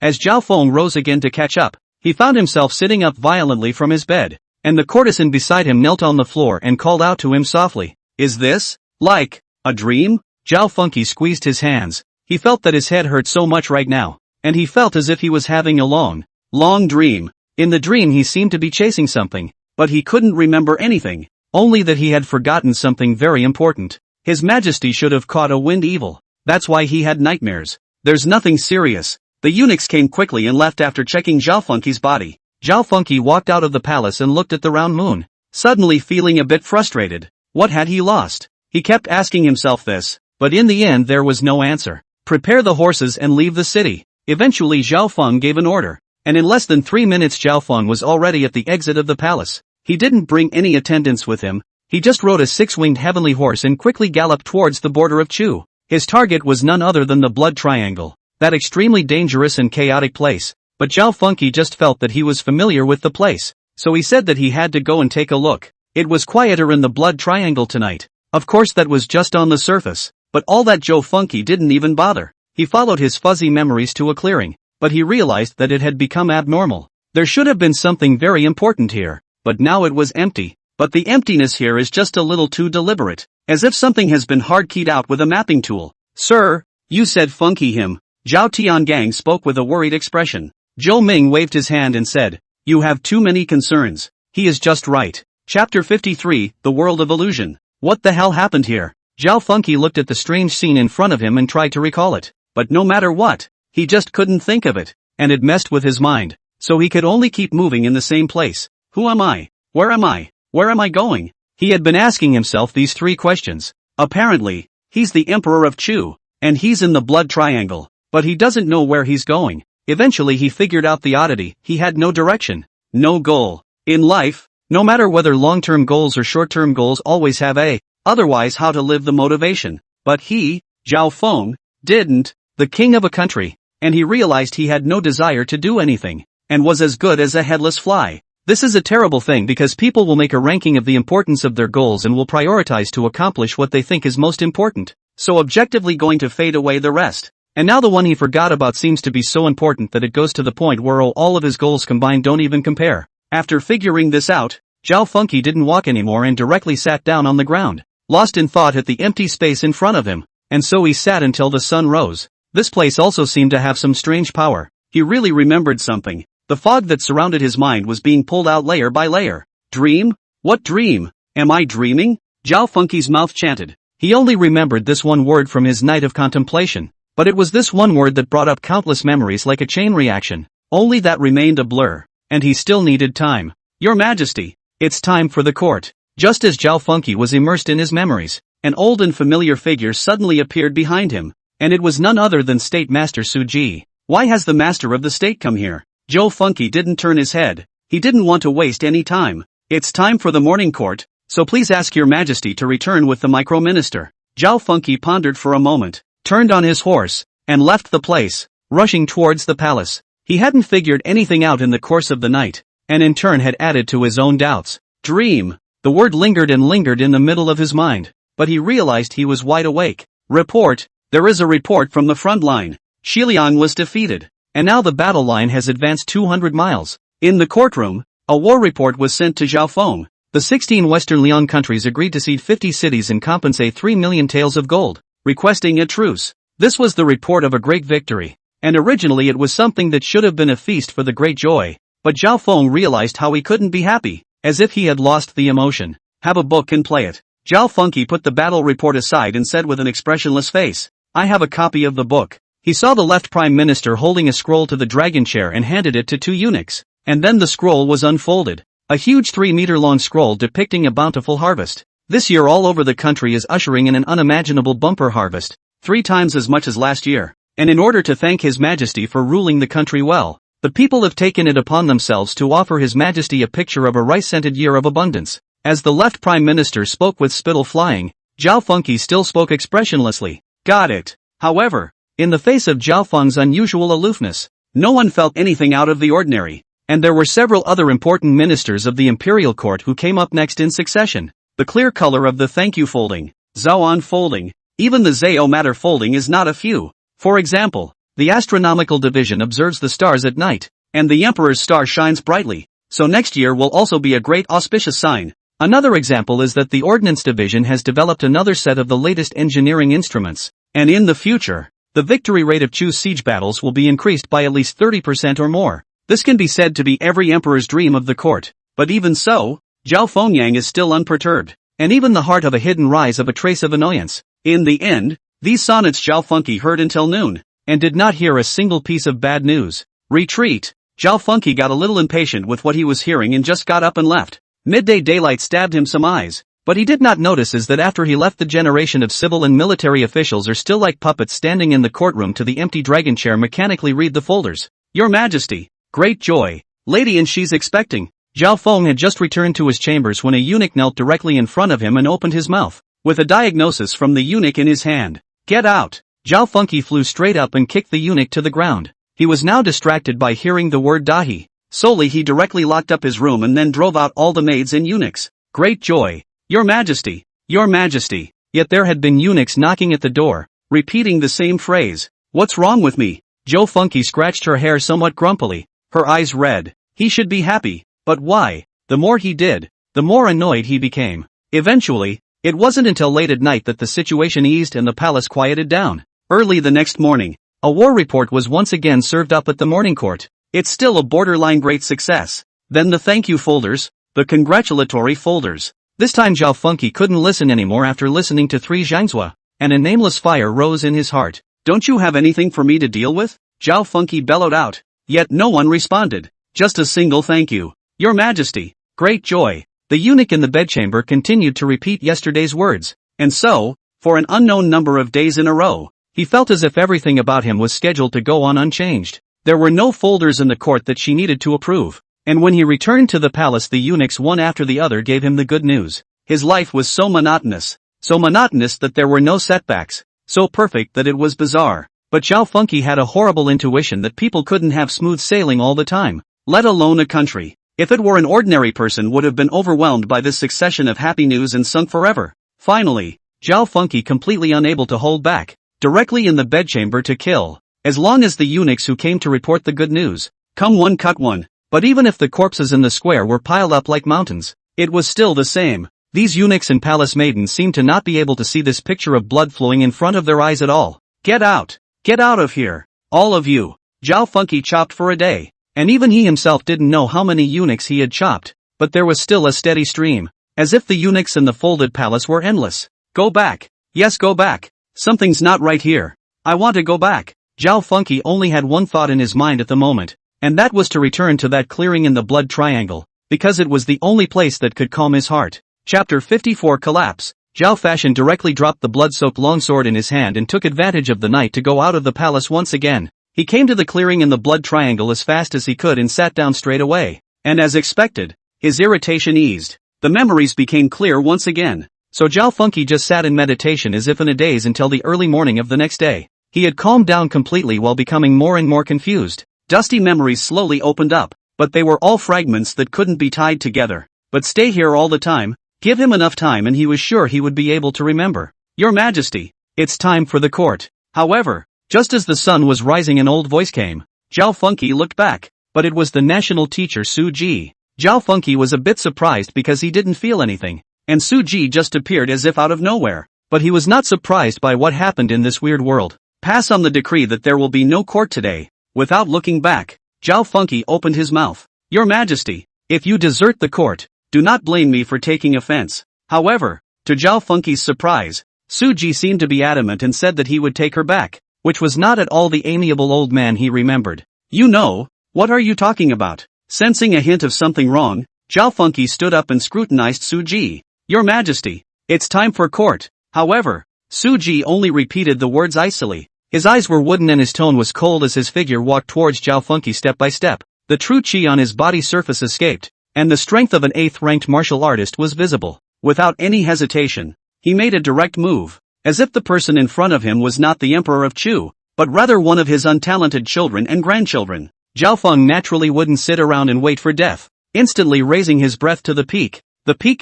A: As Zhao Feng rose again to catch up, he found himself sitting up violently from his bed, and the courtesan beside him knelt on the floor and called out to him softly. Is this, like, a dream? Zhao Funky squeezed his hands. He felt that his head hurt so much right now, and he felt as if he was having a long dream. In the dream he seemed to be chasing something, but he couldn't remember anything, only that he had forgotten something very important. His Majesty should have caught a wind evil. That's why he had nightmares. There's nothing serious. The eunuchs came quickly and left after checking Zhao Funky's body. Zhao Funky walked out of the palace and looked at the round moon, suddenly feeling a bit frustrated. What had he lost? He kept asking himself this, but in the end there was no answer. Prepare the horses and leave the city. Eventually Zhao Feng gave an order, and in less than 3 minutes Zhao Feng was already at the exit of the palace. He didn't bring any attendants with him. He just rode a 6-winged heavenly horse and quickly galloped towards the border of Chu. His target was none other than the Blood Triangle, that extremely dangerous and chaotic place. But Zhao Funky just felt that he was familiar with the place, so he said that he had to go and take a look. It was quieter in the Blood Triangle tonight. Of course that was just on the surface, but all that Zhao Funky didn't even bother. He followed his fuzzy memories to a clearing, but he realized that it had become abnormal. There should have been something very important here, but now it was empty. But the emptiness here is just a little too deliberate, as if something has been hard-keyed out with a mapping tool. Sir, you said funky him. Zhao Tiangang spoke with a worried expression. Zhou Ming waved his hand and said, you have too many concerns. He is just right. Chapter 53, The World of Illusion. What the hell happened here? Zhao Funky looked at the strange scene in front of him and tried to recall it. But no matter what, he just couldn't think of it, and it messed with his mind, so he could only keep moving in the same place. Who am I? Where am I? Where am I going? He had been asking himself these 3 questions. Apparently, he's the Emperor of Chu, and he's in the Blood Triangle, but he doesn't know where he's going. Eventually he figured out the oddity. He had no direction, no goal. In life, no matter whether long-term goals or short-term goals, always have a, otherwise how to live the motivation. But he, Zhao Feng, didn't. The king of a country, and he realized he had no desire to do anything, and was as good as a headless fly. This is a terrible thing because people will make a ranking of the importance of their goals and will prioritize to accomplish what they think is most important, so objectively going to fade away the rest. And now the one he forgot about seems to be so important that it goes to the point where all of his goals combined don't even compare. After figuring this out, Zhao Funky didn't walk anymore and directly sat down on the ground, lost in thought at the empty space in front of him, and so he sat until the sun rose. This place also seemed to have some strange power. He really remembered something. The fog that surrounded his mind was being pulled out layer by layer. Dream? What dream? Am I dreaming? Zhao Funky's mouth chanted. He only remembered this one word from his night of contemplation, but it was this one word that brought up countless memories like a chain reaction. Only that remained a blur, and he still needed time. Your Majesty, it's time for the court. Just as Zhao Funky was immersed in his memories, an old and familiar figure suddenly appeared behind him, and it was none other than State Master Su Ji. Why has the Master of the State come here? Zhao Funky didn't turn his head. He didn't want to waste any time. It's time for the morning court, so please ask your Majesty to return with the micro-minister. Zhao Funky pondered for a moment, turned on his horse, and left the place, rushing towards the palace. He hadn't figured anything out in the course of the night, and in turn had added to his own doubts. Dream. The word lingered and lingered in the middle of his mind, but he realized he was wide awake. Report. There is a report from the front line. Xiliang was defeated, and now the battle line has advanced 200 miles. In the courtroom, a war report was sent to Zhao Feng. The 16 Western Liang countries agreed to cede 50 cities and compensate 3 million taels of gold, requesting a truce. This was the report of a great victory, and originally it was something that should have been a feast for the great joy. But Zhao Feng realized how he couldn't be happy, as if he had lost the emotion. Have a book and play it. Zhao Fengqi put the battle report aside and said with an expressionless face, I have a copy of the book. He saw the left prime minister holding a scroll to the dragon chair and handed it to two eunuchs, and then the scroll was unfolded. A huge 3-meter-long scroll depicting a bountiful harvest. This year all over the country is ushering in an unimaginable bumper harvest, 3 times as much as last year. And in order to thank His Majesty for ruling the country well, the people have taken it upon themselves to offer His Majesty a picture of a rice-scented year of abundance. As the left prime minister spoke with spittle flying, Zhao Fengqi still spoke expressionlessly. Got it. However, in the face of Zhao Feng's unusual aloofness, no one felt anything out of the ordinary, and there were several other important ministers of the imperial court who came up next in succession. The clear color of the thank you folding, Zhaoan folding, even the Zhao matter folding is not a few. For example, the astronomical division observes the stars at night, and the emperor's star shines brightly, so next year will also be a great auspicious sign. Another example is that the ordnance division has developed another set of the latest engineering instruments, and in the future, the victory rate of Chu's siege battles will be increased by at least 30% or more. This can be said to be every emperor's dream of the court, but even so, Zhao Fengyang is still unperturbed, and even the heart of a hidden rise of a trace of annoyance. In the end, these sonnets Zhao Fengqi heard until noon, and did not hear a single piece of bad news. Retreat. Zhao Fengqi got a little impatient with what he was hearing and just got up and left. Midday daylight stabbed him some eyes, but he did not notice is that after he left the generation of civil and military officials are still like puppets standing in the courtroom to the empty dragon chair mechanically read the folders. Your Majesty, great joy, lady and she's expecting. Zhao Feng had just returned to his chambers when a eunuch knelt directly in front of him and opened his mouth, with a diagnosis from the eunuch in his hand. Get out! Zhao Fengqi flew straight up and kicked the eunuch to the ground. He was now distracted by hearing the word dahi. Solely he directly locked up his room and then drove out all the maids and eunuchs. Great joy! Your Majesty! Your Majesty! Yet there had been eunuchs knocking at the door, repeating the same phrase. What's wrong with me? Zhao Fengqi scratched her hair somewhat grumpily, her eyes red. He should be happy, but why? The more he did, the more annoyed he became. Eventually, it wasn't until late at night that the situation eased and the palace quieted down. Early the next morning, a war report was once again served up at the morning court. It's still a borderline great success. Then the thank you folders, the congratulatory folders. This time Zhao Fengqi couldn't listen anymore after listening to 3 Zhangzhua, and a nameless fire rose in his heart. Don't you have anything for me to deal with? Zhao Fengqi bellowed out, yet no one responded. Just a single thank you. Your Majesty, great joy. The eunuch in the bedchamber continued to repeat yesterday's words, and so, for an unknown number of days in a row, he felt as if everything about him was scheduled to go on unchanged. There were no folders in the court that she needed to approve, and when he returned to the palace the eunuchs one after the other gave him the good news. His life was so monotonous that there were no setbacks, so perfect that it was bizarre. But Zhao Fengqi had a horrible intuition that people couldn't have smooth sailing all the time, let alone a country. If it were an ordinary person would have been overwhelmed by this succession of happy news and sunk forever. Finally, Zhao Fengqi completely unable to hold back, directly in the bedchamber to kill. As long as the eunuchs who came to report the good news, come one cut one, but even if the corpses in the square were piled up like mountains, it was still the same. These eunuchs and palace maidens seemed to not be able to see this picture of blood flowing in front of their eyes at all. Get out! Get out of here! All of you! Zhao Fengqi chopped for a day, and even he himself didn't know how many eunuchs he had chopped, but there was still a steady stream, as if the eunuchs in the folded palace were endless. Go back! Yes, go back! Something's not right here. I want to go back. Zhao Fengqi only had one thought in his mind at the moment, and that was to return to that clearing in the blood triangle, because it was the only place that could calm his heart. Chapter 54 Collapse. Zhao Fashion directly dropped the blood-soaked longsword in his hand and took advantage of the night to go out of the palace once again. He came to the clearing in the blood triangle as fast as he could and sat down straight away, and as expected, his irritation eased. The memories became clear once again. So Zhao Fengqi just sat in meditation as if in a daze until the early morning of the next day. He had calmed down completely while becoming more and more confused. Dusty memories slowly opened up, but they were all fragments that couldn't be tied together. But stay here all the time, give him enough time and he was sure he would be able to remember. Your Majesty, it's time for the court. However, just as the sun was rising an old voice came. Zhao Funky looked back, but it was the national teacher Su Ji. Zhao Funky was a bit surprised because he didn't feel anything, and Su Ji just appeared as if out of nowhere. But he was not surprised by what happened in this weird world. Pass on the decree that there will be no court today. Without looking back, Zhao Funky opened his mouth. Your Majesty, if you desert the court, do not blame me for taking offense. However, to Zhao Funky's surprise, Su Ji seemed to be adamant and said that he would take her back, which was not at all the amiable old man he remembered. You know, what are you talking about? Sensing a hint of something wrong, Zhao Funky stood up and scrutinized Su Ji. Your Majesty, it's time for court. However, Su Ji only repeated the words icily. His eyes were wooden and his tone was cold as his figure walked towards Zhao Funky step by step. The true chi on his body surface escaped, and the strength of an 8th-ranked martial artist was visible. Without any hesitation, he made a direct move, as if the person in front of him was not the Emperor of Chu, but rather one of his untalented children and grandchildren. Zhao Feng naturally wouldn't sit around and wait for death, instantly raising his breath to the peak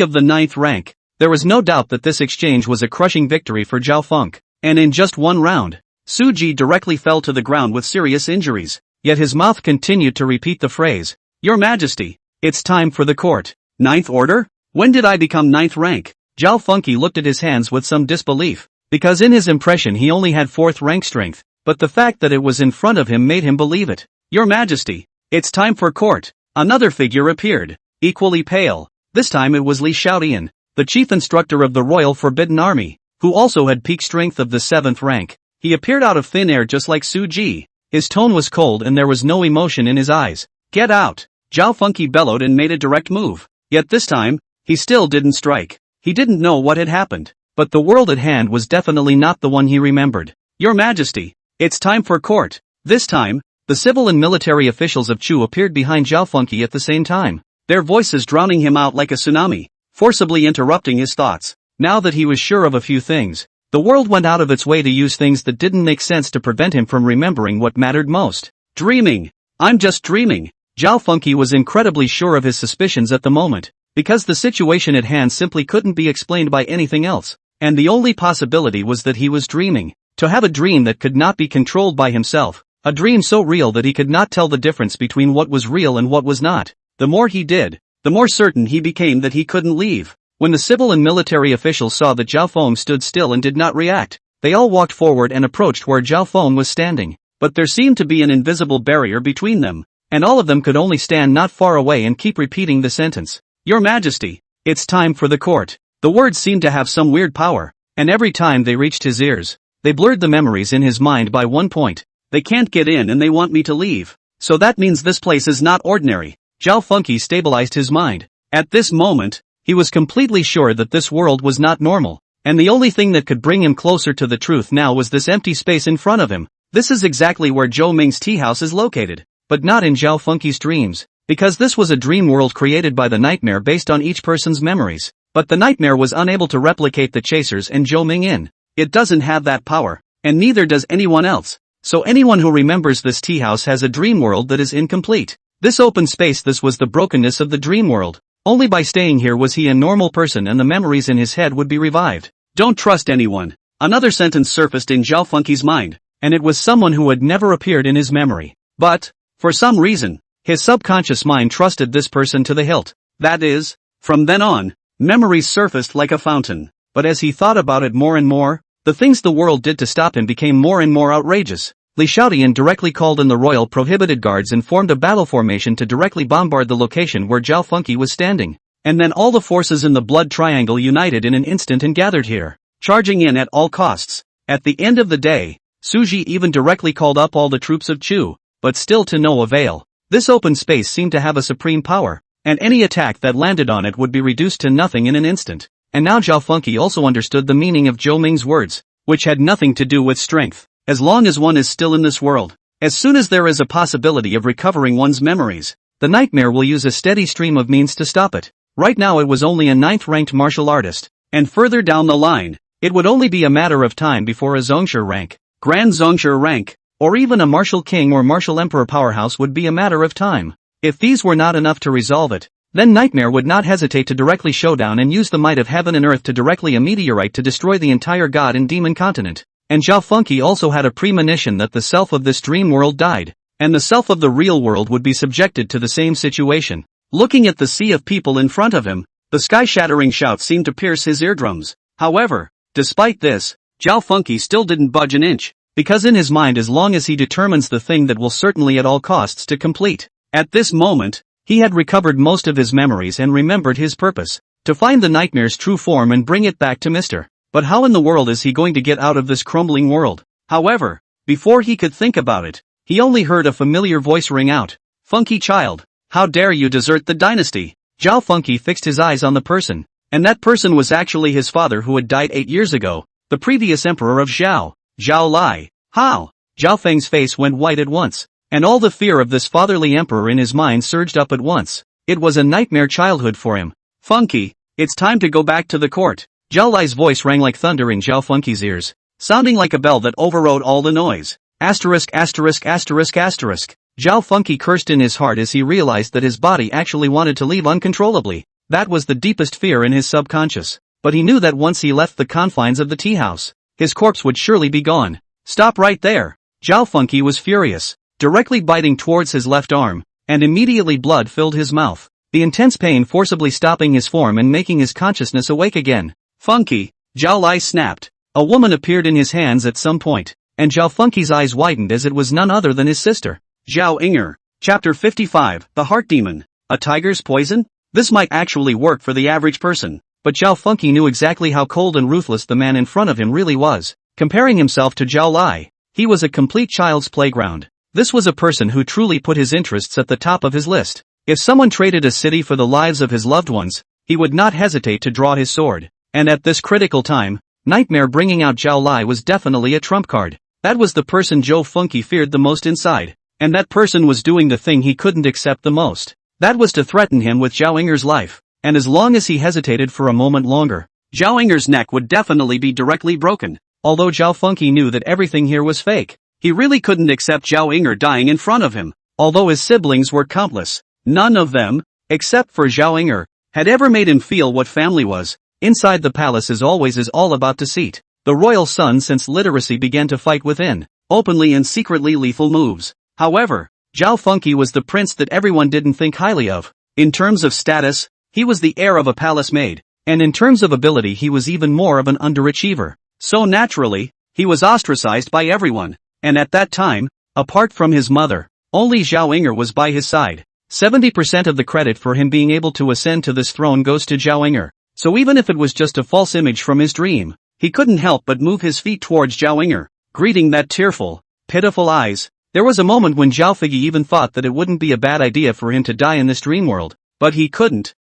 A: of the 9th rank. There was no doubt that this exchange was a crushing victory for Zhao Feng, and in just one round, Su Ji directly fell to the ground with serious injuries, yet his mouth continued to repeat the phrase, Your Majesty, it's time for the court. 9th order? When did I become 9th rank? Zhao Funky looked at his hands with some disbelief, because in his impression he only had 4th rank strength, but the fact that it was in front of him made him believe it. Your Majesty, it's time for court. Another figure appeared, equally pale. This time it was Li Xiaodian, the chief instructor of the Royal Forbidden Army, who also had peak strength of the 7th rank. He appeared out of thin air just like Su Ji. His tone was cold and there was no emotion in his eyes. Get out! Zhao Funky bellowed and made a direct move. Yet this time, he still didn't strike. He didn't know what had happened, but the world at hand was definitely not the one he remembered. Your Majesty, it's time for court. This time, the civil and military officials of Chu appeared behind Zhao Funky at the same time, their voices drowning him out like a tsunami, forcibly interrupting his thoughts. Now that he was sure of a few things, the world went out of its way to use things that didn't make sense to prevent him from remembering what mattered most. Dreaming. I'm just dreaming. Zhao Funky was incredibly sure of his suspicions at the moment, because the situation at hand simply couldn't be explained by anything else, and the only possibility was that he was dreaming. To have a dream that could not be controlled by himself, a dream so real that he could not tell the difference between what was real and what was not. The more he did, the more certain he became that he couldn't leave. When the civil and military officials saw that Zhao Feng stood still and did not react, they all walked forward and approached where Zhao Feng was standing. But there seemed to be an invisible barrier between them, and all of them could only stand not far away and keep repeating the sentence. Your Majesty, it's time for the court. The words seemed to have some weird power, and every time they reached his ears, they blurred the memories in his mind by 1 point. They can't get in and they want me to leave. So that means this place is not ordinary. Zhao Funky stabilized his mind. At this moment, he was completely sure that this world was not normal, and the only thing that could bring him closer to the truth now was this empty space in front of him. This is exactly where Zhou Ming's tea house is located, but not in Zhao Funky's dreams, because this was a dream world created by the nightmare based on each person's memories. But the nightmare was unable to replicate the chasers and Zhou Ming in. It doesn't have that power, and neither does anyone else. So anyone who remembers this tea house has a dream world that is incomplete. This open space, this was the brokenness of the dream world. Only by staying here was he a normal person and the memories in his head would be revived. Don't trust anyone. Another sentence surfaced in Zhao Funky's mind, and it was someone who had never appeared in his memory. But, for some reason, his subconscious mind trusted this person to the hilt. That is, from then on, memories surfaced like a fountain. But as he thought about it more and more, the things the world did to stop him became more and more outrageous. Li Xiaodian directly called in the royal prohibited guards and formed a battle formation to directly bombard the location where Zhao Funky was standing. And then all the forces in the blood triangle united in an instant and gathered here, charging in at all costs. At the end of the day, Su Ji even directly called up all the troops of Chu, but still to no avail. This open space seemed to have a supreme power, and any attack that landed on it would be reduced to nothing in an instant. And now Zhao Funky also understood the meaning of Zhou Ming's words, which had nothing to do with strength. As long as one is still in this world, as soon as there is a possibility of recovering one's memories, the nightmare will use a steady stream of means to stop it. Right now it was only a 9th-ranked martial artist, and further down the line, it would only be a matter of time before a Zongshi rank, Grand Zongshi rank, or even a martial king or martial emperor powerhouse would be a matter of time. If these were not enough to resolve it, then Nightmare would not hesitate to directly showdown and use the might of heaven and earth to directly a meteorite to destroy the entire god and demon continent. and Zhao Funky also had a premonition that the self of this dream world died, and the self of the real world would be subjected to the same situation. Looking at the sea of people in front of him, the sky-shattering shout seemed to pierce his eardrums. However, despite this, Zhao Funky still didn't budge an inch, because in his mind, as long as he determines the thing that will certainly at all costs to complete. At this moment, he had recovered most of his memories and remembered his purpose, to find the nightmare's true form and bring it back to Mr. But how in the world is he going to get out of this crumbling world? However, before he could think about it, he only heard a familiar voice ring out, "Funky child, how dare you desert the dynasty?" Zhao Funky fixed his eyes on the person, and that person was actually his father who had died 8 years ago, the previous emperor of Zhao, Zhao Lai. How? Zhao Feng's face went white at once, and all the fear of this fatherly emperor in his mind surged up at once. It was a nightmare childhood for him. "Funky, it's time to go back to the court." Zhao Lai's voice rang like thunder in Zhao Funky's ears, sounding like a bell that overrode all the noise. Asterisk asterisk asterisk asterisk. Zhao Funky cursed in his heart as he realized that his body actually wanted to leave uncontrollably. That was the deepest fear in his subconscious. But he knew that once he left the confines of the tea house, his corpse would surely be gone. "Stop right there." Zhao Funky was furious, directly biting towards his left arm, and immediately blood filled his mouth, the intense pain forcibly stopping his form and making his consciousness awake again. "Funky," Zhao Lai snapped. A woman appeared in his hands at some point, and Zhao Funky's eyes widened as it was none other than his sister. Zhao Inger. Chapter 55, The Heart Demon. A tiger's poison? This might actually work for the average person, but Zhao Funky knew exactly how cold and ruthless the man in front of him really was. Comparing himself to Zhao Lai, he was a complete child's playground. This was a person who truly put his interests at the top of his list. If someone traded a city for the lives of his loved ones, he would not hesitate to draw his sword. And at this critical time, Nightmare bringing out Zhao Lai was definitely a trump card. That was the person Zhao Funky feared the most inside. And that person was doing the thing he couldn't accept the most. That was to threaten him with Zhao Inger's life. And as long as he hesitated for a moment longer, Zhao Inger's neck would definitely be directly broken. Although Zhao Funky knew that everything here was fake, he really couldn't accept Zhao Inger dying in front of him. Although his siblings were countless, none of them, except for Zhao Inger, had ever made him feel what family was. Inside the palace is all about deceit. The royal son since literacy began to fight within, openly and secretly lethal moves. However, Zhao Funky was the prince that everyone didn't think highly of. In terms of status, he was the heir of a palace maid, and in terms of ability he was even more of an underachiever. So naturally, he was ostracized by everyone. And at that time, apart from his mother, only Zhao Inger was by his side. 70% of the credit for him being able to ascend to this throne goes to Zhao Inger. So even if it was just a false image from his dream, he couldn't help but move his feet towards Zhao Inger, greeting that tearful, pitiful eyes. There was a moment when Zhao Figi even thought that it wouldn't be a bad idea for him to die in this dream world. But he couldn't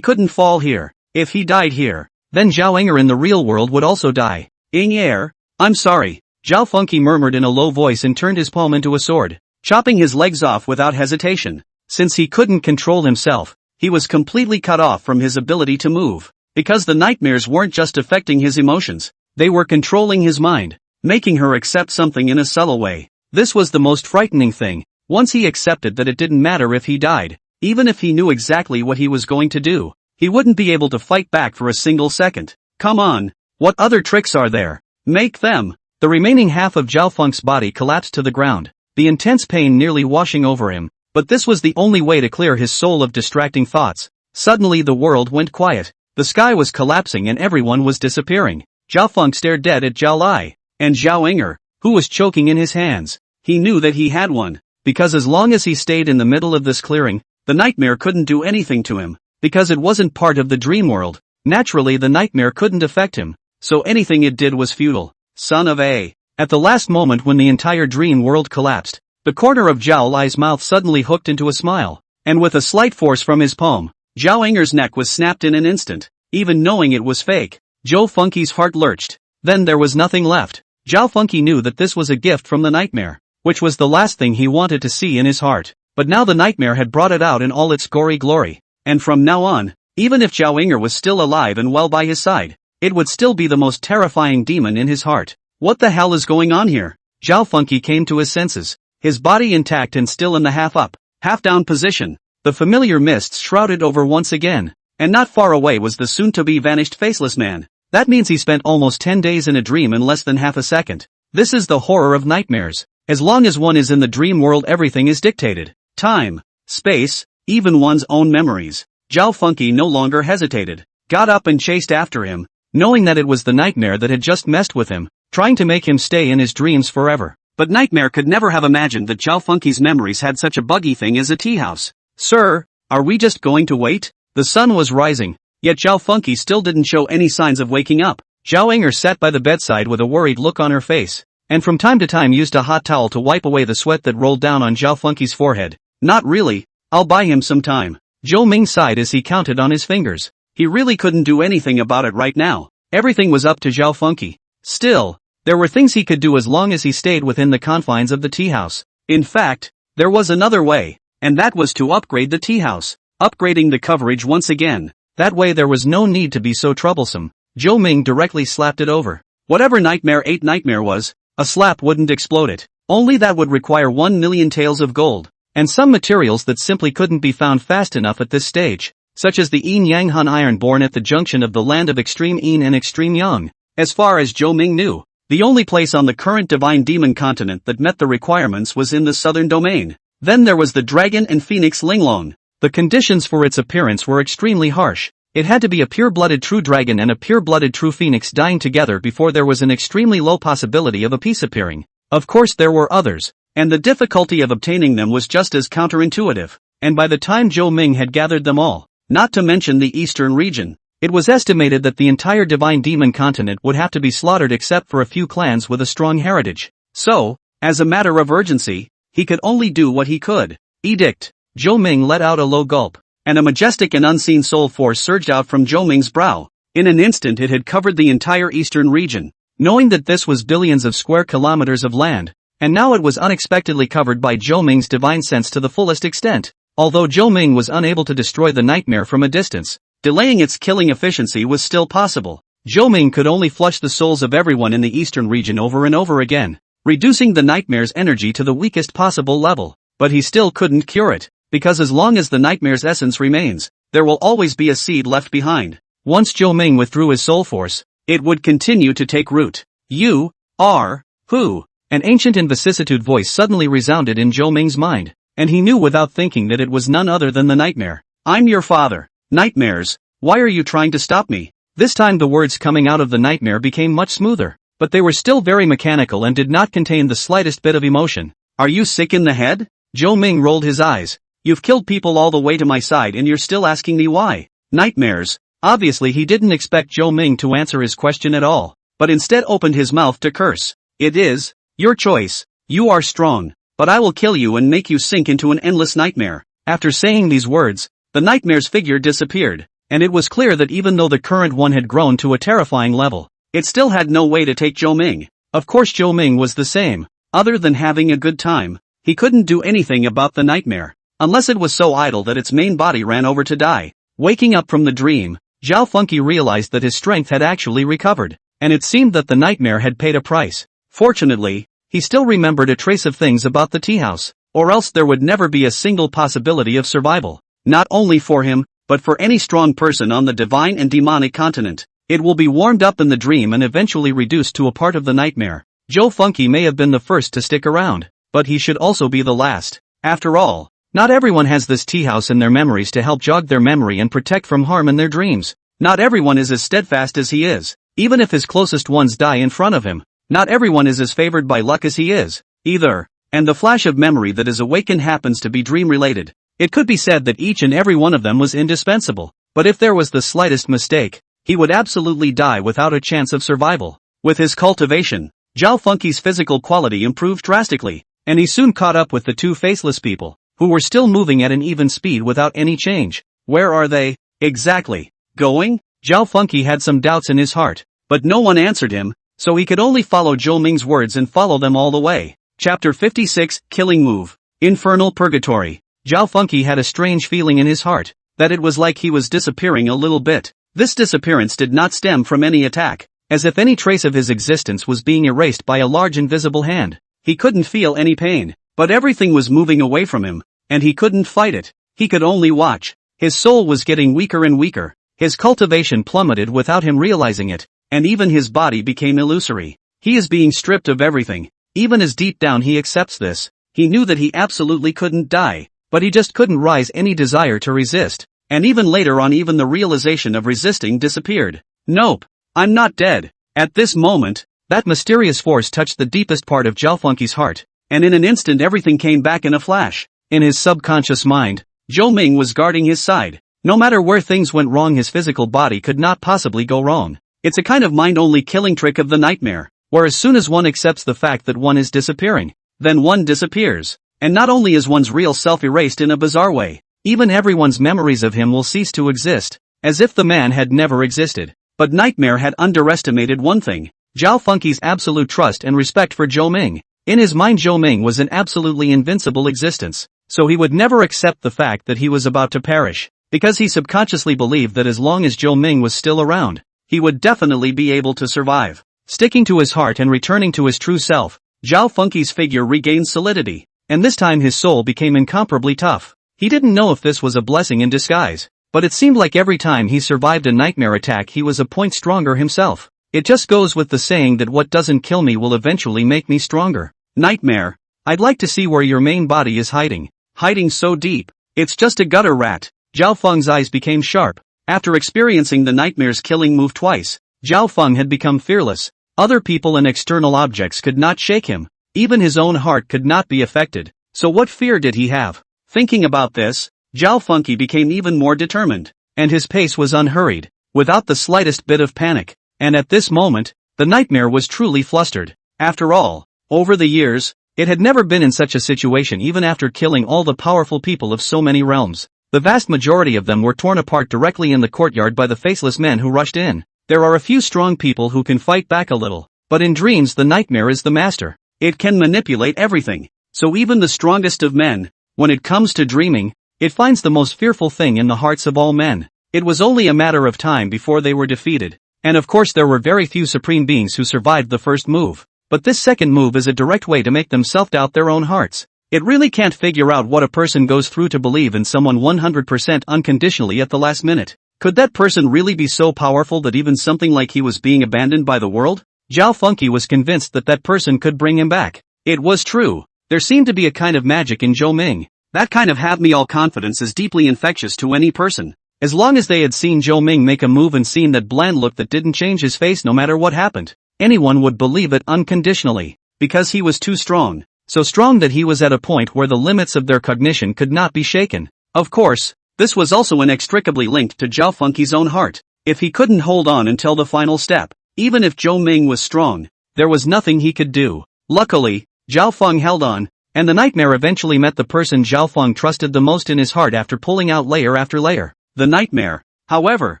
A: fall here. If he died here, then Zhao Inger in the real world would also die. "Inger, I'm sorry," Zhao Funky murmured in a low voice and turned his palm into a sword, chopping his legs off without hesitation. Since he couldn't control himself, he was completely cut off from his ability to move. Because the nightmares weren't just affecting his emotions, they were controlling his mind, making her accept something in a subtle way. This was the most frightening thing. Once he accepted that it didn't matter if he died, even if he knew exactly what he was going to do, he wouldn't be able to fight back for a single second. Come on, what other tricks are there? Make them. The remaining half of Zhao Funk's body collapsed to the ground, the intense pain nearly washing over him, but this was the only way to clear his soul of distracting thoughts. Suddenly the world went quiet, the sky was collapsing and everyone was disappearing. Zhao Funk stared dead at Zhao Lai, and Zhao Inger, who was choking in his hands. He knew that he had one, because as long as he stayed in the middle of this clearing, the nightmare couldn't do anything to him, because it wasn't part of the dream world. Naturally the nightmare couldn't affect him, so anything it did was futile. Son of a. At the last moment when the entire dream world collapsed, the corner of Zhao Lai's mouth suddenly hooked into a smile, and with a slight force from his palm, Zhao Inger's neck was snapped in an instant. Even knowing it was fake, Zhao Funky's heart lurched. Then there was nothing left. Zhao Funky knew that this was a gift from the nightmare, which was the last thing he wanted to see in his heart. But now the nightmare had brought it out in all its gory glory. And from now on, even if Zhao Inger was still alive and well by his side, it would still be the most terrifying demon in his heart. What the hell is going on here? Zhao Funky came to his senses, his body intact and still in the half-up, half-down position. The familiar mists shrouded over once again, and not far away was the soon-to-be vanished faceless man. That means he spent almost 10 days in a dream in less than half a second. This is the horror of nightmares. As long as one is in the dream world, everything is dictated. Time, space, even one's own memories. Zhao Funky no longer hesitated, got up and chased after him, knowing that it was the nightmare that had just messed with him, trying to make him stay in his dreams forever. But Nightmare could never have imagined that Zhao Funky's memories had such a buggy thing as a tea house. Sir, are we just going to wait? The sun was rising, yet Zhao Funky still didn't show any signs of waking up. Zhao Inger sat by the bedside with a worried look on her face, and from time to time used a hot towel to wipe away the sweat that rolled down on Zhao Funky's forehead. Not really, I'll buy him some time. Zhou Ming sighed as he counted on his fingers. He really couldn't do anything about it right now. Everything was up to Zhao Funky. Still, there were things he could do as long as he stayed within the confines of the tea house. In fact, there was another way, and that was to upgrade the tea house, upgrading the coverage once again. That way there was no need to be so troublesome. Zhou Ming directly slapped it over. Whatever Nightmare 8 Nightmare was, a slap wouldn't explode it. Only that would require 1 million taels of gold, and some materials that simply couldn't be found fast enough at this stage, such as the Yin Yang Han iron born at the junction of the land of extreme Yin and extreme Yang. As far as Zhou Ming knew, the only place on the current divine demon continent that met the requirements was in the southern domain. Then there was the dragon and phoenix Linglong. The conditions for its appearance were extremely harsh. It had to be a pure-blooded true dragon and a pure-blooded true phoenix dying together before there was an extremely low possibility of a piece appearing. Of course there were others, and the difficulty of obtaining them was just as counterintuitive. And by the time Zhou Ming had gathered them all, not to mention the eastern region, it was estimated that the entire divine demon continent would have to be slaughtered except for a few clans with a strong heritage. So, as a matter of urgency, he could only do what he could. Edict. Zhou Ming let out a low gulp, and a majestic and unseen soul force surged out from Zhou Ming's brow. In an instant it had covered the entire eastern region. Knowing that this was billions of square kilometers of land, and now it was unexpectedly covered by Zhou Ming's divine sense to the fullest extent. Although Zhou Ming was unable to destroy the nightmare from a distance, delaying its killing efficiency was still possible. Zhou Ming could only flush the souls of everyone in the eastern region over and over again, reducing the nightmare's energy to the weakest possible level. But he still couldn't cure it, because as long as the nightmare's essence remains, there will always be a seed left behind. Once Zhou Ming withdrew his soul force, it would continue to take root. You are who? An ancient and vicissitude voice suddenly resounded in Zhou Ming's mind, and he knew without thinking that it was none other than the nightmare. I'm your father. Nightmares, why are you trying to stop me? This time the words coming out of the nightmare became much smoother, but they were still very mechanical and did not contain the slightest bit of emotion. Are you sick in the head? Zhou Ming rolled his eyes. You've killed people all the way to my side and you're still asking me why? Nightmares. Obviously he didn't expect Zhou Ming to answer his question at all, but instead opened his mouth to curse. It is your choice. You are strong, but I will kill you and make you sink into an endless nightmare. After saying these words, the nightmare's figure disappeared, and it was clear that even though the current one had grown to a terrifying level, it still had no way to take Zhou Ming. Of course Zhou Ming was the same. Other than having a good time, he couldn't do anything about the nightmare, unless it was so idle that its main body ran over to die. Waking up from the dream, Zhao Funky realized that his strength had actually recovered, and it seemed that the nightmare had paid a price. Fortunately, he still remembered a trace of things about the tea house, or else there would never be a single possibility of survival. Not only for him, but for any strong person on the divine and demonic continent. It will be warmed up in the dream and eventually reduced to a part of the nightmare. Zhou Funky may have been the first to stick around, but he should also be the last. After all, not everyone has this tea house in their memories to help jog their memory and protect from harm in their dreams. Not everyone is as steadfast as he is, even if his closest ones die in front of him. Not everyone is as favored by luck as he is, either. And the flash of memory that is awakened happens to be dream-related. It could be said that each and every one of them was indispensable, but if there was the slightest mistake, he would absolutely die without a chance of survival. With his cultivation, Zhao Funky's physical quality improved drastically, and he soon caught up with the two faceless people, who were still moving at an even speed without any change. Where are they, exactly, going? Zhao Funky had some doubts in his heart, but no one answered him, so he could only follow Zhou Ming's words and follow them all the way. Chapter 56, Killing Move. Infernal Purgatory. Zhao Funky had a strange feeling in his heart, that it was like he was disappearing a little bit. This disappearance did not stem from any attack, as if any trace of his existence was being erased by a large invisible hand. He couldn't feel any pain, but everything was moving away from him, and he couldn't fight it. He could only watch. His soul was getting weaker and weaker, his cultivation plummeted without him realizing it, and even his body became illusory. He is being stripped of everything. Even as deep down he accepts this, he knew that he absolutely couldn't die, but he just couldn't rise any desire to resist. And even later on, even the realization of resisting disappeared. Nope, I'm not dead. At this moment, that mysterious force touched the deepest part of Zhao Fengqi's heart, and in an instant everything came back in a flash. In his subconscious mind, Zhou Ming was guarding his side. No matter where things went wrong, his physical body could not possibly go wrong. It's a kind of mind-only killing trick of the nightmare, where as soon as one accepts the fact that one is disappearing, then one disappears. And not only is one's real self erased in a bizarre way, even everyone's memories of him will cease to exist, as if the man had never existed. But Nightmare had underestimated one thing: Zhao Fengqi's absolute trust and respect for Zhou Ming. In his mind, Zhou Ming was an absolutely invincible existence, so he would never accept the fact that he was about to perish, because he subconsciously believed that as long as Zhou Ming was still around, he would definitely be able to survive. Sticking to his heart and returning to his true self, Zhao Fengqi's figure regained solidity, and this time his soul became incomparably tough. He didn't know if this was a blessing in disguise, but it seemed like every time he survived a nightmare attack he was a point stronger himself. It just goes with the saying that what doesn't kill me will eventually make me stronger. Nightmare, I'd like to see where your main body is hiding. Hiding so deep. It's just a gutter rat. Zhao Feng's eyes became sharp. After experiencing the nightmare's killing move twice, Zhao Feng had become fearless. Other people and external objects could not shake him. Even his own heart could not be affected. So what fear did he have? Thinking about this, Zhao Fengqi became even more determined, and his pace was unhurried, without the slightest bit of panic. And at this moment, the nightmare was truly flustered. After all, over the years, it had never been in such a situation. Even after killing all the powerful people of so many realms, the vast majority of them were torn apart directly in the courtyard by the faceless men who rushed in. There are a few strong people who can fight back a little, but in dreams the nightmare is the master. It can manipulate everything. So even the strongest of men, when it comes to dreaming, it finds the most fearful thing in the hearts of all men. It was only a matter of time before they were defeated. And of course there were very few supreme beings who survived the first move. But this second move is a direct way to make them self-doubt their own hearts. It really can't figure out what a person goes through to believe in someone 100% unconditionally at the last minute. Could that person really be so powerful that even something like he was being abandoned by the world? Zhao Fengqi was convinced that that person could bring him back. It was true. There seemed to be a kind of magic in Zhou Ming. That kind of have-me-all confidence is deeply infectious to any person. As long as they had seen Zhou Ming make a move and seen that bland look that didn't change his face no matter what happened, anyone would believe it unconditionally, because he was too strong. So strong that he was at a point where the limits of their cognition could not be shaken. Of course, this was also inextricably linked to Zhao Fengqi's own heart. If he couldn't hold on until the final step, even if Zhou Ming was strong, there was nothing he could do. Luckily, Zhao Feng held on, and the nightmare eventually met the person Zhao Feng trusted the most in his heart after pulling out layer after layer. The nightmare, however,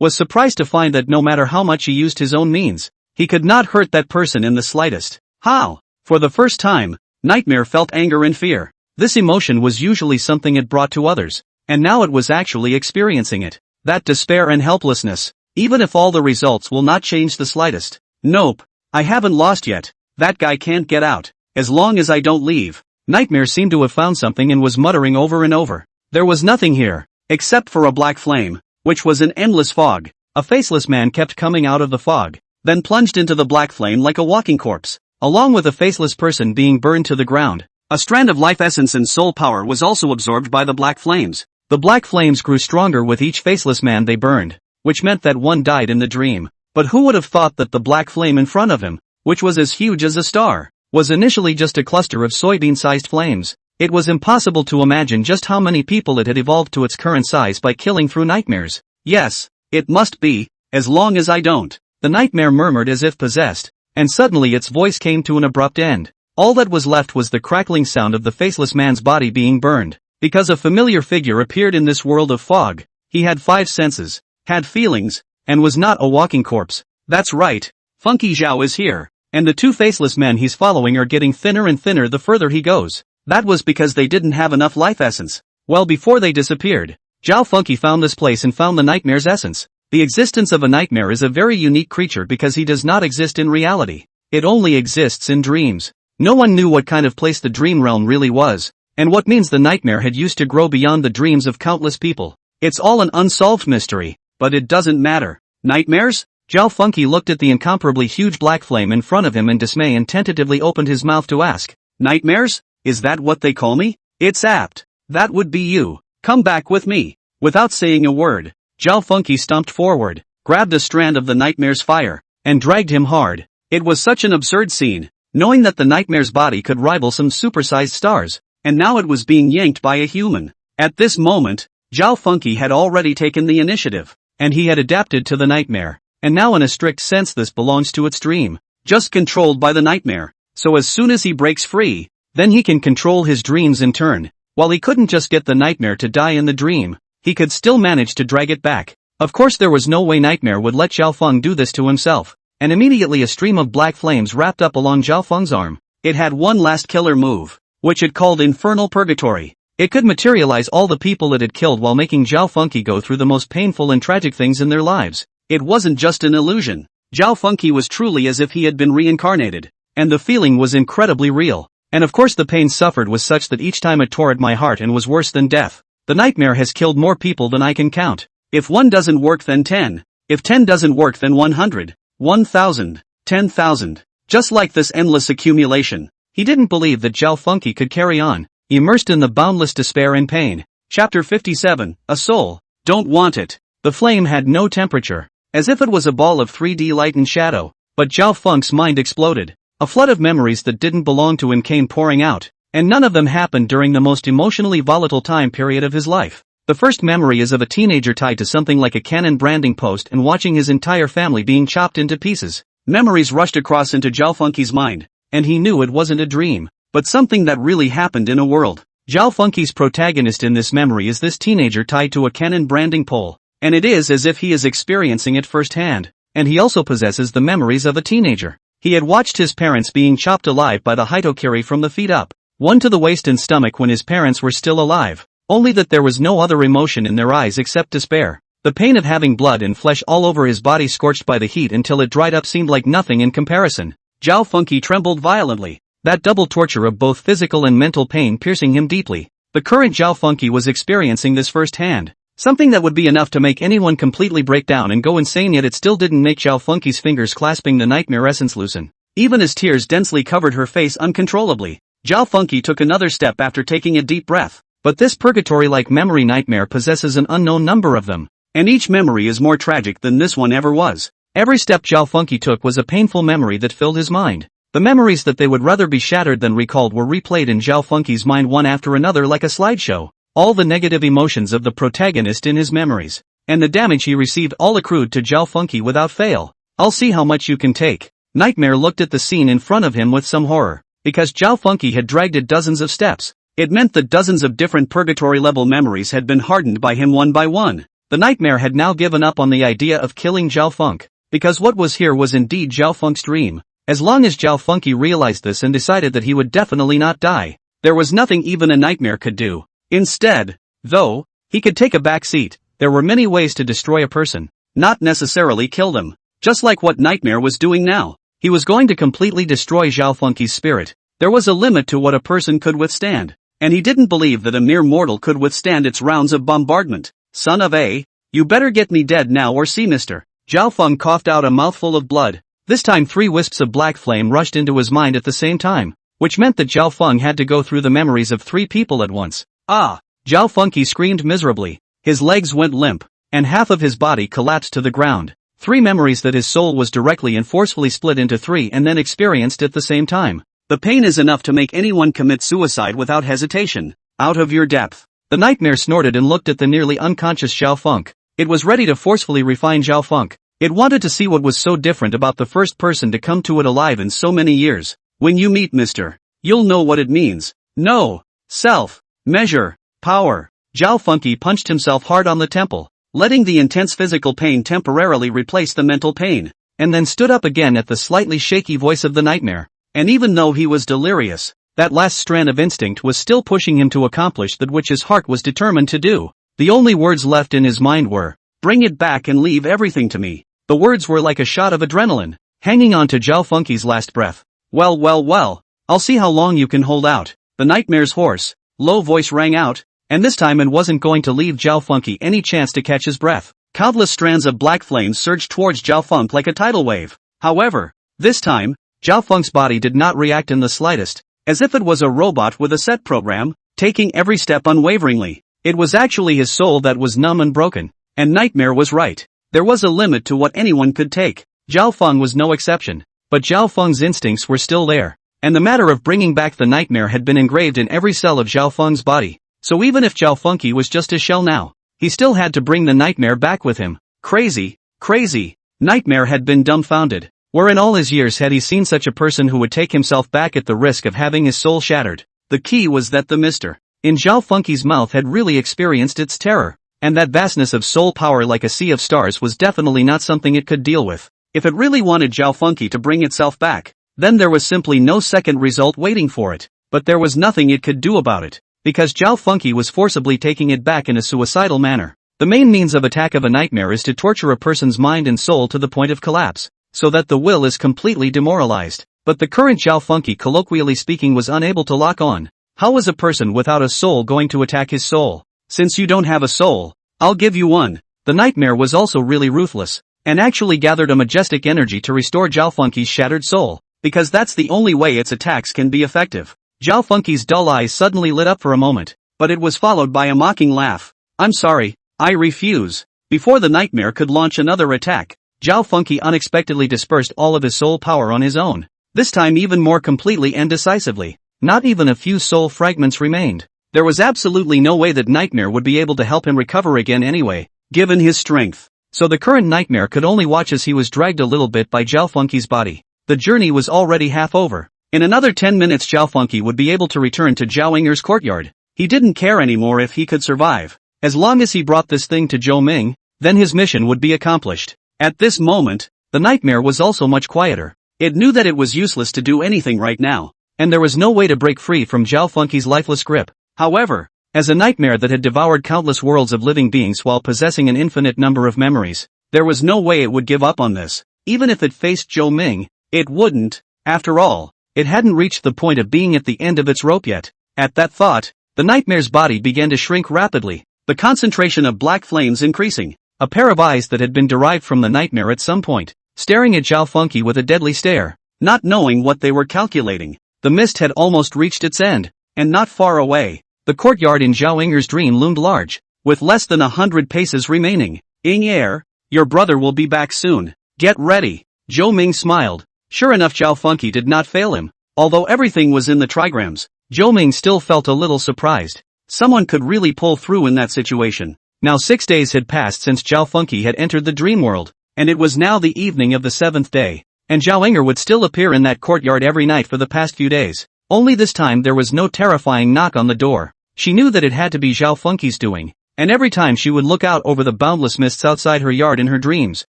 A: was surprised to find that no matter how much he used his own means, he could not hurt that person in the slightest. How? For the first time, Nightmare felt anger and fear. This emotion was usually something it brought to others, and now it was actually experiencing it. That despair and helplessness, even if all the results will not change the slightest. Nope, I haven't lost yet. That guy can't get out, as long as I don't leave. Nightmare seemed to have found something and was muttering over and over. There was nothing here, except for a black flame, which was an endless fog. A faceless man kept coming out of the fog, then plunged into the black flame like a walking corpse, along with a faceless person being burned to the ground. A strand of life essence and soul power was also absorbed by the black flames. The black flames grew stronger with each faceless man they burned, which meant that one died in the dream. But who would have thought that the black flame in front of him, which was as huge as a star, was initially just a cluster of soybean-sized flames? It was impossible to imagine just how many people it had evolved to its current size by killing through nightmares. Yes, it must be, as long as I don't. The nightmare murmured as if possessed, and suddenly its voice came to an abrupt end. All that was left was the crackling sound of the faceless man's body being burned. Because a familiar figure appeared in this world of fog, he had 5 senses, had feelings, and was not a walking corpse. That's right, Funky Zhao is here, and the 2 faceless men he's following are getting thinner and thinner the further he goes. That was because they didn't have enough life essence. Well, before they disappeared, Zhao Funky found this place and found the nightmare's essence. The existence of a nightmare is a very unique creature because he does not exist in reality. It only exists in dreams. No one knew what kind of place the dream realm really was, and what means the nightmare had used to grow beyond the dreams of countless people. It's all an unsolved mystery, but it doesn't matter. Nightmares? Zhao Funky looked at the incomparably huge black flame in front of him in dismay and tentatively opened his mouth to ask, "Nightmares? Is that what they call me? It's apt. That would be you. Come back with me." Without saying a word, Zhao Funky stomped forward, grabbed a strand of the nightmare's fire, and dragged him hard. It was such an absurd scene, knowing that the nightmare's body could rival some supersized stars, and now it was being yanked by a human. At this moment, Zhao Funky had already taken the initiative, and he had adapted to the nightmare, and now in a strict sense this belongs to its dream, just controlled by the nightmare, so as soon as he breaks free, then he can control his dreams in turn. While he couldn't just get the nightmare to die in the dream, he could still manage to drag it back. Of course there was no way Nightmare would let Zhao Feng do this to himself, and immediately a stream of black flames wrapped up along Zhao Feng's arm. It had one last killer move, which it called Infernal Purgatory. It could materialize all the people it had killed while making Zhao Funky go through the most painful and tragic things in their lives. It wasn't just an illusion. Zhao Funky was truly as if he had been reincarnated, and the feeling was incredibly real. And of course the pain suffered was such that each time it tore at my heart and was worse than death. The nightmare has killed more people than I can count. If 1 doesn't work then 10. If 10 doesn't work then 100, 1,000, 10,000. Just like this endless accumulation. He didn't believe that Zhao Funky could carry on, immersed in the boundless despair and pain. Chapter 57, A Soul. Don't want it. The flame had no temperature, as if it was a ball of 3D light and shadow, but Zhao Feng's mind exploded. A flood of memories that didn't belong to him came pouring out, and none of them happened during the most emotionally volatile time period of his life. The first memory is of a teenager tied to something like a cannon branding post and watching his entire family being chopped into pieces. Memories rushed across into Zhao Funky's mind, and he knew it wasn't a dream, but something that really happened in a world. Zhao Funky's protagonist in this memory is this teenager tied to a cannon branding pole, and it is as if he is experiencing it firsthand, and he also possesses the memories of a teenager. He had watched his parents being chopped alive by the Hitokiri from the feet up, one to the waist and stomach when his parents were still alive. Only that there was no other emotion in their eyes except despair. The pain of having blood and flesh all over his body scorched by the heat until it dried up seemed like nothing in comparison. Zhao Funky trembled violently, that double torture of both physical and mental pain piercing him deeply. The current Zhao Funky was experiencing this firsthand, something that would be enough to make anyone completely break down and go insane, yet it still didn't make Zhao Funky's fingers clasping the nightmare essence loosen. Even as tears densely covered her face uncontrollably, Zhao Funky took another step after taking a deep breath. But this purgatory-like memory nightmare possesses an unknown number of them, and each memory is more tragic than this one ever was. Every step Zhao Funky took was a painful memory that filled his mind. The memories that they would rather be shattered than recalled were replayed in Zhao Funky's mind one after another like a slideshow. All the negative emotions of the protagonist in his memories, and the damage he received all accrued to Zhao Funky without fail. I'll see how much you can take. Nightmare looked at the scene in front of him with some horror, because Zhao Funky had dragged it dozens of steps. It meant that dozens of different purgatory-level memories had been hardened by him one by one. The nightmare had now given up on the idea of killing Zhao Funk, because what was here was indeed Zhao Funk's dream. As long as Zhao Funky realized this and decided that he would definitely not die, there was nothing even a nightmare could do. Instead, though, he could take a back seat. There were many ways to destroy a person, not necessarily kill them. Just like what Nightmare was doing now. He was going to completely destroy Zhao Funky's spirit. There was a limit to what a person could withstand, and he didn't believe that a mere mortal could withstand its rounds of bombardment. Son of a, you better get me dead now or see Mr. Zhao Feng coughed out a mouthful of blood. This time 3 wisps of black flame rushed into his mind at the same time, which meant that Zhao Feng had to go through the memories of 3 people at once. Ah! Zhao Funky screamed miserably. His legs went limp, and half of his body collapsed to the ground. 3 memories that his soul was directly and forcefully split into 3 and then experienced at the same time. The pain is enough to make anyone commit suicide without hesitation. Out of your depth. The nightmare snorted and looked at the nearly unconscious Zhao Feng. It was ready to forcefully refine Zhao Feng. It wanted to see what was so different about the first person to come to it alive in so many years. When you meet Mr. You'll know what it means. No. Self. Measure. Power. Zhao Funky punched himself hard on the temple, letting the intense physical pain temporarily replace the mental pain, and then stood up again at the slightly shaky voice of the nightmare. And even though he was delirious, that last strand of instinct was still pushing him to accomplish that which his heart was determined to do. The only words left in his mind were, "Bring it back and leave everything to me." The words were like a shot of adrenaline, hanging on to Zhao Funky's last breath. Well, I'll see how long you can hold out. The nightmare's hoarse, low voice rang out, and this time it wasn't going to leave Zhao Funky any chance to catch his breath. Countless strands of black flames surged towards Zhao Feng like a tidal wave. However, this time, Zhao Feng's body did not react in the slightest, as if it was a robot with a set program, taking every step unwaveringly. It was actually his soul that was numb and broken, and Nightmare was right. There was a limit to what anyone could take. Zhao Feng was no exception, but Zhao Feng's instincts were still there, and the matter of bringing back the Nightmare had been engraved in every cell of Zhao Feng's body. So even if Zhao Fengqi was just a shell now, he still had to bring the Nightmare back with him. Crazy, crazy. Nightmare had been dumbfounded. Where in all his years had he seen such a person who would take himself back at the risk of having his soul shattered? The key was that the Mr. in Zhao Fengqi's mouth had really experienced its terror, and that vastness of soul power like a sea of stars was definitely not something it could deal with. If it really wanted Zhao Fengqi to bring itself back, then there was simply no second result waiting for it. But there was nothing it could do about it, because Zhao Fengqi was forcibly taking it back in a suicidal manner. The main means of attack of a nightmare is to torture a person's mind and soul to the point of collapse, so that the will is completely demoralized. But the current Zhao Fengqi, colloquially speaking, was unable to lock on. How was a person without a soul going to attack his soul? Since you don't have a soul, I'll give you one. The nightmare was also really ruthless, and actually gathered a majestic energy to restore Zhao Fengqi's shattered soul, because that's the only way its attacks can be effective. Zhao Fengqi's dull eyes suddenly lit up for a moment, but it was followed by a mocking laugh. I'm sorry, I refuse. Before the nightmare could launch another attack, Zhao Fengqi unexpectedly dispersed all of his soul power on his own, this time even more completely and decisively. Not even a few soul fragments remained. There was absolutely no way that Nightmare would be able to help him recover again anyway, given his strength. So the current Nightmare could only watch as he was dragged a little bit by Zhao Fengqi's body. The journey was already half over. In another 10 minutes Zhao Fengqi would be able to return to Zhao Yinger's courtyard. He didn't care anymore if he could survive. As long as he brought this thing to Zhou Ming, then his mission would be accomplished. At this moment, the Nightmare was also much quieter. It knew that it was useless to do anything right now, and there was no way to break free from Zhao Fengqi's lifeless grip. However, as a nightmare that had devoured countless worlds of living beings while possessing an infinite number of memories, there was no way it would give up on this. Even if it faced Zhou Ming, it wouldn't. After all, it hadn't reached the point of being at the end of its rope yet. At that thought, the nightmare's body began to shrink rapidly, the concentration of black flames increasing. A pair of eyes that had been derived from the nightmare at some point, staring at Zhao Fengqi with a deadly stare, not knowing what they were calculating. The mist had almost reached its end, and not far away, the courtyard in Zhao Yinger's dream loomed large, with less than 100 paces remaining. Ying, your brother will be back soon. Get ready. Zhou Ming smiled. Sure enough, Zhao Fengqi did not fail him. Although everything was in the trigrams, Zhou Ming still felt a little surprised. Someone could really pull through in that situation. Now 6 days had passed since Zhao Fengqi had entered the dream world, and it was now the evening of the 7th day, and Zhao Yinger would still appear in that courtyard every night for the past few days. Only this time there was no terrifying knock on the door. She knew that it had to be Zhao Fengqi's doing, and every time she would look out over the boundless mists outside her yard in her dreams,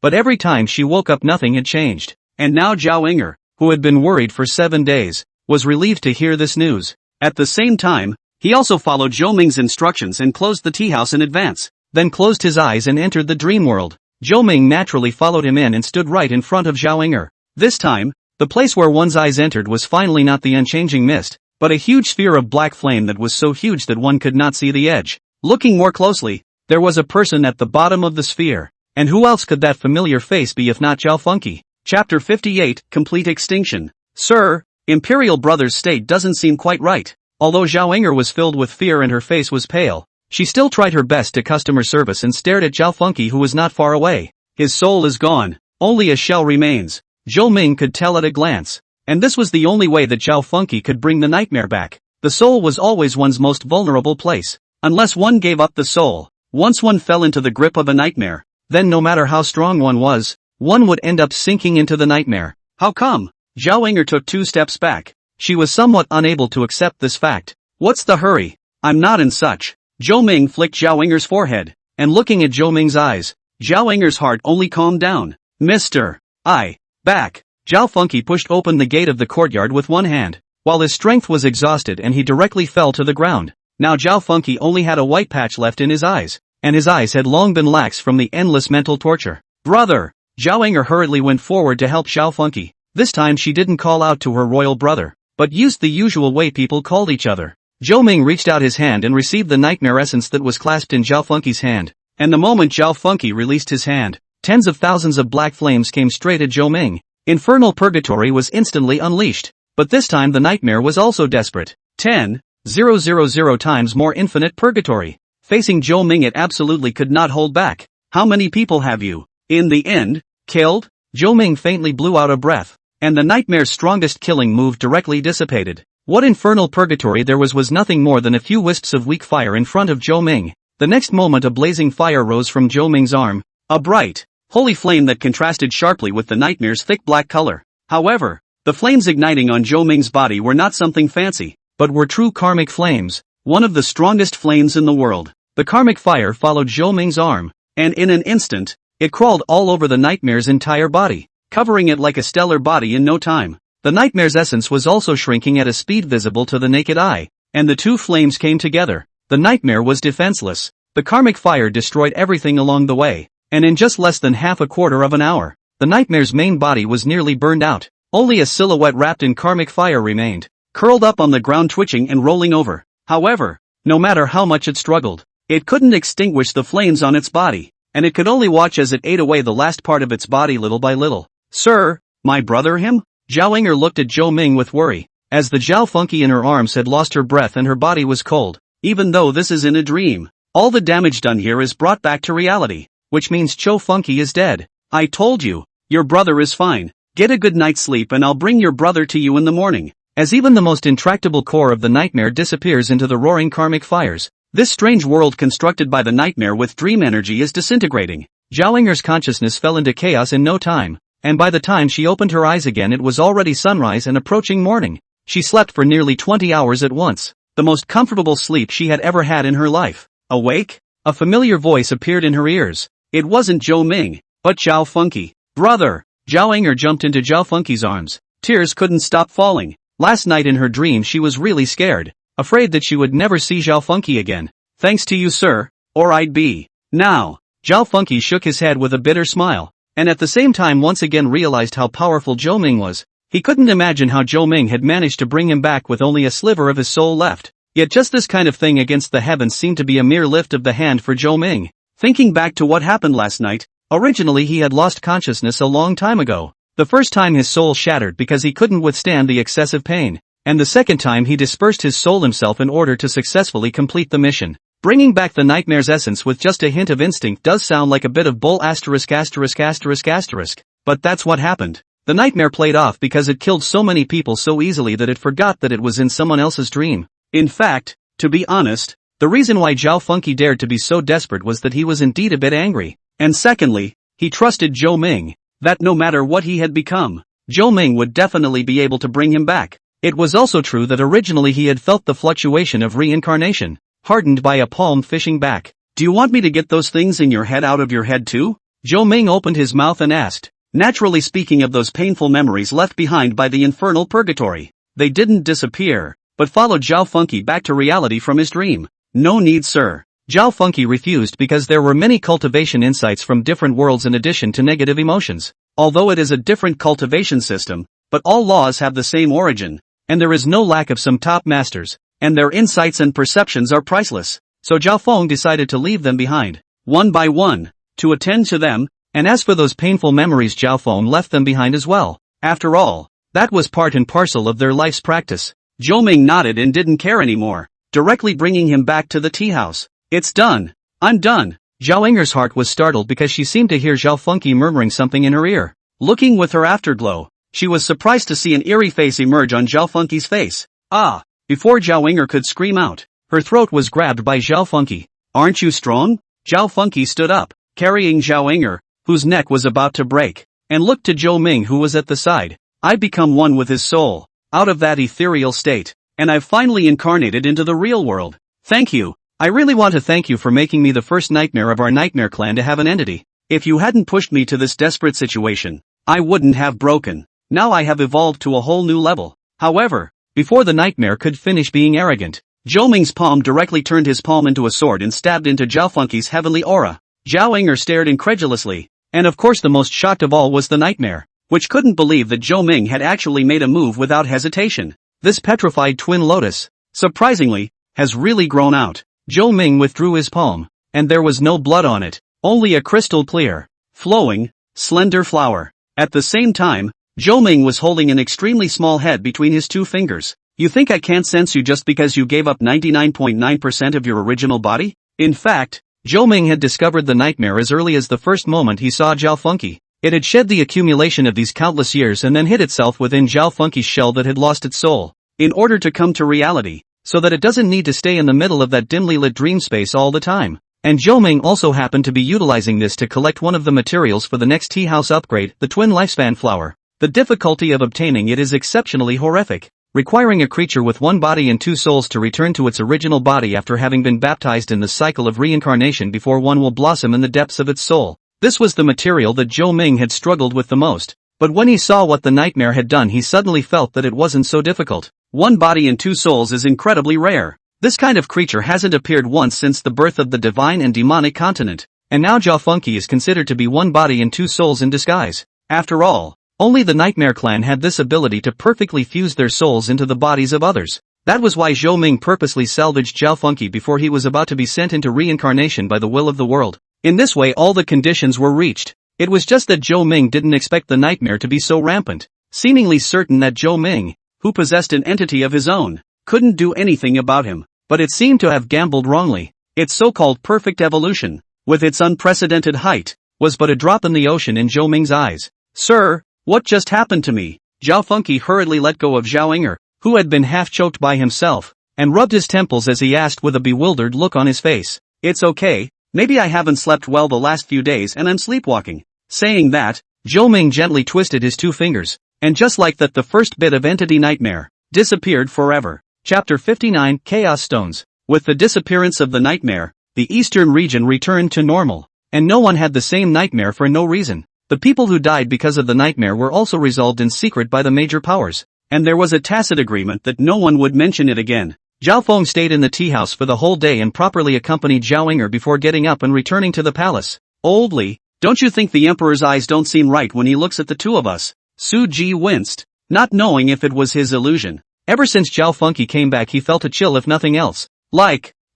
A: but every time she woke up nothing had changed. And now Zhao Yinger, who had been worried for 7 days, was relieved to hear this news. At the same time, he also followed Zhou Ming's instructions and closed the tea house in advance, then closed his eyes and entered the dream world. Zhou Ming naturally followed him in and stood right in front of Zhao Yinger. This time, the place where one's eyes entered was finally not the unchanging mist, but a huge sphere of black flame that was so huge that one could not see the edge. Looking more closely, there was a person at the bottom of the sphere, and who else could that familiar face be if not Zhao Fengqi? Chapter 58, Complete Extinction. Sir, Imperial Brother's state doesn't seem quite right. Although Zhao Yinger was filled with fear and her face was pale, she still tried her best to customer service and stared at Zhao Fengqi, who was not far away. His soul is gone, only a shell remains. Zhou Ming could tell at a glance. And this was the only way that Zhao Fengqi could bring the nightmare back. The soul was always one's most vulnerable place. Unless one gave up the soul, once one fell into the grip of a nightmare, then no matter how strong one was, one would end up sinking into the nightmare. How come? Zhao Yinger took 2 steps back. She was somewhat unable to accept this fact. What's the hurry? I'm not in such. Zhou Ming flicked Zhao Yinger's forehead, and looking at Zhou Ming's eyes, Zhao Yinger's heart only calmed down. Mr. Back. Zhao Fengqi pushed open the gate of the courtyard with one hand, while his strength was exhausted and he directly fell to the ground. Now Zhao Fengqi only had a white patch left in his eyes, and his eyes had long been lax from the endless mental torture. Brother! Zhao Yinger hurriedly went forward to help Zhao Fengqi. This time she didn't call out to her royal brother, but used the usual way people called each other. Zhou Ming reached out his hand and received the nightmare essence that was clasped in Zhao Fengqi's hand, and the moment Zhao Funky released his hand, tens of thousands of black flames came straight at Zhou Ming. Infernal purgatory was instantly unleashed, but this time the nightmare was also desperate. 10,000 times more infinite purgatory. Facing Zhou Ming, it absolutely could not hold back. How many people have you, in the end, killed? Zhou Ming faintly blew out a breath, and the nightmare's strongest killing move directly dissipated. What infernal purgatory there was nothing more than a few wisps of weak fire in front of Zhou Ming. The next moment a blazing fire rose from Zhou Ming's arm, a bright, holy flame that contrasted sharply with the nightmare's thick black color. However, the flames igniting on Zhou Ming's body were not something fancy, but were true karmic flames, one of the strongest flames in the world. The karmic fire followed Zhou Ming's arm, and in an instant, it crawled all over the nightmare's entire body, covering it like a stellar body in no time. The nightmare's essence was also shrinking at a speed visible to the naked eye, and the two flames came together. The nightmare was defenseless. The karmic fire destroyed everything along the way, and in just less than half a quarter of an hour, the nightmare's main body was nearly burned out. Only a silhouette wrapped in karmic fire remained, curled up on the ground twitching and rolling over. However, no matter how much it struggled, it couldn't extinguish the flames on its body, and it could only watch as it ate away the last part of its body little by little. Sir, my brother him? Zhao Inger looked at Zhou Ming with worry, as the Zhao Funky in her arms had lost her breath and her body was cold. Even though this is in a dream, all the damage done here is brought back to reality, which means Zhou Funky is dead. I told you, your brother is fine. Get a good night's sleep and I'll bring your brother to you in the morning. As even the most intractable core of the nightmare disappears into the roaring karmic fires, this strange world constructed by the nightmare with dream energy is disintegrating. Zhao Inger's consciousness fell into chaos in no time, and by the time she opened her eyes again it was already sunrise and approaching morning. She slept for nearly 20 hours at once, the most comfortable sleep she had ever had in her life. Awake? A familiar voice appeared in her ears. It wasn't Zhou Ming, but Zhao Funky. Brother! Zhao Inger jumped into Zhao Funky's arms. Tears couldn't stop falling. Last night in her dream she was really scared, afraid that she would never see Zhao Funky again. Thanks to you, sir, or I'd be. Now. Zhao Funky shook his head with a bitter smile, and at the same time once again realized how powerful Zhou Ming was. He couldn't imagine how Zhou Ming had managed to bring him back with only a sliver of his soul left. Yet just this kind of thing against the heavens seemed to be a mere lift of the hand for Zhou Ming. Thinking back to what happened last night, originally he had lost consciousness a long time ago. The first time his soul shattered because he couldn't withstand the excessive pain, and the second time he dispersed his soul himself in order to successfully complete the mission. Bringing back the nightmare's essence with just a hint of instinct does sound like a bit of bull *******, but that's what happened. The nightmare played off because it killed so many people so easily that it forgot that it was in someone else's dream. In fact, to be honest, the reason why Zhao Funky dared to be so desperate was that he was indeed a bit angry, and secondly, he trusted Zhou Ming, that no matter what he had become, Zhou Ming would definitely be able to bring him back. It was also true that originally he had felt the fluctuation of reincarnation, hardened by a palm fishing back. Do you want me to get those things in your head out of your head too? Zhou Ming opened his mouth and asked, naturally speaking of those painful memories left behind by the infernal purgatory. They didn't disappear, but followed Zhao Funky back to reality from his dream. No need, sir. Zhao Funky refused because there were many cultivation insights from different worlds in addition to negative emotions. Although it is a different cultivation system, but all laws have the same origin, and there is no lack of some top masters, and their insights and perceptions are priceless. So Zhao Feng decided to leave them behind, one by one, to attend to them, and as for those painful memories, Zhao Feng left them behind as well. After all, that was part and parcel of their life's practice. Zhou Ming nodded and didn't care anymore, directly bringing him back to the tea house. It's done. I'm done. Zhao Inger's heart was startled because she seemed to hear Zhao Funky murmuring something in her ear. Looking with her afterglow, she was surprised to see an eerie face emerge on Zhao Funky's face. Ah! Before Zhao Inger could scream out, her throat was grabbed by Zhao Funky. Aren't you strong? Zhao Funky stood up, carrying Zhao Inger, whose neck was about to break, and looked to Zhou Ming who was at the side. I've become one with his soul, out of that ethereal state, and I've finally incarnated into the real world. Thank you. I really want to thank you for making me the first nightmare of our nightmare clan to have an entity. If you hadn't pushed me to this desperate situation, I wouldn't have broken. Now I have evolved to a whole new level. However, before the nightmare could finish being arrogant, Zhou Ming's palm directly turned his palm into a sword and stabbed into Zhao Funky's heavenly aura. Zhao Inger stared incredulously, and of course the most shocked of all was the nightmare, which couldn't believe that Zhou Ming had actually made a move without hesitation. This petrified twin lotus, surprisingly, has really grown out. Zhou Ming withdrew his palm, and there was no blood on it, only a crystal clear, flowing, slender flower. At the same time, Zhou Ming was holding an extremely small head between his two fingers. You think I can't sense you just because you gave up 99.9% of your original body? In fact, Zhou Ming had discovered the nightmare as early as the first moment he saw Zhao Funky. It had shed the accumulation of these countless years and then hid itself within Zhao Funky's shell that had lost its soul, in order to come to reality, so that it doesn't need to stay in the middle of that dimly lit dream space all the time. And Zhou Ming also happened to be utilizing this to collect one of the materials for the next tea house upgrade, the twin lifespan flower. The difficulty of obtaining it is exceptionally horrific, requiring a creature with one body and two souls to return to its original body after having been baptized in the cycle of reincarnation before one will blossom in the depths of its soul. This was the material that Zhou Ming had struggled with the most, but when he saw what the nightmare had done he suddenly felt that it wasn't so difficult. One body and two souls is incredibly rare. This kind of creature hasn't appeared once since the birth of the divine and demonic continent, and now Zhao Funky is considered to be one body and two souls in disguise. After all, only the Nightmare Clan had this ability to perfectly fuse their souls into the bodies of others. That was why Zhou Ming purposely salvaged Zhao Funky before he was about to be sent into reincarnation by the will of the world. In this way all the conditions were reached. It was just that Zhou Ming didn't expect the nightmare to be so rampant, seemingly certain that Zhou Ming, who possessed an entity of his own, couldn't do anything about him, but it seemed to have gambled wrongly. Its so-called perfect evolution, with its unprecedented height, was but a drop in the ocean in Zhou Ming's eyes. Sir, what just happened to me? Zhao Funky hurriedly let go of Zhao Inger, who had been half choked by himself, and rubbed his temples as he asked with a bewildered look on his face. It's okay, maybe I haven't slept well the last few days and I'm sleepwalking. Saying that, Zhou Ming gently twisted his two fingers, and just like that the first bit of entity nightmare disappeared forever. Chapter 59, Chaos Stones. With the disappearance of the nightmare, the eastern region returned to normal, and no one had the same nightmare for no reason. The people who died because of the nightmare were also resolved in secret by the major powers, and there was a tacit agreement that no one would mention it again. Zhao Feng stayed in the tea house for the whole day and properly accompanied Zhao Inger before getting up and returning to the palace. Old Li, don't you think the emperor's eyes don't seem right when he looks at the two of us? Su Ji winced, not knowing if it was his illusion. Ever since Zhao Funky came back he felt a chill if nothing else.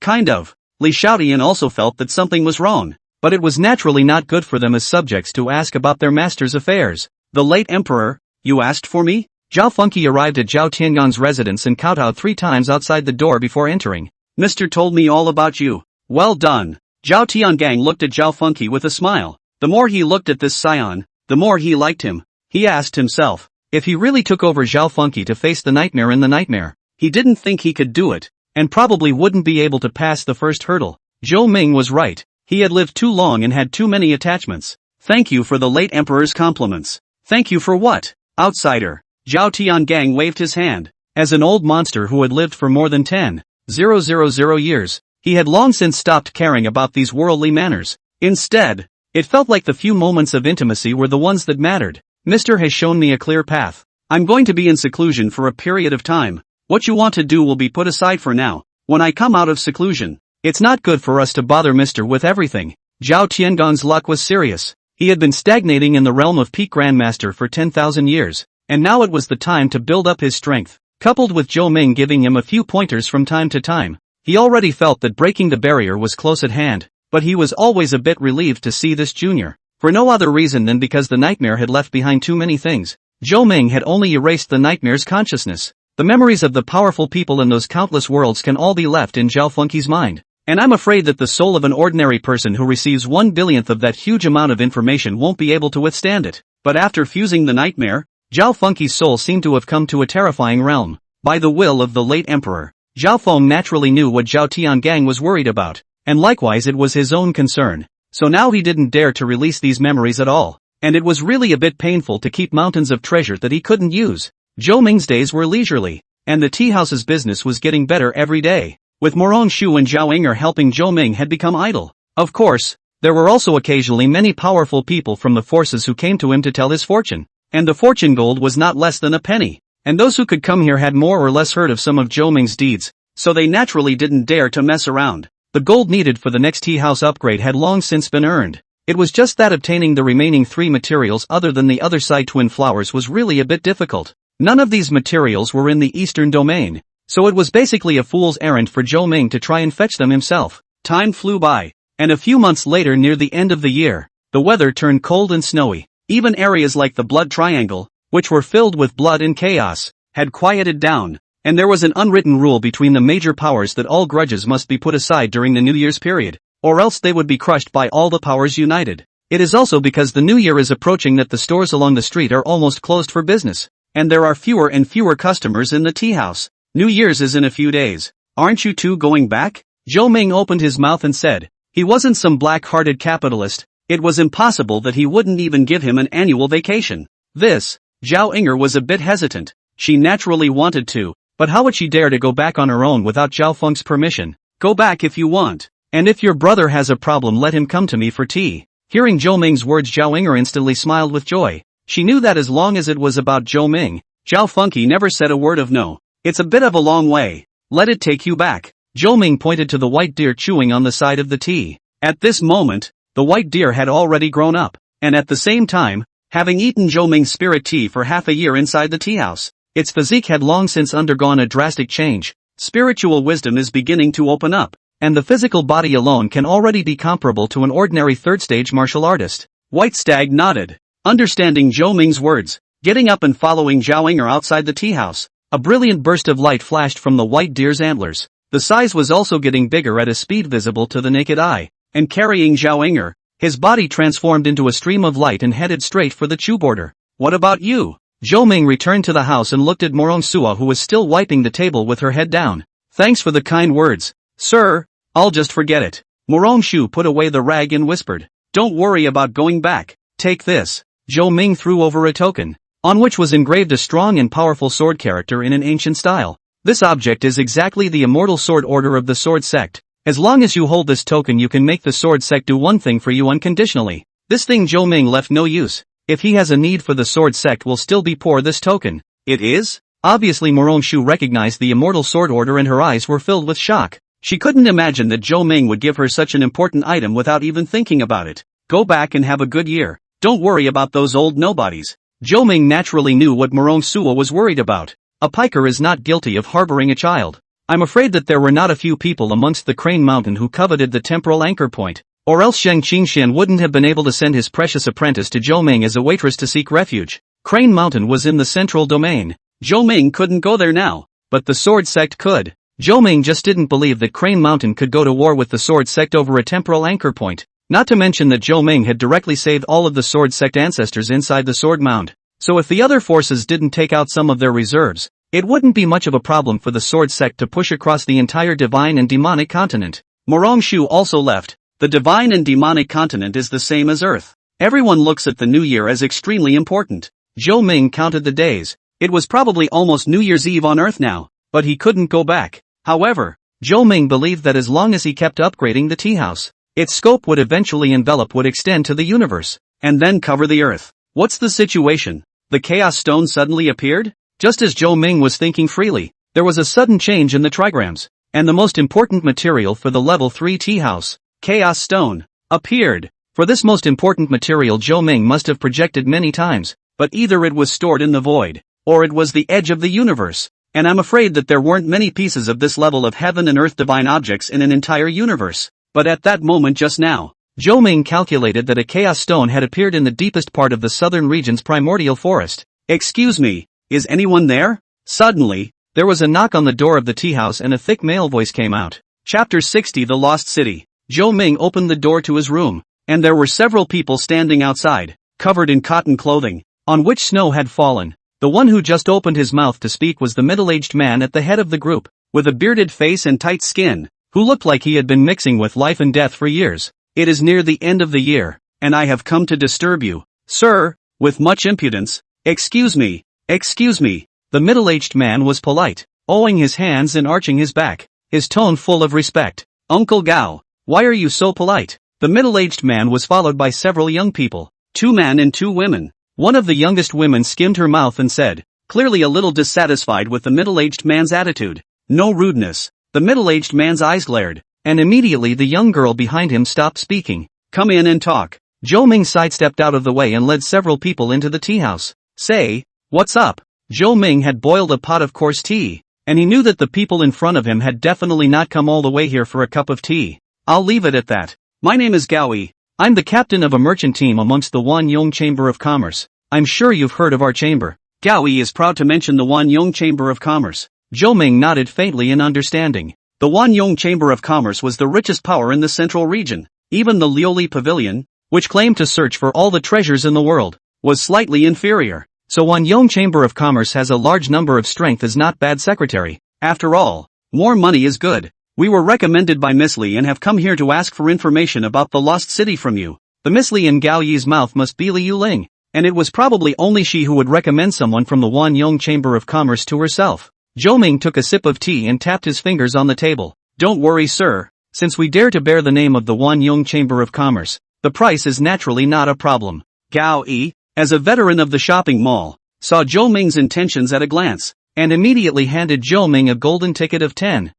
A: Kind of. Li Shaotian also felt that something was wrong, but it was naturally not good for them as subjects to ask about their master's affairs. The late emperor, you asked for me? Zhao Funky arrived at Zhao Tiangong's residence and kowtowed 3 times outside the door before entering. Mister told me all about you. Well done. Zhao Tiangang looked at Zhao Funky with a smile. The more he looked at this scion, the more he liked him. He asked himself, if he really took over Zhao Funky to face the nightmare in the nightmare, he didn't think he could do it, and probably wouldn't be able to pass the first hurdle. Zhou Ming was right. He had lived too long and had too many attachments. Thank you for the late emperor's compliments. Thank you for what? Outsider. Zhao Tiangang waved his hand. As an old monster who had lived for more than 10,000 years, he had long since stopped caring about these worldly manners. Instead, it felt like the few moments of intimacy were the ones that mattered. Mister has shown me a clear path. I'm going to be in seclusion for a period of time. What you want to do will be put aside for now. When I come out of seclusion, it's not good for us to bother Mister with everything. Zhao Tiangong's luck was serious. He had been stagnating in the realm of peak grandmaster for 10,000 years, and now it was the time to build up his strength. Coupled with Zhou Ming giving him a few pointers from time to time, he already felt that breaking the barrier was close at hand, but he was always a bit relieved to see this junior. For no other reason than because the nightmare had left behind too many things. Zhou Ming had only erased the nightmare's consciousness. The memories of the powerful people in those countless worlds can all be left in Zhao Funky's mind. And I'm afraid that the soul of an ordinary person who receives 1/1000th of that huge amount of information won't be able to withstand it. But after fusing the nightmare, Zhao Funky's soul seemed to have come to a terrifying realm. By the will of the late emperor, Zhao Feng naturally knew what Zhao Tiangang was worried about, and likewise it was his own concern. So now he didn't dare to release these memories at all, and it was really a bit painful to keep mountains of treasure that he couldn't use. Zhou Ming's days were leisurely, and the tea house's business was getting better every day. With Moron Shu and Zhao Inger helping, Zhou Ming had become idle. Of course, there were also occasionally many powerful people from the forces who came to him to tell his fortune, and the fortune gold was not less than a penny, and those who could come here had more or less heard of some of Zhou Ming's deeds, so they naturally didn't dare to mess around. The gold needed for the next tea house upgrade had long since been earned. It was just that obtaining the remaining 3 materials other than the other side twin flowers was really a bit difficult. None of these materials were in the eastern domain, so it was basically a fool's errand for Zhou Ming to try and fetch them himself. Time flew by. And a few months later, near the end of the year, the weather turned cold and snowy. Even areas like the Blood Triangle, which were filled with blood and chaos, had quieted down, and there was an unwritten rule between the major powers that all grudges must be put aside during the New Year's period, or else they would be crushed by all the powers united. It is also because the New Year is approaching that the stores along the street are almost closed for business, and there are fewer and fewer customers in the tea house. New Year's is in a few days. Aren't you two going back? Zhou Ming opened his mouth and said. He wasn't some black-hearted capitalist. It was impossible that he wouldn't even give him an annual vacation. This, Zhao Inger was a bit hesitant. She naturally wanted to, but how would she dare to go back on her own without Zhao Feng's permission? Go back if you want. And if your brother has a problem, let him come to me for tea. Hearing Zhou Ming's words, Zhao Inger instantly smiled with joy. She knew that as long as it was about Zhou Ming, Zhao Funky never said a word of no. It's a bit of a long way. Let it take you back. Zhou Ming pointed to the white deer chewing on the side of the tea. At this moment, the white deer had already grown up, and at the same time, having eaten Zhou Ming's spirit tea for half a year inside the tea house, its physique had long since undergone a drastic change. Spiritual wisdom is beginning to open up, and the physical body alone can already be comparable to an ordinary third-stage martial artist. White Stag nodded, understanding Zhou Ming's words. Getting up and following Zhao Inger outside the tea house, a brilliant burst of light flashed from the white deer's antlers. The size was also getting bigger at a speed visible to the naked eye. And carrying Zhao Inger, his body transformed into a stream of light and headed straight for the chew border. What about you? Zhou Ming returned to the house and looked at Morong Sua, who was still wiping the table with her head down. Thanks for the kind words, sir. I'll just forget it. Morong Shu put away the rag and whispered. Don't worry about going back. Take this. Zhou Ming threw over a token, on which was engraved a strong and powerful sword character in an ancient style. This object is exactly the immortal sword order of the sword sect. As long as you hold this token, you can make the sword sect do one thing for you unconditionally. This thing Zhou Ming left no use. If he has a need for the sword sect, will still be poor this token. It is? Obviously Morong Shu recognized the immortal sword order and her eyes were filled with shock. She couldn't imagine that Zhou Ming would give her such an important item without even thinking about it. Go back and have a good year. Don't worry about those old nobodies. Zhou Ming naturally knew what Morong Sua was worried about. A piker is not guilty of harboring a child. I'm afraid that there were not a few people amongst the Crane Mountain who coveted the temporal anchor point, or else Sheng Qingxian wouldn't have been able to send his precious apprentice to Zhou Ming as a waitress to seek refuge. Crane Mountain was in the central domain. Zhou Ming couldn't go there now, but the sword sect could. Zhou Ming just didn't believe that Crane Mountain could go to war with the sword sect over a temporal anchor point, not to mention that Zhou Ming had directly saved all of the sword sect ancestors inside the sword mound. So if the other forces didn't take out some of their reserves, it wouldn't be much of a problem for the sword sect to push across the entire divine and demonic continent. Morong Shu also left. The divine and demonic continent is the same as Earth. Everyone looks at the New Year as extremely important. Zhou Ming counted the days. It was probably almost New Year's Eve on Earth now, but he couldn't go back. However, Zhou Ming believed that as long as he kept upgrading the tea house, its scope would eventually would extend to the universe, and then cover the Earth. What's the situation? The Chaos Stone suddenly appeared? Just as Zhou Ming was thinking freely, there was a sudden change in the trigrams, and the most important material for the level 3 tea house, Chaos Stone, appeared. For this most important material Zhou Ming must have projected many times, but either it was stored in the void, or it was the edge of the universe, and I'm afraid that there weren't many pieces of this level of heaven and earth divine objects in an entire universe. But at that moment just now, Zhou Ming calculated that a Chaos Stone had appeared in the deepest part of the southern region's primordial forest. Excuse me. Is anyone there? Suddenly, there was a knock on the door of the tea house and a thick male voice came out. Chapter 60 The Lost City. Zhou Ming opened the door to his room, and there were several people standing outside, covered in cotton clothing, on which snow had fallen. The one who just opened his mouth to speak was the middle-aged man at the head of the group, with a bearded face and tight skin, who looked like he had been mixing with life and death for years. It is near the end of the year, and I have come to disturb you, sir, with much impudence. Excuse me. Excuse me. The middle-aged man was polite, owing his hands and arching his back, his tone full of respect. Uncle Gao, why are you so polite? The middle-aged man was followed by several young people, 2 men and 2 women. One of the youngest women skimmed her mouth and said, clearly a little dissatisfied with the middle-aged man's attitude. No rudeness. The middle-aged man's eyes glared, and immediately the young girl behind him stopped speaking. Come in and talk. Zhou Ming sidestepped out of the way and led several people into the tea house. Say, what's up? Zhou Ming had boiled a pot of coarse tea, and he knew that the people in front of him had definitely not come all the way here for a cup of tea. I'll leave it at that. My name is Gao Yi. I'm the captain of a merchant team amongst the Wanyong Chamber of Commerce. I'm sure you've heard of our chamber. Gao Yi is proud to mention the Wanyong Chamber of Commerce. Zhou Ming nodded faintly in understanding. The Wanyong Chamber of Commerce was the richest power in the central region. Even the Liuli Pavilion, which claimed to search for all the treasures in the world, was slightly inferior. So Wanyong Chamber of Commerce has a large number of strength is not bad secretary. After all, more money is good. We were recommended by Miss Li and have come here to ask for information about the lost city from you. The Miss Li in Gao Yi's mouth must be Li Yuling, and it was probably only she who would recommend someone from the Wanyong Chamber of Commerce to herself. Zhou Ming took a sip of tea and tapped his fingers on the table. Don't worry, sir. Since we dare to bear the name of the Wanyong Chamber of Commerce, the price is naturally not a problem. Gao Yi, as a veteran of the shopping mall, saw Zhou Ming's intentions at a glance, and immediately handed Zhou Ming a golden ticket of 10,000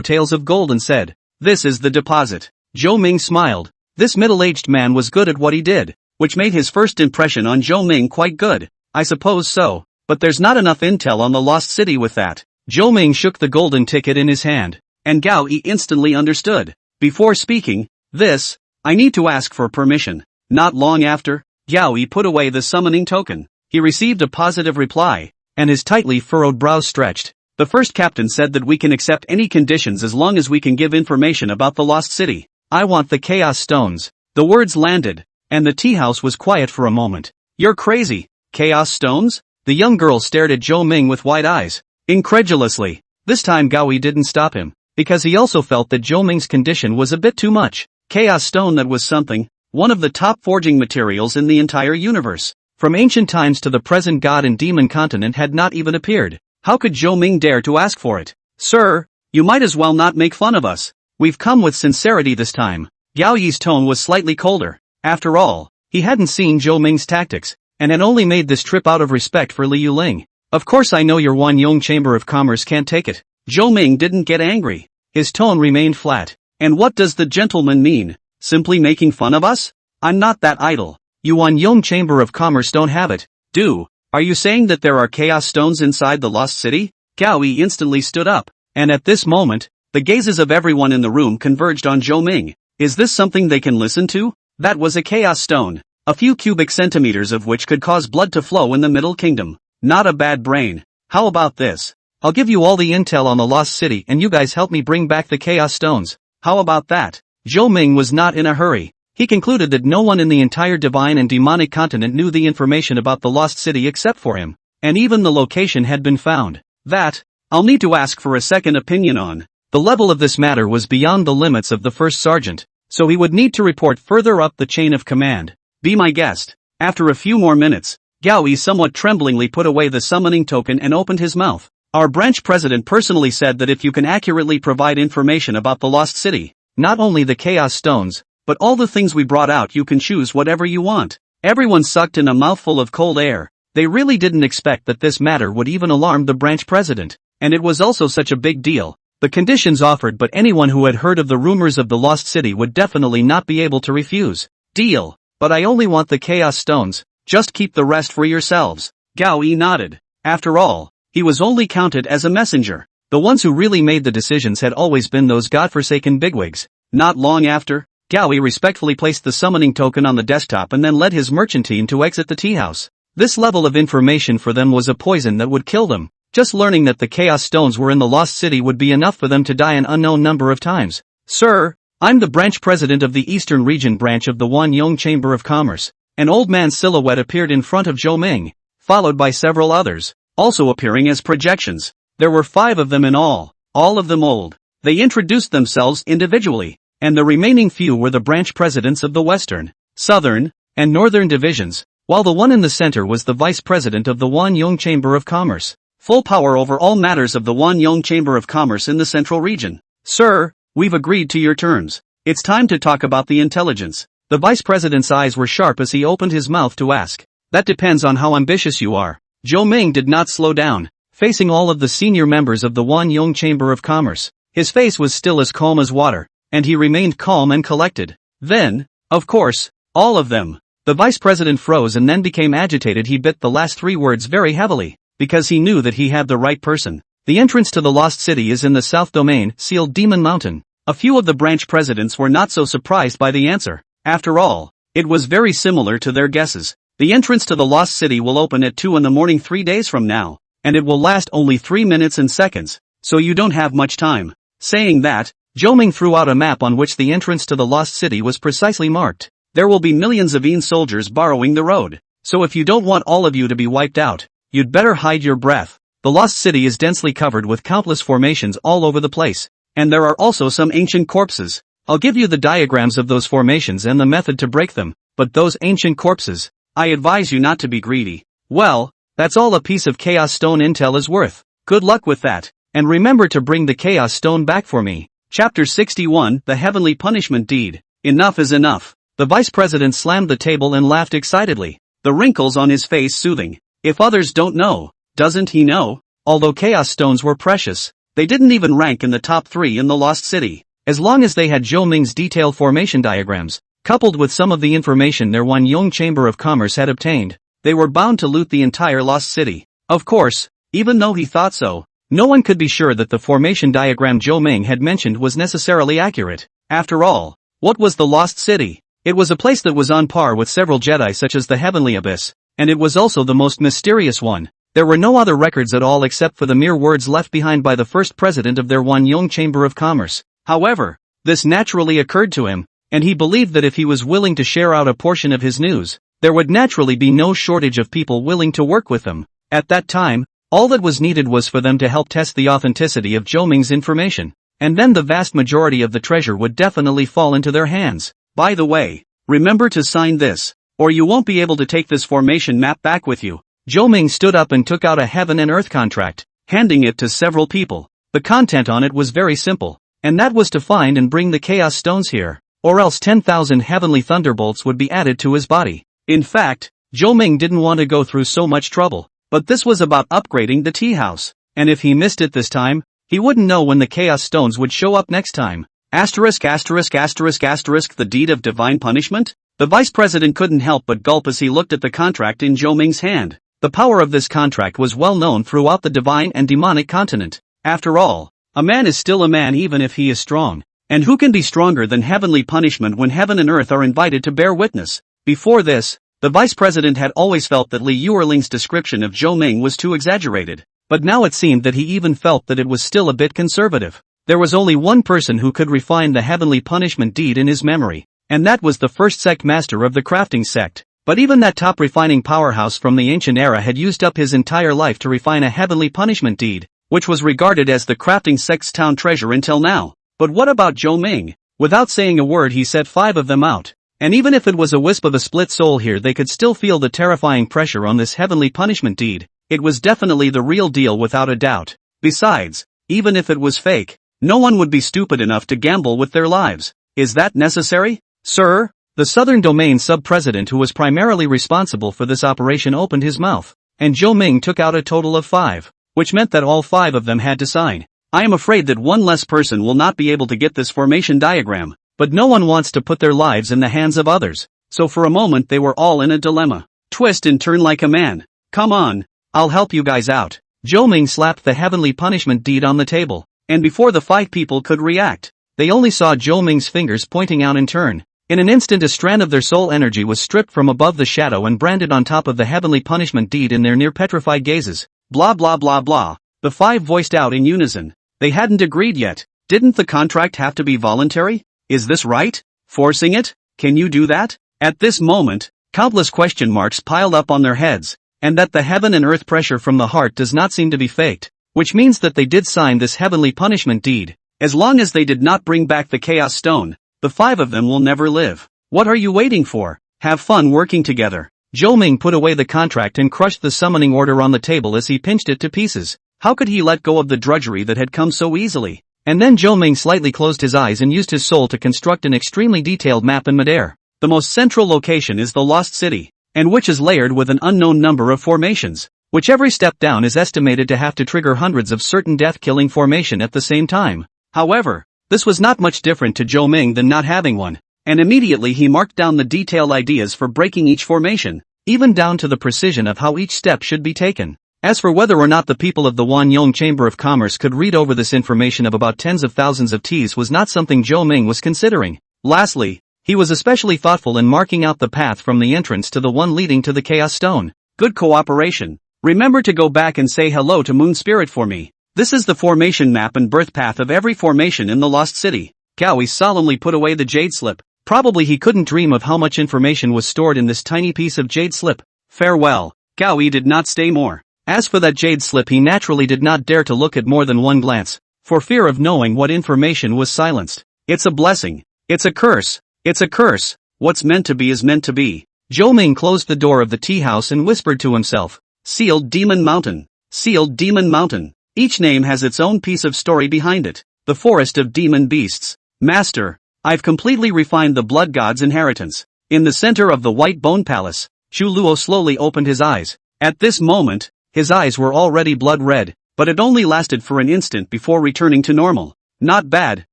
A: taels of gold and said, "This is the deposit." Zhou Ming smiled. This middle-aged man was good at what he did, which made his first impression on Zhou Ming quite good. I suppose so. But there's not enough intel on the lost city with that. Zhou Ming shook the golden ticket in his hand, and Gao Yi instantly understood. Before speaking, I need to ask for permission. Not long after, Gao Yi put away the summoning token. He received a positive reply, and his tightly furrowed brows stretched. The first captain said that we can accept any conditions as long as we can give information about the lost city. I want the chaos stones. The words landed, and the tea house was quiet for a moment. You're crazy. Chaos stones? The young girl stared at Zhou Ming with wide eyes, incredulously. This time Gao Yi didn't stop him, because he also felt that Zhou Ming's condition was a bit too much. Chaos stone, that was something, one of the top forging materials in the entire universe. From ancient times to the present, god and demon continent had not even appeared. How could Zhou Ming dare to ask for it? Sir, you might as well not make fun of us. We've come with sincerity this time. Gao Yi's tone was slightly colder. After all, he hadn't seen Zhou Ming's tactics, and had only made this trip out of respect for Li Yuling. Of course I know your Wanyong Chamber of Commerce can't take it. Zhou Ming didn't get angry. His tone remained flat. And what does the gentleman mean? Simply making fun of us? I'm not that idle. You Wanyong Chamber of Commerce don't have it, do? Are you saying that there are chaos stones inside the lost city? Gao Yi instantly stood up, and at this moment, the gazes of everyone in the room converged on Zhou Ming. Is this something they can listen to? That was a chaos stone. A few cubic centimeters of which could cause blood to flow in the Middle Kingdom. Not a bad brain. How about this? I'll give you all the intel on the lost city and you guys help me bring back the chaos stones. How about that? Zhou Ming was not in a hurry. He concluded that no one in the entire divine and demonic continent knew the information about the lost city except for him. And even the location had been found. That, I'll need to ask for a second opinion on. The level of this matter was beyond the limits of the first sergeant, so he would need to report further up the chain of command. Be my guest. After a few more minutes, Gao Yi somewhat tremblingly put away the summoning token and opened his mouth. Our branch president personally said that if you can accurately provide information about the lost city, not only the chaos stones, but all the things we brought out, you can choose whatever you want. Everyone sucked in a mouthful of cold air. They really didn't expect that this matter would even alarm the branch president. And it was also such a big deal. The conditions offered, but anyone who had heard of the rumors of the lost city would definitely not be able to refuse. Deal. But I only want the chaos stones, just keep the rest for yourselves. Gao Yi nodded. After all, he was only counted as a messenger. The ones who really made the decisions had always been those godforsaken bigwigs. Not long after, Gao Yi respectfully placed the summoning token on the desktop and then led his merchant team to exit the tea house. This level of information for them was a poison that would kill them. Just learning that the chaos stones were in the lost city would be enough for them to die an unknown number of times. Sir, I'm the branch president of the Eastern Region branch of the Wanyong Chamber of Commerce. An old man's silhouette appeared in front of Zhou Ming, followed by several others, also appearing as projections. There were 5 of them in all of them old. They introduced themselves individually, and the remaining few were the branch presidents of the Western, Southern, and Northern divisions, while the one in the center was the vice president of the Wanyong Chamber of Commerce. Full power over all matters of the Wanyong Chamber of Commerce in the Central Region. Sir, we've agreed to your terms. It's time to talk about the intelligence. The vice president's eyes were sharp as he opened his mouth to ask. That depends on how ambitious you are. Zhou Ming did not slow down, facing all of the senior members of the Wanyong Chamber of Commerce. His face was still as calm as water, and he remained calm and collected. Then, of course, all of them. The vice president froze and then became agitated. He bit the last 3 words very heavily, because he knew that he had the right person. The entrance to the lost city is in the south domain, sealed Demon Mountain. A few of the branch presidents were not so surprised by the answer. After all, it was very similar to their guesses. The entrance to the Lost City will open at 2 in the morning 3 days from now, and it will last only 3 minutes and seconds, so you don't have much time. Saying that, Zhou Ming threw out a map on which the entrance to the Lost City was precisely marked. There will be millions of soldiers borrowing the road, so if you don't want all of you to be wiped out, you'd better hide your breath. The Lost City is densely covered with countless formations all over the place, and there are also some ancient corpses. I'll give you the diagrams of those formations and the method to break them, but those ancient corpses, I advise you not to be greedy. Well, that's all a piece of Chaos Stone intel is worth. Good luck with that, and remember to bring the Chaos Stone back for me. Chapter 61, The Heavenly Punishment Deed. Enough is enough. The vice president slammed the table and laughed excitedly, the wrinkles on his face soothing. If others don't know, doesn't he know? Although Chaos Stones were precious, they didn't even rank in the top 3 in the Lost City. As long as they had Zhou Ming's detailed formation diagrams, coupled with some of the information their Wanyong Chamber of Commerce had obtained, they were bound to loot the entire Lost City. Of course, even though he thought so, no one could be sure that the formation diagram Zhou Ming had mentioned was necessarily accurate. After all, what was the Lost City? It was a place that was on par with several Jedi such as the Heavenly Abyss, and it was also the most mysterious one. There were no other records at all except for the mere words left behind by the first president of their Wanyong Chamber of Commerce. However, this naturally occurred to him, and he believed that if he was willing to share out a portion of his news, there would naturally be no shortage of people willing to work with him. At that time, all that was needed was for them to help test the authenticity of Zhou Ming's information, and then the vast majority of the treasure would definitely fall into their hands. By the way, remember to sign this, or you won't be able to take this formation map back with you. Zhou Ming stood up and took out a heaven and earth contract, handing it to several people. The content on it was very simple, and that was to find and bring the Chaos Stones here, or else 10,000 heavenly thunderbolts would be added to his body. In fact, Zhou Ming didn't want to go through so much trouble, but this was about upgrading the tea house, and if he missed it this time, he wouldn't know when the Chaos Stones would show up next time. Asterisk asterisk asterisk asterisk the deed of divine punishment? The vice president couldn't help but gulp as he looked at the contract in Zhou Ming's hand. The power of this contract was well known throughout the divine and demonic continent. After all, a man is still a man even if he is strong. And who can be stronger than heavenly punishment when heaven and earth are invited to bear witness? Before this, the vice president had always felt that Li Yuerling's description of Zhou Ming was too exaggerated, but now it seemed that he even felt that it was still a bit conservative. There was only one person who could refine the heavenly punishment deed in his memory, and that was the first sect master of the crafting sect. But even that top refining powerhouse from the ancient era had used up his entire life to refine a heavenly punishment deed, which was regarded as the crafting sect's town treasure until now. But what about Zhou Ming? Without saying a word he set 5 of them out. And even if it was a wisp of a split soul here they could still feel the terrifying pressure on this heavenly punishment deed. It was definitely the real deal without a doubt. Besides, even if it was fake, no one would be stupid enough to gamble with their lives. Is that necessary, sir? The Southern Domain sub-president who was primarily responsible for this operation opened his mouth, and Zhou Ming took out a total of 5, which meant that all 5 of them had to sign. I am afraid that one less person will not be able to get this formation diagram, but no one wants to put their lives in the hands of others, so for a moment they were all in a dilemma. Twist and turn like a man. Come on, I'll help you guys out. Zhou Ming slapped the heavenly punishment deed on the table, and before the 5 people could react, they only saw Zhou Ming's fingers pointing out in turn. In an instant a strand of their soul energy was stripped from above the shadow and branded on top of the heavenly punishment deed in their near-petrified gazes. Blah blah blah blah. The 5 voiced out in unison. They hadn't agreed yet. Didn't the contract have to be voluntary? Is this right? Forcing it? Can you do that? At this moment, countless question marks piled up on their heads, and that the heaven and earth pressure from the heart does not seem to be faked, which means that they did sign this heavenly punishment deed. As long as they did not bring back the Chaos Stone, the 5 of them will never live. What are you waiting for? Have fun working together. Zhou Ming put away the contract and crushed the summoning order on the table as he pinched it to pieces. How could he let go of the drudgery that had come so easily? And then Zhou Ming slightly closed his eyes and used his soul to construct an extremely detailed map in midair. The most central location is the Lost City, and which is layered with an unknown number of formations, which every step down is estimated to have to trigger hundreds of certain death-killing formation at the same time. However, this was not much different to Zhou Ming than not having one, and immediately he marked down the detailed ideas for breaking each formation, even down to the precision of how each step should be taken. As for whether or not the people of the Wanyong Chamber of Commerce could read over this information of about tens of thousands of T's was not something Zhou Ming was considering. Lastly, he was especially thoughtful in marking out the path from the entrance to the one leading to the Chaos Stone. Good cooperation. Remember to go back and say hello to Moon Spirit for me. This is the formation map and birth path of every formation in the Lost City. Cowie solemnly put away the jade slip. Probably he couldn't dream of how much information was stored in this tiny piece of jade slip. Farewell. Cowie did not stay more. As for that jade slip, he naturally did not dare to look at more than one glance, for fear of knowing what information was silenced. It's a blessing. It's a curse. It's a curse. What's meant to be is meant to be. Zhou Ming closed the door of the tea house and whispered to himself. Sealed Demon Mountain. Sealed Demon Mountain. Each name has its own piece of story behind it. The Forest of Demon Beasts. Master, I've completely refined the Blood God's inheritance. In the center of the White Bone Palace, Chu Luo slowly opened his eyes. At this moment, his eyes were already blood red, but it only lasted for an instant before returning to normal. Not bad.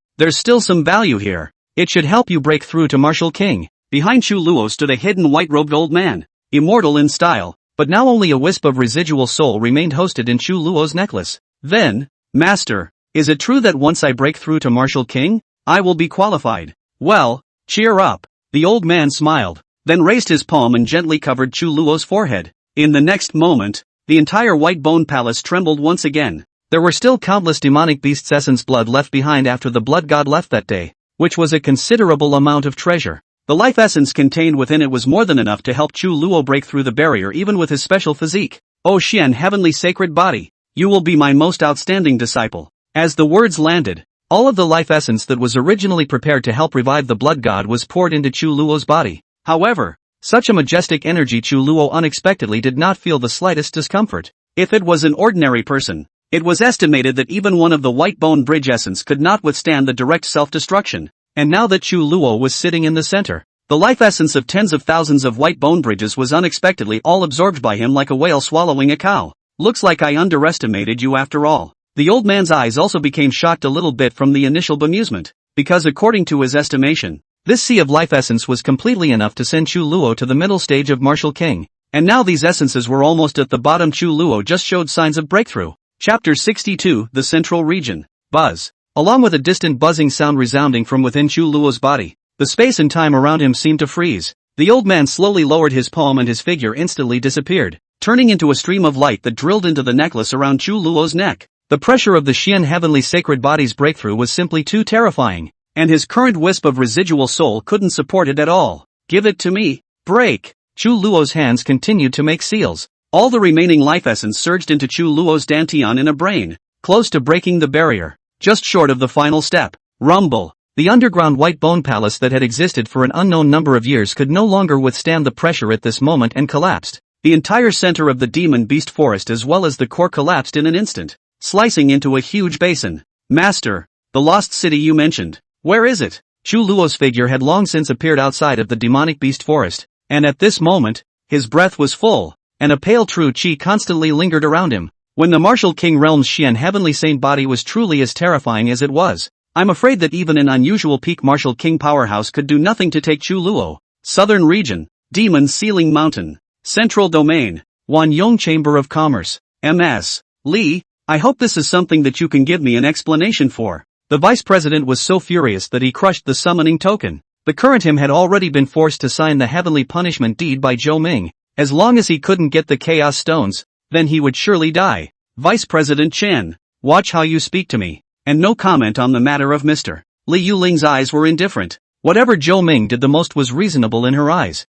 A: There's still some value here. It should help you break through to Martial King. Behind Chu Luo stood a hidden white-robed old man, immortal in style, but now only a wisp of residual soul remained hosted in Chu Luo's necklace. Then, Master, is it true that once I break through to Martial King, I will be qualified? Well, cheer up. The old man smiled, then raised his palm and gently covered Chu Luo's forehead. In the next moment, the entire White Bone Palace trembled once again. There were still countless demonic beasts' essence blood left behind after the Blood God left that day, which was a considerable amount of treasure. The life essence contained within it was more than enough to help Chu Luo break through the barrier even with his special physique. O Xian, heavenly sacred body, you will be my most outstanding disciple. As the words landed, all of the life essence that was originally prepared to help revive the Blood God was poured into Chu Luo's body. However, such a majestic energy Chu Luo unexpectedly did not feel the slightest discomfort. If it was an ordinary person, it was estimated that even one of the White Bone Bridge essence could not withstand the direct self-destruction. And now that Chu Luo was sitting in the center, the life essence of tens of thousands of White Bone Bridges was unexpectedly all absorbed by him like a whale swallowing a cow. Looks like I underestimated you after all. The old man's eyes also became shocked a little bit from the initial bemusement, because according to his estimation, this sea of life essence was completely enough to send Chu Luo to the middle stage of Martial King. And now these essences were almost at the bottom. Chu Luo just showed signs of breakthrough. Chapter 62, The Central Region. Buzz. Along with a distant buzzing sound resounding from within Chu Luo's body, the space and time around him seemed to freeze. The old man slowly lowered his palm and his figure instantly disappeared, turning into a stream of light that drilled into the necklace around Chu Luo's neck. The pressure of the Xian heavenly sacred body's breakthrough was simply too terrifying, and his current wisp of residual soul couldn't support it at all. Give it to me. Break. Chu Luo's hands continued to make seals. All the remaining life essence surged into Chu Luo's dantian in a brain, close to breaking the barrier, just short of the final step. Rumble. The underground White Bone Palace that had existed for an unknown number of years could no longer withstand the pressure at this moment and collapsed. The entire center of the Demon Beast Forest as well as the core collapsed in an instant, slicing into a huge basin. Master, the lost city you mentioned, where is it? Chu Luo's figure had long since appeared outside of the demonic beast forest, and at this moment, his breath was full, and a pale true chi constantly lingered around him. When the Martial King Realm's Xian heavenly saint body was truly as terrifying as it was, I'm afraid that even an unusual peak Martial King powerhouse could do nothing to take Chu Luo. Southern Region, Demon Sealing Mountain, Central Domain, Wanyong Chamber of Commerce, MS. Li, I hope this is something that you can give me an explanation for. The vice president was so furious that he crushed the summoning token. The current him had already been forced to sign the heavenly punishment deed by Zhou Ming. As long as he couldn't get the chaos stones, then he would surely die. Vice President Chen, watch how you speak to me. And no comment on the matter of Mr. Li Yuling's eyes were indifferent. Whatever Zhou Ming did the most was reasonable in her eyes.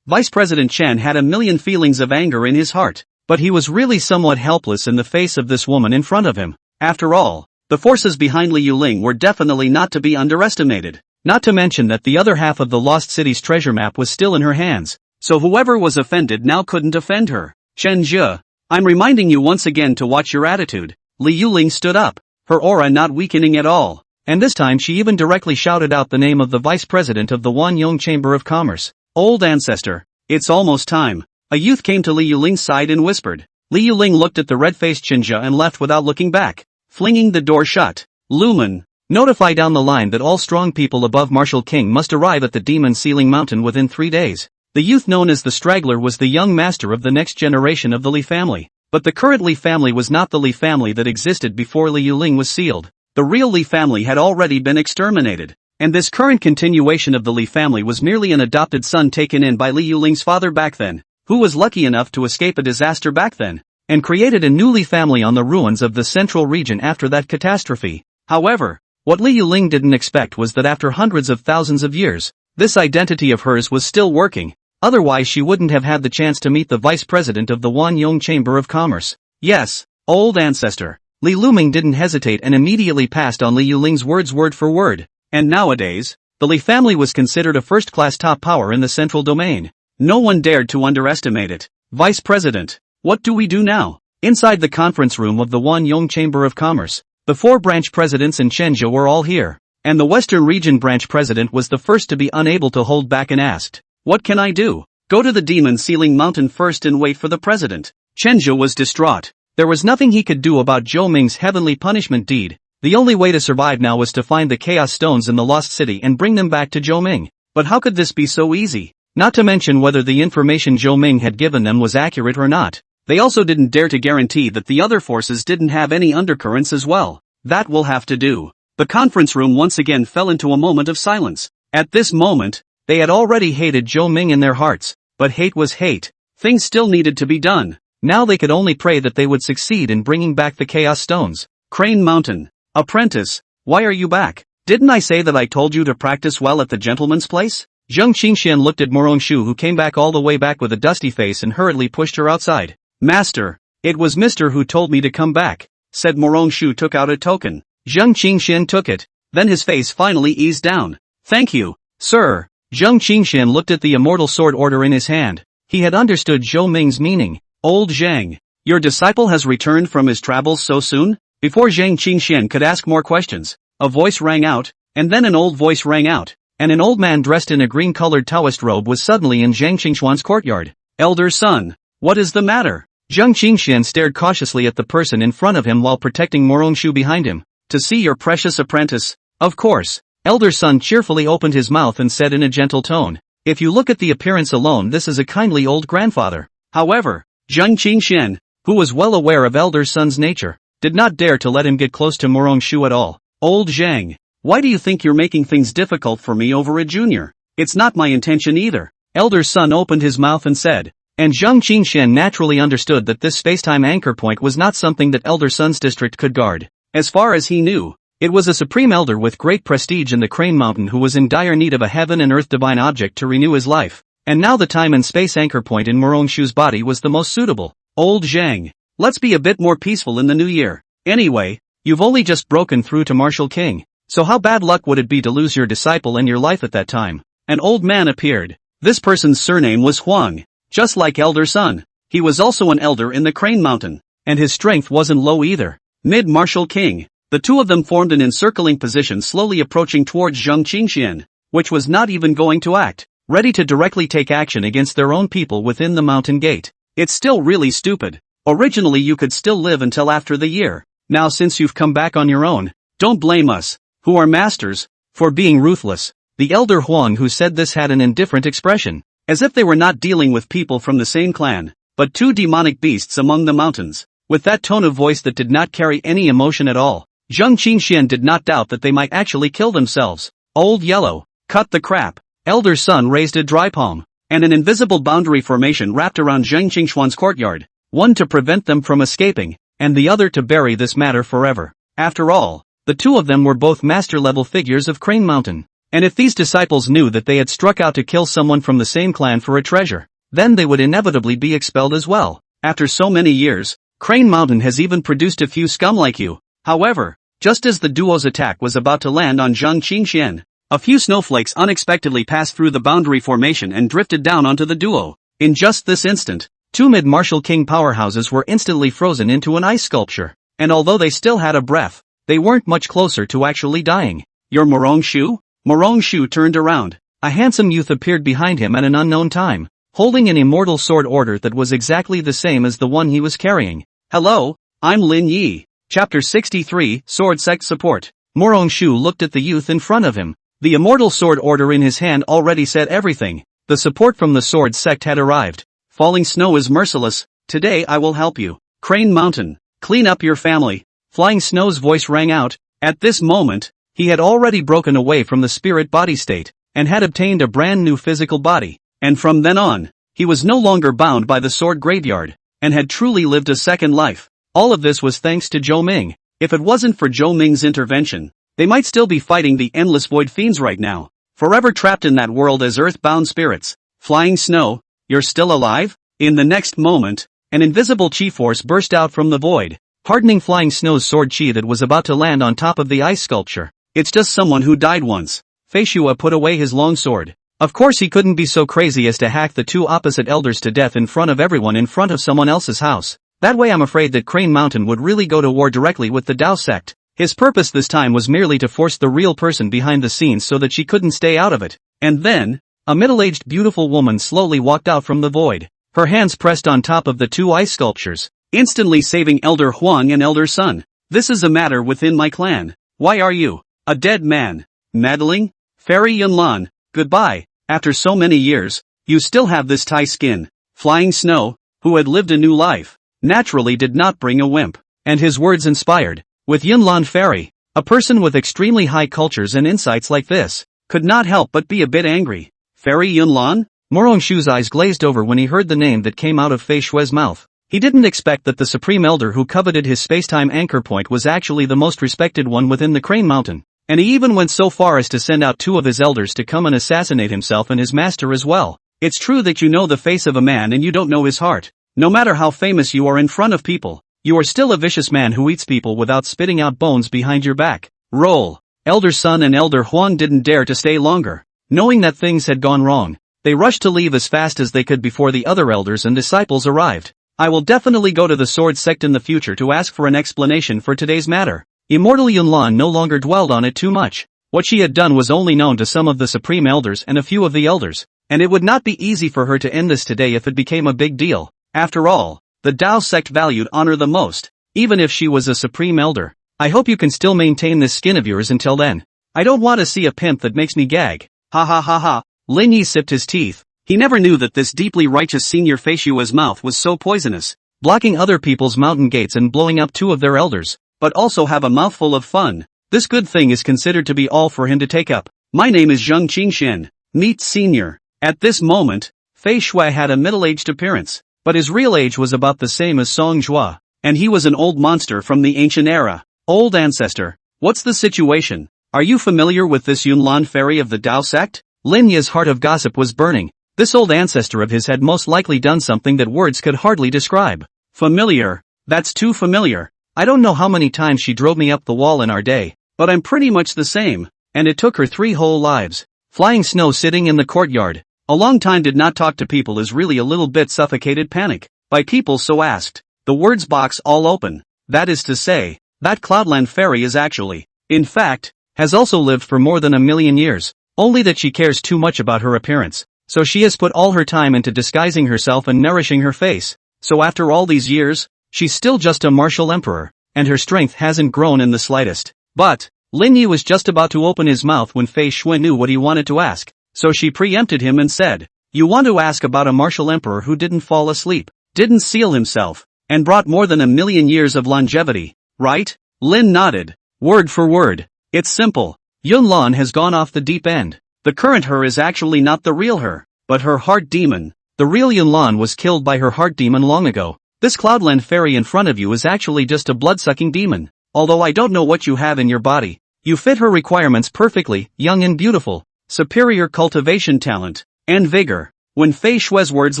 A: Vice President Chen had a million feelings of anger in his heart, but he was really somewhat helpless in the face of this woman in front of him. After all, the forces behind Li Yuling were definitely not to be underestimated. Not to mention that the other half of the Lost City's treasure map was still in her hands, so whoever was offended now couldn't offend her. Chen Zhe, I'm reminding you once again to watch your attitude. Li Yuling stood up, her aura not weakening at all, and this time she even directly shouted out the name of the vice president of the Wanyong Chamber of Commerce. Old ancestor, it's almost time. A youth came to Li Yuling's side and whispered. Li Yuling looked at the red-faced Chen Zhe and left without looking back, flinging the door shut. Lumen, notify down the line that all strong people above Martial King must arrive at the Demon Sealing Mountain within 3 days. The youth known as the Straggler was the young master of the next generation of the Li family. But the current Li family was not the Li family that existed before Li Yuling was sealed. The real Li family had already been exterminated. And this current continuation of the Li family was merely an adopted son taken in by Li Yuling's father back then, who was lucky enough to escape a disaster back then, and created a new Li family on the ruins of the central region after that catastrophe. However, what Li Yuling didn't expect was that after hundreds of thousands of years, this identity of hers was still working, otherwise she wouldn't have had the chance to meet the vice president of the Wanyong Chamber of Commerce. Yes, old ancestor. Li Luming didn't hesitate and immediately passed on Li Yuling's words word for word. And nowadays, the Li family was considered a first-class top power in the central domain. No one dared to underestimate it. Vice President, what do we do now? Inside the conference room of the Wanyong Chamber of Commerce, the 4 branch presidents in Chenzhou were all here, and the Western Region branch president was the first to be unable to hold back and asked, "What can I do?" "Go to the demon ceiling mountain first and wait for the president." Chenzhou was distraught. There was nothing he could do about Zhou Ming's heavenly punishment deed. The only way to survive now was to find the chaos stones in the lost city and bring them back to Zhou Ming. But how could this be so easy? Not to mention whether the information Zhou Ming had given them was accurate or not. They also didn't dare to guarantee that the other forces didn't have any undercurrents as well. That will have to do. The conference room once again fell into a moment of silence. At this moment, they had already hated Zhou Ming in their hearts, but hate was hate. Things still needed to be done. Now they could only pray that they would succeed in bringing back the Chaos Stones. Crane Mountain. Apprentice, why are you back? Didn't I say that I told you to practice well at the gentleman's place? Zheng Qingxian looked at Morongshu, who came back all the way back with a dusty face, and hurriedly pushed her outside. Master, it was Mister who told me to come back, said Morongshu. Took out a token. Zheng Qingxian took it. Then his face finally eased down. Thank you, sir. Zheng Qingxian looked at the immortal sword order in his hand. He had understood Zhou Ming's meaning. Old Zhang, your disciple has returned from his travels so soon? Before Zheng Qingxian could ask more questions, a voice rang out, and then an old voice rang out, and an old man dressed in a green-colored Taoist robe was suddenly in Zhang Qingxuan's courtyard. Elder son, what is the matter? Zheng Qingxian stared cautiously at the person in front of him while protecting Morongshu behind him. To see your precious apprentice, of course. Elder son cheerfully opened his mouth and said in a gentle tone, if you look at the appearance alone, this is a kindly old grandfather. However, Zheng Qingxian, who was well aware of elder son's nature, did not dare to let him get close to Morongshu at all. Old Zhang, why do you think you're making things difficult for me over a junior? It's not my intention either. Elder son opened his mouth and said, and Zheng Qingxian naturally understood that this spacetime anchor point was not something that elder son's district could guard. As far as he knew, it was a supreme elder with great prestige in the Crane Mountain who was in dire need of a heaven and earth divine object to renew his life. And now the time and space anchor point in Morongshu's body was the most suitable. Old Zhang, let's be a bit more peaceful in the new year. Anyway, you've only just broken through to Martial King, so how bad luck would it be to lose your disciple and your life at that time? An old man appeared. This person's surname was Huang. Just like elder son, he was also an elder in the Crane Mountain, and his strength wasn't low either. Mid-Martial King, the two of them formed an encircling position, slowly approaching towards Zheng Qingxian, which was not even going to act, ready to directly take action against their own people within the mountain gate. It's still really stupid. Originally you could still live until after the year. Now since you've come back on your own, don't blame us, who are masters, for being ruthless. The elder Huang who said this had an indifferent expression, as if they were not dealing with people from the same clan, but two demonic beasts among the mountains. With that tone of voice that did not carry any emotion at all, Zheng Qingxian did not doubt that they might actually kill themselves. Old Yellow, cut the crap. Elder son raised a dry palm, and an invisible boundary formation wrapped around Zheng Qingxuan's courtyard, one to prevent them from escaping, and the other to bury this matter forever. After all, the two of them were both master-level figures of Crane Mountain. And if these disciples knew that they had struck out to kill someone from the same clan for a treasure, then they would inevitably be expelled as well. After so many years, Crane Mountain has even produced a few scum like you. However, just as the duo's attack was about to land on Zheng Qingxian, a few snowflakes unexpectedly passed through the boundary formation and drifted down onto the duo. In just this instant, two mid-Martial King powerhouses were instantly frozen into an ice sculpture, and although they still had a breath, they weren't much closer to actually dying. You're Morongshu? Morongshu turned around. A handsome youth appeared behind him at an unknown time, holding an immortal sword order that was exactly the same as the one he was carrying. Hello, I'm Lin Yi. Chapter 63, Sword Sect Support. Morongshu looked at the youth in front of him. The immortal sword order in his hand already said everything. The support from the sword sect had arrived. Falling snow is merciless. Today I will help you. Crane Mountain, clean up your family. Flying Snow's voice rang out. At this moment, he had already broken away from the spirit body state, and had obtained a brand new physical body, and from then on, he was no longer bound by the sword graveyard, and had truly lived a second life. All of this was thanks to Zhou Ming. If it wasn't for Zhou Ming's intervention, they might still be fighting the endless void fiends right now, forever trapped in that world as earth-bound spirits. Flying Snow, you're still alive? In the next moment, an invisible chi force burst out from the void, hardening Flying Snow's sword chi that was about to land on top of the ice sculpture. It's just someone who died once. Fei Shua put away his long sword. Of course he couldn't be so crazy as to hack the two opposite elders to death in front of everyone in front of someone else's house. That way I'm afraid that Crane Mountain would really go to war directly with the Dao sect. His purpose this time was merely to force the real person behind the scenes so that she couldn't stay out of it. And then, a middle-aged beautiful woman slowly walked out from the void, her hands pressed on top of the two ice sculptures, instantly saving Elder Huang and Elder Sun. This is a matter within my clan. Why are you a dead man? Meddling? Fairy Yunlan, goodbye. After so many years, you still have this Tai skin. Flying Snow, who had lived a new life, naturally did not bring a wimp, and his words inspired. With Yunlan Fairy, a person with extremely high cultures and insights like this, could not help but be a bit angry. Fairy Yunlan? Morongshu's eyes glazed over when he heard the name that came out of Fei Shue's mouth. He didn't expect that the Supreme Elder who coveted his spacetime anchor point was actually the most respected one within the Crane Mountain. And he even went so far as to send out two of his elders to come and assassinate himself and his master as well. It's true that you know the face of a man and you don't know his heart. No matter how famous you are in front of people, you are still a vicious man who eats people without spitting out bones behind your back. Roll. Elder Sun and Elder Huang didn't dare to stay longer. Knowing that things had gone wrong, they rushed to leave as fast as they could before the other elders and disciples arrived. I will definitely go to the Sword Sect in the future to ask for an explanation for today's matter. Immortal Yunlan no longer dwelled on it too much. What she had done was only known to some of the Supreme Elders and a few of the elders, and it would not be easy for her to end this today if it became a big deal. After all, the Dao sect valued honor the most, even if she was a Supreme Elder. I hope you can still maintain this skin of yours until then. I don't want to see a pimp that makes me gag. Ha ha ha ha. Lin Yi sipped his teeth. He never knew that this deeply righteous senior Fei Shua's mouth was so poisonous, blocking other people's mountain gates and blowing up two of their elders, but also have a mouthful of fun. This good thing is considered to be all for him to take up. My name is Zheng Qingshen. Meet Senior. At this moment, Fei Shua had a middle-aged appearance, but his real age was about the same as Song Zhua, and he was an old monster from the ancient era. Old ancestor, what's the situation? Are you familiar with this Yunlan fairy of the Dao sect? Lin Yi's heart of gossip was burning. This old ancestor of his had most likely done something that words could hardly describe. Familiar? That's too familiar. I don't know how many times she drove me up the wall in our day, but I'm pretty much the same, and it took her 3 whole lives. Flying Snow sitting in the courtyard, a long time did not talk to people is really a little bit suffocated panic, by people so asked. The words box all open. That is to say, that Cloudland fairy is actually, in fact, has also lived for more than 1,000,000 years, only that she cares too much about her appearance. So she has put all her time into disguising herself and nourishing her face. So after all these years, she's still just a martial emperor, and her strength hasn't grown in the slightest. But, Lin Yi was just about to open his mouth when Fei Shui knew what he wanted to ask, so she preempted him and said, "You want to ask about a martial emperor who didn't fall asleep, didn't seal himself, and brought more than 1,000,000 years of longevity, right?" Lin nodded. Word for word. It's simple. Yunlan has gone off the deep end. The current her is actually not the real her, but her heart demon. The real Yunlan was killed by her heart demon long ago. This Cloudland fairy in front of you is actually just a blood-sucking demon. Although I don't know what you have in your body, you fit her requirements perfectly, young and beautiful, superior cultivation talent, and vigor. When Fei Shue's words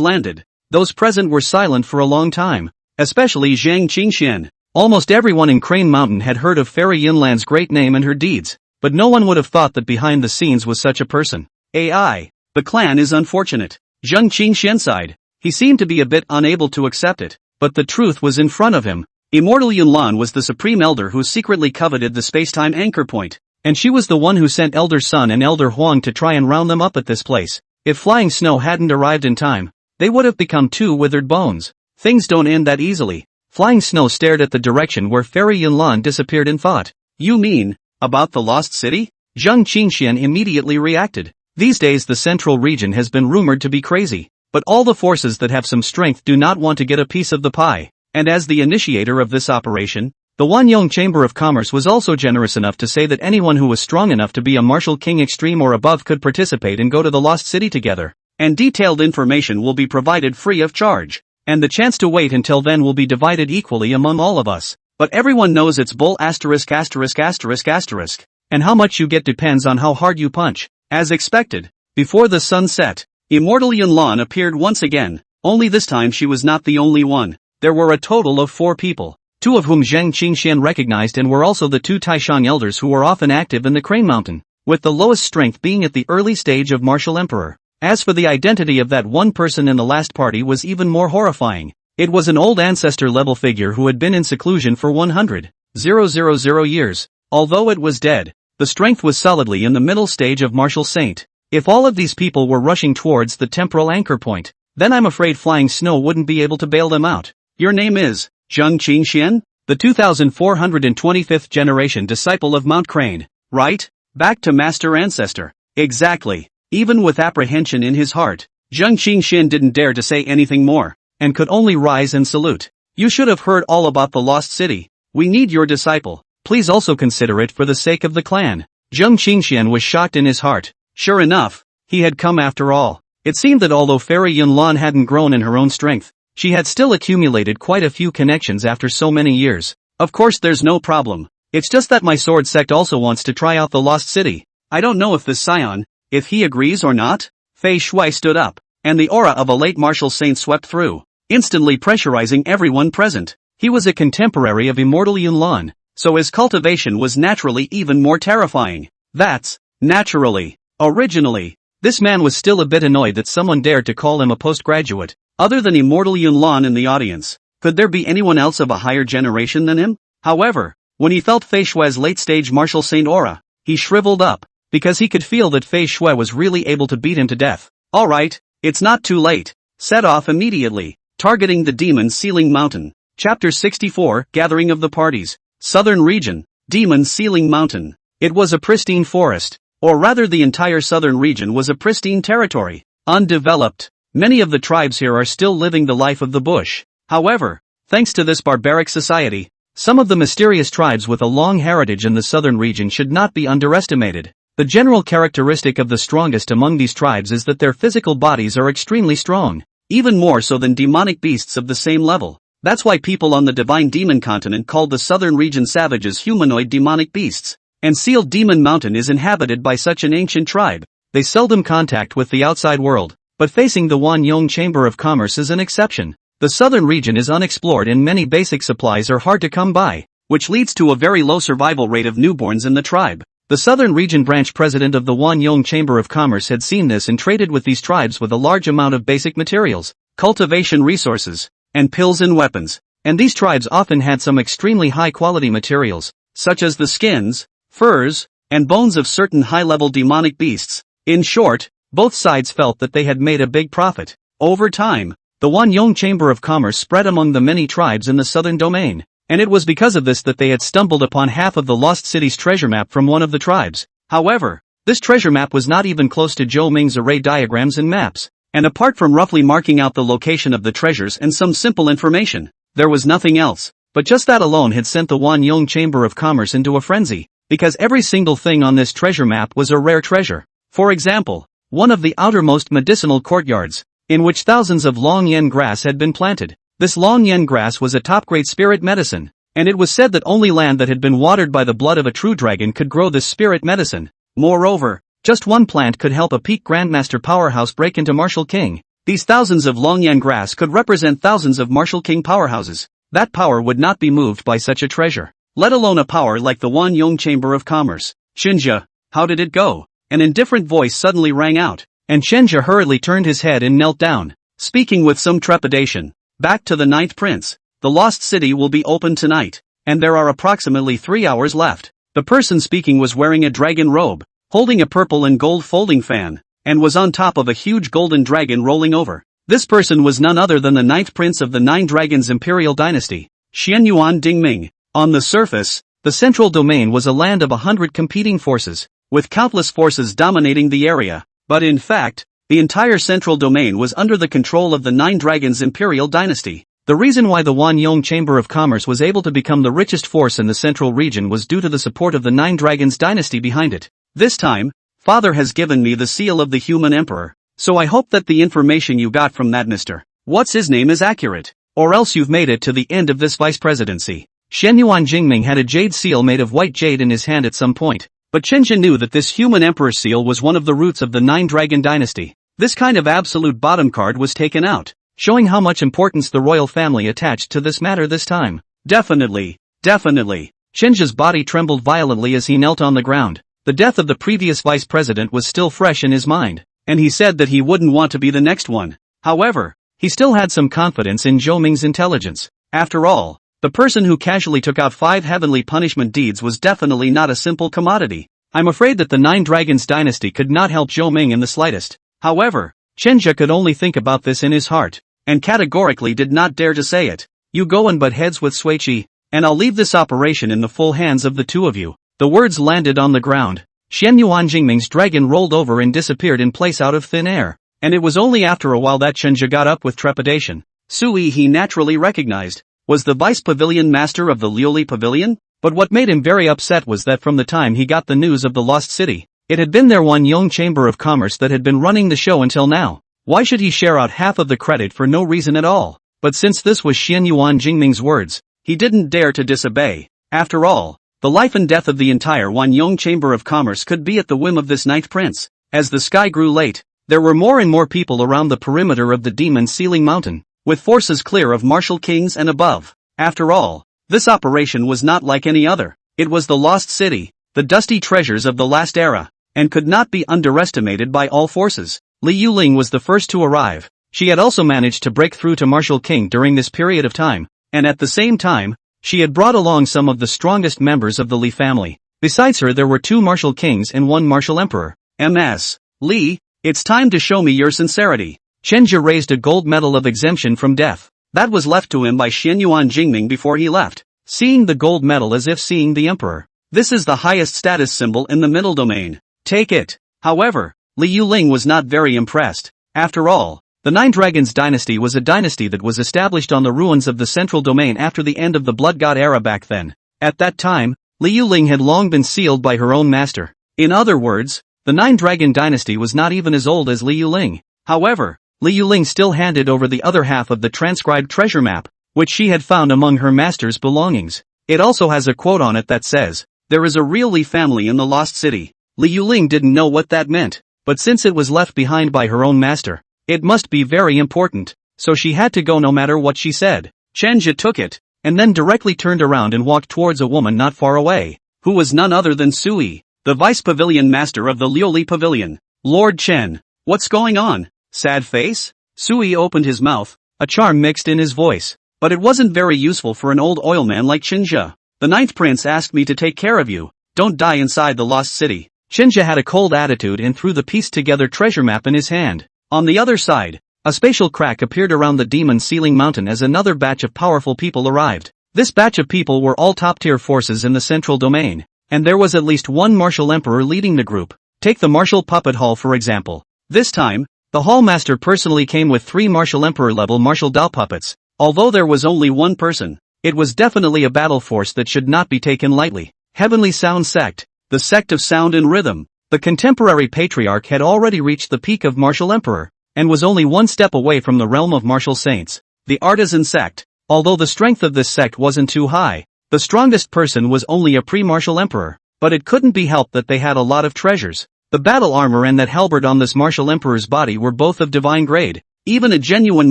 A: landed, those present were silent for a long time, especially Zhang Qingshen. Almost everyone in Crane Mountain had heard of Fairy Yunlan's great name and her deeds, but no one would have thought that behind the scenes was such a person. AI. The clan is unfortunate. Zheng Qingshen sighed. He seemed to be a bit unable to accept it, but the truth was in front of him. Immortal Yunlan was the Supreme Elder who secretly coveted the spacetime anchor point, and she was the one who sent Elder Sun and Elder Huang to try and round them up at this place. If Flying Snow hadn't arrived in time, they would have become 2 withered bones. Things don't end that easily. Flying Snow stared at the direction where Fairy Yunlan disappeared in thought. You mean, about the lost city? Zheng Qingshen immediately reacted. These days the central region has been rumored to be crazy, but all the forces that have some strength do not want to get a piece of the pie. and as the initiator of this operation, the Wanyong Chamber of Commerce was also generous enough to say that anyone who was strong enough to be a martial king extreme or above could participate and go to the Lost City together, and detailed information will be provided free of charge, and the chance to wait until then will be divided equally among all of us. But everyone knows it's bull asterisk asterisk asterisk asterisk, and how much you get depends on how hard you punch. As expected, before the sun set, Immortal Yunlan appeared once again, only this time she was not the only one. There were a total of 4 people, 2 of whom Zheng Qingxian recognized and were also the 2 Taishang elders who were often active in the Crane Mountain, with the lowest strength being at the early stage of martial emperor. As for the identity of that one person in the last party was even more horrifying. It was an old ancestor-level figure who had been in seclusion for 100,000 years. Although it was dead, the strength was solidly in the middle stage of martial saint. If all of these people were rushing towards the temporal anchor point, then I'm afraid flying snow wouldn't be able to bail them out. Your name is Zheng Qingxian, the 2425th generation disciple of Mount Crane, right? Back to Master Ancestor. Exactly. Even with apprehension in his heart, Zheng Qingxian didn't dare to say anything more, and could only rise and salute. You should have heard all about the Lost City. We need your disciple. Please also consider it for the sake of the clan. Zheng Qingxian was shocked in his heart. Sure enough, he had come after all. It seemed that although Fairy Yunlan hadn't grown in her own strength, she had still accumulated quite a few connections after so many years. Of course there's no problem. It's just that my sword sect also wants to try out the Lost City. I don't know if this scion, if he agrees or not. Fei Shui stood up, and the aura of a late martial saint swept through, instantly pressurizing everyone present. He was a contemporary of Immortal Yunlan, so his cultivation was naturally even more terrifying. That's, naturally. Originally, this man was still a bit annoyed that someone dared to call him a postgraduate. Other than Immortal Yunlan in the audience, could there be anyone else of a higher generation than him? However, when he felt Fei Shui's late-stage martial saint aura, he shriveled up, because he could feel that Fei Shui was really able to beat him to death. Alright, it's not too late. Set off immediately, targeting the Demon Ceiling Mountain. Chapter 64, Gathering of the Parties. Southern Region, Demon Ceiling Mountain. It was a pristine forest, or rather the entire southern region was a pristine territory, undeveloped. Many of the tribes here are still living the life of the bush. However, thanks to this barbaric society, some of the mysterious tribes with a long heritage in the southern region should not be underestimated. The general characteristic of the strongest among these tribes is that their physical bodies are extremely strong, even more so than demonic beasts of the same level. That's why people on the divine demon continent called the southern region savages humanoid demonic beasts. And Sealed Demon Mountain is inhabited by such an ancient tribe. They seldom contact with the outside world, but facing the Wanyong Chamber of Commerce is an exception. The southern region is unexplored and many basic supplies are hard to come by, which leads to a very low survival rate of newborns in the tribe. The Southern Region branch president of the Wanyong Chamber of Commerce had seen this and traded with these tribes with a large amount of basic materials, cultivation resources, and pills and weapons. And these tribes often had some extremely high-quality materials, such as the skins, furs, and bones of certain high-level demonic beasts. In short, both sides felt that they had made a big profit. Over time, the Wanyong Chamber of Commerce spread among the many tribes in the southern domain. And it was because of this that they had stumbled upon half of the Lost City's treasure map from one of the tribes. However, this treasure map was not even close to Zhou Ming's array diagrams and maps. And apart from roughly marking out the location of the treasures and some simple information, there was nothing else. But just that alone had sent the Wanyong Chamber of Commerce into a frenzy, because every single thing on this treasure map was a rare treasure. For example, one of the outermost medicinal courtyards, in which thousands of long yen grass had been planted. This long yen grass was a top-grade spirit medicine, and it was said that only land that had been watered by the blood of a true dragon could grow this spirit medicine. Moreover, just one plant could help a peak grandmaster powerhouse break into martial king. These thousands of long yen grass could represent thousands of martial king powerhouses. That power would not be moved by such a treasure, let alone a power like the Wanyong Chamber of Commerce. Shenjia, how did it go? An indifferent voice suddenly rang out, and Shenjia hurriedly turned his head and knelt down, speaking with some trepidation. Back to the Ninth Prince. The Lost City will be open tonight, and there are approximately 3 hours left. The person speaking was wearing a dragon robe, holding a purple and gold folding fan, and was on top of a huge golden dragon rolling over. This person was none other than the Ninth Prince of the Nine Dragons Imperial Dynasty, Xianyuan Dingming. On the surface, the central domain was a land of 100 competing forces, with countless forces dominating the area, but in fact, the entire central domain was under the control of the Nine Dragons Imperial Dynasty. The reason why the Wanyong Chamber of Commerce was able to become the richest force in the central region was due to the support of the Nine Dragons dynasty behind it. This time, Father has given me the seal of the human emperor, so I hope that the information you got from that Mr. What's his name is accurate, or else you've made it to the end of this vice presidency. Shenyuan Jingming had a jade seal made of white jade in his hand at some point, but Chenja knew that this human emperor seal was one of the roots of the Nine Dragon dynasty. This kind of absolute bottom card was taken out, showing how much importance the royal family attached to this matter this time. Definitely. Chenja's body trembled violently as he knelt on the ground. The death of the previous vice president was still fresh in his mind, and he said that he wouldn't want to be the next one. However, he still had some confidence in Zhou Ming's intelligence. After all, the person who casually took out 5 heavenly punishment deeds was definitely not a simple commodity. I'm afraid that the Nine Dragons dynasty could not help Zhou Ming in the slightest. However, Chenja could only think about this in his heart, and categorically did not dare to say it. You go and butt heads with Suichi, and I'll leave this operation in the full hands of the two of you. The words landed on the ground. Shenyuan Jingming's dragon rolled over and disappeared in place out of thin air, and it was only after a while that Chenja got up with trepidation. Sui he naturally recognized, was the vice pavilion master of the Liuli Pavilion, but what made him very upset was that from the time he got the news of the lost city, it had been their Wanyong Chamber of Commerce that had been running the show until now. Why should he share out half of the credit for no reason at all? But since this was Shenyuan Jingming's words, he didn't dare to disobey. After all, the life and death of the entire Wanyong Chamber of Commerce could be at the whim of this ninth prince. As the sky grew late, there were more and more people around the perimeter of the demon sealing mountain, with forces clear of martial kings and above. After all, this operation was not like any other. It was the lost city, the dusty treasures of the last era, and could not be underestimated by all forces. Li Yuling was the first to arrive. She had also managed to break through to Martial King during this period of time, and at the same time, she had brought along some of the strongest members of the Li family. Besides her there were 2 Martial Kings and 1 Martial Emperor. Ms. Li, it's time to show me your sincerity. Chenja raised a gold medal of exemption from death. That was left to him by Shenyuan Jingming before he left, seeing the gold medal as if seeing the emperor. This is the highest status symbol in the middle domain. Take it. However, Li Yuling was not very impressed. After all, the Nine Dragons dynasty was a dynasty that was established on the ruins of the central domain after the end of the Blood God era back then. At that time, Li Yuling had long been sealed by her own master. In other words, the Nine Dragon dynasty was not even as old as Li Yuling. However, Li Yuling still handed over the other half of the transcribed treasure map, which she had found among her master's belongings. It also has a quote on it that says, "There is a real Li family in the lost city." Li Yuling didn't know what that meant, but since it was left behind by her own master, it must be very important, so she had to go no matter what she said. Chenja took it, and then directly turned around and walked towards a woman not far away, who was none other than Sui, the vice pavilion master of the Liuli Pavilion. Lord Chen, what's going on? Sad face? Sui opened his mouth, a charm mixed in his voice, but it wasn't very useful for an old oil man like Chenja. The ninth prince asked me to take care of you. Don't die inside the lost city. Chenja had a cold attitude and threw the pieced together treasure map in his hand. On the other side, a spatial crack appeared around the demon sealing mountain as another batch of powerful people arrived. This batch of people were all top-tier forces in the central domain, and there was at least 1 martial emperor leading the group. Take the martial puppet hall for example. This time, the hall master personally came with 3 martial emperor level martial doll puppets. Although there was only 1 person, it was definitely a battle force that should not be taken lightly. Heavenly Sound Sect, the sect of sound and rhythm. The contemporary patriarch had already reached the peak of martial emperor, and was only 1 step away from the realm of martial saints. The artisan sect. Although the strength of this sect wasn't too high, the strongest person was only a pre-martial emperor, but it couldn't be helped that they had a lot of treasures. The battle armor and that halberd on this martial emperor's body were both of divine grade. Even a genuine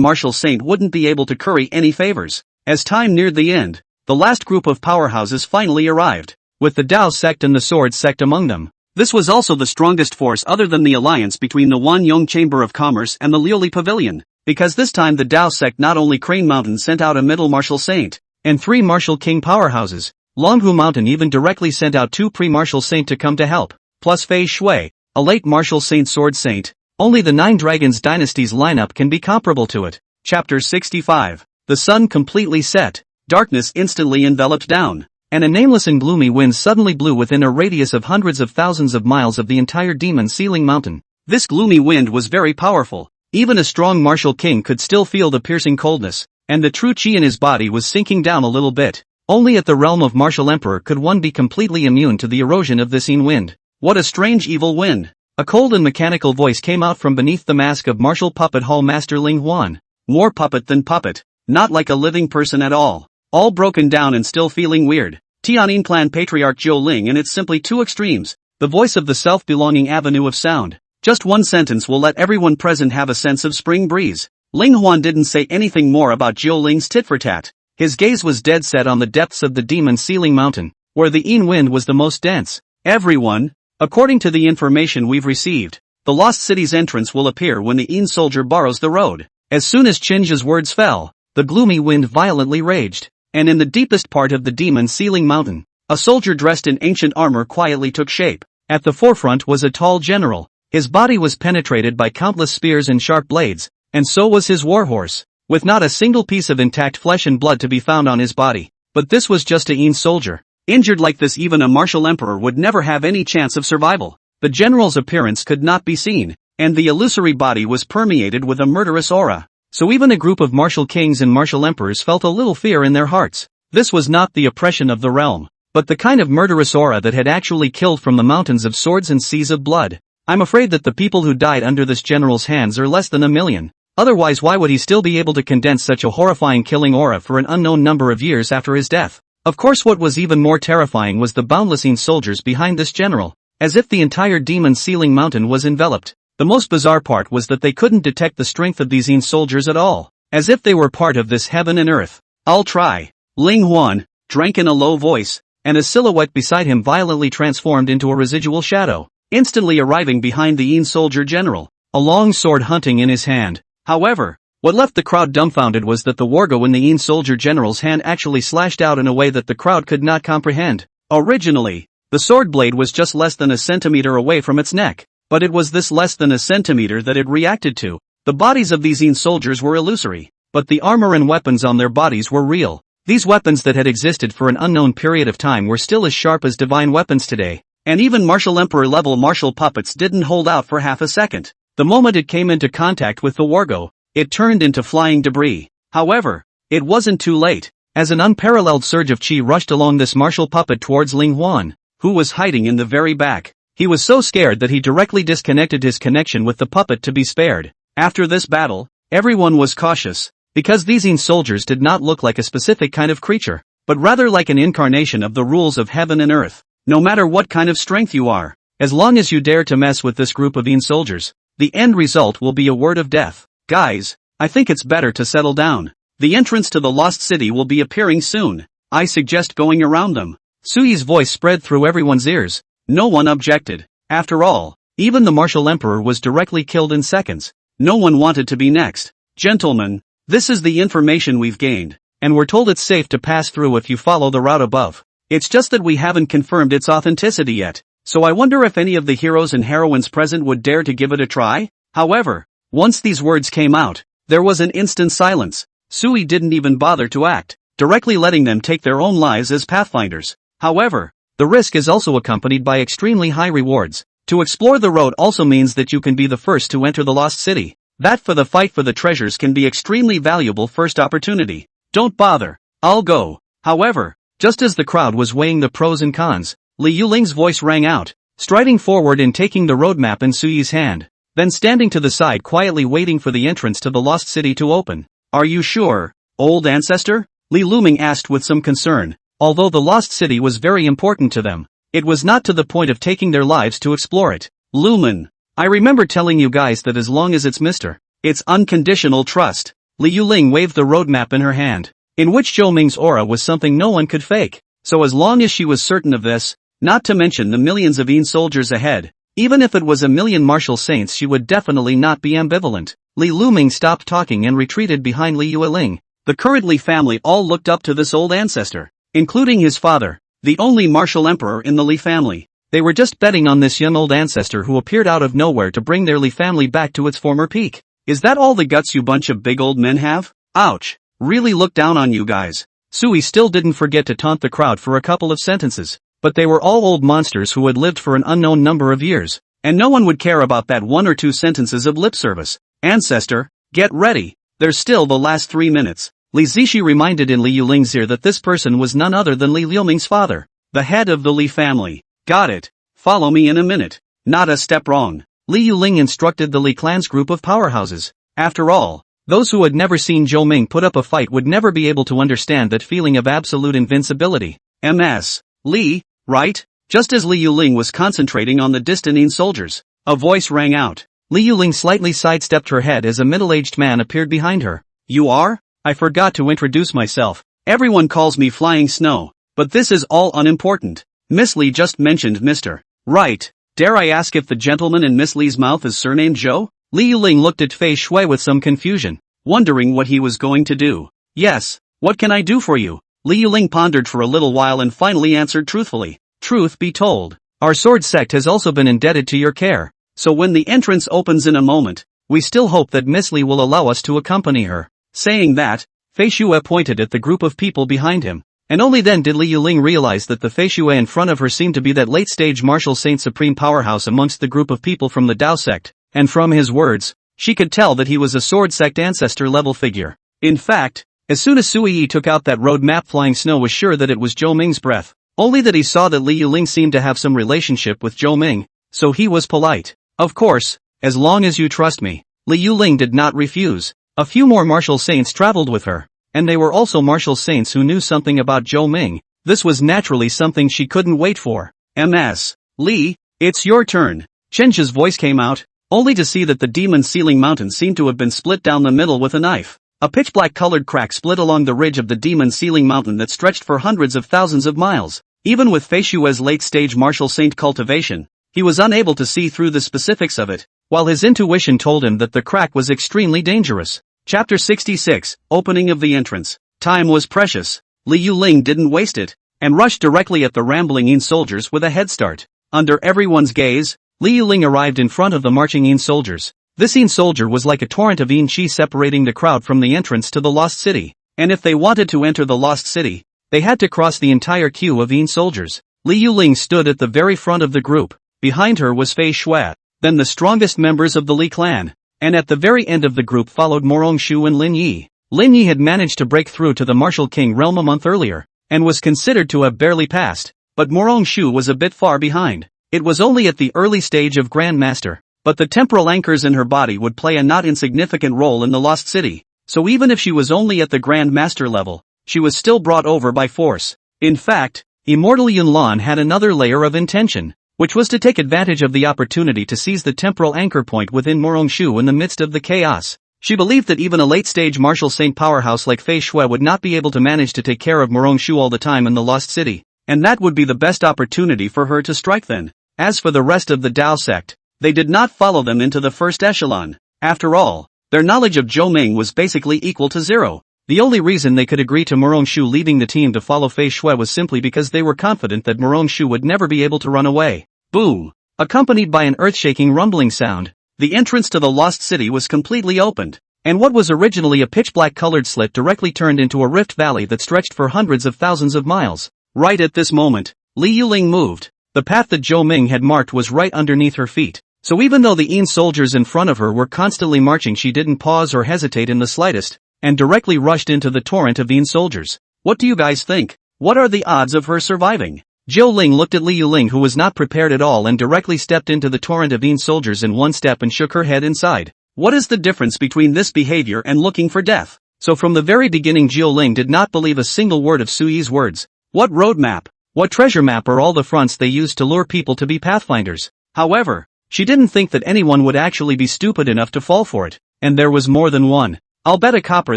A: martial saint wouldn't be able to curry any favors. As time neared the end, the last group of powerhouses finally arrived, with the Dao sect and the Sword sect among them. This was also the strongest force other than the alliance between the Wanyong Chamber of Commerce and the Liuli Pavilion, because this time the Dao sect not only Crane Mountain sent out a middle martial saint, and 3 martial king powerhouses, Longhu Mountain even directly sent out 2 pre-martial saint to come to help, plus Fei Shui, a late martial saint sword saint. Only the Nine Dragons dynasty's lineup can be comparable to it. Chapter 65. The sun completely set, darkness instantly enveloped down, and a nameless and gloomy wind suddenly blew within a radius of hundreds of thousands of miles of the entire demon sealing mountain. This gloomy wind was very powerful. Even a strong martial king could still feel the piercing coldness. and the true chi in his body was sinking down a little bit. Only at the realm of Martial Emperor could one be completely immune to the erosion of this Yin wind. What a strange evil wind! A cold and mechanical voice came out from beneath the mask of martial puppet hall master Ling Huan. More puppet than puppet. Not like a living person at all. All broken down and still feeling weird. Tianyin clan patriarch Zhou Ling, and it's simply two extremes. The voice of the self-belonging avenue of sound. Just one sentence will let everyone present have a sense of spring breeze. Ling Huan didn't say anything more about Zhou Ling's tit-for-tat. His gaze was dead set on the depths of the demon ceiling mountain, where the Yin wind was the most dense. Everyone, according to the information we've received, the lost city's entrance will appear when the Yin soldier borrows the road. As soon as Qinzhe's words fell, the gloomy wind violently raged, and in the deepest part of the demon ceiling mountain, a soldier dressed in ancient armor quietly took shape. At the forefront was a tall general. His body was penetrated by countless spears and sharp blades, and so was his warhorse, with not a single piece of intact flesh and blood to be found on his body. But this was just a Yin soldier. Injured like this, even a martial emperor would never have any chance of survival. The general's appearance could not be seen, and the illusory body was permeated with a murderous aura. So even a group of martial kings and martial emperors felt a little fear in their hearts. This was not the oppression of the realm, but the kind of murderous aura that had actually killed from the mountains of swords and seas of blood. I'm afraid that the people who died under this general's hands are less than 1 million. Otherwise, why would he still be able to condense such a horrifying killing aura for an unknown number of years after his death? Of course, what was even more terrifying was the boundless Yin soldiers behind this general, as if the entire demon ceiling mountain was enveloped. The most bizarre part was that they couldn't detect the strength of these Yin soldiers at all, as if they were part of this heaven and earth. I'll try. Ling Huan drank in a low voice, and a silhouette beside him violently transformed into a residual shadow, instantly arriving behind the Yin soldier general, a long sword hunting in his hand. However, what left the crowd dumbfounded was that the wargo in the Yin soldier general's hand actually slashed out in a way that the crowd could not comprehend. Originally, the sword blade was just less than a centimeter away from its neck, but it was this less than a centimeter that it reacted to. The bodies of these Yin soldiers were illusory, but the armor and weapons on their bodies were real. These weapons that had existed for an unknown period of time were still as sharp as divine weapons today, and even martial emperor level martial puppets didn't hold out for half a second. The moment it came into contact with the wargo, it turned into flying debris. However, it wasn't too late, as an unparalleled surge of chi rushed along this martial puppet towards Ling Huan, who was hiding in the very back. He was so scared that he directly disconnected his connection with the puppet to be spared. After this battle, everyone was cautious, because these Yin soldiers did not look like a specific kind of creature, but rather like an incarnation of the rules of heaven and earth. No matter what kind of strength you are, as long as you dare to mess with this group of Yin soldiers, the end result will be a word of death. Guys, I think it's better to settle down. The entrance to the lost city will be appearing soon. I suggest going around them. Suyi's voice spread through everyone's ears. No one objected. After all, even the martial emperor was directly killed in seconds. No one wanted to be next. Gentlemen, this is the information we've gained, and we're told it's safe to pass through if you follow the route above. It's just that we haven't confirmed its authenticity yet, so I wonder if any of the heroes and heroines present would dare to give it a try? However, once these words came out, there was an instant silence. Sui didn't even bother to act, directly letting them take their own lives as pathfinders. However, the risk is also accompanied by extremely high rewards. To explore the road also means that you can be the first to enter the lost city. That for the fight for the treasures can be extremely valuable first opportunity. Don't bother, I'll go. However, just as the crowd was weighing the pros and cons, Li Yuling's voice rang out, striding forward and taking the roadmap in Suyi's hand, then standing to the side quietly waiting for the entrance to the lost city to open. Are you sure, old ancestor? Li Luming asked with some concern. Although the lost city was very important to them, it was not to the point of taking their lives to explore it. Lumen, I remember telling you guys that as long as it's unconditional trust. Li Yuling waved the roadmap in her hand, in which Zhou Ming's aura was something no one could fake. So as long as she was certain of this, not to mention the millions of Yin soldiers ahead, even if it was 1,000,000 martial saints, she would definitely not be ambivalent. Li Luming stopped talking and retreated behind Li Yuling. The current Li family all looked up to this old ancestor, including his father, the only martial emperor in the Li family. They were just betting on this young old ancestor who appeared out of nowhere to bring their Li family back to its former peak. Is that all the guts you bunch of big old men have? Ouch. Really look down on you guys. Sui still didn't forget to taunt the crowd for a couple of sentences, but they were all old monsters who had lived for an unknown number of years, and no one would care about that 1 or 2 sentences of lip service. Ancestor, get ready. There's still the last 3 minutes. Li Zishi reminded in Li Yuling's ear that this person was none other than Li Liuming's father, the head of the Li family. Got it. Follow me in a minute. Not a step wrong. Li Yuling instructed the Li clan's group of powerhouses. After all, those who had never seen Zhou Ming put up a fight would never be able to understand that feeling of absolute invincibility. Ms. Li, right? Just as Li Yuling was concentrating on the distant soldiers, a voice rang out. Li Yuling slightly sidestepped her head as a middle-aged man appeared behind her. You are? I forgot to introduce myself. Everyone calls me Flying Snow, but this is all unimportant. Miss Li just mentioned Mr. Right. Dare I ask if the gentleman in Miss Li's mouth is surnamed Zhou? Li Yuling looked at Fei Shui with some confusion, wondering what he was going to do. Yes, what can I do for you? Li Yuling pondered for a little while and finally answered truthfully. Truth be told, our sword sect has also been indebted to your care, so when the entrance opens in a moment, we still hope that Miss Li will allow us to accompany her. Saying that, Fei Shui pointed at the group of people behind him, and only then did Li Yuling realize that the Fei Shui in front of her seemed to be that late-stage martial saint supreme powerhouse amongst the group of people from the Dao sect, and from his words, she could tell that he was a sword sect ancestor level figure. In fact, as soon as Sui Yi took out that road map, Flying Snow was sure that it was Zhou Ming's breath, only that he saw that Li Yuling seemed to have some relationship with Zhou Ming, so he was polite. Of course, as long as you trust me. Li Yuling did not refuse. A few more martial saints traveled with her, and they were also martial saints who knew something about Zhou Ming. This was naturally something she couldn't wait for. Ms. Li, it's your turn. Chen's voice came out, only to see that the demon ceiling mountain seemed to have been split down the middle with a knife. A pitch-black colored crack split along the ridge of the demon ceiling mountain that stretched for hundreds of thousands of miles. Even with Fei Shui's late-stage martial saint cultivation, he was unable to see through the specifics of it, while his intuition told him that the crack was extremely dangerous. Chapter 66, Opening of the Entrance. Time was precious. Li Yuling didn't waste it, and rushed directly at the rambling soldiers with a head start. Under everyone's gaze, Li Yuling arrived in front of the marching soldiers. This soldier was like a torrent of chi separating the crowd from the entrance to the Lost City, and if they wanted to enter the Lost City, they had to cross the entire queue of soldiers. Li Yuling stood at the very front of the group. Behind her was Fei Shui, then the strongest members of the Li clan, and at the very end of the group followed Morongshu and Lin Yi. Lin Yi had managed to break through to the Martial King realm a month earlier, and was considered to have barely passed, but Morongshu was a bit far behind. It was only at the early stage of Grand Master, but the temporal anchors in her body would play a not insignificant role in the Lost City, so even if she was only at the Grand Master level, she was still brought over by force. In fact, Immortal Yunlan had another layer of intention, which was to take advantage of the opportunity to seize the temporal anchor point within Morongshu in the midst of the chaos. She believed that even a late-stage martial saint powerhouse like Fei Shui would not be able to manage to take care of Morongshu all the time in the Lost City, and that would be the best opportunity for her to strike then. As for the rest of the Dao sect, they did not follow them into the first echelon. After all, their knowledge of Zhou Ming was basically equal to zero. The only reason they could agree to Morongshu leaving the team to follow Fei Shui was simply because they were confident that Morongshu would never be able to run away. Boom! Accompanied by an earth-shaking rumbling sound, the entrance to the Lost City was completely opened, and what was originally a pitch-black colored slit directly turned into a rift valley that stretched for hundreds of thousands of miles. Right at this moment, Li Yuling moved. The path that Zhou Ming had marked was right underneath her feet, so even though the soldiers in front of her were constantly marching, she didn't pause or hesitate in the slightest, and directly rushed into the torrent of soldiers. What do you guys think? What are the odds of her surviving? Zhou Ling looked at Li Yuling, who was not prepared at all, and directly stepped into the torrent of soldiers in one step and shook her head inside. What is the difference between this behavior and looking for death? So from the very beginning Zhou Ling did not believe a single word of Suyi's words. What roadmap? What treasure map are all the fronts they used to lure people to be pathfinders? However, she didn't think that anyone would actually be stupid enough to fall for it, and there was more than one. I'll bet a copper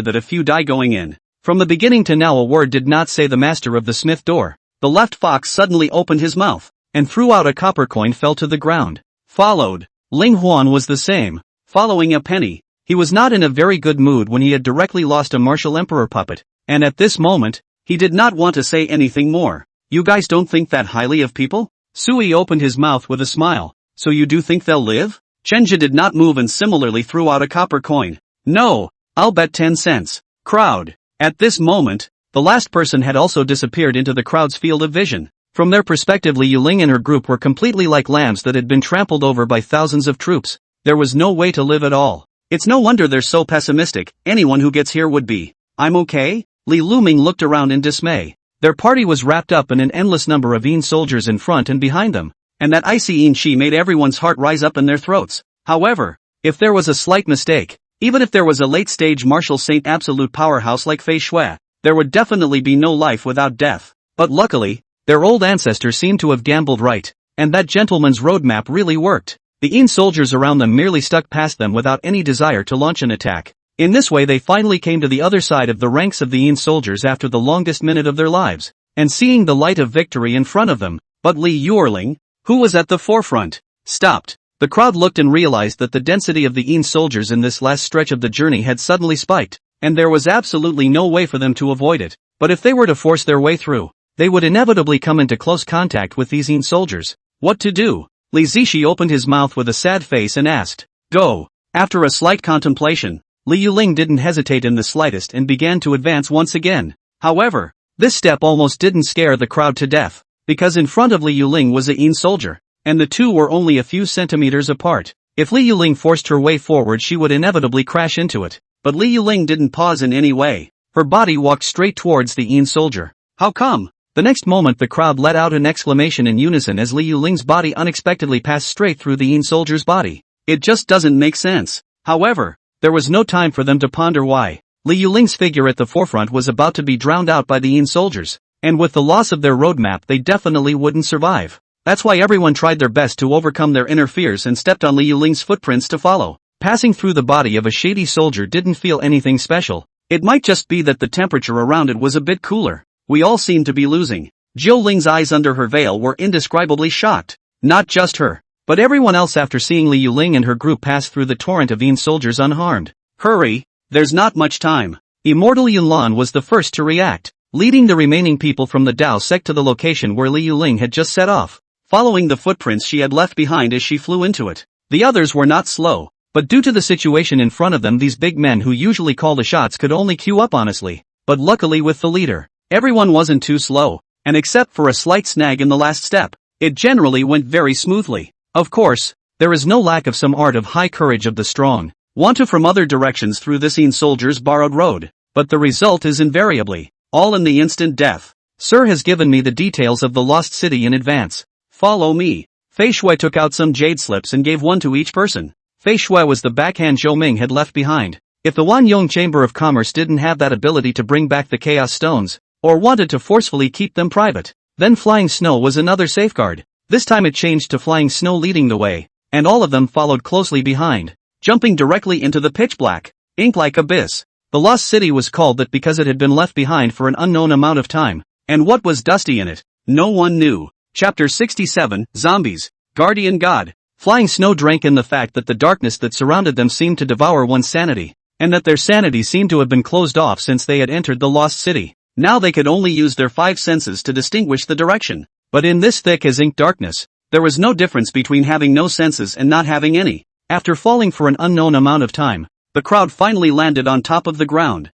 A: that a few die going in. From the beginning to now a word did not say the master of the smith door. The left fox suddenly opened his mouth, and threw out a copper coin fell to the ground. Followed. Ling Huan was the same, following a penny. He was not in a very good mood when he had directly lost a martial emperor puppet, and at this moment, he did not want to say anything more. You guys don't think that highly of people? Sui opened his mouth with a smile. So you do think they'll live? Chenja did not move and similarly threw out a copper coin. No, I'll bet 10 cents. Crowd. At this moment, the last person had also disappeared into the crowd's field of vision. From their perspective, Li Yuling and her group were completely like lambs that had been trampled over by thousands of troops. There was no way to live at all. It's no wonder they're so pessimistic. Anyone who gets here would be. I'm okay? Li Luming looked around in dismay. Their party was wrapped up in an endless number of Yin soldiers in front and behind them, and that icy Yin Shi made everyone's heart rise up in their throats. However, if there was a slight mistake, even if there was a late-stage martial saint absolute powerhouse like Fei Shui, there would definitely be no life without death. But luckily, their old ancestor seemed to have gambled right, and that gentleman's roadmap really worked. The Yin soldiers around them merely stuck past them without any desire to launch an attack. In this way they finally came to the other side of the ranks of the Yin soldiers after the longest minute of their lives, and seeing the light of victory in front of them, but Li Yuerling, who was at the forefront, stopped. The crowd looked and realized that the density of the Yin soldiers in this last stretch of the journey had suddenly spiked, and there was absolutely no way for them to avoid it. But if they were to force their way through, they would inevitably come into close contact with these Yin soldiers. What to do? Li Zishi opened his mouth with a sad face and asked, "Go." After a slight contemplation, Li Yuling didn't hesitate in the slightest and began to advance once again. However, this step almost didn't scare the crowd to death, because in front of Li Yuling was a Yin soldier, and the two were only a few centimeters apart. If Li Yuling forced her way forward she would inevitably crash into it, but Li Yuling didn't pause in any way. Her body walked straight towards the Yin soldier. How come? The next moment the crowd let out an exclamation in unison as Li Yuling's body unexpectedly passed straight through the Yin soldier's body. It just doesn't make sense. However, there was no time for them to ponder why. Li Yuling's figure at the forefront was about to be drowned out by the Yin soldiers, and with the loss of their roadmap they definitely wouldn't survive. That's why everyone tried their best to overcome their inner fears and stepped on Li Yuling's footprints to follow. Passing through the body of a shady soldier didn't feel anything special. It might just be that the temperature around it was a bit cooler. We all seemed to be losing. Jiu Ling's eyes under her veil were indescribably shocked. Not just her, but everyone else after seeing Li Yuling and her group pass through the torrent of Yin soldiers unharmed. Hurry, there's not much time. Immortal Yunlan was the first to react, leading the remaining people from the Dao sect to the location where Li Yuling had just set off, following the footprints she had left behind as she flew into it. The others were not slow, but due to the situation in front of them these big men who usually call the shots could only queue up honestly. But luckily with the leader, everyone wasn't too slow, and except for a slight snag in the last step, it generally went very smoothly. Of course, there is no lack of some art of high courage of the strong, want to from other directions through this Yin soldier's borrowed road, but the result is invariably, all in the instant death. Sir has given me the details of the lost city in advance. Follow me. Fei Shui took out some jade slips and gave one to each person. Fei Shui was the backhand Zhou Ming had left behind. If the Wanyong Chamber of Commerce didn't have that ability to bring back the Chaos Stones, or wanted to forcefully keep them private, then Flying Snow was another safeguard. This time it changed to Flying Snow leading the way, and all of them followed closely behind, jumping directly into the pitch black, ink-like abyss. The lost city was called that because it had been left behind for an unknown amount of time, and what was dusty in it, no one knew. Chapter 67, Zombies, Guardian God. Flying Snow drank in the fact that the darkness that surrounded them seemed to devour one's sanity, and that their sanity seemed to have been closed off since they had entered the lost city. Now they could only use their 5 senses to distinguish the direction. But in this thick as ink darkness, there was no difference between having no senses and not having any. After falling for an unknown amount of time, the crowd finally landed on top of the ground.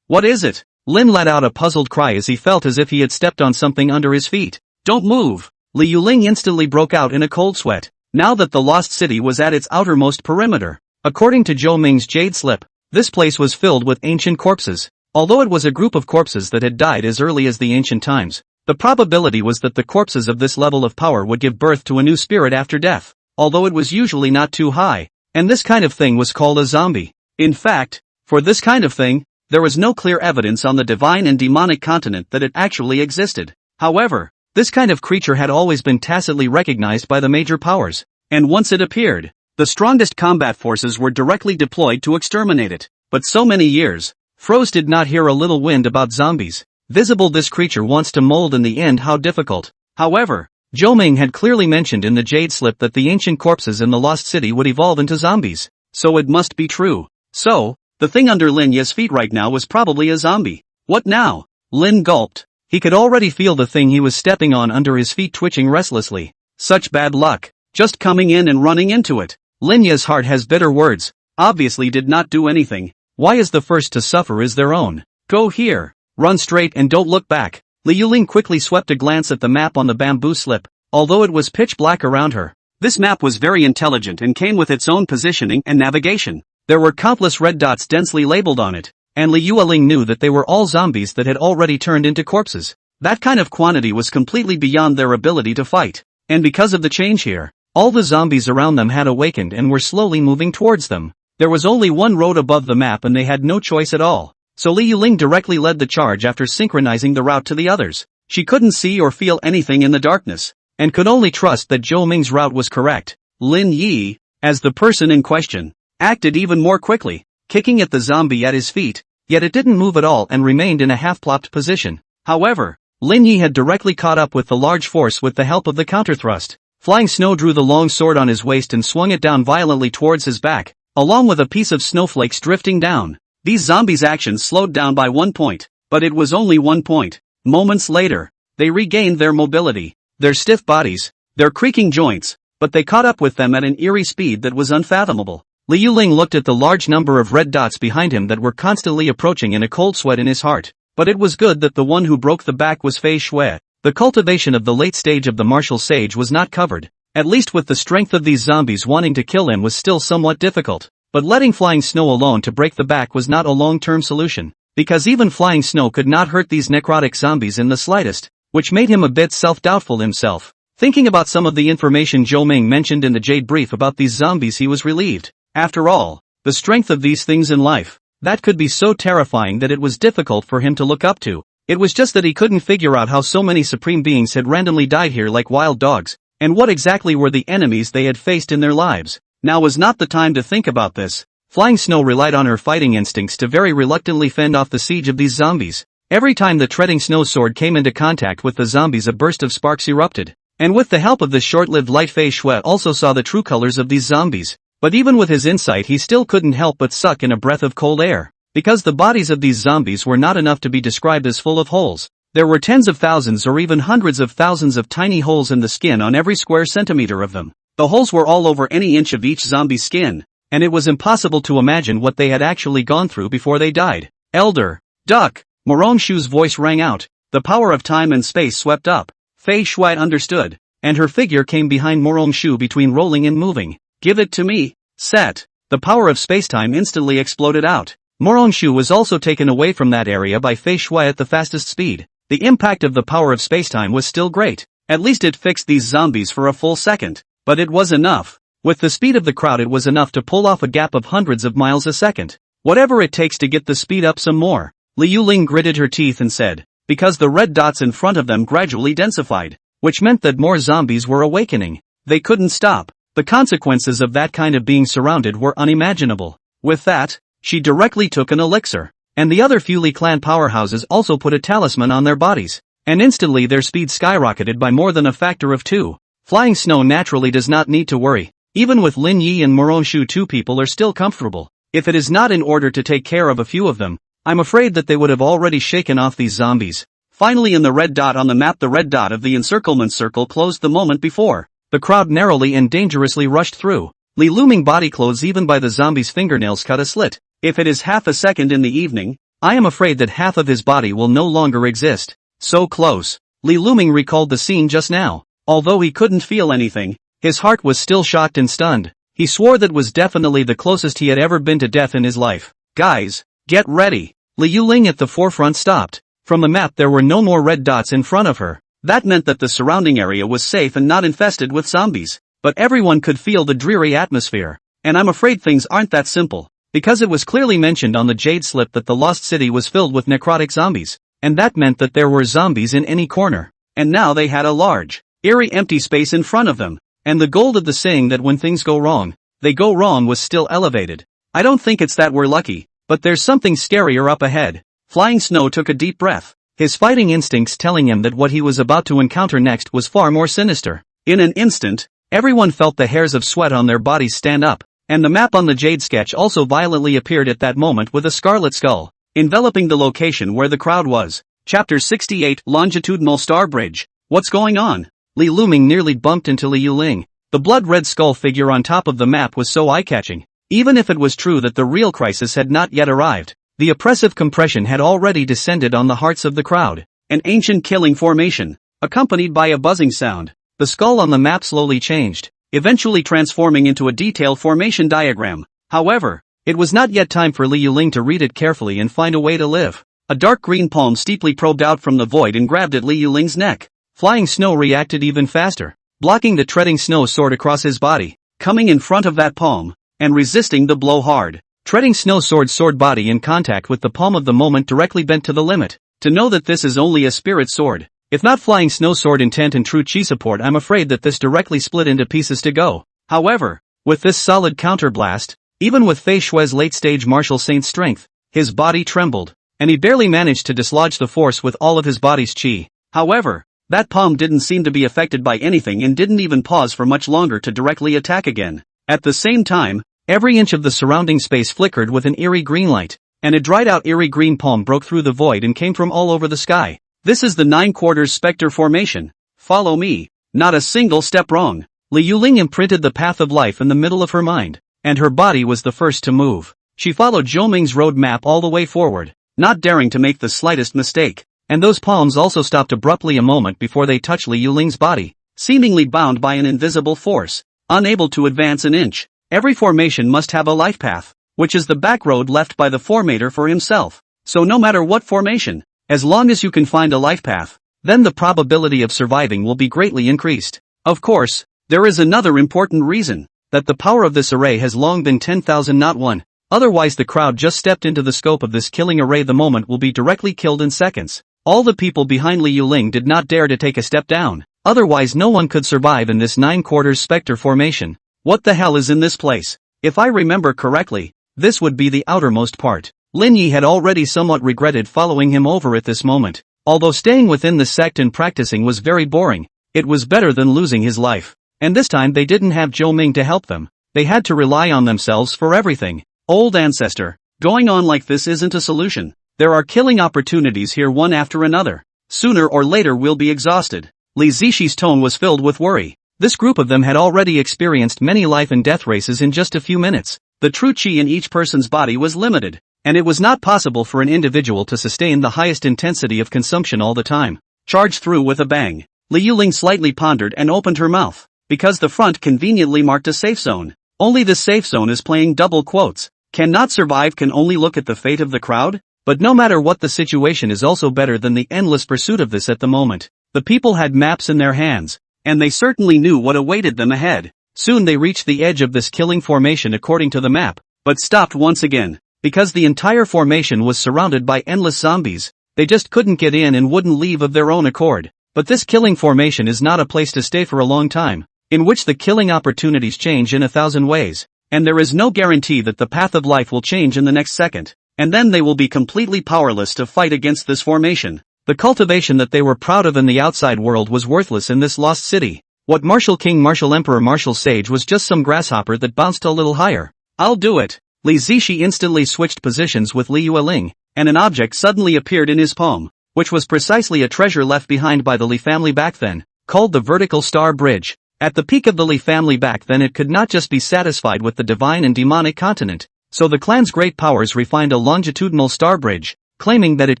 A: What is it? Lin let out a puzzled cry as he felt as if he had stepped on something under his feet. Don't move! Li Yuling instantly broke out in a cold sweat, now that the lost city was at its outermost perimeter. According to Zhou Ming's jade slip, this place was filled with ancient corpses. Although it was a group of corpses that had died as early as the ancient times, the probability was that the corpses of this level of power would give birth to a new spirit after death, although it was usually not too high, and this kind of thing was called a zombie. In fact, for this kind of thing, there was no clear evidence on the divine and demonic continent that it actually existed. However, this kind of creature had always been tacitly recognized by the major powers, and once it appeared, the strongest combat forces were directly deployed to exterminate it. But so many years, Froze did not hear a little wind about zombies. Visible this creature wants to mold in the end how difficult. However, Zhou Ming had clearly mentioned in the jade slip that the ancient corpses in the lost city would evolve into zombies, so it must be true. So, the thing under Lin Ye's feet right now was probably a zombie. What now? Lin gulped. He could already feel the thing he was stepping on under his feet twitching restlessly. Such bad luck. Just coming in and running into it. Lin Ye's heart has bitter words. Obviously did not do anything. Why is the first to suffer is their own? Go here. Run straight and don't look back. Li Yuling quickly swept a glance at the map on the bamboo slip, although it was pitch black around her. This map was very intelligent and came with its own positioning and navigation. There were countless red dots densely labeled on it, and Li Yueling knew that they were all zombies that had already turned into corpses. That kind of quantity was completely beyond their ability to fight. And because of the change here, all the zombies around them had awakened and were slowly moving towards them. There was only one road above the map and they had no choice at all. So Li Yueling directly led the charge after synchronizing the route to the others. She couldn't see or feel anything in the darkness, and could only trust that Zhou Ming's route was correct. Lin Yi, as the person in question, acted even more quickly, kicking at the zombie at his feet, yet it didn't move at all and remained in a half-plopped position. However, Lin Yi had directly caught up with the large force with the help of the counterthrust. Flying Snow drew the long sword on his waist and swung it down violently towards his back, along with a piece of snowflakes drifting down. These zombies' actions slowed down by 1 point, but it was only 1 point. Moments later, they regained their mobility, their stiff bodies, their creaking joints, but they caught up with them at an eerie speed that was unfathomable. Li Yueling looked at the large number of red dots behind him that were constantly approaching in a cold sweat in his heart. But it was good that the one who broke the back was Fei Shui. The cultivation of the late stage of the martial sage was not covered. At least with the strength of these zombies wanting to kill him was still somewhat difficult. But letting Flying Snow alone to break the back was not a long-term solution. Because even Flying Snow could not hurt these necrotic zombies in the slightest, which made him a bit self-doubtful himself. Thinking about some of the information Zhou Ming mentioned in the Jade Brief about these zombies, he was relieved. After all, the strength of these things in life, that could be so terrifying that it was difficult for him to look up to. It was just that he couldn't figure out how so many supreme beings had randomly died here like wild dogs, and what exactly were the enemies they had faced in their lives. Now was not the time to think about this. Flying Snow relied on her fighting instincts to very reluctantly fend off the siege of these zombies. Every time the treading snow sword came into contact with the zombies, a burst of sparks erupted. And with the help of the short-lived light, Fei Shui also saw the true colors of these zombies. But even with his insight, he still couldn't help but suck in a breath of cold air. Because the bodies of these zombies were not enough to be described as full of holes. There were tens of thousands or even hundreds of thousands of tiny holes in the skin on every square centimeter of them. The holes were all over any inch of each zombie's skin, and it was impossible to imagine what they had actually gone through before they died. Elder, Duck, Moronshu's voice rang out. The power of time and space swept up. Fei Shui understood, and her figure came behind Moronshu between rolling and moving. Give it to me, Set. The power of spacetime instantly exploded out. Moronshu was also taken away from that area by Fei Shui at the fastest speed. The impact of the power of spacetime was still great. At least it fixed these zombies for a full second. But it was enough. With the speed of the crowd, it was enough to pull off a gap of hundreds of miles a second. Whatever it takes to get the speed up some more. Li Yueling gritted her teeth and said, because the red dots in front of them gradually densified, which meant that more zombies were awakening. They couldn't stop. The consequences of that kind of being surrounded were unimaginable. With that, she directly took an elixir, and the other Fuley clan powerhouses also put a talisman on their bodies, and instantly their speed skyrocketed by more than a factor of 2. Flying Snow naturally does not need to worry. Even with Lin Yi and Moronshu, 2 people are still comfortable. If it is not in order to take care of a few of them, I'm afraid that they would have already shaken off these zombies. Finally, in the red dot on the map, the red dot of the encirclement circle closed the moment before. The crowd narrowly and dangerously rushed through. Li Luming body clothes even by the zombie's fingernails cut a slit. If it is half a second in the evening, I am afraid that half of his body will no longer exist. So close. Li Luming recalled the scene just now. Although he couldn't feel anything, his heart was still shocked and stunned. He swore that was definitely the closest he had ever been to death in his life. Guys, get ready. Li Yueling at the forefront stopped. From the map there were no more red dots in front of her. That meant that the surrounding area was safe and not infested with zombies. But everyone could feel the dreary atmosphere. And I'm afraid things aren't that simple. Because it was clearly mentioned on the Jade Slip that the Lost City was filled with necrotic zombies. And that meant that there were zombies in any corner. And now they had a large, eerie empty space in front of them. And the gold of the saying that when things go wrong, they go wrong was still elevated. I don't think it's that we're lucky, but there's something scarier up ahead. Flying Snow took a deep breath, his fighting instincts telling him that what he was about to encounter next was far more sinister. In an instant, everyone felt the hairs of sweat on their bodies stand up, and the map on the Jade sketch also violently appeared at that moment with a scarlet skull, enveloping the location where the crowd was. Chapter 68, Longitudinal Star Bridge. What's going on? Li Luming nearly bumped into Li Yueling. The blood-red skull figure on top of the map was so eye-catching. Even if it was true that the real crisis had not yet arrived, the oppressive compression had already descended on the hearts of the crowd. An ancient killing formation, accompanied by a buzzing sound. The skull on the map slowly changed, eventually transforming into a detailed formation diagram. However, It was not yet time for Li Yuling to read it carefully and find a way to live. A dark green palm steeply probed out from the void and grabbed at Li Yuling's neck. Flying snow reacted even faster, blocking the treading snow sword across his body, coming in front of that palm, and resisting the blow hard. Treading snow sword body in contact with the palm of the moment directly bent to the limit. To know that this is only a spirit sword. If not flying snow sword intent and true chi support, I'm afraid that this directly split into pieces to go. However, with this solid counterblast, even with Fei Shui's late-stage martial saint strength, his body trembled, and he barely managed to dislodge the force with all of his body's chi. However, that palm didn't seem to be affected by anything and didn't even pause for much longer to directly attack again. At the same time, every inch of the surrounding space flickered with an eerie green light, and a dried-out eerie green palm broke through the void and came from all over the sky. This is the 9 quarters specter formation. Follow me. Not a single step wrong. Li Yuling imprinted the path of life in the middle of her mind, and her body was the first to move. She followed Zhou Ming's road map all the way forward, not daring to make the slightest mistake. And those palms also stopped abruptly a moment before they touched Li Yuling's body, seemingly bound by an invisible force, unable to advance an inch. Every formation must have a life path, which is the back road left by the formator for himself. So no matter what formation, as long as you can find a life path, then the probability of surviving will be greatly increased. Of course, there is another important reason, that the power of this array has long been 10,000 not 1. Otherwise the crowd just stepped into the scope of this killing array. The moment will be directly killed in seconds. All the people behind Li Yuling did not dare to take a step down, otherwise no one could survive in this 9 quarters specter formation. What the hell is in this place? If I remember correctly, this would be the outermost part. Lin Yi had already somewhat regretted following him over at this moment. Although staying within the sect and practicing was very boring, it was better than losing his life. And this time they didn't have Zhou Ming to help them. They had to rely on themselves for everything. Old ancestor, going on like this isn't a solution. There are killing opportunities here one after another. Sooner or later we'll be exhausted. Li Zixi tone was filled with worry. This group of them had already experienced many life and death races in just a few minutes. The true chi in each person's body was limited, and it was not possible for an individual to sustain the highest intensity of consumption all the time. Charged through with a bang. Li Yuling slightly pondered and opened her mouth, because the front conveniently marked a safe zone. Only the safe zone is playing double quotes. Cannot survive, can only look at the fate of the crowd? But no matter what, the situation is also better than the endless pursuit of this at the moment. The people had maps in their hands, and they certainly knew what awaited them ahead. Soon they reached the edge of this killing formation according to the map, but stopped once again, because the entire formation was surrounded by endless zombies. They just couldn't get in and wouldn't leave of their own accord. But this killing formation is not a place to stay for a long time, in which the killing opportunities change in 1,000 ways, and there is no guarantee that the path of life will change in the next second. And then they will be completely powerless to fight against this formation. The cultivation that they were proud of in the outside world was worthless in this lost city. What martial king, martial emperor, martial sage was just some grasshopper that bounced a little higher. I'll do it. Li Zixi instantly switched positions with Li Yuling, and an object suddenly appeared in his palm, which was precisely a treasure left behind by the Li family back then, called the Vertical Star Bridge. At the peak of the Li family back then, it could not just be satisfied with the divine and demonic continent. So the clan's great powers refined a longitudinal star bridge, claiming that it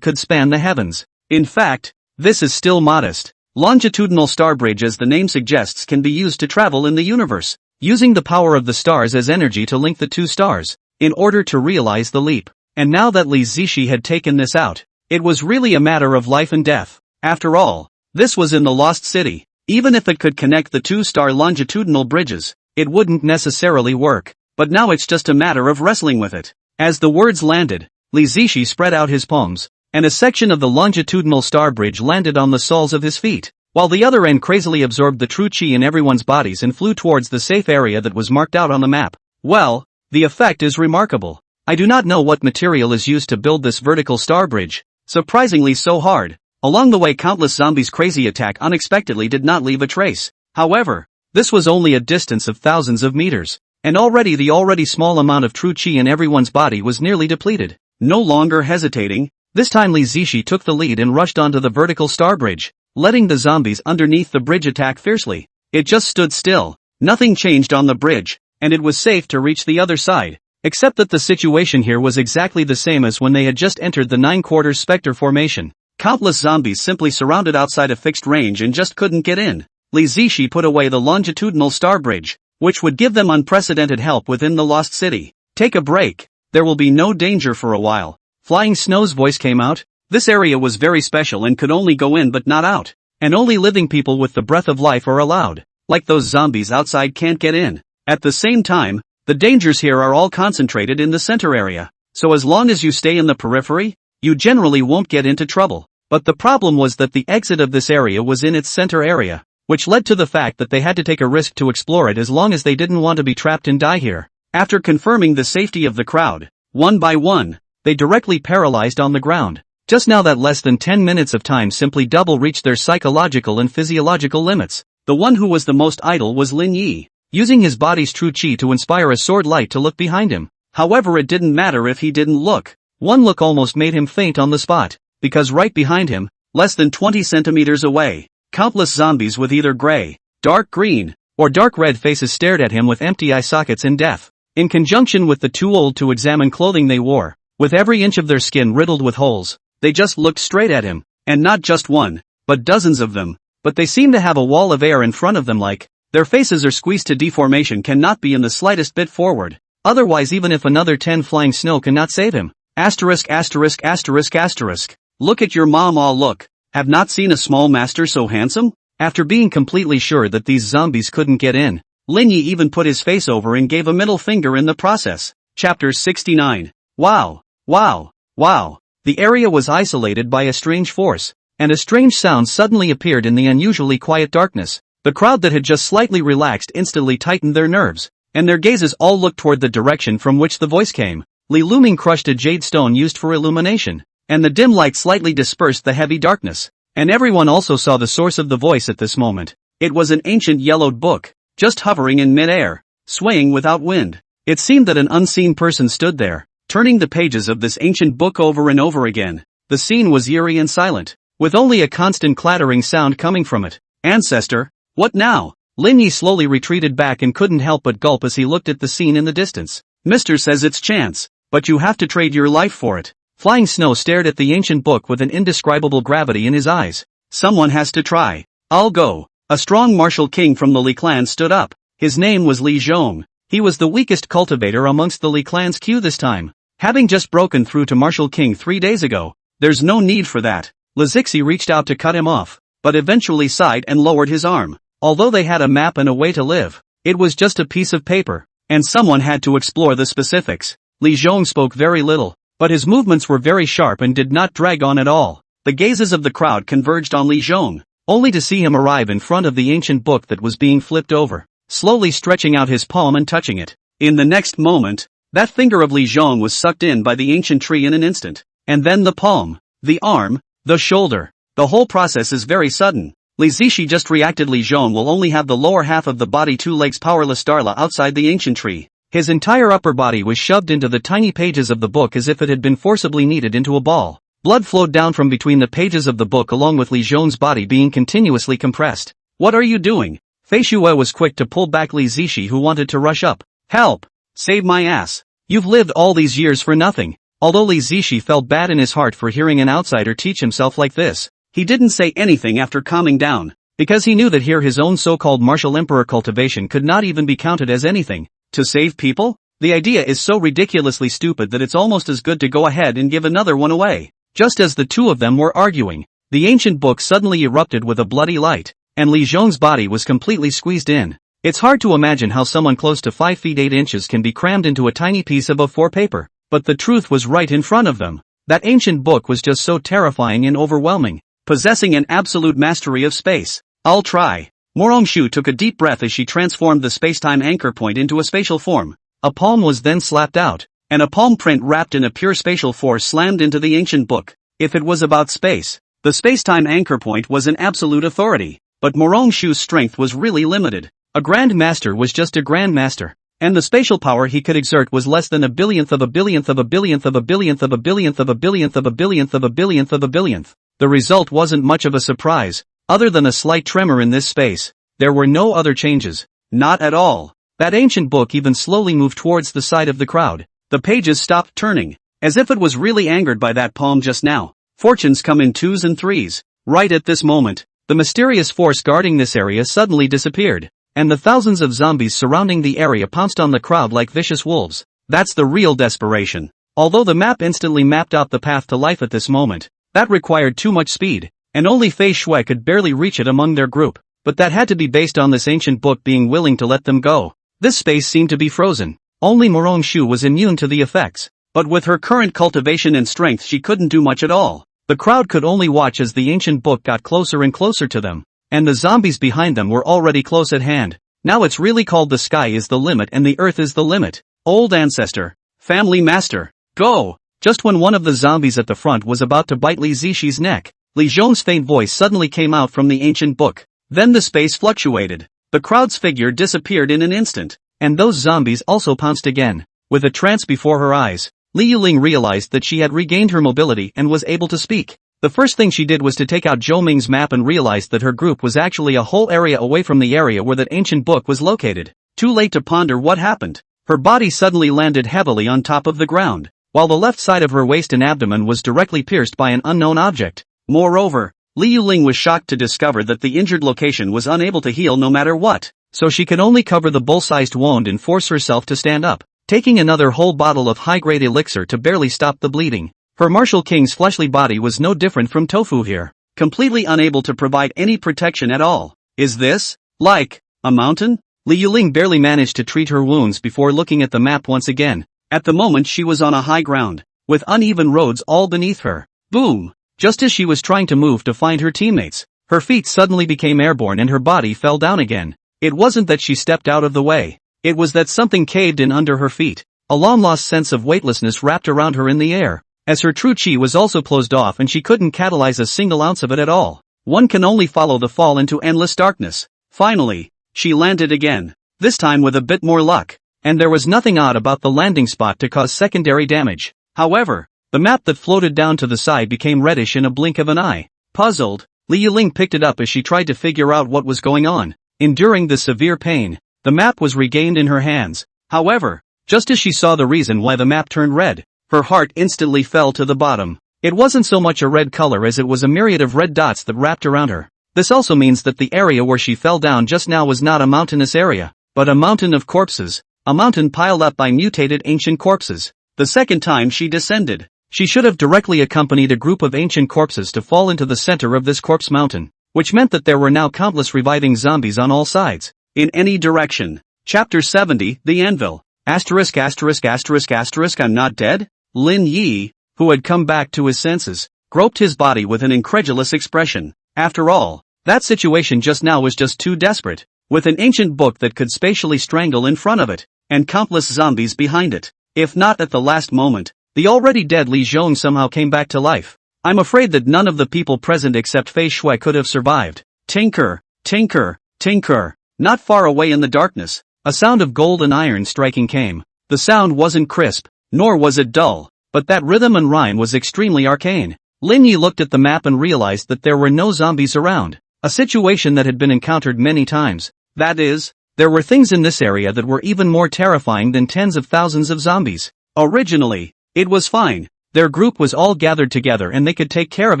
A: could span the heavens. In fact, this is still modest. Longitudinal star bridge, as the name suggests, can be used to travel in the universe, using the power of the stars as energy to link the two stars, in order to realize the leap. And now that Li Zixi had taken this out, it was really a matter of life and death. After all, this was in the Lost City. Even if it could connect the two-star longitudinal bridges, it wouldn't necessarily work. But now it's just a matter of wrestling with it. As the words landed, Li Zixi spread out his palms, and a section of the longitudinal star bridge landed on the soles of his feet, while the other end crazily absorbed the true chi in everyone's bodies and flew towards the safe area that was marked out on the map. Well, the effect is remarkable. I do not know what material is used to build this vertical star bridge, surprisingly so hard. Along the way, countless zombies' crazy attack unexpectedly did not leave a trace. However, this was only a distance of thousands of meters. And already the already small amount of true chi in everyone's body was nearly depleted. No longer hesitating, this time Li Zixi took the lead and rushed onto the vertical star bridge, letting the zombies underneath the bridge attack fiercely. It just stood still. Nothing changed on the bridge, and it was safe to reach the other side. Except that the situation here was exactly the same as when they had just entered the 9 quarters specter formation. Countless zombies simply surrounded outside a fixed range and just couldn't get in. Li Zixi put away the longitudinal star bridge, which would give them unprecedented help within the Lost City. Take a break. there will be no danger for a while. Flying Snow's voice came out. This area was very special and could only go in but not out. And only living people with the breath of life are allowed. Like those zombies outside can't get in. At the same time, the dangers here are all concentrated in the center area. So as long as you stay in the periphery, you generally won't get into trouble. But the problem was that the exit of this area was in its center area, which led to the fact that they had to take a risk to explore it as long as they didn't want to be trapped and die here. After confirming the safety of the crowd, one by one, they directly paralyzed on the ground. Just now that less than 10 minutes of time simply double reached their psychological and physiological limits. The one who was the most idle was Lin Yi, using his body's true chi to inspire a sword light to look behind him. However, it didn't matter if he didn't look. One look almost made him faint on the spot, because right behind him, less than 20 centimeters away, countless zombies with either gray, dark green, or dark red faces stared at him with empty eye sockets in death. In conjunction with the too old to examine clothing they wore, with every inch of their skin riddled with holes, they just looked straight at him, and not just one, but dozens of them. But they seem to have a wall of air in front of them, like their faces are squeezed to deformation, cannot be in the slightest bit forward. Otherwise, even if another 10 Flying Snow cannot save him. Asterisk asterisk asterisk asterisk. Look at your mom, all look. Have not seen a small master so handsome? After being completely sure that these zombies couldn't get in, Lin Yi even put his face over and gave a middle finger in the process. Chapter 69. Wow. Wow. Wow. The area was isolated by a strange force, and a strange sound suddenly appeared in the unusually quiet darkness. The crowd that had just slightly relaxed instantly tightened their nerves, and their gazes all looked toward the direction from which the voice came. Li Luming crushed a jade stone used for illumination, and the dim light slightly dispersed the heavy darkness, and everyone also saw the source of the voice at this moment. It was an ancient yellowed book, just hovering in mid-air, swaying without wind. It seemed that an unseen person stood there, turning the pages of this ancient book over and over again. The scene was eerie and silent, with only a constant clattering sound coming from it. Ancestor, what now? Lin Yi slowly retreated back and couldn't help but gulp as he looked at the scene in the distance. Mister says it's chance, but you have to trade your life for it. Flying Snow stared at the ancient book with an indescribable gravity in his eyes. Someone has to try. I'll go. A strong martial king from the Li clan stood up. His name was Li Zhong. He was the weakest cultivator amongst the Li clan's queue this time, having just broken through to martial king 3 days ago. There's no need for that. Lazixi reached out to cut him off, but eventually sighed and lowered his arm. Although they had a map and a way to live, it was just a piece of paper, and someone had to explore the specifics. Li Zhong spoke very little, but his movements were very sharp and did not drag on at all. The gazes of the crowd converged on Li Zhong, only to see him arrive in front of the ancient book that was being flipped over, slowly stretching out his palm and touching it. In the next moment, that finger of Li Zhong was sucked in by the ancient tree in an instant, and then the palm, the arm, the shoulder. The whole process is very sudden. Li Zishi just reacted. Li Zhong will only have the lower half of the body, 2 legs, powerless Darla outside the ancient tree. His entire upper body was shoved into the tiny pages of the book as if it had been forcibly kneaded into a ball. Blood flowed down from between the pages of the book along with Li Zhong's body being continuously compressed. What are you doing? Fei Shue was quick to pull back Li Zishi, who wanted to rush up. Help! Save my ass! You've lived all these years for nothing. Although Li Zishi felt bad in his heart for hearing an outsider teach himself like this, he didn't say anything after calming down, because he knew that here his own so-called martial emperor cultivation could not even be counted as anything. To save people? The idea is so ridiculously stupid that it's almost as good to go ahead and give another one away. Just as the two of them were arguing, the ancient book suddenly erupted with a bloody light, and Li Zhong's body was completely squeezed in. It's hard to imagine how someone close to 5 feet 8 inches can be crammed into a tiny piece of A4 paper, but the truth was right in front of them. That ancient book was just so terrifying and overwhelming, possessing an absolute mastery of space. I'll try. Morongshu took a deep breath as she transformed the space-time anchor point into a spatial form. A palm was then slapped out, and a palm print wrapped in a pure spatial force slammed into the ancient book. If it was about space, the space-time anchor point was an absolute authority, but Morongshu's strength was really limited. A Grand Master was just a Grand Master, and the spatial power he could exert was less than a billionth of a billionth of a billionth of a billionth of a billionth of a billionth of a billionth of a billionth of a billionth. The result wasn't much of a surprise, other than a slight tremor in this space. There were no other changes. Not at all. That ancient book even slowly moved towards the side of the crowd. The pages stopped turning, as if it was really angered by that palm just now. Fortunes come in 2s and 3s. Right at this moment, the mysterious force guarding this area suddenly disappeared, and the thousands of zombies surrounding the area pounced on the crowd like vicious wolves. That's the real desperation. Although the map instantly mapped out the path to life at this moment, that required too much speed, and only Fei Shui could barely reach it among their group. But that had to be based on this ancient book being willing to let them go. This space seemed to be frozen. Only Morong Shu was immune to the effects. But with her current cultivation and strength she couldn't do much at all. The crowd could only watch as the ancient book got closer and closer to them. And the zombies behind them were already close at hand. Now it's really called the sky is the limit and the earth is the limit. Old ancestor. Family master. Go! Just when one of the zombies at the front was about to bite Li Zixi neck, Li Zhong's faint voice suddenly came out from the ancient book. Then the space fluctuated. The crowd's figure disappeared in an instant. And those zombies also pounced again. With a trance before her eyes, Li Yuling realized that she had regained her mobility and was able to speak. The first thing she did was to take out Zhou Ming's map and realized that her group was actually a whole area away from the area where that ancient book was located. Too late to ponder what happened. Her body suddenly landed heavily on top of the ground, while the left side of her waist and abdomen was directly pierced by an unknown object. Moreover, Li Yuling was shocked to discover that the injured location was unable to heal no matter what, so she could only cover the bull-sized wound and force herself to stand up, taking another whole bottle of high-grade elixir to barely stop the bleeding. Her martial king's fleshly body was no different from tofu here, completely unable to provide any protection at all. Is this, like, a mountain? Li Yuling barely managed to treat her wounds before looking at the map once again. At the moment she was on a high ground, with uneven roads all beneath her. Boom! Just as she was trying to move to find her teammates, her feet suddenly became airborne and her body fell down again. It wasn't that she stepped out of the way. It was that something caved in under her feet. A long-lost sense of weightlessness wrapped around her in the air, as her true chi was also closed off and she couldn't catalyze a single ounce of it at all. One can only follow the fall into endless darkness. Finally, she landed again, this time with a bit more luck, and there was nothing odd about the landing spot to cause secondary damage. However, the map that floated down to the side became reddish in a blink of an eye. Puzzled, Li Yuling picked it up as she tried to figure out what was going on. Enduring the severe pain, the map was regained in her hands. However, just as she saw the reason why the map turned red, her heart instantly fell to the bottom. It wasn't so much a red color as it was a myriad of red dots that wrapped around her. This also means that the area where she fell down just now was not a mountainous area, but a mountain of corpses, a mountain piled up by mutated ancient corpses. The second time she descended, she should have directly accompanied a group of ancient corpses to fall into the center of this corpse mountain, which meant that there were now countless reviving zombies on all sides, in any direction. Chapter 70, The Anvil. ********** I'm not dead? Lin Yi, who had come back to his senses, groped his body with an incredulous expression. After all, that situation just now was just too desperate, with an ancient book that could spatially strangle in front of it, and countless zombies behind it. If not at the last moment, the already dead Li Zhong somehow came back to life. I'm afraid that none of the people present except Fei Shui could have survived. Tinker, tinker, tinker. Not far away in the darkness, a sound of gold and iron striking came. The sound wasn't crisp, nor was it dull, but that rhythm and rhyme was extremely arcane. Lin Yi looked at the map and realized that there were no zombies around, a situation that had been encountered many times. That is, there were things in this area that were even more terrifying than tens of thousands of zombies. Originally, it was fine. Their group was all gathered together and they could take care of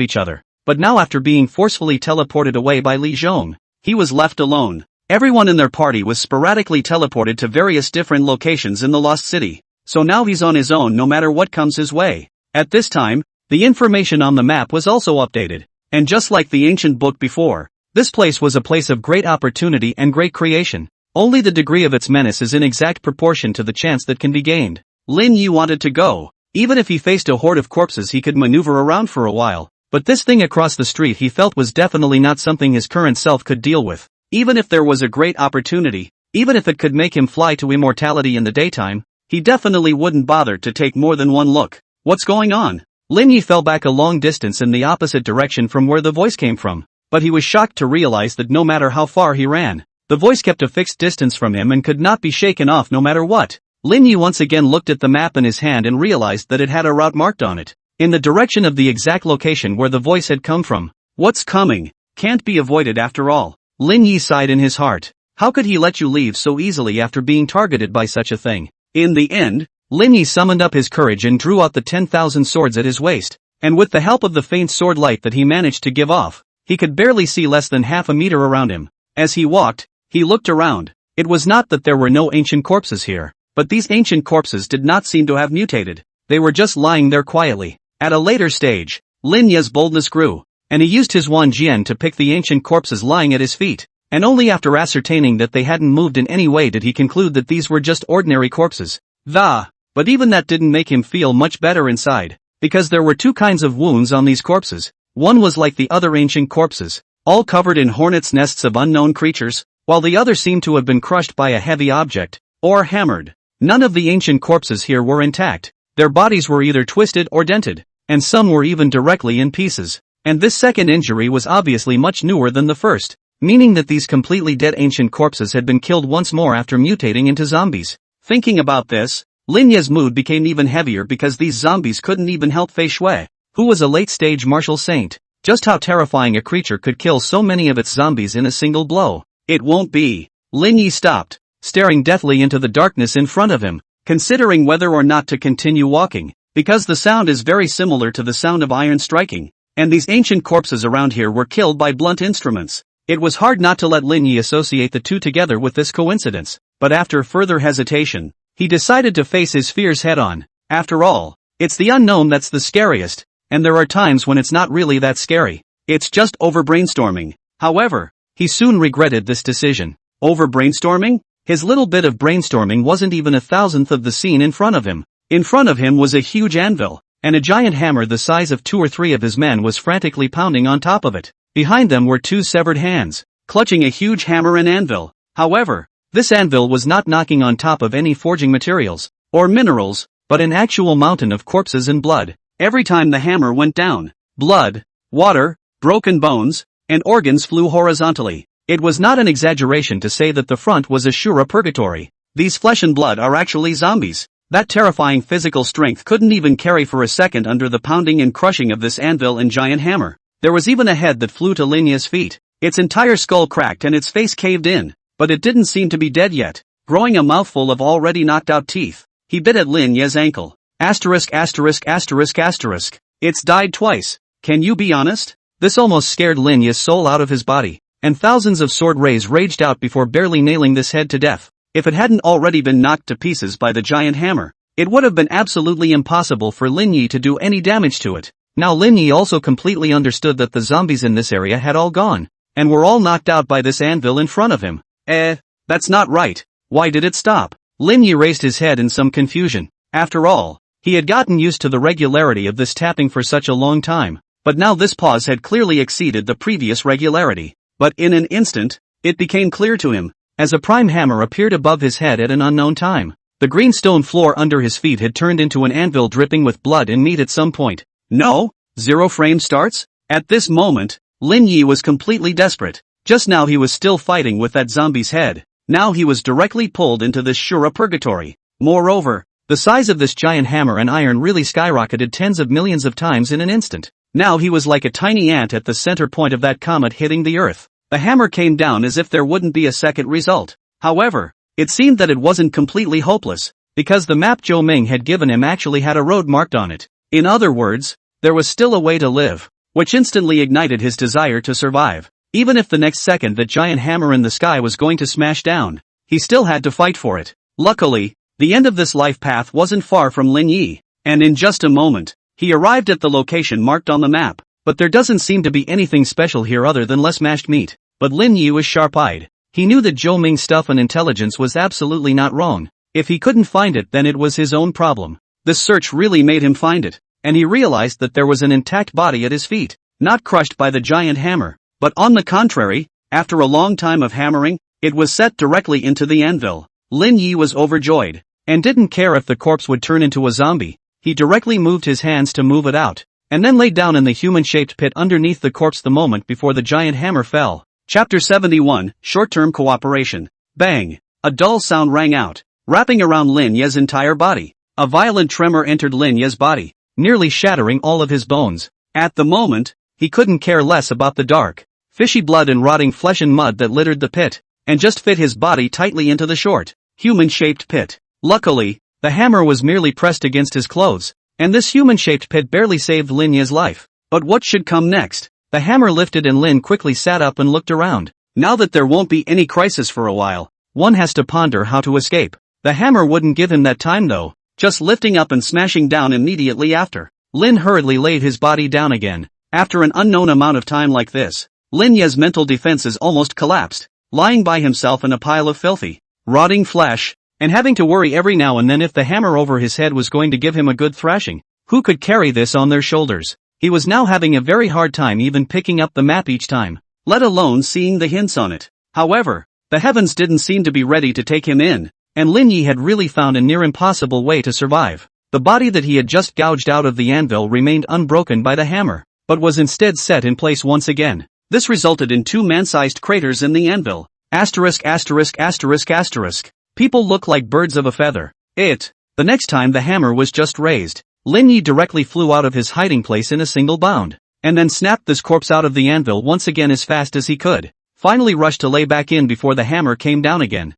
A: each other. But now after being forcefully teleported away by Li Zhong, he was left alone. Everyone in their party was sporadically teleported to various different locations in the Lost City. So now he's on his own no matter what comes his way. At this time, the information on the map was also updated. And just like the ancient book before, this place was a place of great opportunity and great creation. Only the degree of its menace is in exact proportion to the chance that can be gained. Lin Yi wanted to go. Even if he faced a horde of corpses he could maneuver around for a while. But this thing across the street he felt was definitely not something his current self could deal with. Even if there was a great opportunity, even if it could make him fly to immortality in the daytime, he definitely wouldn't bother to take more than one look. What's going on? Lin Yi fell back a long distance in the opposite direction from where the voice came from. But he was shocked to realize that no matter how far he ran, the voice kept a fixed distance from him and could not be shaken off no matter what. Lin Yi once again looked at the map in his hand and realized that it had a route marked on it, in the direction of the exact location where the voice had come from. What's coming? Can't be avoided after all. Lin Yi sighed in his heart. How could he let you leave so easily after being targeted by such a thing? In the end, Lin Yi summoned up his courage and drew out the 10,000 swords at his waist, and with the help of the faint sword light that he managed to give off, he could barely see less than half a meter around him. As he walked, he looked around. It was not that there were no ancient corpses here. But these ancient corpses did not seem to have mutated. They were just lying there quietly. At a later stage, Lin Ye's boldness grew, and he used his Wan Jian to pick the ancient corpses lying at his feet. And only after ascertaining that they hadn't moved in any way did he conclude that these were just ordinary corpses. But even that didn't make him feel much better inside, because there were two kinds of wounds on these corpses. One was like the other ancient corpses, all covered in hornets' nests of unknown creatures, while the other seemed to have been crushed by a heavy object, or hammered. None of the ancient corpses here were intact. Their bodies were either twisted or dented, and some were even directly in pieces. And this second injury was obviously much newer than the first, meaning that these completely dead ancient corpses had been killed once more after mutating into zombies. Thinking about this, Lin Ye's mood became even heavier because these zombies couldn't even help Fei Shui, who was a late-stage martial saint. Just how terrifying a creature could kill so many of its zombies in a single blow. It won't be. Lin Yi stopped, staring deathly into the darkness in front of him, considering whether or not to continue walking, because the sound is very similar to the sound of iron striking, and these ancient corpses around here were killed by blunt instruments. It was hard not to let Lin Yi associate the two together with this coincidence, but after further hesitation, he decided to face his fears head-on. After all, it's the unknown that's the scariest, and there are times when it's not really that scary. It's just over-brainstorming. However, he soon regretted this decision. Over-brainstorming? His little bit of brainstorming wasn't even 1,000th of the scene in front of him. In front of him was a huge anvil, and a giant hammer the size of 2 or 3 of his men was frantically pounding on top of it. Behind them were 2 severed hands, clutching a huge hammer and anvil. However, this anvil was not knocking on top of any forging materials, or minerals, but an actual mountain of corpses and blood. Every time the hammer went down, blood, water, broken bones, and organs flew horizontally. It was not an exaggeration to say that the front was a sure purgatory. These flesh and blood are actually zombies. That terrifying physical strength couldn't even carry for a second under the pounding and crushing of this anvil and giant hammer. There was even a head that flew to Lin Ye's feet. Its entire skull cracked and its face caved in, but it didn't seem to be dead yet. Growing a mouthful of already knocked out teeth, he bit at Lin Ye's ankle. Asterisk. It's died twice. Can you be honest? This almost scared Lin Ye's soul out of his body, and thousands of sword rays raged out before barely nailing this head to death. If it hadn't already been knocked to pieces by the giant hammer, it would have been absolutely impossible for Lin Yi to do any damage to it. Now Lin Yi also completely understood that the zombies in this area had all gone, and were all knocked out by this anvil in front of him. That's not right. Why did it stop? Lin Yi raised his head in some confusion. After all, he had gotten used to the regularity of this tapping for such a long time, but now this pause had clearly exceeded the previous regularity. But in an instant, it became clear to him, as a prime hammer appeared above his head at an unknown time. The green stone floor under his feet had turned into an anvil dripping with blood and meat at some point. No? 0 frame starts? At this moment, Lin Yi was completely desperate. Just now he was still fighting with that zombie's head. Now he was directly pulled into this Shura purgatory. Moreover, the size of this giant hammer and iron really skyrocketed tens of millions of times in an instant. Now he was like a tiny ant at the center point of that comet hitting the earth. The hammer came down as if there wouldn't be a second result. However, it seemed that it wasn't completely hopeless, because the map Zhou Ming had given him actually had a road marked on it. In other words, there was still a way to live, which instantly ignited his desire to survive. Even if the next second that giant hammer in the sky was going to smash down, he still had to fight for it. Luckily, the end of this life path wasn't far from Lin Yi, and in just a moment, he arrived at the location marked on the map. But there doesn't seem to be anything special here other than less mashed meat. But Lin Yi was sharp-eyed. He knew that Zhou Ming's stuff and intelligence was absolutely not wrong. If he couldn't find it, then it was his own problem. This search really made him find it, and he realized that there was an intact body at his feet, not crushed by the giant hammer, but on the contrary, after a long time of hammering, it was set directly into the anvil. Lin Yi was overjoyed, and didn't care if the corpse would turn into a zombie. He directly moved his hands to move it out, and then laid down in the human-shaped pit underneath the corpse the moment before the giant hammer fell. Chapter 71, Short-Term Cooperation. Bang! A dull sound rang out, wrapping around Lin Ye's entire body. A violent tremor entered Lin Ye's body, nearly shattering all of his bones. At the moment, he couldn't care less about the dark, fishy blood and rotting flesh and mud that littered the pit, and just fit his body tightly into the short, human-shaped pit. Luckily, the hammer was merely pressed against his clothes, and this human-shaped pit barely saved Lin Ye's life. But what should come next? The hammer lifted and Lin quickly sat up and looked around. Now that there won't be any crisis for a while, one has to ponder how to escape. The hammer wouldn't give him that time though, just lifting up and smashing down immediately after. Lin hurriedly laid his body down again. After an unknown amount of time like this, Lin Ye's mental defenses almost collapsed, lying by himself in a pile of filthy, rotting flesh, and having to worry every now and then if the hammer over his head was going to give him a good thrashing. Who could carry this on their shoulders? He was now having a very hard time even picking up the map each time, let alone seeing the hints on it. However, the heavens didn't seem to be ready to take him in, and Lin Yi had really found a near impossible way to survive. The body that he had just gouged out of the anvil remained unbroken by the hammer, but was instead set in place once again. This resulted in 2 man-sized craters in the anvil. People look like birds of a feather. The next time the hammer was just raised, Lin Yi directly flew out of his hiding place in a single bound, and then snapped this corpse out of the anvil once again as fast as he could. Finally rushed to lay back in before the hammer came down again.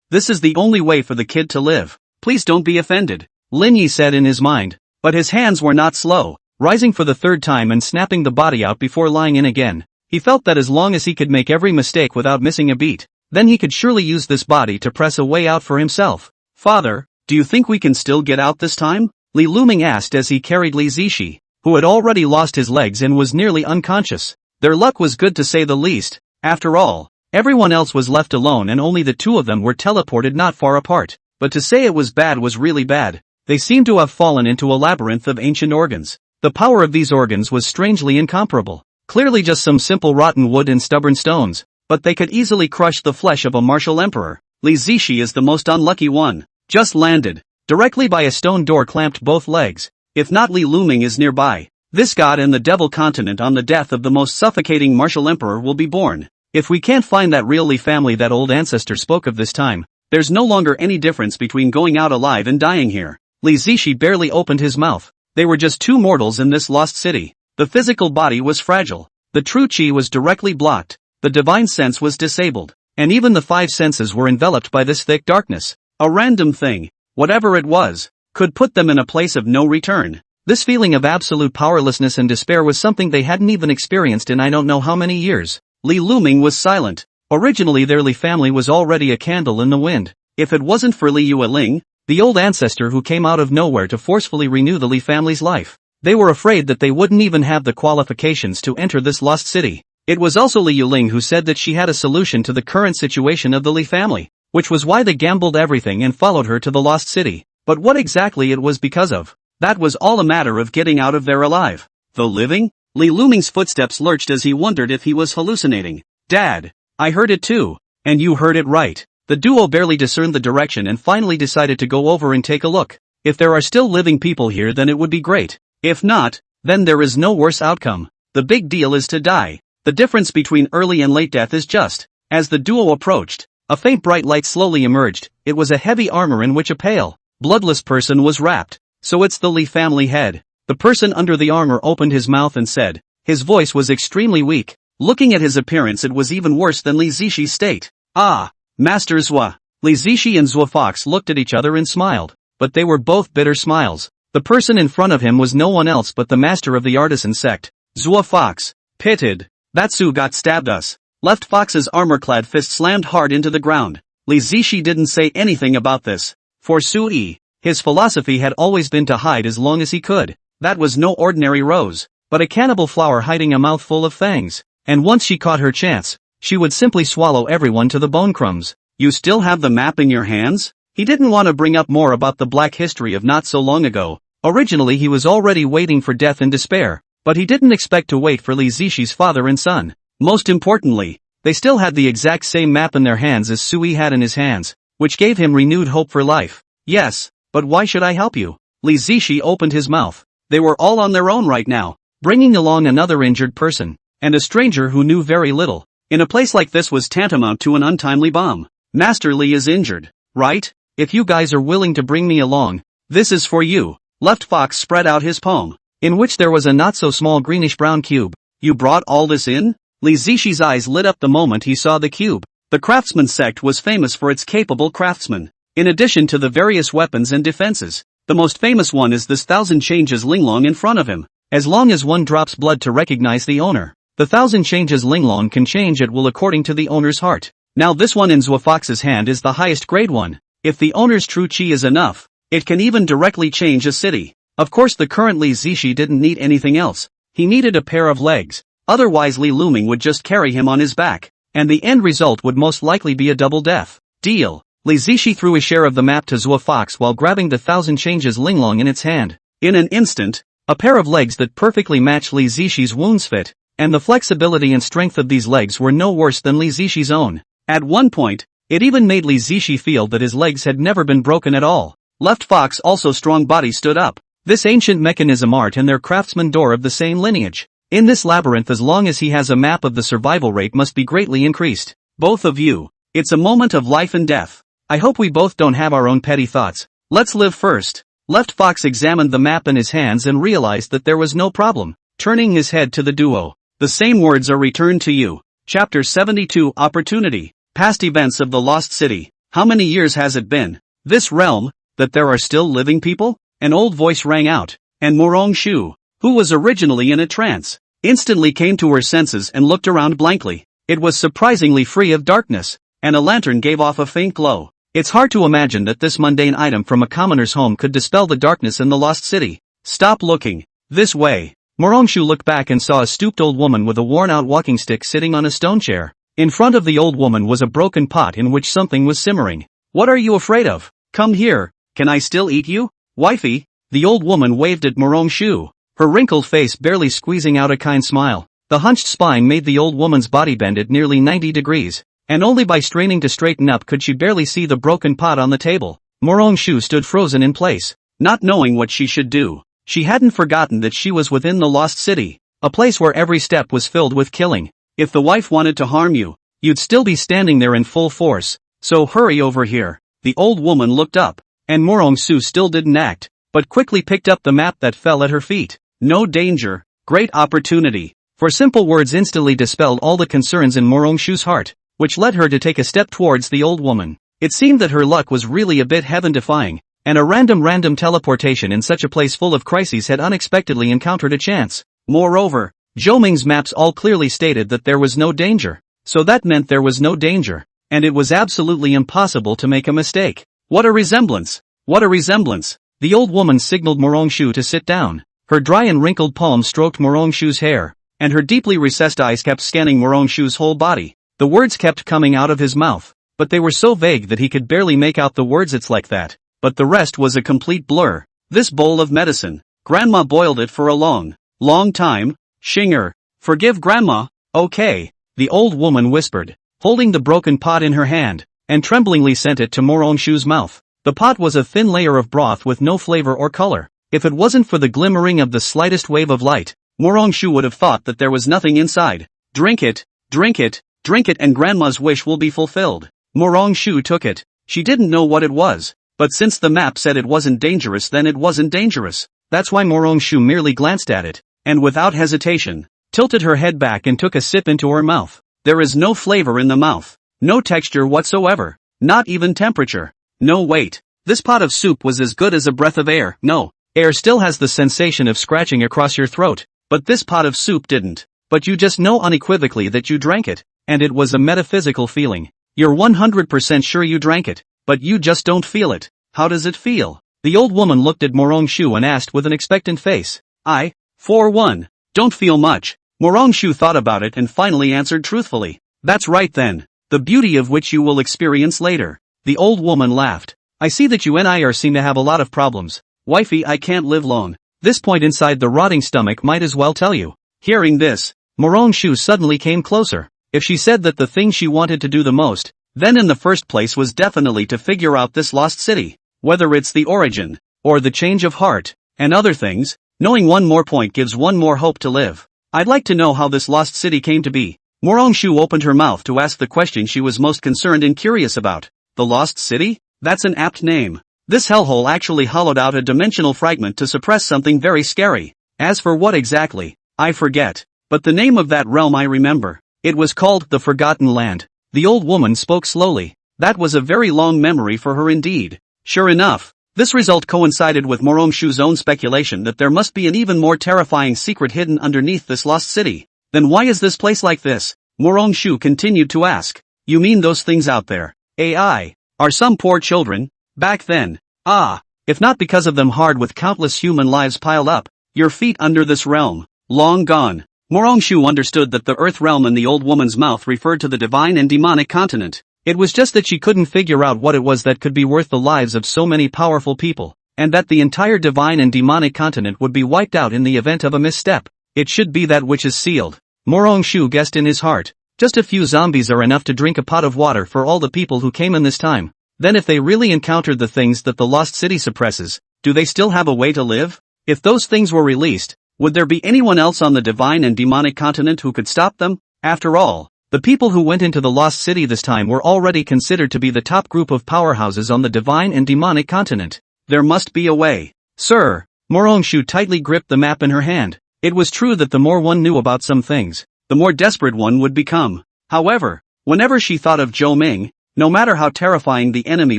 A: This is the only way for the kid to live. Please don't be offended, Lin Yi said in his mind. But his hands were not slow, rising for the 3rd time and snapping the body out before lying in again. He felt that as long as he could make every mistake without missing a beat, then he could surely use this body to press a way out for himself. Father, do you think we can still get out this time? Li Luming asked as he carried Li Zishi, who had already lost his legs and was nearly unconscious. Their luck was good to say the least. After all, everyone else was left alone and only the 2 of them were teleported not far apart. But to say it was bad was really bad. They seemed to have fallen into a labyrinth of ancient organs. The power of these organs was strangely incomparable. Clearly just some simple rotten wood and stubborn stones, but they could easily crush the flesh of a martial emperor. Li Zishi is the most unlucky one. Just landed directly by a stone door clamped both legs. If not, Li Luming is nearby. This god and the devil continent on the death of the most suffocating martial emperor will be born. If we can't find that real Li family that old ancestor spoke of this time, there's no longer any difference between going out alive and dying here. Li Zishi barely opened his mouth. They were just 2 mortals in this lost city. The physical body was fragile. The true chi was directly blocked. The divine sense was disabled. And even the 5 senses were enveloped by this thick darkness. A random thing, whatever it was, could put them in a place of no return. This feeling of absolute powerlessness and despair was something they hadn't even experienced in I don't know how many years. Li Luming was silent. Originally their Li family was already a candle in the wind. If it wasn't for Li Yueling, the old ancestor who came out of nowhere to forcefully renew the Li family's life, they were afraid that they wouldn't even have the qualifications to enter this lost city. It was also Li Yueling who said that she had a solution to the current situation of the Li family, which was why they gambled everything and followed her to the lost city. But what exactly it was because of, that was all a matter of getting out of there alive. The living? Li Luming's footsteps lurched as he wondered if he was hallucinating. Dad, I heard it too. And you heard it right. The duo barely discerned the direction and finally decided to go over and take a look. If there are still living people here then it would be great. If not, then there is no worse outcome. The big deal is to die. The difference between early and late death is just. As the duo approached, a faint bright light slowly emerged. It was a heavy armor in which a pale, bloodless person was wrapped. So it's the Li family head. The person under the armor opened his mouth and said. His voice was extremely weak. Looking at his appearance it was even worse than Li Zishi's state. Ah, Master Zhua. Li Zishi and Zhua Fox looked at each other and smiled. But they were both bitter smiles. The person in front of him was no one else but the master of the artisan sect. Zhua Fox. Pitted. That Su got stabbed us. Left Fox's armor-clad fist slammed hard into the ground. Li Zishi didn't say anything about this. For Su Yi, his philosophy had always been to hide as long as he could. That was no ordinary rose, but a cannibal flower hiding a mouthful of fangs. And once she caught her chance, she would simply swallow everyone to the bone crumbs. You still have the map in your hands? He didn't want to bring up more about the black history of not so long ago. Originally he was already waiting for death in despair, but he didn't expect to wait for Li Zishi's father and son. Most importantly, they still had the exact same map in their hands as Sui had in his hands, which gave him renewed hope for life. Yes, but why should I help you? Li Zishi opened his mouth. They were all on their own right now, bringing along another injured person, and a stranger who knew very little. In a place like this was tantamount to an untimely bomb. Master Li is injured, right? If you guys are willing to bring me along, this is for you. Left Fox spread out his palm, in which there was a not-so-small greenish-brown cube. You brought all this in? Li Zishi's eyes lit up the moment he saw the cube. The craftsman sect was famous for its capable craftsmen. In addition to the various weapons and defenses, the most famous one is this 1,000 changes linglong in front of him. As long as one drops blood to recognize the owner, the 1,000 changes linglong can change at will according to the owner's heart. Now this one in Zhua Fox's hand is the highest grade one. If the owner's true chi is enough, it can even directly change a city. Of course the current Li Zishi didn't need anything else. He needed a pair of legs. Otherwise Li Luming would just carry him on his back. And the end result would most likely be a double death. Deal. Li Zishi threw a share of the map to Zhuo Fox while grabbing the 1,000 changes linglong in its hand. In an instant, a pair of legs that perfectly matched Li Zishi's wounds fit, and the flexibility and strength of these legs were no worse than Li Zishi's own. At one point, it even made Li Zishi feel that his legs had never been broken at all. Left Fox also strong body stood up. This ancient mechanism art and their craftsman door of the same lineage. In this labyrinth as long as he has a map of the survival rate must be greatly increased. Both of you. It's a moment of life and death. I hope we both don't have our own petty thoughts. Let's live first. Left Fox examined the map in his hands and realized that there was no problem. Turning his head to the duo. The same words are returned to you. Chapter 72 Opportunity. Past events of the Lost City. How many years has it been? This realm, that there are still living people? An old voice rang out, and Morong Shu, who was originally in a trance, instantly came to her senses and looked around blankly. It was surprisingly free of darkness, and a lantern gave off a faint glow. It's hard to imagine that this mundane item from a commoner's home could dispel the darkness in the lost city. Stop looking. This way. Morong Shu looked back and saw a stooped old woman with a worn-out walking stick sitting on a stone chair. In front of the old woman was a broken pot in which something was simmering. What are you afraid of? Come here. Can I still eat you? Wifey, the old woman waved at Morong Shu, her wrinkled face barely squeezing out a kind smile. The hunched spine made the old woman's body bend at nearly 90 degrees, and only by straining to straighten up could she barely see the broken pot on the table. Morong Shu stood frozen in place, not knowing what she should do. She hadn't forgotten that she was within the lost city, a place where every step was filled with killing. If the wife wanted to harm you, you'd still be standing there in full force, so hurry over here. The old woman looked up, and Morong Shu still didn't act, but quickly picked up the map that fell at her feet. No danger, great opportunity. For simple words instantly dispelled all the concerns in Morong Shu's heart, which led her to take a step towards the old woman. It seemed that her luck was really a bit heaven-defying, and a random teleportation in such a place full of crises had unexpectedly encountered a chance. Moreover, Zhou Ming's maps all clearly stated that there was no danger, so that meant there was no danger, and it was absolutely impossible to make a mistake. What a resemblance! What a resemblance! The old woman signaled Morong Shu to sit down. Her dry and wrinkled palm stroked Morong Shu's hair, and her deeply recessed eyes kept scanning Morong Shu's whole body. The words kept coming out of his mouth, but they were so vague that he could barely make out the words. It's like that. But the rest was a complete blur. This bowl of medicine. Grandma boiled it for a long time. Shinger. Forgive Grandma. Okay. The old woman whispered, holding the broken pot in her hand, and tremblingly sent it to Morong Shu's mouth. The pot was a thin layer of broth with no flavor or color. If it wasn't for the glimmering of the slightest wave of light, Morong Shu would have thought that there was nothing inside. Drink it, drink it, drink it and Grandma's wish will be fulfilled. Morong Shu took it. She didn't know what it was, but since the map said it wasn't dangerous, then it wasn't dangerous. That's why Morong Shu merely glanced at it, and without hesitation, tilted her head back and took a sip into her mouth. There is no flavor in the mouth. No texture whatsoever. Not even temperature. No wait. This pot of soup was as good as a breath of air. No, air still has the sensation of scratching across your throat, but this pot of soup didn't. But you just know unequivocally that you drank it, and it was a metaphysical feeling. You're 100% sure you drank it, but you just don't feel it. How does it feel? The old woman looked at Morong Shu and asked with an expectant face. I, for one, don't feel much. Morong Shu thought about it and finally answered truthfully. That's right then, the beauty of which you will experience later. The old woman laughed. I see that you and I seem to have a lot of problems. Wifey, I can't live long. This point inside the rotting stomach might as well tell you. Hearing this, Morong Shu suddenly came closer. If she said that the thing she wanted to do the most, then in the first place was definitely to figure out this lost city. Whether it's the origin, or the change of heart, and other things, knowing one more point gives one more hope to live. I'd like to know how this lost city came to be. Morong Shu opened her mouth to ask the question she was most concerned and curious about. The lost city? That's an apt name. This hellhole actually hollowed out a dimensional fragment to suppress something very scary. As for what exactly, I forget. But the name of that realm I remember. It was called the Forgotten Land. The old woman spoke slowly. That was a very long memory for her indeed. Sure enough, this result coincided with Morong Shu's own speculation that there must be an even more terrifying secret hidden underneath this lost city. Then why is this place like this? Morong Shu continued to ask. You mean those things out there? AI. Are some poor children? Back then. Ah. If not because of them hard with countless human lives piled up. Your feet under this realm. Long gone. Morongshu understood that the earth realm in the old woman's mouth referred to the divine and demonic continent. It was just that she couldn't figure out what it was that could be worth the lives of so many powerful people, and that the entire divine and demonic continent would be wiped out in the event of a misstep. It should be that which is sealed. Morongshu guessed in his heart. Just a few zombies are enough to drink a pot of water for all the people who came in this time. Then if they really encountered the things that the lost city suppresses, do they still have a way to live? If those things were released, would there be anyone else on the divine and demonic continent who could stop them? After all, the people who went into the lost city this time were already considered to be the top group of powerhouses on the divine and demonic continent. There must be a way. Sir, Morongshu tightly gripped the map in her hand. It was true that the more one knew about some things, the more desperate one would become. However, whenever she thought of Zhou Ming, no matter how terrifying the enemy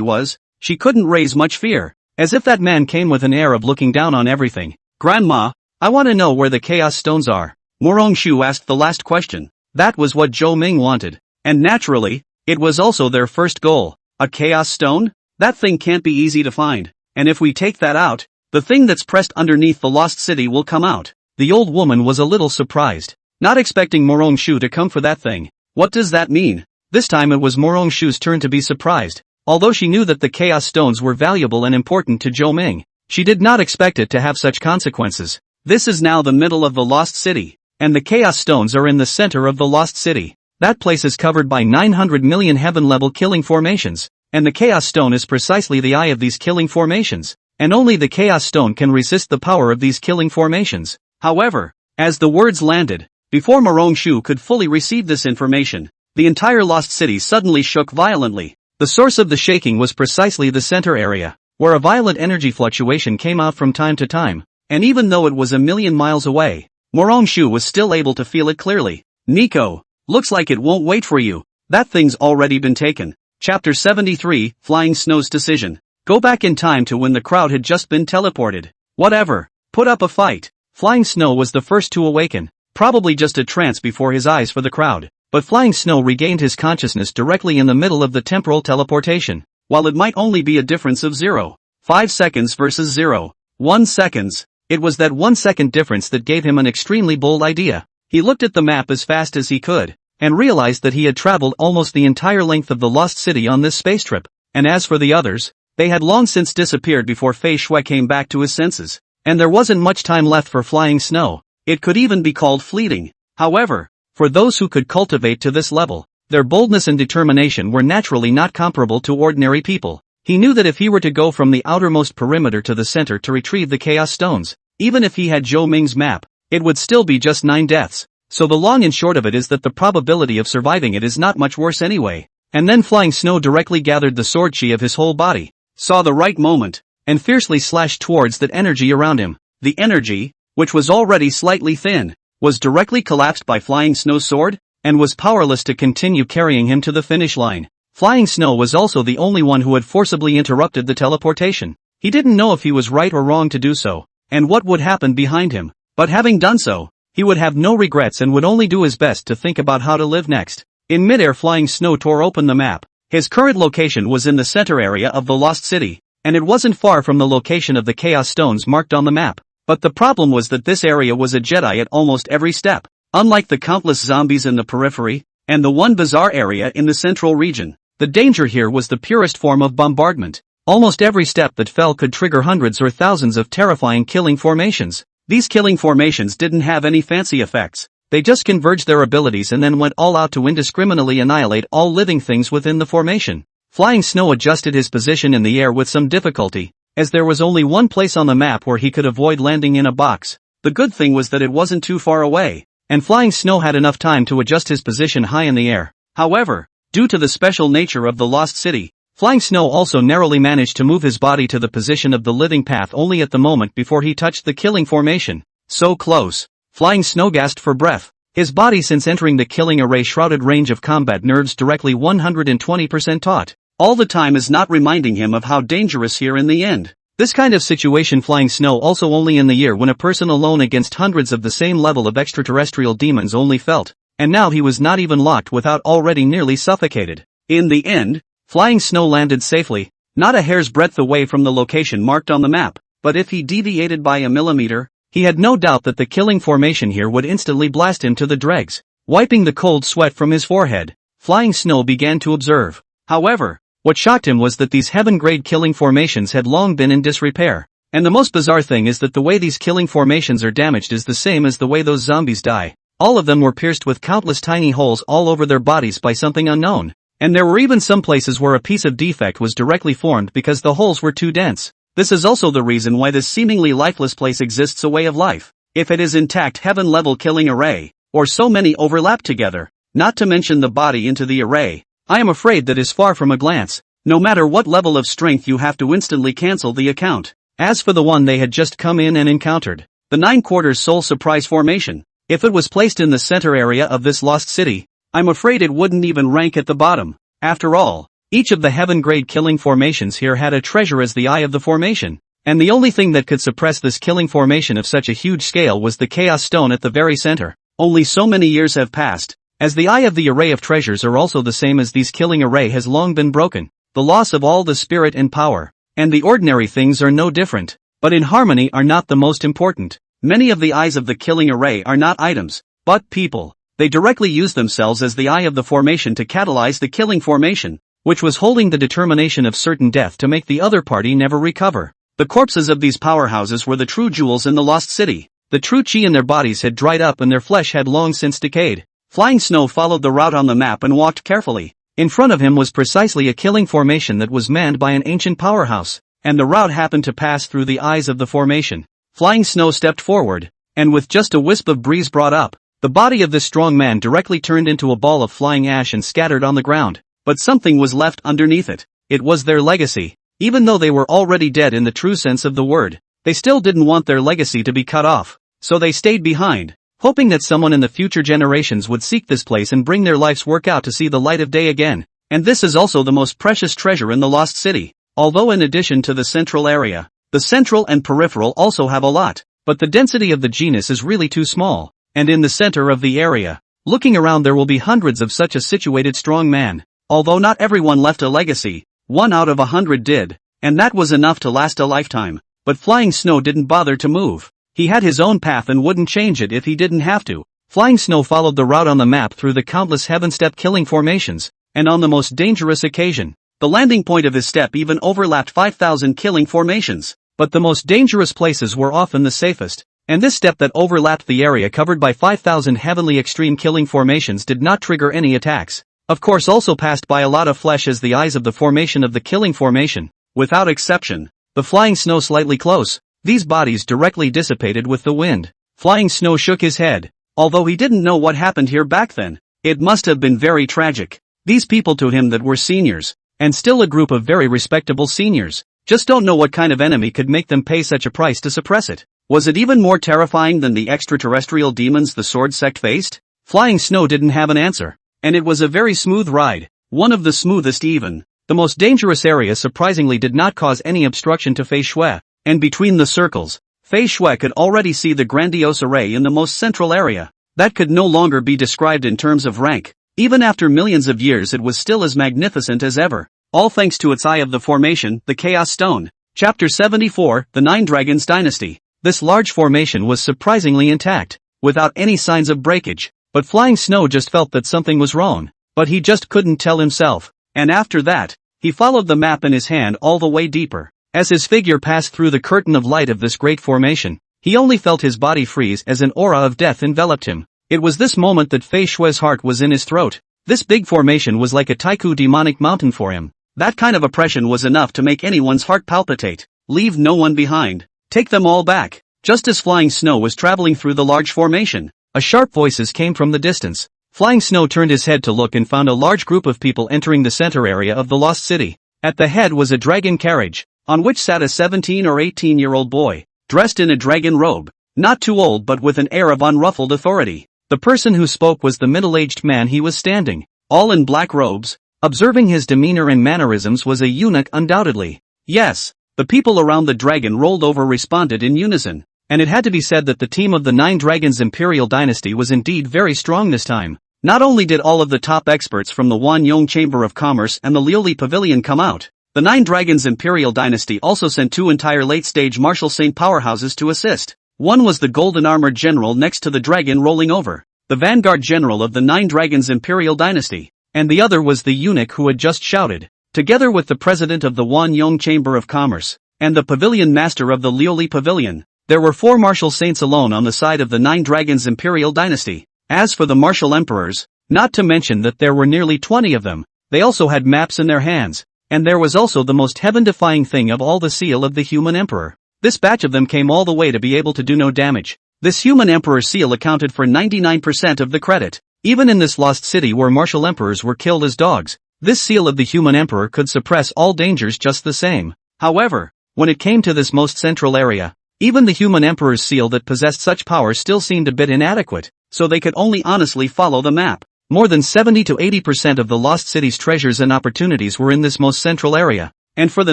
A: was, she couldn't raise much fear, as if that man came with an air of looking down on everything. Grandma, I want to know where the chaos stones are. Morongshu asked the last question. That was what Zhou Ming wanted. And naturally, it was also their first goal. A chaos stone? That thing can't be easy to find. And if we take that out, the thing that's pressed underneath the lost city will come out. The old woman was a little surprised, not expecting Morongshu to come for that thing. What does that mean? This time it was Morongshu's turn to be surprised. Although she knew that the chaos stones were valuable and important to Zhou Ming, she did not expect it to have such consequences. This is now the middle of the lost city, and the chaos stones are in the center of the lost city. That place is covered by 900 million heaven-level killing formations, and the chaos stone is precisely the eye of these killing formations, and only the chaos stone can resist the power of these killing formations. However, as the words landed, before Morongshu could fully receive this information, the entire lost city suddenly shook violently. The source of the shaking was precisely the center area, where a violent energy fluctuation came out from time to time, and even though it was a million miles away, Morongshu was still able to feel it clearly. Nico, looks like it won't wait for you. That thing's already been taken. Chapter 73, Flying Snow's Decision. Go back in time to when the crowd had just been teleported. Whatever. Put up a fight. Flying Snow was the first to awaken, probably just a trance before his eyes for the crowd. But Flying Snow regained his consciousness directly in the middle of the temporal teleportation. While it might only be a difference of 0.5 seconds versus 0.1 seconds, it was that 1 second difference that gave him an extremely bold idea. He looked at the map as fast as he could, and realized that he had traveled almost the entire length of the lost city on this space trip. And as for the others, they had long since disappeared before Fei Shui came back to his senses. And there wasn't much time left for Flying Snow. It could even be called fleeting. However, for those who could cultivate to this level, their boldness and determination were naturally not comparable to ordinary people. He knew that if he were to go from the outermost perimeter to the center to retrieve the chaos stones, even if he had Zhou Ming's map, it would still be just 9 deaths. So the long and short of it is that the probability of surviving it is not much worse anyway. And then Flying Snow directly gathered the sword chi of his whole body, saw the right moment, and fiercely slashed towards that energy around him. The energy, which was already slightly thin, was directly collapsed by Flying Snow's sword, and was powerless to continue carrying him to the finish line. Flying Snow was also the only one who had forcibly interrupted the teleportation. He didn't know if he was right or wrong to do so, and what would happen behind him, but having done so, he would have no regrets and would only do his best to think about how to live next. In midair, Flying Snow tore open the map. His current location was in the center area of the lost city, and it wasn't far from the location of the chaos stones marked on the map. But the problem was that this area was a Jedi at almost every step. Unlike the countless zombies in the periphery, and the one bizarre area in the central region, the danger here was the purest form of bombardment. Almost every step that fell could trigger hundreds or thousands of terrifying killing formations. These killing formations didn't have any fancy effects. They just converged their abilities and then went all out to indiscriminately annihilate all living things within the formation. Flying Snow adjusted his position in the air with some difficulty, as there was only one place on the map where he could avoid landing in a box. The good thing was that it wasn't too far away, and Flying Snow had enough time to adjust his position high in the air. However, due to the special nature of the lost city, Flying Snow also narrowly managed to move his body to the position of the living path only at the moment before he touched the killing formation. So close. Flying Snow gasped for breath. His body, since entering the killing array shrouded range of combat nerves directly 120% taut, all the time is not reminding him of how dangerous here in the end. This kind of situation Flying Snow also only in the year when a person alone against hundreds of the same level of extraterrestrial demons only felt, and now he was not even locked without already nearly suffocated. In the end, Flying Snow landed safely, not a hair's breadth away from the location marked on the map, but if he deviated by a millimeter, he had no doubt that the killing formation here would instantly blast him to the dregs. Wiping the cold sweat from his forehead, Flying Snow began to observe. However, what shocked him was that these heaven-grade killing formations had long been in disrepair. And the most bizarre thing is that the way these killing formations are damaged is the same as the way those zombies die. All of them were pierced with countless tiny holes all over their bodies by something unknown. And there were even some places where a piece of defect was directly formed because the holes were too dense. This is also the reason why this seemingly lifeless place exists a way of life. If it is intact heaven-level killing array, or so many overlap together, not to mention the body into the array, I am afraid that is far from a glance. No matter what level of strength you have to instantly cancel the account. As for the one they had just come in and encountered, the 9/4 soul surprise formation, if it was placed in the center area of this lost city, I'm afraid it wouldn't even rank at the bottom. After all, each of the heaven-grade killing formations here had a treasure as the eye of the formation, and the only thing that could suppress this killing formation of such a huge scale was the Chaos Stone at the very center. Only so many years have passed, as the eye of the array of treasures are also the same as these killing array has long been broken, the loss of all the spirit and power, and the ordinary things are no different, but in harmony are not the most important. Many of the eyes of the killing array are not items, but people. They directly use themselves as the eye of the formation to catalyze the killing formation, which was holding the determination of certain death to make the other party never recover. The corpses of these powerhouses were the true jewels in the lost city. The true chi in their bodies had dried up and their flesh had long since decayed. Flying Snow followed the route on the map and walked carefully. In front of him was precisely a killing formation that was manned by an ancient powerhouse, and the route happened to pass through the eyes of the formation. Flying Snow stepped forward, and with just a wisp of breeze brought up, the body of this strong man directly turned into a ball of flying ash and scattered on the ground. But something was left underneath it. It was their legacy. Even though they were already dead in the true sense of the word, they still didn't want their legacy to be cut off. So they stayed behind, hoping that someone in the future generations would seek this place and bring their life's work out to see the light of day again. And this is also the most precious treasure in the lost city. Although in addition to the central area, the central and peripheral also have a lot, but the density of the genus is really too small. And in the center of the area, looking around, there will be hundreds of such a situated strong man. Although not everyone left a legacy, 1 out of 100 did, and that was enough to last a lifetime. But Flying Snow didn't bother to move. He had his own path and wouldn't change it if he didn't have to. Flying Snow followed the route on the map through the countless heaven-step killing formations, and on the most dangerous occasion, the landing point of his step even overlapped 5,000 killing formations. But the most dangerous places were often the safest. And this step that overlapped the area covered by 5,000 heavenly extreme killing formations did not trigger any attacks. Of course, also passed by a lot of flesh as the eyes of the formation of the killing formation. Without exception, the Flying Snow slightly close, these bodies directly dissipated with the wind. Flying Snow shook his head. Although he didn't know what happened here back then, it must have been very tragic. These people to him that were seniors, and still a group of very respectable seniors, just don't know what kind of enemy could make them pay such a price to suppress it. Was it even more terrifying than the extraterrestrial demons the sword sect faced? Flying Snow didn't have an answer. And it was a very smooth ride, one of the smoothest even. The most dangerous area surprisingly did not cause any obstruction to Fei Shui, and between the circles, Fei Shui could already see the grandiose array in the most central area. That could no longer be described in terms of rank. Even after millions of years it was still as magnificent as ever. All thanks to its eye of the formation, the Chaos Stone. Chapter 74, The Nine Dragons Dynasty. This large formation was surprisingly intact, without any signs of breakage. But Flying Snow just felt that something was wrong, but he just couldn't tell himself. And after that, he followed the map in his hand all the way deeper. As his figure passed through the curtain of light of this great formation, he only felt his body freeze as an aura of death enveloped him. It was this moment that Fei Shui's heart was in his throat. This big formation was like a Taiku demonic mountain for him. That kind of oppression was enough to make anyone's heart palpitate. Leave no one behind. Take them all back. Just as Flying Snow was traveling through the large formation, a sharp voices came from the distance. Flying Snow turned his head to look and found a large group of people entering the center area of the lost city. At the head was a dragon carriage, on which sat a 17 or 18-year-old boy, dressed in a dragon robe, not too old but with an air of unruffled authority. The person who spoke was the middle-aged man. He was standing, all in black robes. Observing his demeanor and mannerisms was a eunuch undoubtedly. Yes, the people around the dragon rolled over responded in unison. And it had to be said that the team of the Nine Dragons Imperial Dynasty was indeed very strong this time. Not only did all of the top experts from the Wanyong Chamber of Commerce and the Liuli Pavilion come out, The Nine Dragons Imperial Dynasty also sent two entire late-stage martial saint powerhouses to assist. One was the golden armored general next to the dragon rolling over, the vanguard general of the Nine Dragons Imperial Dynasty, and the other was the eunuch who had just shouted, together with the president of the Wanyong Chamber of Commerce, and the pavilion master of the Lioli Pavilion. There were 4 martial saints alone on the side of the Nine Dragons Imperial Dynasty. As for the martial emperors, not to mention that there were nearly 20 of them, they also had maps in their hands, and there was also the most heaven-defying thing of all, the seal of the human emperor. This batch of them came all the way to be able to do no damage. This human emperor seal accounted for 99% of the credit. Even in this lost city where martial emperors were killed as dogs, this seal of the human emperor could suppress all dangers just the same. However, when it came to this most central area, even the human emperor's seal that possessed such power still seemed a bit inadequate, so they could only honestly follow the map. More than 70 to 80% of the lost city's treasures and opportunities were in this most central area. And for the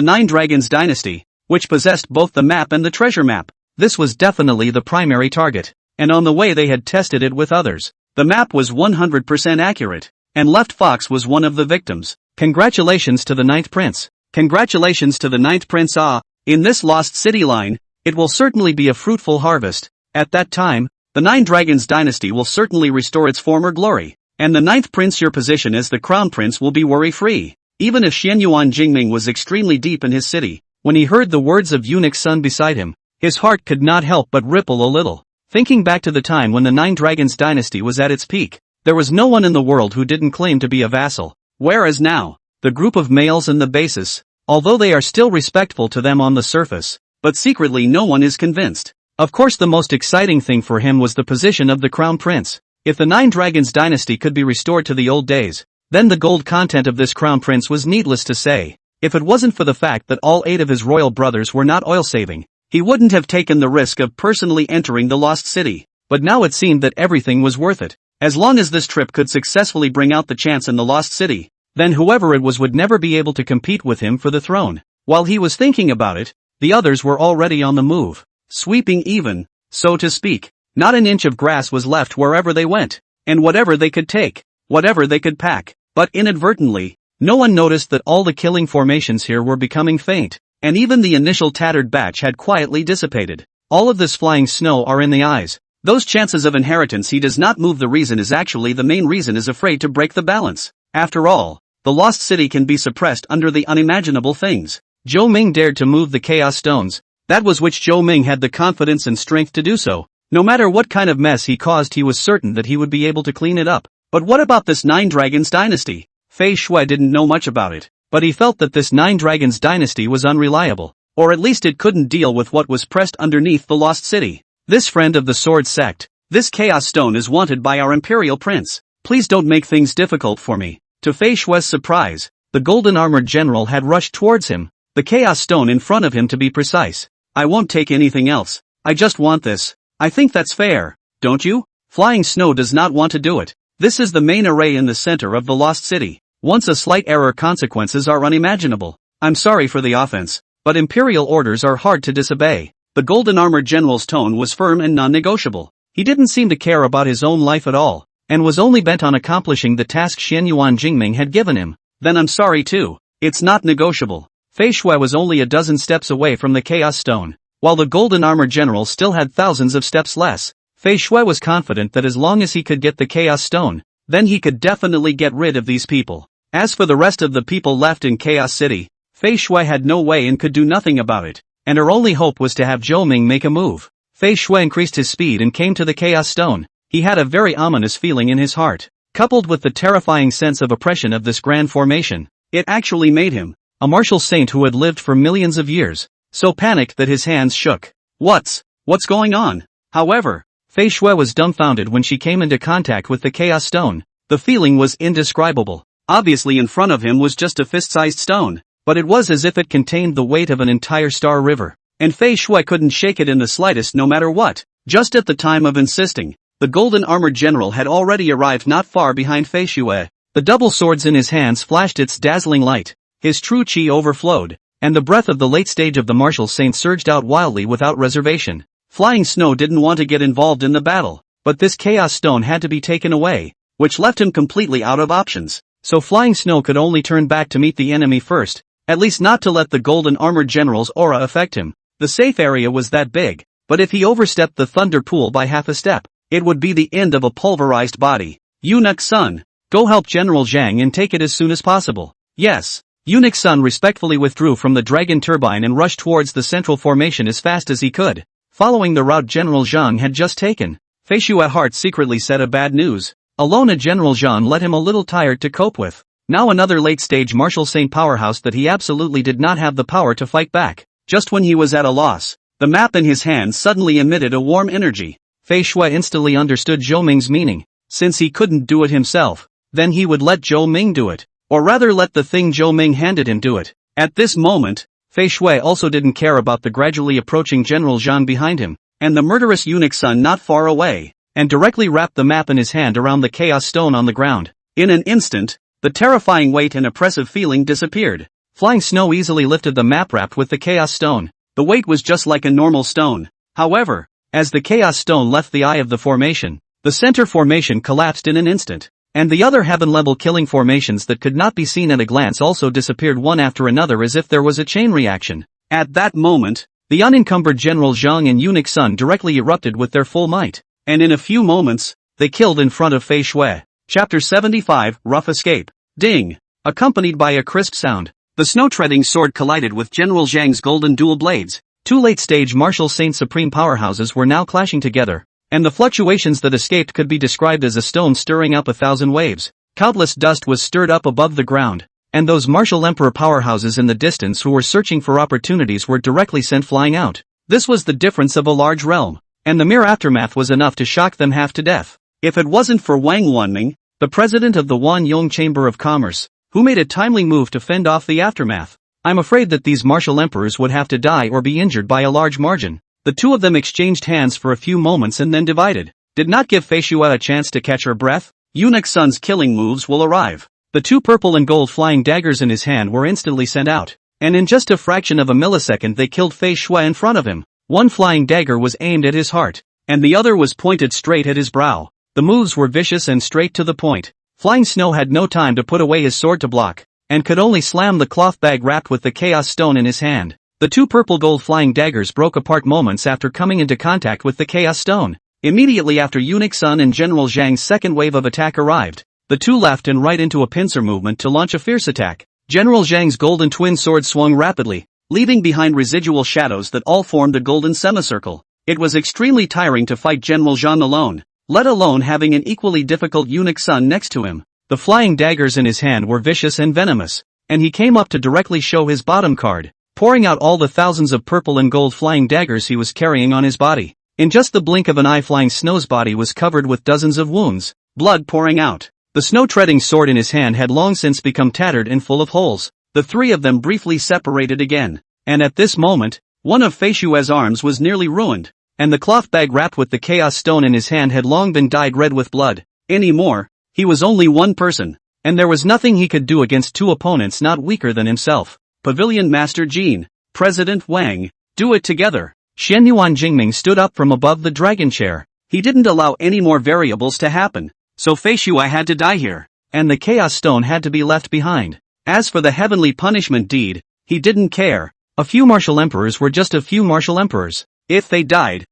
A: Nine Dragons Dynasty, which possessed both the map and the treasure map, this was definitely the primary target. And on the way they had tested it with others. The map was 100% accurate, and Left Fox was one of the victims. Congratulations to the Ninth Prince. Congratulations to the Ninth Prince. In this lost city line, it will certainly be a fruitful harvest. At that time, the Nine Dragons Dynasty will certainly restore its former glory. And the Ninth Prince, your position as the Crown Prince will be worry-free. Even if Xianyuan Jingming was extremely deep in his city, when he heard the words of Eunuch's son beside him, his heart could not help but ripple a little. Thinking back to the time when the Nine Dragons Dynasty was at its peak, there was no one in the world who didn't claim to be a vassal. Whereas now, the group of males and the basis, although they are still respectful to them on the surface, but secretly no one is convinced. Of course, the most exciting thing for him was the position of the Crown Prince. If the Nine Dragons Dynasty could be restored to the old days, then the gold content of this Crown Prince was needless to say. If it wasn't for the fact that all 8 of his royal brothers were not oil-saving, he wouldn't have taken the risk of personally entering the lost city. But now it seemed that everything was worth it. As long as this trip could successfully bring out the chance in the lost city, then whoever it was would never be able to compete with him for the throne. While he was thinking about it, the others were already on the move, sweeping even, so to speak. Not an inch of grass was left wherever they went, and whatever they could take, whatever they could pack. But inadvertently, no one noticed that all the killing formations here were becoming faint, and even the initial tattered batch had quietly dissipated. All of this flying snow are in the eyes. Those chances of inheritance he does not move. The reason is actually the main reason is afraid to break the balance. After all, the lost city can be suppressed under the unimaginable things. Zhou Ming dared to move the chaos stones. That was which Zhou Ming had the confidence and strength to do so. No matter what kind of mess he caused, he was certain that he would be able to clean it up. But what about this Nine Dragons Dynasty? Fei Shui didn't know much about it, but he felt that this Nine Dragons Dynasty was unreliable, or at least it couldn't deal with what was pressed underneath the lost city. This friend of the Sword Sect, this Chaos Stone is wanted by our Imperial Prince. Please don't make things difficult for me. To Fei Shui's surprise, the golden armored general had rushed towards him, the Chaos Stone in front of him to be precise. I won't take anything else. I just want this. I think that's fair, don't you? Flying Snow does not want to do it. This is the main array in the center of the lost city. Once a slight error, consequences are unimaginable. I'm sorry for the offense, but imperial orders are hard to disobey. The golden armored general's tone was firm and non-negotiable. He didn't seem to care about his own life at all, and was only bent on accomplishing the task Xianyuan Jingming had given him. Then I'm sorry too. It's not negotiable. Fei Shui was only a dozen steps away from the Chaos Stone, while the golden armored general still had thousands of steps less. Fei Shui was confident that as long as he could get the Chaos Stone, then he could definitely get rid of these people. As for the rest of the people left in Chaos City, Fei Shui had no way and could do nothing about it, and her only hope was to have Zhou Ming make a move. Fei Shui increased his speed and came to the Chaos Stone. He had a very ominous feeling in his heart, coupled with the terrifying sense of oppression of this grand formation. It actually made him, a martial saint who had lived for millions of years, so panicked that his hands shook. What's going on? However, Fei Shui was dumbfounded when she came into contact with the Chaos Stone. The feeling was indescribable. Obviously in front of him was just a fist-sized stone, but it was as if it contained the weight of an entire star river, and Fei Shui couldn't shake it in the slightest no matter what. Just at the time of insisting, the golden armored general had already arrived not far behind Fei Shui. The double swords in his hands flashed its dazzling light, his true chi overflowed, and the breath of the late stage of the martial saint surged out wildly without reservation. Flying Snow didn't want to get involved in the battle, but this Chaos Stone had to be taken away, which left him completely out of options. So Flying Snow could only turn back to meet the enemy first. At least not to let the golden armored general's aura affect him. The safe area was that big, but if he overstepped the thunder pool by half a step, it would be the end of a pulverized body. Eunuch Sun, go help General Zhang and take it as soon as possible. Yes. Eunuch Sun respectfully withdrew from the dragon turbine and rushed towards the central formation as fast as he could, following the route General Zhang had just taken. Fei Shui at heart secretly said a bad news. Alone a General Zhang let him a little tired to cope with. Now another late-stage martial saint powerhouse that he absolutely did not have the power to fight back. Just when he was at a loss, the map in his hand suddenly emitted a warm energy. Fei Shui instantly understood Zhou Ming's meaning. Since he couldn't do it himself, then he would let Zhou Ming do it. Or rather let the thing Zhou Ming handed him do it. At this moment, Fei Shui also didn't care about the gradually approaching General Zhang behind him, and the murderous eunuch Sun not far away, and directly wrapped the map in his hand around the chaos stone on the ground. In an instant, the terrifying weight and oppressive feeling disappeared. Flying snow easily lifted the map wrapped with the chaos stone. The weight was just like a normal stone. However, as the chaos stone left the eye of the formation, the center formation collapsed in an instant. And the other heaven-level killing formations that could not be seen at a glance also disappeared one after another as if there was a chain reaction. At that moment, the unencumbered General Zhang and Eunuch Sun directly erupted with their full might. And in a few moments, they killed in front of Fei Shui. Chapter 75, Rough Escape. Ding! Accompanied by a crisp sound, the snow-treading sword collided with General Zhang's golden dual blades. Two late-stage martial saint supreme powerhouses were now clashing together. And the fluctuations that escaped could be described as a stone stirring up 1,000 waves. Countless dust was stirred up above the ground, and those martial emperor powerhouses in the distance who were searching for opportunities were directly sent flying out. This was the difference of a large realm, and the mere aftermath was enough to shock them half to death. If it wasn't for Wang Wanming, the president of the Wanyong Chamber of Commerce, who made a timely move to fend off the aftermath, I'm afraid that these martial emperors would have to die or be injured by a large margin. The two of them exchanged hands for a few moments and then divided. Did not give Fei Shui a chance to catch her breath. Eunuch Sun's killing moves will arrive. The two purple and gold flying daggers in his hand were instantly sent out, and in just a fraction of a millisecond they killed Fei Shui in front of him. One flying dagger was aimed at his heart, and the other was pointed straight at his brow. The moves were vicious and straight to the point. Flying Snow had no time to put away his sword to block, and could only slam the cloth bag wrapped with the chaos stone in his hand. The two purple-gold flying daggers broke apart moments after coming into contact with the Chaos Stone. Immediately after Eunuch Sun and General Zhang's second wave of attack arrived, the two left and right into a pincer movement to launch a fierce attack. General Zhang's golden twin sword swung rapidly, leaving behind residual shadows that all formed a golden semicircle. It was extremely tiring to fight General Zhang alone, let alone having an equally difficult Eunuch Sun next to him. The flying daggers in his hand were vicious and venomous, and he came up to directly show his bottom card, pouring out all the thousands of purple and gold flying daggers he was carrying on his body. In just the blink of an eye, Flying Snow's body was covered with dozens of wounds, blood pouring out. The snow-treading sword in his hand had long since become tattered and full of holes. The three of them briefly separated again, and at this moment, one of Fei Shui's arms was nearly ruined, and the cloth bag wrapped with the chaos stone in his hand had long been dyed red with blood. Anymore, he was only one person, and there was nothing he could do against two opponents not weaker than himself. Pavilion Master Jin, President Wang, do it together. Shenyuan Jingming stood up from above the dragon chair. He didn't allow any more variables to happen, so Fei Shui had to die here, and the Chaos Stone had to be left behind. As for the heavenly punishment deed, he didn't care. A few martial emperors were just a few martial emperors. If they died,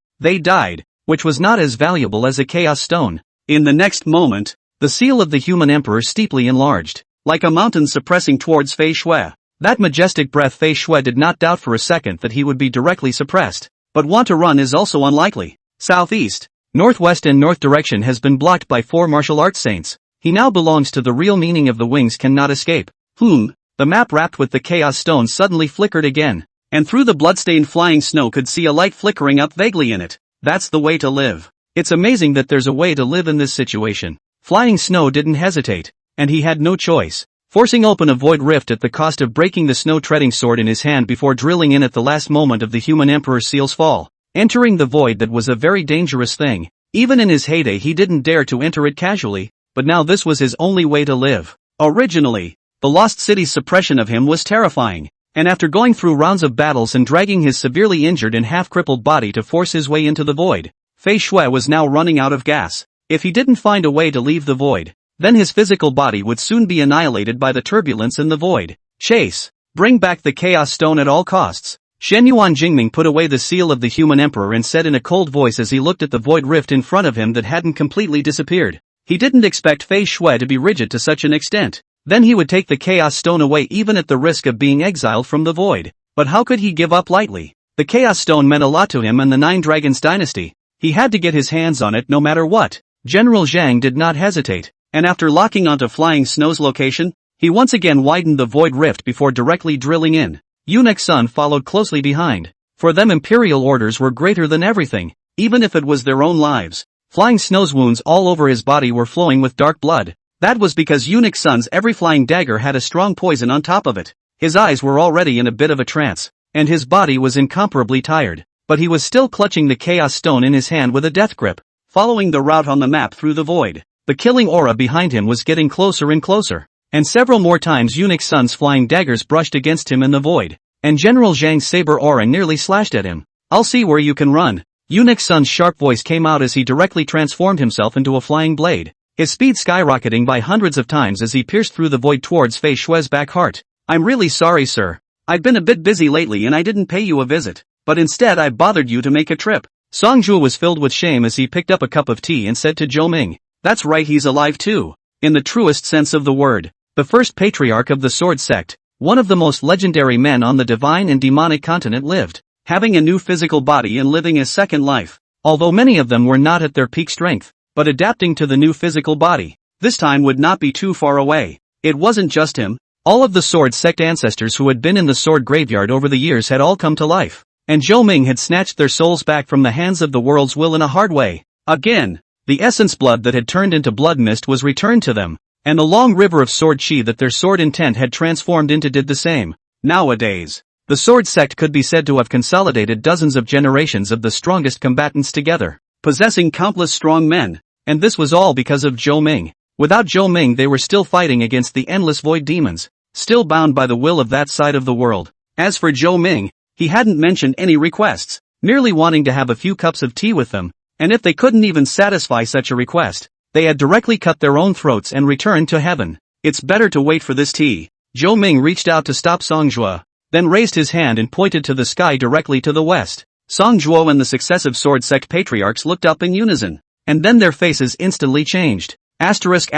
A: which was not as valuable as a Chaos Stone. In the next moment, the seal of the human emperor steeply enlarged, like a mountain suppressing towards Fei Shui. That majestic breath. Fei Shui did not doubt for a second that he would be directly suppressed, but want to run is also unlikely. Southeast, northwest and north direction has been blocked by 4 martial arts saints. He now belongs to the real meaning of the wings cannot escape. The map wrapped with the chaos stone suddenly flickered again, and through the bloodstained Flying Snow could see a light flickering up vaguely in it. That's the way to live. It's amazing that there's a way to live in this situation. Flying Snow didn't hesitate, and he had no choice. Forcing open a void rift at the cost of breaking the snow-treading sword in his hand before drilling in at the last moment of the human emperor's seal's fall. Entering the void that was a very dangerous thing. Even in his heyday he didn't dare to enter it casually, but now this was his only way to live. Originally, the Lost City's suppression of him was terrifying, and after going through rounds of battles and dragging his severely injured and half-crippled body to force his way into the void, Fei Shui was now running out of gas. If he didn't find a way to leave the void, then his physical body would soon be annihilated by the turbulence in the void. Chase! Bring back the Chaos Stone at all costs. Shen Yuan Jingming put away the seal of the human emperor and said in a cold voice as he looked at the void rift in front of him that hadn't completely disappeared. He didn't expect Fei Shui to be rigid to such an extent. Then he would take the Chaos Stone away even at the risk of being exiled from the void. But how could he give up lightly? The Chaos Stone meant a lot to him and the Nine Dragons dynasty. He had to get his hands on it no matter what. General Zhang did not hesitate, and after locking onto Flying Snow's location, he once again widened the void rift before directly drilling in. Eunuch Sun followed closely behind. For them imperial orders were greater than everything, even if it was their own lives. Flying Snow's wounds all over his body were flowing with dark blood. That was because Eunuch Sun's every flying dagger had a strong poison on top of it. His eyes were already in a bit of a trance, and his body was incomparably tired, but he was still clutching the Chaos Stone in his hand with a death grip, following the route on the map through the void. The killing aura behind him was getting closer and closer, and several more times Eunuch Sun's flying daggers brushed against him in the void, and General Zhang's saber aura nearly slashed at him. I'll see where you can run. Eunuch Sun's sharp voice came out as he directly transformed himself into a flying blade, his speed skyrocketing by hundreds of times as he pierced through the void towards Fei Shui's back heart. I'm really sorry, sir. I've been a bit busy lately and I didn't pay you a visit, but instead I bothered you to make a trip. Song Zhuo was filled with shame as he picked up a cup of tea and said to Zhou Ming, that's right, he's alive too. In the truest sense of the word. The first patriarch of the Sword Sect, one of the most legendary men on the divine and demonic continent lived, having a new physical body and living a second life. Although many of them were not at their peak strength, but adapting to the new physical body, this time would not be too far away. It wasn't just him. All of the Sword Sect ancestors who had been in the sword graveyard over the years had all come to life, and Zhou Ming had snatched their souls back from the hands of the world's will in a hard way. Again, the essence blood that had turned into blood mist was returned to them, and the long river of sword chi that their sword intent had transformed into did the same. Nowadays, the Sword Sect could be said to have consolidated dozens of generations of the strongest combatants together, possessing countless strong men, and this was all because of Zhou Ming. Without Zhou Ming they were still fighting against the endless void demons, still bound by the will of that side of the world. As for Zhou Ming, he hadn't mentioned any requests, merely wanting to have a few cups of tea with them, and if they couldn't even satisfy such a request, they had directly cut their own throats and returned to heaven. It's better to wait for this tea. Zhou Ming reached out to stop Song Zhuo, then raised his hand and pointed to the sky directly to the west. Song Zhuo and the successive Sword Sect patriarchs looked up in unison, and then their faces instantly changed. Asterisk.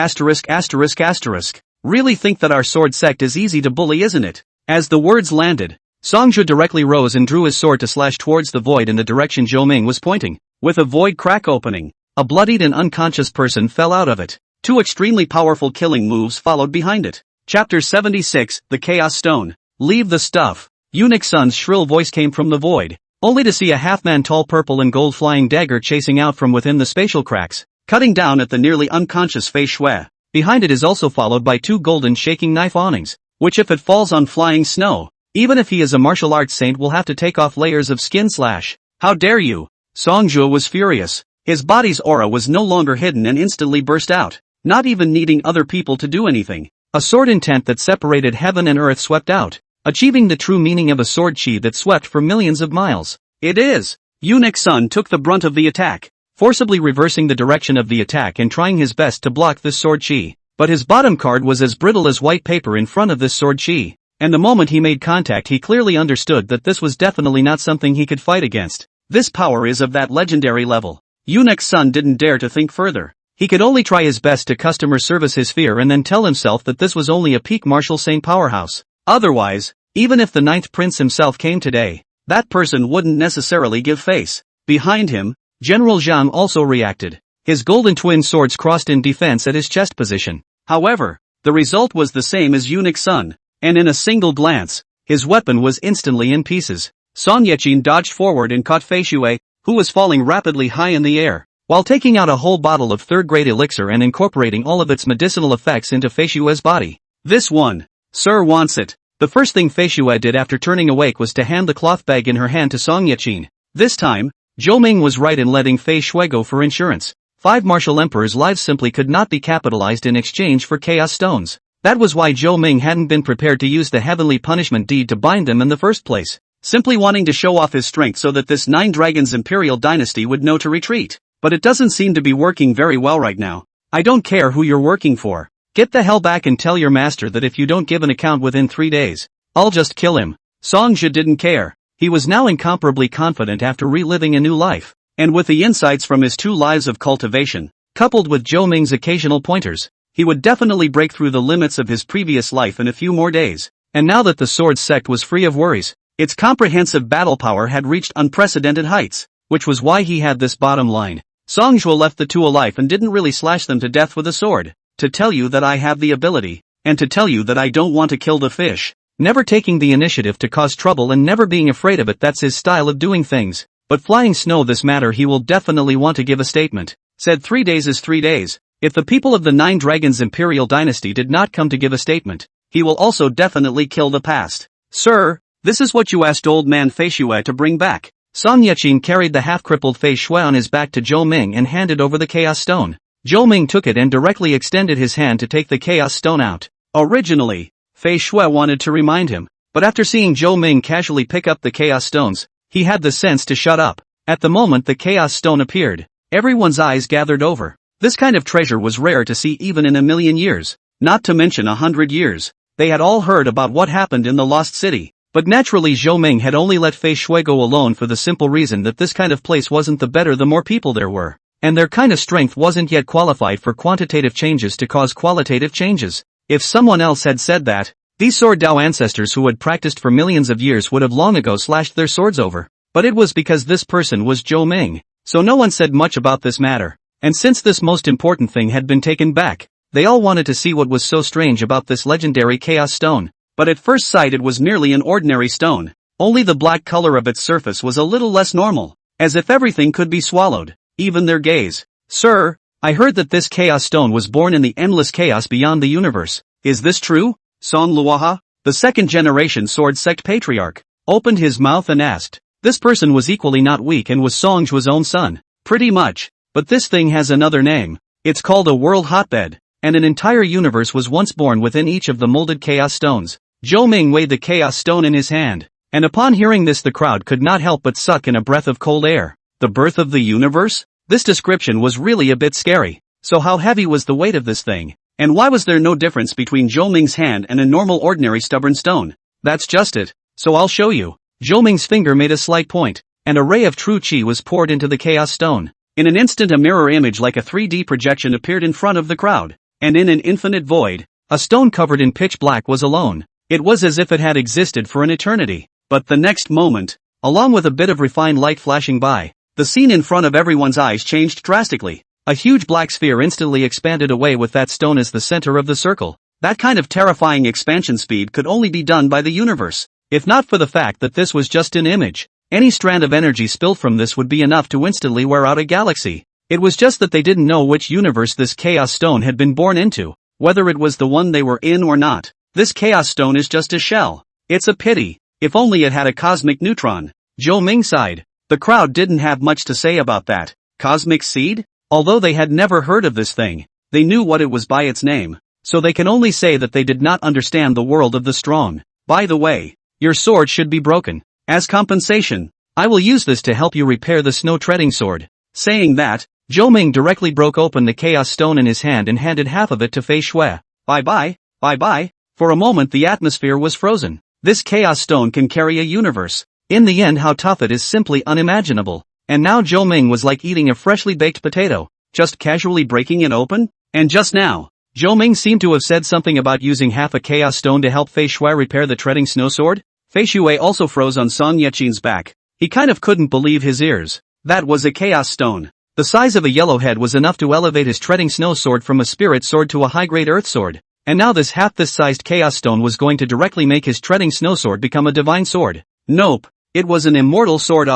A: Really think that our Sword Sect is easy to bully, isn't it? As the words landed, Song Zhuo directly rose and drew his sword to slash towards the void in the direction Zhou Ming was pointing. With a void crack opening, a bloodied and unconscious person fell out of it. Two extremely powerful killing moves followed behind it. Chapter 76, The Chaos Stone. Leave the stuff. Eunuch Sun's shrill voice came from the void, only to see a half-man tall purple and gold flying dagger chasing out from within the spatial cracks, cutting down at the nearly unconscious Fei Shui. Behind it is also followed by two golden shaking knife awnings, which if it falls on Flying Snow, even if he is a martial arts saint will have to take off layers of skin slash. How dare you? Song Zhuo was furious. His body's aura was no longer hidden and instantly burst out, not even needing other people to do anything. A sword intent that separated heaven and earth swept out, achieving the true meaning of a sword chi that swept for millions of miles. It is. Eunuch Sun took the brunt of the attack, forcibly reversing the direction of the attack and trying his best to block this sword chi. But his bottom card was as brittle as white paper in front of this sword chi, and the moment he made contact he clearly understood that this was definitely not something he could fight against. This power is of that legendary level. Eunuch Sun didn't dare to think further. He could only try his best to customer service his fear and then tell himself that this was only a peak martial saint powerhouse. Otherwise, even if the ninth prince himself came today, that person wouldn't necessarily give face. Behind him, General Zhang also reacted. His golden twin swords crossed in defense at his chest position. However, the result was the same as Eunuch Sun, and in a single glance, his weapon was instantly in pieces. Song Yechin dodged forward and caught Fei Shui, who was falling rapidly high in the air, while taking out a whole bottle of third-grade elixir and incorporating all of its medicinal effects into Fei Shui's body. This one, sir, wants it. The first thing Fei Shui did after turning awake was to hand the cloth bag in her hand to Song Yechin. This time, Zhou Ming was right in letting Fei Shui go for insurance. 5 martial emperors' lives simply could not be capitalized in exchange for chaos stones. That was why Zhou Ming hadn't been prepared to use the heavenly punishment deed to bind them in the first place, simply wanting to show off his strength so that this 9 Dragons imperial dynasty would know to retreat. But it doesn't seem to be working very well right now. I don't care who you're working for. Get the hell back and tell your master that if you don't give an account within 3 days, I'll just kill him. Songjia didn't care. He was now incomparably confident after reliving a new life. And with the insights from his 2 lives of cultivation, coupled with Zhou Ming's occasional pointers, he would definitely break through the limits of his previous life in a few more days. And now that the sword sect was free of worries, its comprehensive battle power had reached unprecedented heights, which was why he had this bottom line. Songjia left the 2 alive and didn't really slash them to death with a sword. To tell you that I have the ability, and to tell you that I don't want to kill the fish. Never taking the initiative to cause trouble and never being afraid of it, that's his style of doing things. But Flying Snow, this matter he will definitely want to give a statement. Said 3 days is 3 days. If the people of the 9 Dragons Imperial Dynasty did not come to give a statement, he will also definitely kill the past. Sir, this is what you asked old man Fei Shui to bring back. Song Yaqin carried the half-crippled Fei Shui on his back to Zhou Ming and handed over the Chaos Stone. Zhou Ming took it and directly extended his hand to take the Chaos Stone out. Originally, Fei Shui wanted to remind him, but after seeing Zhou Ming casually pick up the Chaos Stones, he had the sense to shut up. At the moment the Chaos Stone appeared, everyone's eyes gathered over. This kind of treasure was rare to see even in 1,000,000 years, not to mention 100 years. They had all heard about what happened in the Lost City, but naturally Zhou Ming had only let Fei Shui go alone for the simple reason that this kind of place wasn't the better the more people there were, and their kind of strength wasn't yet qualified for quantitative changes to cause qualitative changes. If someone else had said that, these Sword Dao ancestors who had practiced for millions of years would have long ago slashed their swords over. But it was because this person was Zhou Ming, so no one said much about this matter. And since this most important thing had been taken back, they all wanted to see what was so strange about this legendary Chaos Stone. But at first sight it was merely an ordinary stone. Only the black color of its surface was a little less normal, as if everything could be swallowed, even their gaze. Sir, I heard that this Chaos Stone was born in the endless chaos beyond the universe. Is this true? Song Luoha, the 2nd-generation Sword Sect Patriarch, opened his mouth and asked. This person was equally not weak and was Songjua's own son. Pretty much, but this thing has another name. It's called a world hotbed, and an entire universe was once born within each of the molded Chaos Stones. Zhou Ming weighed the Chaos Stone in his hand, and upon hearing this the crowd could not help but suck in a breath of cold air. The birth of the universe? This description was really a bit scary. So how heavy was the weight of this thing? And why was there no difference between Zhou Ming's hand and a normal ordinary stubborn stone? That's just it. So I'll show you. Zhou Ming's finger made a slight point, and a ray of true qi was poured into the Chaos Stone. In an instant a mirror image like a 3D projection appeared in front of the crowd, and in an infinite void, a stone covered in pitch black was alone. It was as if it had existed for an eternity. But the next moment, along with a bit of refined light flashing by, the scene in front of everyone's eyes changed drastically. A huge black sphere instantly expanded away with that stone as the center of the circle. That kind of terrifying expansion speed could only be done by the universe. If not for the fact that this was just an image, any strand of energy spilled from this would be enough to instantly wear out a galaxy. It was just that they didn't know which universe this Chaos Stone had been born into, whether it was the one they were in or not. This Chaos Stone is just a shell. It's a pity. If only it had a cosmic neutron. Zhou Ming sighed. The crowd didn't have much to say about that. Cosmic seed? Although they had never heard of this thing, they knew what it was by its name, so they can only say that they did not understand the world of the strong. By the way, your sword should be broken. As compensation, I will use this to help you repair the snow-treading sword. Saying that, Zhou Ming directly broke open the Chaos Stone in his hand and handed half of it to Fei Shui. Bye-bye, bye-bye. For a moment the atmosphere was frozen. This Chaos Stone can carry a universe. In the end how tough it is simply unimaginable. And now Zhou Ming was like eating a freshly baked potato, just casually breaking it open. And just now, Zhou Ming seemed to have said something about using half a Chaos Stone to help Fei Shui repair the treading snow sword. Fei Shui also froze on Song Yaqin's back. He kind of couldn't believe his ears. That was a Chaos Stone. The size of a yellow head was enough to elevate his treading snow sword from a spirit sword to a high-grade earth sword. And now this half this sized Chaos Stone was going to directly make his treading snow sword become a divine sword. Nope. It was an immortal sword.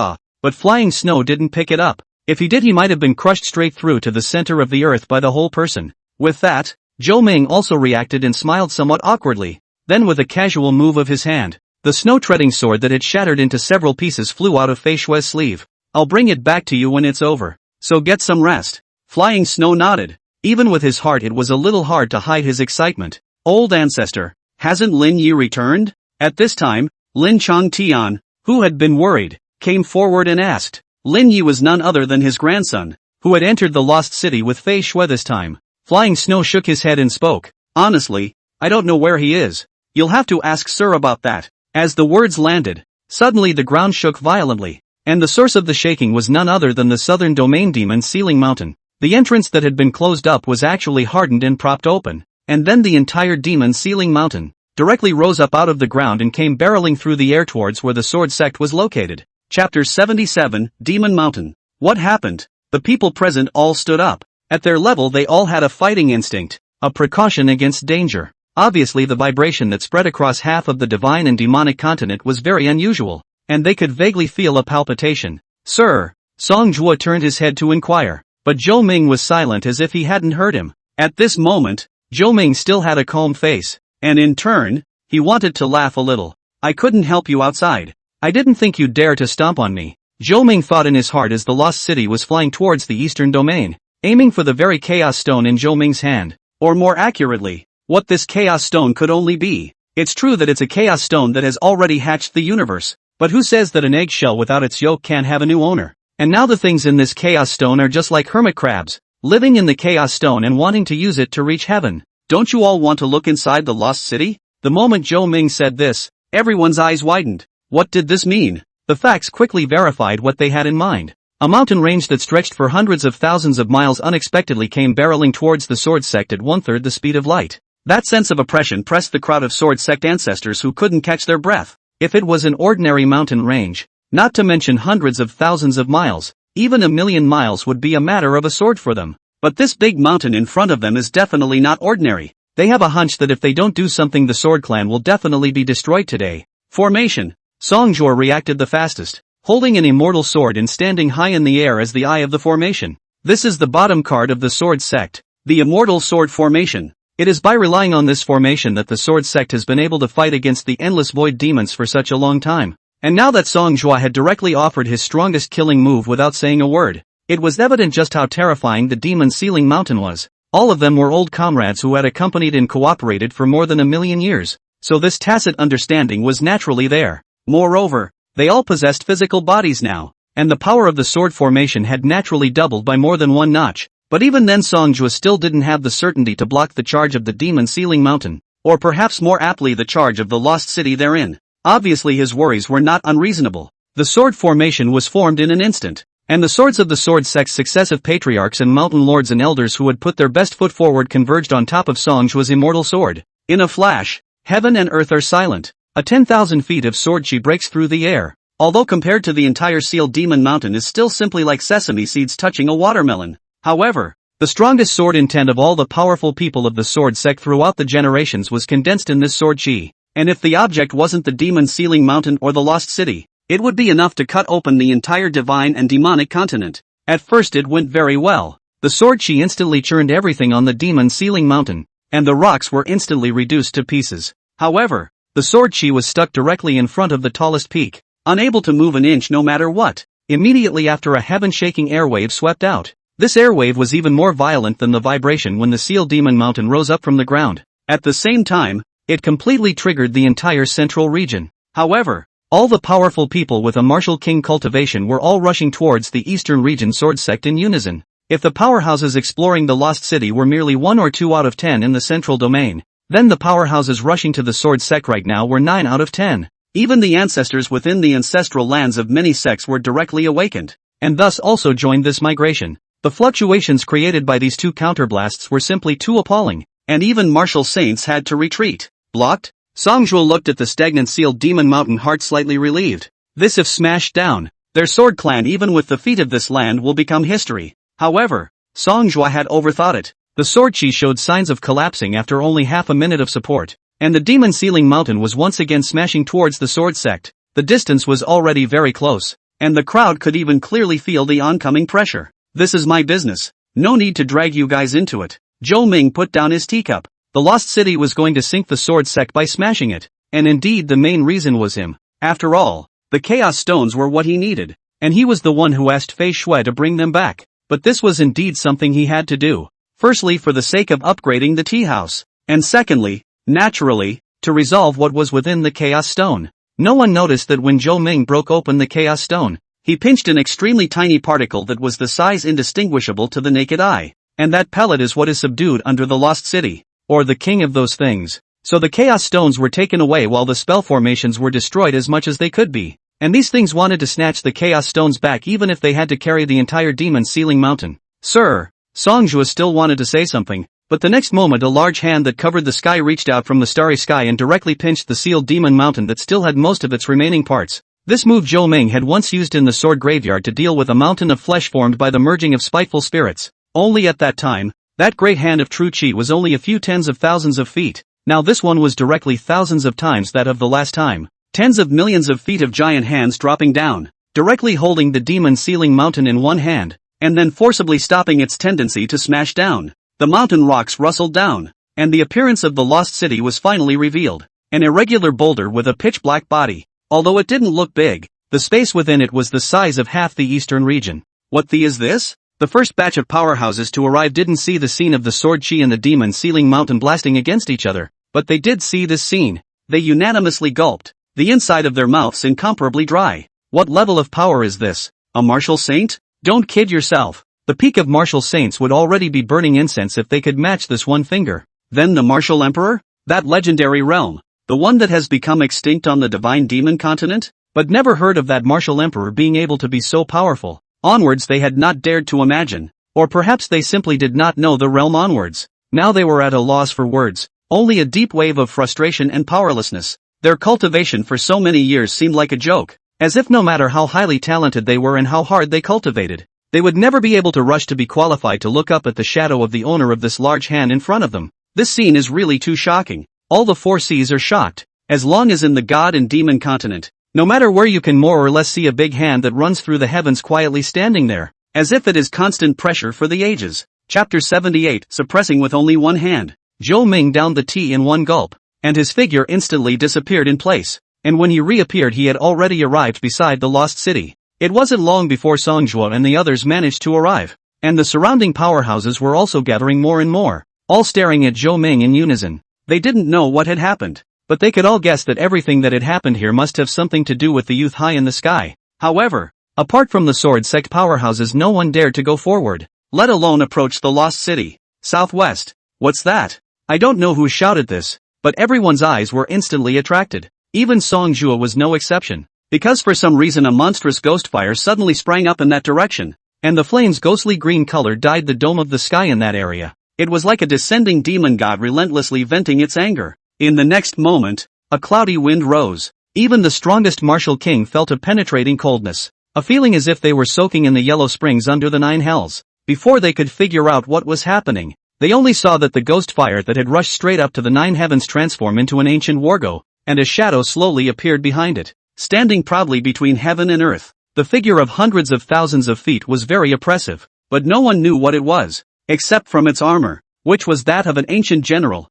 A: But Flying Snow didn't pick it up. If he did he might have been crushed straight through to the center of the earth by the whole person. With that, Zhou Ming also reacted and smiled somewhat awkwardly. Then with a casual move of his hand, the snow-treading sword that had shattered into several pieces flew out of Fei Shui's sleeve. I'll bring it back to you when it's over. So get some rest. Flying Snow nodded. Even with his heart it was a little hard to hide his excitement. Old ancestor, hasn't Lin Yi returned? At this time, Lin Changtian, who had been worried, came forward and asked. Lin Yi was none other than his grandson, who had entered the lost city with Fei Shui this time. Flying Snow shook his head and spoke. Honestly, I don't know where he is. You'll have to ask Sir about that. As the words landed, suddenly the ground shook violently, and the source of the shaking was none other than the southern domain demon sealing mountain. The entrance that had been closed up was actually hardened and propped open, and then the entire demon sealing mountain directly rose up out of the ground and came barreling through the air towards where the sword sect was located. Chapter 77, Demon Mountain. What happened? The people present all stood up. At their level they all had a fighting instinct, a precaution against danger. Obviously the vibration that spread across half of the divine and demonic continent was very unusual, and they could vaguely feel a palpitation. Sir, Song Jua turned his head to inquire, but Zhou Ming was silent as if he hadn't heard him. At this moment, Zhou Ming still had a calm face, and in turn, he wanted to laugh a little. I couldn't help you outside. I didn't think you'd dare to stomp on me. Zhou Ming thought in his heart as the lost city was flying towards the eastern domain, aiming for the very chaos stone in Zhou Ming's hand. Or more accurately, what this chaos stone could only be. It's true that it's a chaos stone that has already hatched the universe, but who says that an eggshell without its yolk can't have a new owner? And now the things in this chaos stone are just like hermit crabs, living in the chaos stone and wanting to use it to reach heaven. Don't you all want to look inside the lost city? The moment Zhou Ming said this, everyone's eyes widened. What did this mean? The facts quickly verified what they had in mind. A mountain range that stretched for hundreds of thousands of miles unexpectedly came barreling towards the sword sect at one-third the speed of light. That sense of oppression pressed the crowd of sword sect ancestors who couldn't catch their breath. If it was an ordinary mountain range, not to mention hundreds of thousands of miles, even 1,000,000 miles would be a matter of a sword for them. But this big mountain in front of them is definitely not ordinary. They have a hunch that if they don't do something the sword clan will definitely be destroyed today. Formation. Songjor reacted the fastest, holding an immortal sword and standing high in the air as the eye of the formation. This is the bottom card of the sword sect, the immortal sword formation. It is by relying on this formation that the sword sect has been able to fight against the endless void demons for such a long time. And now that Song Jua had directly offered his strongest killing move without saying a word, it was evident just how terrifying the demon sealing mountain was. All of them were old comrades who had accompanied and cooperated for more than 1,000,000 years, so this tacit understanding was naturally there. Moreover, they all possessed physical bodies now, and the power of the sword formation had naturally doubled by more than one notch. But even then Song Jua still didn't have the certainty to block the charge of the demon sealing mountain, or perhaps more aptly the charge of the lost city therein. Obviously his worries were not unreasonable. The sword formation was formed in an instant, and the swords of the sword sect's successive patriarchs and mountain lords and elders who had put their best foot forward converged on top of Song Jua's immortal sword. In a flash, heaven and earth are silent. A 10,000 feet of sword chi breaks through the air, although compared to the entire sealed demon mountain is still simply like sesame seeds touching a watermelon. However, the strongest sword intent of all the powerful people of the sword sect throughout the generations was condensed in this sword chi, and if the object wasn't the demon sealing mountain or the lost city, it would be enough to cut open the entire divine and demonic continent. At first it went very well. The sword chi instantly churned everything on the demon sealing mountain, and the rocks were instantly reduced to pieces. However, the sword chi was stuck directly in front of the tallest peak, unable to move an inch no matter what. Immediately after a heaven-shaking airwave swept out. This airwave was even more violent than the vibration when the sealed demon mountain rose up from the ground. At the same time, it completely triggered the entire central region. However, all the powerful people with a martial king cultivation were all rushing towards the eastern region sword sect in unison. If the powerhouses exploring the lost city were merely 1 or 2 out of 10 in the central domain, then the powerhouses rushing to the sword sect right now were 9 out of 10. Even the ancestors within the ancestral lands of many sects were directly awakened, and thus also joined this migration. The fluctuations created by these two counterblasts were simply too appalling, and even martial saints had to retreat. Blocked? Songjul looked at the stagnant sealed demon mountain, heart slightly relieved. This if smashed down, their sword clan even with the feet of this land will become history. However, Songjua had overthought it. The sword chi showed signs of collapsing after only half a minute of support, and the demon sealing mountain was once again smashing towards the sword sect. The distance was already very close, and the crowd could even clearly feel the oncoming pressure. This is my business. No need to drag you guys into it. Zhou Ming put down his teacup. The lost city was going to sink the sword sect by smashing it, and indeed the main reason was him. After all, the chaos stones were what he needed, and he was the one who asked Fei Shui to bring them back. But this was indeed something he had to do. Firstly, for the sake of upgrading the tea house, and secondly, naturally, to resolve what was within the chaos stone. No one noticed that when Zhou Ming broke open the chaos stone, he pinched an extremely tiny particle that was the size indistinguishable to the naked eye, and that pellet is what is subdued under the lost city, or the king of those things. So the chaos stones were taken away while the spell formations were destroyed as much as they could be. And these things wanted to snatch the chaos stones back even if they had to carry the entire demon sealing mountain. Sir, Songjua still wanted to say something, but the next moment a large hand that covered the sky reached out from the starry sky and directly pinched the sealed demon mountain that still had most of its remaining parts. This move Zhou Ming had once used in the sword graveyard to deal with a mountain of flesh formed by the merging of spiteful spirits. Only at that time, that great hand of true chi was only a few tens of thousands of feet. Now this one was directly thousands of times that of the last time. Tens of millions of feet of giant hands dropping down, directly holding the demon sealing mountain in one hand, and then forcibly stopping its tendency to smash down. The mountain rocks rustled down, and the appearance of the lost city was finally revealed. An irregular boulder with a pitch-black body. Although it didn't look big, the space within it was the size of half the eastern region. What the is this? The first batch of powerhouses to arrive didn't see the scene of the sword chi and the demon sealing mountain blasting against each other, but they did see this scene. They unanimously gulped, the inside of their mouths incomparably dry. What level of power is this? A martial saint? Don't kid yourself. The peak of martial saints would already be burning incense if they could match this one finger. Then the martial emperor? That legendary realm. The one that has become extinct on the divine demon continent? But never heard of that martial emperor being able to be so powerful. Onwards they had not dared to imagine. Or perhaps they simply did not know the realm onwards. Now they were at a loss for words. Only a deep wave of frustration and powerlessness. Their cultivation for so many years seemed like a joke. As if no matter how highly talented they were and how hard they cultivated, they would never be able to rush to be qualified to look up at the shadow of the owner of this large hand in front of them. This scene is really too shocking. All the four seas are shocked. As long as in the god and demon continent, no matter where you can more or less see a big hand that runs through the heavens quietly standing there, as if it is constant pressure for the ages. Chapter 78, suppressing with only one hand. Zhou Ming downed the tea in one gulp, and his figure instantly disappeared in place. And when he reappeared he had already arrived beside the lost city. It wasn't long before Songjua and the others managed to arrive, and the surrounding powerhouses were also gathering more and more, all staring at Zhou Ming in unison. They didn't know what had happened, but they could all guess that everything that had happened here must have something to do with the youth high in the sky. However, apart from the sword sect powerhouses no one dared to go forward, let alone approach the lost city. Southwest. What's that? I don't know who shouted this, but everyone's eyes were instantly attracted. Even Songjua was no exception, because for some reason a monstrous ghost fire suddenly sprang up in that direction, and the flame's ghostly green color dyed the dome of the sky in that area. It was like a descending demon god relentlessly venting its anger. In the next moment, a cloudy wind rose. Even the strongest martial king felt a penetrating coldness, a feeling as if they were soaking in the yellow springs under the nine hells. Before they could figure out what was happening, they only saw that the ghost fire that had rushed straight up to the nine heavens transformed into an ancient wargo, and a shadow slowly appeared behind it, standing proudly between heaven and earth. The figure of hundreds of thousands of feet was very oppressive, but no one knew what it was, except from its armor, which was that of an ancient general.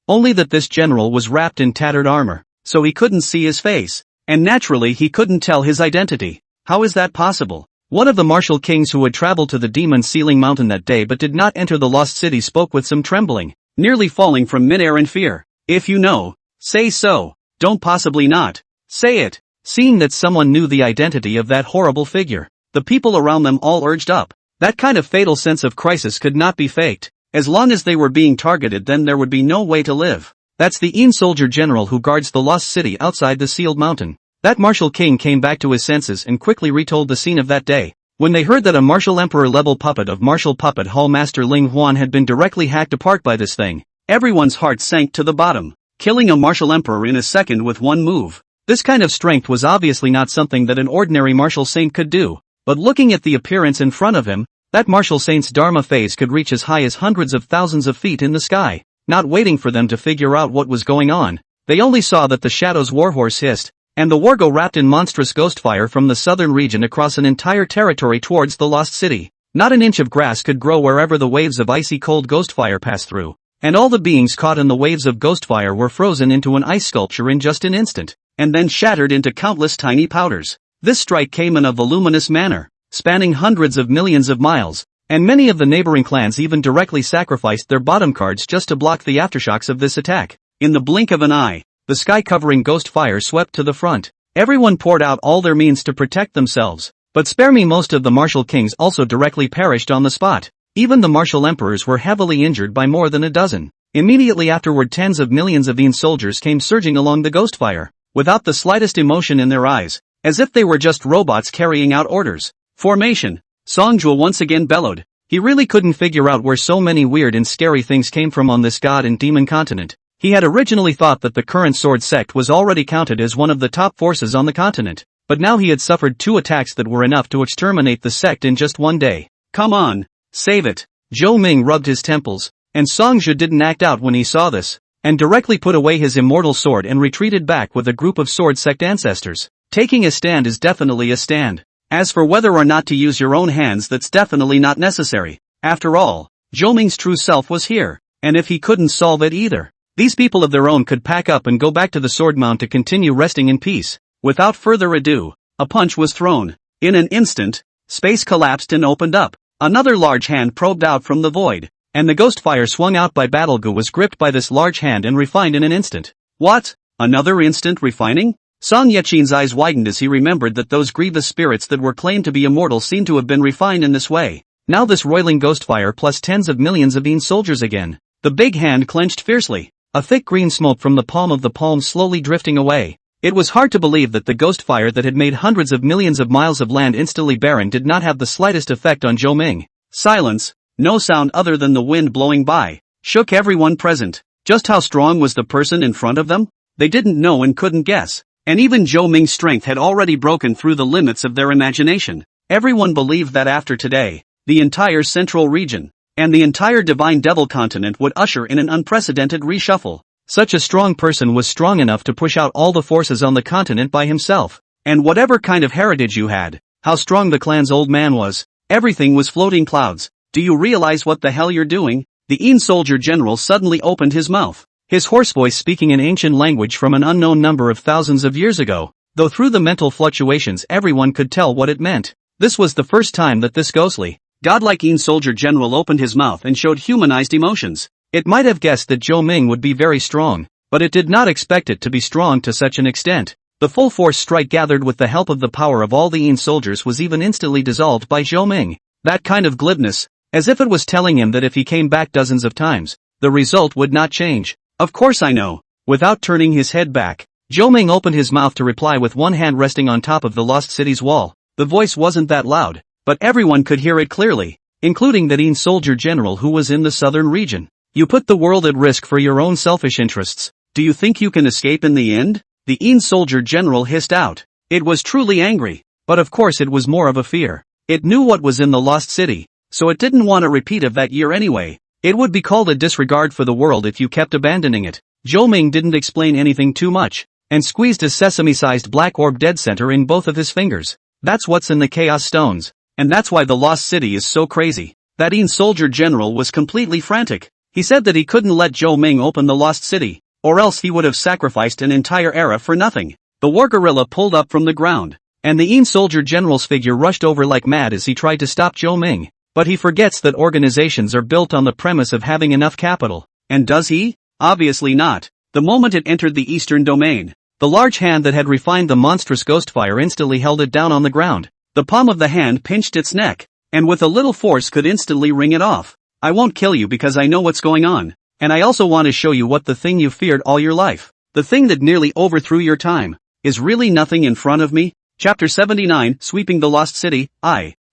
A: Only that this general was wrapped in tattered armor, so he couldn't see his face, and naturally he couldn't tell his identity. How is that possible? One of the martial kings who had traveled to the demon sealing mountain that day but did not enter the lost city spoke with some trembling, nearly falling from midair in fear. If you know, say so. Don't possibly not. Say it. Seeing that someone knew the identity of that horrible figure, the people around them all urged up. That kind of fatal sense of crisis could not be faked. As long as they were being targeted then there would be no way to live. That's the soldier general who guards the lost city outside the sealed mountain. That martial king came back to his senses and quickly retold the scene of that day, when they heard that a martial emperor level puppet of martial puppet hall master Ling Huan had been directly hacked apart by this thing. Everyone's heart sank to the bottom, killing a martial emperor in a second with one move. This kind of strength was obviously not something that an ordinary martial saint could do, but looking at the appearance in front of him, that martial saint's dharma phase could reach as high as hundreds of thousands of feet in the sky. Not waiting for them to figure out what was going on, they only saw that the shadow's warhorse hissed, and the wargo wrapped in monstrous ghost fire from the southern region across an entire territory towards the lost city. Not an inch of grass could grow wherever the waves of icy cold ghost fire passed through, and all the beings caught in the waves of ghost fire were frozen into an ice sculpture in just an instant, and then shattered into countless tiny powders. This strike came in a voluminous manner, spanning hundreds of millions of miles, and many of the neighboring clans even directly sacrificed their bottom cards just to block the aftershocks of this attack. In the blink of an eye, the sky-covering ghost fire swept to the front. Everyone poured out all their means to protect themselves, but spare me, most of the martial kings also directly perished on the spot. Even the martial emperors were heavily injured by more than a dozen. Immediately afterward tens of millions of Yin soldiers came surging along the ghost fire, without the slightest emotion in their eyes, as if they were just robots carrying out orders. Formation. Songjul once again bellowed. He really couldn't figure out where so many weird and scary things came from on this god and demon continent. He had originally thought that the current sword sect was already counted as one of the top forces on the continent, but now he had suffered 2 attacks that were enough to exterminate the sect in just one day. Come on, save it. Zhou Ming rubbed his temples, and Songjul didn't act out when he saw this, and directly put away his immortal sword and retreated back with a group of sword sect ancestors. Taking a stand is definitely a stand. As for whether or not to use your own hands, that's definitely not necessary. After all, Zhou Ming's true self was here, and if he couldn't solve it either, these people of their own could pack up and go back to the sword mount to continue resting in peace. Without further ado, a punch was thrown. In an instant, space collapsed and opened up. Another large hand probed out from the void, and the ghost fire swung out by Battlegoo was gripped by this large hand and refined in an instant. What? Another instant refining? Song Yechin's eyes widened as he remembered that those grievous spirits that were claimed to be immortal seemed to have been refined in this way. Now this roiling ghost fire plus tens of millions of Yin soldiers again. The big hand clenched fiercely, a thick green smoke from the palm slowly drifting away. It was hard to believe that the ghost fire that had made hundreds of millions of miles of land instantly barren did not have the slightest effect on Zhou Ming. Silence, no sound other than the wind blowing by, shook everyone present. Just how strong was the person in front of them? They didn't know and couldn't guess. And even Zhou Ming's strength had already broken through the limits of their imagination. Everyone believed that after today, the entire central region, and the entire divine devil continent would usher in an unprecedented reshuffle. Such a strong person was strong enough to push out all the forces on the continent by himself. And whatever kind of heritage you had, how strong the clan's old man was, everything was floating clouds. Do you realize what the hell you're doing? The Yin soldier general suddenly opened his mouth, his hoarse voice speaking an ancient language from an unknown number of thousands of years ago, though through the mental fluctuations everyone could tell what it meant. This was the first time that this ghostly, godlike Yin soldier general opened his mouth and showed humanized emotions. It might have guessed that Zhou Ming would be very strong, but it did not expect it to be strong to such an extent. The full force strike gathered with the help of the power of all the Yin soldiers was even instantly dissolved by Zhou Ming. That kind of glibness, as if it was telling him that if he came back dozens of times, the result would not change. Of course I know. Without turning his head back, Zhou Ming opened his mouth to reply with one hand resting on top of the lost city's wall. The voice wasn't that loud, but everyone could hear it clearly, including the Yin soldier general who was in the southern region. You put the world at risk for your own selfish interests. Do you think you can escape in the end? The Yin soldier general hissed out. It was truly angry, but of course it was more of a fear. It knew what was in the lost city, so it didn't want a repeat of that year anyway. It would be called a disregard for the world if you kept abandoning it. Zhou Ming didn't explain anything too much, and squeezed a sesame-sized black orb dead center in both of his fingers. That's what's in the Chaos Stones, and that's why the lost city is so crazy. That Yin soldier general was completely frantic. He said that he couldn't let Zhou Ming open the lost city, or else he would have sacrificed an entire era for nothing. The war gorilla pulled up from the ground, and the Yin soldier general's figure rushed over like mad as he tried to stop Zhou Ming. But he forgets that organizations are built on the premise of having enough capital. And does he? Obviously not. The moment it entered the eastern domain, the large hand that had refined the monstrous ghost fire instantly held it down on the ground. The palm of the hand pinched its neck, and with a little force could instantly wring it off. I won't kill you because I know what's going on, and I also want to show you what the thing you feared all your life, the thing that nearly overthrew your time, is really nothing in front of me. Chapter 79, Sweeping the Lost City.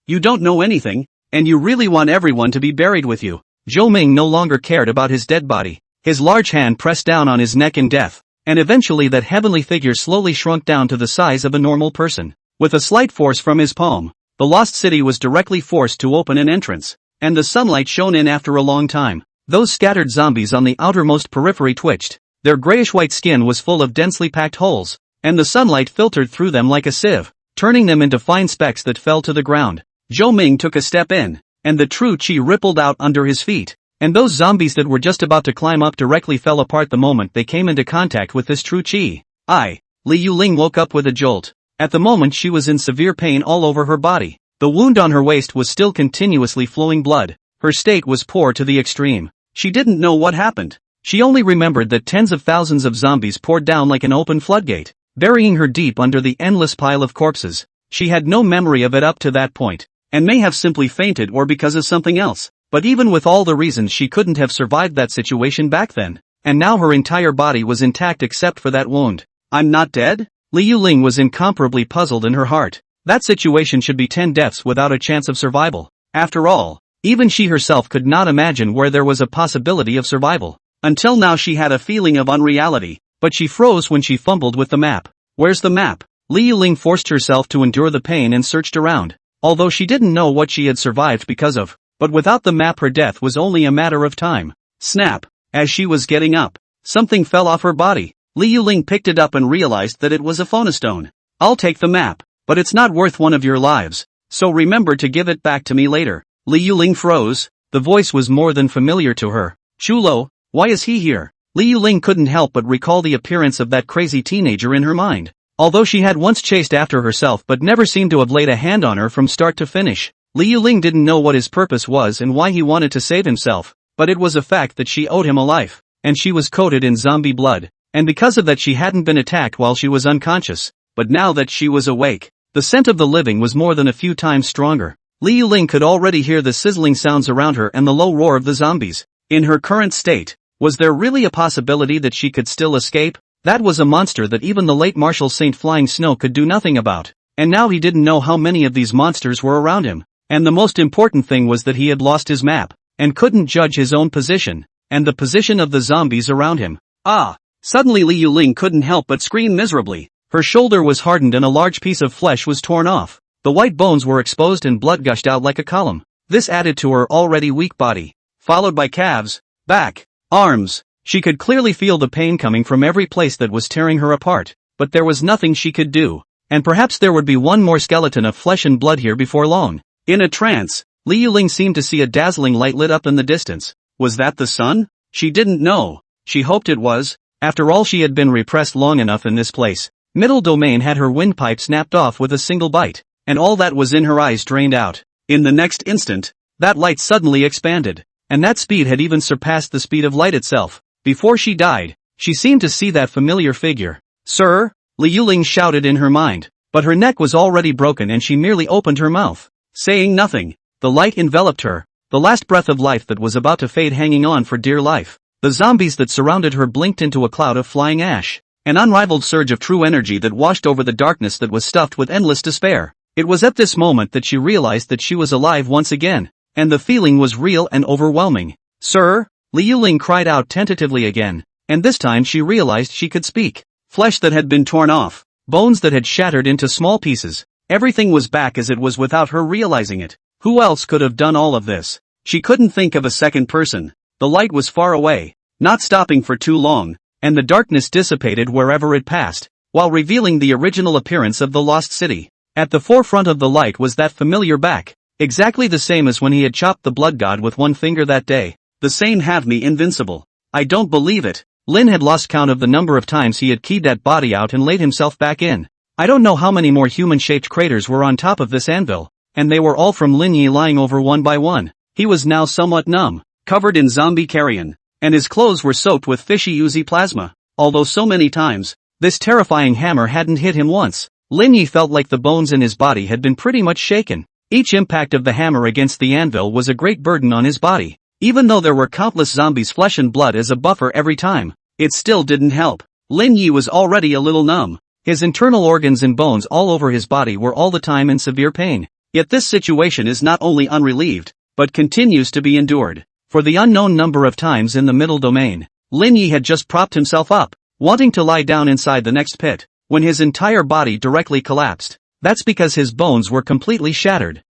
A: You don't know anything, and you really want everyone to be buried with you. Zhou Ming no longer cared about his dead body. His large hand pressed down on his neck in death, and eventually that heavenly figure slowly shrunk down to the size of a normal person. With a slight force from his palm, the lost city was directly forced to open an entrance, and the sunlight shone in after a long time. Those scattered zombies on the outermost periphery twitched. Their grayish-white skin was full of densely packed holes, and the sunlight filtered through them like a sieve, turning them into fine specks that fell to the ground. Zhou Ming took a step in, and the true qi rippled out under his feet, and those zombies that were just about to climb up directly fell apart the moment they came into contact with this true qi. Li Yuling woke up with a jolt. At the moment she was in severe pain all over her body. The wound on her waist was still continuously flowing blood. Her state was poor to the extreme. She didn't know what happened. She only remembered that tens of thousands of zombies poured down like an open floodgate, burying her deep under the endless pile of corpses. She had no memory of it up to that point, and may have simply fainted or because of something else. But even with all the reasons she couldn't have survived that situation back then. And now her entire body was intact except for that wound. I'm not dead? Liu Ling was incomparably puzzled in her heart. That situation should be 10 deaths without a chance of survival. After all, even she herself could not imagine where there was a possibility of survival. Until now she had a feeling of unreality, but she froze when she fumbled with the map. Where's the map? Liu Ling forced herself to endure the pain and searched around. Although she didn't know what she had survived because of, but without the map her death was only a matter of time. Snap! As she was getting up, something fell off her body. Liu Ling picked it up and realized that it was a phonostone. I'll take the map, but it's not worth one of your lives, so remember to give it back to me later. Liu Ling froze. The voice was more than familiar to her. Chulo, why is he here? Liu Ling couldn't help but recall the appearance of that crazy teenager in her mind. Although she had once chased after herself but never seemed to have laid a hand on her from start to finish, Liu Ling didn't know what his purpose was and why he wanted to save himself, but it was a fact that she owed him a life, and she was coated in zombie blood, and because of that she hadn't been attacked while she was unconscious, but now that she was awake, the scent of the living was more than a few times stronger. Liu Ling could already hear the sizzling sounds around her and the low roar of the zombies. In her current state, was there really a possibility that she could still escape? That was a monster that even the late Marshal Saint Flying Snow could do nothing about, and now he didn't know how many of these monsters were around him, and the most important thing was that he had lost his map, and couldn't judge his own position, and the position of the zombies around him. Ah! Suddenly Liu Ling couldn't help but scream miserably. Her shoulder was hardened and a large piece of flesh was torn off. The white bones were exposed and blood gushed out like a column. This added to her already weak body, followed by calves, back, arms. She could clearly feel the pain coming from every place that was tearing her apart, but there was nothing she could do, and perhaps there would be one more skeleton of flesh and blood here before long. In a trance, Liu Ling seemed to see a dazzling light lit up in the distance. Was that the sun? She didn't know. She hoped it was. After all, she had been repressed long enough in this place. Middle domain had her windpipe snapped off with a single bite, and all that was in her eyes drained out. In the next instant, that light suddenly expanded, and that speed had even surpassed the speed of light itself. Before she died, she seemed to see that familiar figure. Sir? Liu Ling shouted in her mind, but her neck was already broken and she merely opened her mouth, saying nothing. The light enveloped her, the last breath of life that was about to fade hanging on for dear life. The zombies that surrounded her blinked into a cloud of flying ash, an unrivaled surge of true energy that washed over the darkness that was stuffed with endless despair. It was at this moment that she realized that she was alive once again, and the feeling was real and overwhelming. Sir? Liu Ling cried out tentatively again, and this time she realized she could speak. Flesh that had been torn off, bones that had shattered into small pieces, everything was back as it was without her realizing it. Who else could have done all of this? She couldn't think of a second person. The light was far away, not stopping for too long, and the darkness dissipated wherever it passed, while revealing the original appearance of the lost city. At the forefront of the light was that familiar back, exactly the same as when he had chopped the blood god with one finger that day. The same have me invincible. I don't believe it. Lin had lost count of the number of times he had keyed that body out and laid himself back in. I don't know how many more human-shaped craters were on top of this anvil, and they were all from Lin Yi lying over one by one. He was now somewhat numb, covered in zombie carrion, and his clothes were soaked with fishy oozy plasma. Although so many times, this terrifying hammer hadn't hit him once, Lin Yi felt like the bones in his body had been pretty much shaken. Each impact of the hammer against the anvil was a great burden on his body. Even though there were countless zombies' flesh and blood as a buffer every time, it still didn't help. Lin Yi was already a little numb. His internal organs and bones all over his body were all the time in severe pain. Yet this situation is not only unrelieved, but continues to be endured. For the unknown number of times in the middle domain, Lin Yi had just propped himself up, wanting to lie down inside the next pit, when his entire body directly collapsed. That's because his bones were completely shattered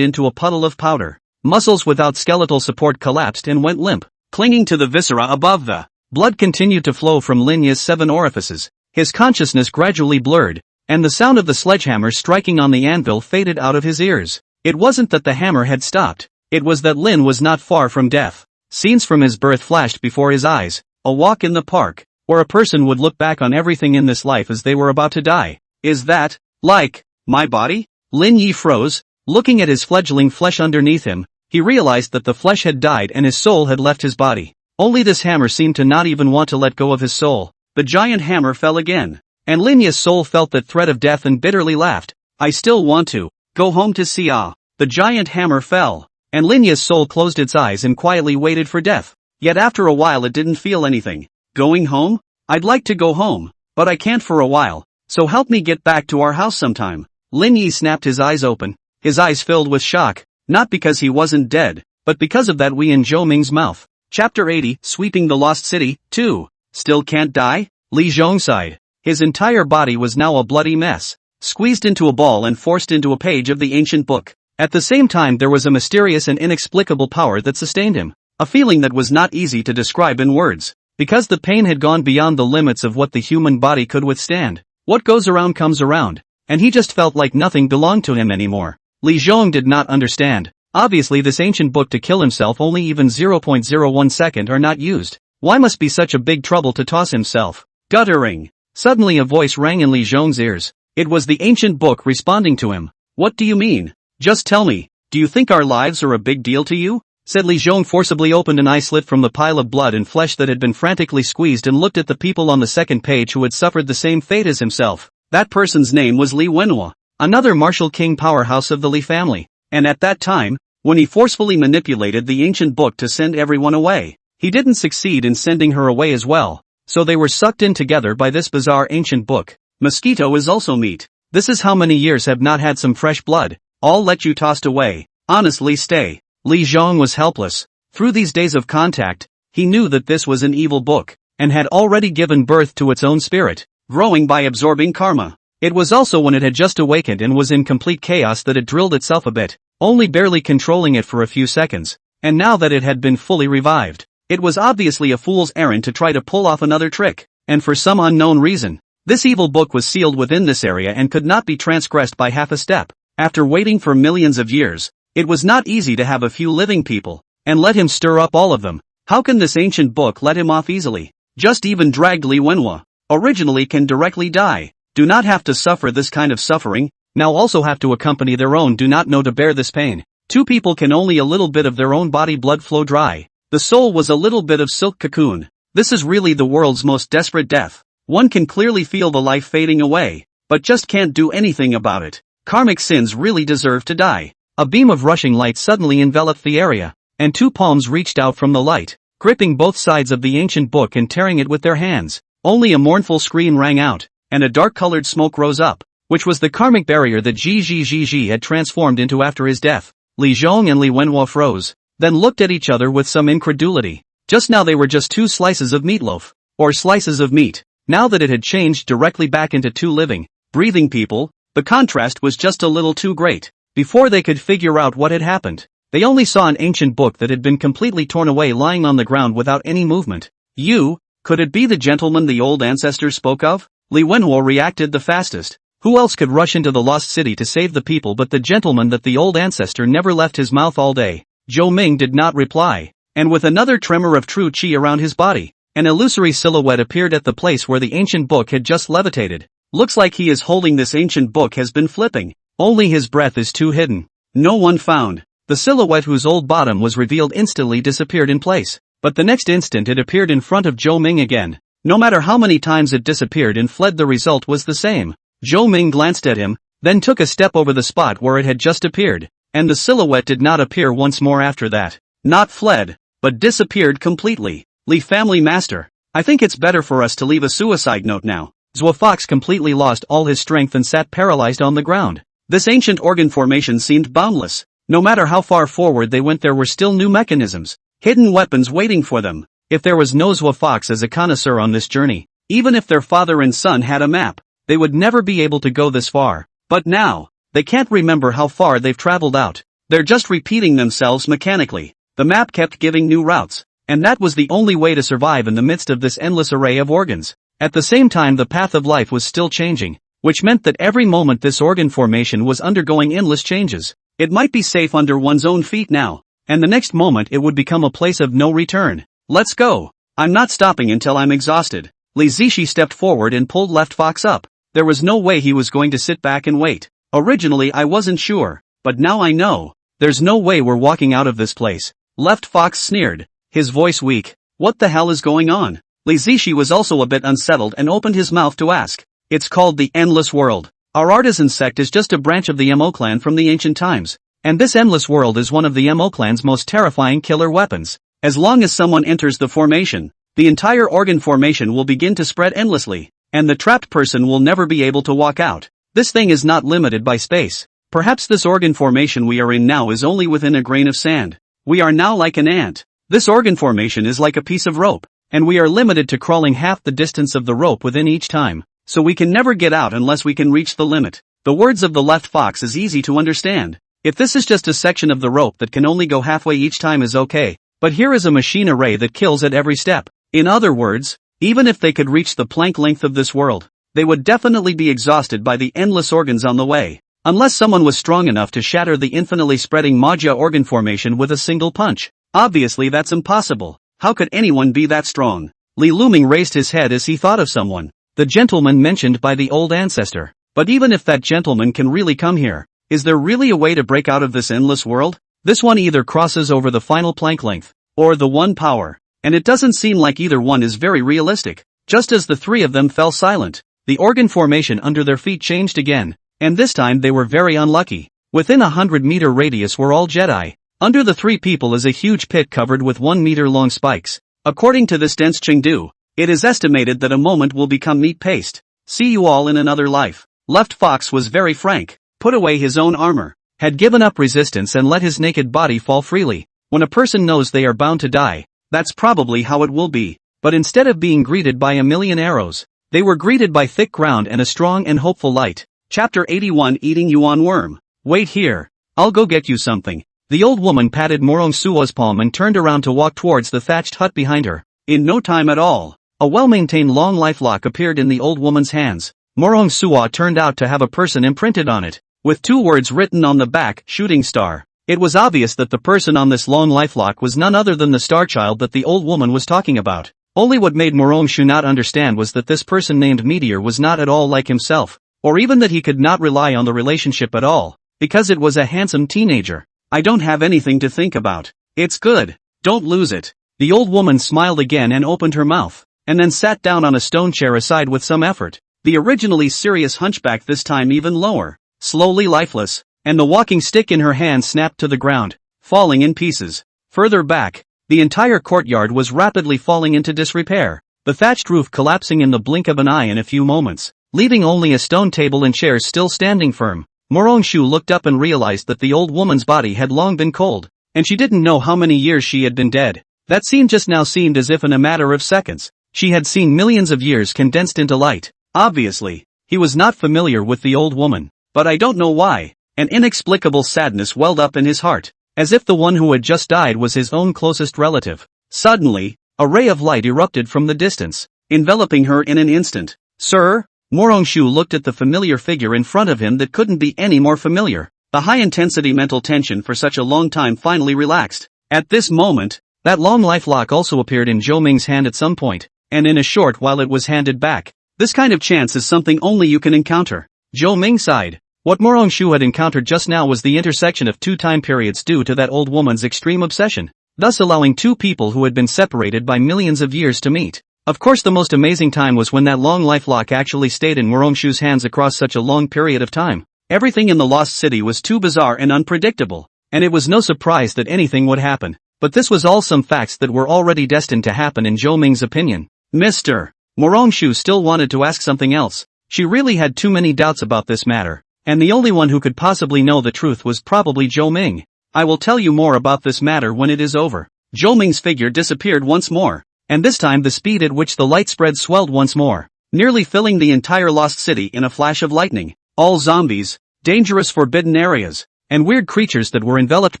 A: into a puddle of powder. Muscles without skeletal support collapsed and went limp, clinging to the viscera above the. Blood continued to flow from Lin Yi's 7 orifices. His consciousness gradually blurred, and the sound of the sledgehammer striking on the anvil faded out of his ears. It wasn't that the hammer had stopped, it was that Lin was not far from death. Scenes from his birth flashed before his eyes, a walk in the park, where a person would look back on everything in this life as they were about to die. Is that, like, my body? Lin Yi froze, looking at his fledgling flesh underneath him. He realized that the flesh had died and his soul had left his body. Only this hammer seemed to not even want to let go of his soul. The giant hammer fell again, and Lin Yi's soul felt that threat of death and bitterly laughed. I still want to go home to Xia. The giant hammer fell, and Linya's soul closed its eyes and quietly waited for death. Yet after a while it didn't feel anything. Going home? I'd like to go home, but I can't for a while, so help me get back to our house sometime. Lin Yi snapped his eyes open, his eyes filled with shock, not because he wasn't dead, but because of that wee in Zhou Ming's mouth. Chapter 80, Sweeping the Lost City, 2. Still can't die? Li Zhong sighed. His entire body was now a bloody mess, squeezed into a ball and forced into a page of the ancient book. At the same time there was a mysterious and inexplicable power that sustained him, a feeling that was not easy to describe in words, because the pain had gone beyond the limits of what the human body could withstand. What goes around comes around, and he just felt like nothing belonged to him anymore. Li Zhong did not understand. Obviously this ancient book to kill himself only even 0.01 second are not used. Why must be such a big trouble to toss himself? Guttering. Suddenly a voice rang in Li Zhong's ears. It was the ancient book responding to him. What do you mean? Just tell me, do you think our lives are a big deal to you? Said Li Zhong, forcibly opened an eye slit from the pile of blood and flesh that had been frantically squeezed and looked at the people on the second page who had suffered the same fate as himself. That person's name was Li Wenhua, another martial king powerhouse of the Li family, and at that time, when he forcefully manipulated the ancient book to send everyone away, he didn't succeed in sending her away as well, so they were sucked in together by this bizarre ancient book. Mosquito is also meat. This is how many years have not had some fresh blood. I'll let you tossed away. Honestly stay. Li Zhong was helpless. Through these days of contact, he knew that this was an evil book, and had already given birth to its own spirit, growing by absorbing karma. It was also when it had just awakened and was in complete chaos that it drilled itself a bit, only barely controlling it for a few seconds, and now that it had been fully revived, it was obviously a fool's errand to try to pull off another trick, and for some unknown reason, this evil book was sealed within this area and could not be transgressed by half a step. After waiting for millions of years, it was not easy to have a few living people, and let him stir up all of them. How can this ancient book let him off easily? Just even dragged Li Wenhua, originally can directly die, do not have to suffer this kind of suffering, now also have to accompany their own do not know to bear this pain. Two people can only a little bit of their own body blood flow dry. The soul was a little bit of silk cocoon. This is really the world's most desperate death. One can clearly feel the life fading away, but just can't do anything about it. Karmic sins really deserve to die. A beam of rushing light suddenly enveloped the area, and two palms reached out from the light, gripping both sides of the ancient book and tearing it with their hands. Only a mournful scream rang out, and a dark-colored smoke rose up, which was the karmic barrier that Ji had transformed into after his death. Li Zhong and Li Wenhua froze, then looked at each other with some incredulity. Just now they were just two slices of meatloaf, or slices of meat. Now that it had changed directly back into two living, breathing people, the contrast was just a little too great. Before they could figure out what had happened, they only saw an ancient book that had been completely torn away lying on the ground without any movement. Could it be the gentleman the old ancestor spoke of? Li Wenhua reacted the fastest. Who else could rush into the lost city to save the people but the gentleman that the old ancestor never left his mouth all day? Zhou Ming did not reply, and with another tremor of true qi around his body, an illusory silhouette appeared at the place where the ancient book had just levitated. Looks like he is holding this ancient book has been flipping. Only his breath is too hidden. No one found. The silhouette whose old bottom was revealed instantly disappeared in place, but the next instant it appeared in front of Zhou Ming again. No matter how many times it disappeared and fled, the result was the same. Zhou Ming glanced at him, then took a step over the spot where it had just appeared, and the silhouette did not appear once more after that. Not fled, but disappeared completely. Li family master, I think it's better for us to leave a suicide note now. Zhou Fox completely lost all his strength and sat paralyzed on the ground. This ancient organ formation seemed boundless. No matter how far forward they went, there were still new mechanisms, hidden weapons waiting for them. If there was no Zhou Fox as a connoisseur on this journey, even if their father and son had a map, they would never be able to go this far. But now, they can't remember how far they've traveled out. They're just repeating themselves mechanically. The map kept giving new routes, and that was the only way to survive in the midst of this endless array of organs. At the same time, the path of life was still changing, which meant that every moment this organ formation was undergoing endless changes. It might be safe under one's own feet now, and the next moment it would become a place of no return. Let's go. I'm not stopping until I'm exhausted. Li Zishi stepped forward and pulled Left Fox up. There was no way he was going to sit back and wait. Originally I wasn't sure, but now I know. There's no way we're walking out of this place. Left Fox sneered, his voice weak. What the hell is going on? Li Zishi was also a bit unsettled and opened his mouth to ask. It's called the Endless World. Our artisan sect is just a branch of the Mo clan from the ancient times. And this endless world is one of the MO clan's most terrifying killer weapons. As long as someone enters the formation, the entire organ formation will begin to spread endlessly, and the trapped person will never be able to walk out. This thing is not limited by space. Perhaps this organ formation we are in now is only within a grain of sand. We are now like an ant. This organ formation is like a piece of rope, and we are limited to crawling half the distance of the rope within each time, so we can never get out unless we can reach the limit. The words of the left fox is easy to understand. If this is just a section of the rope that can only go halfway each time is okay, but here is a machine array that kills at every step. In other words, even if they could reach the plank length of this world, they would definitely be exhausted by the endless organs on the way. Unless someone was strong enough to shatter the infinitely spreading Manhwa organ formation with a single punch. Obviously that's impossible. How could anyone be that strong? Li Luming raised his head as he thought of someone. The gentleman mentioned by the old ancestor. But even if that gentleman can really come here, is there really a way to break out of this endless world? This one either crosses over the final plank length, or the one power. And it doesn't seem like either one is very realistic. Just as the three of them fell silent, the organ formation under their feet changed again. And this time they were very unlucky. Within a 100-meter radius were all Jedi. Under the three people is a huge pit covered with 1-meter-long spikes. According to this dense Chengdu, it is estimated that a moment will become meat paste. See you all in another life. Left Fox was very frank, put away his own armor, had given up resistance and let his naked body fall freely. When a person knows they are bound to die, that's probably how it will be. But instead of being greeted by a million arrows, they were greeted by thick ground and a strong and hopeful light. Chapter 81 Eating Yuan Worm. Wait here. I'll go get you something. The old woman patted Morong Suo's palm and turned around to walk towards the thatched hut behind her. In no time at all, a well-maintained long lifelock appeared in the old woman's hands. Morong Suo turned out to have a person imprinted on it, with two words written on the back, Shooting Star. It was obvious that the person on this long lifelock was none other than the star child that the old woman was talking about. Only what made Morong Shu not understand was that this person named Meteor was not at all like himself. Or even that he could not rely on the relationship at all, because it was a handsome teenager. I don't have anything to think about. It's good. Don't lose it. The old woman smiled again and opened her mouth, and then sat down on a stone chair aside with some effort. The originally serious hunchback this time even lower, slowly lifeless, and the walking stick in her hand snapped to the ground, falling in pieces. Further back, the entire courtyard was rapidly falling into disrepair, the thatched roof collapsing in the blink of an eye in a few moments, leaving only a stone table and chairs still standing firm. Morong Shu looked up and realized that the old woman's body had long been cold, and she didn't know how many years she had been dead. That scene just now seemed as if in a matter of seconds, she had seen millions of years condensed into light. Obviously, he was not familiar with the old woman, but I don't know why. An inexplicable sadness welled up in his heart, as if the one who had just died was his own closest relative. Suddenly, a ray of light erupted from the distance, enveloping her in an instant. Sir? Morong Shu looked at the familiar figure in front of him that couldn't be any more familiar. The high-intensity mental tension for such a long time finally relaxed. At this moment, that long lifelock also appeared in Zhou Ming's hand at some point, and in a short while it was handed back. This kind of chance is something only you can encounter. Zhou Ming sighed. What Morong Shu had encountered just now was the intersection of two time periods due to that old woman's extreme obsession, thus allowing two people who had been separated by millions of years to meet. Of course, the most amazing time was when that long lifelock actually stayed in Morong Shu's hands across such a long period of time. Everything in the Lost City was too bizarre and unpredictable, and it was no surprise that anything would happen. But this was all some facts that were already destined to happen in Zhou Ming's opinion. Mr. Morong Shu still wanted to ask something else. She really had too many doubts about this matter, and the only one who could possibly know the truth was probably Zhou Ming. I will tell you more about this matter when it is over. Zhou Ming's figure disappeared once more. And this time the speed at which the light spread swelled once more, nearly filling the entire Lost City in a flash of lightning. All zombies, dangerous forbidden areas, and weird creatures that were enveloped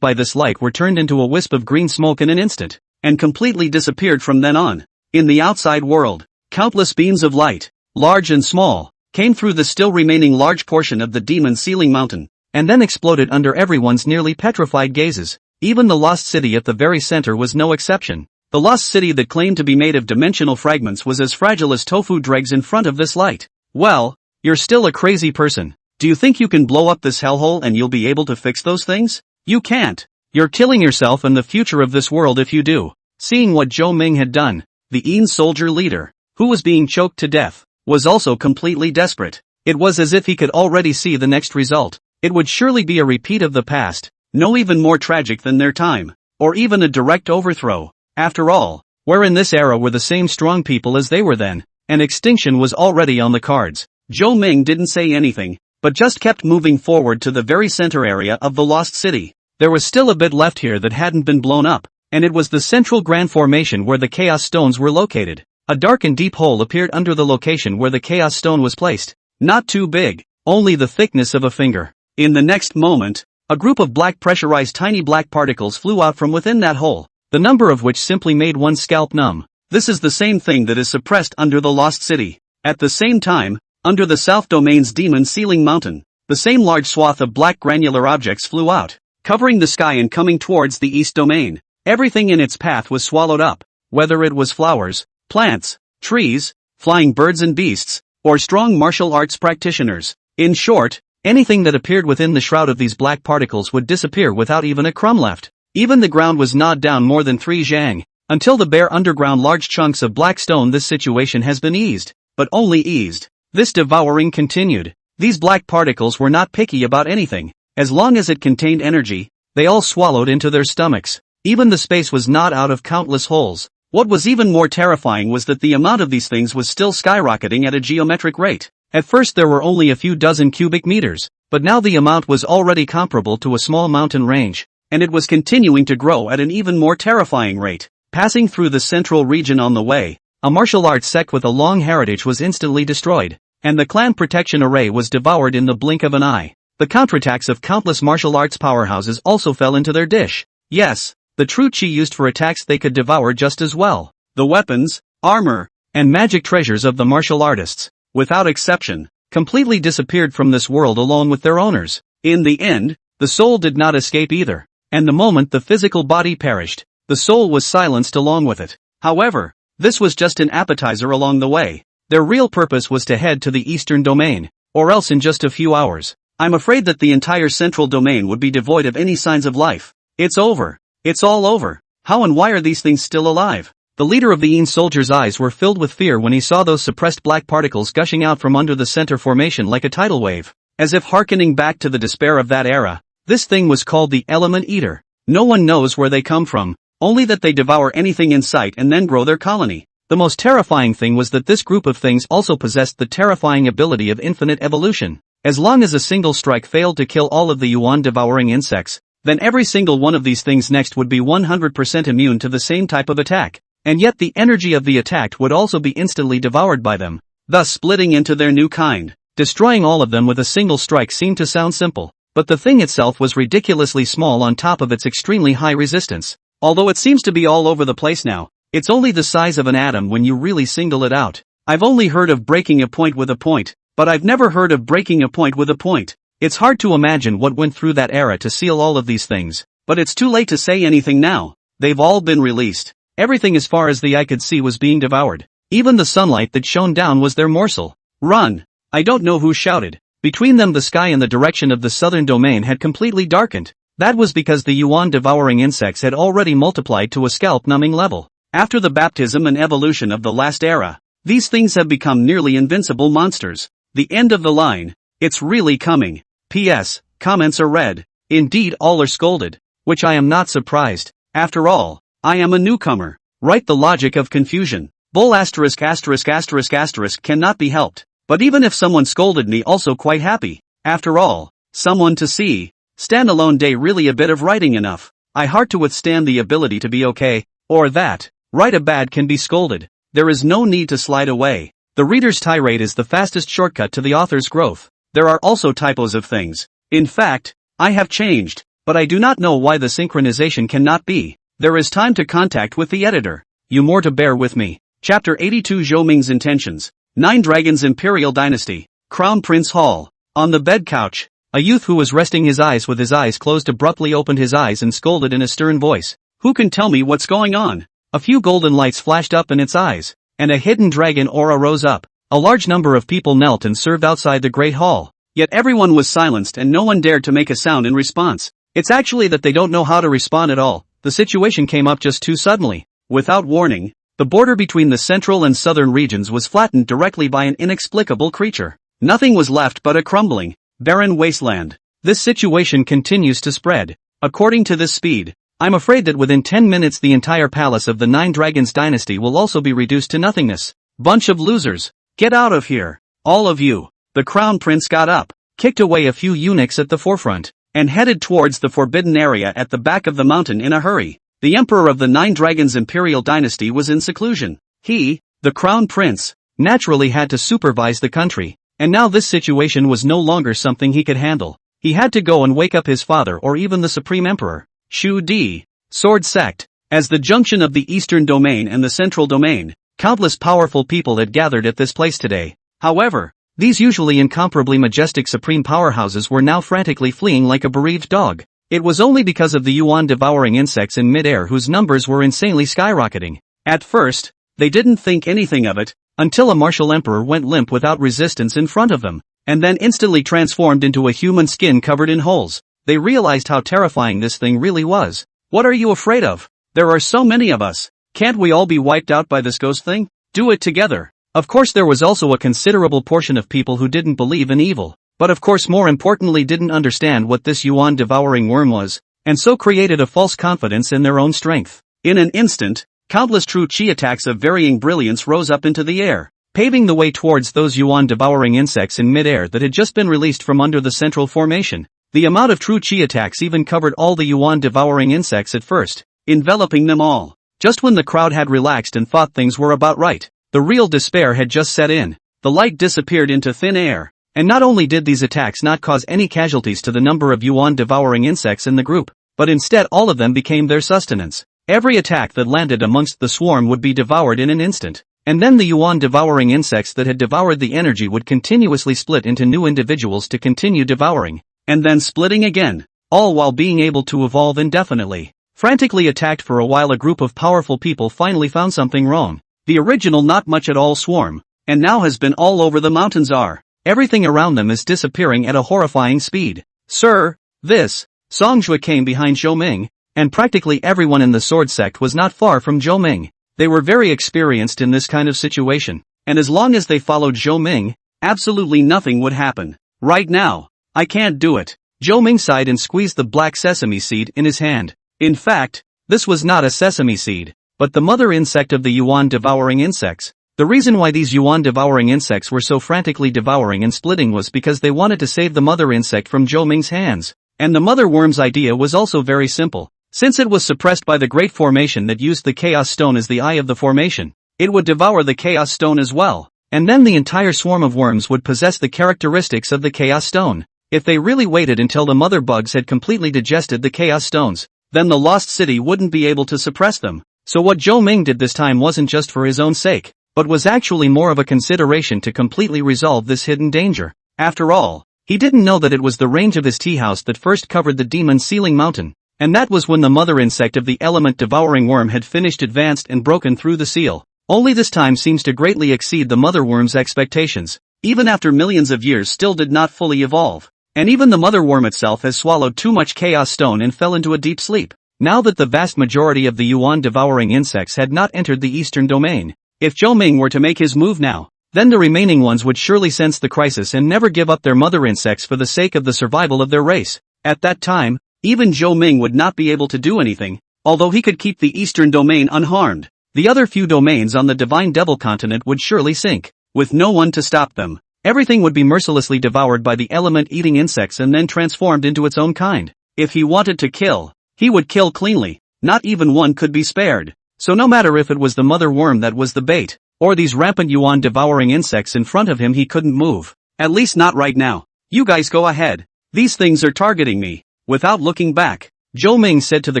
A: by this light were turned into a wisp of green smoke in an instant, and completely disappeared from then on. In the outside world, countless beams of light, large and small, came through the still remaining large portion of the demon ceiling mountain, and then exploded under everyone's nearly petrified gazes. Even the Lost City at the very center was no exception. The Lost City that claimed to be made of dimensional fragments was as fragile as tofu dregs in front of this light. Well, you're still a crazy person. Do you think you can blow up this hellhole and you'll be able to fix those things? You can't. You're killing yourself and the future of this world if you do. Seeing what Zhou Ming had done, the Yin soldier leader, who was being choked to death, was also completely desperate. It was as if he could already see the next result. It would surely be a repeat of the past, No even more tragic than their time. Or even a direct overthrow. After all, where in this era were the same strong people as they were then, and extinction was already on the cards. Zhou Ming didn't say anything, but just kept moving forward to the very center area of the lost city. There was still a bit left here that hadn't been blown up, and it was the central grand formation where the chaos stones were located. A dark and deep hole appeared under the location where the chaos stone was placed. Not too big, only the thickness of a finger. In the next moment, a group of black pressurized tiny black particles flew out from within that hole, the number of which simply made one's scalp numb. This is the same thing that is suppressed under the lost city. At the same time, under the south domain's demon ceiling mountain, the same large swath of black granular objects flew out, covering the sky and coming towards the east domain. Everything in its path was swallowed up, whether it was flowers, plants, trees, flying birds and beasts, or strong martial arts practitioners. In short, anything that appeared within the shroud of these black particles would disappear without even a crumb left. Even the ground was gnawed down more than 3 zhang, until the bare underground large chunks of black stone. This situation has been eased, but only eased. This devouring continued. These black particles were not picky about anything. As long as it contained energy, they all swallowed into their stomachs. Even the space was gnawed out of countless holes. What was even more terrifying was that the amount of these things was still skyrocketing at a geometric rate. At first there were only a few dozen cubic meters, but now the amount was already comparable to a small mountain range, and it was continuing to grow at an even more terrifying rate. Passing through the central region on the way, a martial arts sect with a long heritage was instantly destroyed, and the clan protection array was devoured in the blink of an eye. The counterattacks of countless martial arts powerhouses also fell into their dish. Yes, the true chi used for attacks they could devour just as well. The weapons, armor, and magic treasures of the martial artists, without exception, completely disappeared from this world along with their owners. In the end, the soul did not escape either, and the moment the physical body perished, the soul was silenced along with it. However, this was just an appetizer along the way. Their real purpose was to head to the eastern domain, or else in just a few hours, I'm afraid that the entire central domain would be devoid of any signs of life. It's over. It's all over. How and why are these things still alive? The leader of the Yin soldier's eyes were filled with fear when he saw those suppressed black particles gushing out from under the center formation like a tidal wave. As if hearkening back to the despair of that era, this thing was called the Element Eater. No one knows where they come from, only that they devour anything in sight and then grow their colony. The most terrifying thing was that this group of things also possessed the terrifying ability of infinite evolution. As long as a single strike failed to kill all of the yuan-devouring insects, then every single one of these things next would be 100% immune to the same type of attack. And yet the energy of the attacked would also be instantly devoured by them, thus splitting into their new kind. Destroying all of them with a single strike seemed to sound simple, but the thing itself was ridiculously small on top of its extremely high resistance. Although it seems to be all over the place now, it's only the size of an atom when you really single it out. I've only heard of breaking a point with a point, but I've never heard of breaking a point with a point. It's hard to imagine what went through that era to seal all of these things, but it's too late to say anything now. They've all been released. Everything as far as the eye could see was being devoured. Even the sunlight that shone down was their morsel. Run! I don't know who shouted. Between them the sky in the direction of the southern domain had completely darkened. That was because the yuan-devouring insects had already multiplied to a scalp-numbing level. After the baptism and evolution of the last era, these things have become nearly invincible monsters. The end of the line. It's really coming. P.S. Comments are read. Indeed all are scolded. Which I am not surprised. After all, I am a newcomer. Right, the logic of confusion. Bull asterisk asterisk asterisk asterisk cannot be helped. But even if someone scolded me, also quite happy. After all, someone to see. Standalone day, really a bit of writing enough. I hard to withstand the ability to be okay, or that. Write a bad can be scolded. There is no need to slide away. The reader's tirade is the fastest shortcut to the author's growth. There are also typos of things. In fact, I have changed, but I do not know why the synchronization cannot be. There is time to contact with the editor. You more to bear with me. Chapter 82, Zhou Ming's Intentions. 9 Dragons Imperial Dynasty. Crown Prince Hall. On the bed couch, a youth who was resting his eyes with his eyes closed abruptly opened his eyes and scolded in a stern voice. Who can tell me what's going on? A few golden lights flashed up in its eyes, and a hidden dragon aura rose up. A large number of people knelt and served outside the great hall. Yet everyone was silenced and no one dared to make a sound in response. It's actually that they don't know how to respond at all. The situation came up just too suddenly. Without warning, the border between the central and southern regions was flattened directly by an inexplicable creature. Nothing was left but a crumbling, barren wasteland. This situation continues to spread. According to this speed, I'm afraid that within 10 minutes the entire palace of the Nine Dragons dynasty will also be reduced to nothingness. Bunch of losers. Get out of here. All of you. The crown prince got up, kicked away a few eunuchs at the forefront, and headed towards the forbidden area at the back of the mountain in a hurry. The emperor of the Nine Dragons imperial dynasty was in seclusion. He, the crown prince, naturally had to supervise the country, and now this situation was no longer something he could handle. He had to go and wake up his father or even the supreme emperor. Shu Di, Sword Sect. As the junction of the eastern domain and the central domain, countless powerful people had gathered at this place today. However, these usually incomparably majestic supreme powerhouses were now frantically fleeing like a bereaved dog. It was only because of the yuan-devouring insects in mid-air whose numbers were insanely skyrocketing. At first, they didn't think anything of it, until a martial emperor went limp without resistance in front of them, and then instantly transformed into a human skin covered in holes. They realized how terrifying this thing really was. What are you afraid of? There are so many of us. Can't we all be wiped out by this ghost thing? Do it together. Of course there was also a considerable portion of people who didn't believe in evil, but of course more importantly didn't understand what this yuan-devouring worm was, and so created a false confidence in their own strength. In an instant, countless true chi attacks of varying brilliance rose up into the air, paving the way towards those yuan-devouring insects in mid-air that had just been released from under the central formation. The amount of true chi attacks even covered all the yuan-devouring insects at first, enveloping them all. Just when the crowd had relaxed and thought things were about right, the real despair had just set in. The light disappeared into thin air, and not only did these attacks not cause any casualties to the number of yuan-devouring insects in the group, but instead all of them became their sustenance. Every attack that landed amongst the swarm would be devoured in an instant, and then the yuan-devouring insects that had devoured the energy would continuously split into new individuals to continue devouring, and then splitting again, all while being able to evolve indefinitely. Frantically attacked for a while, a group of powerful people finally found something wrong. The original not much at all swarm, and now has been all over the mountains are. Everything around them is disappearing at a horrifying speed. Sir, this, Songjue came behind Zhou Ming, and practically everyone in the sword sect was not far from Zhou Ming. They were very experienced in this kind of situation, and as long as they followed Zhou Ming, absolutely nothing would happen. Right now, I can't do it. Zhou Ming sighed and squeezed the black sesame seed in his hand. In fact, this was not a sesame seed, but the mother insect of the yuan-devouring insects. The reason why these yuan-devouring insects were so frantically devouring and splitting was because they wanted to save the mother insect from Zhou Ming's hands. And the mother worm's idea was also very simple. Since it was suppressed by the Great Formation that used the Chaos Stone as the eye of the formation, it would devour the Chaos Stone as well, and then the entire swarm of worms would possess the characteristics of the Chaos Stone. If they really waited until the mother bugs had completely digested the Chaos Stones, then the lost city wouldn't be able to suppress them. So what Zhou Ming did this time wasn't just for his own sake, but was actually more of a consideration to completely resolve this hidden danger. After all, he didn't know that it was the range of his tea house that first covered the demon ceiling mountain, and that was when the mother insect of the element-devouring worm had finished advanced and broken through the seal. Only this time seems to greatly exceed the mother worm's expectations. Even after millions of years still did not fully evolve. And even the mother worm itself has swallowed too much chaos stone and fell into a deep sleep. Now that the vast majority of the yuan-devouring insects had not entered the eastern domain, if Zhou Ming were to make his move now, then the remaining ones would surely sense the crisis and never give up their mother insects for the sake of the survival of their race. At that time, even Zhou Ming would not be able to do anything, although he could keep the eastern domain unharmed. The other few domains on the Divine Devil continent would surely sink, with no one to stop them. Everything would be mercilessly devoured by the element-eating insects and then transformed into its own kind. If he wanted to kill, he would kill cleanly, not even one could be spared. So no matter if it was the mother worm that was the bait, or these rampant yuan-devouring insects in front of him, he couldn't move. At least not right now. You guys go ahead. These things are targeting me. Without looking back, Zhou Ming said to the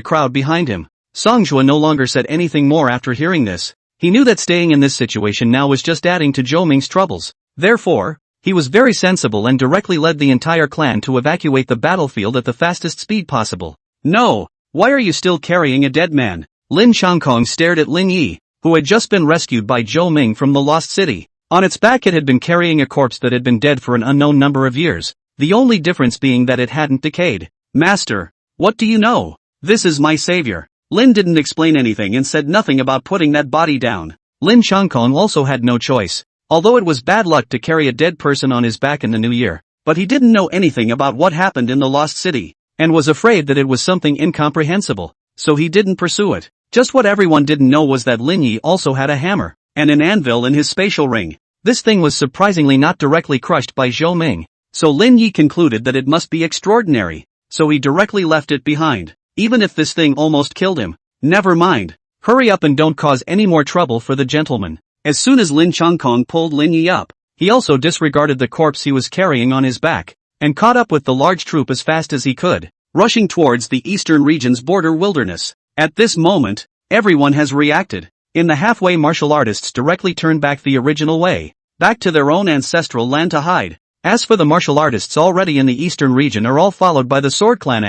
A: crowd behind him. Songjue no longer said anything more after hearing this. He knew that staying in this situation now was just adding to Zhou Ming's troubles. Therefore, he was very sensible and directly led the entire clan to evacuate the battlefield at the fastest speed possible. No, why are you still carrying a dead man? Lin Changkong stared at Lin Yi, who had just been rescued by Zhou Ming from the lost city. On its back it had been carrying a corpse that had been dead for an unknown number of years, the only difference being that it hadn't decayed. Master, what do you know? This is my savior. Lin didn't explain anything and said nothing about putting that body down. Lin Changkong also had no choice. Although it was bad luck to carry a dead person on his back in the new year, but he didn't know anything about what happened in the lost city. and was afraid that it was something incomprehensible, so he didn't pursue it. Just what everyone didn't know was that Lin Yi also had a hammer, and an anvil in his spatial ring. This thing was surprisingly not directly crushed by Zhou Ming, so Lin Yi concluded that it must be extraordinary, so he directly left it behind, even if this thing almost killed him. Never mind. Hurry up and don't cause any more trouble for the gentleman. As soon as Lin Chongkong pulled Lin Yi up, he also disregarded the corpse he was carrying on his back, and caught up with the large troop as fast as he could, rushing towards the eastern region's border wilderness. At this moment, everyone has reacted. In the halfway martial artists directly turned back the original way, back to their own ancestral land to hide. As for the martial artists already in the eastern region are all followed by the Sword Clan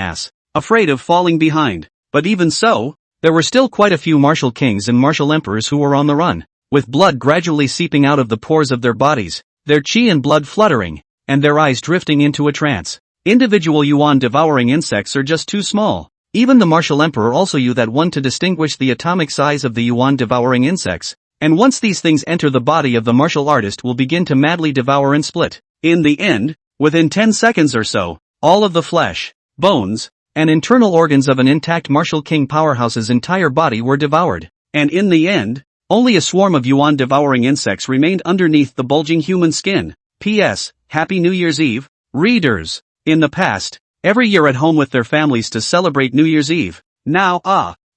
A: afraid of falling behind. But even so, there were still quite a few martial kings and martial emperors who were on the run, with blood gradually seeping out of the pores of their bodies, their chi and blood fluttering, and their eyes drifting into a trance. Individual yuan-devouring insects are just too small. Even the martial emperor also used that one to distinguish the atomic size of the yuan-devouring insects, and once these things enter the body of the martial artist will begin to madly devour and split. In the end, within 10 seconds or so, all of the flesh, bones, and internal organs of an intact martial king powerhouse's entire body were devoured. And in the end, only a swarm of yuan-devouring insects remained underneath the bulging human skin. P.S. Happy New Year's Eve, readers. In the past, every year at home with their families to celebrate New Year's Eve. Now,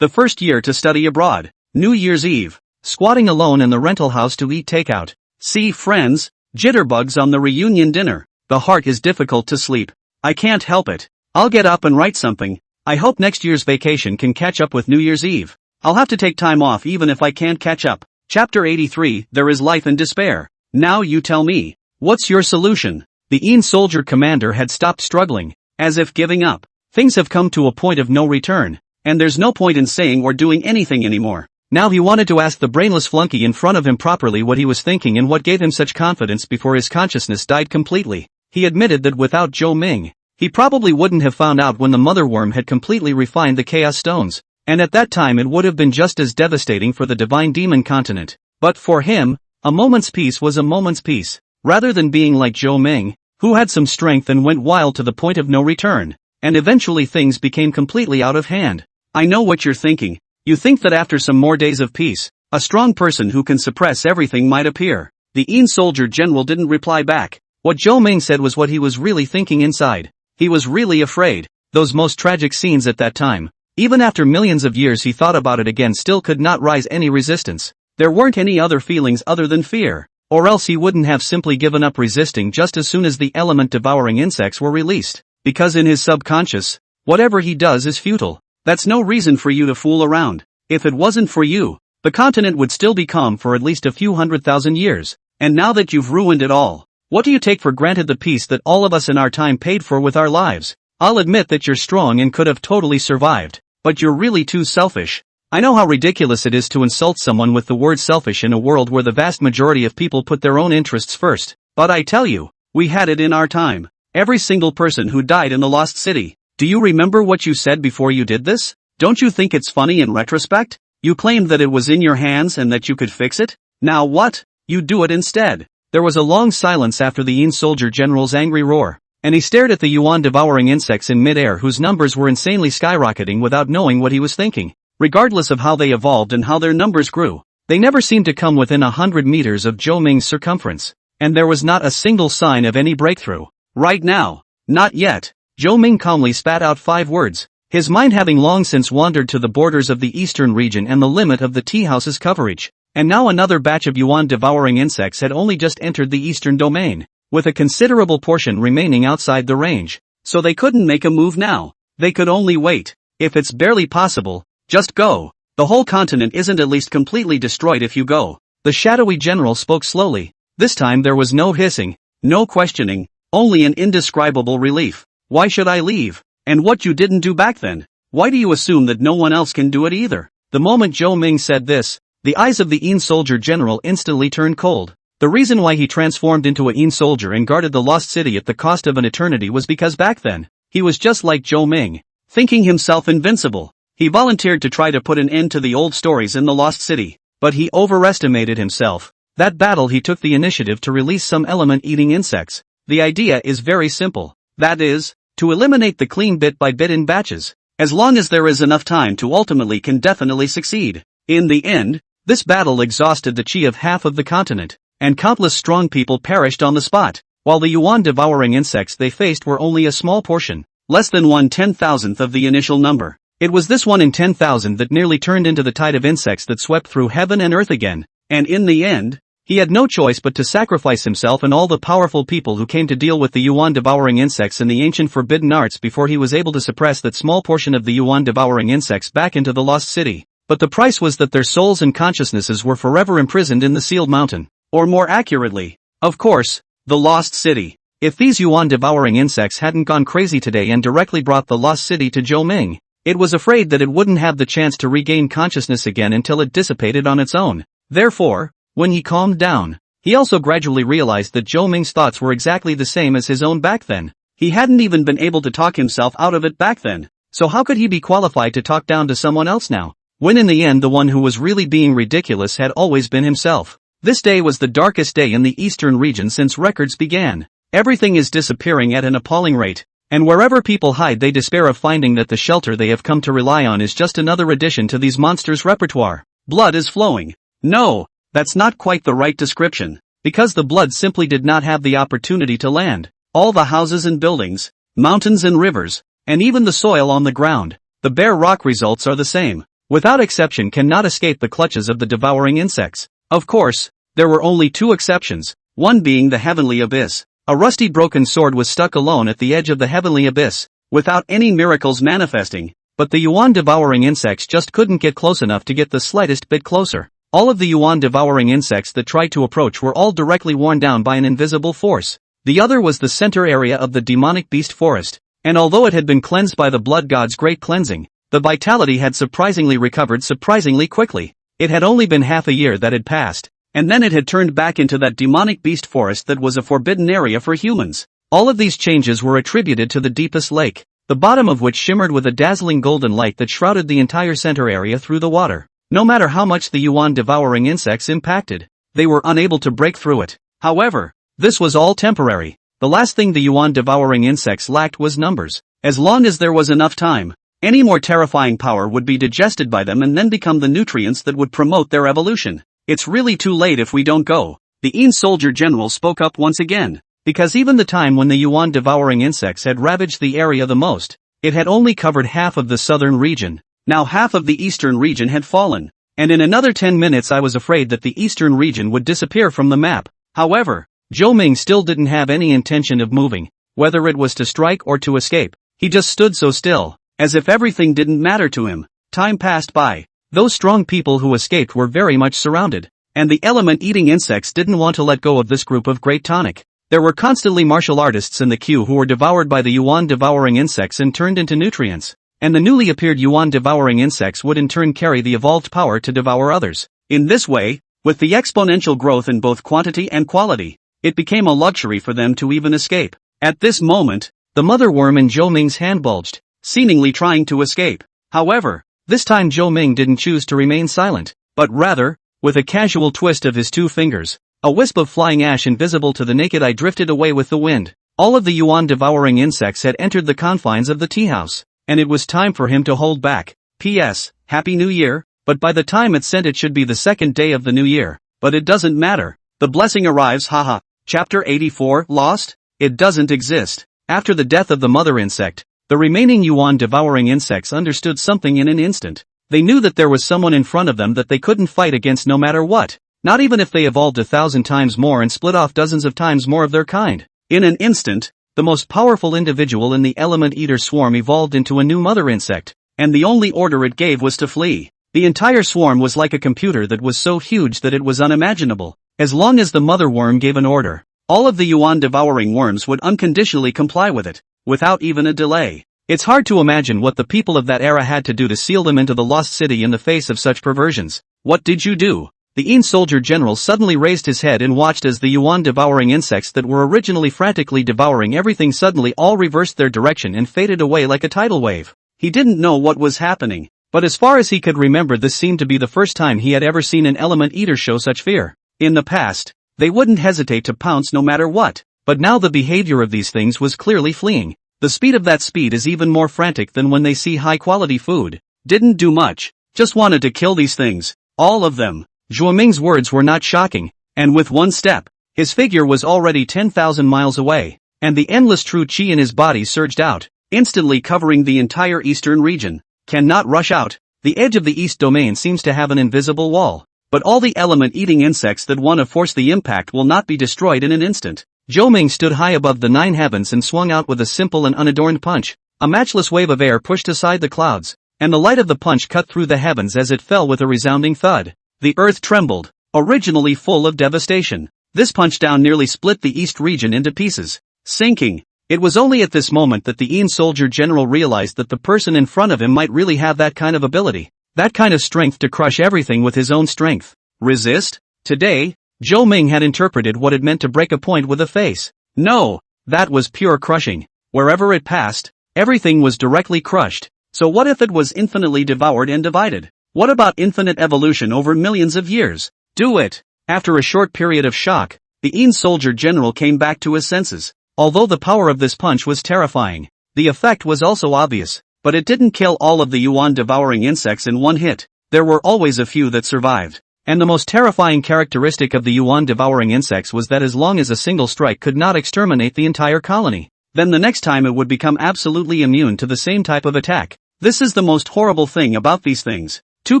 A: the first year to study abroad. New Year's Eve, squatting alone in the rental house to eat takeout. See friends, jitterbugs on the reunion dinner. The heart is difficult to sleep. I can't help it. I'll get up and write something. I hope next year's vacation can catch up with New Year's Eve. I'll have to take time off even if I can't catch up. Chapter 83, There is Life in Despair. Now you tell me, what's your solution? The Een soldier commander had stopped struggling, as if giving up. Things have come to a point of no return, and there's no point in saying or doing anything anymore. Now he wanted to ask the brainless flunky in front of him properly what he was thinking and what gave him such confidence before his consciousness died completely. He admitted that without Zhou Ming, he probably wouldn't have found out when the mother worm had completely refined the chaos stones, and at that time it would have been just as devastating for the divine demon continent. But for him, a moment's peace was a moment's peace, rather than being like Zhou Ming, who had some strength and went wild to the point of no return, and eventually things became completely out of hand. I know what you're thinking. You think that after some more days of peace, a strong person who can suppress everything might appear. The Een soldier general didn't reply back. What Zhou Ming said was what he was really thinking inside. He was really afraid. Those most tragic scenes at that time, even after millions of years he thought about it again, still could not rise any resistance. There weren't any other feelings other than fear, or else he wouldn't have simply given up resisting just as soon as the element-devouring insects were released. Because in his subconscious, whatever he does is futile. That's no reason for you to fool around. If it wasn't for you, the continent would still be calm for at least a few 100,000 years. And now that you've ruined it all, what do you take for granted the peace that all of us in our time paid for with our lives? I'll admit that you're strong and could have totally survived, but you're really too selfish. I know how ridiculous it is to insult someone with the word selfish in a world where the vast majority of people put their own interests first, but I tell you, we had it in our time. Every single person who died in the Lost City. Do you remember what you said before you did this? Don't you think it's funny in retrospect? You claimed that it was in your hands and that you could fix it? Now what? You do it instead. There was a long silence after the Een soldier general's angry roar, and he stared at the yuan-devouring insects in mid-air whose numbers were insanely skyrocketing without knowing what he was thinking. Regardless of how they evolved and how their numbers grew, they never seemed to come within 100 meters of Zhou Ming's circumference, and there was not a single sign of any breakthrough. Right now. Not yet. Zhou Ming calmly spat out 5 words, his mind having long since wandered to the borders of the eastern region and the limit of the tea house's coverage. And now another batch of yuan-devouring insects had only just entered the eastern domain, with a considerable portion remaining outside the range. So they couldn't make a move now. They could only wait. If it's barely possible, just go. The whole continent isn't at least completely destroyed if you go. The shadowy general spoke slowly. This time there was no hissing, no questioning, only an indescribable relief. Why should I leave? And what you didn't do back then? Why do you assume that no one else can do it either? The moment Zhou Ming said this, the eyes of the Een soldier general instantly turned cold. The reason why he transformed into a Een soldier and guarded the lost city at the cost of an eternity was because back then, he was just like Zhou Ming, thinking himself invincible. He volunteered to try to put an end to the old stories in the lost city, but he overestimated himself. That battle he took the initiative to release some element-eating insects. The idea is very simple. That is, to eliminate the clean bit by bit in batches. As long as there is enough time to ultimately can definitely succeed. In the end, this battle exhausted the chi of half of the continent, and countless strong people perished on the spot, while the yuan-devouring insects they faced were only a small portion, less than 1/10,000th of the initial number. It was this 1 in 10,000 that nearly turned into the tide of insects that swept through heaven and earth again, and in the end, he had no choice but to sacrifice himself and all the powerful people who came to deal with the yuan-devouring insects and the ancient forbidden arts before he was able to suppress that small portion of the yuan-devouring insects back into the lost city. But the price was that their souls and consciousnesses were forever imprisoned in the sealed mountain. Or more accurately, of course, the lost city. If these yuan-devouring insects hadn't gone crazy today and directly brought the lost city to Zhou Ming, it was afraid that it wouldn't have the chance to regain consciousness again until it dissipated on its own. Therefore, when he calmed down, he also gradually realized that Zhou Ming's thoughts were exactly the same as his own back then. He hadn't even been able to talk himself out of it back then, so how could he be qualified to talk down to someone else now, when in the end the one who was really being ridiculous had always been himself? This day was the darkest day in the eastern region since records began. Everything is disappearing at an appalling rate, and wherever people hide they despair of finding that the shelter they have come to rely on is just another addition to these monsters' repertoire. Blood is flowing. No, that's not quite the right description, because the blood simply did not have the opportunity to land. All the houses and buildings, mountains and rivers, and even the soil on the ground, the bare rock results are the same, without exception cannot escape the clutches of the devouring insects. Of course, there were only two exceptions, one being the heavenly abyss. A rusty broken sword was stuck alone at the edge of the heavenly abyss, without any miracles manifesting, but the yuan-devouring insects just couldn't get close enough to get the slightest bit closer. All of the yuan-devouring insects that tried to approach were all directly worn down by an invisible force. The other was the center area of the demonic beast forest, and although it had been cleansed by the blood god's great cleansing, the vitality had surprisingly recovered surprisingly quickly. It had only been half a year that had passed, and then it had turned back into that demonic beast forest that was a forbidden area for humans. All of these changes were attributed to the deepest lake, the bottom of which shimmered with a dazzling golden light that shrouded the entire center area through the water. No matter how much the yuan-devouring insects impacted, they were unable to break through it. However, this was all temporary. The last thing the yuan-devouring insects lacked was numbers. As long as there was enough time, any more terrifying power would be digested by them and then become the nutrients that would promote their evolution. It's really too late if we don't go, the Yin soldier general spoke up once again, because even the time when the yuan-devouring insects had ravaged the area the most, it had only covered half of the southern region. Now half of the eastern region had fallen, and in another 10 minutes I was afraid that the eastern region would disappear from the map. However, Zhou Ming still didn't have any intention of moving, whether it was to strike or to escape. He just stood so still, as if everything didn't matter to him. Time passed by. Those strong people who escaped were very much surrounded, and the element-eating insects didn't want to let go of this group of great tonic. There were constantly martial artists in the queue who were devoured by the yuan-devouring insects and turned into nutrients, and the newly appeared yuan-devouring insects would in turn carry the evolved power to devour others. In this way, with the exponential growth in both quantity and quality, it became a luxury for them to even escape. At this moment, the mother worm in Zhou Ming's hand bulged, seemingly trying to escape. However, this time Zhou Ming didn't choose to remain silent, but rather, with a casual twist of his two fingers, a wisp of flying ash invisible to the naked eye drifted away with the wind. All of the yuan-devouring insects had entered the confines of the tea house, and it was time for him to hold back. P.S. Happy New Year, but by the time it's sent it should be the second day of the new year, but it doesn't matter. The blessing arrives, haha. Chapter 84, Lost? It doesn't exist. After the death of the mother insect, the remaining yuan-devouring insects understood something in an instant. They knew that there was someone in front of them that they couldn't fight against no matter what, not even if they evolved 1,000 times more and split off dozens of times more of their kind. In an instant, the most powerful individual in the element-eater swarm evolved into a new mother insect, and the only order it gave was to flee. The entire swarm was like a computer that was so huge that it was unimaginable. As long as the mother worm gave an order, all of the yuan-devouring worms would unconditionally comply with it, without even a delay. It's hard to imagine what the people of that era had to do to seal them into the lost city in the face of such perversions. What did you do? The Yin soldier general suddenly raised his head and watched as the yuan-devouring insects that were originally frantically devouring everything suddenly all reversed their direction and faded away like a tidal wave. He didn't know what was happening, but as far as he could remember this seemed to be the first time he had ever seen an element-eater show such fear. In the past, they wouldn't hesitate to pounce no matter what, but now the behavior of these things was clearly fleeing. The speed of that speed is even more frantic than when they see high-quality food. Didn't do much, just wanted to kill these things, all of them. Zhuo Ming's words were not shocking, and with one step, his figure was already 10,000 miles away, and the endless true qi in his body surged out, instantly covering the entire eastern region. Cannot rush out. The edge of the east domain seems to have an invisible wall, but all the element-eating insects that want to force the impact will not be destroyed in an instant. Zhou Ming stood high above the 9 heavens and swung out with a simple and unadorned punch. A matchless wave of air pushed aside the clouds, and the light of the punch cut through the heavens as it fell with a resounding thud. The earth trembled, originally full of devastation. This punch down nearly split the east region into pieces, sinking. It was only at this moment that the Yin soldier general realized that the person in front of him might really have that kind of ability, that kind of strength to crush everything with his own strength. Resist? Today, Zhou Ming had interpreted what it meant to break a point with a face. No, that was pure crushing. Wherever it passed, everything was directly crushed. So what if it was infinitely devoured and divided? What about infinite evolution over millions of years? Do it! After a short period of shock, the Yin soldier general came back to his senses. Although the power of this punch was terrifying, the effect was also obvious, but it didn't kill all of the yuan devouring insects in one hit. There were always a few that survived. And the most terrifying characteristic of the yuan devouring insects was that as long as a single strike could not exterminate the entire colony, then the next time it would become absolutely immune to the same type of attack. This is the most horrible thing about these things. 2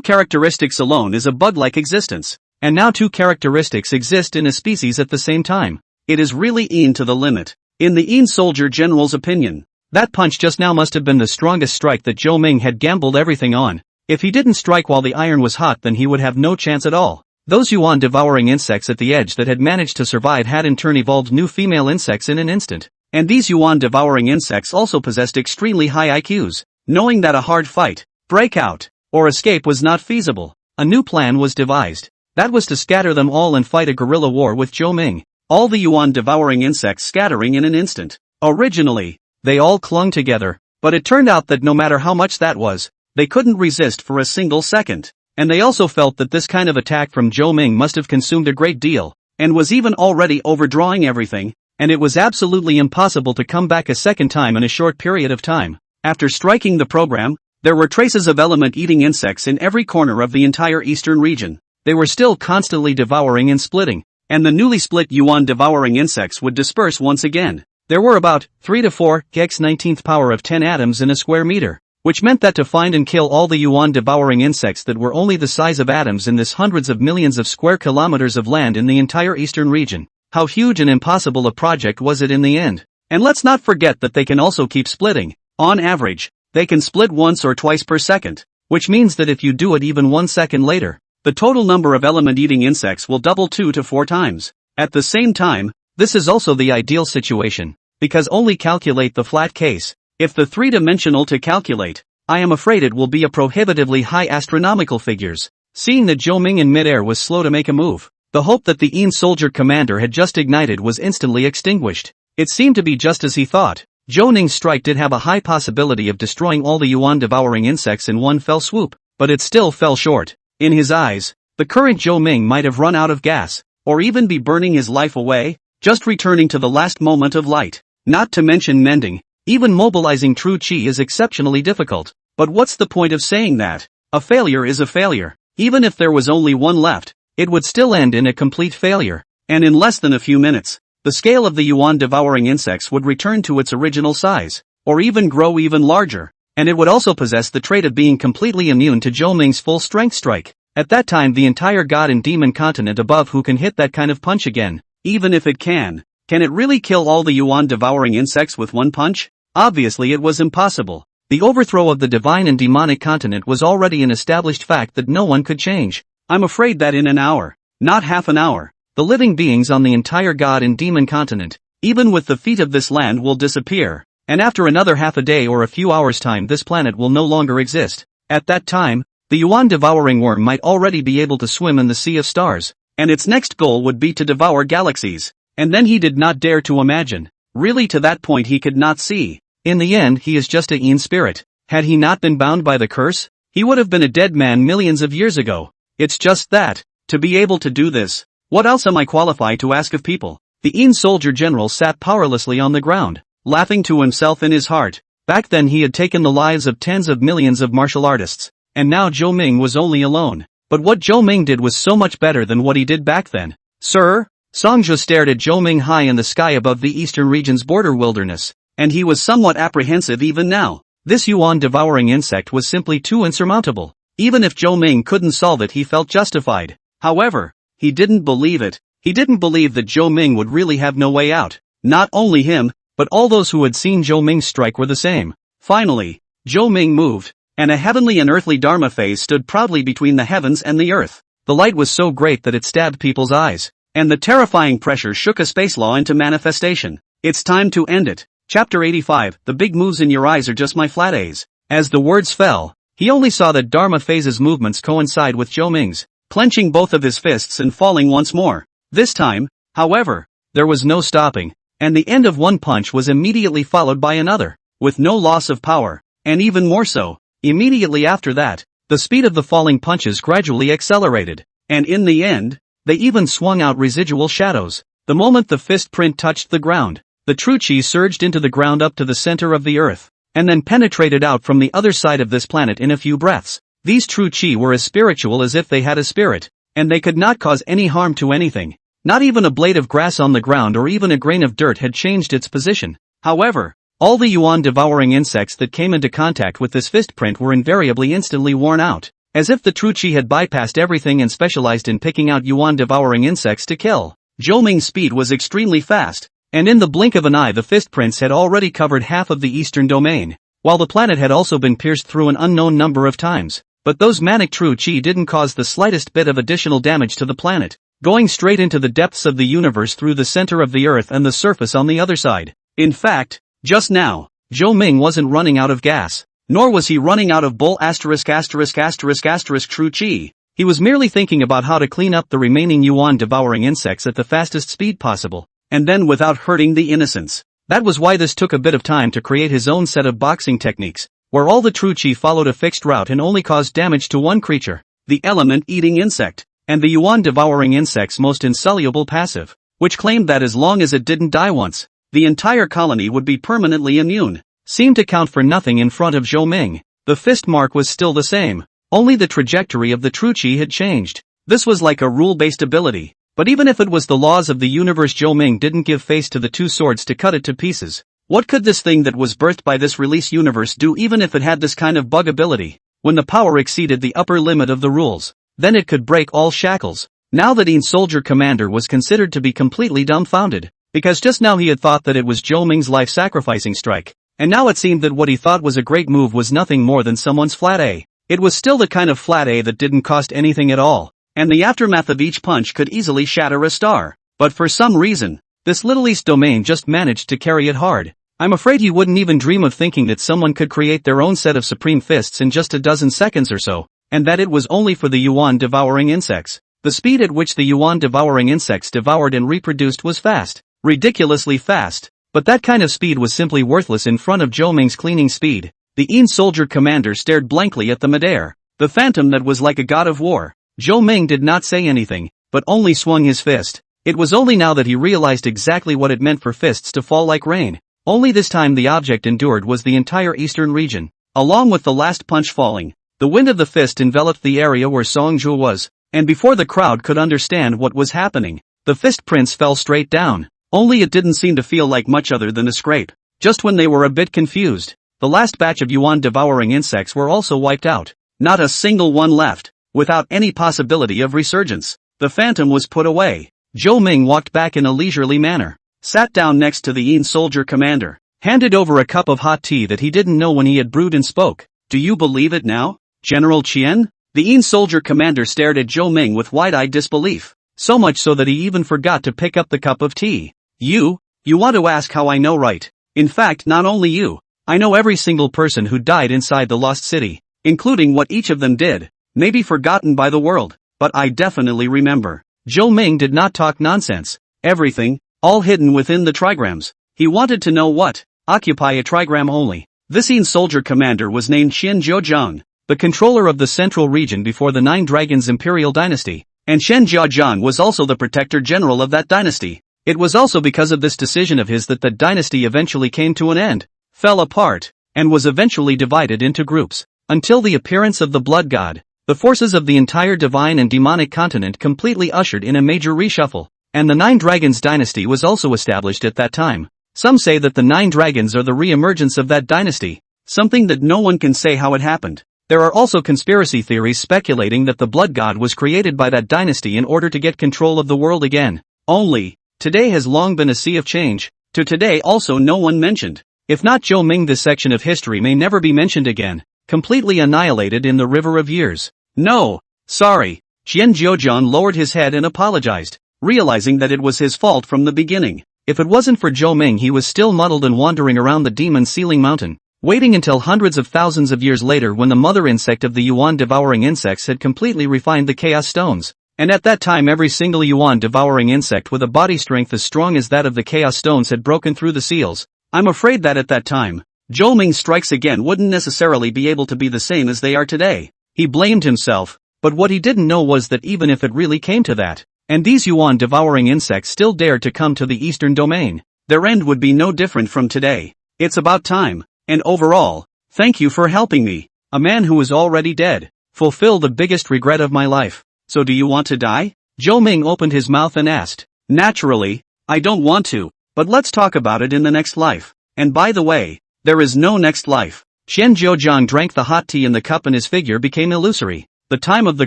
A: characteristics alone is a bug-like existence, and now 2 characteristics exist in a species at the same time. It is really Yin to the limit. In the Yin soldier general's opinion, that punch just now must have been the strongest strike that Zhou Ming had gambled everything on. If he didn't strike while the iron was hot, then he would have no chance at all. Those yuan devouring insects at the edge that had managed to survive had in turn evolved new female insects in an instant. And these yuan devouring insects also possessed extremely high IQs. Knowing that a hard fight, breakout, or escape was not feasible, a new plan was devised. That was to scatter them all and fight a guerrilla war with Zhou Ming. All the yuan devouring insects scattering in an instant. Originally, they all clung together, but it turned out that no matter how much that was, they couldn't resist for a single second. And they also felt that this kind of attack from Zhou Ming must have consumed a great deal, and was even already overdrawing everything, and it was absolutely impossible to come back a second time in a short period of time. After striking the program, there were traces of element-eating insects in every corner of the entire eastern region. They were still constantly devouring and splitting, and the newly split yuan devouring insects would disperse once again. There were about 3 to 4 x 19th power of 10 atoms in a square meter, which meant that to find and kill all the yuan devouring insects that were only the size of atoms in this hundreds of millions of square kilometers of land in the entire eastern region. How huge and impossible a project was it in the end? And let's not forget that they can also keep splitting. On average, they can split once or twice per second, which means that if you do it even 1 second later, the total number of element-eating insects will double 2 to 4 times. At the same time, this is also the ideal situation, because only calculate the flat case. If the 3-dimensional to calculate, I am afraid it will be a prohibitively high astronomical figures. Seeing that Zhou Ming in midair was slow to make a move, the hope that the Yin soldier commander had just ignited was instantly extinguished. It seemed to be just as he thought. Zhou Ning's strike did have a high possibility of destroying all the yuan devouring insects in one fell swoop, but it still fell short. In his eyes, the current Zhou Ming might have run out of gas, or even be burning his life away, just returning to the last moment of light. Not to mention mending. Even mobilizing true qi is exceptionally difficult. But what's the point of saying that? A failure is a failure. Even if there was only one left, it would still end in a complete failure. And in less than a few minutes, the scale of the yuan devouring insects would return to its original size, or even grow even larger. And it would also possess the trait of being completely immune to Zhou Ming's full strength strike. At that time the entire god and demon continent above who can hit that kind of punch again. Even if it can it really kill all the yuan devouring insects with one punch? Obviously it was impossible. The overthrow of the divine and demonic continent was already an established fact that no one could change. I'm afraid that in an hour, not half an hour, the living beings on the entire god and demon continent, even with the feet of this land, will disappear, and after another half a day or a few hours' time this planet will no longer exist. At that time, the yuan devouring worm might already be able to swim in the sea of stars, and its next goal would be to devour galaxies. And then he did not dare to imagine. Really, to that point he could not see. In the end he is just a Yin spirit. Had he not been bound by the curse, he would have been a dead man millions of years ago. It's just that, to be able to do this, what else am I qualified to ask of people? The Yin soldier general sat powerlessly on the ground. laughing to himself in his heart. Back then he had taken the lives of tens of millions of martial artists, and now Zhou Ming was only alone. But what Zhou Ming did was so much better than what he did back then. Sir? Song Zhou stared at Zhou Ming high in the sky above the eastern region's border wilderness, and he was somewhat apprehensive even now. This yuan-devouring insect was simply too insurmountable. Even if Zhou Ming couldn't solve it, he felt justified. However, he didn't believe it. He didn't believe that Zhou Ming would really have no way out. Not only him, but all those who had seen Zhou Ming strike were the same. Finally, Zhou Ming moved, and a heavenly and earthly Dharma phase stood proudly between the heavens and the earth. The light was so great that it stabbed people's eyes, and the terrifying pressure shook a space law into manifestation. It's time to end it. Chapter 85, the big moves in your eyes are just my flat A's. As the words fell, he only saw that Dharma phase's movements coincide with Zhou Ming's, clenching both of his fists and falling once more. This time, however, there was no stopping, and the end of one punch was immediately followed by another, with no loss of power, and even more so, immediately after that, the speed of the falling punches gradually accelerated, and in the end, they even swung out residual shadows. The moment the fist print touched the ground, the true chi surged into the ground up to the center of the earth, and then penetrated out from the other side of this planet in a few breaths. These true chi were as spiritual as if they had a spirit, and they could not cause any harm to anything. Not even a blade of grass on the ground or even a grain of dirt had changed its position. However, all the yuan-devouring insects that came into contact with this fist print were invariably instantly worn out, as if the true chi had bypassed everything and specialized in picking out yuan-devouring insects to kill. Zhou Ming's speed was extremely fast, and in the blink of an eye the fist prints had already covered half of the eastern domain, while the planet had also been pierced through an unknown number of times. But those manic true chi didn't cause the slightest bit of additional damage to the planet, going straight into the depths of the universe through the center of the earth and the surface on the other side. In fact, just now, Zhou Ming wasn't running out of gas, nor was he running out of bull true chi. He was merely thinking about how to clean up the remaining yuan-devouring insects at the fastest speed possible, and then without hurting the innocents. That was why this took a bit of time to create his own set of boxing techniques, where all the true chi followed a fixed route and only caused damage to one creature, the element-eating insect, and the yuan-devouring insect's most insoluble passive, which claimed that as long as it didn't die once, the entire colony would be permanently immune, seemed to count for nothing in front of Zhou Ming. The fist mark was still the same, only the trajectory of the true chi had changed. This was like a rule-based ability, but even if it was the laws of the universe, Zhou Ming didn't give face to the two swords to cut it to pieces. What could this thing that was birthed by this release universe do even if it had this kind of bug ability? When the power exceeded the upper limit of the rules, then it could break all shackles. Now the Soldier Commander was considered to be completely dumbfounded, because just now he had thought that it was Zhou Ming's life-sacrificing strike, and now it seemed that what he thought was a great move was nothing more than someone's flat A. It was still the kind of flat A that didn't cost anything at all, and the aftermath of each punch could easily shatter a star. But for some reason, this little east domain just managed to carry it hard. I'm afraid you wouldn't even dream of thinking that someone could create their own set of supreme fists in just a dozen seconds or so, and that it was only for the yuan-devouring insects. The speed at which the yuan-devouring insects devoured and reproduced was fast, ridiculously fast, but that kind of speed was simply worthless in front of Zhou Ming's cleaning speed. The Soldier Commander stared blankly at the midair, the phantom that was like a god of war. Zhou Ming did not say anything, but only swung his fist. It was only now that he realized exactly what it meant for fists to fall like rain. Only this time the object endured was the entire eastern region. Along with the last punch falling, the wind of the fist enveloped the area where Song Zhou was, and before the crowd could understand what was happening, the fist prints fell straight down. Only it didn't seem to feel like much other than a scrape. Just when they were a bit confused, the last batch of yuan-devouring insects were also wiped out. Not a single one left, without any possibility of resurgence. The phantom was put away. Zhou Ming walked back in a leisurely manner, sat down next to the Soldier Commander, handed over a cup of hot tea that he didn't know when he had brewed, and spoke. Do you believe it now, General Qian? The Soldier Commander stared at Zhou Ming with wide-eyed disbelief, so much so that he even forgot to pick up the cup of tea. You want to ask how I know, right? In fact, not only you, I know every single person who died inside the Lost City, including what each of them did, maybe forgotten by the world, but I definitely remember. Zhou Ming did not talk nonsense. Everything, all hidden within the trigrams. He wanted to know what, occupy a trigram only. This Soldier Commander was named Shen Jiuzhang, the controller of the central region before the Nine Dragons Imperial Dynasty, and Shen Jiuzhang was also the Protector General of that dynasty. It was also because of this decision of his that the dynasty eventually came to an end, fell apart, and was eventually divided into groups. Until the appearance of the blood god, the forces of the entire divine and demonic continent completely ushered in a major reshuffle, and the Nine Dragons dynasty was also established at that time. Some say that the Nine Dragons are the re-emergence of that dynasty, something that no one can say how it happened. There are also conspiracy theories speculating that the blood god was created by that dynasty in order to get control of the world again. Only, today has long been a sea of change, to today also no one mentioned. If not Zhou Ming, this section of history may never be mentioned again, completely annihilated in the river of years. No, sorry. Qian Jiuzhang lowered his head and apologized, realizing that it was his fault from the beginning. If it wasn't for Zhou Ming, he was still muddled and wandering around the demon ceiling mountain, waiting until hundreds of thousands of years later when the mother insect of the yuan devouring insects had completely refined the chaos stones. And at that time every single yuan devouring insect with a body strength as strong as that of the chaos stones had broken through the seals. I'm afraid that at that time, Zhou Ming's strikes again wouldn't necessarily be able to be the same as they are today. He blamed himself, but what he didn't know was that even if it really came to that, and these yuan devouring insects still dared to come to the eastern domain, their end would be no different from today. It's about time, and overall, thank you for helping me, a man who is already dead, fulfill the biggest regret of my life. So do you want to die? Zhou Ming opened his mouth and asked. Naturally, I don't want to, but let's talk about it in the next life. And by the way, there is no next life. Qian Jiuzhang drank the hot tea in the cup and his figure became illusory. The time of the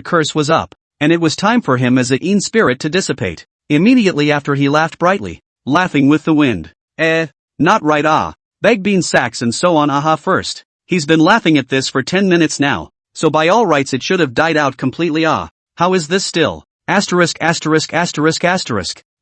A: curse was up, and it was time for him as a yin spirit to dissipate. Immediately after he laughed brightly, laughing with the wind. Not right Beg bean sacks and so on first. He's been laughing at this for 10 minutes now, so by all rights it should have died out completely How is this still? ********.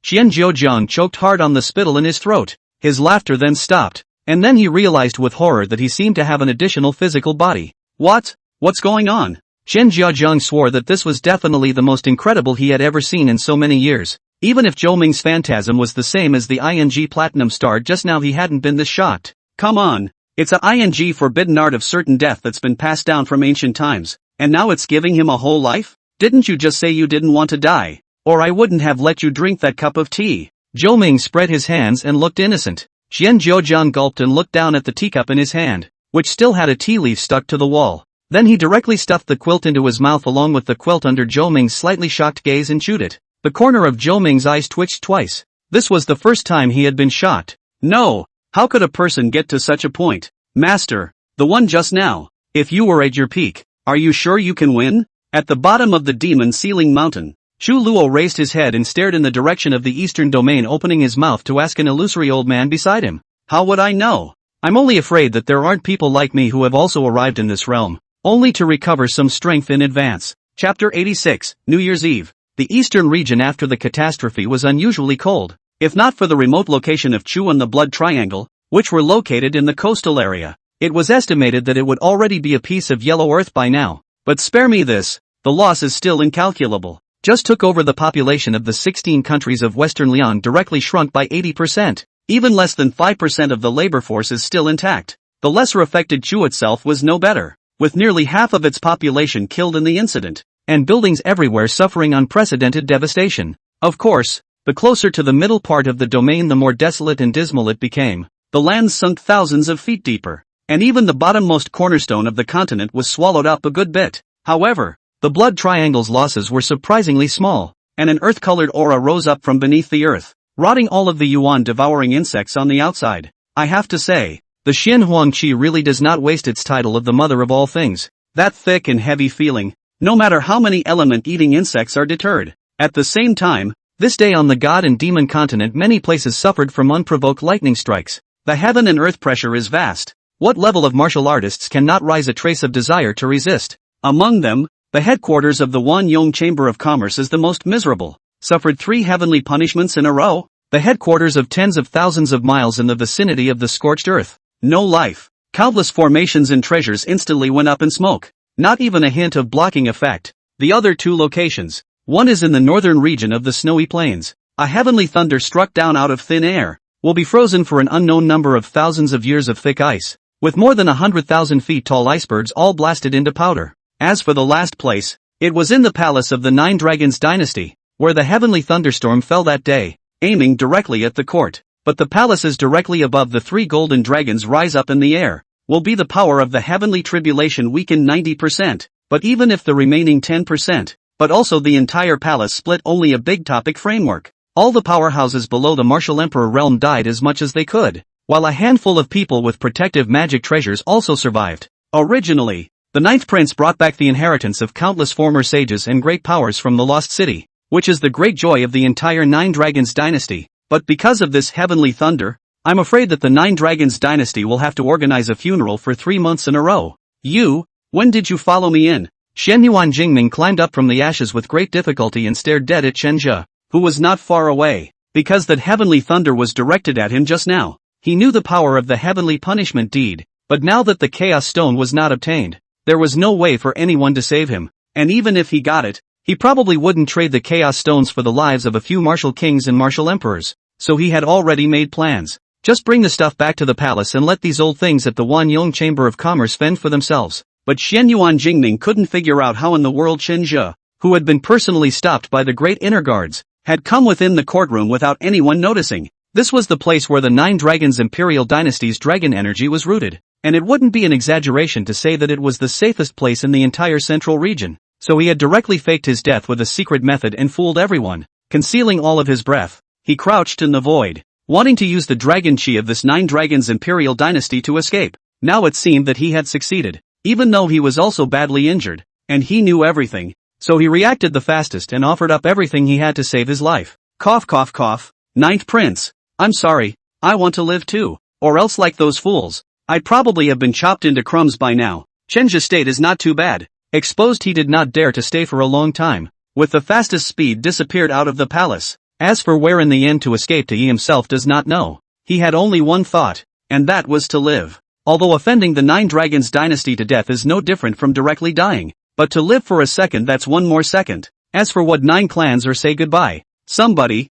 A: Qian Jiuzhang choked hard on the spittle in his throat. His laughter then stopped, and then he realized with horror that he seemed to have an additional physical body. What's going on? Qian Jiuzhang swore that this was definitely the most incredible he had ever seen in so many years. Even if Zhou Ming's phantasm was the same as the ING Platinum Star just now, he hadn't been this shocked. Come on, it's a ING forbidden art of certain death that's been passed down from ancient times, and now it's giving him a whole life? Didn't you just say you didn't want to die? Or I wouldn't have let you drink that cup of tea. Zhou Ming spread his hands and looked innocent. Qian Jiuzhang gulped and looked down at the teacup in his hand, which still had a tea leaf stuck to the wall. Then he directly stuffed the quilt into his mouth along with the quilt under Zhou Ming's slightly shocked gaze and chewed it. The corner of Zhou Ming's eyes twitched twice. This was the first time he had been shocked. No, how could a person get to such a point? Master, the one just now, if you were at your peak, are you sure you can win? At the bottom of the demon ceiling mountain, Shu Luo raised his head and stared in the direction of the eastern domain, opening his mouth to ask an illusory old man beside him. How would I know? I'm only afraid that there aren't people like me who have also arrived in this realm, only to recover some strength in advance. Chapter 86, New Year's Eve. The eastern region after the catastrophe was unusually cold, if not for the remote location of Chu and the Blood Triangle, which were located in the coastal area. It was estimated that it would already be a piece of yellow earth by now. But spare me this, the loss is still incalculable. Just took over the population of the 16 countries of Western Liang directly shrunk by 80%. Even less than 5% of the labor force is still intact. The lesser affected Chu itself was no better, with nearly half of its population killed in the incident, and buildings everywhere suffering unprecedented devastation. Of course, the closer to the middle part of the domain the more desolate and dismal it became. The land sunk thousands of feet deeper, and even the bottommost cornerstone of the continent was swallowed up a good bit. However, the Blood Triangle's losses were surprisingly small, and an earth-colored aura rose up from beneath the earth, rotting all of the yuan-devouring insects on the outside. I have to say, the Xin Huangqi really does not waste its title of the mother of all things. That thick and heavy feeling, no matter how many element-eating insects are deterred. At the same time, this day on the God and Demon continent many places suffered from unprovoked lightning strikes. The heaven and earth pressure is vast. What level of martial artists cannot rise a trace of desire to resist? Among them, the headquarters of the Wanyong Chamber of Commerce is the most miserable. Suffered 3 heavenly punishments in a row. The headquarters of tens of thousands of miles in the vicinity of the scorched earth. No life. Countless formations and treasures instantly went up in smoke. Not even a hint of blocking effect. The other 2 locations. One is in the northern region of the snowy plains. A heavenly thunder struck down out of thin air. Will be frozen for an unknown number of thousands of years of thick ice, with more than 100,000 feet tall icebergs all blasted into powder. As for the last place, it was in the palace of the Nine Dragons dynasty, where the heavenly thunderstorm fell that day. aiming directly at the court. But the palaces directly above the 3 golden dragons rise up in the air. Will be the power of the heavenly tribulation weaken 90%, but even if the remaining 10%, but also the entire palace split only a big topic framework. All the powerhouses below the martial emperor realm died as much as they could, while a handful of people with protective magic treasures also survived. Originally, the ninth prince brought back the inheritance of countless former sages and great powers from the lost city, which is the great joy of the entire Nine Dragons dynasty. But because of this heavenly thunder, I'm afraid that the Nine Dragons dynasty will have to organize a funeral for 3 months in a row. When did you follow me in? Xianyuan Jingming climbed up from the ashes with great difficulty and stared dead at Chen Zhe, who was not far away. Because that heavenly thunder was directed at him just now, he knew the power of the heavenly punishment deed, but now that the Chaos Stone was not obtained, there was no way for anyone to save him, and even if he got it, he probably wouldn't trade the Chaos Stones for the lives of a few martial kings and martial emperors, so he had already made plans. Just bring the stuff back to the palace and let these old things at the Wanyong Chamber of Commerce fend for themselves. But Xianyuan Jingming couldn't figure out how in the world Chen Zhe, who had been personally stopped by the great inner guards, had come within the courtroom without anyone noticing. This was the place where the Nine Dragons Imperial Dynasty's dragon energy was rooted, and it wouldn't be an exaggeration to say that it was the safest place in the entire central region. So he had directly faked his death with a secret method and fooled everyone. Concealing all of his breath, he crouched in the void, wanting to use the dragon chi of this Nine Dragons Imperial Dynasty to escape. Now it seemed that he had succeeded, even though he was also badly injured, and he knew everything, so he reacted the fastest and offered up everything he had to save his life. Cough cough cough. Ninth Prince, I'm sorry, I want to live too, or else like those fools, I'd probably have been chopped into crumbs by now. Chen Zhe's state is not too bad. Exposed, he did not dare to stay for a long time. With the fastest speed disappeared out of the palace. As for where in the end to escape to, he himself does not know. He had only one thought, and that was to live. Although offending the Nine Dragons dynasty to death is no different from directly dying, but to live for a second, that's one more second. As for what 9 clans or say goodbye. Somebody,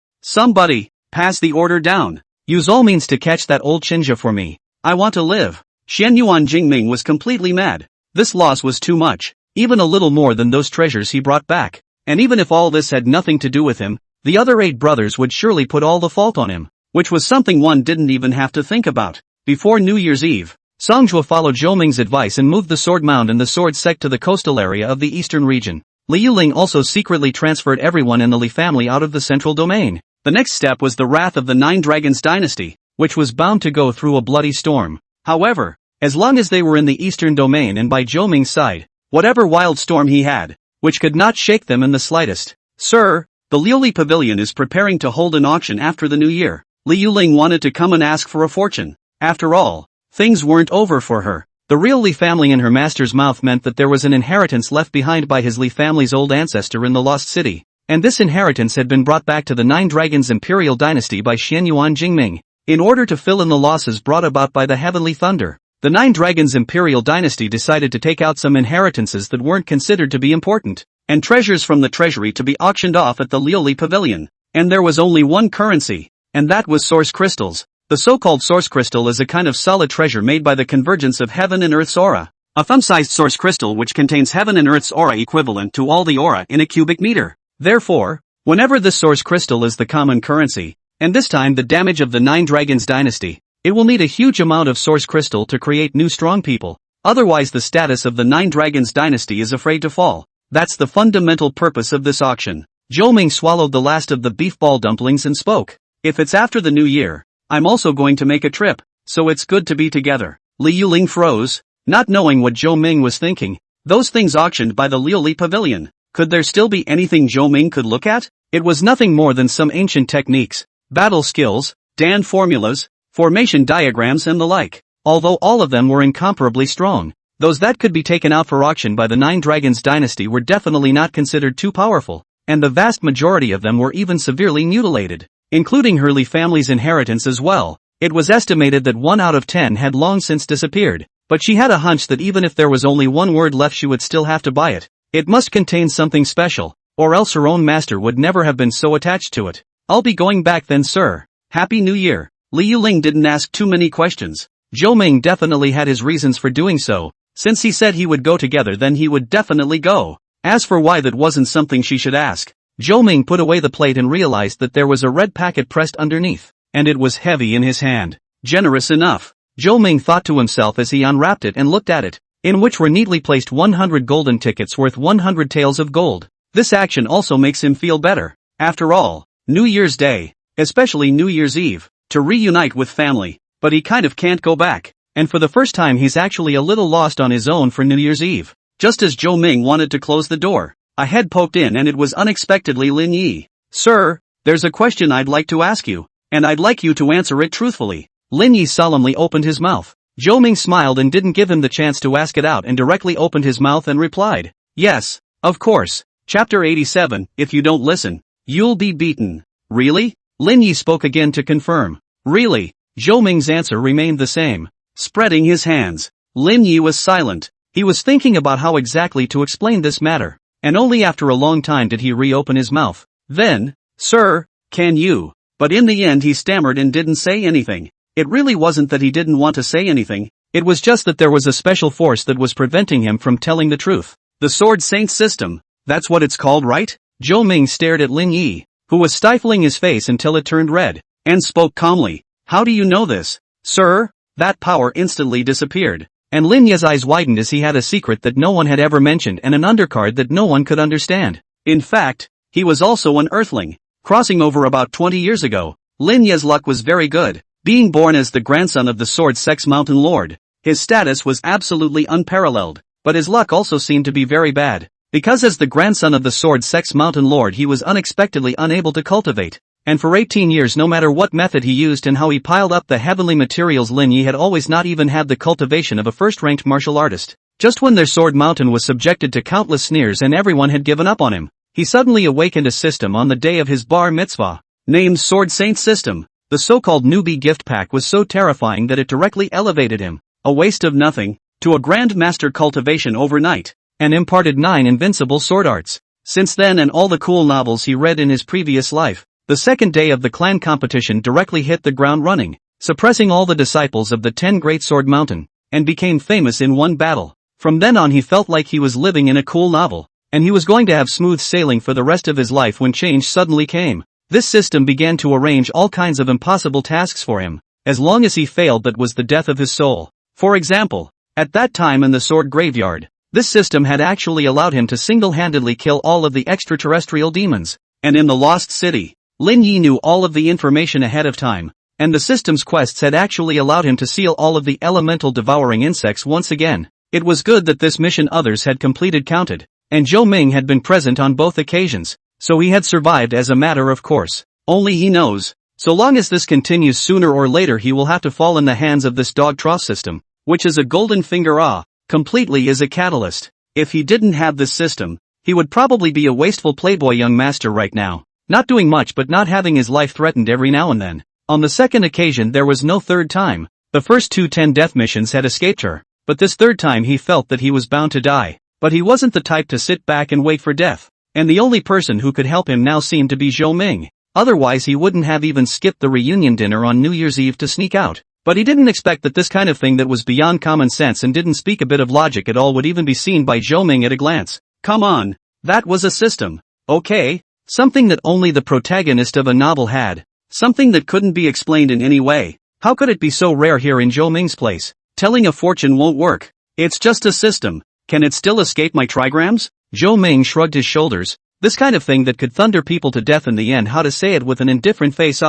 A: pass the order down. Use all means to catch that old Chen Zhe for me. I want to live. Xianyuan Jingming was completely mad. This loss was too much. Even a little more than those treasures he brought back. And even if all this had nothing to do with him, the other 8 brothers would surely put all the fault on him, which was something one didn't even have to think about. Before New Year's Eve, Songjue followed Zhou Ming's advice and moved the sword mound and the sword sect to the coastal area of the eastern region. Liu Ling also secretly transferred everyone in the Li family out of the central domain. The next step was the wrath of the Nine Dragons dynasty, which was bound to go through a bloody storm. However, as long as they were in the eastern domain and by Zhou Ming's side, whatever wild storm he had, which could not shake them in the slightest. Sir, the Liuli Pavilion is preparing to hold an auction after the new year. Liu Ling wanted to come and ask for a fortune. After all, things weren't over for her. The real Li family in her master's mouth meant that there was an inheritance left behind by his Li family's old ancestor in the lost city, and this inheritance had been brought back to the Nine Dragons Imperial Dynasty by Xianyuan Jingming, in order to fill in the losses brought about by the heavenly thunder. The Nine Dragons Imperial Dynasty decided to take out some inheritances that weren't considered to be important, and treasures from the treasury to be auctioned off at the Liuli Pavilion. And there was only one currency, and that was source crystals. The so-called source crystal is a kind of solid treasure made by the convergence of heaven and earth's aura. A thumb-sized source crystal which contains heaven and earth's aura equivalent to all the aura in a cubic meter. Therefore, whenever this source crystal is the common currency, and this time the damage of the Nine Dragons dynasty, it will need a huge amount of source crystal to create new strong people. Otherwise the status of the Nine Dragons dynasty is afraid to fall. That's the fundamental purpose of this auction. Zhou Ming swallowed the last of the beef ball dumplings and spoke. If it's after the new year, I'm also going to make a trip, so it's good to be together. Liu Ling froze, not knowing what Zhou Ming was thinking. Those things auctioned by the Liuli Pavilion, could there still be anything Zhou Ming could look at? It was nothing more than some ancient techniques, battle skills, Dan formulas, formation diagrams and the like. Although all of them were incomparably strong, those that could be taken out for auction by the Nine Dragons dynasty were definitely not considered too powerful, and the vast majority of them were even severely mutilated, including her Li family's inheritance as well. It was estimated that 1 out of 10 had long since disappeared, but she had a hunch that even if there was only one word left she would still have to buy it. It must contain something special, or else her own master would never have been so attached to it. I'll be going back then, sir. Happy New Year. Liu Ling didn't ask too many questions. Zhou Ming definitely had his reasons for doing so. Since he said he would go together, then he would definitely go. As for why, that wasn't something she should ask. Zhou Ming put away the plate and realized that there was a red packet pressed underneath, and it was heavy in his hand. Generous enough, Zhou Ming thought to himself as he unwrapped it and looked at it, in which were neatly placed 100 golden tickets worth 100 taels of gold. This action also makes him feel better. After all, New Year's Day, especially New Year's Eve, to reunite with family, but he kind of can't go back, and for the first time he's actually a little lost on his own for New Year's Eve. Just as Zhou Ming wanted to close the door, a head poked in and it was unexpectedly Lin Yi. "Sir, there's a question I'd like to ask you, and I'd like you to answer it truthfully." Lin Yi solemnly opened his mouth. Zhou Ming smiled and didn't give him the chance to ask it out and directly opened his mouth and replied, "Yes, of course. Chapter 87, if you don't listen, you'll be beaten." "Really?" Lin Yi spoke again to confirm. "Really?" Zhou Ming's answer remained the same. Spreading his hands, Lin Yi was silent. He was thinking about how exactly to explain this matter, and only after a long time did he reopen his mouth. Then, "Sir, can you?" But in the end he stammered and didn't say anything. It really wasn't that he didn't want to say anything, it was just that there was a special force that was preventing him from telling the truth. The Sword Saint system, that's what it's called, right? Zhou Ming stared at Lin Yi, who was stifling his face until it turned red, and spoke calmly. "How do you know this, sir?" That power instantly disappeared, and Lin Yi's eyes widened as he had a secret that no one had ever mentioned and an undercard that no one could understand. In fact, he was also an earthling, crossing over about 20 years ago. Lin Yi's luck was very good. Being born as the grandson of the Sword Sex Mountain Lord, his status was absolutely unparalleled, but his luck also seemed to be very bad, because as the grandson of the Sword Sex Mountain Lord he was unexpectedly unable to cultivate, and for 18 years no matter what method he used and how he piled up the heavenly materials Lin Yi had always not even had the cultivation of a first-ranked martial artist. Just when their Sword Mountain was subjected to countless sneers and everyone had given up on him, he suddenly awakened a system on the day of his bar mitzvah, named Sword Saint System. The so-called newbie gift pack was so terrifying that it directly elevated him, a waste of nothing, to a Grand Master cultivation overnight, and imparted 9 invincible sword arts. Since then and all the cool novels he read in his previous life, the second day of the clan competition directly hit the ground running, suppressing all the disciples of the 10 Great Sword Mountain, and became famous in one battle. From then on he felt like he was living in a cool novel, and he was going to have smooth sailing for the rest of his life when change suddenly came. This system began to arrange all kinds of impossible tasks for him. As long as he failed, that was the death of his soul. For example, at that time in the sword graveyard, this system had actually allowed him to single-handedly kill all of the extraterrestrial demons. And in the Lost City, Lin Yi knew all of the information ahead of time, and the system's quests had actually allowed him to seal all of the elemental devouring insects once again. It was good that this mission others had completed counted, and Zhou Ming had been present on both occasions. So he had survived as a matter of course. Only he knows, so long as this continues sooner or later he will have to fall in the hands of this dog trough system, which is a golden finger completely is a catalyst. If he didn't have this system, he would probably be a wasteful playboy young master right now, not doing much but not having his life threatened every now and then. On the second occasion there was no third time. The first 2 10 death missions had escaped her, but this third time he felt that he was bound to die. But he wasn't the type to sit back and wait for death. And the only person who could help him now seemed to be Zhou Ming. Otherwise he wouldn't have even skipped the reunion dinner on New Year's Eve to sneak out. But he didn't expect that this kind of thing that was beyond common sense and didn't speak a bit of logic at all would even be seen by Zhou Ming at a glance. Come on, that was a system. Okay, something that only the protagonist of a novel had. Something that couldn't be explained in any way. How could it be so rare here in Zhou Ming's place? Telling a fortune won't work. It's just a system. Can it still escape my trigrams? Zhou Ming shrugged his shoulders. This kind of thing that could thunder people to death in the end. How to say it with an indifferent face?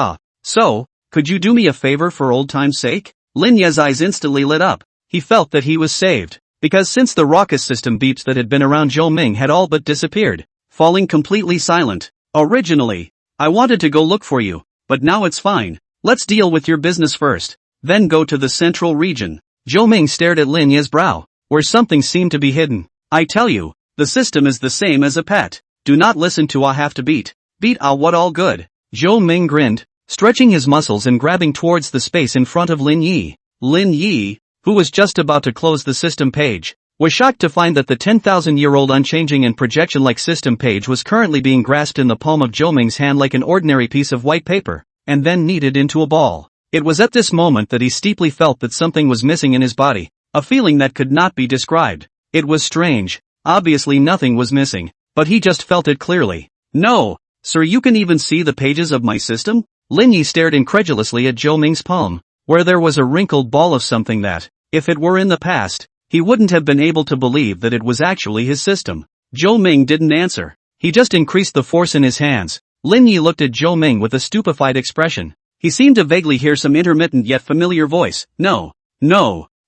A: So, could you do me a favor for old time's sake? Lin Ye's eyes instantly lit up. He felt that he was saved, because since the raucous system beeps that had been around Zhou Ming had all but disappeared, falling completely silent. Originally, I wanted to go look for you, but now it's fine. Let's deal with your business first, then go to the central region. Zhou Ming stared at Lin Ye's brow, where something seemed to be hidden. I tell you, the system is the same as a pet. Do not listen to I have to beat. Beat what all good. Zhou Ming grinned, stretching his muscles and grabbing towards the space in front of Lin Yi. Lin Yi, who was just about to close the system page, was shocked to find that the 10,000-year-old unchanging and projection-like system page was currently being grasped in the palm of Zhou Ming's hand like an ordinary piece of white paper, and then kneaded into a ball. It was at this moment that he steeply felt that something was missing in his body, a feeling that could not be described. It was strange. Obviously nothing was missing, but he just felt it clearly. No, sir, you can even see the pages of my system? Lin Yi stared incredulously at Zhou Ming's palm, where there was a wrinkled ball of something that, if it were in the past, he wouldn't have been able to believe that it was actually his system. Zhou Ming didn't answer. He just increased the force in his hands. Lin Yi looked at Zhou Ming with a stupefied expression. He seemed to vaguely hear some intermittent yet familiar voice. No.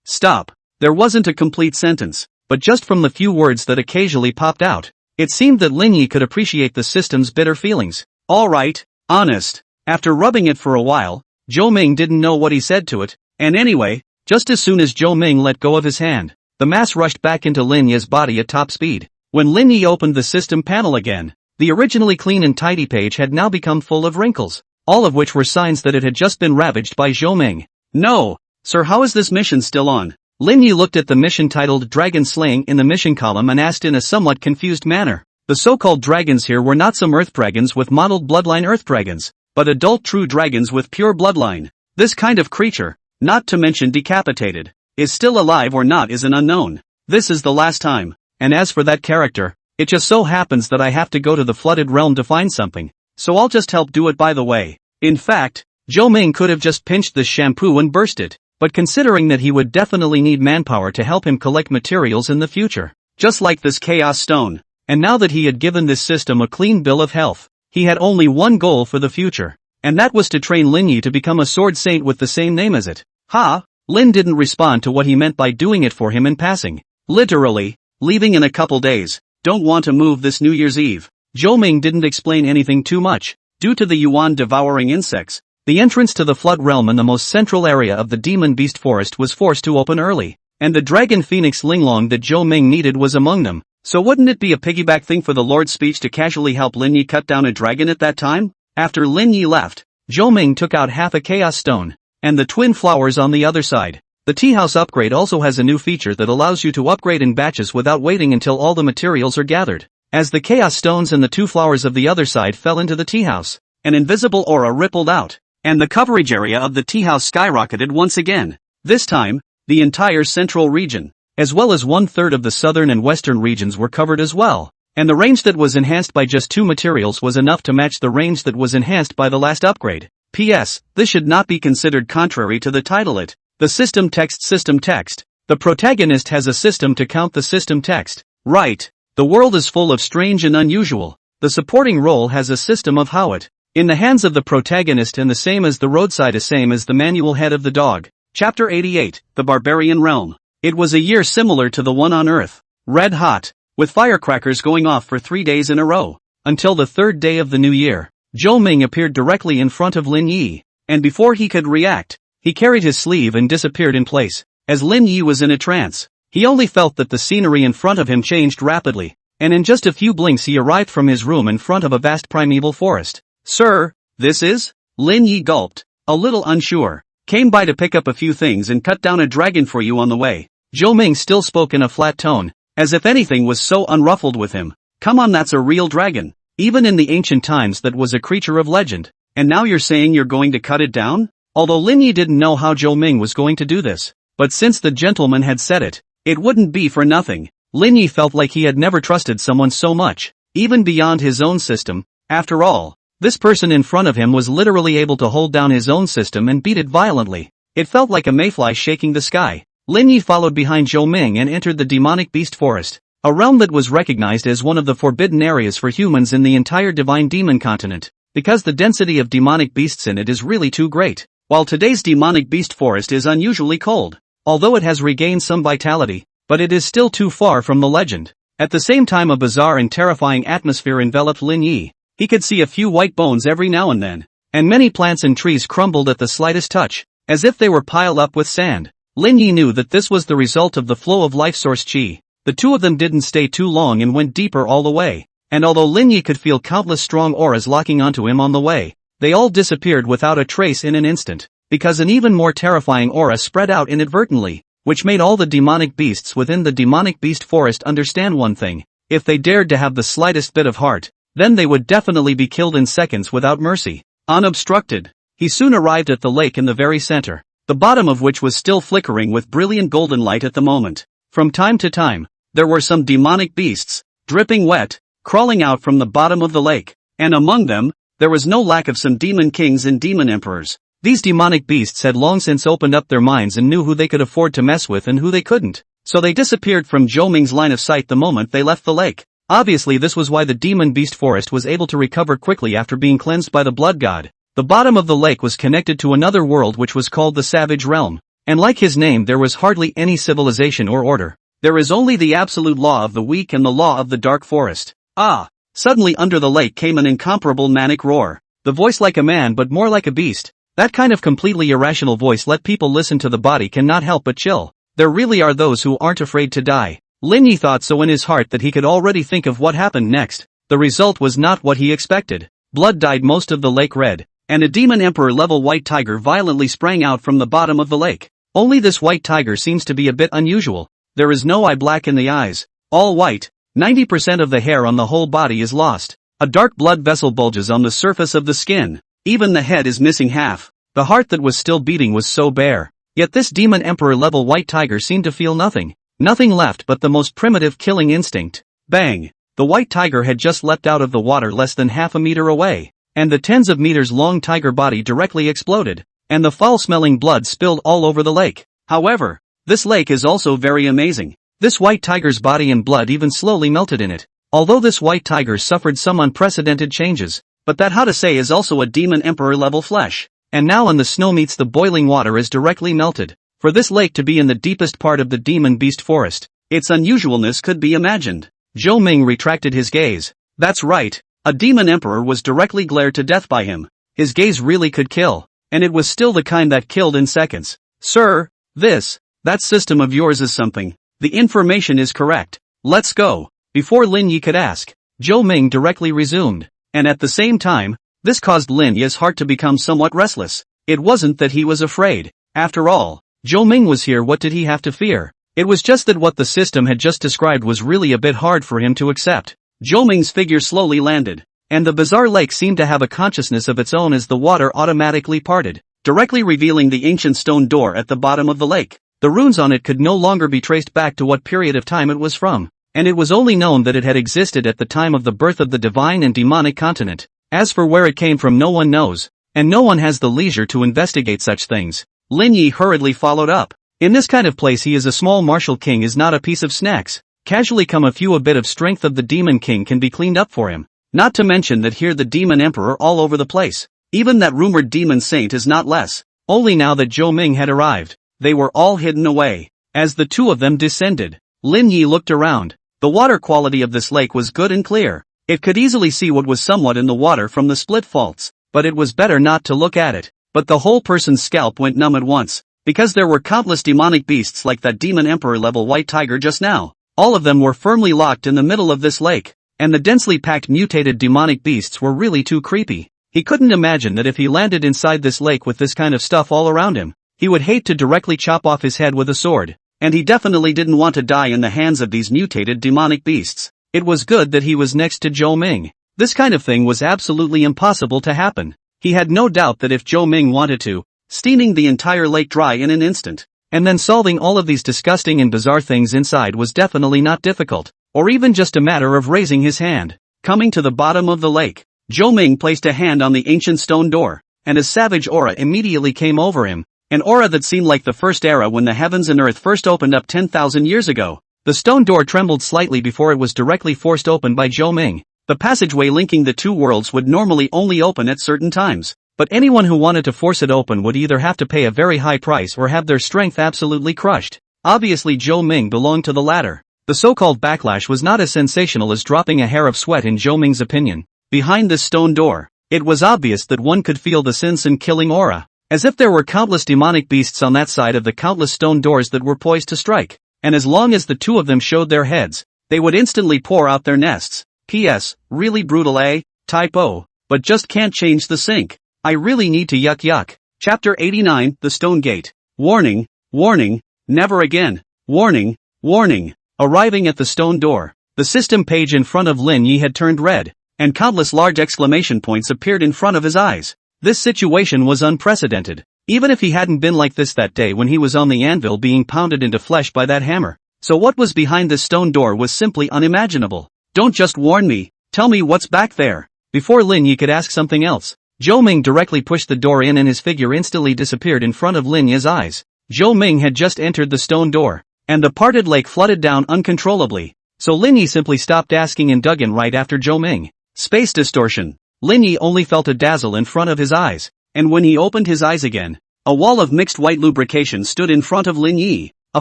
A: Stop. There wasn't a complete sentence, but just from the few words that occasionally popped out, it seemed that Lin Yi could appreciate the system's bitter feelings. Alright, honest. After rubbing it for a while, Zhou Ming didn't know what he said to it, and anyway, just as soon as Zhou Ming let go of his hand, the mass rushed back into Lin Yi's body at top speed. When Lin Yi opened the system panel again, the originally clean and tidy page had now become full of wrinkles, all of which were signs that it had just been ravaged by Zhou Ming. No, sir, how is this mission still on? Lin Yi looked at the mission titled Dragon Slaying in the mission column and asked in a somewhat confused manner. The so-called dragons here were not some earth dragons with mottled bloodline earth dragons, but adult true dragons with pure bloodline. This kind of creature, not to mention decapitated, is still alive or not is an unknown. This is the last time, and as for that character, it just so happens that I have to go to the flooded realm to find something, so I'll just help do it by the way. In fact, Zhou Ming could have just pinched this shampoo and burst it, but considering that he would definitely need manpower to help him collect materials in the future, just like this chaos stone, and now that he had given this system a clean bill of health, he had only one goal for the future, and that was to train Lin Yi to become a sword saint with the same name as it. Ha! Lin didn't respond to what he meant by doing it for him in passing. Literally, leaving in a couple days, don't want to move this New Year's Eve. Zhou Ming didn't explain anything too much. Due to the yuan devouring insects, the entrance to the flood realm in the most central area of the demon beast forest was forced to open early, and the dragon phoenix Linglong that Zhou Ming needed was among them. So wouldn't it be a piggyback thing for the Lord's speech to casually help Lin Yi cut down a dragon at that time? After Lin Yi left, Zhou Ming took out half a chaos stone, and the twin flowers on the other side. The tea house upgrade also has a new feature that allows you to upgrade in batches without waiting until all the materials are gathered. As the chaos stones and the two flowers of the other side fell into the tea house, an invisible aura rippled out, and the coverage area of the tea house skyrocketed once again. This time, the entire central region, as well as 1/3 of the southern and western regions were covered as well, and the range that was enhanced by just 2 materials was enough to match the range that was enhanced by the last upgrade. P.S. This should not be considered contrary to the title it. The system text. The protagonist has a system to count the system text. Right. The world is full of strange and unusual. The supporting role has a system of how it, in the hands of the protagonist and the same as the roadside is same as the manual head of the dog. Chapter 88, The Barbarian Realm. It was a year similar to the one on Earth. Red hot, with firecrackers going off for 3 days in a row. Until the 3rd day of the new year, Zhou Ming appeared directly in front of Lin Yi, and before he could react, he carried his sleeve and disappeared in place. As Lin Yi was in a trance, he only felt that the scenery in front of him changed rapidly, and in just a few blinks he arrived from his room in front of a vast primeval forest. Sir, this is? Lin Yi gulped, a little unsure. Came by to pick up a few things and cut down a dragon for you on the way. Zhou Ming still spoke in a flat tone, as if anything was so unruffled with him. Come on, that's a real dragon. Even in the ancient times that was a creature of legend. And now you're saying you're going to cut it down? Although Lin Yi didn't know how Zhou Ming was going to do this, but since the gentleman had said it, it wouldn't be for nothing. Lin Yi felt like he had never trusted someone so much, even beyond his own system. After all, this person in front of him was literally able to hold down his own system and beat it violently. It felt like a mayfly shaking the sky. Lin Yi followed behind Zhou Ming and entered the demonic beast forest, a realm that was recognized as one of the forbidden areas for humans in the entire divine demon continent, because the density of demonic beasts in it is really too great. While today's demonic beast forest is unusually cold, although it has regained some vitality, but it is still too far from the legend. At the same time a bizarre and terrifying atmosphere enveloped Lin Yi. He could see a few white bones every now and then, and many plants and trees crumbled at the slightest touch, as if they were piled up with sand. Lin Yi knew that this was the result of the flow of life source qi. The two of them didn't stay too long and went deeper all the way, and although Lin Yi could feel countless strong auras locking onto him on the way, they all disappeared without a trace in an instant, because an even more terrifying aura spread out inadvertently, which made all the demonic beasts within the demonic beast forest understand one thing: if they dared to have the slightest bit of heart, then they would definitely be killed in seconds without mercy. Unobstructed, he soon arrived at the lake in the very center, the bottom of which was still flickering with brilliant golden light at the moment. From time to time, there were some demonic beasts, dripping wet, crawling out from the bottom of the lake. And among them, there was no lack of some demon kings and demon emperors. These demonic beasts had long since opened up their minds and knew who they could afford to mess with and who they couldn't. So they disappeared from Zhou Ming's line of sight the moment they left the lake. Obviously this was why the demon beast forest was able to recover quickly after being cleansed by the blood god. The bottom of the lake was connected to another world which was called the Savage Realm. And like his name, there was hardly any civilization or order. There is only the absolute law of the weak and the law of the dark forest. Ah! Suddenly under the lake came an incomparable manic roar. The voice like a man but more like a beast. That kind of completely irrational voice let people listen to. The body cannot help but chill. There really are those who aren't afraid to die. Lin Yi thought so in his heart that he could already think of what happened next. The result was not what he expected. Blood dyed most of the lake red, and a demon emperor level white tiger violently sprang out from the bottom of the lake. Only this white tiger seems to be a bit unusual. There is no eye black in the eyes. All white. 90% of the hair on the whole body is lost. A dark blood vessel bulges on the surface of the skin. Even the head is missing half. The heart that was still beating was so bare. Yet this demon emperor level white tiger seemed to feel nothing. Nothing left but the most primitive killing instinct. Bang! The white tiger had just leapt out of the water less than half a meter away. And the tens of meters long tiger body directly exploded. And the foul-smelling blood spilled all over the lake. However, this lake is also very amazing. This white tiger's body and blood even slowly melted in it. Although this white tiger suffered some unprecedented changes. But that, how to say, is also a demon emperor level flesh. And now when the snow meets the boiling water is directly melted. For this lake to be in the deepest part of the demon beast forest, its unusualness could be imagined. Zhou Ming retracted his gaze. That's right, a demon emperor was directly glared to death by him. His gaze really could kill, and it was still the kind that killed in seconds. Sir, that system of yours is something. The information is correct. Let's go. Before Lin Yi could ask, Zhou Ming directly resumed. And at the same time, this caused Lin Yi's heart to become somewhat restless. It wasn't that he was afraid. After all, Zhou Ming was here. What did he have to fear? It was just that what the system had just described was really a bit hard for him to accept. Zhou Ming's figure slowly landed, and the bizarre lake seemed to have a consciousness of its own as the water automatically parted, directly revealing the ancient stone door at the bottom of the lake. The runes on it could no longer be traced back to what period of time it was from, and it was only known that it had existed at the time of the birth of the divine and demonic continent. As for where it came from, no one knows, and no one has the leisure to investigate such things. Lin Yi hurriedly followed up. In this kind of place he is a small martial king, is not a piece of snacks. Casually come a bit of strength of the demon king can be cleaned up for him. Not to mention that here the demon emperor all over the place. Even that rumored demon saint is not less. Only now that Zhou Ming had arrived, they were all hidden away. As the two of them descended, Lin Yi looked around. The water quality of this lake was good and clear. It could easily see what was somewhat in the water from the split faults, but it was better not to look at it. But the whole person's scalp went numb at once, because there were countless demonic beasts like that demon emperor level white tiger just now. All of them were firmly locked in the middle of this lake, and the densely packed mutated demonic beasts were really too creepy. He couldn't imagine that if he landed inside this lake with this kind of stuff all around him, he would hate to directly chop off his head with a sword, and he definitely didn't want to die in the hands of these mutated demonic beasts. It was good that he was next to Zhou Ming. This kind of thing was absolutely impossible to happen. He had no doubt that if Zhou Ming wanted to, steaming the entire lake dry in an instant, and then solving all of these disgusting and bizarre things inside was definitely not difficult, or even just a matter of raising his hand. Coming to the bottom of the lake, Zhou Ming placed a hand on the ancient stone door, and a savage aura immediately came over him, an aura that seemed like the first era when the heavens and earth first opened up 10,000 years ago. The stone door trembled slightly before it was directly forced open by Zhou Ming. The passageway linking the two worlds would normally only open at certain times, but anyone who wanted to force it open would either have to pay a very high price or have their strength absolutely crushed. Obviously Zhou Ming belonged to the latter. The so-called backlash was not as sensational as dropping a hair of sweat in Zhou Ming's opinion. Behind this stone door, it was obvious that one could feel the sin-killing aura, as if there were countless demonic beasts on that side of the countless stone doors that were poised to strike, and as long as the two of them showed their heads, they would instantly pour out their nests. P.S. Really brutal, eh? Typo. But just can't change the sink. I really need to yuck. Chapter 89, The Stone Gate. Warning, warning, never again. Warning, warning. Arriving at the stone door, the system page in front of Lin Yi had turned red, and countless large exclamation points appeared in front of his eyes. This situation was unprecedented, even if he hadn't been like this that day when he was on the anvil being pounded into flesh by that hammer. So what was behind this stone door was simply unimaginable. Don't just warn me, Tell me what's back there. Before Lin Yi could ask something else, Zhou Ming directly pushed the door in and his figure instantly disappeared in front of Lin Yi's eyes. Zhou Ming had just entered the stone door, and the parted lake flooded down uncontrollably. So Lin Yi simply stopped asking and dug in right after Zhou Ming. Space distortion. Lin Yi only felt a dazzle in front of his eyes, and when he opened his eyes again, a wall of mixed white lubrication stood in front of Lin Yi. A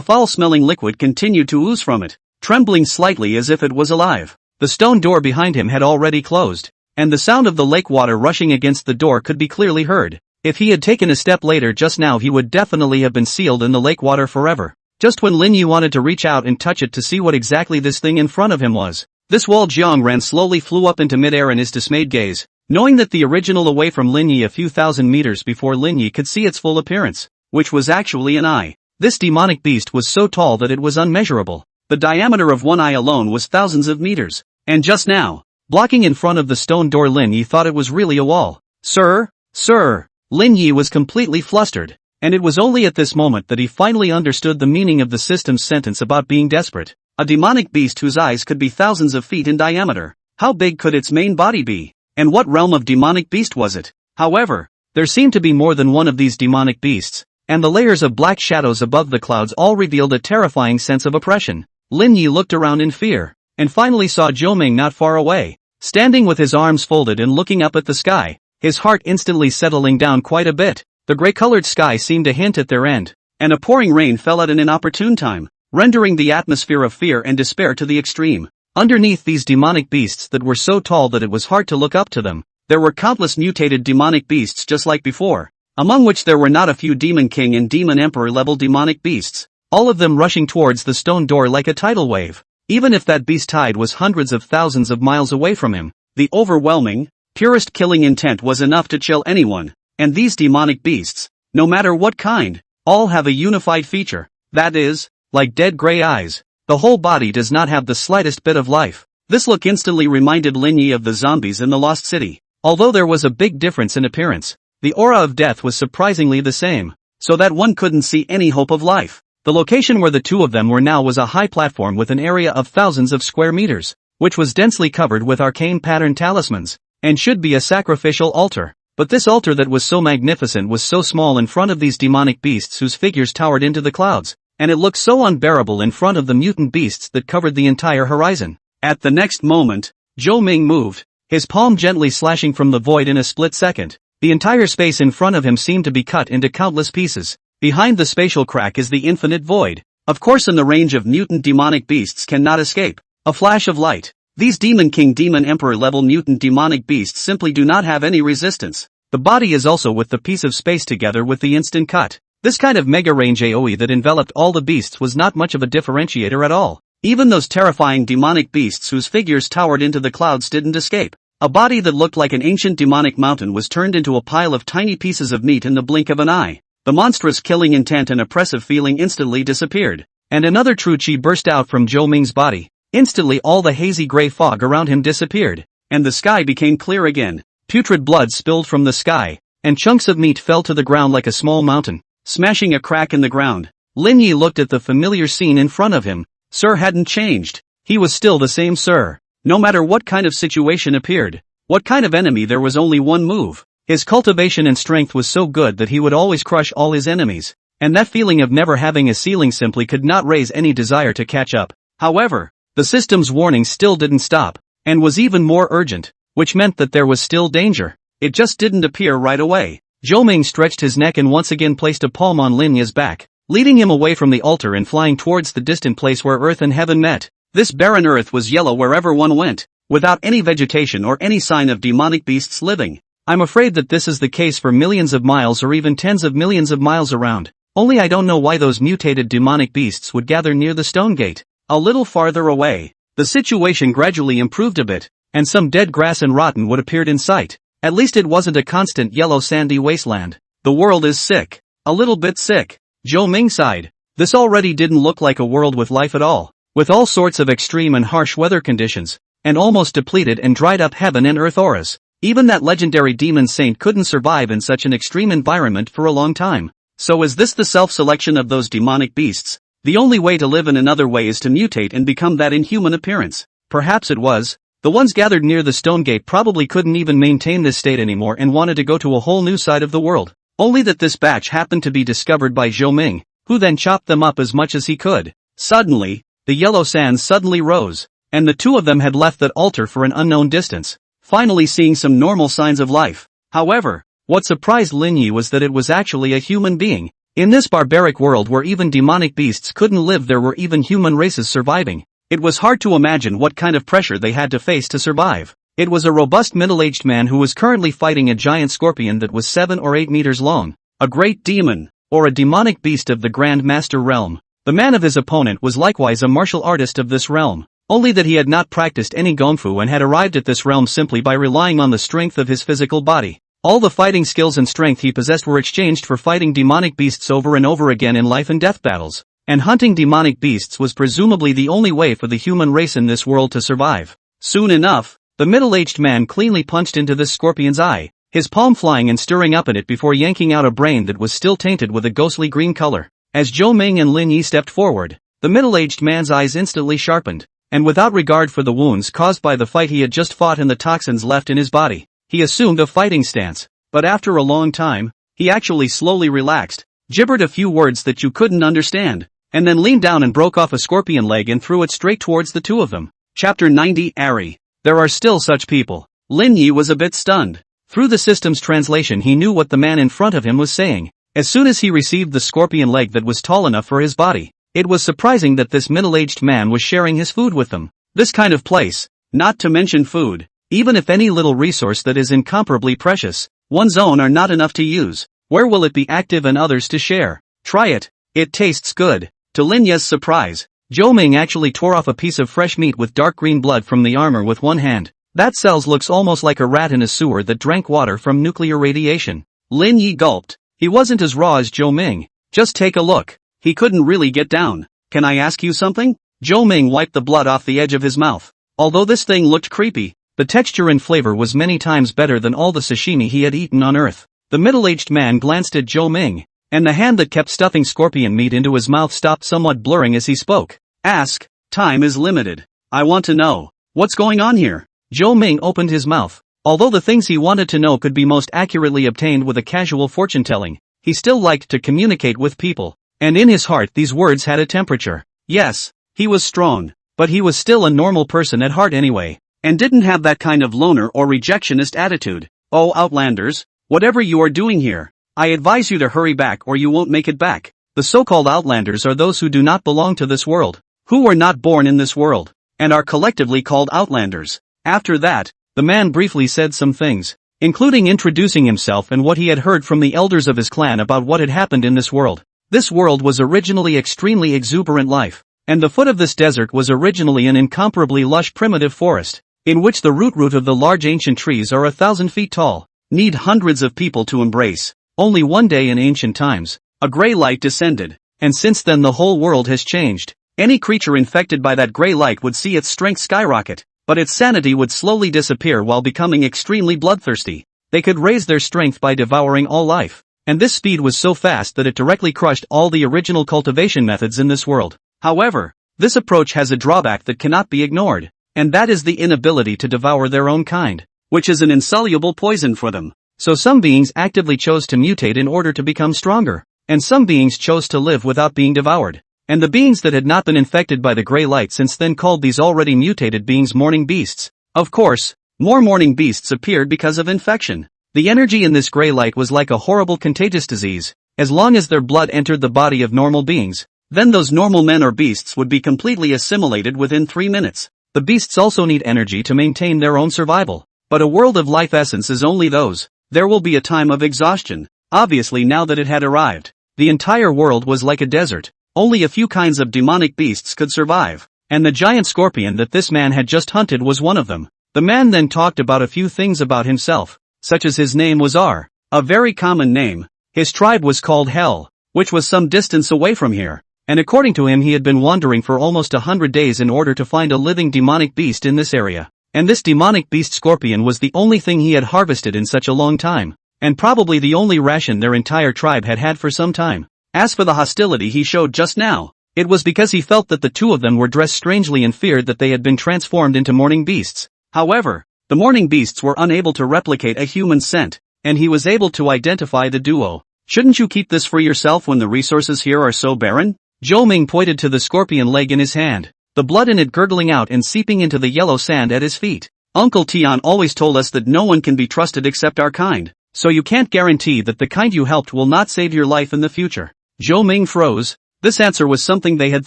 A: foul-smelling liquid continued to ooze from it, trembling slightly as if it was alive. The stone door behind him had already closed, and the sound of the lake water rushing against the door could be clearly heard. If he had taken a step later just now, he would definitely have been sealed in the lake water forever. Just when Lin Yi wanted to reach out and touch it to see what exactly this thing in front of him was, this wall Jiang ran slowly flew up into midair in his dismayed gaze, knowing that the original away from Lin Yi a few thousand meters before Lin Yi could see its full appearance, which was actually an eye. This demonic beast was so tall that it was unmeasurable. The diameter of one eye alone was thousands of meters. And just now, blocking in front of the stone door, Lin Yi thought it was really a wall. Sir? Sir? Lin Yi was completely flustered, and it was only at this moment that he finally understood the meaning of the system's sentence about being desperate. A demonic beast whose eyes could be thousands of feet in diameter. How big could its main body be? And what realm of demonic beast was it? However, there seemed to be more than one of these demonic beasts, and the layers of black shadows above the clouds all revealed a terrifying sense of oppression. Lin Yi looked around in fear, and finally saw Zhou Ming not far away, standing with his arms folded and looking up at the sky, his heart instantly settling down quite a bit. The gray-colored sky seemed to hint at their end, and a pouring rain fell at an inopportune time, rendering the atmosphere of fear and despair to the extreme. Underneath these demonic beasts that were so tall that it was hard to look up to them, there were countless mutated demonic beasts just like before, among which there were not a few Demon King and Demon Emperor level demonic beasts, all of them rushing towards the stone door like a tidal wave. Even if that beast tide was hundreds of thousands of miles away from him, the overwhelming, purest killing intent was enough to chill anyone. And these demonic beasts, no matter what kind, all have a unified feature, that is, like dead gray eyes. The whole body does not have the slightest bit of life. This look instantly reminded Lin Yi of the zombies in the Lost City. Although there was a big difference in appearance, the aura of death was surprisingly the same, so that one couldn't see any hope of life. The location where the two of them were now was a high platform with an area of thousands of square meters, which was densely covered with arcane pattern talismans, and should be a sacrificial altar. But this altar that was so magnificent was so small in front of these demonic beasts whose figures towered into the clouds, and it looked so unbearable in front of the mutant beasts that covered the entire horizon. At the next moment, Zhou Ming moved, his palm gently slashing from the void in a split second. The entire space in front of him seemed to be cut into countless pieces. Behind the spatial crack is the infinite void. Of course, in the range of mutant demonic beasts cannot escape. A flash of light. These Demon King Demon Emperor level mutant demonic beasts simply do not have any resistance. The body is also with the piece of space together with the instant cut. This kind of mega range AoE that enveloped all the beasts was not much of a differentiator at all. Even those terrifying demonic beasts whose figures towered into the clouds didn't escape. A body that looked like an ancient demonic mountain was turned into a pile of tiny pieces of meat in the blink of an eye. The monstrous killing intent and oppressive feeling instantly disappeared, and another true chi burst out from Zhou Ming's body. Instantly all the hazy gray fog around him disappeared, and the sky became clear again. Putrid blood spilled from the sky, and chunks of meat fell to the ground like a small mountain, smashing a crack in the ground. Lin Yi looked at the familiar scene in front of him. Sir hadn't changed. He was still the same Sir. No matter what kind of situation appeared, what kind of enemy, there was only one move. His cultivation and strength was so good that he would always crush all his enemies, and that feeling of never having a ceiling simply could not raise any desire to catch up. However, the system's warning still didn't stop, and was even more urgent, which meant that there was still danger. It just didn't appear right away. Zhou Ming stretched his neck and once again placed a palm on Lin Yi's back, leading him away from the altar and flying towards the distant place where earth and heaven met. This barren earth was yellow wherever one went, without any vegetation or any sign of demonic beasts living. I'm afraid that this is the case for millions of miles or even tens of millions of miles around. Only I don't know why those mutated demonic beasts would gather near the stone gate. A little farther away, the situation gradually improved a bit, and some dead grass and rotten wood appeared in sight. At least it wasn't a constant yellow sandy wasteland. The world is sick. A little bit sick. Zhou Ming sighed. This already didn't look like a world with life at all, with all sorts of extreme and harsh weather conditions, and almost depleted and dried up heaven and earth auras. Even that legendary demon saint couldn't survive in such an extreme environment for a long time. So is this the self-selection of those demonic beasts? The only way to live in another way is to mutate and become that inhuman appearance. Perhaps it was. The ones gathered near the stone gate probably couldn't even maintain this state anymore and wanted to go to a whole new side of the world. Only that this batch happened to be discovered by Zhou Ming, who then chopped them up as much as he could. Suddenly, the yellow sands suddenly rose, and the two of them had left that altar for an unknown distance, finally seeing some normal signs of life. However, what surprised Lin Yi was that it was actually a human being. In this barbaric world where even demonic beasts couldn't live, there were even human races surviving. It was hard to imagine what kind of pressure they had to face to survive. It was a robust middle-aged man who was currently fighting a giant scorpion that was 7 or 8 meters long, a great demon, or a demonic beast of the Grand Master realm. The man of his opponent was likewise a martial artist of this realm, only that he had not practiced any gongfu and had arrived at this realm simply by relying on the strength of his physical body. All the fighting skills and strength he possessed were exchanged for fighting demonic beasts over and over again in life and death battles, and hunting demonic beasts was presumably the only way for the human race in this world to survive. Soon enough, the middle-aged man cleanly punched into this scorpion's eye, his palm flying and stirring up in it before yanking out a brain that was still tainted with a ghostly green color. As Zhou Ming and Lin Yi stepped forward, the middle-aged man's eyes instantly sharpened, and without regard for the wounds caused by the fight he had just fought and the toxins left in his body, he assumed a fighting stance. But after a long time, he actually slowly relaxed, gibbered a few words that you couldn't understand, and then leaned down and broke off a scorpion leg and threw it straight towards the two of them. Chapter 90 Ari. There are still such people. Lin Yi was a bit stunned. Through the system's translation he knew what the man in front of him was saying. As soon as he received the scorpion leg that was tall enough for his body, it was surprising that this middle-aged man was sharing his food with them. This kind of place, not to mention food, even if any little resource that is incomparably precious, one's own are not enough to use, where will it be active and others to share? Try it, it tastes good. To Lin Yi's surprise, Zhou Ming actually tore off a piece of fresh meat with dark green blood from the armor with one hand. That cells looks almost like a rat in a sewer that drank water from nuclear radiation. Lin Yi gulped. He wasn't as raw as Zhou Ming. Just take a look. He couldn't really get down. Can I ask you something? Zhou Ming wiped the blood off the edge of his mouth. Although this thing looked creepy, the texture and flavor was many times better than all the sashimi he had eaten on Earth. The middle-aged man glanced at Zhou Ming, and the hand that kept stuffing scorpion meat into his mouth stopped somewhat blurring as he spoke. Ask, time is limited. I want to know, what's going on here? Zhou Ming opened his mouth. Although the things he wanted to know could be most accurately obtained with a casual fortune-telling, he still liked to communicate with people, and in his heart these words had a temperature. Yes, he was strong, but he was still a normal person at heart anyway, and didn't have that kind of loner or rejectionist attitude. Oh Outlanders, whatever you are doing here, I advise you to hurry back or you won't make it back. The so-called Outlanders are those who do not belong to this world, who were not born in this world, and are collectively called Outlanders. After that, the man briefly said some things, including introducing himself and what he had heard from the elders of his clan about what had happened in this world. This world was originally extremely exuberant life, and the foot of this desert was originally an incomparably lush primitive forest, in which the root of the large ancient trees are 1,000 feet tall, need hundreds of people to embrace. Only one day in ancient times, a gray light descended, and since then the whole world has changed. Any creature infected by that gray light would see its strength skyrocket, but its sanity would slowly disappear while becoming extremely bloodthirsty. They could raise their strength by devouring all life, and this speed was so fast that it directly crushed all the original cultivation methods in this world. However, this approach has a drawback that cannot be ignored, and that is the inability to devour their own kind, which is an insoluble poison for them. So some beings actively chose to mutate in order to become stronger, and some beings chose to live without being devoured. And the beings that had not been infected by the gray light since then called these already mutated beings morning beasts. Of course, more morning beasts appeared because of infection. The energy in this gray light was like a horrible contagious disease. As long as their blood entered the body of normal beings, then those normal men or beasts would be completely assimilated within 3 minutes. The beasts also need energy to maintain their own survival. But a world of life essence is only those. There will be a time of exhaustion. Obviously now that it had arrived, the entire world was like a desert. Only a few kinds of demonic beasts could survive, and the giant scorpion that this man had just hunted was one of them. The man then talked about a few things about himself, such as his name was R, a very common name. His tribe was called Hell, which was some distance away from here, and according to him he had been wandering for almost 100 days in order to find a living demonic beast in this area. And this demonic beast scorpion was the only thing he had harvested in such a long time, and probably the only ration their entire tribe had had for some time. As for the hostility he showed just now, it was because he felt that the two of them were dressed strangely and feared that they had been transformed into morning beasts. However, the morning beasts were unable to replicate a human scent, and he was able to identify the duo. Shouldn't you keep this for yourself when the resources here are so barren? Zhou Ming pointed to the scorpion leg in his hand, the blood in it gurgling out and seeping into the yellow sand at his feet. Uncle Tian always told us that no one can be trusted except our kind, so you can't guarantee that the kind you helped will not save your life in the future. Zhou Ming froze. This answer was something they had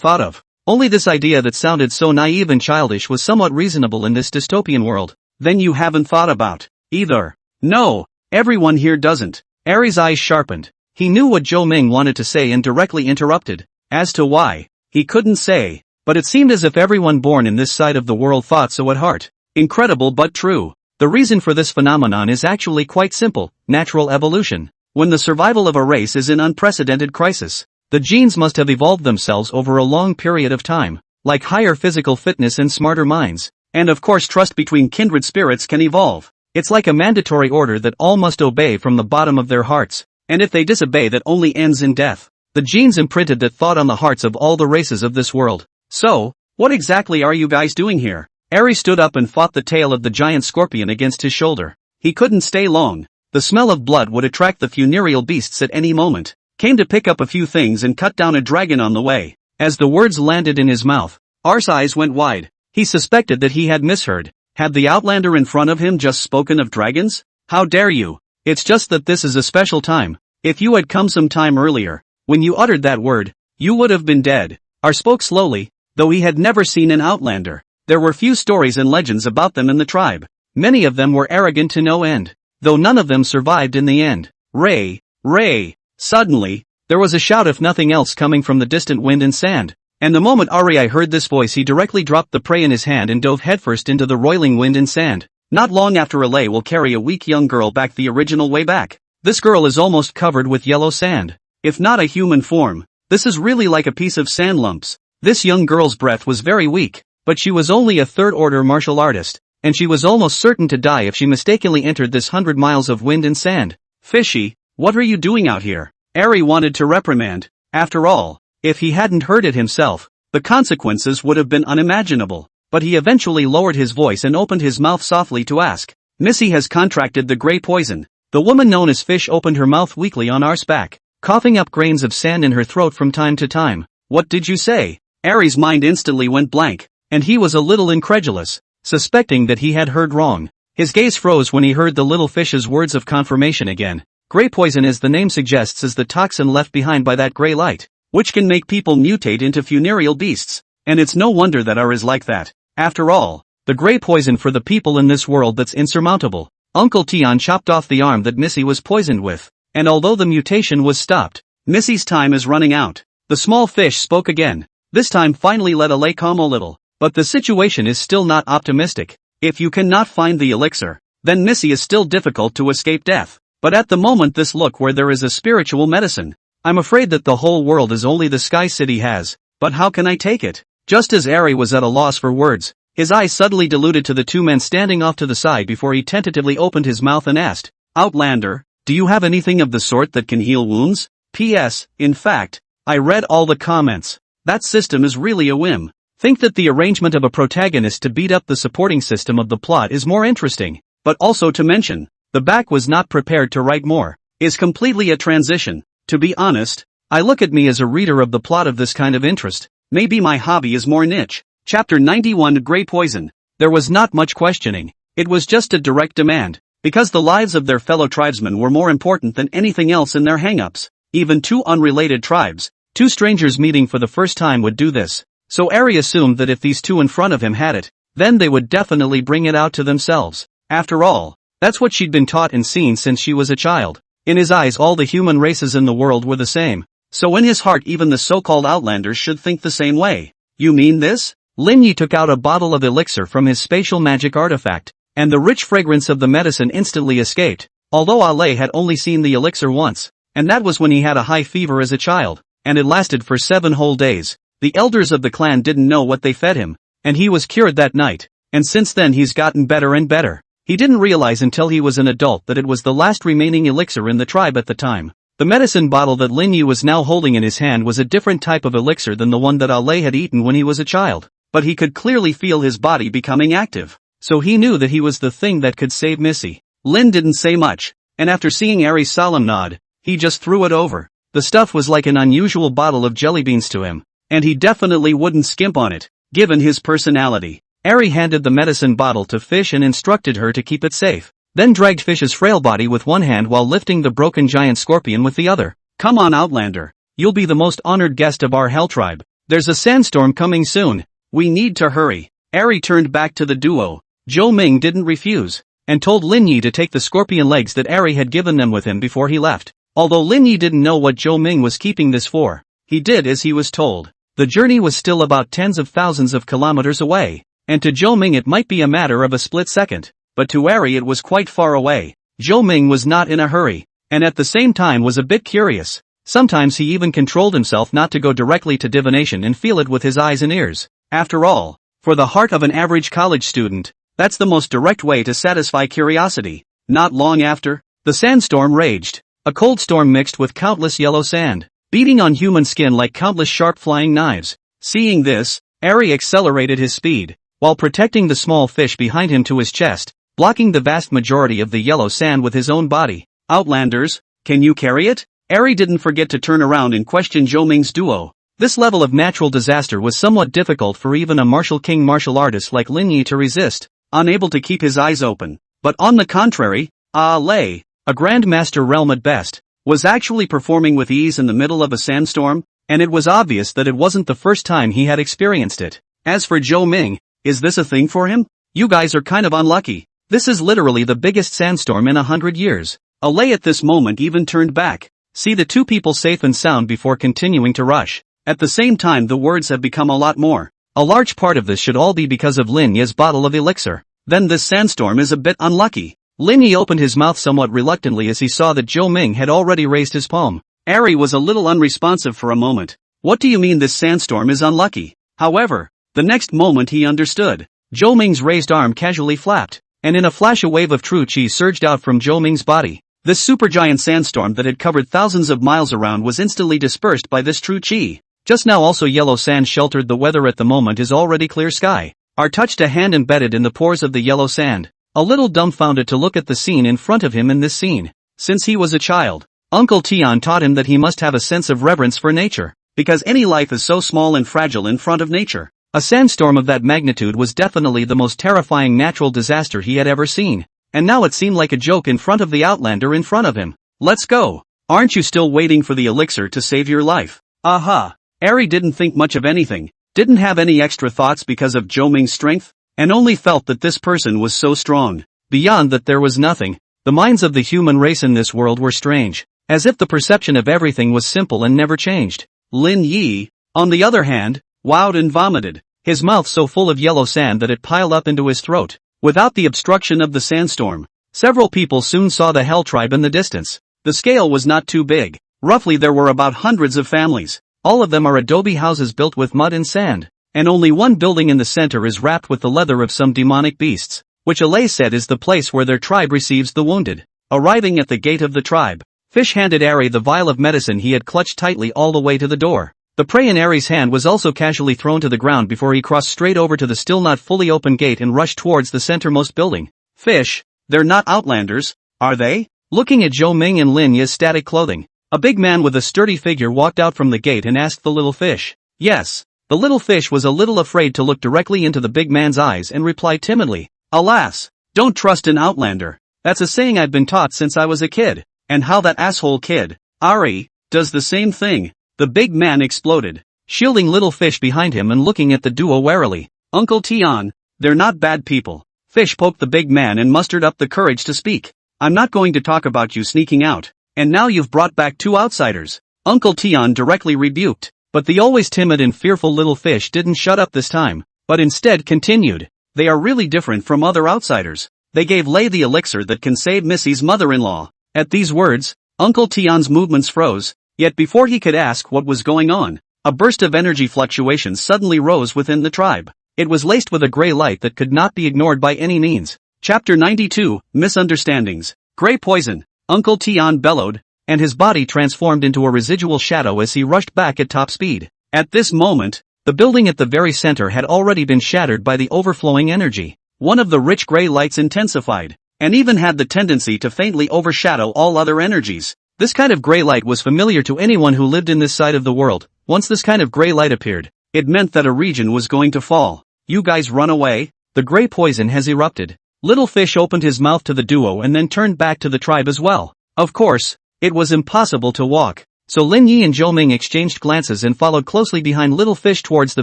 A: thought of. Only this idea that sounded so naive and childish was somewhat reasonable in this dystopian world. Then you haven't thought about either. No, everyone here doesn't. Aries' eyes sharpened. He knew what Zhou Ming wanted to say and directly interrupted. As to why, he couldn't say, but it seemed as if everyone born in this side of the world thought so at heart. Incredible but true. The reason for this phenomenon is actually quite simple: natural evolution. When the survival of a race is in unprecedented crisis, the genes must have evolved themselves over a long period of time, like higher physical fitness and smarter minds. And of course trust between kindred spirits can evolve. It's like a mandatory order that all must obey from the bottom of their hearts, and if they disobey that only ends in death. The genes imprinted that thought on the hearts of all the races of this world. So, what exactly are you guys doing here? Aries stood up and fought the tail of the giant scorpion against his shoulder. He couldn't stay long. The smell of blood would attract the funereal beasts at any moment. Came to pick up a few things and cut down a dragon on the way. As the words landed in his mouth, Ar's eyes went wide. He suspected that he had misheard. Had the outlander in front of him just spoken of dragons? How dare you? It's just that this is a special time. If you had come some time earlier, when you uttered that word, you would have been dead. Ar spoke slowly, though he had never seen an outlander. There were few stories and legends about them in the tribe. Many of them were arrogant to no end, though none of them survived in the end. Ray! Ray! Suddenly, there was a shout if nothing else coming from the distant wind and sand. And the moment Ari heard this voice he directly dropped the prey in his hand and dove headfirst into the roiling wind and sand. Not long after Alay will carry a weak young girl back the original way back. This girl is almost covered with yellow sand. If not a human form, this is really like a piece of sand lumps. This young girl's breath was very weak, but she was only a third-order martial artist, and she was almost certain to die if she mistakenly entered this 100 miles of wind and sand. Fishy, what are you doing out here? Ari wanted to reprimand. After all, if he hadn't heard it himself, the consequences would have been unimaginable. But he eventually lowered his voice and opened his mouth softly to ask. Missy has contracted the gray poison. The woman known as Fish opened her mouth weakly on Ar's back, coughing up grains of sand in her throat from time to time. What did you say? Ari's mind instantly went blank, and he was a little incredulous, suspecting that he had heard wrong. His gaze froze when he heard the little fish's words of confirmation again. Gray poison, as the name suggests, is the toxin left behind by that gray light, which can make people mutate into funereal beasts. And it's no wonder that Ar is like that. After all, the gray poison for the people in this world that's insurmountable. Uncle Tian chopped off the arm that Missy was poisoned with, and although the mutation was stopped, Missy's time is running out. The small fish spoke again. This time finally let Alay calm a little, but the situation is still not optimistic. If you cannot find the elixir, then Missy is still difficult to escape death. But at the moment this look where there is a spiritual medicine. I'm afraid that the whole world is only the Sky City has, but how can I take it? Just as Ari was at a loss for words, his eyes suddenly diluted to the two men standing off to the side before he tentatively opened his mouth and asked, Outlander, do you have anything of the sort that can heal wounds? P.S. In fact, I read all the comments. That system is really a whim. Think that the arrangement of a protagonist to beat up the supporting system of the plot is more interesting, but also to mention, the back was not prepared to write more, is completely a transition. To be honest, I look at me as a reader of the plot of this kind of interest. Maybe my hobby is more niche. Chapter 91 Gray Poison. There was not much questioning. It was just a direct demand, because the lives of their fellow tribesmen were more important than anything else in their hang-ups. Even two unrelated tribes, two strangers meeting for the first time would do this. So Ari assumed that if these two in front of him had it, then they would definitely bring it out to themselves. After all, that's what she'd been taught and seen since she was a child. In his eyes all the human races in the world were the same. So in his heart even the so-called outlanders should think the same way. You mean this? Lin Yi took out a bottle of elixir from his spatial magic artifact, and the rich fragrance of the medicine instantly escaped, although Alay had only seen the elixir once, and that was when he had a high fever as a child, and it lasted for 7 whole days. The elders of the clan didn't know what they fed him, and he was cured that night, and since then he's gotten better and better. He didn't realize until he was an adult that it was the last remaining elixir in the tribe at the time. The medicine bottle that Lin Yu was now holding in his hand was a different type of elixir than the one that Alay had eaten when he was a child, but he could clearly feel his body becoming active. so he knew that he was the thing that could save Missy. Lin didn't say much, and after seeing Ari's solemn nod, he just threw it over. The stuff was like an unusual bottle of jelly beans to him, and he definitely wouldn't skimp on it, given his personality. Ari handed the medicine bottle to Fish and instructed her to keep it safe, then dragged Fish's frail body with one hand while lifting the broken giant scorpion with the other. Come on, Outlander. You'll be the most honored guest of our Hell tribe. There's a sandstorm coming soon. We need to hurry. Ari turned back to the duo. Zhou Ming didn't refuse, and told Lin Yi to take the scorpion legs that Ari had given them with him before he left. Although Lin Yi didn't know what Zhou Ming was keeping this for, he did as he was told. The journey was still about tens of thousands of kilometers away, and to Zhou Ming it might be a matter of a split second, but to Ari it was quite far away. Zhou Ming was not in a hurry, and at the same time was a bit curious. Sometimes he even controlled himself not to go directly to divination and feel it with his eyes and ears. After all, for the heart of an average college student, that's the most direct way to satisfy curiosity. Not long after, the sandstorm raged. A cold storm mixed with countless yellow sand, beating on human skin like countless sharp flying knives. Seeing this, Ari accelerated his speed, while protecting the small fish behind him to his chest, blocking the vast majority of the yellow sand with his own body. Outlanders, can you carry it? Ari didn't forget to turn around and question Zhou Ming's duo. This level of natural disaster was somewhat difficult for even a martial king martial artist like Lin Yi to resist, unable to keep his eyes open. But on the contrary, Lei, a grandmaster realm at best, was actually performing with ease in the middle of a sandstorm, and it was obvious that it wasn't the first time he had experienced it. As for Zhou Ming, is this a thing for him? You guys are kind of unlucky. This is literally the biggest sandstorm in 100 years. Lei at this moment even turned back. See the two people safe and sound before continuing to rush. At the same time the words have become a lot more. A large part of this should all be because of Lin Yi's bottle of elixir. Then this sandstorm is a bit unlucky. Lin Yi opened his mouth somewhat reluctantly as he saw that Zhou Ming had already raised his palm. Ari was a little unresponsive for a moment. What do you mean this sandstorm is unlucky? However, the next moment he understood. Zhou Ming's raised arm casually flapped, and in a flash a wave of true qi surged out from Zhou Ming's body. This supergiant sandstorm that had covered thousands of miles around was instantly dispersed by this true qi. Just now also yellow sand sheltered the weather at the moment is already clear sky. Ar touched a hand embedded in the pores of the yellow sand. A little dumbfounded to look at the scene in front of him in this scene. Since he was a child, Uncle Tian taught him that he must have a sense of reverence for nature, because any life is so small and fragile in front of nature. A sandstorm of that magnitude was definitely the most terrifying natural disaster he had ever seen, and now it seemed like a joke in front of the Outlander in front of him. Let's go. Aren't you still waiting for the elixir to save your life? Aha. Ari didn't think much of anything, didn't have any extra thoughts because of Zhou Ming's strength, and only felt that this person was so strong. Beyond that there was nothing. The minds of the human race in this world were strange, as if the perception of everything was simple and never changed. Lin Yi, on the other hand, wowed and vomited, his mouth so full of yellow sand that it piled up into his throat. Without the obstruction of the sandstorm, several people soon saw the Hell tribe in the distance. The scale was not too big. Roughly there were about hundreds of families. All of them are adobe houses built with mud and sand, and only one building in the center is wrapped with the leather of some demonic beasts, which Alay said is the place where their tribe receives the wounded. Arriving at the gate of the tribe, Fish handed Ari the vial of medicine he had clutched tightly all the way to the door. The prey in Ari's hand was also casually thrown to the ground before he crossed straight over to the still not fully open gate and rushed towards the centermost building. Fish, they're not Outlanders, are they? Looking at Zhou Ming and Lin Yi's static clothing, a big man with a sturdy figure walked out from the gate and asked the little fish. Yes. The little fish was a little afraid to look directly into the big man's eyes and replied timidly, Alas, don't trust an Outlander. That's a saying I've been taught since I was a kid. And how that asshole kid, Ari, does the same thing. The big man exploded, shielding little fish behind him and looking at the duo warily. Uncle Tian, they're not bad people. Fish poked the big man and mustered up the courage to speak. I'm not going to talk about you sneaking out, and now you've brought back two outsiders. Uncle Tian directly rebuked, but the always timid and fearful little fish didn't shut up this time, but instead continued. They are really different from other outsiders. They gave Lei the elixir that can save Missy's mother-in-law. At these words, Uncle Tian's movements froze, yet before he could ask what was going on, a burst of energy fluctuations suddenly rose within the tribe. It was laced with a gray light that could not be ignored by any means. Chapter 92, Misunderstandings. Gray poison, Uncle Tian bellowed, and his body transformed into a residual shadow as he rushed back at top speed. At this moment, the building at the very center had already been shattered by the overflowing energy. one of the rich gray lights intensified, and even had the tendency to faintly overshadow all other energies. This kind of gray light was familiar to anyone who lived in this side of the world. Once this kind of gray light appeared, it meant that a region was going to fall. You guys run away? The gray poison has erupted. Little Fish opened his mouth to the duo and then turned back to the tribe as well. Of course, it was impossible to walk, so Lin Yi and Zhou Ming exchanged glances and followed closely behind Little Fish towards the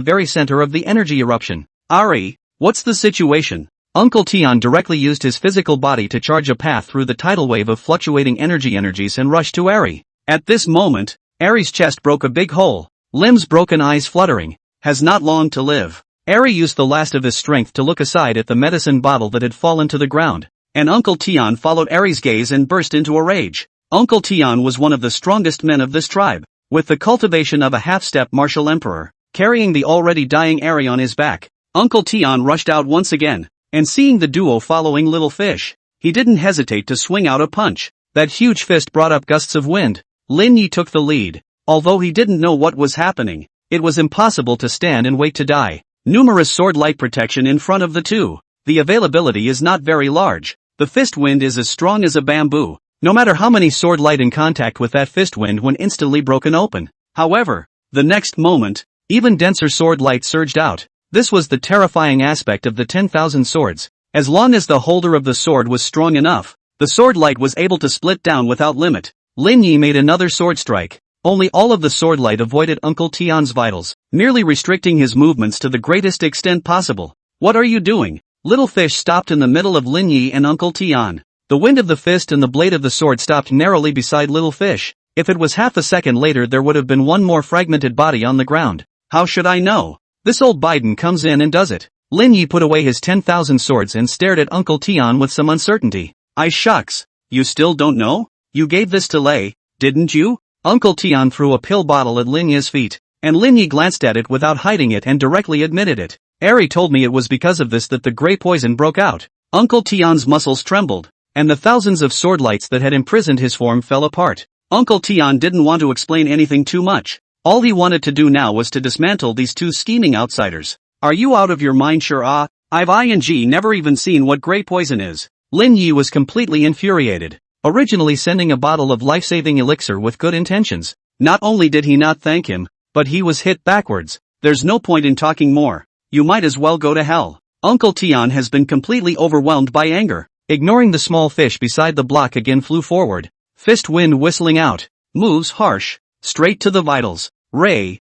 A: very center of the energy eruption. Ari, what's the situation? Uncle Tian directly used his physical body to charge a path through the tidal wave of fluctuating energies and rushed to Ari. At this moment, Ari's chest broke a big hole, limbs broken, eyes fluttering, has not long to live. Ari used the last of his strength to look aside at the medicine bottle that had fallen to the ground, and Uncle Tian followed Ari's gaze and burst into a rage. Uncle Tian was one of the strongest men of this tribe, with the cultivation of a half-step martial emperor, carrying the already dying Ari on his back. Uncle Tian rushed out once again, and seeing the duo following Little Fish, he didn't hesitate to swing out a punch. That huge fist brought up gusts of wind. Lin Yi took the lead. Although he didn't know what was happening, it was impossible to stand and wait to die. Numerous sword light protection in front of the two. The availability is not very large. The fist wind is as strong as a bamboo. No matter how many sword light in contact with that fist wind when instantly broken open. However, the next moment, even denser sword light surged out. This was the terrifying aspect of the 10,000 swords. As long as the holder of the sword was strong enough, the sword light was able to split down without limit. Lin Yi made another sword strike. Only all of the sword light avoided Uncle Tian's vitals, merely restricting his movements to the greatest extent possible. What are you doing? Little Fish stopped in the middle of Lin Yi and Uncle Tian. The wind of the fist and the blade of the sword stopped narrowly beside Little Fish. If it was half a second later, there would have been one more fragmented body on the ground. How should I know? This old Biden comes in and does it. Lin Yi put away his 10,000 swords and stared at Uncle Tian with some uncertainty. I shucks. You still don't know? You gave this to Lei, didn't you? Uncle Tian threw a pill bottle at Lin Yi's feet, and Lin Yi glanced at it without hiding it and directly admitted it. Ari told me it was because of this that the gray poison broke out. Uncle Tian's muscles trembled, and the thousands of sword lights that had imprisoned his form fell apart. Uncle Tian didn't want to explain anything too much. All he wanted to do now was to dismantle these two scheming outsiders. Are you out of your mind? Sure I've never even seen what gray poison is. Lin Yi was completely infuriated. Originally sending a bottle of life-saving elixir with good intentions. Not only did he not thank him, but he was hit backwards. There's no point in talking more. You might as well go to hell. Uncle Tian has been completely overwhelmed by anger. Ignoring the small fish beside the block, again flew forward. Fist wind whistling out. Moves harsh. Straight to the vitals. Ray,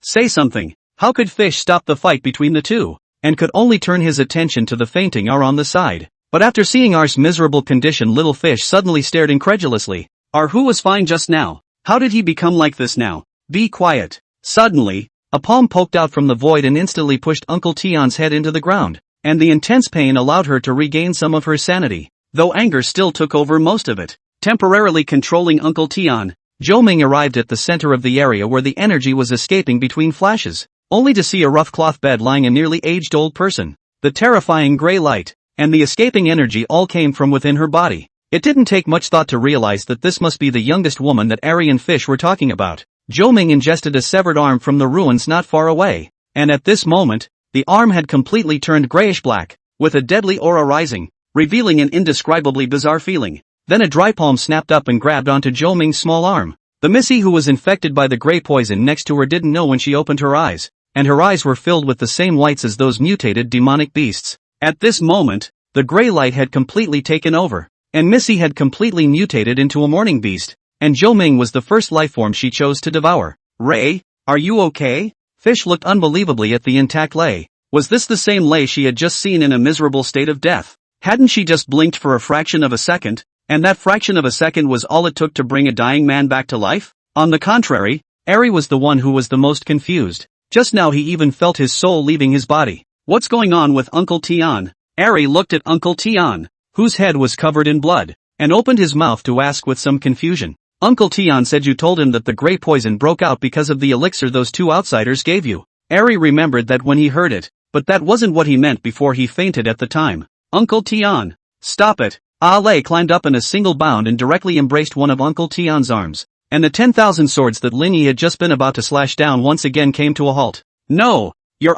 A: say something. How could Fish stop the fight between the two? And could only turn his attention to the fainting R on the side. But after seeing R's miserable condition, Little Fish suddenly stared incredulously. R, who was fine just now, how did he become like this now? Be quiet. Suddenly, a palm poked out from the void and instantly pushed Uncle Tian's head into the ground, and the intense pain allowed her to regain some of her sanity, though anger still took over most of it. Temporarily controlling Uncle Tian, Zhou Ming arrived at the center of the area where the energy was escaping between flashes, only to see a rough cloth bed lying a nearly aged old person. The terrifying gray light and the escaping energy all came from within her body. It didn't take much thought to realize that this must be the youngest woman that Ari and Fish were talking about. Zhou Ming ingested a severed arm from the ruins not far away, and at this moment, the arm had completely turned grayish-black, with a deadly aura rising, revealing an indescribably bizarre feeling. Then a dry palm snapped up and grabbed onto Zhou Ming's small arm. The Missy who was infected by the gray poison next to her didn't know when she opened her eyes, and her eyes were filled with the same lights as those mutated demonic beasts. At this moment, the gray light had completely taken over, and Missy had completely mutated into a morning beast, and Zhou Ming was the first lifeform she chose to devour. Ray, are you okay? Fish looked unbelievably at the intact Lei. Was this the same Lei she had just seen in a miserable state of death? Hadn't she just blinked for a fraction of a second, and that fraction of a second was all it took to bring a dying man back to life? On the contrary, Ari was the one who was the most confused. Just now he even felt his soul leaving his body. What's going on with Uncle Tian? Ari looked at Uncle Tian, whose head was covered in blood, and opened his mouth to ask with some confusion. Uncle Tian said you told him that the gray poison broke out because of the elixir those two outsiders gave you. Ari remembered that when he heard it, but that wasn't what he meant before he fainted at the time. Uncle Tian, stop it. Lei climbed up in a single bound and directly embraced one of Uncle Tian's arms, and the 10,000 swords that Lin Yi had just been about to slash down once again came to a halt. No, you're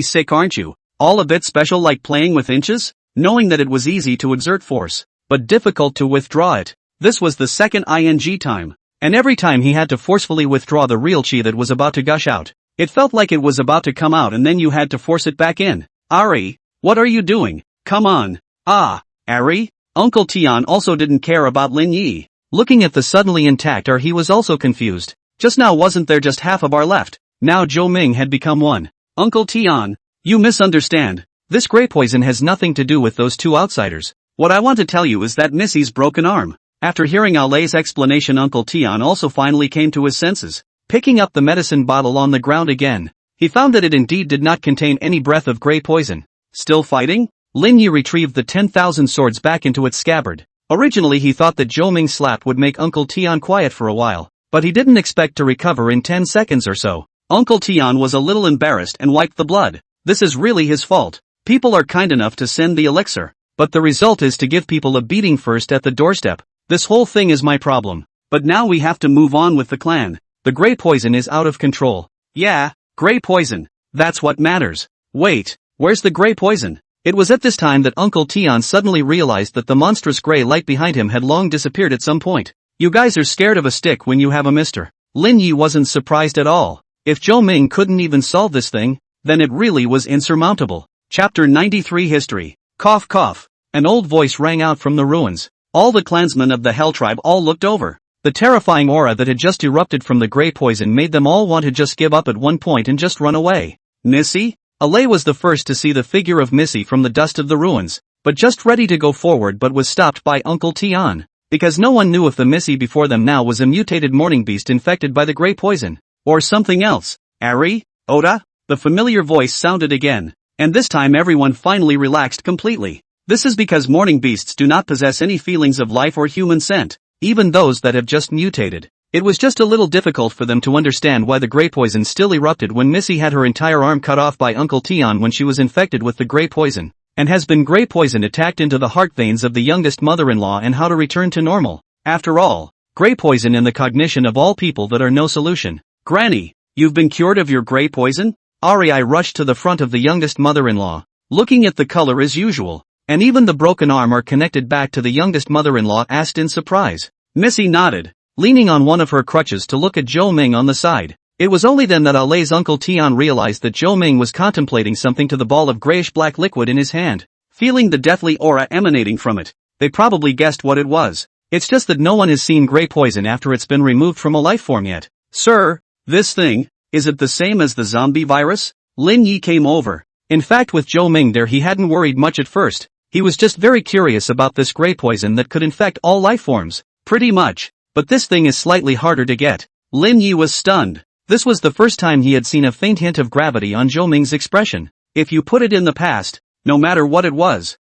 A: sick, aren't you? All a bit special, like playing with inches? Knowing that it was easy to exert force, but difficult to withdraw it. This was the second ing time. And every time he had to forcefully withdraw the real chi that was about to gush out. It felt like it was about to come out and then you had to force it back in. Ari, what are you doing? Come on. Ah, Ari? Uncle Tian also didn't care about Lin Yi. Looking at the suddenly intact Ar, he was also confused. Just now wasn't there just half of Ar left? Now Zhou Ming had become one. Uncle Tian, you misunderstand. This gray poison has nothing to do with those two outsiders. What I want to tell you is that Missy's broken arm. After hearing Alei's explanation, Uncle Tian also finally came to his senses. Picking up the medicine bottle on the ground again, he found that it indeed did not contain any breath of gray poison. Still fighting? Lin Yi retrieved the 10,000 swords back into its scabbard. Originally he thought that Zhou Ming's slap would make Uncle Tian quiet for a while, but he didn't expect to recover in 10 seconds or so. Uncle Tian was a little embarrassed and wiped the blood. This is really his fault. People are kind enough to send the elixir, but the result is to give people a beating first at the doorstep. This whole thing is my problem. But now we have to move on with the clan. The gray poison is out of control. Yeah, gray poison. That's what matters. Wait, where's the gray poison? It was at this time that Uncle Tian suddenly realized that the monstrous gray light behind him had long disappeared at some point. You guys are scared of a stick when you have a mister. Lin Yi wasn't surprised at all. If Zhou Ming couldn't even solve this thing, then it really was insurmountable. Chapter 93 History. Cough cough. An old voice rang out from the ruins. All the clansmen of the Hell Tribe all looked over. The terrifying aura that had just erupted from the gray poison made them all want to just give up at one point and just run away. Missy? Alei was the first to see the figure of Missy from the dust of the ruins, but just ready to go forward but was stopped by Uncle Tian. Because no one knew if the Missy before them now was a mutated morning beast infected by the gray poison, or something else. Ari? Oda? The familiar voice sounded again, and this time everyone finally relaxed completely. This is because morning beasts do not possess any feelings of life or human scent, even those that have just mutated. It was just a little difficult for them to understand why the gray poison still erupted when Missy had her entire arm cut off by Uncle Tian when she was infected with the gray poison, and has been gray poison attacked into the heart veins of the youngest mother-in-law, and how to return to normal. After all, gray poison in the cognition of all people that are no solution. Granny, you've been cured of your gray poison? Ari rushed to the front of the youngest mother-in-law, looking at the color as usual, and even the broken arm are connected back to the youngest mother-in-law, asked in surprise. Missy nodded, leaning on one of her crutches to look at Zhou Ming on the side. It was only then that Alei's Uncle Tian realized that Zhou Ming was contemplating something to the ball of grayish-black liquid in his hand, feeling the deathly aura emanating from it. They probably guessed what it was. It's just that no one has seen gray poison after it's been removed from a life form yet. Sir, this thing, is it the same as the zombie virus? Lin Yi came over. In fact, with Zhou Ming there, he hadn't worried much at first. He was just very curious about this gray poison that could infect all life forms. Pretty much. But this thing is slightly harder to get. Lin Yi was stunned. This was the first time he had seen a faint hint of gravity on Zhou Ming's expression. If you put it in the past, no matter what it was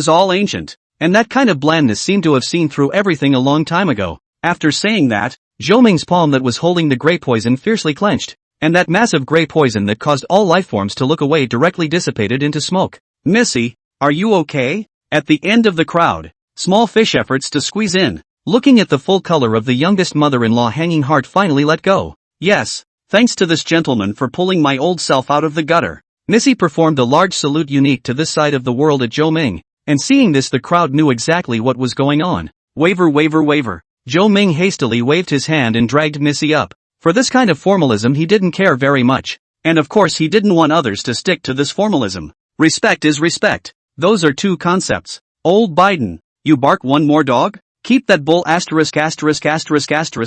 A: all ancient. And that kind of blandness seemed to have seen through everything a long time ago. After saying that, Zhou Ming's palm that was holding the gray poison fiercely clenched, and that massive gray poison that caused all life forms to look away directly dissipated into smoke. Missy, are you okay? At the end of the crowd, small fish efforts to squeeze in. Looking at the full color of the youngest mother-in-law, hanging heart finally let go. Yes, thanks to this gentleman for pulling my old self out of the gutter. Missy performed a large salute unique to this side of the world at Zhou Ming, and seeing this the crowd knew exactly what was going on. Waver waver waver. Zhou Ming hastily waved his hand and dragged Missy up. For this kind of formalism he didn't care very much, and of course he didn't want others to stick to this formalism. Respect is respect. Those are two concepts. Old Biden, you bark one more dog? Keep that bull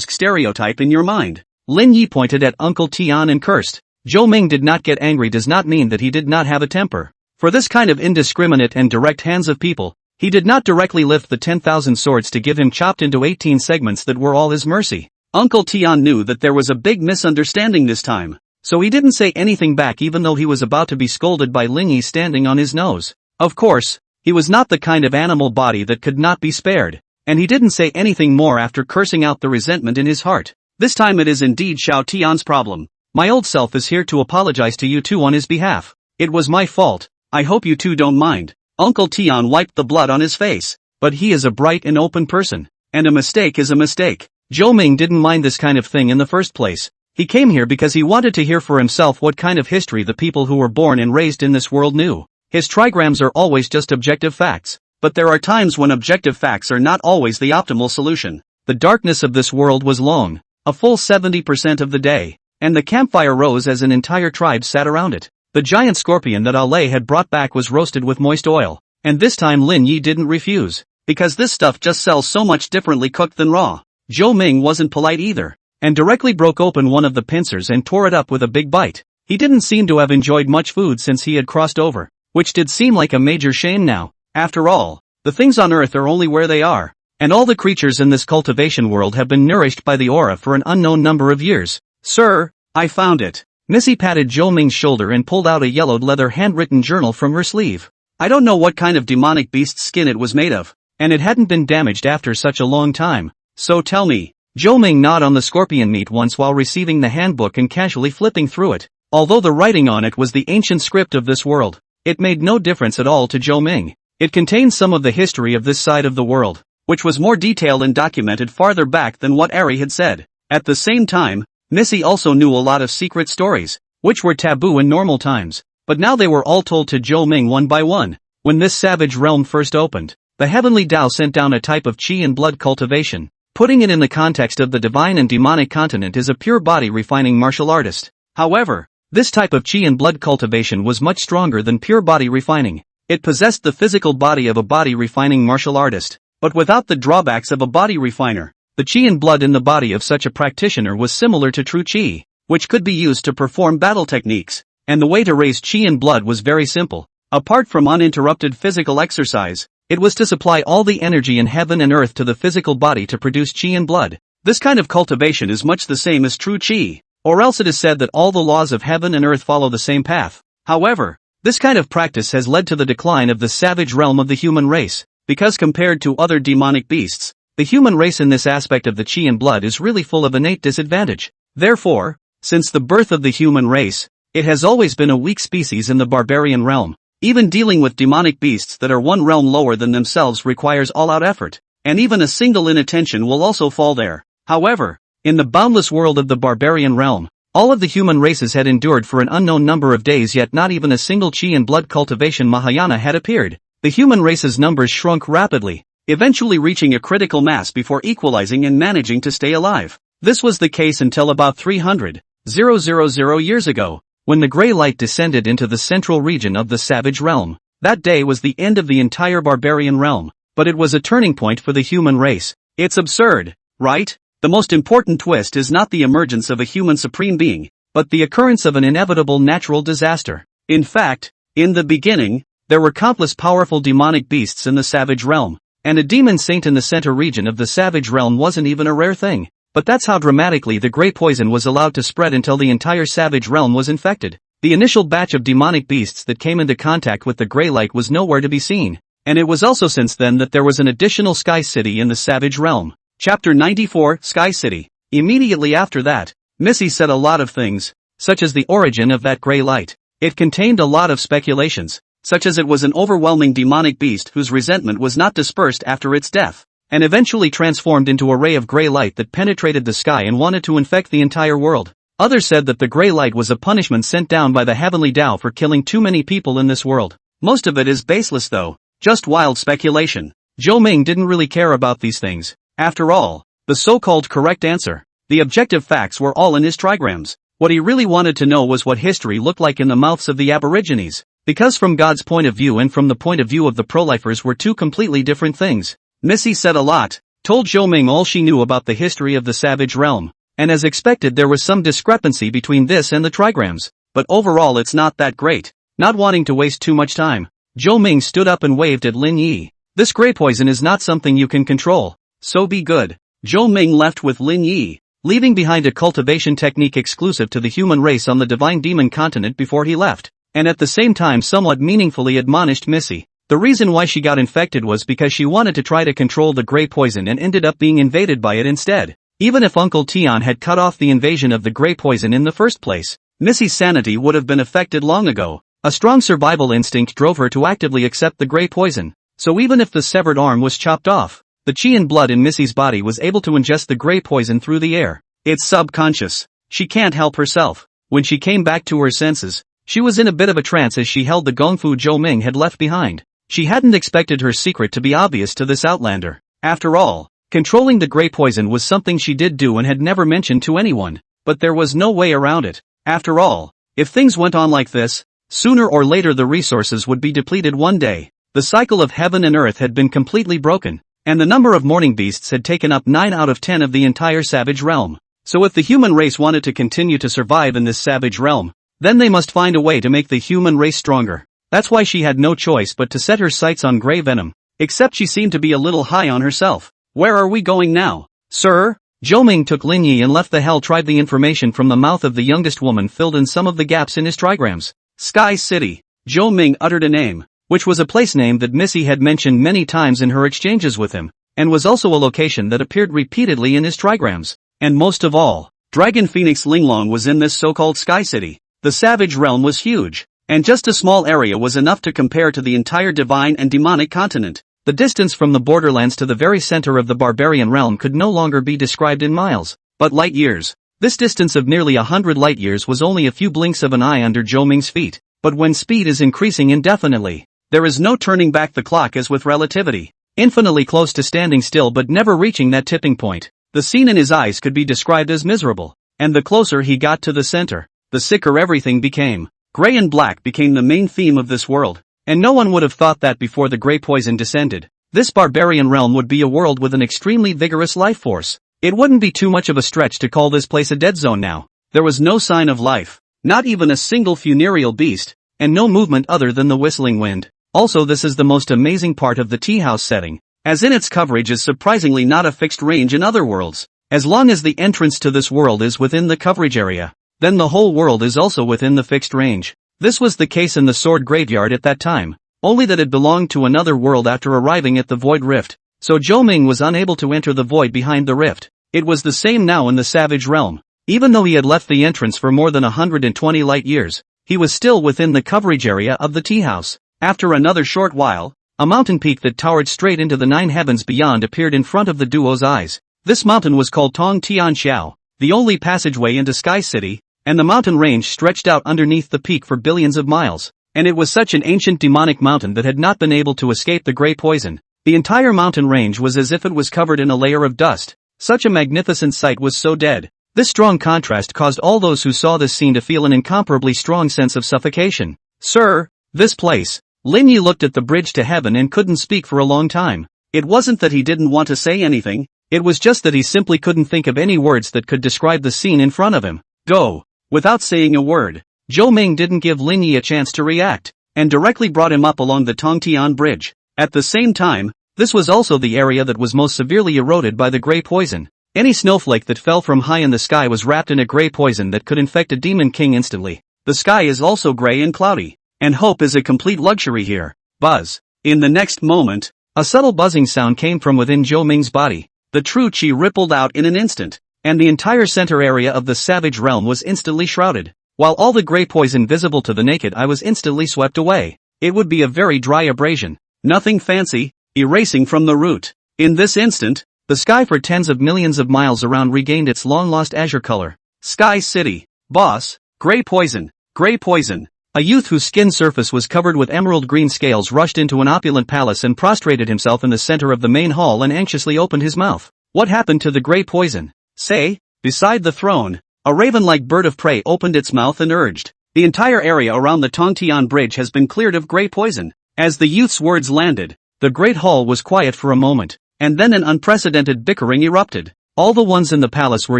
A: stereotype in your mind. Lin Yi pointed at Uncle Tian and cursed. Zhou Ming did not get angry does not mean that he did not have a temper. For this kind of indiscriminate and direct hands of people, he did not directly lift the 10,000 swords to give him chopped into 18 segments that were all his mercy. Uncle Tian knew that there was a big misunderstanding this time, so he didn't say anything back even though he was about to be scolded by Lin Yi standing on his nose. Of course, he was not the kind of animal body that could not be spared. And he didn't say anything more after cursing out the resentment in his heart. This time it is indeed Xiao Tian's problem. My old self is here to apologize to you two on his behalf. It was my fault. I hope you two don't mind. Uncle Tian wiped the blood on his face. But he is a bright and open person. And a mistake is a mistake. Zhou Ming didn't mind this kind of thing in the first place. He came here because he wanted to hear for himself what kind of history the people who were born and raised in this world knew. His trigrams are always just objective facts. But there are times when objective facts are not always the optimal solution. The darkness of this world was long, a full 70% of the day, and the campfire rose as an entire tribe sat around it. The giant scorpion that Ale had brought back was roasted with moist oil, and this time Lin Yi didn't refuse, because this stuff just sells so much differently cooked than raw. Zhou Ming wasn't polite either, and directly broke open one of the pincers and tore it up with a big bite. He didn't seem to have enjoyed much food since he had crossed over, which did seem like a major shame now. After all, the things on Earth are only where they are, and all the creatures in this cultivation world have been nourished by the aura for an unknown number of years. Sir, I found it. Missy patted Zhou Ming's shoulder and pulled out a yellowed leather handwritten journal from her sleeve. I don't know what kind of demonic beast's skin it was made of, and it hadn't been damaged after such a long time, so tell me. Zhou Ming gnawed on the scorpion meat once while receiving the handbook and casually flipping through it. Although the writing on it was the ancient script of this world, it made no difference at all to Zhou Ming. It contained some of the history of this side of the world, which was more detailed and documented farther back than what Ari had said. At the same time, Missy also knew a lot of secret stories, which were taboo in normal times, but now they were all told to Zhou Ming one by one. When this savage realm first opened, the heavenly Tao sent down a type of qi and blood cultivation. Putting it in the context of the divine and demonic continent is a pure body refining martial artist. However, this type of qi and blood cultivation was much stronger than pure body refining. It possessed the physical body of a body refining martial artist, but without the drawbacks of a body refiner. The qi and blood in the body of such a practitioner was similar to true qi, which could be used to perform battle techniques, and the way to raise qi and blood was very simple. Apart from uninterrupted physical exercise, it was to supply all the energy in heaven and earth to the physical body to produce qi and blood. This kind of cultivation is much the same as true qi, or else it is said that all the laws of heaven and earth follow the same path. However, this kind of practice has led to the decline of the savage realm of the human race, because compared to other demonic beasts, the human race in this aspect of the qi and blood is really full of innate disadvantage. Therefore, since the birth of the human race, it has always been a weak species in the barbarian realm. Even dealing with demonic beasts that are one realm lower than themselves requires all-out effort, and even a single inattention will also fall there. However, in the boundless world of the barbarian realm, all of the human races had endured for an unknown number of days, yet not even a single qi and blood cultivation Mahayana had appeared. The human race's numbers shrunk rapidly, eventually reaching a critical mass before equalizing and managing to stay alive. This was the case until about 300,000 years ago, when the gray light descended into the central region of the savage realm. That day was the end of the entire barbarian realm, but it was a turning point for the human race. It's absurd, right? The most important twist is not the emergence of a human supreme being, but the occurrence of an inevitable natural disaster. In fact, in the beginning, there were countless powerful demonic beasts in the savage realm, and a demon saint in the center region of the savage realm wasn't even a rare thing. But that's how dramatically the gray poison was allowed to spread until the entire savage realm was infected. The initial batch of demonic beasts that came into contact with the gray light was nowhere to be seen, and it was also since then that there was an additional sky city in the savage realm. Chapter 94, Sky City. Immediately after that, Missy said a lot of things, such as the origin of that gray light. It contained a lot of speculations, such as it was an overwhelming demonic beast whose resentment was not dispersed after its death, and eventually transformed into a ray of gray light that penetrated the sky and wanted to infect the entire world. Others said that the gray light was a punishment sent down by the heavenly Tao for killing too many people in this world. Most of it is baseless though, just wild speculation. Zhou Ming didn't really care about these things. After all, the so-called correct answer, the objective facts were all in his trigrams. What he really wanted to know was what history looked like in the mouths of the Aborigines, because from God's point of view and from the point of view of the pro-lifers were two completely different things. Missy said a lot, told Zhou Ming all she knew about the history of the savage realm, and as expected there was some discrepancy between this and the trigrams, but overall it's not that great. Not wanting to waste too much time, Zhou Ming stood up and waved at Lin Yi. This gray poison is not something you can control, so be good. Zhou Ming left with Lin Yi, leaving behind a cultivation technique exclusive to the human race on the divine demon continent before he left, and at the same time somewhat meaningfully admonished Missy. The reason why she got infected was because she wanted to try to control the gray poison and ended up being invaded by it instead. Even if Uncle Tian had cut off the invasion of the gray poison in the first place, Missy's sanity would have been affected long ago. A strong survival instinct drove her to actively accept the gray poison, so even if the severed arm was chopped off, the qi and blood in Missy's body was able to ingest the gray poison through the air. It's subconscious. She can't help herself. When she came back to her senses, She was in a bit of a trance as she held the gongfu Zhou Ming had left behind. She hadn't expected her secret to be obvious to this outlander. After all, controlling the grey poison was something she did do and had never mentioned to anyone. But there was no way around it. After all, if things went on like this, sooner or later the resources would be depleted one day. The cycle of heaven and earth had been completely broken, and the number of morning beasts had taken up 9 out of 10 of the entire savage realm. So if the human race wanted to continue to survive in this savage realm, then they must find a way to make the human race stronger. That's why she had no choice but to set her sights on grey venom. Except she seemed to be a little high on herself. Where are we going now, sir? Zhou Ming took Lin Yi and left the hell tribe. The information from the mouth of the youngest woman filled in some of the gaps in his trigrams. Sky City. Zhou Ming uttered a name, which was a place name that Missy had mentioned many times in her exchanges with him, and was also a location that appeared repeatedly in his trigrams. And most of all, Dragon Phoenix Linglong was in this so-called Sky City. The savage realm was huge, and just a small area was enough to compare to the entire divine and demonic continent. The distance from the borderlands to the very center of the barbarian realm could no longer be described in miles, but light years. This distance of nearly 100 light years was only a few blinks of an eye under Zhou Ming's feet. But when speed is increasing indefinitely, there is no turning back the clock as with relativity. Infinitely close to standing still but never reaching that tipping point. The scene in his eyes could be described as miserable, and the closer he got to the center, the sicker everything became. Gray and black became the main theme of this world. And no one would have thought that before the grey poison descended. This barbarian realm would be a world with an extremely vigorous life force. It wouldn't be too much of a stretch to call this place a dead zone now. There was no sign of life, not even a single funereal beast, and no movement other than the whistling wind. Also, this is the most amazing part of the tea house setting, as in its coverage is surprisingly not a fixed range in other worlds. As long as the entrance to this world is within the coverage area, then the whole world is also within the fixed range. This was the case in the Sword Graveyard at that time, only that it belonged to another world after arriving at the Void Rift, so Zhou Ming was unable to enter the void behind the rift. It was the same now in the Savage Realm. Even though he had left the entrance for more than 120 light years, he was still within the coverage area of the tea house. After another short while, a mountain peak that towered straight into the 9 heavens beyond appeared in front of the duo's eyes. This mountain was called Tong Tian Xiao, the only passageway into Sky City, and the mountain range stretched out underneath the peak for billions of miles, and it was such an ancient demonic mountain that had not been able to escape the grey poison. The entire mountain range was as if it was covered in a layer of dust. Such a magnificent sight was so dead. This strong contrast caused all those who saw this scene to feel an incomparably strong sense of suffocation. Sir, this place. Lin Yi looked at the bridge to heaven and couldn't speak for a long time. It wasn't that he didn't want to say anything, it was just that he simply couldn't think of any words that could describe the scene in front of him. Go. Without saying a word, Zhou Ming didn't give Lin Yi a chance to react, and directly brought him up along the Tongtian Bridge. At the same time, this was also the area that was most severely eroded by the grey poison. Any snowflake that fell from high in the sky was wrapped in a grey poison that could infect a demon king instantly. The sky is also grey and cloudy, and hope is a complete luxury here. Buzz. In the next moment, a subtle buzzing sound came from within Zhou Ming's body. The true qi rippled out in an instant, and the entire center area of the savage realm was instantly shrouded, while all the grey poison visible to the naked eye was instantly swept away. It would be a very dry abrasion. Nothing fancy, erasing from the root. In this instant, the sky for tens of millions of miles around regained its long-lost azure color. Sky City. Boss. Grey poison. Grey poison. A youth whose skin surface was covered with emerald green scales rushed into an opulent palace and prostrated himself in the center of the main hall and anxiously opened his mouth. What happened to the grey poison? Say, beside the throne, a raven-like bird of prey opened its mouth and urged. The entire area around the Tongtian Bridge has been cleared of grey poison. As the youth's words landed, the great hall was quiet for a moment, and then an unprecedented bickering erupted. All the ones in the palace were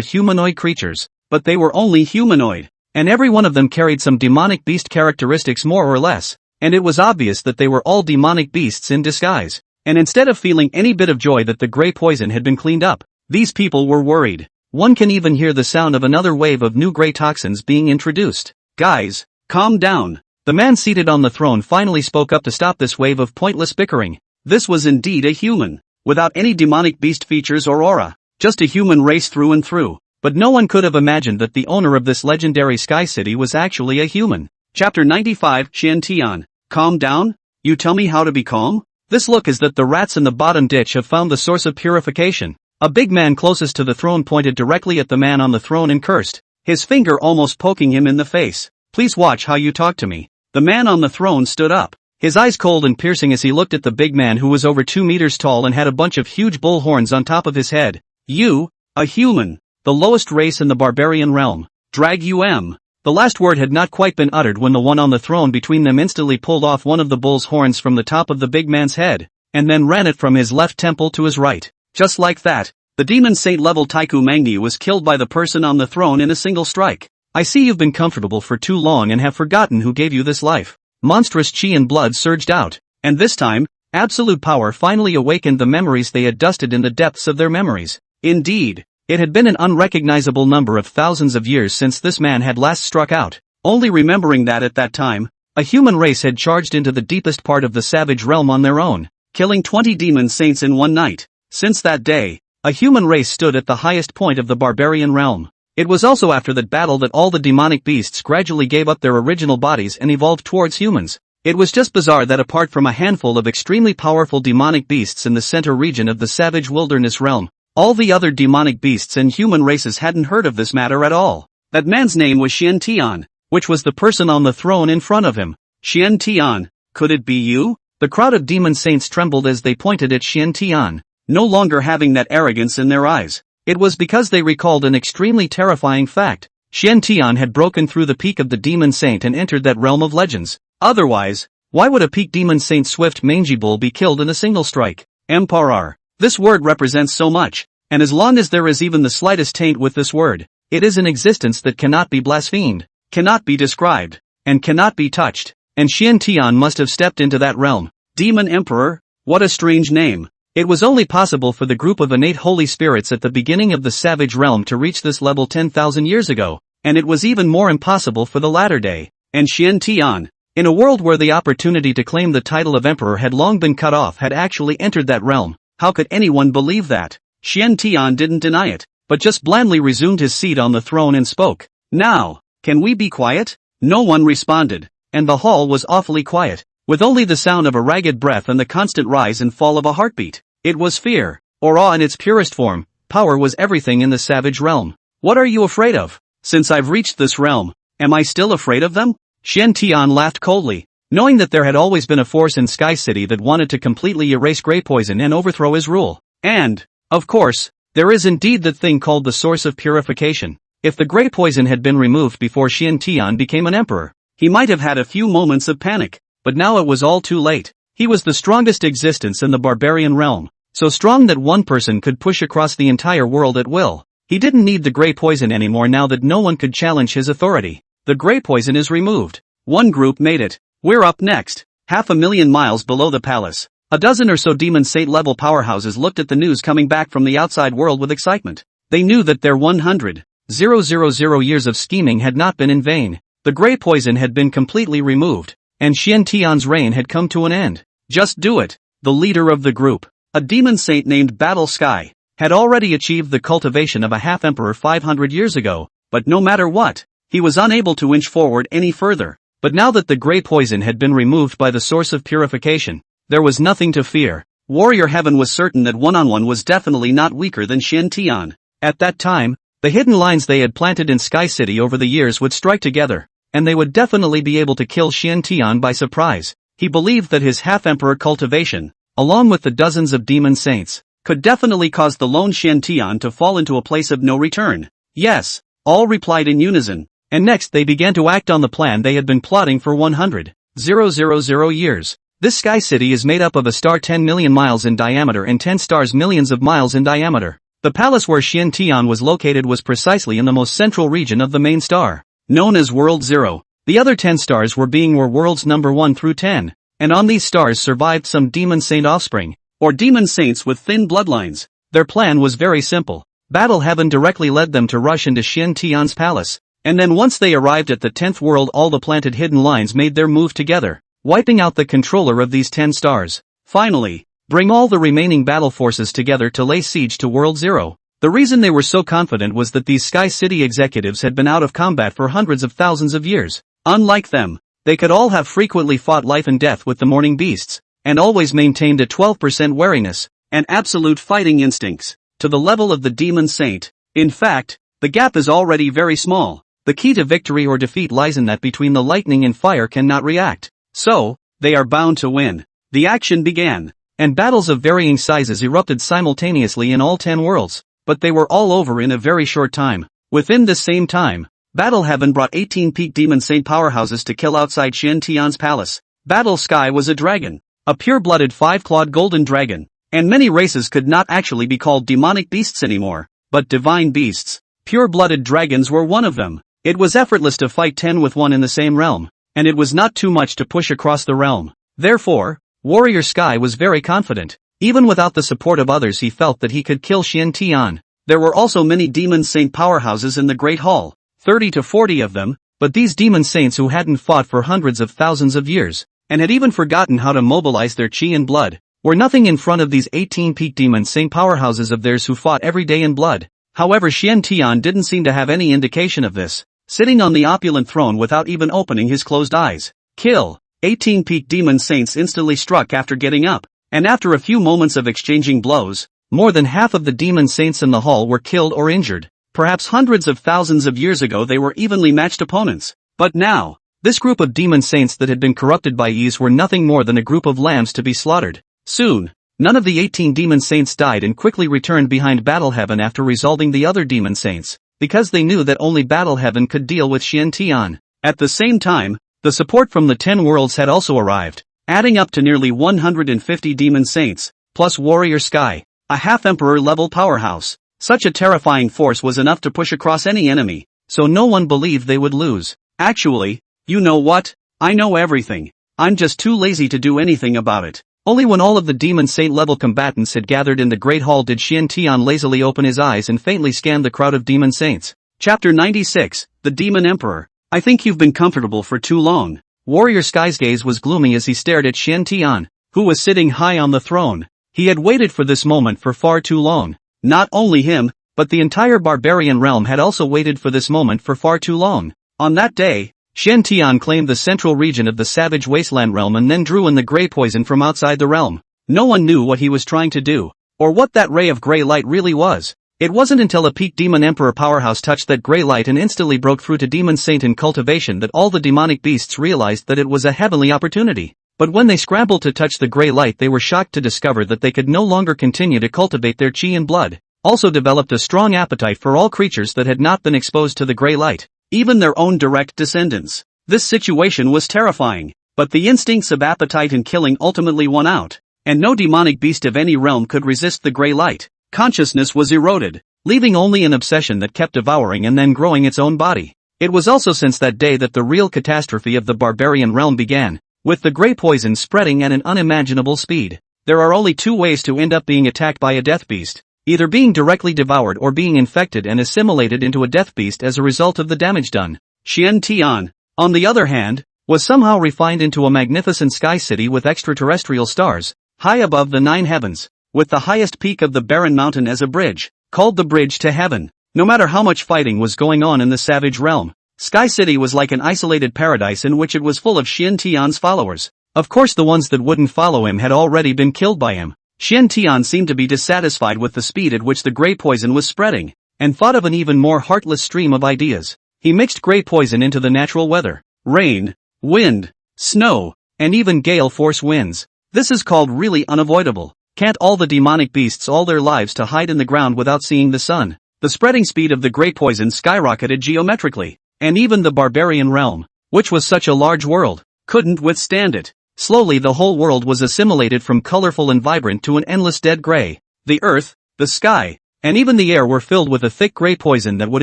A: humanoid creatures, but they were only humanoid, and every one of them carried some demonic beast characteristics more or less, and it was obvious that they were all demonic beasts in disguise. And instead of feeling any bit of joy that the grey poison had been cleaned up, these people were worried. One can even hear the sound of another wave of new grey toxins being introduced. Guys, calm down. The man seated on the throne finally spoke up to stop this wave of pointless bickering. This was indeed a human, without any demonic beast features or aura, just a human race through and through. But no one could have imagined that the owner of this legendary Sky City was actually a human. Chapter 95, Xian Tian. Calm down? You tell me how to be calm? This look is that the rats in the bottom ditch have found the source of purification. A big man closest to the throne pointed directly at the man on the throne and cursed, his finger almost poking him in the face. Please watch how you talk to me. The man on the throne stood up, his eyes cold and piercing as he looked at the big man who was over 2 meters tall and had a bunch of huge bull horns on top of his head. You, a human, the lowest race in the barbarian realm. Drag you m. The last word had not quite been uttered when the one on the throne between them instantly pulled off one of the bull's horns from the top of the big man's head, and then ran it from his left temple to his right. Just like that, the demon saint level Taiku Mangni was killed by the person on the throne in a single strike. I see you've been comfortable for too long and have forgotten who gave you this life. Monstrous chi and blood surged out, and this time, absolute power finally awakened the memories they had dusted in the depths of their memories. Indeed, it had been an unrecognizable number of thousands of years since this man had last struck out, only remembering that at that time, a human race had charged into the deepest part of the savage realm on their own, killing 20 demon saints in one night. Since that day, a human race stood at the highest point of the barbarian realm. It was also after that battle that all the demonic beasts gradually gave up their original bodies and evolved towards humans. It was just bizarre that apart from a handful of extremely powerful demonic beasts in the center region of the savage wilderness realm, all the other demonic beasts and human races hadn't heard of this matter at all. That man's name was Xian Tian, which was the person on the throne in front of him. Xian Tian, could it be you? The crowd of demon saints trembled as they pointed at Xian Tian, no longer having that arrogance in their eyes. It was because they recalled an extremely terrifying fact. Xian Tian had broken through the peak of the demon saint and entered that realm of legends. Otherwise, why would a peak demon saint swift mangy bull be killed in a single strike? Emperor. This word represents so much, and as long as there is even the slightest taint with this word, it is an existence that cannot be blasphemed, cannot be described, and cannot be touched. And Xian Tian must have stepped into that realm. Demon Emperor? What a strange name. It was only possible for the group of innate holy spirits at the beginning of the savage realm to reach this level 10,000 years ago, and it was even more impossible for the latter day. And Xian Tian, in a world where the opportunity to claim the title of emperor had long been cut off, had actually entered that realm. How could anyone believe that? Xian Tian didn't deny it, but just blandly resumed his seat on the throne and spoke. Now, can we be quiet? No one responded, and the hall was awfully quiet, with only the sound of a ragged breath and the constant rise and fall of a heartbeat. It was fear, or awe in its purest form. Power was everything in the savage realm. What are you afraid of? Since I've reached this realm, am I still afraid of them? Xian Tian laughed coldly, knowing that there had always been a force in Sky City that wanted to completely erase Grey Poison and overthrow his rule. And, of course, there is indeed that thing called the source of purification. If the Grey Poison had been removed before Xian Tian became an emperor, he might have had a few moments of panic, but now it was all too late. He was the strongest existence in the barbarian realm, so strong that one person could push across the entire world at will. He didn't need the Grey Poison anymore now that no one could challenge his authority. The Grey Poison is removed. One group made it. We're up next. 500,000 miles below the palace, a dozen or so demon saint level powerhouses looked at the news coming back from the outside world with excitement. They knew that their 100,000 years of scheming had not been in vain. The Grey Poison had been completely removed, and Xian Tian's reign had come to an end. Just do it. The leader of the group, a demon saint named Battle Sky, had already achieved the cultivation of a half-emperor 500 years ago, but no matter what, he was unable to inch forward any further. But now that the Grey Poison had been removed by the source of purification, there was nothing to fear. Warrior Heaven was certain that one-on-one was definitely not weaker than Xian Tian. At that time, the hidden lines they had planted in Sky City over the years would strike together, and they would definitely be able to kill Xian Tian by surprise. He believed that his half-emperor cultivation, along with the dozens of demon saints, could definitely cause the lone Xian Tian to fall into a place of no return. Yes, all replied in unison, and next they began to act on the plan they had been plotting for 100,000 years. This Sky City is made up of a star 10 million miles in diameter and 10 stars millions of miles in diameter. The palace where Xian Tian was located was precisely in the most central region of the main star, known as World Zero. The other 10 stars were worlds number 1 through 10, and on these stars survived some demon saint offspring, or demon saints with thin bloodlines. Their plan was very simple. Battle Heaven directly led them to rush into Xian Tian's palace, and then once they arrived at the 10th world, all the planted hidden lines made their move together, wiping out the controller of these 10 stars. Finally, bring all the remaining battle forces together to lay siege to World Zero. The reason they were so confident was that these Sky City executives had been out of combat for hundreds of thousands of years. Unlike them, they could all have frequently fought life and death with the morning beasts, and always maintained a 12% wariness, and absolute fighting instincts, to the level of the demon saint. In fact, the gap is already very small. The key to victory or defeat lies in that between the lightning and fire cannot react. So, they are bound to win. The action began, and battles of varying sizes erupted simultaneously in all 10 worlds, but they were all over in a very short time. Within this same time, Battle Heaven brought 18 peak demon saint powerhouses to kill outside Shen Tian's palace. Battle Sky was a dragon, a pure-blooded 5-clawed golden dragon, and many races could not actually be called demonic beasts anymore, but divine beasts. Pure-blooded dragons were one of them. It was effortless to fight 10 with 1 in the same realm, and it was not too much to push across the realm. Therefore, Warrior Sky was very confident. Even without the support of others, he felt that he could kill Shen Tian. There were also many demon saint powerhouses in the Great Hall, 30 to 40 of them, but these demon saints who hadn't fought for hundreds of thousands of years, and had even forgotten how to mobilize their chi and blood, were nothing in front of these 18 peak demon saint powerhouses of theirs who fought every day in blood. However, Shen Tian didn't seem to have any indication of this, sitting on the opulent throne without even opening his closed eyes. Kill! 18 peak demon saints instantly struck after getting up, and after a few moments of exchanging blows, more than half of the demon saints in the hall were killed or injured. Perhaps hundreds of thousands of years ago they were evenly matched opponents, but now, this group of demon saints that had been corrupted by ease were nothing more than a group of lambs to be slaughtered. Soon, none of the 18 demon saints died and quickly returned behind Battle Heaven after resolving the other demon saints, because they knew that only Battle Heaven could deal with Shen Tian. At the same time, the support from the 10 worlds had also arrived, adding up to nearly 150 demon saints, plus Warrior Sky, a half-emperor level powerhouse. Such a terrifying force was enough to push across any enemy, so no one believed they would lose. Actually, you know what? I know everything. I'm just too lazy to do anything about it. Only when all of the demon saint level combatants had gathered in the Great Hall did Shen Tian lazily open his eyes and faintly scan the crowd of demon saints. Chapter 96, The Demon Emperor. I think you've been comfortable for too long. Warrior Sky's gaze was gloomy as he stared at Shen Tian, who was sitting high on the throne. He had waited for this moment for far too long. Not only him, but the entire barbarian realm had also waited for this moment for far too long. On that day, Shen Tian claimed the central region of the savage wasteland realm and then drew in the gray poison from outside the realm. No one knew what he was trying to do, or what that ray of gray light really was. It wasn't until a peak demon emperor powerhouse touched that gray light and instantly broke through to demon saint in cultivation that all the demonic beasts realized that it was a heavenly opportunity. But when they scrambled to touch the gray light, they were shocked to discover that they could no longer continue to cultivate their chi and blood. Also developed a strong appetite for all creatures that had not been exposed to the gray light, even their own direct descendants. This situation was terrifying, but the instincts of appetite and killing ultimately won out, and no demonic beast of any realm could resist the gray light. Consciousness was eroded, leaving only an obsession that kept devouring and then growing its own body. It was also since that day that the real catastrophe of the barbarian realm began, with the gray poison spreading at an unimaginable speed. There are only two ways to end up being attacked by a death beast, either being directly devoured or being infected and assimilated into a death beast as a result of the damage done. Shen Tian, on the other hand, was somehow refined into a magnificent sky city with extraterrestrial stars, high above the 9 heavens, with the highest peak of the barren mountain as a bridge, called the Bridge to Heaven. No matter how much fighting was going on in the savage realm, Sky City was like an isolated paradise in which it was full of Shen Tian's followers. Of course, the ones that wouldn't follow him had already been killed by him. Shen Tian seemed to be dissatisfied with the speed at which the gray poison was spreading, and thought of an even more heartless stream of ideas. He mixed gray poison into the natural weather, rain, wind, snow, and even gale force winds. This is called really unavoidable. Can't all the demonic beasts all their lives to hide in the ground without seeing the sun? The spreading speed of the gray poison skyrocketed geometrically, and even the barbarian realm, which was such a large world, couldn't withstand it. Slowly the whole world was assimilated from colorful and vibrant to an endless dead gray. The earth, the sky, and even the air were filled with a thick gray poison that would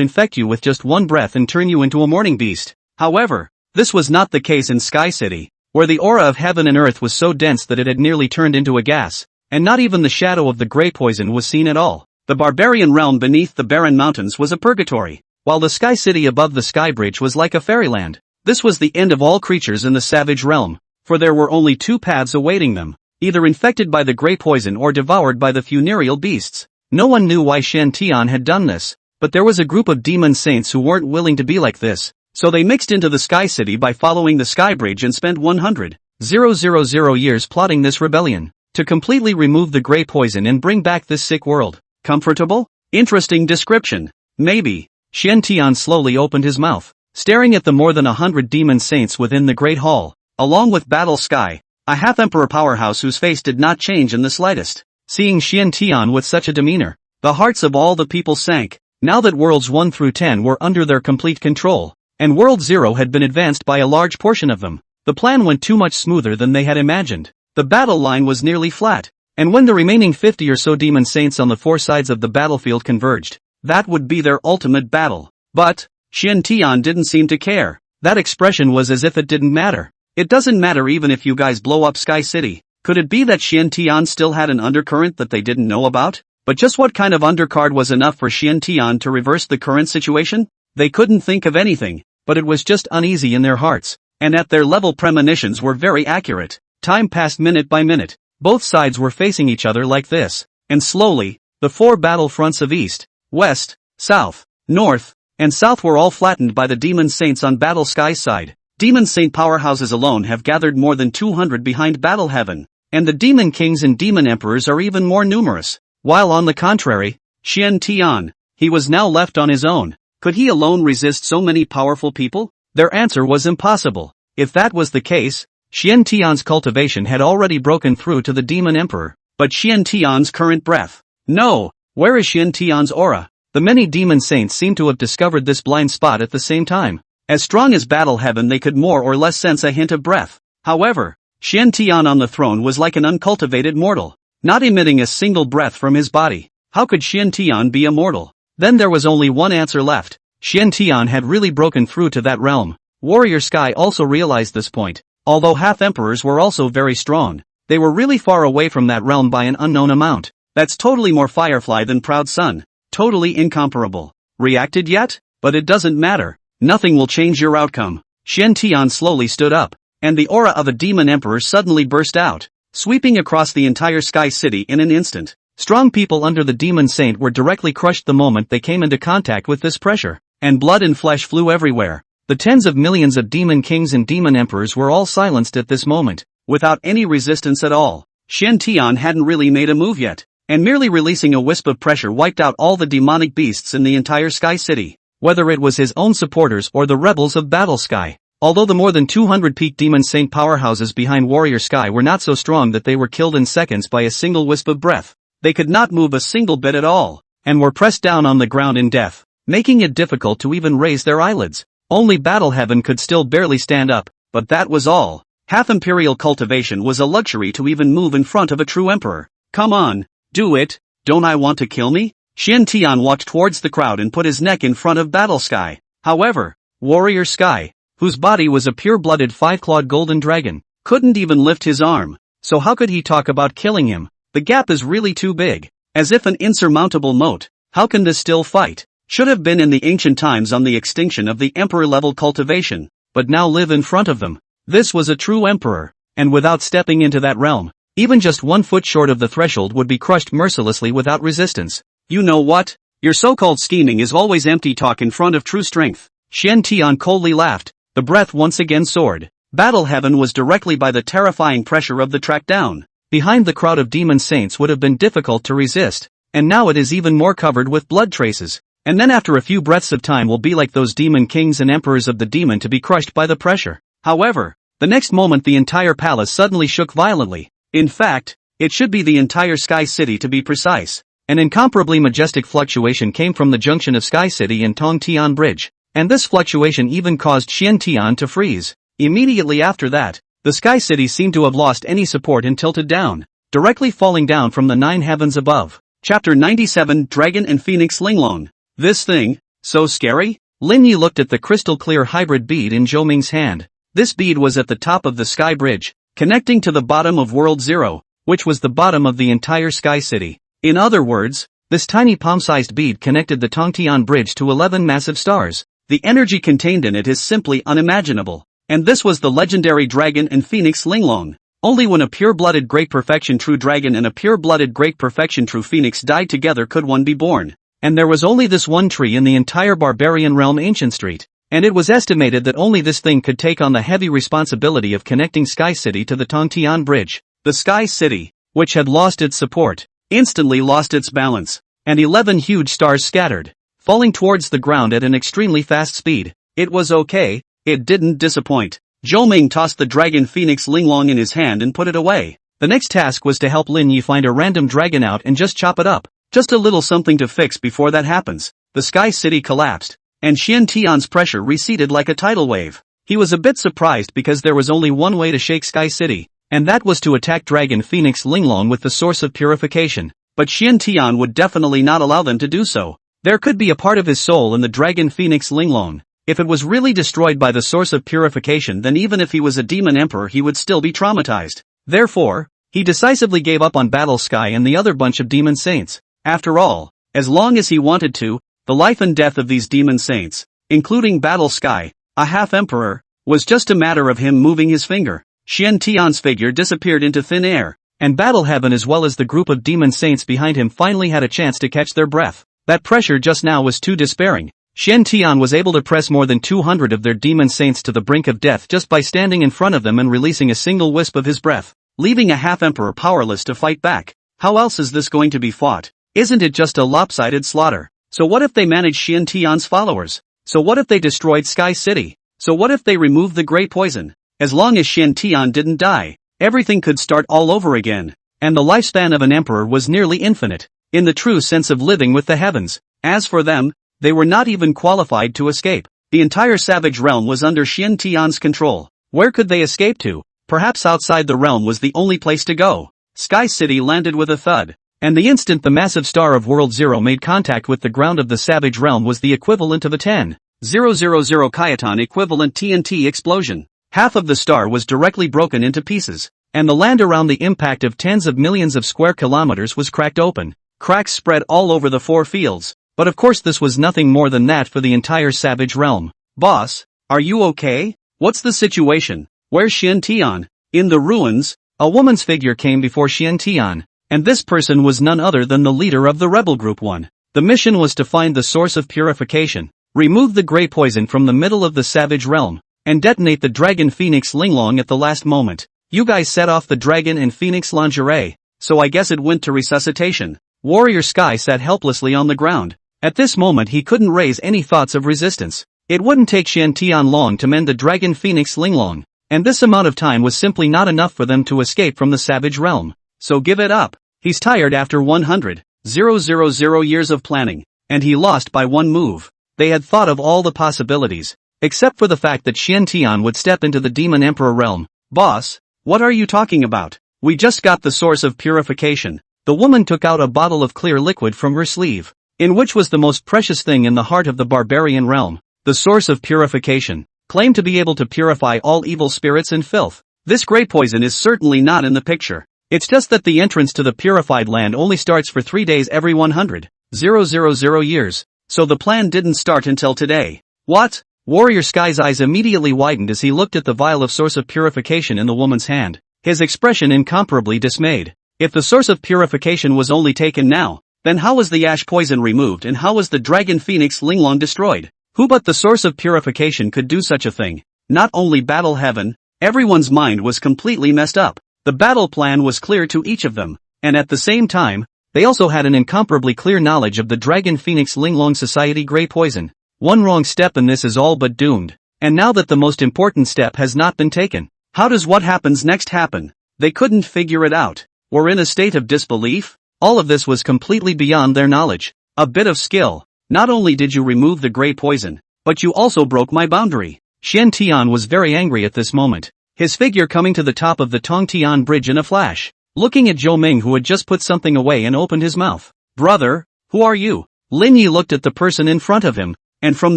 A: infect you with just one breath and turn you into a morning beast. However, this was not the case in Sky City, where the aura of heaven and earth was so dense that it had nearly turned into a gas, and not even the shadow of the gray poison was seen at all. The barbarian realm beneath the barren mountains was a purgatory, while the Sky City above the Sky Bridge was like a fairyland. This was the end of all creatures in the savage realm, for there were only two paths awaiting them, either infected by the gray poison or devoured by the funereal beasts. No one knew why Shen Tian had done this, but there was a group of demon saints who weren't willing to be like this, so they mixed into the Sky City by following the Sky Bridge and spent 100,000 years plotting this rebellion, to completely remove the gray poison and bring back this sick world. Comfortable? Interesting description. Maybe. Tian slowly opened his mouth, staring at the more than 100 demon saints within the Great Hall, along with Battle Sky, a half-emperor powerhouse whose face did not change in the slightest. Seeing Tian with such a demeanor, the hearts of all the people sank, now that Worlds 1 through 10 were under their complete control, and World 0 had been advanced by a large portion of them. The plan went too much smoother than they had imagined. The battle line was nearly flat, and when the remaining 50 or so demon saints on the four sides of the battlefield converged, that would be their ultimate battle. But Tian didn't seem to care. That expression was as if it didn't matter. It doesn't matter even if you guys blow up Sky City. Could it be that Tian still had an undercurrent that they didn't know about? But just what kind of undercard was enough for Tian to reverse the current situation? They couldn't think of anything, but it was just uneasy in their hearts, and at their level premonitions were very accurate. Time passed minute by minute. Both sides were facing each other like this, and slowly, the four battle fronts of East, West, South, North, and South were all flattened by the Demon Saints on Battle Sky's side. Demon Saint powerhouses alone have gathered more than 200 behind Battle Heaven, and the Demon Kings and Demon Emperors are even more numerous. While on the contrary, Tian, he was now left on his own. Could he alone resist so many powerful people? Their answer was impossible. If that was the case, Tian's cultivation had already broken through to the Demon Emperor. But Tian's current breath. No, where is Tian's aura? The many Demon Saints seem to have discovered this blind spot at the same time. As strong as Battle Heaven, they could more or less sense a hint of breath. However, Tian on the throne was like an uncultivated mortal, not emitting a single breath from his body. How could Tian be immortal? Then there was only one answer left. Tian had really broken through to that realm. Warrior Sky also realized this point. Although half-emperors were also very strong, they were really far away from that realm by an unknown amount. That's totally more Firefly than Proud Sun. Totally incomparable. Reacted yet? But it doesn't matter. Nothing will change your outcome. Tian slowly stood up, and the aura of a Demon Emperor suddenly burst out, sweeping across the entire Sky City in an instant. Strong people under the Demon Saint were directly crushed the moment they came into contact with this pressure, and blood and flesh flew everywhere. The tens of millions of Demon Kings and Demon Emperors were all silenced at this moment, without any resistance at all. Tian hadn't really made a move yet, and merely releasing a wisp of pressure wiped out all the demonic beasts in the entire Sky City, whether it was his own supporters or the rebels of Battle Sky. Although the more than 200 peak Demon Saint powerhouses behind Warrior Sky were not so strong that they were killed in seconds by a single wisp of breath, they could not move a single bit at all, and were pressed down on the ground in death, making it difficult to even raise their eyelids. Only Battle Heaven could still barely stand up, but that was all. Half-imperial cultivation was a luxury to even move in front of a true emperor. Come on, do it, don't I want to kill me? Tian walked towards the crowd and put his neck in front of Battle Sky. However, Warrior Sky, whose body was a pure-blooded five-clawed golden dragon, couldn't even lift his arm, so how could he talk about killing him? The gap is really too big, as if an insurmountable moat. How can this still fight? Should have been in the ancient times on the extinction of the emperor-level cultivation, but now live in front of them. This was a true emperor, and without stepping into that realm, even just 1 foot short of the threshold would be crushed mercilessly without resistance. You know what? Your so-called scheming is always empty talk in front of true strength. Tian coldly laughed. The breath once again soared. Battle Heaven was directly by the terrifying pressure of the track down. Behind the crowd of Demon Saints would have been difficult to resist, and now it is even more covered with blood traces. And then after a few breaths of time will be like those Demon Kings and Emperors of the Demon to be crushed by the pressure. However, the next moment the entire palace suddenly shook violently. In fact, it should be the entire Sky City to be precise. An incomparably majestic fluctuation came from the junction of Sky City and Tongtian Bridge, and this fluctuation even caused Tian to freeze. Immediately after that, the Sky City seemed to have lost any support and tilted down, directly falling down from the 9 heavens above. Chapter 97 Dragon and Phoenix Linglong. This thing, so scary? Lin Yi looked at the crystal-clear hybrid bead in Zhou Ming's hand. This bead was at the top of the Sky Bridge, connecting to the bottom of World 0, which was the bottom of the entire Sky City. In other words, this tiny palm-sized bead connected the Tongtian Bridge to 11 massive stars. The energy contained in it is simply unimaginable. And this was the legendary Dragon and Phoenix Linglong. Only when a pure-blooded Great Perfection True Dragon and a pure-blooded Great Perfection True Phoenix died together could one be born. And there was only this one tree in the entire barbarian realm Ancient Street, and it was estimated that only this thing could take on the heavy responsibility of connecting Sky City to the Tongtian Bridge. The Sky City, which had lost its support, instantly lost its balance, and 11 huge stars scattered. falling towards the ground at an extremely fast speed. It was okay, it didn't disappoint. Zhou Ming tossed the dragon phoenix Linglong in his hand and put it away. The next task was to help Lin Yi find a random dragon out and just chop it up. Just a little something to fix before that happens. The Sky City collapsed, and Xian Tian's pressure receded like a tidal wave. He was a bit surprised because there was only one way to shake Sky City, and that was to attack Dragon Phoenix Linglong with the source of purification. But Xian Tian would definitely not allow them to do so. There could be a part of his soul in the Dragon Phoenix Linglong. If it was really destroyed by the source of purification, then even if he was a demon emperor he would still be traumatized. Therefore, he decisively gave up on Battle Sky and the other bunch of demon saints. After all, as long as he wanted to, the life and death of these demon saints, including Battle Sky, a half-emperor, was just a matter of him moving his finger. Xian Tian's figure disappeared into thin air, and Battle Heaven as well as the group of demon saints behind him finally had a chance to catch their breath. That pressure just now was too despairing. Xian Tian was able to press more than 200 of their demon saints to the brink of death just by standing in front of them and releasing a single wisp of his breath, leaving a half-emperor powerless to fight back. How else is this going to be fought? Isn't it just a lopsided slaughter? So what if they managed Xian Tian's followers? So what if they destroyed Sky City? So what if they removed the grey poison? As long as Xian Tian didn't die, everything could start all over again. And the lifespan of an emperor was nearly infinite, in the true sense of living with the heavens. As for them, they were not even qualified to escape. The entire savage realm was under Xian Tian's control. Where could they escape to? Perhaps outside the realm was the only place to go. Sky City landed with a thud. And the instant the massive star of World Zero made contact with the ground of the savage realm was the equivalent of a 10,000 kiloton equivalent TNT explosion. Half of the star was directly broken into pieces, and the land around the impact of tens of millions of square kilometers was cracked open. Cracks spread all over the 4 fields, but of course this was nothing more than that for the entire savage realm. Boss, are you okay? What's the situation? Where's Xian Tian? In the ruins, a woman's figure came before Xian Tian. And this person was none other than the leader of the rebel group 1. The mission was to find the source of purification, remove the grey poison from the middle of the savage realm, and detonate the Dragon Phoenix Linglong at the last moment. You guys set off the Dragon and Phoenix lingerie, so I guess it went to resuscitation. Warrior Sky sat helplessly on the ground. At this moment he couldn't raise any thoughts of resistance. It wouldn't take Xian Tian long to mend the Dragon Phoenix Linglong, and this amount of time was simply not enough for them to escape from the savage realm. So give it up. He's tired after 100,000 years of planning, and he lost by one move. They had thought of all the possibilities, except for the fact that Xian Tian would step into the Demon Emperor realm. Boss, what are you talking about? We just got the source of purification. The woman took out a bottle of clear liquid from her sleeve, in which was the most precious thing in the heart of the barbarian realm. The source of purification, claimed to be able to purify all evil spirits and filth. This grey poison is certainly not in the picture. It's just that the entrance to the purified land only starts for 3 days every 100,000 years, so the plan didn't start until today. What? Warrior Sky's eyes immediately widened as he looked at the vial of source of purification in the woman's hand, his expression incomparably dismayed. If the source of purification was only taken now, then how was the ash poison removed and how was the Dragon Phoenix Linglong destroyed? Who but the source of purification could do such a thing? Not only Battle Heaven, everyone's mind was completely messed up. The battle plan was clear to each of them, and at the same time, they also had an incomparably clear knowledge of the Dragon Phoenix Linglong Society grey poison. One wrong step and this is all but doomed. And now that the most important step has not been taken, how does what happens next happen? They couldn't figure it out. Were in a state of disbelief? All of this was completely beyond their knowledge. A bit of skill. Not only did you remove the grey poison, but you also broke my boundary. Xian Tian was very angry at this moment, his figure coming to the top of the Tongtian bridge in a flash, looking at Zhou Ming who had just put something away and opened his mouth. Brother, who are you? Lin Yi looked at the person in front of him, and from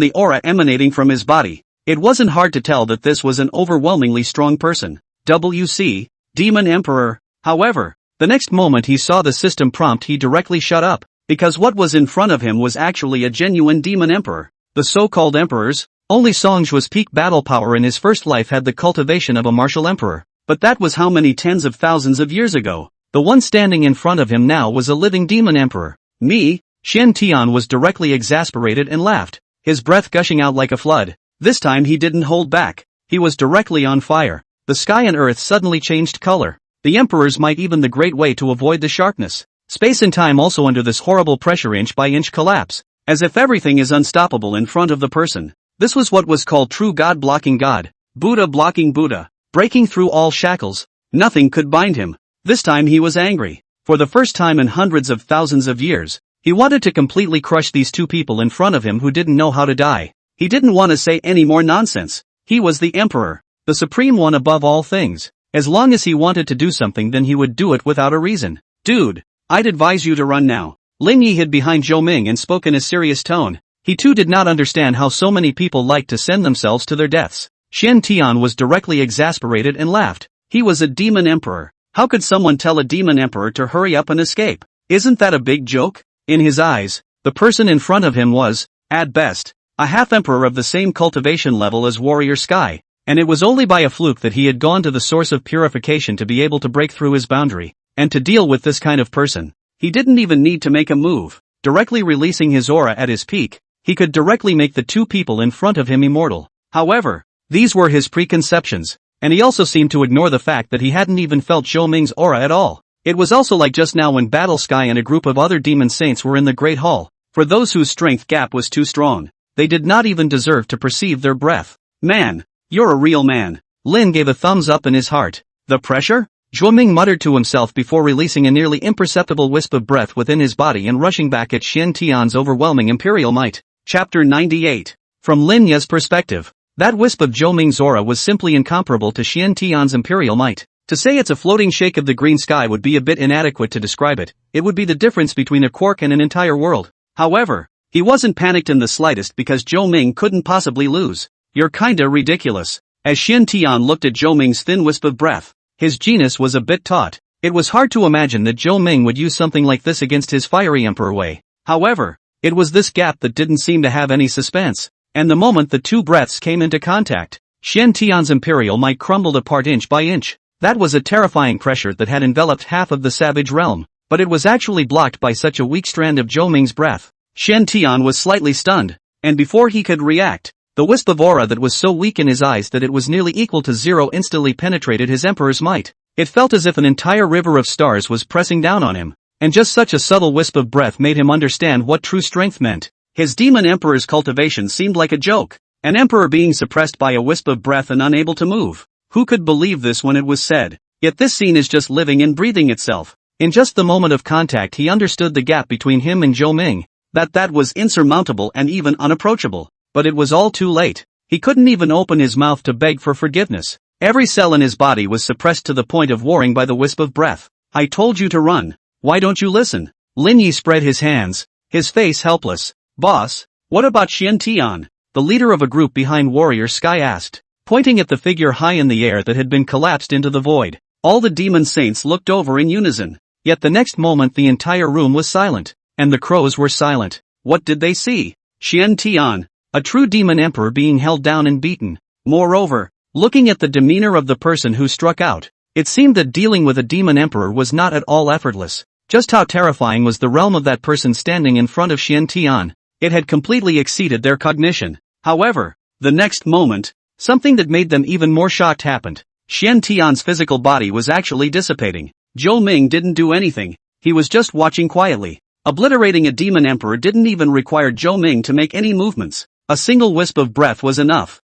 A: the aura emanating from his body, it wasn't hard to tell that this was an overwhelmingly strong person. WC, Demon Emperor. However, the next moment he saw the system prompt he directly shut up, because what was in front of him was actually a genuine Demon Emperor. The so-called emperors, only Songzhuo's peak battle power in his first life had the cultivation of a martial emperor, but that was how many tens of thousands of years ago. The one standing in front of him now was a living demon emperor. Me? Xian Tian was directly exasperated and laughed, his breath gushing out like a flood. This time he didn't hold back, he was directly on fire. The sky and earth suddenly changed color. The emperors might even the great way to avoid the sharpness. Space and time also under this horrible pressure inch by inch collapse. as if everything is unstoppable in front of the person. This was what was called true God blocking God, Buddha blocking Buddha, breaking through all shackles. Nothing could bind him. This time he was angry. For the first time in hundreds of thousands of years, he wanted to completely crush these two people in front of him who didn't know how to die. He didn't want to say any more nonsense. He was the emperor, the supreme one above all things. As long as he wanted to do something, then he would do it without a reason. Dude, I'd advise you to run now. Lin Yi hid behind Zhou Ming and spoke in a serious tone. He too did not understand how so many people liked to send themselves to their deaths. Xian Tian was directly exasperated and laughed. He was a demon emperor. How could someone tell a demon emperor to hurry up and escape? Isn't that a big joke? In his eyes, the person in front of him was, at best, a half-emperor of the same cultivation level as Warrior Sky, and it was only by a fluke that he had gone to the source of purification to be able to break through his boundary, and to deal with this kind of person. He didn't even need to make a move. Directly releasing his aura at his peak, he could directly make the two people in front of him immortal. However, these were his preconceptions, and he also seemed to ignore the fact that he hadn't even felt Zhou Ming's aura at all. It was also like just now when Battle Sky and a group of other demon saints were in the Great Hall. For those whose strength gap was too strong, they did not even deserve to perceive their breath. Man, you're a real man. Lin gave a thumbs up in his heart. The pressure? Zhou Ming muttered to himself before releasing a nearly imperceptible wisp of breath within his body and rushing back at Xian Tian's overwhelming imperial might. Chapter 98. From Lin Ye's perspective, that wisp of Zhou Ming's aura was simply incomparable to Xian Tian's imperial might. To say it's a floating shake of the green sky would be a bit inadequate to describe it. It would be the difference between a quark and an entire world. However, he wasn't panicked in the slightest because Zhou Ming couldn't possibly lose. You're kinda ridiculous. As Xian Tian looked at Zhou Ming's thin wisp of breath, his genius was a bit taut. It was hard to imagine that Zhou Ming would use something like this against his fiery emperor Wei. However, it was this gap that didn't seem to have any suspense. And the moment the two breaths came into contact, Xian Tian's imperial might crumbled apart inch by inch. That was a terrifying pressure that had enveloped half of the savage realm, but it was actually blocked by such a weak strand of Zhou Ming's breath. Xian Tian was slightly stunned, and before he could react, the wisp of aura that was so weak in his eyes that it was nearly equal to zero instantly penetrated his emperor's might. It felt as if an entire river of stars was pressing down on him, and just such a subtle wisp of breath made him understand what true strength meant. His demon emperor's cultivation seemed like a joke, an emperor being suppressed by a wisp of breath and unable to move. Who could believe this when it was said? Yet this scene is just living and breathing itself. In just the moment of contact he understood the gap between him and Zhou Ming. That was insurmountable and even unapproachable. But it was all too late. He couldn't even open his mouth to beg for forgiveness. Every cell in his body was suppressed to the point of warring by the wisp of breath. I told you to run. Why don't you listen? Lin Yi spread his hands, his face helpless. Boss, what about Xian Tian? The leader of a group behind Warrior Sky asked, pointing at the figure high in the air that had been collapsed into the void. All the demon saints looked over in unison. Yet the next moment the entire room was silent, and the crows were silent. What did they see? Xian Tian, a true demon emperor being held down and beaten. Moreover, looking at the demeanor of the person who struck out, it seemed that dealing with a demon emperor was not at all effortless. Just how terrifying was the realm of that person standing in front of Xian Tian? It had completely exceeded their cognition. However, the next moment, something that made them even more shocked happened. Xian Tian's physical body was actually dissipating. Zhou Ming didn't do anything. He was just watching quietly. Obliterating a demon emperor didn't even require Zhou Ming to make any movements. A single wisp of breath was enough.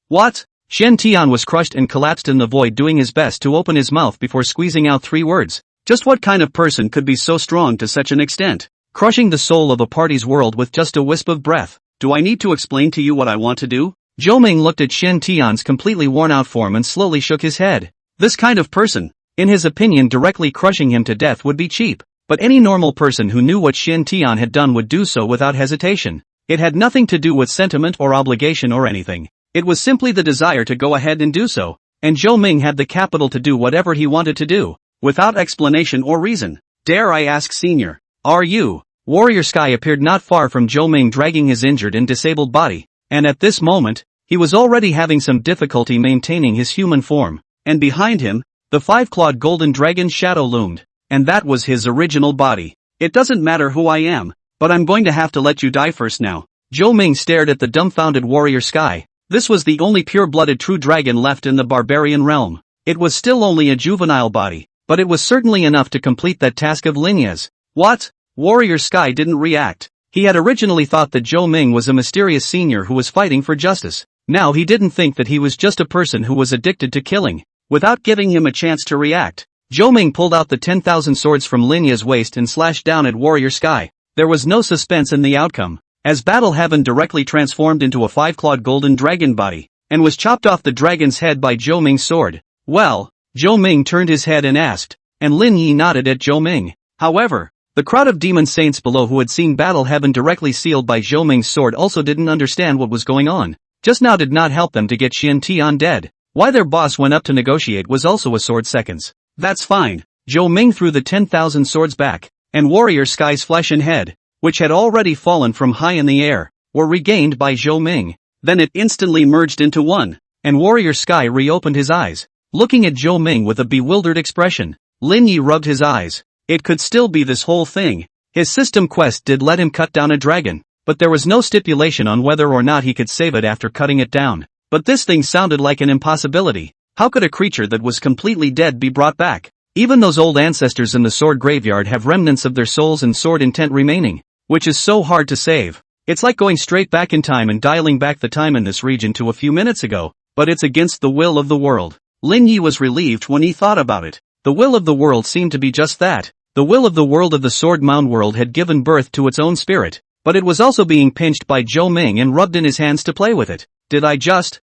A: What? Xian Tian was crushed and collapsed in the void, doing his best to open his mouth before squeezing out 3 words. Just what kind of person could be so strong to such an extent? Crushing the soul of a party's world with just a wisp of breath. Do I need to explain to you what I want to do? Zhou Ming looked at Xian Tian's completely worn-out form and slowly shook his head. This kind of person, in his opinion, directly crushing him to death would be cheap. But any normal person who knew what Xian Tian had done would do so without hesitation. It had nothing to do with sentiment or obligation or anything. It was simply the desire to go ahead and do so. And Zhou Ming had the capital to do whatever he wanted to do, without explanation or reason. Dare I ask, Senior, are you? Warrior Sky appeared not far from Zhou Ming, dragging his injured and disabled body. And at this moment, he was already having some difficulty maintaining his human form. And behind him, the 5-clawed golden dragon shadow loomed. And that was his original body. It doesn't matter who I am, but I'm going to have to let you die first now. Zhou Ming stared at the dumbfounded Warrior Sky. This was the only pure-blooded true dragon left in the barbarian realm. It was still only a juvenile body, but it was certainly enough to complete that task of Lin Ye's. What? Warrior Sky didn't react. He had originally thought that Zhou Ming was a mysterious senior who was fighting for justice. Now he didn't think that he was just a person who was addicted to killing. Without giving him a chance to react, Zhou Ming pulled out the 10,000 swords from Lin Yi's waist and slashed down at Warrior Sky. There was no suspense in the outcome, as Battle Heaven directly transformed into a 5-clawed golden dragon body, and was chopped off the dragon's head by Zhou Ming's sword. Well, Zhou Ming turned his head and asked, and Lin Yi nodded at Zhou Ming. However, the crowd of demon saints below who had seen Battle Heaven directly sealed by Zhou Ming's sword also didn't understand what was going on. Just now did not help them to get Xian Tian dead. Why their boss went up to negotiate was also a sword seconds. That's fine. Zhou Ming threw the 10,000 swords back, and Warrior Sky's flesh and head, which had already fallen from high in the air, were regained by Zhou Ming. Then it instantly merged into one, and Warrior Sky reopened his eyes, looking at Zhou Ming with a bewildered expression. Lin Yi rubbed his eyes. It could still be this whole thing. His system quest did let him cut down a dragon, but there was no stipulation on whether or not he could save it after cutting it down. But this thing sounded like an impossibility. How could a creature that was completely dead be brought back? Even those old ancestors in the sword graveyard have remnants of their souls and sword intent remaining, which is so hard to save. It's like going straight back in time and dialing back the time in this region to a few minutes ago, but it's against the will of the world. Lin Yi was relieved when he thought about it. The will of the world seemed to be just that. The will of the world of the Sword Mound world had given birth to its own spirit, but it was also being pinched by Zhou Ming and rubbed in his hands to play with it. Did I just,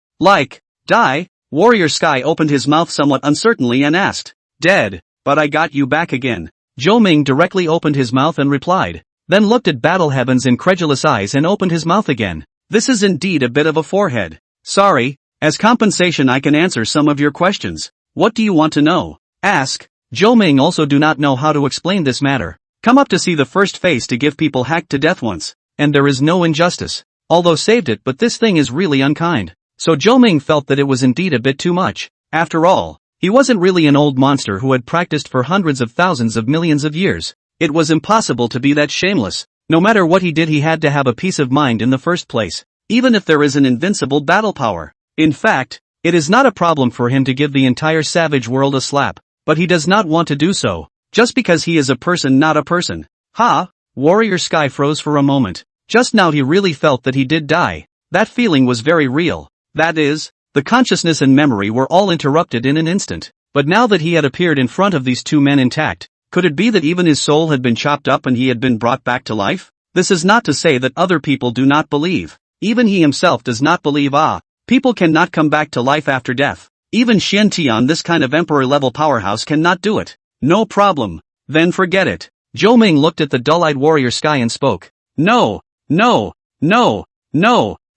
A: die? Warrior Sky opened his mouth somewhat uncertainly and asked. Dead, but I got you back again. Zhou Ming directly opened his mouth and replied, then looked at Battle Heaven's incredulous eyes and opened his mouth again. This is indeed a bit of a forehead. Sorry, as compensation I can answer some of your questions. What do you want to know? Ask. Zhou Ming also do not know how to explain this matter. Come up to see the first face to give people hacked to death once, and there is no injustice. Although saved it, but this thing is really unkind. So Zhou Ming felt that it was indeed a bit too much. After all, he wasn't really an old monster who had practiced for hundreds of thousands of millions of years. It was impossible to be that shameless. No matter what he did, he had to have a peace of mind in the first place, even if there is an invincible battle power. In fact, it is not a problem for him to give the entire savage world a slap, but he does not want to do so, just because he is a person, not a person. Ha! Warrior Sky froze for a moment. Just now he really felt that he did die. That feeling was very real. That is, the consciousness and memory were all interrupted in an instant. But now that he had appeared in front of these two men intact, could it be that even his soul had been chopped up and he had been brought back to life? This is not to say that other people do not believe. Even he himself does not believe. People cannot come back to life after death. Even Xian Tian, this kind of emperor-level powerhouse, cannot do it. No problem. Then forget it. Zhou Ming looked at the dull-eyed Warrior Sky and spoke. No.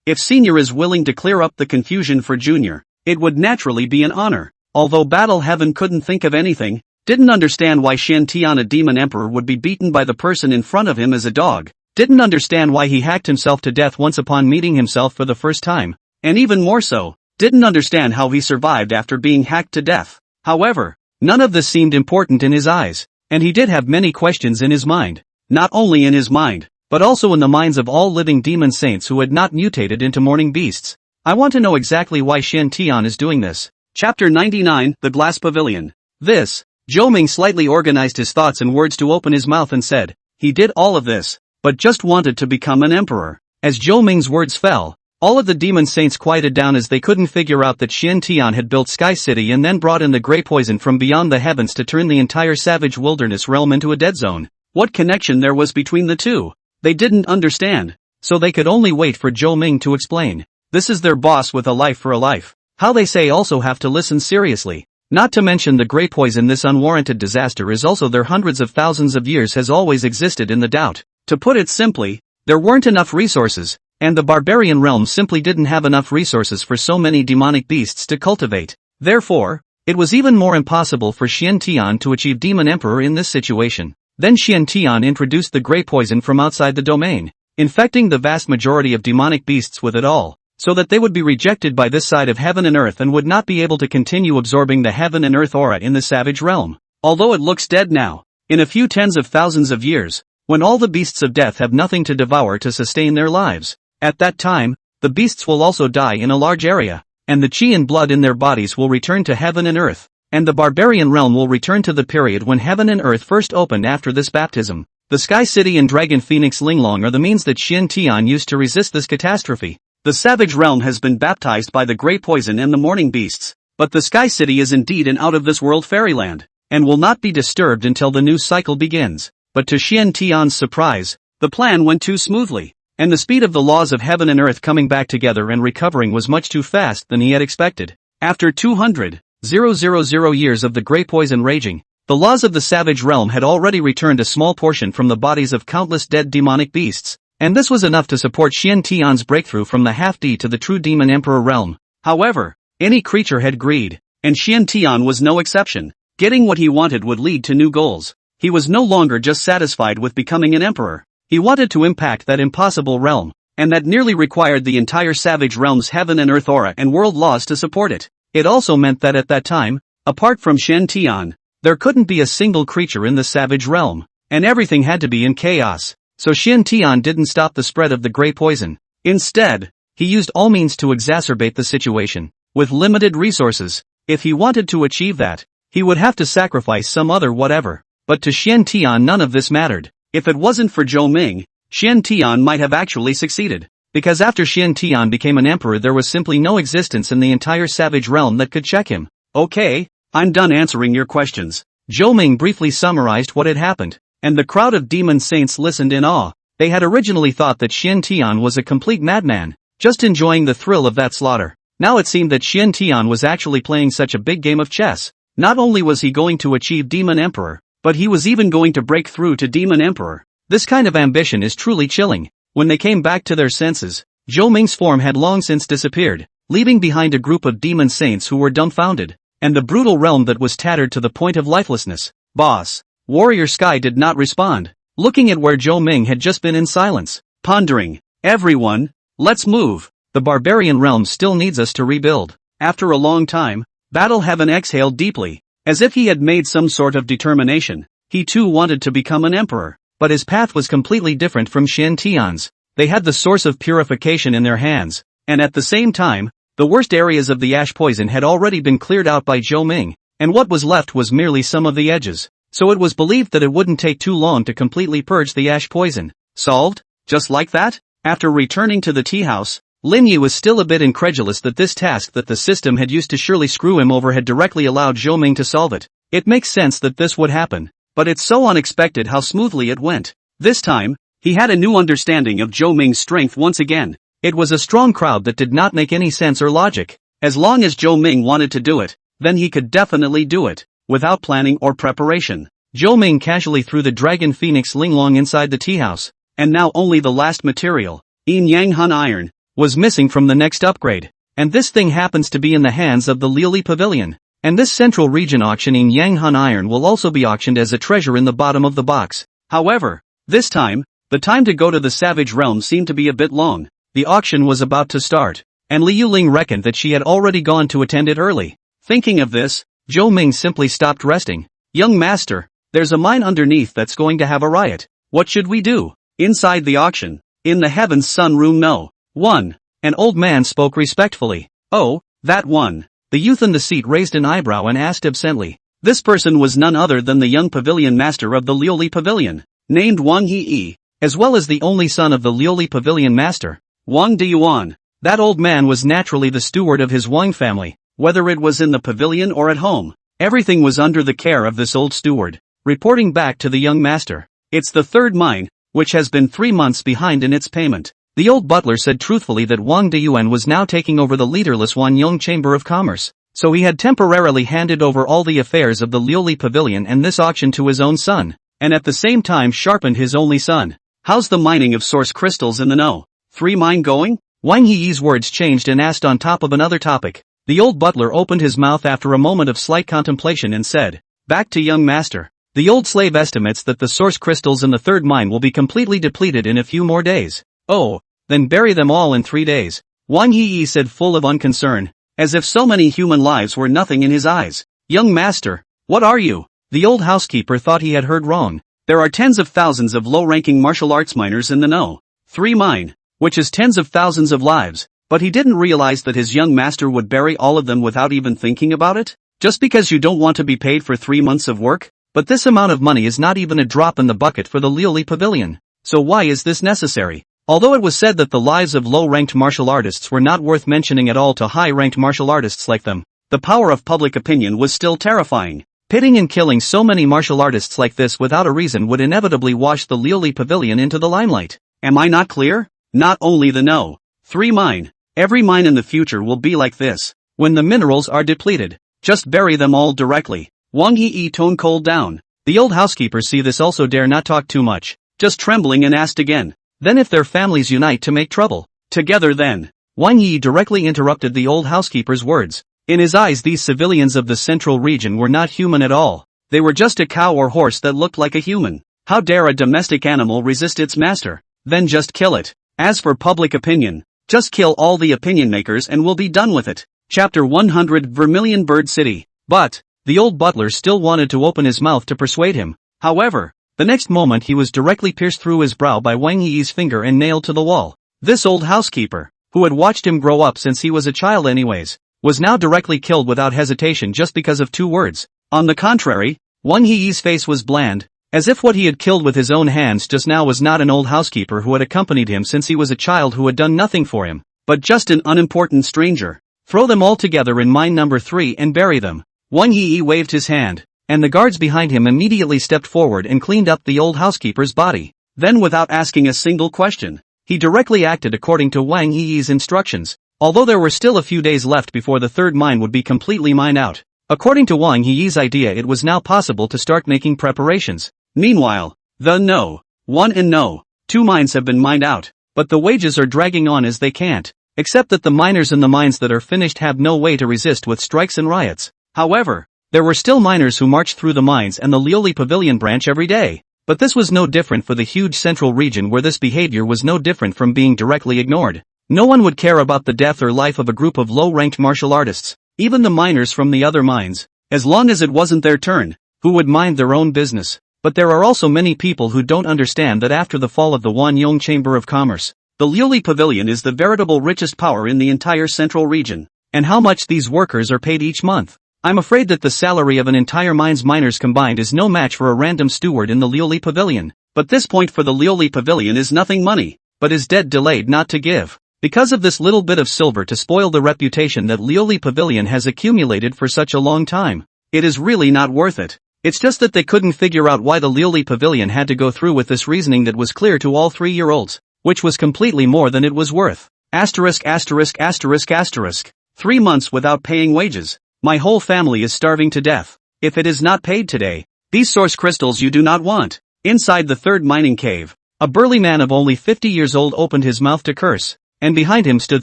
A: If Senior is willing to clear up the confusion for Junior, it would naturally be an honor. Although Battle Heaven couldn't think of anything, didn't understand why Xian Tian, a demon emperor, would be beaten by the person in front of him as a dog, didn't understand why he hacked himself to death once upon meeting himself for the first time, and even more so, didn't understand how he survived after being hacked to death. However, none of this seemed important in his eyes, and he did have many questions in his mind. Not only in his mind, but also in the minds of all living demon saints who had not mutated into morning beasts. I want to know exactly why Xian Tian is doing this. Chapter 99, The Glass Pavilion. Zhou Ming slightly organized his thoughts and words to open his mouth and said, he did all of this, but just wanted to become an emperor. As Zhou Ming's words fell, all of the demon saints quieted down as they couldn't figure out that Xian Tian had built Sky City and then brought in the grey poison from beyond the heavens to turn the entire savage wilderness realm into a dead zone. What connection there was between the two? They didn't understand, so they could only wait for Zhou Ming to explain. This is their boss with a life for a life. How they say also have to listen seriously. Not to mention the grey poison, this unwarranted disaster is also their hundreds of thousands of years has always existed in the doubt. To put it simply, there weren't enough resources, and the barbarian realm simply didn't have enough resources for so many demonic beasts to cultivate. Therefore, it was even more impossible for Xian Tian to achieve Demon Emperor in this situation. Then Xian Tian introduced the grey poison from outside the domain, infecting the vast majority of demonic beasts with it all, so that they would be rejected by this side of heaven and earth and would not be able to continue absorbing the heaven and earth aura in the savage realm. Although it looks dead now, in a few tens of thousands of years, when all the beasts of death have nothing to devour to sustain their lives, at that time, the beasts will also die in a large area, and the chi and blood in their bodies will return to heaven and earth, and the barbarian realm will return to the period when heaven and earth first opened after this baptism. The Sky City and Dragon Phoenix Linglong are the means that Xian Tian used to resist this catastrophe. The savage realm has been baptized by the Grey Poison and the Morning Beasts, but the Sky City is indeed an out-of-this-world fairyland, and will not be disturbed until the new cycle begins. But to Xian Tian's surprise, the plan went too smoothly, and the speed of the laws of heaven and earth coming back together and recovering was much too fast than he had expected. After 200,000 years of the Grey Poison raging, the laws of the savage realm had already returned a small portion from the bodies of countless dead demonic beasts, and this was enough to support Xian Tian's breakthrough from the half-D to the true demon emperor realm. However, any creature had greed, and Xian Tian was no exception. Getting what he wanted would lead to new goals. He was no longer just satisfied with becoming an emperor. He wanted to impact that impossible realm, and that nearly required the entire savage realm's heaven and earth aura and world laws to support it. It also meant that at that time, apart from Xian Tian, there couldn't be a single creature in the savage realm, and everything had to be in chaos. So Xian Tian didn't stop the spread of the Grey Poison. Instead, he used all means to exacerbate the situation. With limited resources, if he wanted to achieve that, he would have to sacrifice some other whatever. But to Xian Tian none of this mattered. If it wasn't for Zhou Ming, Xian Tian might have actually succeeded. Because after Xian Tian became an emperor there was simply no existence in the entire savage realm that could check him. Okay, I'm done answering your questions. Zhou Ming briefly summarized what had happened, and the crowd of demon saints listened in awe. They had originally thought that Xian Tian was a complete madman, just enjoying the thrill of that slaughter. Now it seemed that Xian Tian was actually playing such a big game of chess. Not only was he going to achieve Demon Emperor, but he was even going to break through to Demon Emperor. This kind of ambition is truly chilling. When they came back to their senses, Zhou Ming's form had long since disappeared, leaving behind a group of demon saints who were dumbfounded, and the brutal realm that was tattered to the point of lifelessness. Boss. Warrior Sky did not respond, looking at where Zhou Ming had just been in silence, pondering. Everyone, let's move. The barbarian realm still needs us to rebuild. After a long time, Battle Heaven exhaled deeply, as if he had made some sort of determination. He too wanted to become an emperor, but his path was completely different from Xian Tian's. They had the source of purification in their hands, and at the same time, the worst areas of the ash poison had already been cleared out by Zhou Ming, and what was left was merely some of the edges. So it was believed that it wouldn't take too long to completely purge the ash poison. Solved? Just like that? After returning to the tea house, Lin Yi was still a bit incredulous that this task that the system had used to surely screw him over had directly allowed Zhou Ming to solve it. It makes sense that this would happen, but it's so unexpected how smoothly it went. This time, he had a new understanding of Zhou Ming's strength once again. It was a strong crowd that did not make any sense or logic. As long as Zhou Ming wanted to do it, then he could definitely do it, without planning or preparation. Zhou Ming casually threw the Dragon Phoenix Linglong inside the tea house, and now only the last material, Yin Yang Hun Iron, was missing from the next upgrade. And this thing happens to be in the hands of the Liuli Pavilion. And this central region auctioning Yang Hun Iron will also be auctioned as a treasure in the bottom of the box. However, this time, the time to go to the Savage Realm seemed to be a bit long. The auction was about to start, and Liu Ling reckoned that she had already gone to attend it early. Thinking of this, Zhou Ming simply stopped resting. Young master, there's a mine underneath that's going to have a riot. What should we do? Inside the auction, in the Heaven's Sun Room No. 1. An old man spoke respectfully. Oh, that one. The youth in the seat raised an eyebrow and asked absently. This person was none other than the young pavilion master of the Liuli Pavilion, named Wang Yi, as well as the only son of the Liuli Pavilion master, Wang Deyuan. That old man was naturally the steward of his Wang family, whether it was in the pavilion or at home. Everything was under the care of this old steward. Reporting back to the young master. It's the third mine, which has been 3 months behind in its payment. The old butler said truthfully that Wang Deyuan was now taking over the leaderless Wanyong Chamber of Commerce, so he had temporarily handed over all the affairs of the Liuli Pavilion and this auction to his own son, and at the same time sharpened his only son. How's the mining of source crystals in the No. 3 mine going? Wang Yi's words changed and asked on top of another topic. The old butler opened his mouth after a moment of slight contemplation and said, back to young master. The old slave estimates that the source crystals in the third mine will be completely depleted in a few more days. Oh, then bury them all in 3 days. Wang Yi said full of unconcern, as if so many human lives were nothing in his eyes. Young master, what are you? The old housekeeper thought he had heard wrong. There are tens of thousands of low-ranking martial arts miners in the No. 3 mine, which is tens of thousands of lives, but he didn't realize that his young master would bury all of them without even thinking about it? Just because you don't want to be paid for 3 months of work? But this amount of money is not even a drop in the bucket for the Liuli Pavilion. So why is this necessary? Although it was said that the lives of low-ranked martial artists were not worth mentioning at all to high-ranked martial artists like them, the power of public opinion was still terrifying. Pitting and killing so many martial artists like this without a reason would inevitably wash the Liuli Pavilion into the limelight. Am I not clear? Not only the no. 3 mine. Every mine in the future will be like this. When the minerals are depleted, just bury them all directly. Wang Yi tone cold down. The old housekeepers see this also dare not talk too much, just trembling and asked again. Then if their families unite to make trouble, together then. Wang Yi directly interrupted the old housekeeper's words. In his eyes these civilians of the central region were not human at all. They were just a cow or horse that looked like a human. How dare a domestic animal resist its master? Then just kill it. As for public opinion, just kill all the opinion makers and we'll be done with it. Chapter 100 Vermilion Bird City. But the old butler still wanted to open his mouth to persuade him. However, the next moment he was directly pierced through his brow by Wang Yi's finger and nailed to the wall. This old housekeeper, who had watched him grow up since he was a child anyways, was now directly killed without hesitation just because of 2 words. On the contrary, Wang Yi's face was bland, as if what he had killed with his own hands just now was not an old housekeeper who had accompanied him since he was a child who had done nothing for him, but just an unimportant stranger. Throw them all together in mine number 3 and bury them. Wang Yi waved his hand, and the guards behind him immediately stepped forward and cleaned up the old housekeeper's body. Then without asking a single question, he directly acted according to Wang Yi's instructions. Although there were still a few days left before the 3rd mine would be completely mined out, according to Wang Yi's idea it was now possible to start making preparations. Meanwhile, the no. 1 and no. 2 mines have been mined out, but the wages are dragging on as they can't, except that the miners in the mines that are finished have no way to resist with strikes and riots. However, there were still miners who marched through the mines and the Liuli Pavilion branch every day. But this was no different for the huge central region where this behavior was no different from being directly ignored. No one would care about the death or life of a group of low-ranked martial artists, even the miners from the other mines, as long as it wasn't their turn, who would mind their own business. But there are also many people who don't understand that after the fall of the Wanyong Chamber of Commerce, the Liuli Pavilion is the veritable richest power in the entire central region, and how much these workers are paid each month. I'm afraid that the salary of an entire mine's miners combined is no match for a random steward in the Liuli Pavilion. But this point for the Liuli Pavilion is nothing money, but is dead delayed not to give. Because of this little bit of silver to spoil the reputation that Liuli Pavilion has accumulated for such a long time, it is really not worth it. It's just that they couldn't figure out why the Liuli Pavilion had to go through with this reasoning that was clear to all 3-year-olds, which was completely more than it was worth. Asterisk asterisk asterisk asterisk. 3 months without paying wages. My whole family is starving to death. If it is not paid today, these source crystals you do not want. Inside the 3rd mining cave, a burly man of only 50 years old opened his mouth to curse, and behind him stood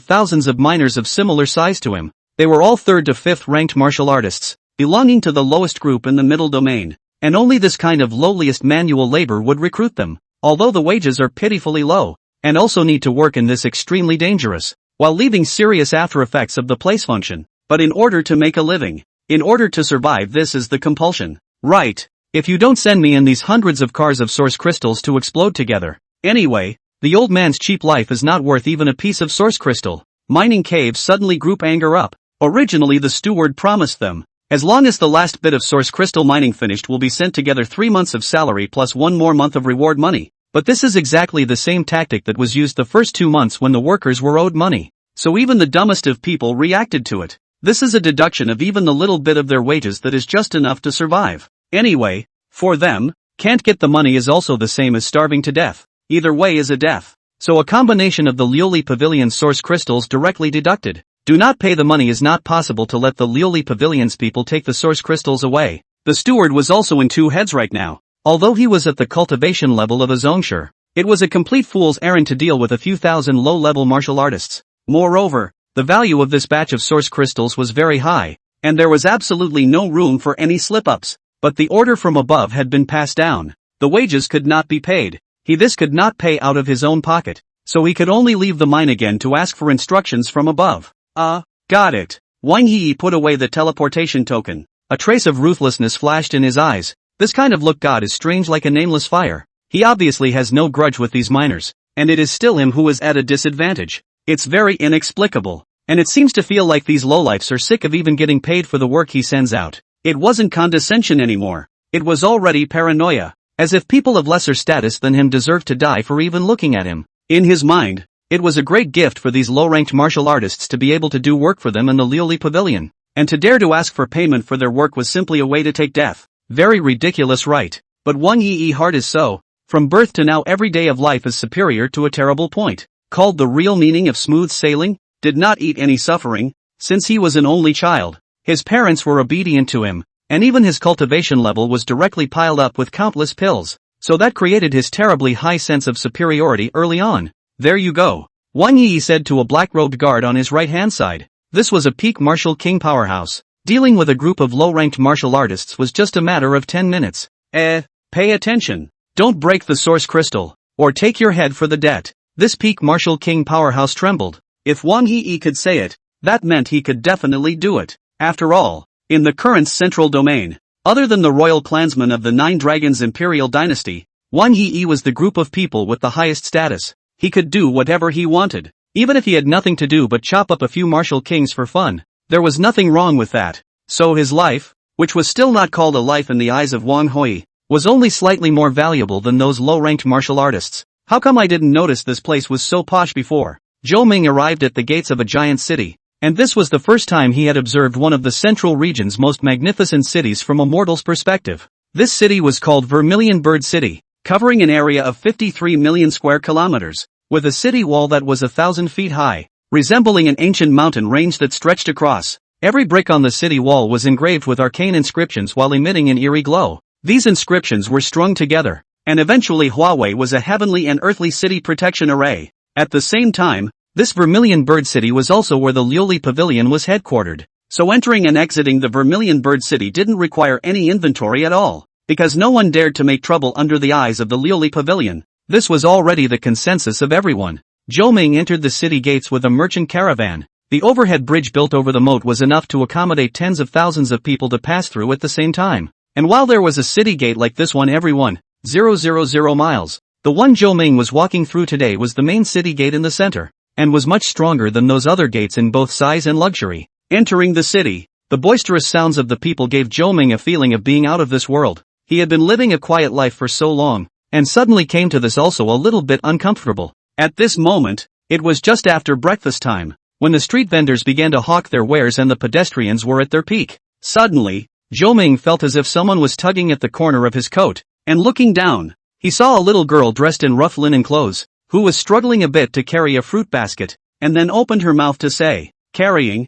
A: thousands of miners of similar size to him. They were all 3rd to 5th ranked martial artists, belonging to the lowest group in the middle domain, and only this kind of lowliest manual labor would recruit them, although the wages are pitifully low, and also need to work in this extremely dangerous, while leaving serious after effects of the place function. But in order to make a living, in order to survive, this is the compulsion. Right. If you don't send me in these hundreds of cars of source crystals to explode together. Anyway, the old man's cheap life is not worth even a piece of source crystal. Mining caves suddenly group anger up. Originally the steward promised them, as long as the last bit of source crystal mining finished will be sent together 3 months of salary plus 1 more month of reward money. But this is exactly the same tactic that was used the first 2 months when the workers were owed money. So even the dumbest of people reacted to it. This is a deduction of even the little bit of their wages that is just enough to survive. Anyway, for them, can't get the money is also the same as starving to death. Either way is a death. So a combination of the Liuli Pavilion source crystals directly deducted. Do not pay the money is not possible to let the Liuli Pavilion's people take the source crystals away. The steward was also in 2 heads right now. Although he was at the cultivation level of a zongsher, it was a complete fool's errand to deal with a few thousand low-level martial artists. Moreover, the value of this batch of source crystals was very high, and there was absolutely no room for any slip-ups. But the order from above had been passed down. The wages could not be paid. This could not pay out of his own pocket, so he could only leave the mine again to ask for instructions from above. Got it. Wang Yi put away the teleportation token. A trace of ruthlessness flashed in his eyes. This kind of look god is strange like a nameless fire. He obviously has no grudge with these miners, and it is still him who is at a disadvantage. It's very inexplicable, and it seems to feel like these lowlifes are sick of even getting paid for the work he sends out. It wasn't condescension anymore. It was already paranoia. As if people of lesser status than him deserved to die for even looking at him. In his mind, it was a great gift for these low-ranked martial artists to be able to do work for them in the Lioli Pavilion. And to dare to ask for payment for their work was simply a way to take death. Very ridiculous, right? But Wang Yi heart is so. From birth to now every day of life is superior to a terrible point. Called the real meaning of smooth sailing, did not eat any suffering, since he was an only child. His parents were obedient to him, and even his cultivation level was directly piled up with countless pills. So that created his terribly high sense of superiority early on. There you go. Wang Yi said to a black-robed guard on his right-hand side. This was a peak martial king powerhouse. Dealing with a group of low-ranked martial artists was just a matter of 10 minutes. Pay attention. Don't break the source crystal, or take your head for the debt. This peak martial king powerhouse trembled. If Wang Yi could say it, that meant he could definitely do it. After all, in the current central domain, other than the royal clansmen of the Nine Dragons imperial dynasty, Wang Yi was the group of people with the highest status. He could do whatever he wanted. Even if he had nothing to do but chop up a few martial kings for fun, there was nothing wrong with that. So his life, which was still not called a life in the eyes of Wang Hui, was only slightly more valuable than those low-ranked martial artists. How come I didn't notice this place was so posh before? Zhou Ming arrived at the gates of a giant city, and this was the first time he had observed one of the central region's most magnificent cities from a mortal's perspective. This city was called Vermilion Bird City, covering an area of 53 million square kilometers. With a city wall that was 1,000 feet high, resembling an ancient mountain range that stretched across. Every brick on the city wall was engraved with arcane inscriptions while emitting an eerie glow. These inscriptions were strung together, and eventually Huawei was a heavenly and earthly city protection array. At the same time, this Vermilion Bird City was also where the Lioli Pavilion was headquartered. So entering and exiting the Vermilion Bird City didn't require any inventory at all, because no one dared to make trouble under the eyes of the Lioli Pavilion. This was already the consensus of everyone. Zhou Ming entered the city gates with a merchant caravan. The overhead bridge built over the moat was enough to accommodate tens of thousands of people to pass through at the same time. And while there was a city gate like this one every 1,000 miles, the one Zhou Ming was walking through today was the main city gate in the center, and was much stronger than those other gates in both size and luxury. Entering the city, the boisterous sounds of the people gave Zhou Ming a feeling of being out of this world. He had been living a quiet life for so long, and suddenly came to this also a little bit uncomfortable. At this moment, it was just after breakfast time, when the street vendors began to hawk their wares and the pedestrians were at their peak. Suddenly, Zhou Ming felt as if someone was tugging at the corner of his coat, and looking down, he saw a little girl dressed in rough linen clothes, who was struggling a bit to carry a fruit basket, and then opened her mouth to say, carrying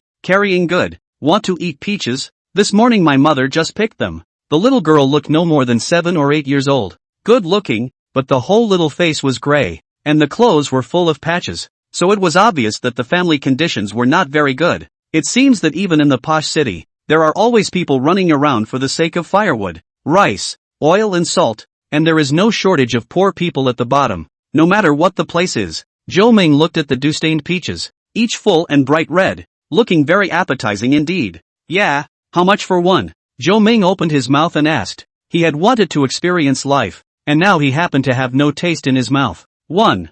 A: good. Want to eat peaches? This morning my mother just picked them. The little girl looked no more than 7 or 8 years old. Good looking, but the whole little face was gray, and the clothes were full of patches, so it was obvious that the family conditions were not very good. It seems that even in the posh city, there are always people running around for the sake of firewood, rice, oil and salt, and there is no shortage of poor people at the bottom, no matter what the place is. Zhou Ming looked at the dew-stained peaches, each full and bright red, looking very appetizing indeed. Yeah, how much for one? Zhou Ming opened his mouth and asked. He had wanted to experience life, and now he happened to have no taste in his mouth. One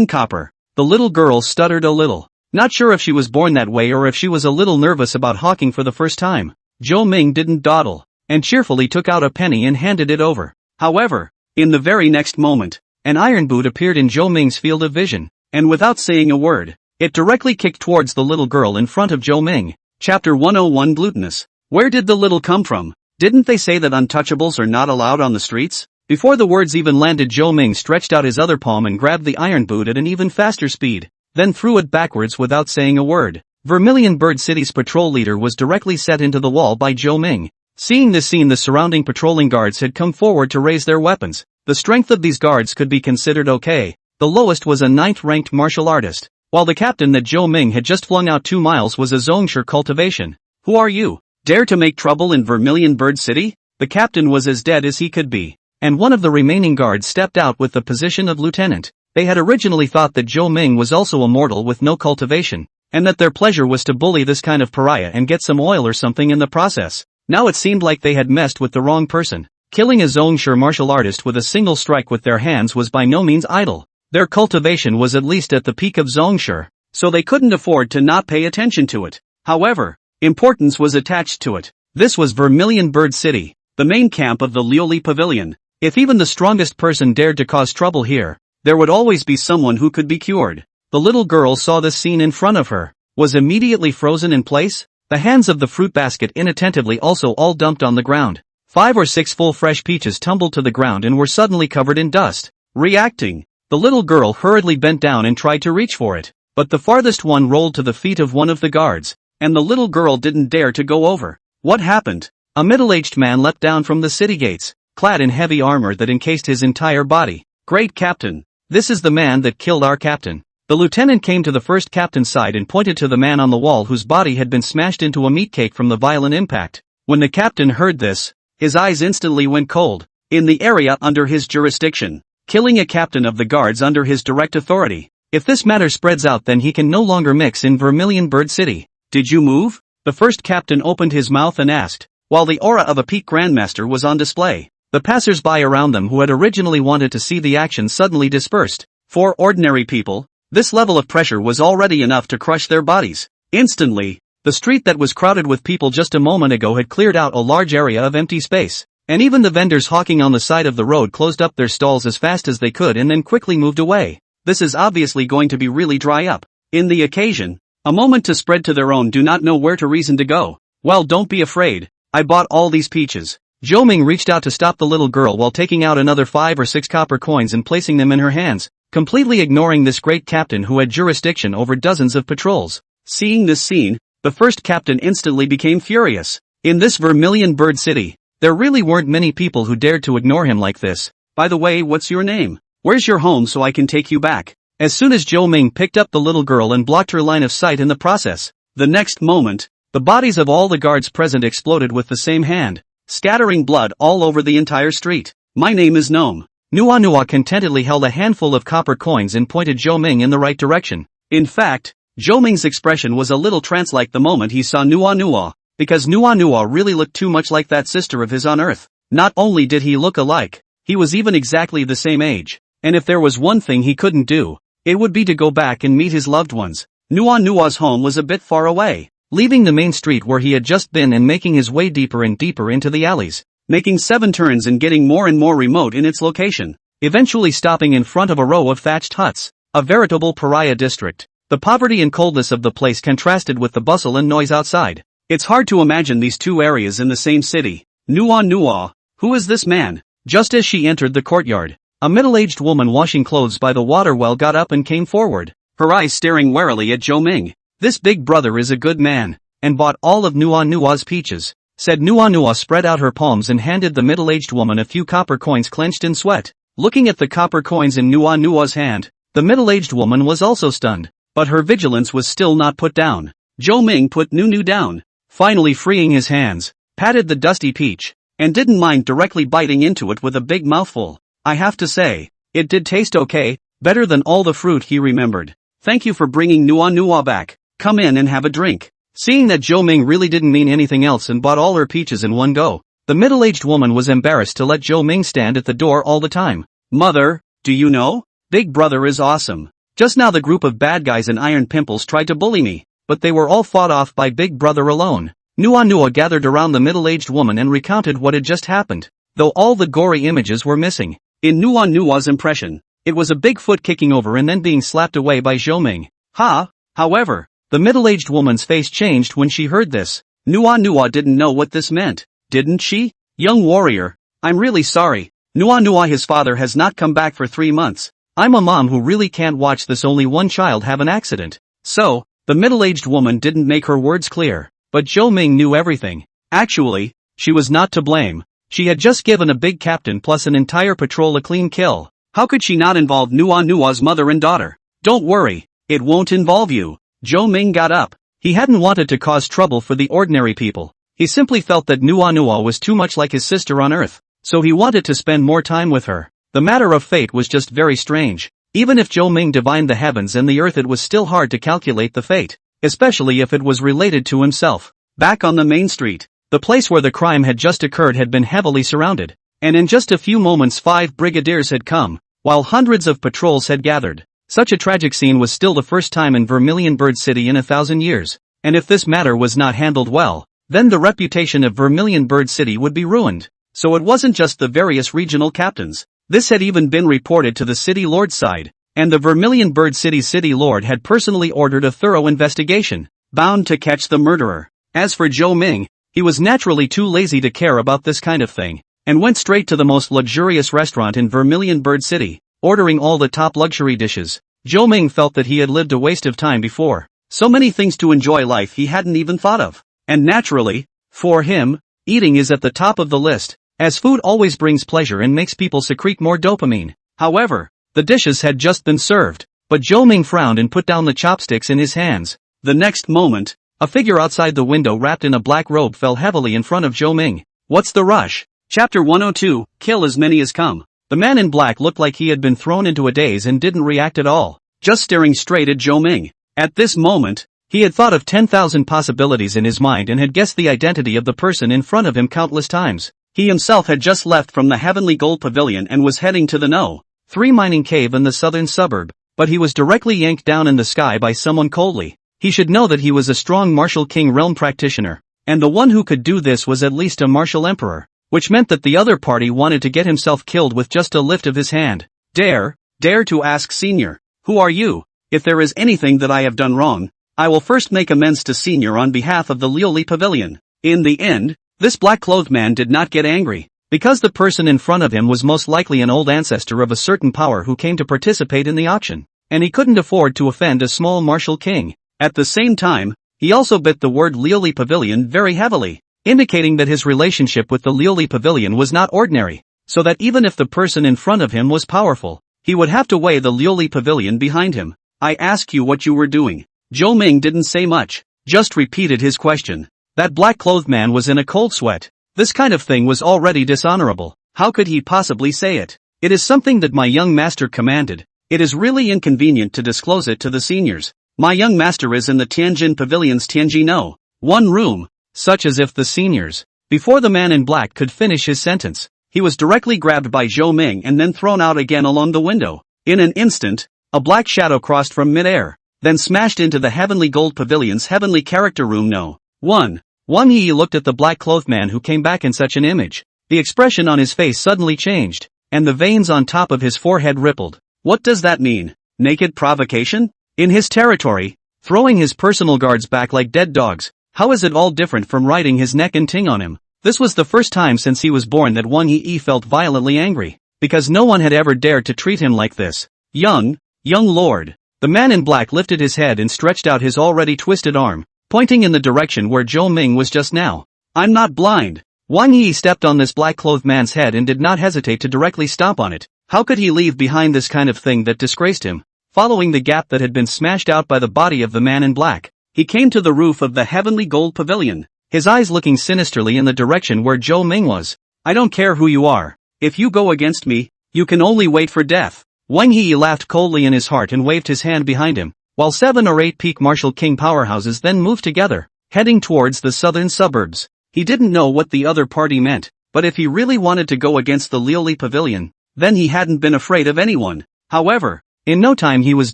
A: copper. The little girl stuttered a little, not sure if she was born that way or if she was a little nervous about hawking for the first time. Zhou Ming didn't dawdle, and cheerfully took out a penny and handed it over. However, in the very next moment, an iron boot appeared in Zhou Ming's field of vision, and without saying a word, it directly kicked towards the little girl in front of Zhou Ming. Chapter 101 Glutinous. Where did the little come from? Didn't they say that untouchables are not allowed on the streets? Before the words even landed, Zhou Ming stretched out his other palm and grabbed the iron boot at an even faster speed, then threw it backwards without saying a word. Vermilion Bird City's patrol leader was directly set into the wall by Zhou Ming. Seeing this scene, the surrounding patrolling guards had come forward to raise their weapons. The strength of these guards could be considered okay. The lowest was a 9th-ranked martial artist, while the captain that Zhou Ming had just flung out 2 miles was a Zongshi cultivation. Who are you? Dare to make trouble in Vermilion Bird City? The captain was as dead as he could be, and one of the remaining guards stepped out with the position of lieutenant. They had originally thought that Zhou Ming was also a mortal with no cultivation, and that their pleasure was to bully this kind of pariah and get some oil or something in the process. Now it seemed like they had messed with the wrong person. Killing a Zongshi martial artist with a single strike with their hands was by no means idle. Their cultivation was at least at the peak of Zongshi, so they couldn't afford to not pay attention to it. However, importance was attached to it. This was Vermilion Bird City. the main camp of the Lioli Pavilion. If even the strongest person dared to cause trouble here, there would always be someone who could be cured. The little girl saw this scene in front of her, was immediately frozen in place. The hands of the fruit basket inattentively also all dumped on the ground. 5 or 6 full fresh peaches tumbled to the ground and were suddenly covered in dust. Reacting, the little girl hurriedly bent down and tried to reach for it, but the farthest one rolled to the feet of one of the guards, and the little girl didn't dare to go over. What happened? A middle-aged man leapt down from the city gates, clad in heavy armor that encased his entire body. Great Captain, this is the man that killed our captain. The lieutenant came to the first captain's side and pointed to the man on the wall whose body had been smashed into a meat cake from the violent impact. When the captain heard this, his eyes instantly went cold. In the area under his jurisdiction, killing a captain of the guards under his direct authority. If this matter spreads out, then he can no longer mix in Vermilion Bird City. Did you move? The first captain opened his mouth and asked, while the aura of a peak grandmaster was on display. The passers-by around them who had originally wanted to see the action suddenly dispersed. For ordinary people, this level of pressure was already enough to crush their bodies. Instantly, the street that was crowded with people just a moment ago had cleared out a large area of empty space, and even the vendors hawking on the side of the road closed up their stalls as fast as they could and then quickly moved away. This is obviously going to be really dry up. In the occasion, a moment to spread to their own do not know where to reason to go. Well, don't be afraid, I bought all these peaches. Zhou Ming reached out to stop the little girl while taking out another 5 or 6 copper coins and placing them in her hands, completely ignoring this great captain who had jurisdiction over dozens of patrols. Seeing this scene, the first captain instantly became furious. In this Vermilion Bird City, there really weren't many people who dared to ignore him like this. By the way, what's your name? Where's your home so I can take you back? As soon as Zhou Ming picked up the little girl and blocked her line of sight in the process, the next moment, the bodies of all the guards present exploded with the same hand, scattering blood all over the entire street. My name is Gnome. Nua contentedly held a handful of copper coins and pointed Zhou Ming in the right direction. In fact, Zhou Ming's expression was a little trance-like the moment he saw Nua, because Nua really looked too much like that sister of his on Earth. Not only did he look alike, he was even exactly the same age, and if there was one thing he couldn't do, it would be to go back and meet his loved ones. Nua's home was a bit far away, leaving the main street where he had just been and making his way deeper and deeper into the alleys, making 7 turns and getting more and more remote in its location, eventually stopping in front of a row of thatched huts, a veritable pariah district. The poverty and coldness of the place contrasted with the bustle and noise outside. It's hard to imagine these two areas in the same city. Nua, who is this man? Just as she entered the courtyard, a middle-aged woman washing clothes by the water well got up and came forward, her eyes staring warily at Zhou Ming. This big brother is a good man, and bought all of Nua's peaches, said Nua spread out her palms and handed the middle-aged woman a few copper coins clenched in sweat. Looking at the copper coins in Nua's hand, the middle-aged woman was also stunned, but her vigilance was still not put down. Zhou Ming put Nu down, finally freeing his hands, patted the dusty peach, and didn't mind directly biting into it with a big mouthful. I have to say, it did taste okay, better than all the fruit he remembered. Thank you for bringing Nua back. Come in and have a drink. Seeing that Zhou Ming really didn't mean anything else and bought all her peaches in one go, the middle-aged woman was embarrassed to let Zhou Ming stand at the door all the time. Mother, do you know? Big brother is awesome. Just now the group of bad guys in iron pimples tried to bully me, but they were all fought off by Big Brother alone. Nua gathered around the middle-aged woman and recounted what had just happened, though all the gory images were missing. In Nua's impression, it was a big foot kicking over and then being slapped away by Zhou Ming. However, the middle-aged woman's face changed when she heard this. Nua didn't know what this meant, didn't she? Young warrior, I'm really sorry. Nua his father has not come back for 3 months. I'm a mom who really can't watch this only one child have an accident. So, the middle-aged woman didn't make her words clear, but Zhou Ming knew everything. Actually, she was not to blame. She had just given a big captain plus an entire patrol a clean kill. How could she not involve Nua's mother and daughter? Don't worry, it won't involve you. Zhou Ming got up. He hadn't wanted to cause trouble for the ordinary people. He simply felt that Nua was too much like his sister on Earth, so he wanted to spend more time with her. The matter of fate was just very strange. Even if Zhou Ming divined the heavens and the earth, it was still hard to calculate the fate, especially if it was related to himself. Back on the main street, the place where the crime had just occurred had been heavily surrounded, and in just a few moments 5 brigadiers had come, while hundreds of patrols had gathered. Such a tragic scene was still the first time in Vermilion Bird City in 1,000 years, and if this matter was not handled well, then the reputation of Vermilion Bird City would be ruined. so it wasn't just the various regional captains. This had even been reported to the city lord's side, and the Vermilion Bird City's city lord had personally ordered a thorough investigation, bound to catch the murderer. As for Zhou Ming, he was naturally too lazy to care about this kind of thing, and went straight to the most luxurious restaurant in Vermilion Bird City, ordering all the top luxury dishes. Zhou Ming felt that he had lived a waste of time before. So many things to enjoy life he hadn't even thought of. And naturally, for him, eating is at the top of the list, as food always brings pleasure and makes people secrete more dopamine. However, the dishes had just been served, but Zhou Ming frowned and put down the chopsticks in his hands. The next moment, a figure outside the window wrapped in a black robe fell heavily in front of Zhou Ming. What's the rush? Chapter 102, Kill as many as come. The man in black looked like he had been thrown into a daze and didn't react at all, just staring straight at Zhou Ming. At this moment, he had thought of 10,000 possibilities in his mind and had guessed the identity of the person in front of him countless times. He himself had just left from the Heavenly Gold Pavilion and was heading to the No. 3 mining cave in the southern suburb, but he was directly yanked down in the sky by someone coldly. He should know that he was a strong martial king realm practitioner, and the one who could do this was at least a martial emperor, which meant that the other party wanted to get himself killed with just a lift of his hand. Dare to ask Senior, who are you? If there is anything that I have done wrong, I will first make amends to Senior on behalf of the Lioli Pavilion. In the end, this black-clothed man did not get angry, because the person in front of him was most likely an old ancestor of a certain power who came to participate in the auction, and he couldn't afford to offend a small martial king. At the same time, he also bit the word Lioli Pavilion very heavily, indicating that his relationship with the Lioli Pavilion was not ordinary, so that even if the person in front of him was powerful, he would have to weigh the Lioli Pavilion behind him. I asked you what you were doing. Zhou Ming didn't say much, just repeated his question. That black-clothed man was in a cold sweat. This kind of thing was already dishonorable. How could he possibly say it? It is something that my young master commanded. It is really inconvenient to disclose it to the seniors. My young master is in the Tianjin Pavilion's Tianjin No. 1 room. Such as if the seniors. Before the man in black could finish his sentence, he was directly grabbed by Zhou Ming and then thrown out again along the window. In an instant, a black shadow crossed from mid-air, then smashed into the Heavenly Gold Pavilion's Heavenly Character Room No. 1. Wang Yi looked at the black-clothed man who came back in such an image. The expression on his face suddenly changed, and the veins on top of his forehead rippled. What does that mean? Naked provocation? In his territory, throwing his personal guards back like dead dogs. How is it all different from riding his neck and ting on him? This was the first time since he was born that Wang Yi felt violently angry, because no one had ever dared to treat him like this. Young lord. The man in black lifted his head and stretched out his already twisted arm, pointing in the direction where Zhou Ming was just now. I'm not blind. Wang Yi stepped on this black-clothed man's head and did not hesitate to directly stomp on it. How could he leave behind this kind of thing that disgraced him? Following the gap that had been smashed out by the body of the man in black, he came to the roof of the Heavenly Gold Pavilion, his eyes looking sinisterly in the direction where Zhou Ming was. I don't care who you are. If you go against me, you can only wait for death. Wang Yi laughed coldly in his heart and waved his hand behind him, while 7 or 8 peak martial king powerhouses then moved together, heading towards the southern suburbs. He didn't know what the other party meant, but if he really wanted to go against the Lioli Pavilion, then he hadn't been afraid of anyone. However, in no time he was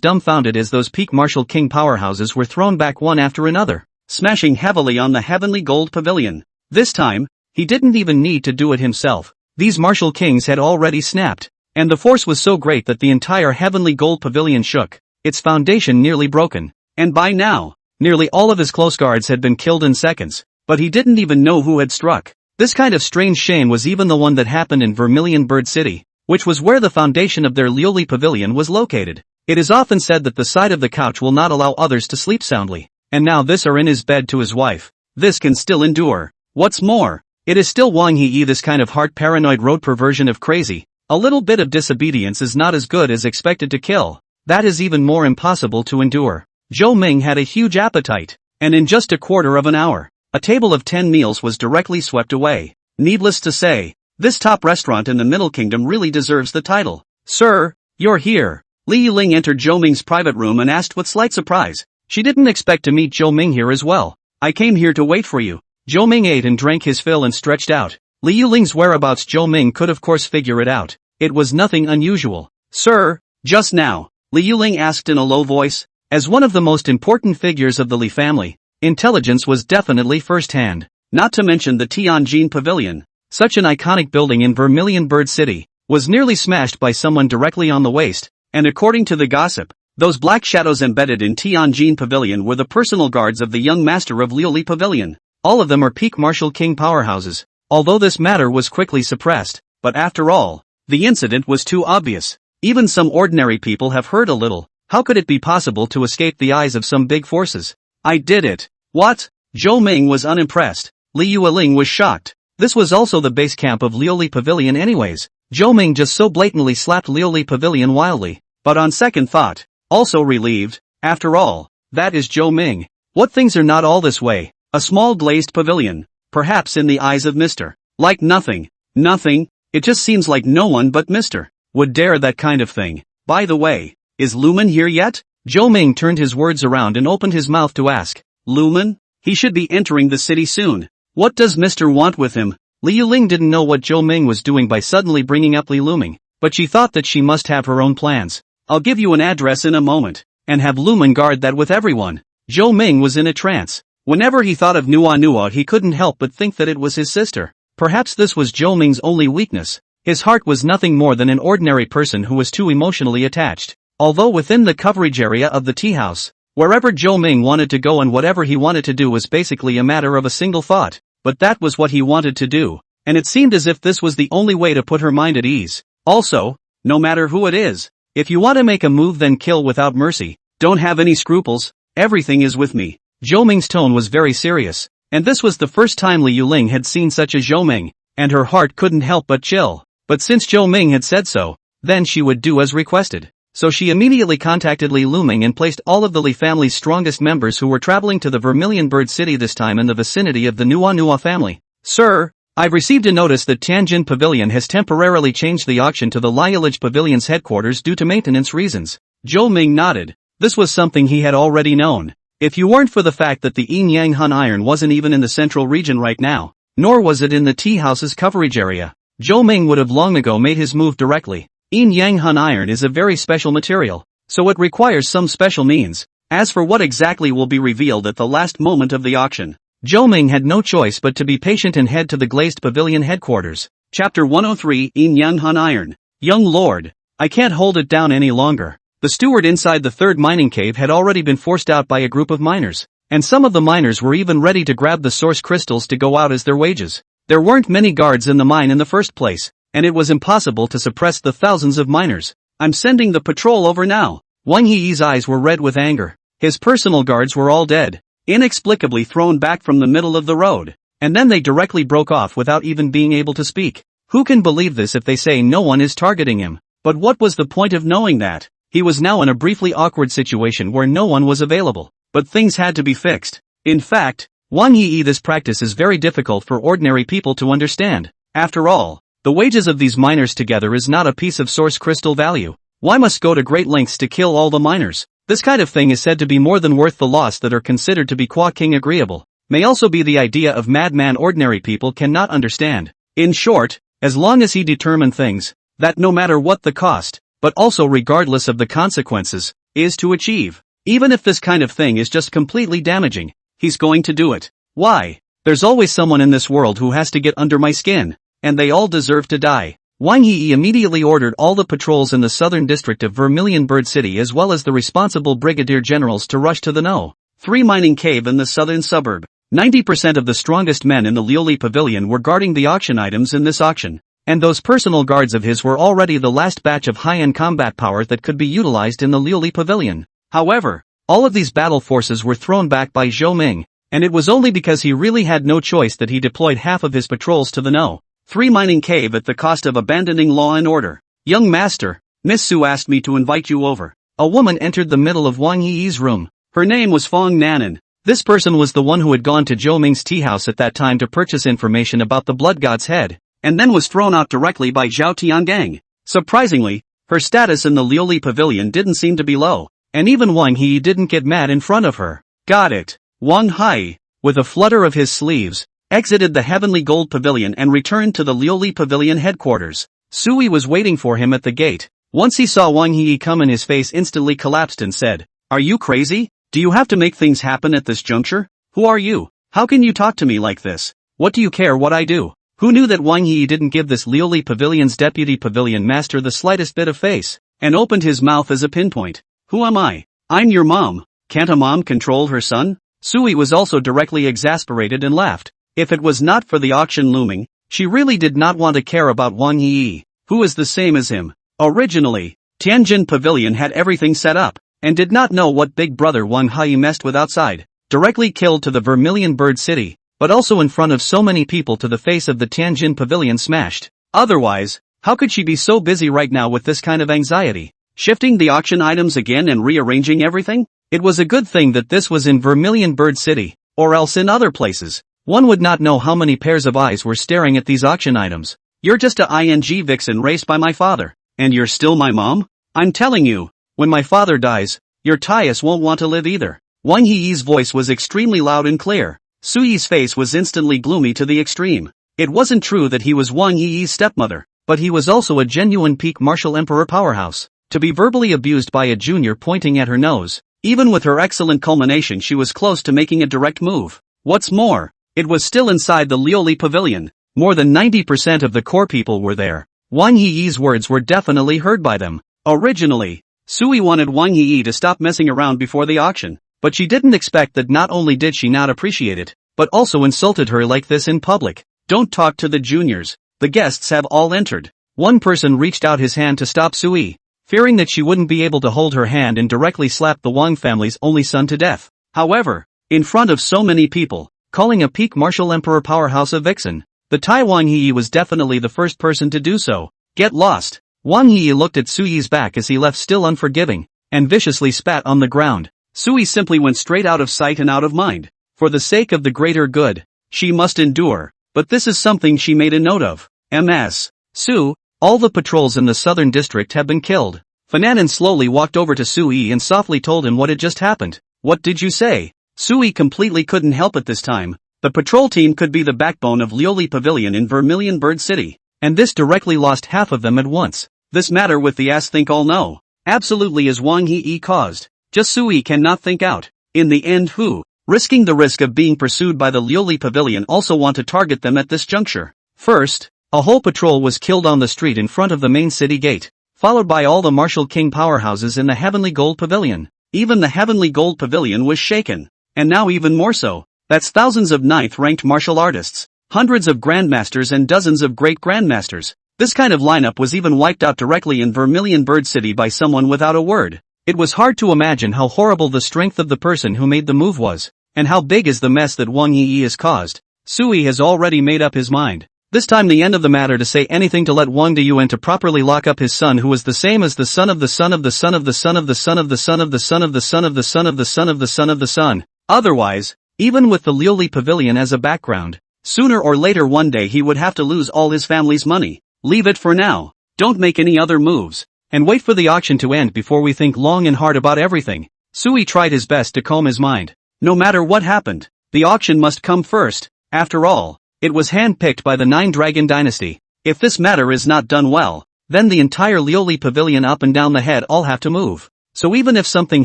A: dumbfounded as those peak martial king powerhouses were thrown back one after another, smashing heavily on the Heavenly Gold Pavilion. This time, he didn't even need to do it himself. These martial kings had already snapped, and the force was so great that the entire Heavenly Gold Pavilion shook, its foundation nearly broken. And by now, nearly all of his close guards had been killed in seconds, but he didn't even know who had struck. This kind of strange shame was even the one that happened in Vermilion Bird City, which was where the foundation of their Lioli Pavilion was located. It is often said that the side of the couch will not allow others to sleep soundly, and now this are in his bed to his wife. This can still endure. What's more, it is still Wang Yi. This kind of heart-paranoid road perversion of crazy. A little bit of disobedience is not as good as expected to kill. That is even more impossible to endure. Zhou Ming had a huge appetite, and in just a quarter of an hour, a table of 10 meals was directly swept away. Needless to say, this top restaurant in the Middle Kingdom really deserves the title. Sir, you're here. Li Yuling entered Zhou Ming's private room and asked with slight surprise. She didn't expect to meet Zhou Ming here as well. I came here to wait for you. Zhou Ming ate and drank his fill and stretched out. Li Yuling's whereabouts Zhou Ming could of course figure it out. It was nothing unusual. Sir, just now, Li Yuling asked in a low voice. As one of the most important figures of the Li family, intelligence was definitely first-hand. Not to mention the Tianjin Pavilion. Such an iconic building in Vermilion Bird City was nearly smashed by someone directly on the waist, and according to the gossip, those black shadows embedded in Tianjin Pavilion were the personal guards of the young master of Liuli Pavilion. All of them are peak Martial King powerhouses, although this matter was quickly suppressed, but after all, the incident was too obvious. Even some ordinary people have heard a little. How could it be possible to escape the eyes of some big forces? I did it. What? Zhou Ming was unimpressed. Li Yueling was shocked. This was also the base camp of Liuli Pavilion anyways. Zhou Ming just so blatantly slapped Liuli Pavilion wildly. But on second thought, also relieved, after all, that is Zhou Ming. What things are not all this way? A small glazed pavilion, perhaps in the eyes of Mr. Like nothing. Nothing, it just seems like no one but Mr. would dare that kind of thing. By the way, is Lumen here yet? Zhou Ming turned his words around and opened his mouth to ask. Lumen? He should be entering the city soon. What does Mr. want with him? Li Yuling didn't know what Zhou Ming was doing by suddenly bringing up Li Luming, but she thought that she must have her own plans. I'll give you an address in a moment, and have Lumen guard that with everyone. Zhou Ming was in a trance. Whenever he thought of Nua he couldn't help but think that it was his sister. Perhaps this was Zhou Ming's only weakness. His heart was nothing more than an ordinary person who was too emotionally attached. Although within the coverage area of the tea house, wherever Zhou Ming wanted to go and whatever he wanted to do was basically a matter of a single thought. But that was what he wanted to do, and it seemed as if this was the only way to put her mind at ease. Also, no matter who it is, if you want to make a move then kill without mercy, don't have any scruples, everything is with me. Zhou Ming's tone was very serious, and this was the first time Li Yuling had seen such a Zhou Ming, and her heart couldn't help but chill. But since Zhou Ming had said so, then she would do as requested. So she immediately contacted Li Luming and placed all of the Li family's strongest members who were traveling to the Vermilion Bird City this time in the vicinity of the Nua family. Sir, I've received a notice that Tianjin Pavilion has temporarily changed the auction to the Liulige Pavilion's headquarters due to maintenance reasons. Zhou Ming nodded. This was something he had already known. If you weren't for the fact that the Yin Yang Hun iron wasn't even in the central region right now, nor was it in the tea house's coverage area, Zhou Ming would have long ago made his move directly. Yin Yang Hun iron is a very special material, so it requires some special means. As for what exactly will be revealed at the last moment of the auction, Zhou Ming had no choice but to be patient and head to the glazed pavilion headquarters. Chapter 103 Yin Yang Hun iron. Young lord, I can't hold it down any longer. The steward inside the third mining cave had already been forced out by a group of miners, and some of the miners were even ready to grab the source crystals to go out as their wages. There weren't many guards in the mine in the first place, and it was impossible to suppress the thousands of miners. I'm sending the patrol over now. Wang Yi's eyes were red with anger. His personal guards were all dead, inexplicably thrown back from the middle of the road, and then they directly broke off without even being able to speak. Who can believe this if they say no one is targeting him? But what was the point of knowing that? He was now in a briefly awkward situation where no one was available, but things had to be fixed. In fact, Wang Yi, this practice is very difficult for ordinary people to understand. After all, the wages of these miners together is not a piece of source crystal value. Why must go to great lengths to kill all the miners? This kind of thing is said to be more than worth the loss that are considered to be qua king agreeable. May also be the idea of madman ordinary people cannot understand. In short, as long as he determined things, that no matter what the cost, but also regardless of the consequences, is to achieve. Even if this kind of thing is just completely damaging, he's going to do it. Why? There's always someone in this world who has to get under my skin, and they all deserve to die. Wang Yi immediately ordered all the patrols in the southern district of Vermilion Bird City as well as the responsible brigadier generals to rush to the No. 3 mining cave in the southern suburb. 90% of the strongest men in the Liuli Pavilion were guarding the auction items in this auction, and those personal guards of his were already the last batch of high-end combat power that could be utilized in the Liuli Pavilion. However, all of these battle forces were thrown back by Zhou Ming, and it was only because he really had no choice that he deployed half of his patrols to the No. 3 mining cave at the cost of abandoning law and order. Young master, Miss Su asked me to invite you over. A woman entered the middle of Wang Yi's room. Her name was Fong Nanan. This person was the one who had gone to Zhou Ming's tea house at that time to purchase information about the blood god's head, and then was thrown out directly by Zhao Tiangang. Surprisingly, her status in the Liuli Pavilion didn't seem to be low, and even Wang Yi didn't get mad in front of her. Got it. Wang Hai, with a flutter of his sleeves, exited the Heavenly Gold Pavilion and returned to the Liuli Pavilion headquarters. Sui was waiting for him at the gate. Once he saw Wang Yi come in, his face instantly collapsed and said, "Are you crazy? Do you have to make things happen at this juncture? Who are you? How can you talk to me like this? What do you care what I do? Who knew that Wang Yi didn't give this Liuli Pavilion's deputy pavilion master the slightest bit of face, and opened his mouth as a pinpoint. Who am I? I'm your mom. Can't a mom control her son? Sui was also directly exasperated and laughed. If it was not for the auction looming, she really did not want to care about Wang Yi, who is the same as him. Originally, Tianjin Pavilion had everything set up, and did not know what big brother Wang Hai messed with outside. Directly killed to the Vermilion Bird City, but also in front of so many people to the face of the Tianjin Pavilion smashed. Otherwise, how could she be so busy right now with this kind of anxiety? Shifting the auction items again and rearranging everything? It was a good thing that this was in Vermilion Bird City, or else in other places. One would not know how many pairs of eyes were staring at these auction items. You're just a ing vixen raised by my father, and you're still my mom? I'm telling you, when my father dies, your Tias won't want to live either. Wang Yi's voice was extremely loud and clear. Suyi's face was instantly gloomy to the extreme. It wasn't true that he was Wang Yi's stepmother, but he was also a genuine peak martial emperor powerhouse. To be verbally abused by a junior pointing at her nose, even with her excellent culmination she was close to making a direct move. What's more, it was still inside the Liuli Pavilion. More than 90% of the core people were there. Wang Yi's words were definitely heard by them. Originally, Sui wanted Wang Yi to stop messing around before the auction, but she didn't expect that not only did she not appreciate it, but also insulted her like this in public. Don't talk to the juniors. The guests have all entered. One person reached out his hand to stop Sui, fearing that she wouldn't be able to hold her hand and directly slap the Wang family's only son to death. However, in front of so many people, calling a peak martial emperor powerhouse a vixen, the Tai Wang Yi was definitely the first person to do so. Get lost. Wang Yi looked at Suyi's back as he left still unforgiving, and viciously spat on the ground. Sui simply went straight out of sight and out of mind. For the sake of the greater good, she must endure, but this is something she made a note of. Ms. Su, all the patrols in the southern district have been killed. Fananan slowly walked over to Sui and softly told him what had just happened. What did you say? Sui completely couldn't help it this time. The patrol team could be the backbone of Liuli Pavilion in Vermilion Bird City, and this directly lost half of them at once. This matter with the ass think all know. Absolutely is Wang Yi caused. Just Sui cannot think out. In the end who, risking the risk of being pursued by the Liuli Pavilion also want to target them at this juncture. First, a whole patrol was killed on the street in front of the main city gate, followed by all the martial king powerhouses in the Heavenly Gold Pavilion. Even the Heavenly Gold Pavilion was shaken. And now even more so. That's thousands of 9th-ranked martial artists, hundreds of grandmasters and dozens of great grandmasters. This kind of lineup was even wiped out directly in Vermilion Bird City by someone without a word. It was hard to imagine how horrible the strength of the person who made the move was, and how big is the mess that Wang Yi has caused. Sui has already made up his mind. This time the end of the matter to say anything to let Wang Diyuan to properly lock up his son who was the same as the son of the son of the son of the son of the son of the son of the son of the son of the son of the son of the son of the son. Otherwise, even with the Liuli Pavilion as a background, sooner or later one day he would have to lose all his family's money. Leave it for now. Don't make any other moves. And wait for the auction to end before we think long and hard about everything. Sui tried his best to calm his mind. No matter what happened, the auction must come first. After all, it was hand-picked by the Nine Dragon Dynasty. If this matter is not done well, then the entire Liuli Pavilion up and down the head all have to move. So even if something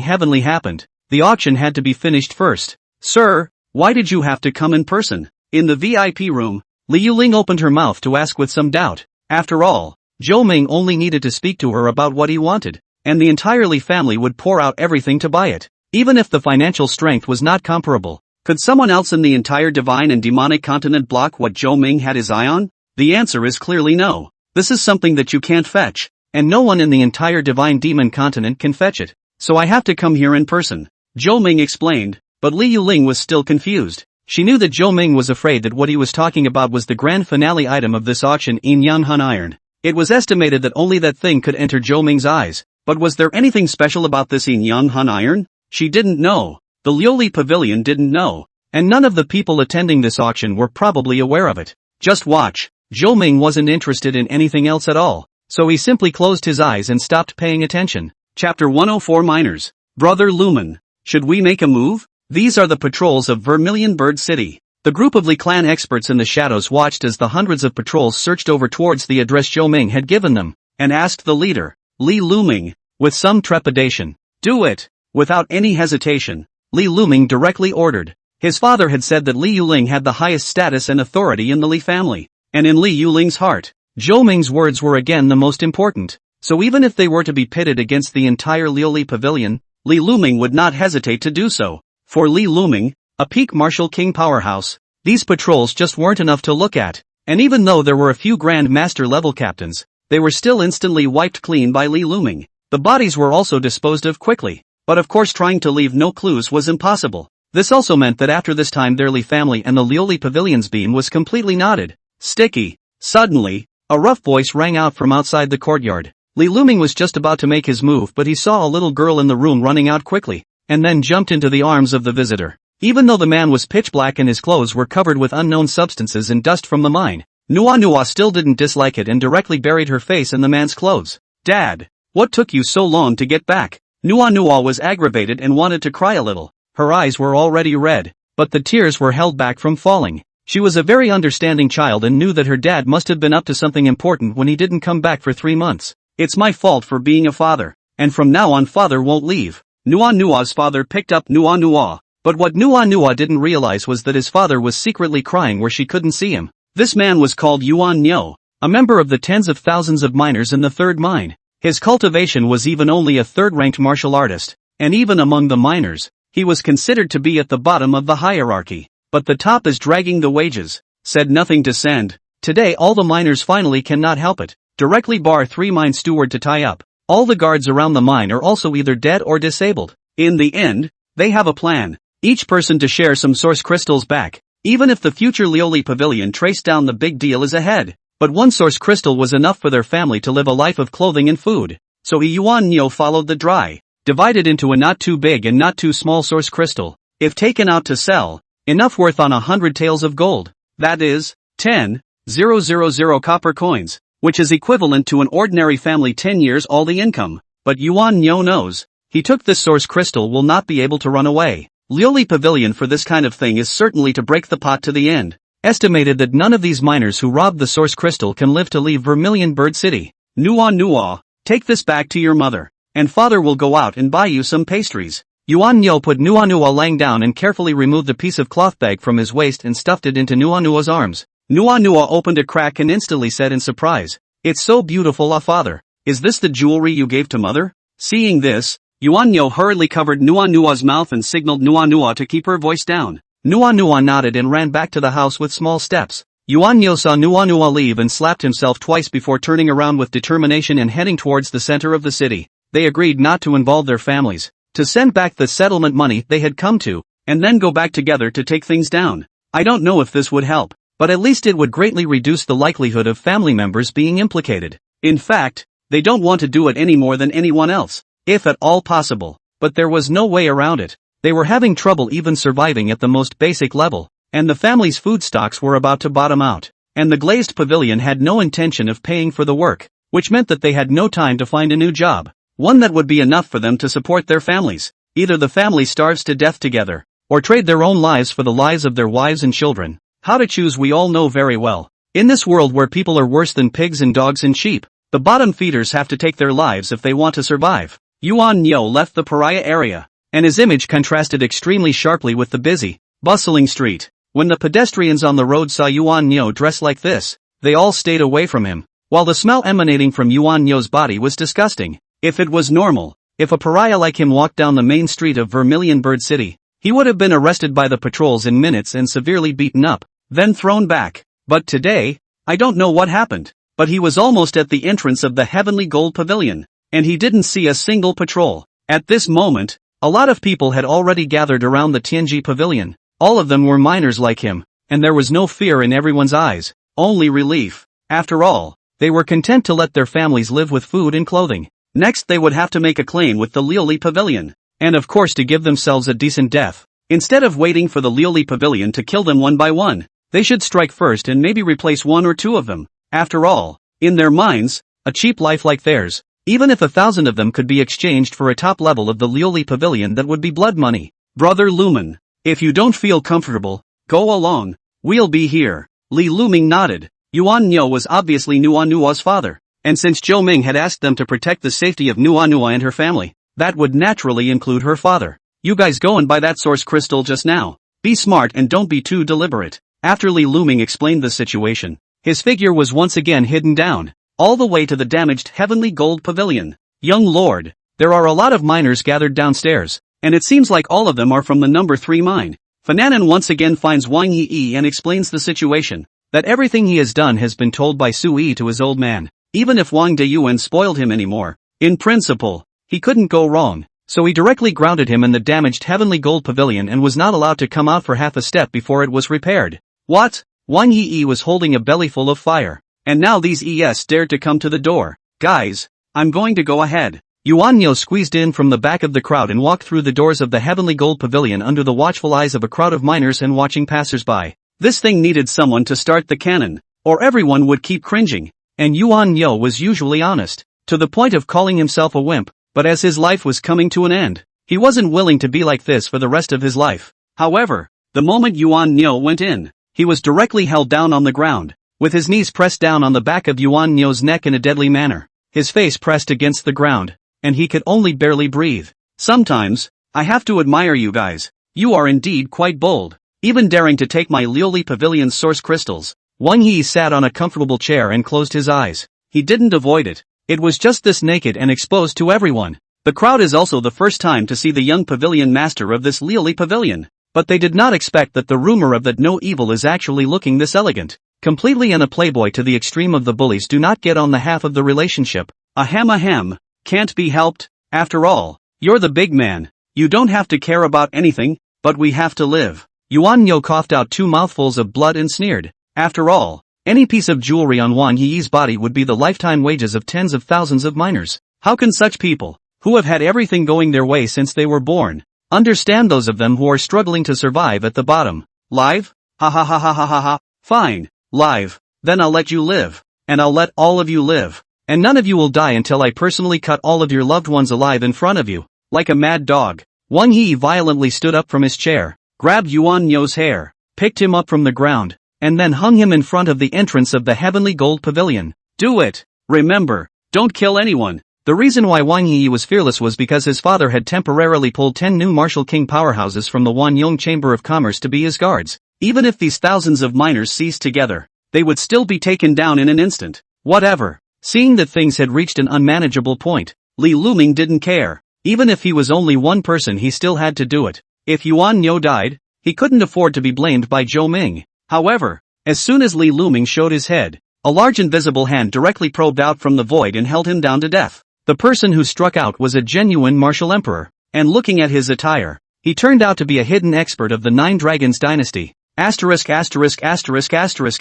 A: heavenly happened, the auction had to be finished first. Sir, why did you have to come in person? In the VIP room, Li Yuling opened her mouth to ask with some doubt. After all, Zhou Ming only needed to speak to her about what he wanted, and the entirely family would pour out everything to buy it. Even if the financial strength was not comparable, could someone else in the entire divine and demonic continent block what Zhou Ming had his eye on? The answer is clearly no. This is something that you can't fetch, and no one in the entire divine demon continent can fetch it. So I have to come here in person. Zhou Ming explained, but Li Yuling was still confused. She knew that Zhou Ming was afraid that what he was talking about was the grand finale item of this auction in Yanhan Iron. It was estimated that only that thing could enter Zhou Ming's eyes, but was there anything special about this in Yanhan Iron? She didn't know. The Liuli Pavilion didn't know, and none of the people attending this auction were probably aware of it. Just watch. Zhou Ming wasn't interested in anything else at all, so he simply closed his eyes and stopped paying attention. Chapter 104 Miners. Brother Lumen. Should we make a move? These are the patrols of Vermilion Bird City. The group of Li clan experts in the shadows watched as the hundreds of patrols searched over towards the address Zhou Ming had given them, and asked the leader, Li Luming, with some trepidation. Do it! Without any hesitation, Li Luming directly ordered. His father had said that Li Yuling had the highest status and authority in the Li family. and in Li Yuling's heart, Zhou Ming's words were again the most important. So even if they were to be pitted against the entire Liuli Pavilion, Li Luming would not hesitate to do so. For Li Luming, a peak martial king powerhouse, these patrols just weren't enough to look at, and even though there were a few Grand Master level captains, they were still instantly wiped clean by Li Luming. The bodies were also disposed of quickly, but of course trying to leave no clues was impossible. This also meant that after this time their Li family and the Liuli Pavilion's beam was completely knotted. Sticky. Suddenly, a rough voice rang out from outside the courtyard. Li Luming was just about to make his move but he saw a little girl in the room running out quickly, and then jumped into the arms of the visitor. Even though the man was pitch black and his clothes were covered with unknown substances and dust from the mine, Nua still didn't dislike it and directly buried her face in the man's clothes. "Dad, what took you so long to get back?" Nua was aggravated and wanted to cry a little. Her eyes were already red, but the tears were held back from falling. She was a very understanding child and knew that her dad must have been up to something important when he didn't come back for 3 months. "It's my fault for being a father, and from now on father won't leave." Nua's father picked up Nua, but what Nua didn't realize was that his father was secretly crying where she couldn't see him. This man was called Yuan Nyo, a member of the tens of thousands of miners in the third mine. His cultivation was even only a third-ranked martial artist, and even among the miners, he was considered to be at the bottom of the hierarchy. But the top is dragging the wages. Said nothing to send. Today all the miners finally cannot help it. Directly bar 3 mine steward to tie up. All the guards around the mine are also either dead or disabled. In the end, they have a plan. Each person to share some source crystals back. Even if the future Liuli Pavilion traced down, the big deal is ahead. But one source crystal was enough for their family to live a life of clothing and food. So Yuan Nyo followed the dry, divided into a not too big and not too small source crystal. If taken out to sell, enough worth on 100 taels of gold. That is, 10,000 copper coins, which is equivalent to an ordinary family 10 years all the income. But Yuan Nyo knows, he took this source crystal will not be able to run away. Liuli Pavilion for this kind of thing is certainly to break the pot to the end. Estimated that none of these miners who robbed the source crystal can live to leave Vermilion Bird City. Nua, take this back to your mother, and father will go out and buy you some pastries. Yuan Nyo put Nua lying down and carefully removed a piece of cloth bag from his waist and stuffed it into Nua's arms. Nua opened a crack and instantly said in surprise, "It's so beautiful, father. Is this the jewelry you gave to mother?" Seeing this, Yuan Nyo hurriedly covered Nua's mouth and signaled Nua to keep her voice down. Nua nodded and ran back to the house with small steps. Yuan Nyo saw Nua leave and slapped himself twice before turning around with determination and heading towards the center of the city. They agreed not to involve their families, to send back the settlement money they had come to, and then go back together to take things down. I don't know if this would help, but at least it would greatly reduce the likelihood of family members being implicated. In fact, they don't want to do it any more than anyone else, if at all possible. But there was no way around it. They were having trouble even surviving at the most basic level, and the family's food stocks were about to bottom out, and the glazed pavilion had no intention of paying for the work, which meant that they had no time to find a new job, one that would be enough for them to support their families. Either the family starves to death together, or trade their own lives for the lives of their wives and children. How to choose we all know very well. In this world where people are worse than pigs and dogs and sheep, the bottom feeders have to take their lives if they want to survive. Yuan Nyo left the pariah area, and his image contrasted extremely sharply with the busy, bustling street. When the pedestrians on the road saw Yuan Nyo dressed like this, they all stayed away from him, while the smell emanating from Yuan Nyo's body was disgusting. If it was normal, if a pariah like him walked down the main street of Vermilion Bird City, he would have been arrested by the patrols in minutes and severely beaten up, then thrown back. But today, I don't know what happened, but he was almost at the entrance of the Heavenly Gold Pavilion, and he didn't see a single patrol. At this moment, a lot of people had already gathered around the Tianji Pavilion. All of them were miners like him, and there was no fear in everyone's eyes, only relief. After all, they were content to let their families live with food and clothing. Next they would have to make a claim with the Liuli Pavilion, and of course to give themselves a decent death. Instead of waiting for the Liuli Pavilion to kill them one by one, they should strike first and maybe replace 1 or 2 of them. After all, in their minds, a cheap life like theirs, even if 1,000 of them could be exchanged for a top level of the Liuli Pavilion, that would be blood money. Brother Lumen, if you don't feel comfortable, go along. We'll be here. Li Luming nodded. Yuan Nyo was obviously Nua's father, and since Zhou Ming had asked them to protect the safety of Nua and her family, that would naturally include her father. You guys go and buy that source crystal just now. Be smart and don't be too deliberate. After Li Luming explained the situation, His figure was once again hidden down, all the way to the damaged heavenly gold pavilion. Young lord, there are a lot of miners gathered downstairs, and it seems like all of them are from the number 3 mine. Fananan once again finds Wang Yi and explains the situation, that everything he has done has been told by Su Yi to his old man, even if Wang Deyuan spoiled him anymore. In principle, he couldn't go wrong, so he directly grounded him in the damaged heavenly gold pavilion and was not allowed to come out for half a step before it was repaired. What? Wang Yi was holding a belly full of fire, and now these ES dared to come to the door. Guys, I'm going to go ahead. Yuan Yo squeezed in from the back of the crowd and walked through the doors of the heavenly gold pavilion under the watchful eyes of a crowd of miners and watching passersby. This thing needed someone to start the cannon, or everyone would keep cringing, and Yuan Yo was usually honest, to the point of calling himself a wimp, but as his life was coming to an end, he wasn't willing to be like this for the rest of his life. However, the moment Yuan Yo went in, he was directly held down on the ground, with his knees pressed down on the back of Yuan Yo's neck in a deadly manner, his face pressed against the ground, and he could only barely breathe. Sometimes, I have to admire you guys. You are indeed quite bold, even daring to take my Lioli Pavilion's source crystals. Wang Yi sat on a comfortable chair and closed his eyes. He didn't avoid it. It was just this naked and exposed to everyone. The crowd is also the first time to see the young pavilion master of this Lioli Pavilion, but they did not expect that the rumor of that no evil is actually looking this elegant. Completely and a playboy to the extreme of the bullies do not get on the half of the relationship. Ahem. Can't be helped. After all, you're the big man. You don't have to care about anything, but we have to live. Yuan Yo coughed out 2 mouthfuls of blood and sneered. After all, any piece of jewelry on Wang Yi's body would be the lifetime wages of tens of thousands of miners. How can such people, who have had everything going their way since they were born, understand those of them who are struggling to survive at the bottom? Live? Ha ha ha ha ha ha ha. Fine, live. Then I'll let you live. And I'll let all of you live. And none of you will die until I personally cut all of your loved ones alive in front of you, like a mad dog. Wang Yi violently stood up from his chair, grabbed Yuan Yo's hair, picked him up from the ground, and then hung him in front of the entrance of the heavenly gold pavilion. Do it! Remember, don't kill anyone. The reason why Wang Yi was fearless was because his father had temporarily pulled 10 new Martial King powerhouses from the Wanyong Chamber of Commerce to be his guards. Even if these thousands of miners seized together, they would still be taken down in an instant. Whatever. Seeing that things had reached an unmanageable point, Li Luming didn't care. Even if he was only one person, he still had to do it. If Yuan Yo died, he couldn't afford to be blamed by Zhou Ming. However, as soon as Li Luming showed his head, a large invisible hand directly probed out from the void and held him down to death. The person who struck out was a genuine martial emperor, and looking at his attire, he turned out to be a hidden expert of the 9 Dragons dynasty.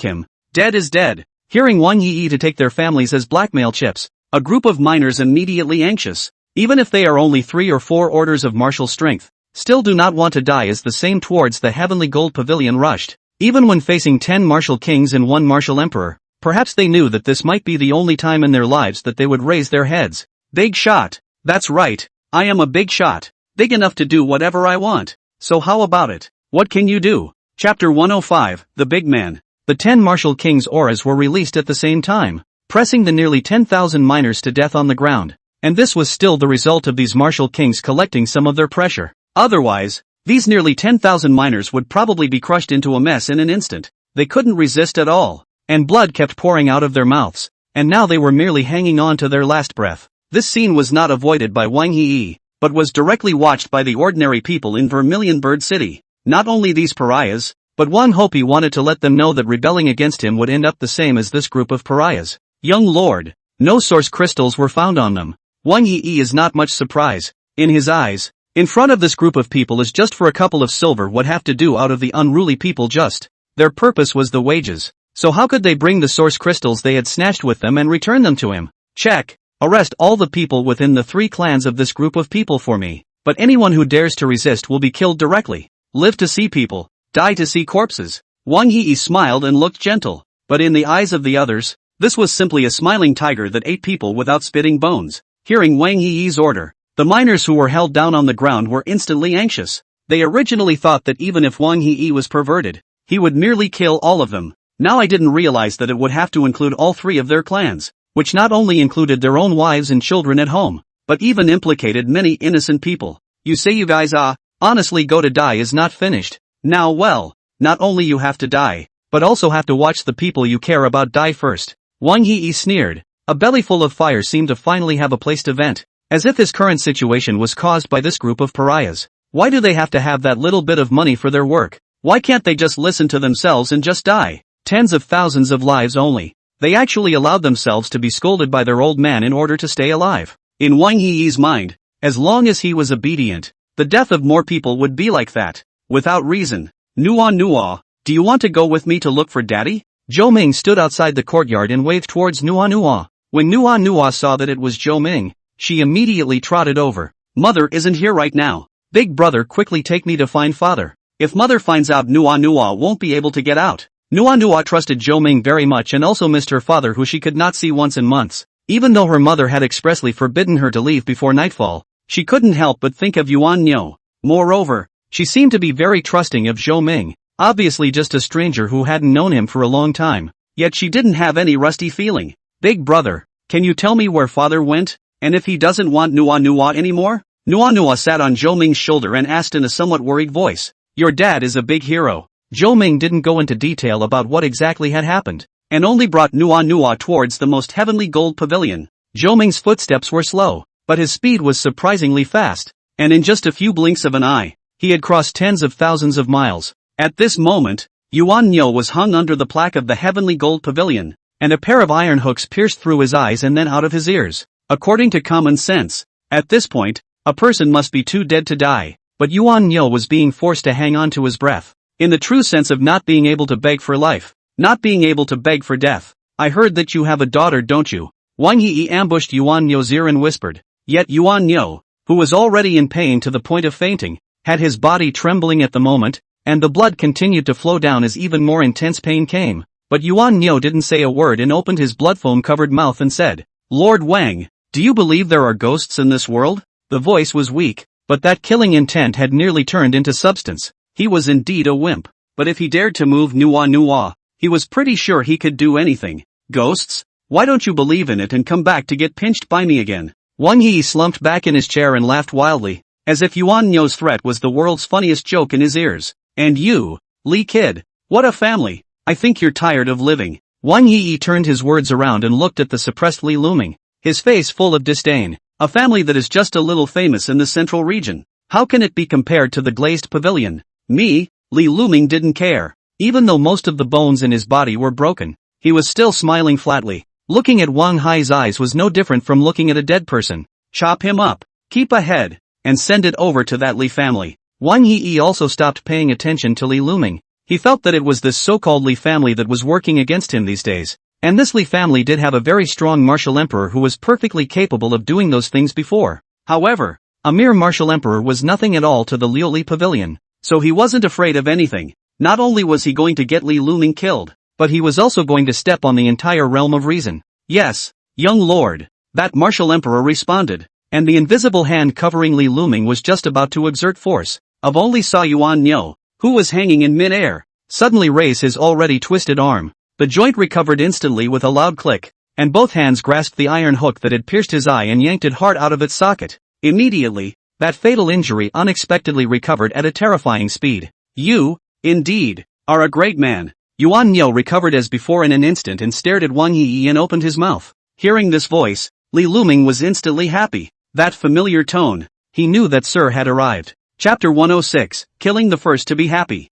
A: Him. Dead is dead. Hearing Wang Yi to take their families as blackmail chips, a group of miners immediately anxious, even if they are only 3 or 4 orders of martial strength, still do not want to die as the same towards the heavenly gold pavilion rushed. Even when facing 10 martial kings and 1 martial emperor, perhaps they knew that this might be the only time in their lives that they would raise their heads. Big shot. That's right. I am a big shot. Big enough to do whatever I want. So how about it? What can you do? Chapter 105, The Big Man. The 10 martial kings' auras were released at the same time, pressing the nearly 10,000 miners to death on the ground, and this was still the result of these martial kings collecting some of their pressure. Otherwise, these nearly 10,000 miners would probably be crushed into a mess in an instant. They couldn't resist at all, and blood kept pouring out of their mouths, and now they were merely hanging on to their last breath. This scene was not avoided by Wang Yi, but was directly watched by the ordinary people in Vermilion Bird City. Not only these pariahs, but Wang Hopi wanted to let them know that rebelling against him would end up the same as this group of pariahs. Young lord, no source crystals were found on them. Wang Yi is not much surprise. In his eyes, in front of this group of people is just for a couple of silver would have to do out of the unruly people just. Their purpose was the wages. So how could they bring the source crystals they had snatched with them and return them to him? Check. Arrest all the people within the 3 clans of this group of people for me. But anyone who dares to resist will be killed directly. Live to see people. Die to see corpses. Wang Yi smiled and looked gentle, but in the eyes of the others, this was simply a smiling tiger that ate people without spitting bones. Hearing Wang Yi's order, the miners who were held down on the ground were instantly anxious. They originally thought that even if Wang Yi was perverted, he would merely kill all of them. Now I didn't realize that it would have to include all 3 of their clans, which not only included their own wives and children at home, but even implicated many innocent people. You say you guys honestly go to die is not finished. Now well, not only you have to die, but also have to watch the people you care about die first. Wang Yi sneered. A belly full of fire seemed to finally have a place to vent. As if his current situation was caused by this group of pariahs. Why do they have to have that little bit of money for their work? Why can't they just listen to themselves and just die? Tens of thousands of lives only. They actually allowed themselves to be scolded by their old man in order to stay alive. In Wang Yi's mind, as long as he was obedient, the death of more people would be like that. Without reason. Nua, do you want to go with me to look for daddy? Zhou Ming stood outside the courtyard and waved towards Nua. When Nua saw that it was Zhou Ming, she immediately trotted over. Mother isn't here right now. Big brother, quickly take me to find father. If mother finds out, Nua won't be able to get out. Nua trusted Zhou Ming very much and also missed her father, who she could not see once in months. Even though her mother had expressly forbidden her to leave before nightfall, she couldn't help but think of Yuan Niu. Moreover, she seemed to be very trusting of Zhou Ming, obviously just a stranger who hadn't known him for a long time. Yet she didn't have any rusty feeling. Big brother, can you tell me where father went? And if he doesn't want Nua anymore? Nua sat on Zhou Ming's shoulder and asked in a somewhat worried voice. Your dad is a big hero. Zhou Ming didn't go into detail about what exactly had happened, and only brought Nua towards the most heavenly gold pavilion. Zhou Ming's footsteps were slow, but his speed was surprisingly fast, and in just a few blinks of an eye, he had crossed tens of thousands of miles. At this moment, Yuan Niu was hung under the plaque of the heavenly gold pavilion, and a pair of iron hooks pierced through his eyes and then out of his ears. According to common sense, at this point, a person must be too dead to die, but Yuan Niu was being forced to hang on to his breath, in the true sense of not being able to beg for life, not being able to beg for death. I heard that you have a daughter, don't you? Wang Yi ambushed Yuan Niu's ear and whispered. Yet Yuan Niu, who was already in pain to the point of fainting, had his body trembling at the moment, and the blood continued to flow down as even more intense pain came. But Yuan Niu didn't say a word and opened his blood foam-covered mouth and said, Lord Wang, do you believe there are ghosts in this world? The voice was weak, but that killing intent had nearly turned into substance. He was indeed a wimp, but if he dared to move Nua, he was pretty sure he could do anything. Ghosts? Why don't you believe in it and come back to get pinched by me again? Wang Yi slumped back in his chair and laughed wildly, as if Yuan Niu's threat was the world's funniest joke in his ears. And you, Li kid, what a family. I think you're tired of living. Wang Yi turned his words around and looked at the suppressed Li Luming, his face full of disdain. A family that is just a little famous in the central region. How can it be compared to the glazed pavilion? Me, Li Luming didn't care. Even though most of the bones in his body were broken, he was still smiling flatly. Looking at Wang Hai's eyes was no different from looking at a dead person. Chop him up, keep ahead, and send it over to that Li family. Wang Yi also stopped paying attention to Li Luming. He felt that it was this so-called Li family that was working against him these days. And this Li family did have a very strong martial emperor who was perfectly capable of doing those things before. However, a mere martial emperor was nothing at all to the Liu pavilion. So he wasn't afraid of anything. Not only was he going to get Li Luming killed, but he was also going to step on the entire realm of reason. Yes, young lord, that martial emperor responded, and the invisible hand covering Li Luming was just about to exert force. Of only saw Yuan Niu, who was hanging in mid-air, suddenly raise his already twisted arm. The joint recovered instantly with a loud click, and both hands grasped the iron hook that had pierced his eye and yanked it hard out of its socket. Immediately, that fatal injury unexpectedly recovered at a terrifying speed. You, indeed, are a great man. Yuan Niu recovered as before in an instant and stared at Wang Yi and opened his mouth. Hearing this voice, Li Luming was instantly happy. That familiar tone, he knew that Sir had arrived. Chapter 106, Killing the First to be Happy.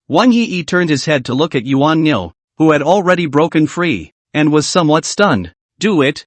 A: Wang Yi turned his head to look at Yuan Niu, who had already broken free, and was somewhat stunned. Do it.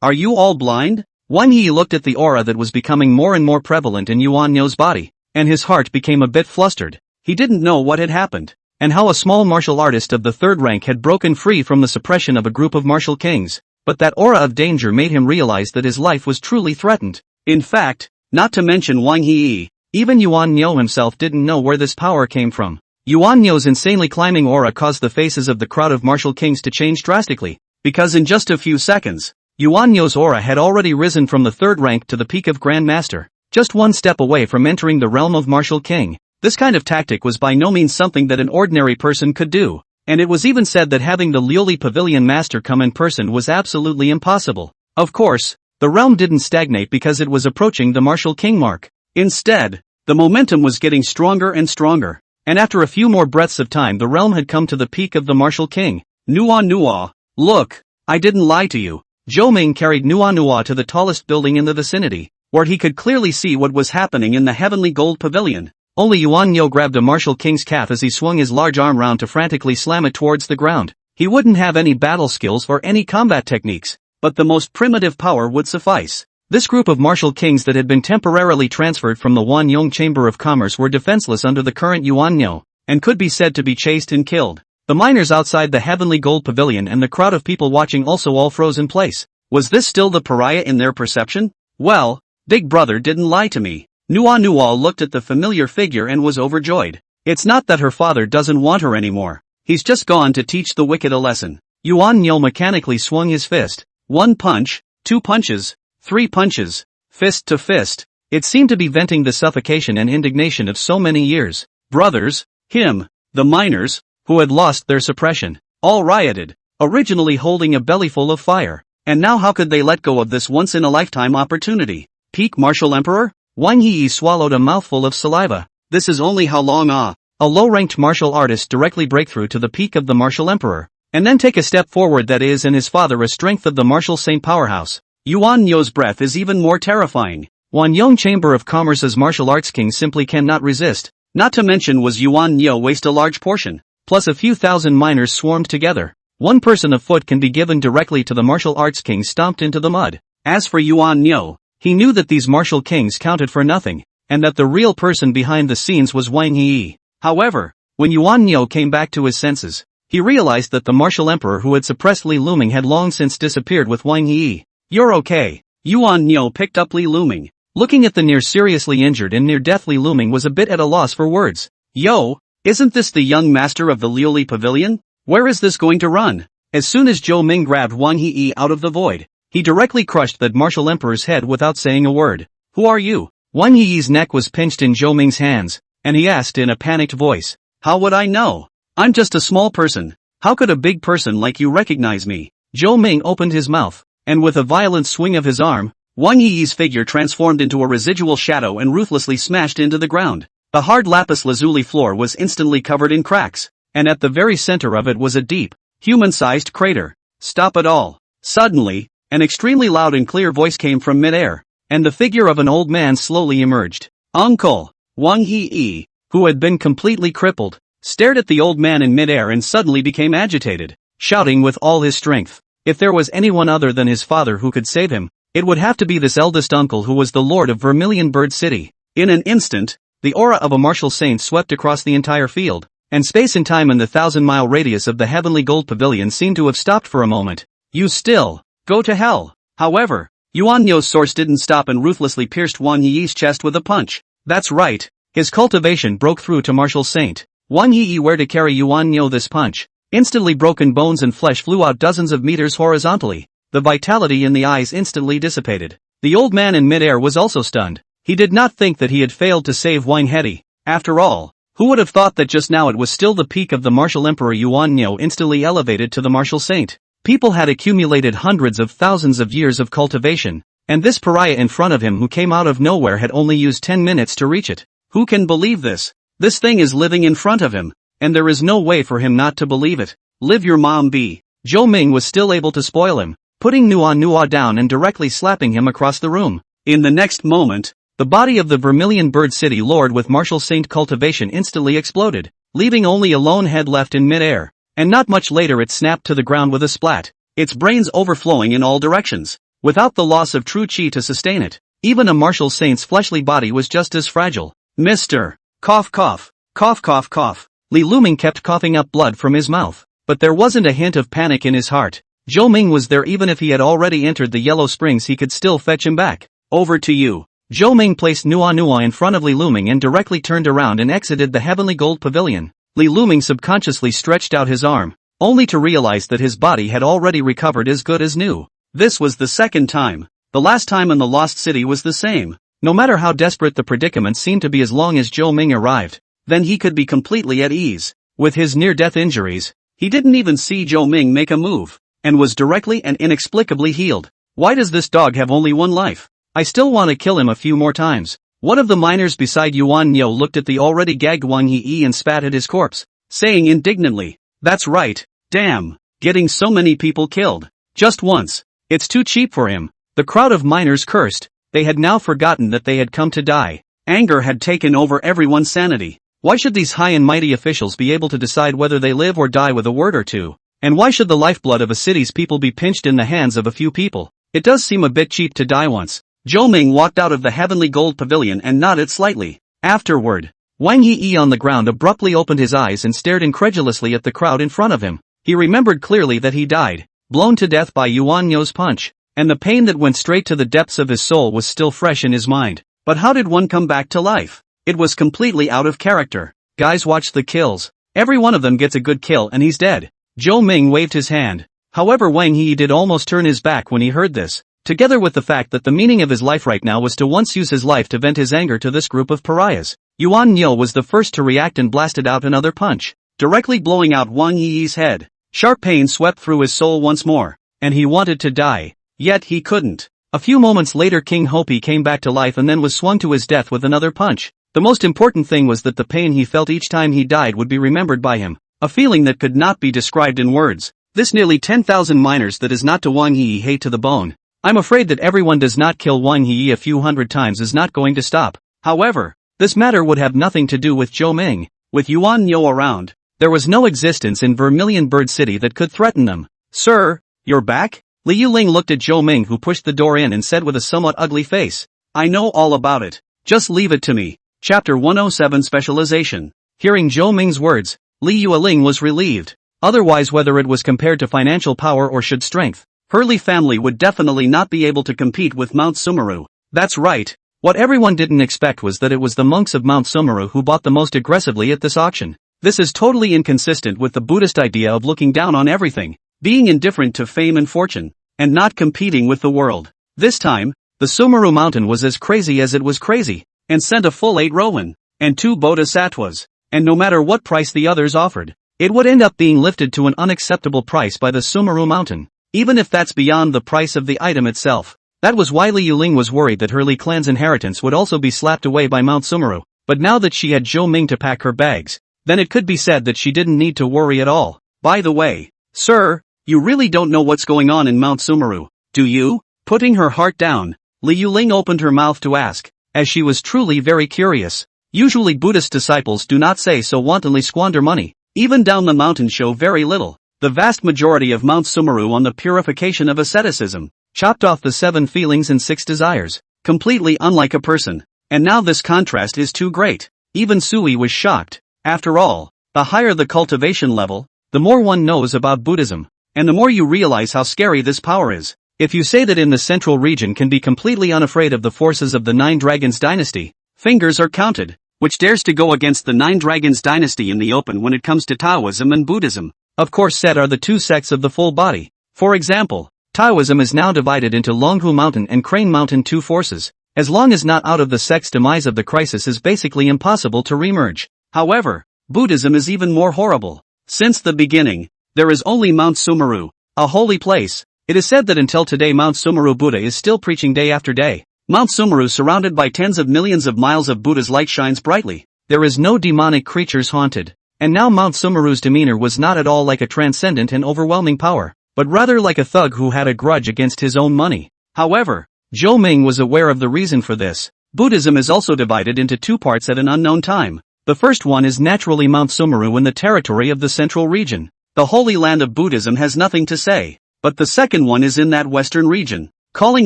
A: Are you all blind? Wang Yi looked at the aura that was becoming more and more prevalent in Yuan Niu's body, and his heart became a bit flustered. He didn't know what had happened, and how a small martial artist of the third rank had broken free from the suppression of a group of martial kings, but that aura of danger made him realize that his life was truly threatened. In fact, not to mention Wang Yi, even Yuan Niu himself didn't know where this power came from. Yuan Niu's insanely climbing aura caused the faces of the crowd of martial kings to change drastically, because in just a few seconds, Yuan Niu's aura had already risen from the third rank to the peak of Grand Master, just one step away from entering the realm of martial king. This kind of tactic was by no means something that an ordinary person could do, and it was even said that having the Liuli Pavilion Master come in person was absolutely impossible. Of course, the realm didn't stagnate because it was approaching the martial king mark. Instead, the momentum was getting stronger and stronger, and after a few more breaths of time the realm had come to the peak of the martial king. Nua, look, I didn't lie to you. Zhou Ming carried Nua to the tallest building in the vicinity, where he could clearly see what was happening in the heavenly gold pavilion. Only Yuan Nyo grabbed a martial king's calf as he swung his large arm round to frantically slam it towards the ground. He wouldn't have any battle skills or any combat techniques, but the most primitive power would suffice. This group of martial kings that had been temporarily transferred from the Wanyong Chamber of Commerce were defenseless under the current Yuan Nyo, and could be said to be chased and killed. The miners outside the heavenly gold pavilion and the crowd of people watching also all froze in place. Was this still the pariah in their perception? Well, Big Brother didn't lie to me. Nua looked at the familiar figure and was overjoyed. It's not that her father doesn't want her anymore. He's just gone to teach the wicked a lesson. Yuan Nyo mechanically swung his fist. 1 punch, 2 punches, 3 punches, fist to fist. It seemed to be venting the suffocation and indignation of so many years. Brothers, him, the miners, who had lost their suppression, all rioted, originally holding a bellyful of fire. And now how could they let go of this once-in-a-lifetime opportunity? Peak martial emperor? Wang Yi swallowed a mouthful of saliva. This is only how long a low-ranked martial artist directly break through to the peak of the martial emperor, and then take a step forward, that is, and his father a strength of the martial saint powerhouse. Yuan Nyo's breath is even more terrifying. Wanyong Chamber of Commerce's martial arts king simply cannot resist. Not to mention was Yuan Nyo waste a large portion, plus a few thousand miners swarmed together. One person of foot can be given directly to the martial arts king stomped into the mud. As for Yuan Nyo, he knew that these martial kings counted for nothing, and that the real person behind the scenes was Wang Yi. However, when Yuan Nyo came back to his senses, he realized that the martial emperor who had suppressed Li Luming had long since disappeared with Wang Yi. You're okay. Yuan Nyo picked up Li Luming. Looking at the near seriously injured and near death Li Luming was a bit at a loss for words. Yo, isn't this the young master of the Liuli Pavilion? Where is this going to run? As soon as Zhou Ming grabbed Wang Yi out of the void, he directly crushed that martial emperor's head without saying a word. Who are you? Wang Yi's neck was pinched in Zhou Ming's hands, and he asked in a panicked voice. How would I know? I'm just a small person. How could a big person like you recognize me? Zhou Ming opened his mouth, and with a violent swing of his arm, Wang Yi's figure transformed into a residual shadow and ruthlessly smashed into the ground. The hard lapis lazuli floor was instantly covered in cracks, and at the very center of it was a deep, human-sized crater. Stop it all. Suddenly, an extremely loud and clear voice came from midair, and the figure of an old man slowly emerged. Uncle! Wang Yi, who had been completely crippled, stared at the old man in midair and suddenly became agitated, shouting with all his strength. If there was anyone other than his father who could save him, it would have to be this eldest uncle who was the lord of Vermilion Bird City. In an instant, the aura of a martial saint swept across the entire field, and space and time in the 1,000-mile radius of the heavenly gold pavilion seemed to have stopped for a moment. You still, go to hell. However, Yuan Nyo's source didn't stop and ruthlessly pierced Wang Yi's chest with a punch. That's right, his cultivation broke through to martial saint. Wang Yi where to carry Yuan Nyo this punch. Instantly broken bones and flesh flew out dozens of meters horizontally. The vitality in the eyes instantly dissipated. The old man in midair was also stunned. He did not think that he had failed to save Wang Hedi. After all, who would have thought that just now it was still the peak of the martial emperor Yuan Nyo instantly elevated to the martial saint. People had accumulated hundreds of thousands of years of cultivation, and this pariah in front of him who came out of nowhere had only used 10 minutes to reach it. Who can believe this? This thing is living in front of him, and there is no way for him not to believe it. Live your mom be. Zhou Ming was still able to spoil him, putting Nua down and directly slapping him across the room. In the next moment, the body of the Vermilion Bird City Lord with martial saint cultivation instantly exploded, leaving only a lone head left in midair, and not much later it snapped to the ground with a splat, its brains overflowing in all directions. Without the loss of true chi to sustain it, even a martial saint's fleshly body was just as fragile. Mr. Cough cough, cough cough cough. Li Luming kept coughing up blood from his mouth, but there wasn't a hint of panic in his heart. Zhou Ming was there. Even if he had already entered the Yellow Springs he could still fetch him back. Over to you. Zhou Ming placed Nua in front of Li Luming and directly turned around and exited the heavenly gold pavilion. Li Luming subconsciously stretched out his arm, only to realize that his body had already recovered as good as new. This was the second time. The last time in the Lost City was the same. No matter how desperate the predicament seemed to be, as long as Zhou Ming arrived, then he could be completely at ease. With his near-death injuries, he didn't even see Zhou Ming make a move, and was directly and inexplicably healed. Why does this dog have only one life? I still want to kill him a few more times. One of the miners beside Yuan Nyo looked at the already gagged Wang Yi and spat at his corpse, saying indignantly, "That's right, damn, getting so many people killed. Just once. It's too cheap for him." The crowd of miners cursed. They had now forgotten that they had come to die. Anger had taken over everyone's sanity. Why should these high and mighty officials be able to decide whether they live or die with a word or two? And why should the lifeblood of a city's people be pinched in the hands of a few people? It does seem a bit cheap to die once. Zhou Ming walked out of the heavenly gold pavilion and nodded slightly. Afterward, Wang Yi on the ground abruptly opened his eyes and stared incredulously at the crowd in front of him. He remembered clearly that he died, blown to death by Yuan Nyo's punch, and the pain that went straight to the depths of his soul was still fresh in his mind. But how did one come back to life? It was completely out of character. Guys, watch the kills. Every one of them gets a good kill and he's dead. Zhou Ming waved his hand. However, Wang Yi did almost turn his back when he heard this. Together with the fact that the meaning of his life right now was to once use his life to vent his anger to this group of pariahs. Yuan Nyo was the first to react and blasted out another punch, directly blowing out Wang Yi's head. Sharp pain swept through his soul once more, and he wanted to die. Yet he couldn't. A few moments later King Hopi came back to life and then was swung to his death with another punch. The most important thing was that the pain he felt each time he died would be remembered by him, a feeling that could not be described in words. This nearly 10,000 miners that is not to Wang Yi hate to the bone. I'm afraid that everyone does not kill Wang Yi a few hundred times is not going to stop. However, this matter would have nothing to do with Zhou Ming. With Yuan Nyo around, there was no existence in Vermilion Bird City that could threaten them. "Sir, you're back?" Li Yuling looked at Zhou Ming, who pushed the door in, and said with a somewhat ugly face, "I know all about it. Just leave it to me." Chapter 107 Specialization. Hearing Zhou Ming's words, Li Yuling was relieved. Otherwise, whether it was compared to financial power or should strength, her Li family would definitely not be able to compete with Mount Sumeru. That's right. What everyone didn't expect was that it was the monks of Mount Sumeru who bought the most aggressively at this auction. This is totally inconsistent with the Buddhist idea of looking down on everything, being indifferent to fame and fortune, and not competing with the world. This time, the Sumeru mountain was as crazy as it was crazy, and sent a full 8 rowan, and 2 bodhisattvas, and no matter what price the others offered, it would end up being lifted to an unacceptable price by the Sumeru mountain, even if that's beyond the price of the item itself. That was why Li Yuling was worried that her Li clan's inheritance would also be slapped away by Mount Sumeru, but now that she had Zhou Ming to pack her bags, then it could be said that she didn't need to worry at all. By the way, sir, you really don't know what's going on in Mount Sumeru, do you? Putting her heart down, Li Yuling opened her mouth to ask, as she was truly very curious. Usually Buddhist disciples do not say so wantonly squander money, even down the mountain show very little. The vast majority of Mount Sumeru on the purification of asceticism, chopped off the 7 feelings and 6 desires, completely unlike a person. And now this contrast is too great. Even Sui was shocked. After all, the higher the cultivation level, the more one knows about Buddhism, and the more you realize how scary this power is. If you say that in the central region can be completely unafraid of the forces of the 9 Dragons dynasty, fingers are counted, which dares to go against the 9 Dragons dynasty in the open when it comes to Taoism and Buddhism. Of course, said are the 2 sects of the full body. For example, Taoism is now divided into Longhu Mountain and Crane Mountain 2 forces. As long as not out of the sect's demise of the crisis is basically impossible to remerge. However, Buddhism is even more horrible. Since the beginning, there is only Mount Sumeru, a holy place. It is said that until today Mount Sumeru Buddha is still preaching day after day. Mount Sumeru, surrounded by tens of millions of miles of Buddha's light, shines brightly. There is no demonic creatures haunted. And now Mount Sumeru's demeanor was not at all like a transcendent and overwhelming power, but rather like a thug who had a grudge against his own money. However, Zhou Ming was aware of the reason for this. Buddhism is also divided into 2 parts at an unknown time. The first one is naturally Mount Sumeru in the territory of the central region. The holy land of Buddhism has nothing to say. But the second one is in that western region, calling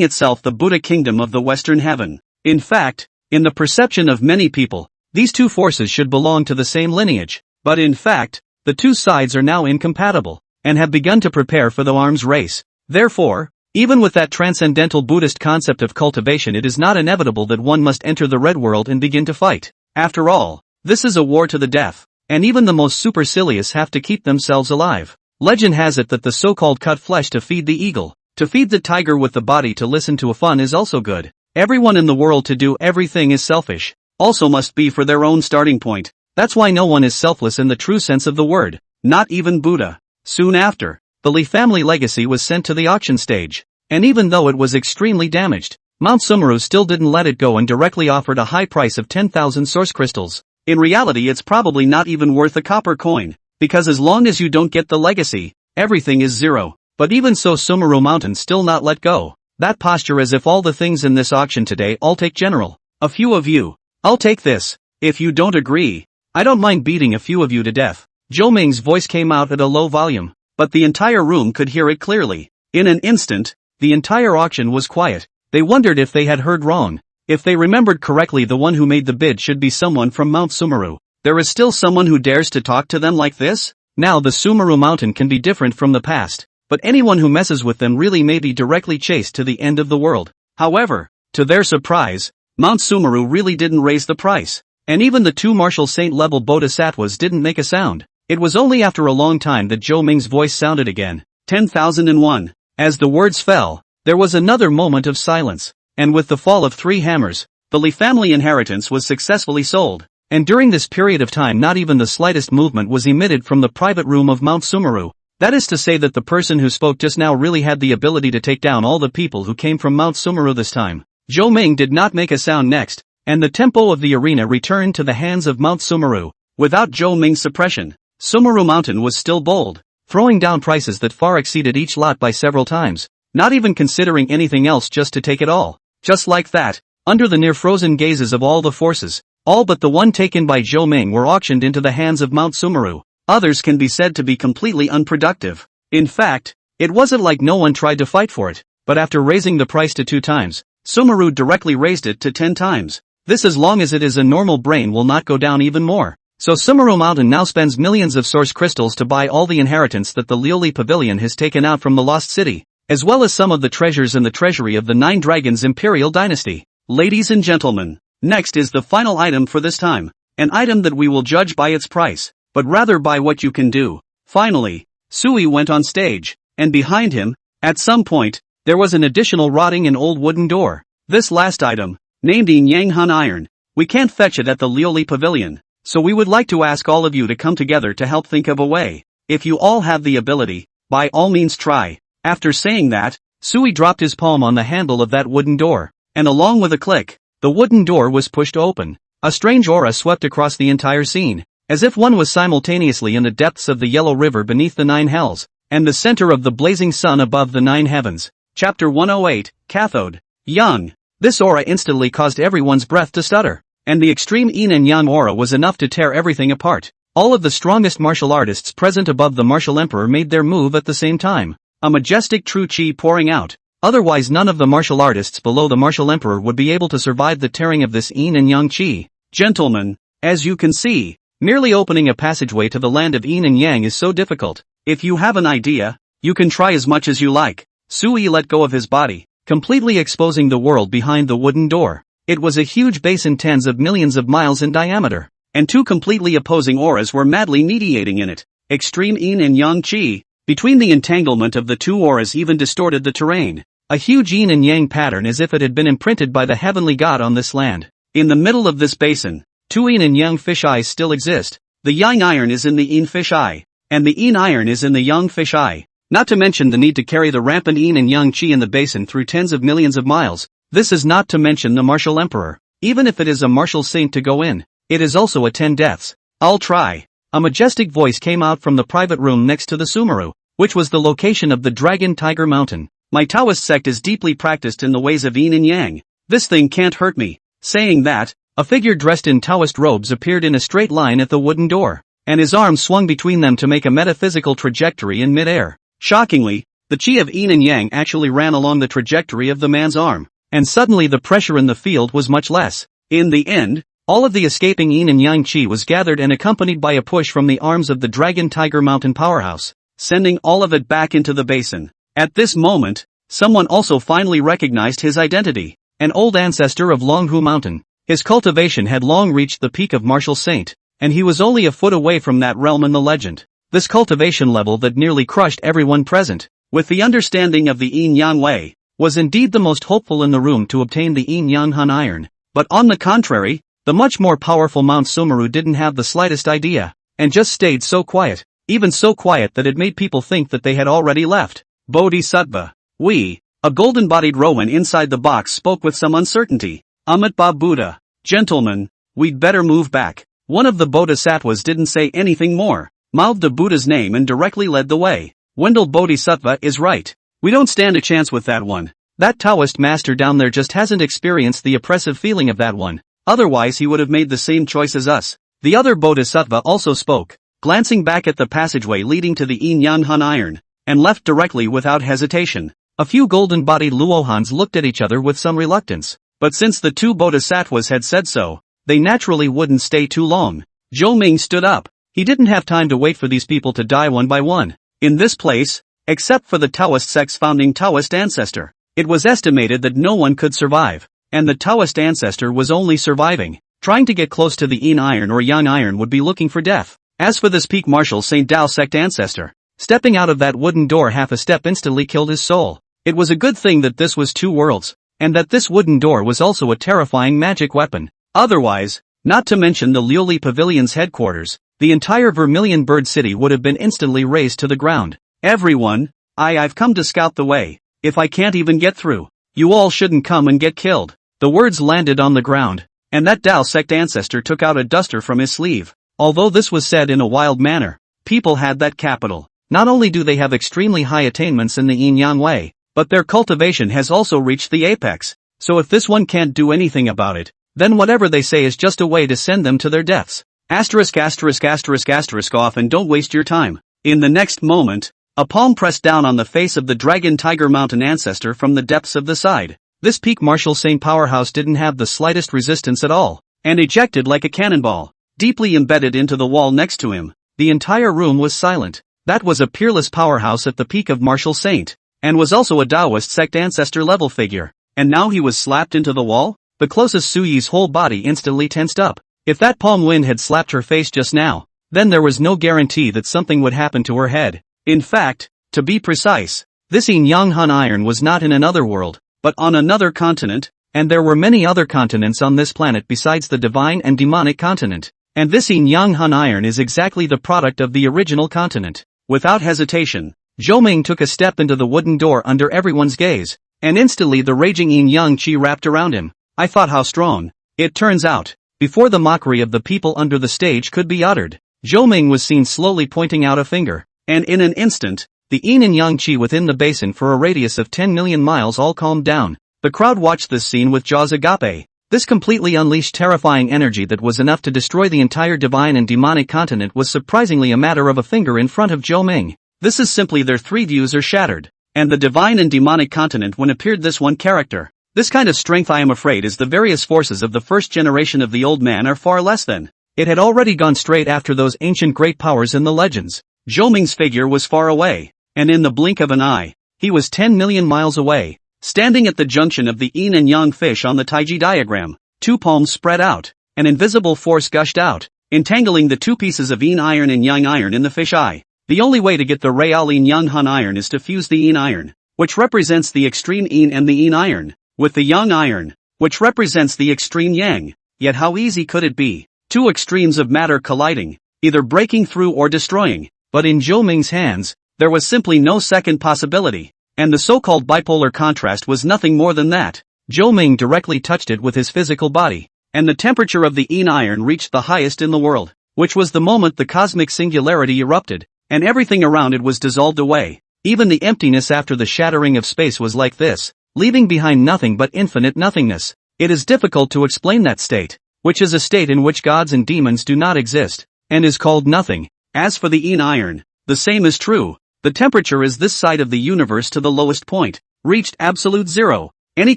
A: itself the Buddha Kingdom of the Western Heaven. In fact, in the perception of many people, these 2 forces should belong to the same lineage. But in fact, the 2 sides are now incompatible, and have begun to prepare for the arms race. Therefore, even with that transcendental Buddhist concept of cultivation, it is not inevitable that one must enter the red world and begin to fight. After all, this is a war to the death, and even the most supercilious have to keep themselves alive. Legend has it that the so-called cut flesh to feed the eagle, to feed the tiger with the body to listen to a fun is also good. Everyone in the world to do everything is selfish, also must be for their own starting point. That's why no one is selfless in the true sense of the word, not even Buddha. Soon after, the Li family legacy was sent to the auction stage, and even though it was extremely damaged, Mount Sumeru still didn't let it go and directly offered a high price of 10,000 source crystals. In reality, it's probably not even worth a copper coin, because as long as you don't get the legacy, everything is zero. But even so, Sumeru Mountain still not let go. That posture as if all the things in this auction today all take general. A few of you. I'll take this. If you don't agree, I don't mind beating a few of you to death. Zhou Ming's voice came out at a low volume, but the entire room could hear it clearly. In an instant, the entire auction was quiet. They wondered if they had heard wrong. If they remembered correctly, the one who made the bid should be someone from Mount Sumeru. There is still someone who dares to talk to them like this? Now the Sumeru Mountain can be different from the past, but anyone who messes with them really may be directly chased to the end of the world. However, to their surprise, Mount Sumeru really didn't raise the price. And even the two martial saint level bodhisattvas didn't make a sound. It was only after a long time that Zhou Ming's voice sounded again. 10,001. As the words fell, there was another moment of silence. And with the fall of 3 hammers, the Li family inheritance was successfully sold. And during this period of time, not even the slightest movement was emitted from the private room of Mount Sumeru. That is to say that the person who spoke just now really had the ability to take down all the people who came from Mount Sumeru this time. Zhou Ming did not make a sound next, and the tempo of the arena returned to the hands of Mount Sumeru. Without Zhou Ming's suppression, Sumeru Mountain was still bold, throwing down prices that far exceeded each lot by several times, not even considering anything else just to take it all. Just like that, under the near-frozen gazes of all the forces, all but the one taken by Zhou Ming were auctioned into the hands of Mount Sumeru. Others can be said to be completely unproductive. In fact, it wasn't like no one tried to fight for it, but after raising the price to 2 times, Sumeru directly raised it to 10 times. This, as long as it is a normal brain, will not go down even more. So Sumeru Mountain now spends millions of source crystals to buy all the inheritance that the Liuli Pavilion has taken out from the Lost City, as well as some of the treasures in the treasury of the 9 Dragons Imperial Dynasty. Ladies and gentlemen, next is the final item for this time, an item that we will judge by its price, but rather by what you can do. Finally, Sui went on stage, and behind him, at some point, there was an additional rotting and old wooden door. This last item, named Yin Yang Han Iron, we can't fetch it at the Liuli Pavilion, so we would like to ask all of you to come together to help think of a way. If you all have the ability, by all means try. After saying that, Sui dropped his palm on the handle of that wooden door, and along with a click, the wooden door was pushed open. A strange aura swept across the entire scene, as if one was simultaneously in the depths of the Yellow River beneath the 9 hells, and the center of the blazing sun above the 9 heavens. Chapter 108, Cathode. Young. This aura instantly caused everyone's breath to stutter, and the extreme yin and yang aura was enough to tear everything apart. All of the strongest martial artists present above the martial emperor made their move at the same time. A majestic true chi pouring out. Otherwise none of the martial artists below the martial emperor would be able to survive the tearing of this yin and yang chi. Gentlemen, as you can see, merely opening a passageway to the land of yin and yang is so difficult. If you have an idea, you can try as much as you like. Sui let go of his body, completely exposing the world behind the wooden door. It was a huge basin tens of millions of miles in diameter, and 2 completely opposing auras were madly mediating in it. Extreme yin and yang chi. Between the entanglement of the 2 auras even distorted the terrain. A huge yin and yang pattern as if it had been imprinted by the heavenly god on this land. In the middle of this basin, 2 yin and yang fish eyes still exist. The yang iron is in the yin fish eye, and the yin iron is in the yang fish eye. Not to mention the need to carry the rampant yin and yang chi in the basin through tens of millions of miles. This is not to mention the martial emperor. Even if it is a martial saint to go in, it is also a 10 deaths. I'll try. A majestic voice came out from the private room next to the Sumeru, which was the location of the Dragon Tiger Mountain. My Taoist sect is deeply practiced in the ways of yin and yang. This thing can't hurt me. Saying that, a figure dressed in Taoist robes appeared in a straight line at the wooden door, and his arms swung between them to make a metaphysical trajectory in mid-air. Shockingly, the chi of yin and yang actually ran along the trajectory of the man's arm, and suddenly the pressure in the field was much less. In the end, all of the escaping yin and yang chi was gathered and accompanied by a push from the arms of the Dragon Tiger Mountain powerhouse, sending all of it back into the basin. At this moment, someone also finally recognized his identity, an old ancestor of Longhu Mountain. His cultivation had long reached the peak of martial saint, and he was only a foot away from that realm in the legend. This cultivation level that nearly crushed everyone present, with the understanding of the yin-yang way, was indeed the most hopeful in the room to obtain the yin-yang han iron. But on the contrary, the much more powerful Mount Sumeru didn't have the slightest idea, and just stayed so quiet, even so quiet that it made people think that they had already left. Bodhisattva. We. A golden-bodied Rowan inside the box spoke with some uncertainty. Ba Buddha. Gentlemen, we'd better move back. One of the bodhisattvas didn't say anything more, mouthed the Buddha's name and directly led the way. Wendell Bodhisattva is right. We don't stand a chance with that one. That Taoist master down there just hasn't experienced the oppressive feeling of that one. Otherwise he would have made the same choice as us. The other bodhisattva also spoke, glancing back at the passageway leading to the Yin Yang Han Iron, and left directly without hesitation. A few golden-bodied Luohans looked at each other with some reluctance, but since the two bodhisattvas had said so, they naturally wouldn't stay too long. Zhou Ming stood up. He didn't have time to wait for these people to die one by one. In this place, except for the Taoist sect's founding Taoist ancestor, it was estimated that no one could survive, and the Taoist ancestor was only surviving. Trying to get close to the Yin Iron or Yang Iron would be looking for death. As for this peak martial Saint Tao sect ancestor, stepping out of that wooden door half a step instantly killed his soul. It was a good thing that this was two worlds, and that this wooden door was also a terrifying magic weapon. Otherwise, not to mention the Liuli Pavilion's headquarters, the entire Vermilion Bird City would have been instantly razed to the ground. Everyone, I've come to scout the way. If I can't even get through, you all shouldn't come and get killed. The words landed on the ground, and that Tao sect ancestor took out a duster from his sleeve. Although this was said in a wild manner, people had that capital. Not only do they have extremely high attainments in the yin-yang way, but their cultivation has also reached the apex. So if this one can't do anything about it, then whatever they say is just a way to send them to their deaths. Asterisk asterisk asterisk asterisk off and don't waste your time. In the next moment, a palm pressed down on the face of the Dragon Tiger Mountain ancestor from the depths of the side. This peak martial Saint powerhouse didn't have the slightest resistance at all, and ejected like a cannonball, deeply embedded into the wall next to him. The entire room was silent. That was a peerless powerhouse at the peak of martial saint, and was also a Taoist sect ancestor level figure. And now he was slapped into the wall? The closest Su Yi's whole body instantly tensed up. If that palm wind had slapped her face just now, then there was no guarantee that something would happen to her head. In fact, to be precise, this Yin Yang Han Iron was not in another world, but on another continent, and there were many other continents on this planet besides the divine and demonic continent. And this Yin Yang Han Iron is exactly the product of the original continent. Without hesitation, Zhou Ming took a step into the wooden door under everyone's gaze, and instantly the raging Yin Yang Qi wrapped around him. I thought how strong. It turns out, before the mockery of the people under the stage could be uttered, Zhou Ming was seen slowly pointing out a finger, and in an instant, the Yin and Yang Qi within the basin for a radius of 10 million miles all calmed down. The crowd watched this scene with jaws agape. This completely unleashed terrifying energy that was enough to destroy the entire divine and demonic continent was surprisingly a matter of a finger in front of Zhou Ming. This is simply their three views are shattered, and the divine and demonic continent when appeared this one character. This kind of strength I am afraid is the various forces of the first generation of the old man are far less than. It had already gone straight after those ancient great powers in the legends. Zhou Ming's figure was far away, and in the blink of an eye, he was 10 million miles away, standing at the junction of the yin and yang fish on the Taiji diagram. Two palms spread out, an invisible force gushed out, entangling the two pieces of yin iron and yang iron in the fish eye. The only way to get the real yin yang han iron is to fuse the yin iron, which represents the extreme yin and the yin iron, with the yang iron, which represents the extreme yang. Yet how easy could it be? Two extremes of matter colliding, either breaking through or destroying. But in Zhou Ming's hands, there was simply no second possibility, and the so-called bipolar contrast was nothing more than that. Zhou Ming directly touched it with his physical body, and the temperature of the yin iron reached the highest in the world, which was the moment the cosmic singularity erupted, and everything around it was dissolved away. Even the emptiness after the shattering of space was like this, leaving behind nothing but infinite nothingness. It is difficult to explain that state, which is a state in which gods and demons do not exist, and is called nothing. As for the yin iron, the same is true. The temperature is this side of the universe to the lowest point, reached absolute zero. Any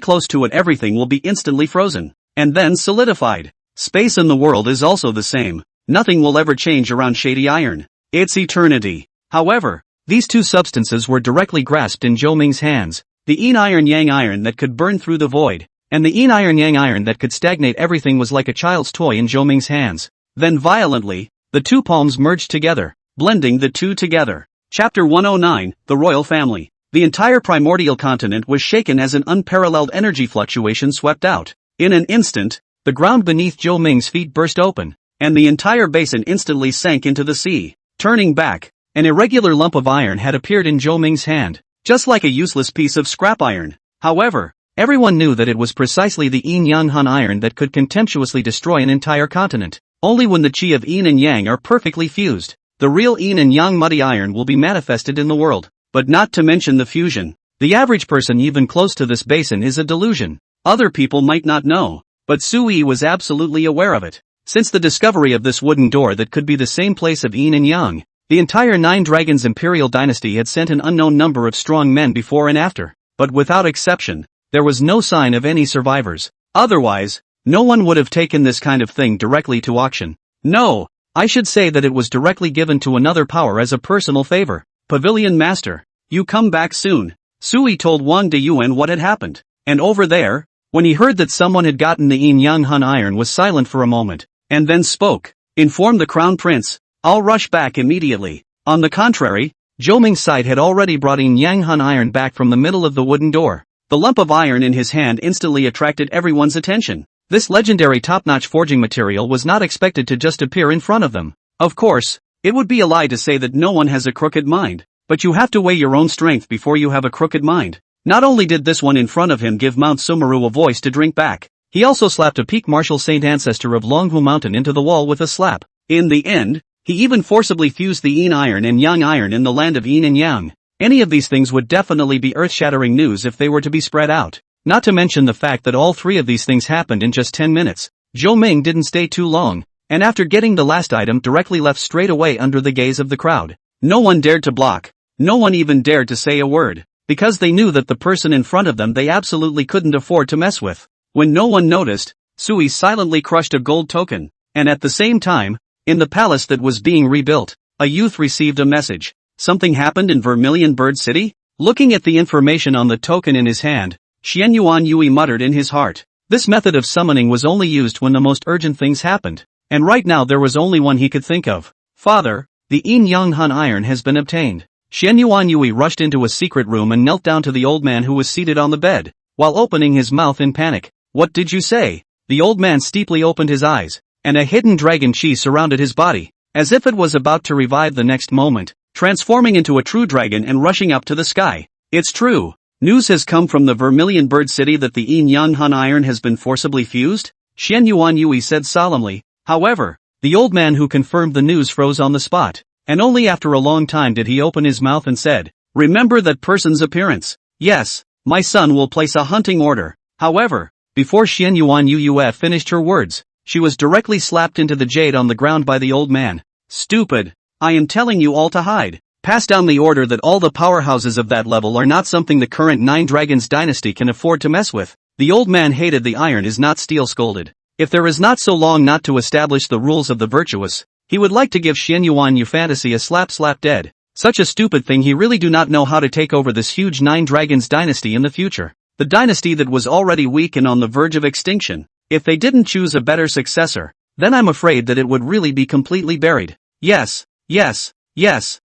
A: close to it everything will be instantly frozen, and then solidified. Space in the world is also the same. Nothing will ever change around shady iron. It's eternity. However, these two substances were directly grasped in Zhou Ming's hands. The yin iron yang iron that could burn through the void, and the yin iron yang iron that could stagnate everything was like a child's toy in Zhou Ming's hands. Then violently, the two palms merged together, blending the two together. Chapter 109, The Royal Family. The entire primordial continent was shaken as an unparalleled energy fluctuation swept out. In an instant, the ground beneath Zhou Ming's feet burst open, and the entire basin instantly sank into the sea. Turning back, an irregular lump of iron had appeared in Zhou Ming's hand. just like a useless piece of scrap iron. However, everyone knew that it was precisely the yin yang hun iron that could contemptuously destroy an entire continent. Only when the chi of yin and yang are perfectly fused, the real yin and yang muddy iron will be manifested in the world. But not to mention the fusion. The average person even close to this basin is a delusion. Other people might not know, but Sui was absolutely aware of it. Since the discovery of this wooden door that could be the same place of yin and yang, the entire Nine Dragons imperial dynasty had sent an unknown number of strong men before and after, but without exception, there was no sign of any survivors. Otherwise, no one would have taken this kind of thing directly to auction. No, I should say that it was directly given to another power as a personal favor. Pavilion Master, you come back soon. Sui told Wang Deyuan what had happened. And over there, when he heard that someone had gotten the yin yang hun iron, was silent for a moment, and then spoke. Inform the Crown Prince, I'll rush back immediately. On the contrary, Zhou Ming's side had already brought yin yang hun iron back from the middle of the wooden door. The lump of iron in his hand instantly attracted everyone's attention. This legendary top-notch forging material was not expected to just appear in front of them. Of course, it would be a lie to say that no one has a crooked mind, but you have to weigh your own strength before you have a crooked mind. Not only did this one in front of him give Mount Sumeru a voice to drink back, he also slapped a peak martial saint ancestor of Longhu Mountain into the wall with a slap. In the end, he even forcibly fused the yin iron and yang iron in the land of yin and yang. Any of these things would definitely be earth-shattering news if they were to be spread out. Not to mention the fact that all three of these things happened in just 10 minutes. Zhou Ming didn't stay too long, and after getting the last item directly left straight away under the gaze of the crowd. No one dared to block. No one even dared to say a word, because they knew that the person in front of them they absolutely couldn't afford to mess with. When no one noticed, Sui silently crushed a gold token, and at the same time, in the palace that was being rebuilt, a youth received a message. Something happened in Vermilion Bird City? Looking at the information on the token in his hand, Xian Yuan Yui muttered in his heart. This method of summoning was only used when the most urgent things happened, and right now there was only one he could think of. Father, the yin yang hun iron has been obtained. Xian Yuan Yui rushed into a secret room and knelt down to the old man who was seated on the bed, while opening his mouth in panic. What did you say? The old man steeply opened his eyes, and a hidden dragon chi surrounded his body, as if it was about to revive the next moment, transforming into a true dragon and rushing up to the sky. It's true. News has come from the Vermilion Bird City that the yin yang hun iron has been forcibly fused? Xian Yuan Yui said solemnly. However, the old man who confirmed the news froze on the spot, and only after a long time did he open his mouth and said, remember that person's appearance. Yes, my son will place a hunting order. However, before Xian Yuan Yue finished her words, she was directly slapped into the jade on the ground by the old man. Stupid. I am telling you all to hide. Pass down the order that all the powerhouses of that level are not something the current Nine Dragons dynasty can afford to mess with. The old man hated the iron is not steel scolded. If there is not so long not to establish the rules of the virtuous, he would like to give Xian Yuan Yu Fantasy a slap dead. Such a stupid thing. He really do not know how to take over this huge Nine Dragons dynasty in the future. The dynasty that was already weak and on the verge of extinction. If they didn't choose a better successor, then I'm afraid that it would really be completely buried. Yes.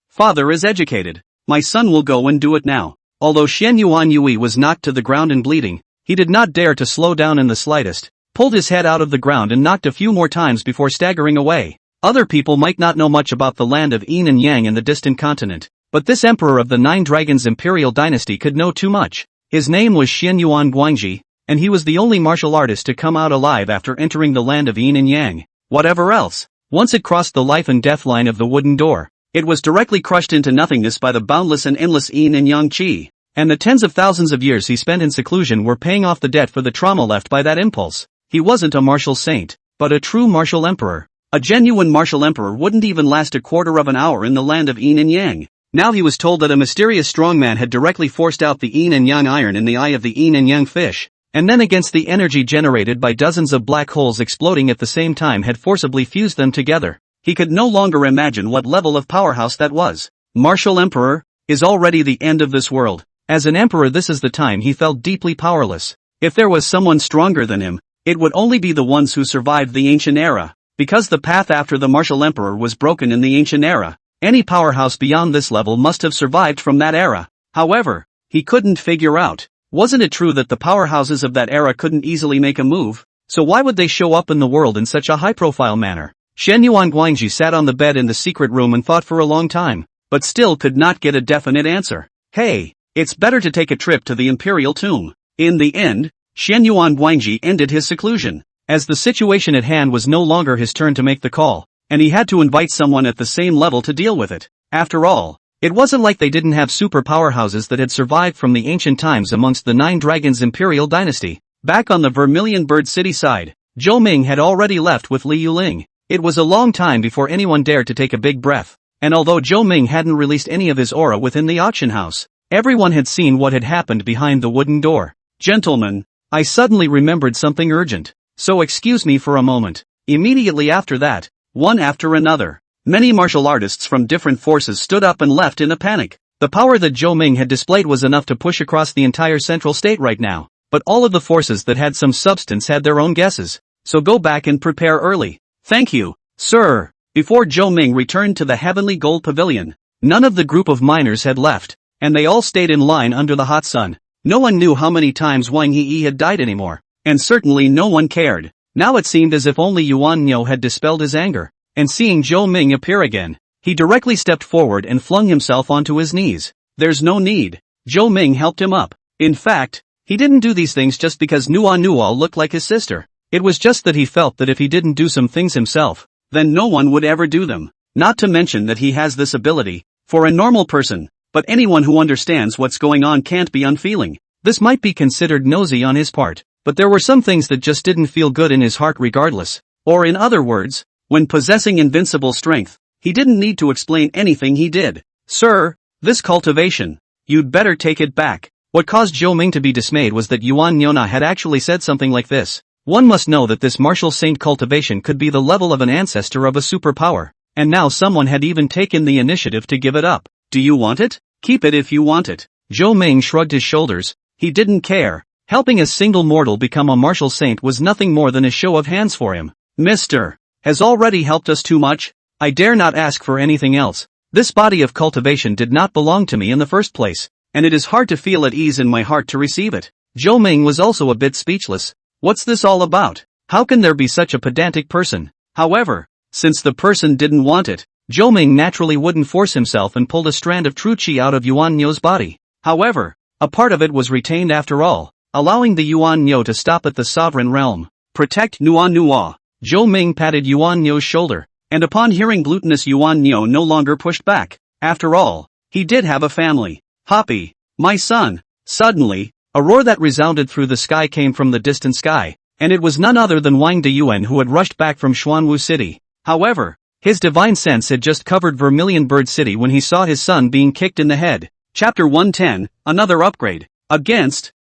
A: Father is educated. My son will go and do it now. Although Xian Yuan Yui was knocked to the ground and bleeding, he did not dare to slow down in the slightest, pulled his head out of the ground and knocked a few more times before staggering away. Other people might not know much about the land of yin and yang in the distant continent, but this emperor of the Nine Dragons imperial dynasty could know too much. His name was Xian Yuan Guangji, and he was the only martial artist to come out alive after entering the land of yin and yang. Whatever else, once it crossed the life and death line of the wooden door, it was directly crushed into nothingness by the boundless and endless yin and yang qi, and the tens of thousands of years he spent in seclusion were paying off the debt for the trauma left by that impulse. He wasn't a martial saint, but a true martial emperor. A genuine martial emperor wouldn't even last a quarter of an hour in the land of yin and yang. Now he was told that a mysterious strongman had directly forced out the yin and yang iron in the eye of the yin and yang fish, and then against the energy generated by dozens of black holes exploding at the same time had forcibly fused them together. He could no longer imagine what level of powerhouse that was. Martial emperor is already the end of this world. As an emperor, this is the time he felt deeply powerless. If there was someone stronger than him, it would only be the ones who survived the ancient era. Because the path after the martial emperor was broken in the ancient era, any powerhouse beyond this level must have survived from that era. However, he couldn't figure out, wasn't it true that the powerhouses of that era couldn't easily make a move? So why would they show up in the world in such a high-profile manner? Shen Yuan Guangji sat on the bed in the secret room and thought for a long time, but still could not get a definite answer. Hey, It's better to take a trip to the imperial tomb. In the end, Xianyuan Guangji ended his seclusion, as the situation at hand was no longer his turn to make the call, and he had to invite someone at the same level to deal with it. After all, it wasn't like they didn't have super powerhouses that had survived from the ancient times amongst the Nine Dragons imperial dynasty. Back on the Vermilion Bird City side, Zhou Ming had already left with Li Yuling. It was a long time before anyone dared to take a big breath, and although Zhou Ming hadn't released any of his aura within the auction house, everyone had seen what had happened behind the wooden door. Gentlemen, I suddenly remembered something urgent, so excuse me for a moment. Immediately after that, one after another, many martial artists from different forces stood up and left in a panic. The power that Zhou Ming had displayed was enough to push across the entire central state right now, but all of the forces that had some substance had their own guesses, so go back and prepare early. Thank you, sir. Before Zhou Ming returned to the Heavenly Gold Pavilion, none of the group of miners had left, and they all stayed in line under the hot sun. No one knew how many times Wang Yi had died anymore, and certainly no one cared. Now it seemed as if only Yuan Niu had dispelled his anger, and seeing Zhou Ming appear again, he directly stepped forward and flung himself onto his knees. There's no need. Zhou Ming helped him up. In fact, he didn't do these things just because Nua looked like his sister. It was just that he felt that if he didn't do some things himself, then no one would ever do them. Not to mention that he has this ability. For a normal person, but anyone who understands what's going on can't be unfeeling. This might be considered nosy on his part, but there were some things that just didn't feel good in his heart regardless. Or in other words, when possessing invincible strength, he didn't need to explain anything he did. Sir, this cultivation, you'd better take it back. What caused Zhou Ming to be dismayed was that Yuan Niu had actually said something like this. One must know that this martial saint cultivation could be the level of an ancestor of a superpower, and now someone had even taken the initiative to give it up. Do you want it? Keep it if you want it. Zhou Ming shrugged his shoulders. He didn't care. Helping a single mortal become a martial saint was nothing more than a show of hands for him. Mister, has already helped us too much. I dare not ask for anything else. This body of cultivation did not belong to me in the first place, and it is hard to feel at ease in my heart to receive it. Zhou Ming was also a bit speechless. What's this all about? How can there be such a pedantic person? However, since the person didn't want it, Zhou Ming naturally wouldn't force himself and pulled a strand of true qi out of Yuan Niu's body. However, a part of it was retained after all, allowing the Yuan Niu to stop at the sovereign realm. Protect Nua Nua. Zhou Ming patted Yuan Niu's shoulder, and upon hearing glutinous Yuan Niu no longer pushed back. After all, he did have a family. Hoppy, my son. Suddenly, a roar that resounded through the sky came from the distant sky, and it was none other than Wang Deyuan who had rushed back from Xuanwu City. However, his divine sense had just covered Vermilion Bird City when he saw his son being kicked in the head. Chapter 110, another upgrade. Against,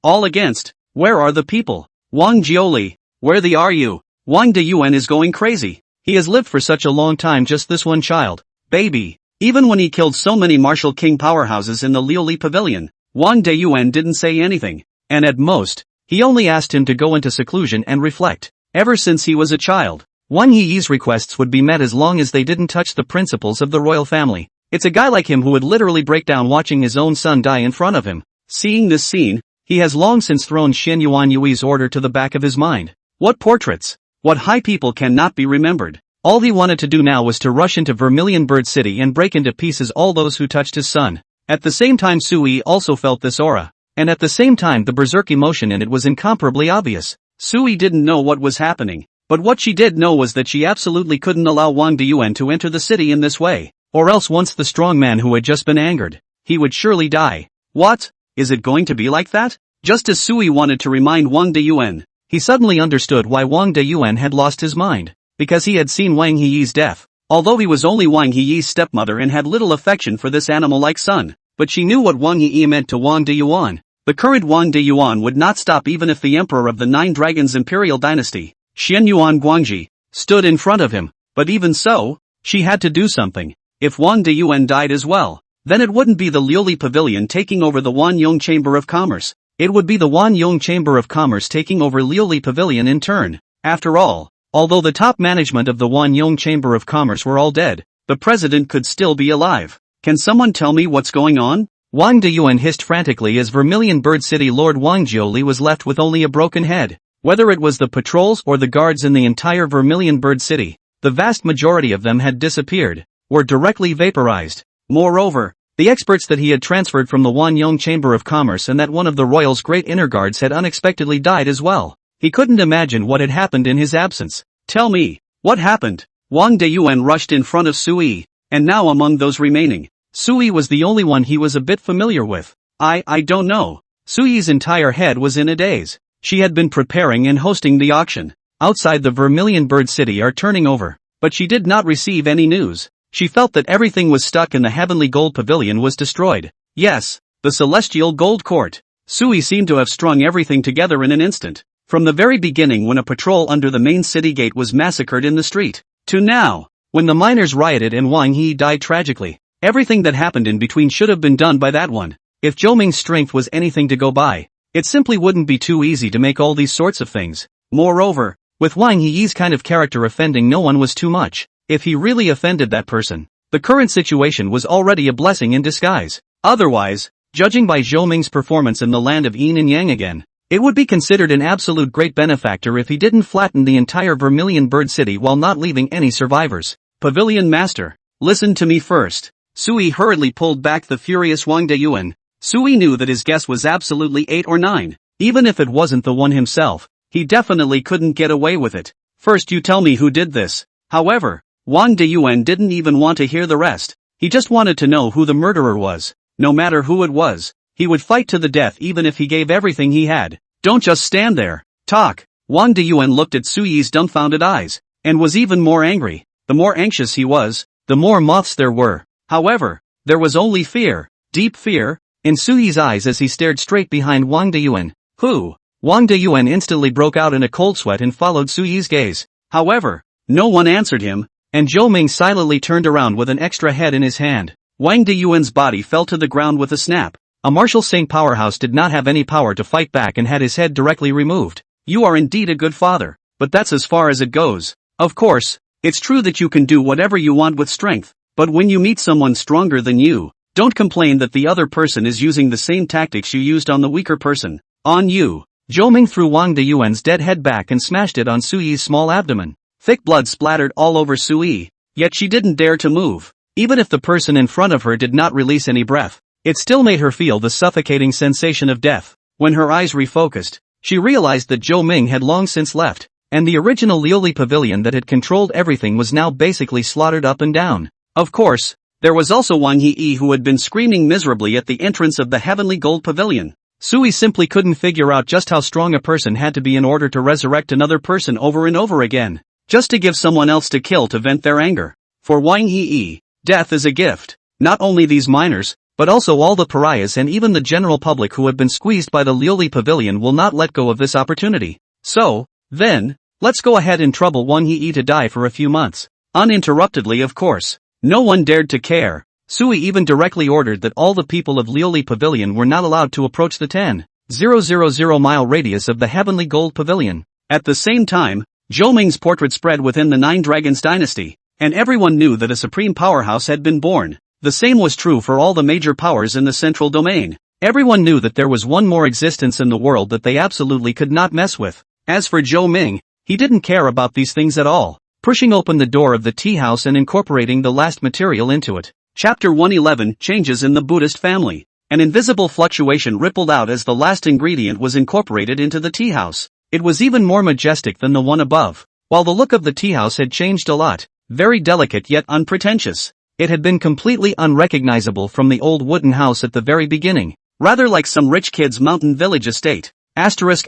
A: all against. Where are the people? Wang Jioli, where are you? Wang Deyuan is going crazy. He has lived for such a long time, just this one child. Baby. Even when he killed so many martial king powerhouses in the Liuli Pavilion, Wang Deyuan didn't say anything, and at most, he only asked him to go into seclusion and reflect. Ever since he was a child, Wang Yi's requests would be met as long as they didn't touch the principles of the royal family. It's a guy like him who would literally break down watching his own son die in front of him. Seeing this scene, he has long since thrown Xianyuan Yui's order to the back of his mind. What portraits? What high people cannot be remembered? All he wanted to do now was to rush into Vermilion Bird City and break into pieces all those who touched his son. At the same time, Sui also felt this aura, and at the same time the berserk emotion in it was incomparably obvious. Sui didn't know what was happening, but what she did know was that she absolutely couldn't allow Wang Deyuan to enter the city in this way, or else once the strong man who had just been angered, he would surely die. What? Is it going to be like that? Just as Sui wanted to remind Wang Deyuan, he suddenly understood why Wang Deyuan had lost his mind, because he had seen Wang Yi's death. Although he was only Wang Yi's stepmother and had little affection for this animal-like son, but she knew what Wang Yi meant to Wang Deyuan. The current Wang Deyuan would not stop even if the emperor of the Nine Dragons imperial dynasty, Xianyuan Guangji, stood in front of him, but even so, she had to do something. If Wang Deyuan died as well, then it wouldn't be the Liuli Pavilion taking over the Wanyong Chamber of Commerce, it would be the Wanyong Chamber of Commerce taking over Liuli Pavilion in turn. After all, although the top management of the Wanyong Chamber of Commerce were all dead, the president could still be alive. Can someone tell me what's going on? Wang Deyuan hissed frantically as Vermilion Bird City Lord Wang Jioli was left with only a broken head. Whether it was the patrols or the guards in the entire Vermilion Bird City, the vast majority of them had disappeared, were directly vaporized. Moreover, The experts that he had transferred from the Wanyong Chamber of Commerce and that one of the royal's great inner guards had unexpectedly died as well. He couldn't imagine what had happened in his absence. Tell me, what happened? Wang Deyuan rushed in front of Sui, and now among those remaining, Sui was the only one he was a bit familiar with. I don't know. Sui's entire head was in a daze. She had been preparing and hosting the auction. Outside the Vermilion Bird City are turning over, but she did not receive any news. She felt that everything was stuck and the Heavenly Gold Pavilion was destroyed. Yes, the Celestial Gold Court. Sui seemed to have strung everything together in an instant. From the very beginning when a patrol under the main city gate was massacred in the street, to now, when the miners rioted and Wang He died tragically. Everything that happened in between should have been done by that one. If Zhou Ming's strength was anything to go by, it simply wouldn't be too easy to make all these sorts of things. Moreover, with Wang Yi's kind of character, offending no one was too much. If he really offended that person, the current situation was already a blessing in disguise. Otherwise, judging by Zhou Ming's performance in the land of Yin and Yang again, it would be considered an absolute great benefactor if he didn't flatten the entire Vermilion Bird City while not leaving any survivors. Pavilion Master, listen to me first. Sui hurriedly pulled back the furious Wang Deyuan. Sui knew that his guess was absolutely 8 or 9. Even if it wasn't the one himself, he definitely couldn't get away with it. First you tell me who did this. However, Wang Deyuan didn't even want to hear the rest. He just wanted to know who the murderer was. No matter who it was, he would fight to the death even if he gave everything he had. Don't just stand there. Talk. Wang Deyuan looked at Sui's dumbfounded eyes, and was even more angry. The more anxious he was, the more moths there were. However, there was only fear, deep fear, in Sui's eyes as he stared straight behind Wang Deyuan. Who? Wang Deyuan instantly broke out in a cold sweat and followed Sui's gaze. However, no one answered him, and Zhou Ming silently turned around with an extra head in his hand. Wang Deyuan's body fell to the ground with a snap. A Martial Saint powerhouse did not have any power to fight back and had his head directly removed. You are indeed a good father, but that's as far as it goes. Of course, it's true that you can do whatever you want with strength, but when you meet someone stronger than you, don't complain that the other person is using the same tactics you used on the weaker person. On you. Zhou Ming threw Wang Deyuan's dead head back and smashed it on Sui's small abdomen. Thick blood splattered all over Sui, yet she didn't dare to move. Even if the person in front of her did not release any breath, it still made her feel the suffocating sensation of death. When her eyes refocused, she realized that Zhou Ming had long since left, and the original Liuli Pavilion that had controlled everything was now basically slaughtered up and down. Of course, there was also Wang Yi who had been screaming miserably at the entrance of the Heavenly Gold Pavilion. Sui simply couldn't figure out just how strong a person had to be in order to resurrect another person over and over again, just to give someone else to kill to vent their anger. For Wang Yi, death is a gift. Not only these miners, but also all the pariahs and even the general public who have been squeezed by the Liuli Pavilion will not let go of this opportunity. So, then, let's go ahead and trouble Wang Yi to die for a few months. Uninterruptedly, of course. No one dared to care. Sui even directly ordered that all the people of Liuli Pavilion were not allowed to approach the 10,000 mile radius of the Heavenly Gold Pavilion. At the same time, Zhou Ming's portrait spread within the Nine Dragons dynasty, and everyone knew that a supreme powerhouse had been born. The same was true for all the major powers in the central domain. Everyone knew that there was one more existence in the world that they absolutely could not mess with. As for Zhou Ming, he didn't care about these things at all. Pushing open the door of the tea house and incorporating the last material into it. Chapter 111, Changes in the Buddhist Family. An invisible fluctuation rippled out as the last ingredient was incorporated into the tea house. It was even more majestic than the one above. While the look of the tea house had changed a lot, very delicate yet unpretentious, it had been completely unrecognizable from the old wooden house at the very beginning, rather like some rich kid's mountain village estate. Asterisk.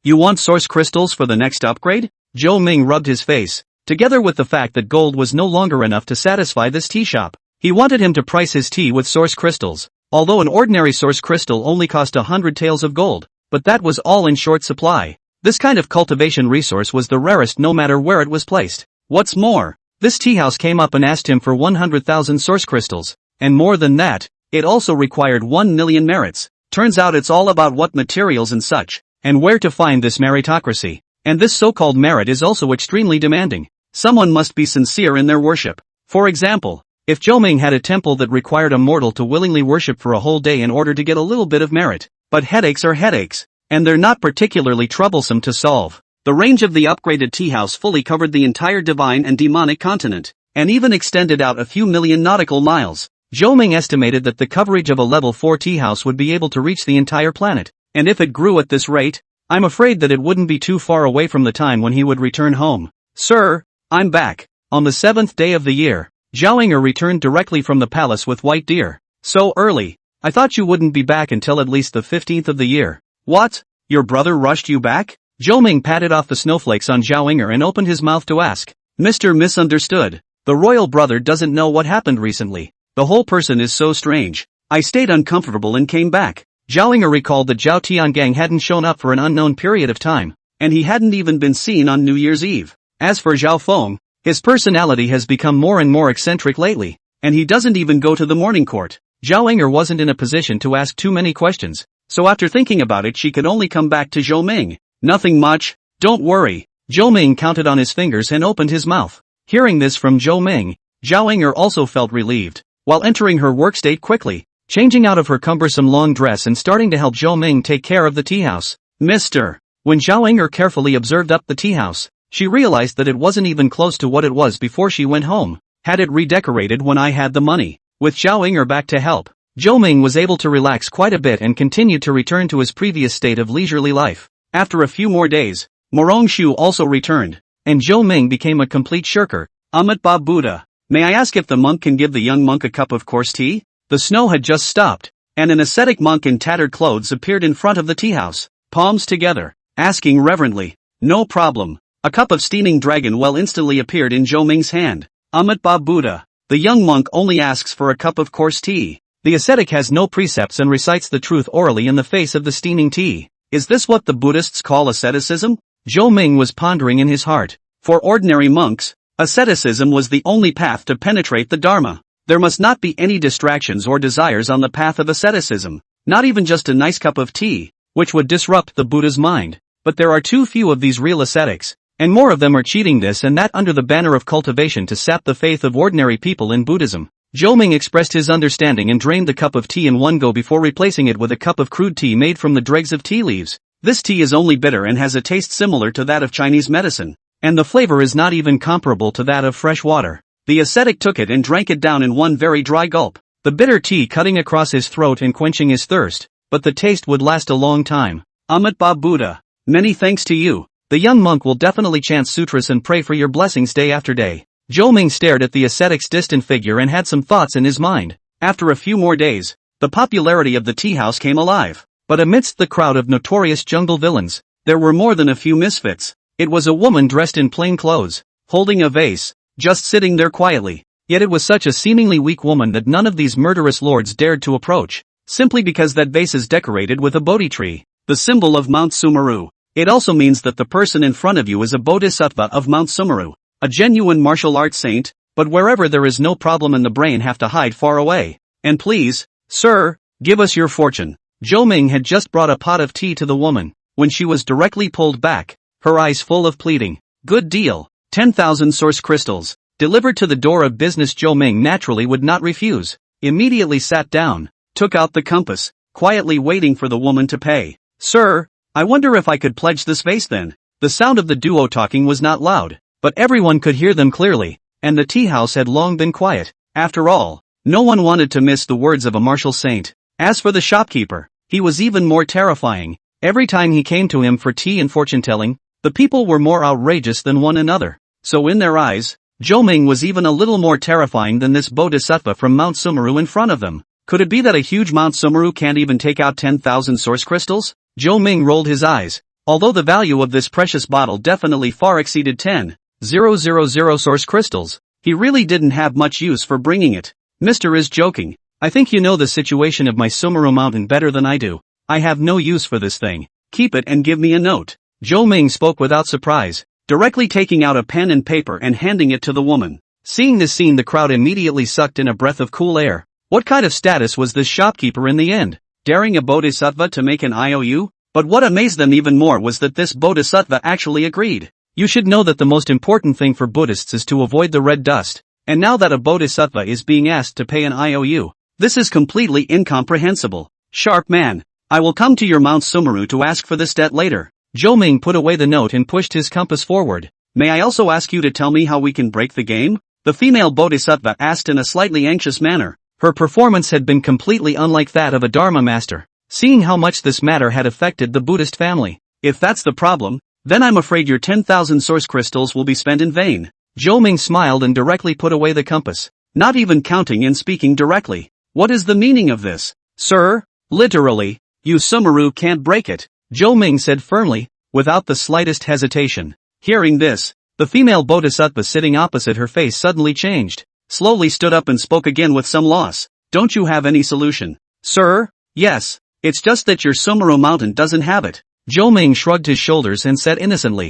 A: You want source crystals for the next upgrade? Zhou Ming rubbed his face, together with the fact that gold was no longer enough to satisfy this tea shop. He wanted him to price his tea with source crystals, although an ordinary source crystal only cost 100 taels of gold, but that was all in short supply. This kind of cultivation resource was the rarest no matter where it was placed. What's more, this tea house came up and asked him for 100,000 source crystals, and more than that, it also required 1 million merits. Turns out it's all about what materials and such, and where to find this meritocracy. And this so-called merit is also extremely demanding. Someone must be sincere in their worship. For example, if Zhou Ming had a temple that required a mortal to willingly worship for a whole day in order to get a little bit of merit, but headaches are headaches, and they're not particularly troublesome to solve. The range of the upgraded tea house fully covered the entire divine and demonic continent. and even extended out a few million nautical miles. Zhou Ming estimated that the coverage of a level 4 tea house would be able to reach the entire planet, and if it grew at this rate, I'm afraid that it wouldn't be too far away from the time when he would return home. Sir, I'm back. On the 7th day of the year, Zhao Ying'er returned directly from the palace with white deer. So early. I thought you wouldn't be back until at least the 15th of the year. What? Your brother rushed you back? Zhou Ming patted off the snowflakes on Zhao Ying'er and opened his mouth to ask. Mr. Misunderstood. The royal brother doesn't know what happened recently. The whole person is so strange. I stayed uncomfortable and came back. Zhao Ying'er recalled that Zhao Tiangang hadn't shown up for an unknown period of time, and he hadn't even been seen on New Year's Eve. As for Zhao Feng, his personality has become more and more eccentric lately, and he doesn't even go to the morning court. Zhao Ying'er wasn't in a position to ask too many questions, so after thinking about it she could only come back to Zhou Ming. Nothing much, don't worry. Zhou Ming counted on his fingers and opened his mouth. Hearing this from Zhou Ming, Zhao Ying'er also felt relieved. While entering her workstate quickly, changing out of her cumbersome long dress and starting to help Zhou Ming take care of the tea house. Mr. When Zhao Ying'er carefully observed up the tea house, she realized that it wasn't even close to what it was before she went home. Had it redecorated when I had the money. With Zhao Ying'er back to help, Zhou Ming was able to relax quite a bit and continued to return to his previous state of leisurely life. After a few more days, Morong Shu also returned, and Zhou Ming became a complete shirker. Amit Ba Buddha. May I ask if the monk can give the young monk a cup of coarse tea? The snow had just stopped, and an ascetic monk in tattered clothes appeared in front of the tea house, palms together, asking reverently. No problem. A cup of steaming dragon well instantly appeared in Zhou Ming's hand. Amit Ba Buddha. The young monk only asks for a cup of coarse tea. The ascetic has no precepts and recites the truth orally in the face of the steaming tea. Is this what the Buddhists call asceticism? Zhou Ming was pondering in his heart. For ordinary monks, asceticism was the only path to penetrate the Dharma. There must not be any distractions or desires on the path of asceticism, not even just a nice cup of tea, which would disrupt the Buddha's mind. But there are too few of these real ascetics, and more of them are cheating this and that under the banner of cultivation to sap the faith of ordinary people in Buddhism. Zhou Ming expressed his understanding and drained the cup of tea in one go before replacing it with a cup of crude tea made from the dregs of tea leaves. This tea is only bitter and has a taste similar to that of Chinese medicine, and the flavor is not even comparable to that of fresh water. The ascetic took it and drank it down in one very dry gulp, the bitter tea cutting across his throat and quenching his thirst, but the taste would last a long time. Amit Ba Buddha. Many thanks to you. The young monk will definitely chant sutras and pray for your blessings day after day. Zhou Ming stared at the ascetic's distant figure and had some thoughts in his mind. After a few more days, the popularity of the tea house came alive. But amidst the crowd of notorious jungle villains, there were more than a few misfits. It was a woman dressed in plain clothes, holding a vase, just sitting there quietly. Yet it was such a seemingly weak woman that none of these murderous lords dared to approach, simply because that vase is decorated with a bodhi tree, the symbol of Mount Sumeru. It also means that the person in front of you is a bodhisattva of Mount Sumeru, a genuine martial arts saint, but wherever there is no problem in the brain have to hide far away. And please, sir, give us your fortune. Zhou Ming had just brought a pot of tea to the woman, when she was directly pulled back, her eyes full of pleading. Good deal. 10,000 source crystals, delivered to the door of business. Zhou Ming naturally would not refuse, immediately sat down, took out the compass, quietly waiting for the woman to pay. Sir, I wonder if I could pledge this vase then. The sound of the duo talking was not loud, but everyone could hear them clearly, and the tea house had long been quiet. After all, no one wanted to miss the words of a martial saint. As for the shopkeeper, he was even more terrifying. Every time he came to him for tea and fortune-telling, the people were more outrageous than one another. So in their eyes, Zhou Ming was even a little more terrifying than this bodhisattva from Mount Sumeru in front of them. Could it be that a huge Mount Sumeru can't even take out 10,000 source crystals? Zhou Ming rolled his eyes. Although the value of this precious bottle definitely far exceeded 10,000 source crystals, he really didn't have much use for bringing it. Mr. is joking. I think you know the situation of my Sumeru mountain better than I do. I have no use for this thing. Keep it and give me a note. Zhou Ming spoke without surprise, directly taking out a pen and paper and handing it to the woman. Seeing this scene, the crowd immediately sucked in a breath of cool air. What kind of status was this shopkeeper in the end? Daring a bodhisattva to make an IOU? But what amazed them even more was that this bodhisattva actually agreed. You should know that the most important thing for Buddhists is to avoid the red dust, and now that a bodhisattva is being asked to pay an IOU, this is completely incomprehensible. Sharp man, I will come to your Mount Sumeru to ask for this debt later. Zhou Ming put away the note and pushed his compass forward. May I also ask you to tell me how we can break the game? The female bodhisattva asked in a slightly anxious manner. Her performance had been completely unlike that of a Dharma master, seeing how much this matter had affected the Buddhist family. If that's the problem, then I'm afraid your 10,000 source crystals will be spent in vain. Zhou Ming smiled and directly put away the compass, not even counting and speaking directly. What is the meaning of this, sir? Literally, you Sumeru can't break it, Zhou Ming said firmly, without the slightest hesitation. Hearing this, the female bodhisattva sitting opposite her face suddenly changed, slowly stood up and spoke again with some loss. Don't you have any solution, sir? Yes, it's just that your Sumeru mountain doesn't have it. Zhou Ming shrugged his shoulders and said innocently,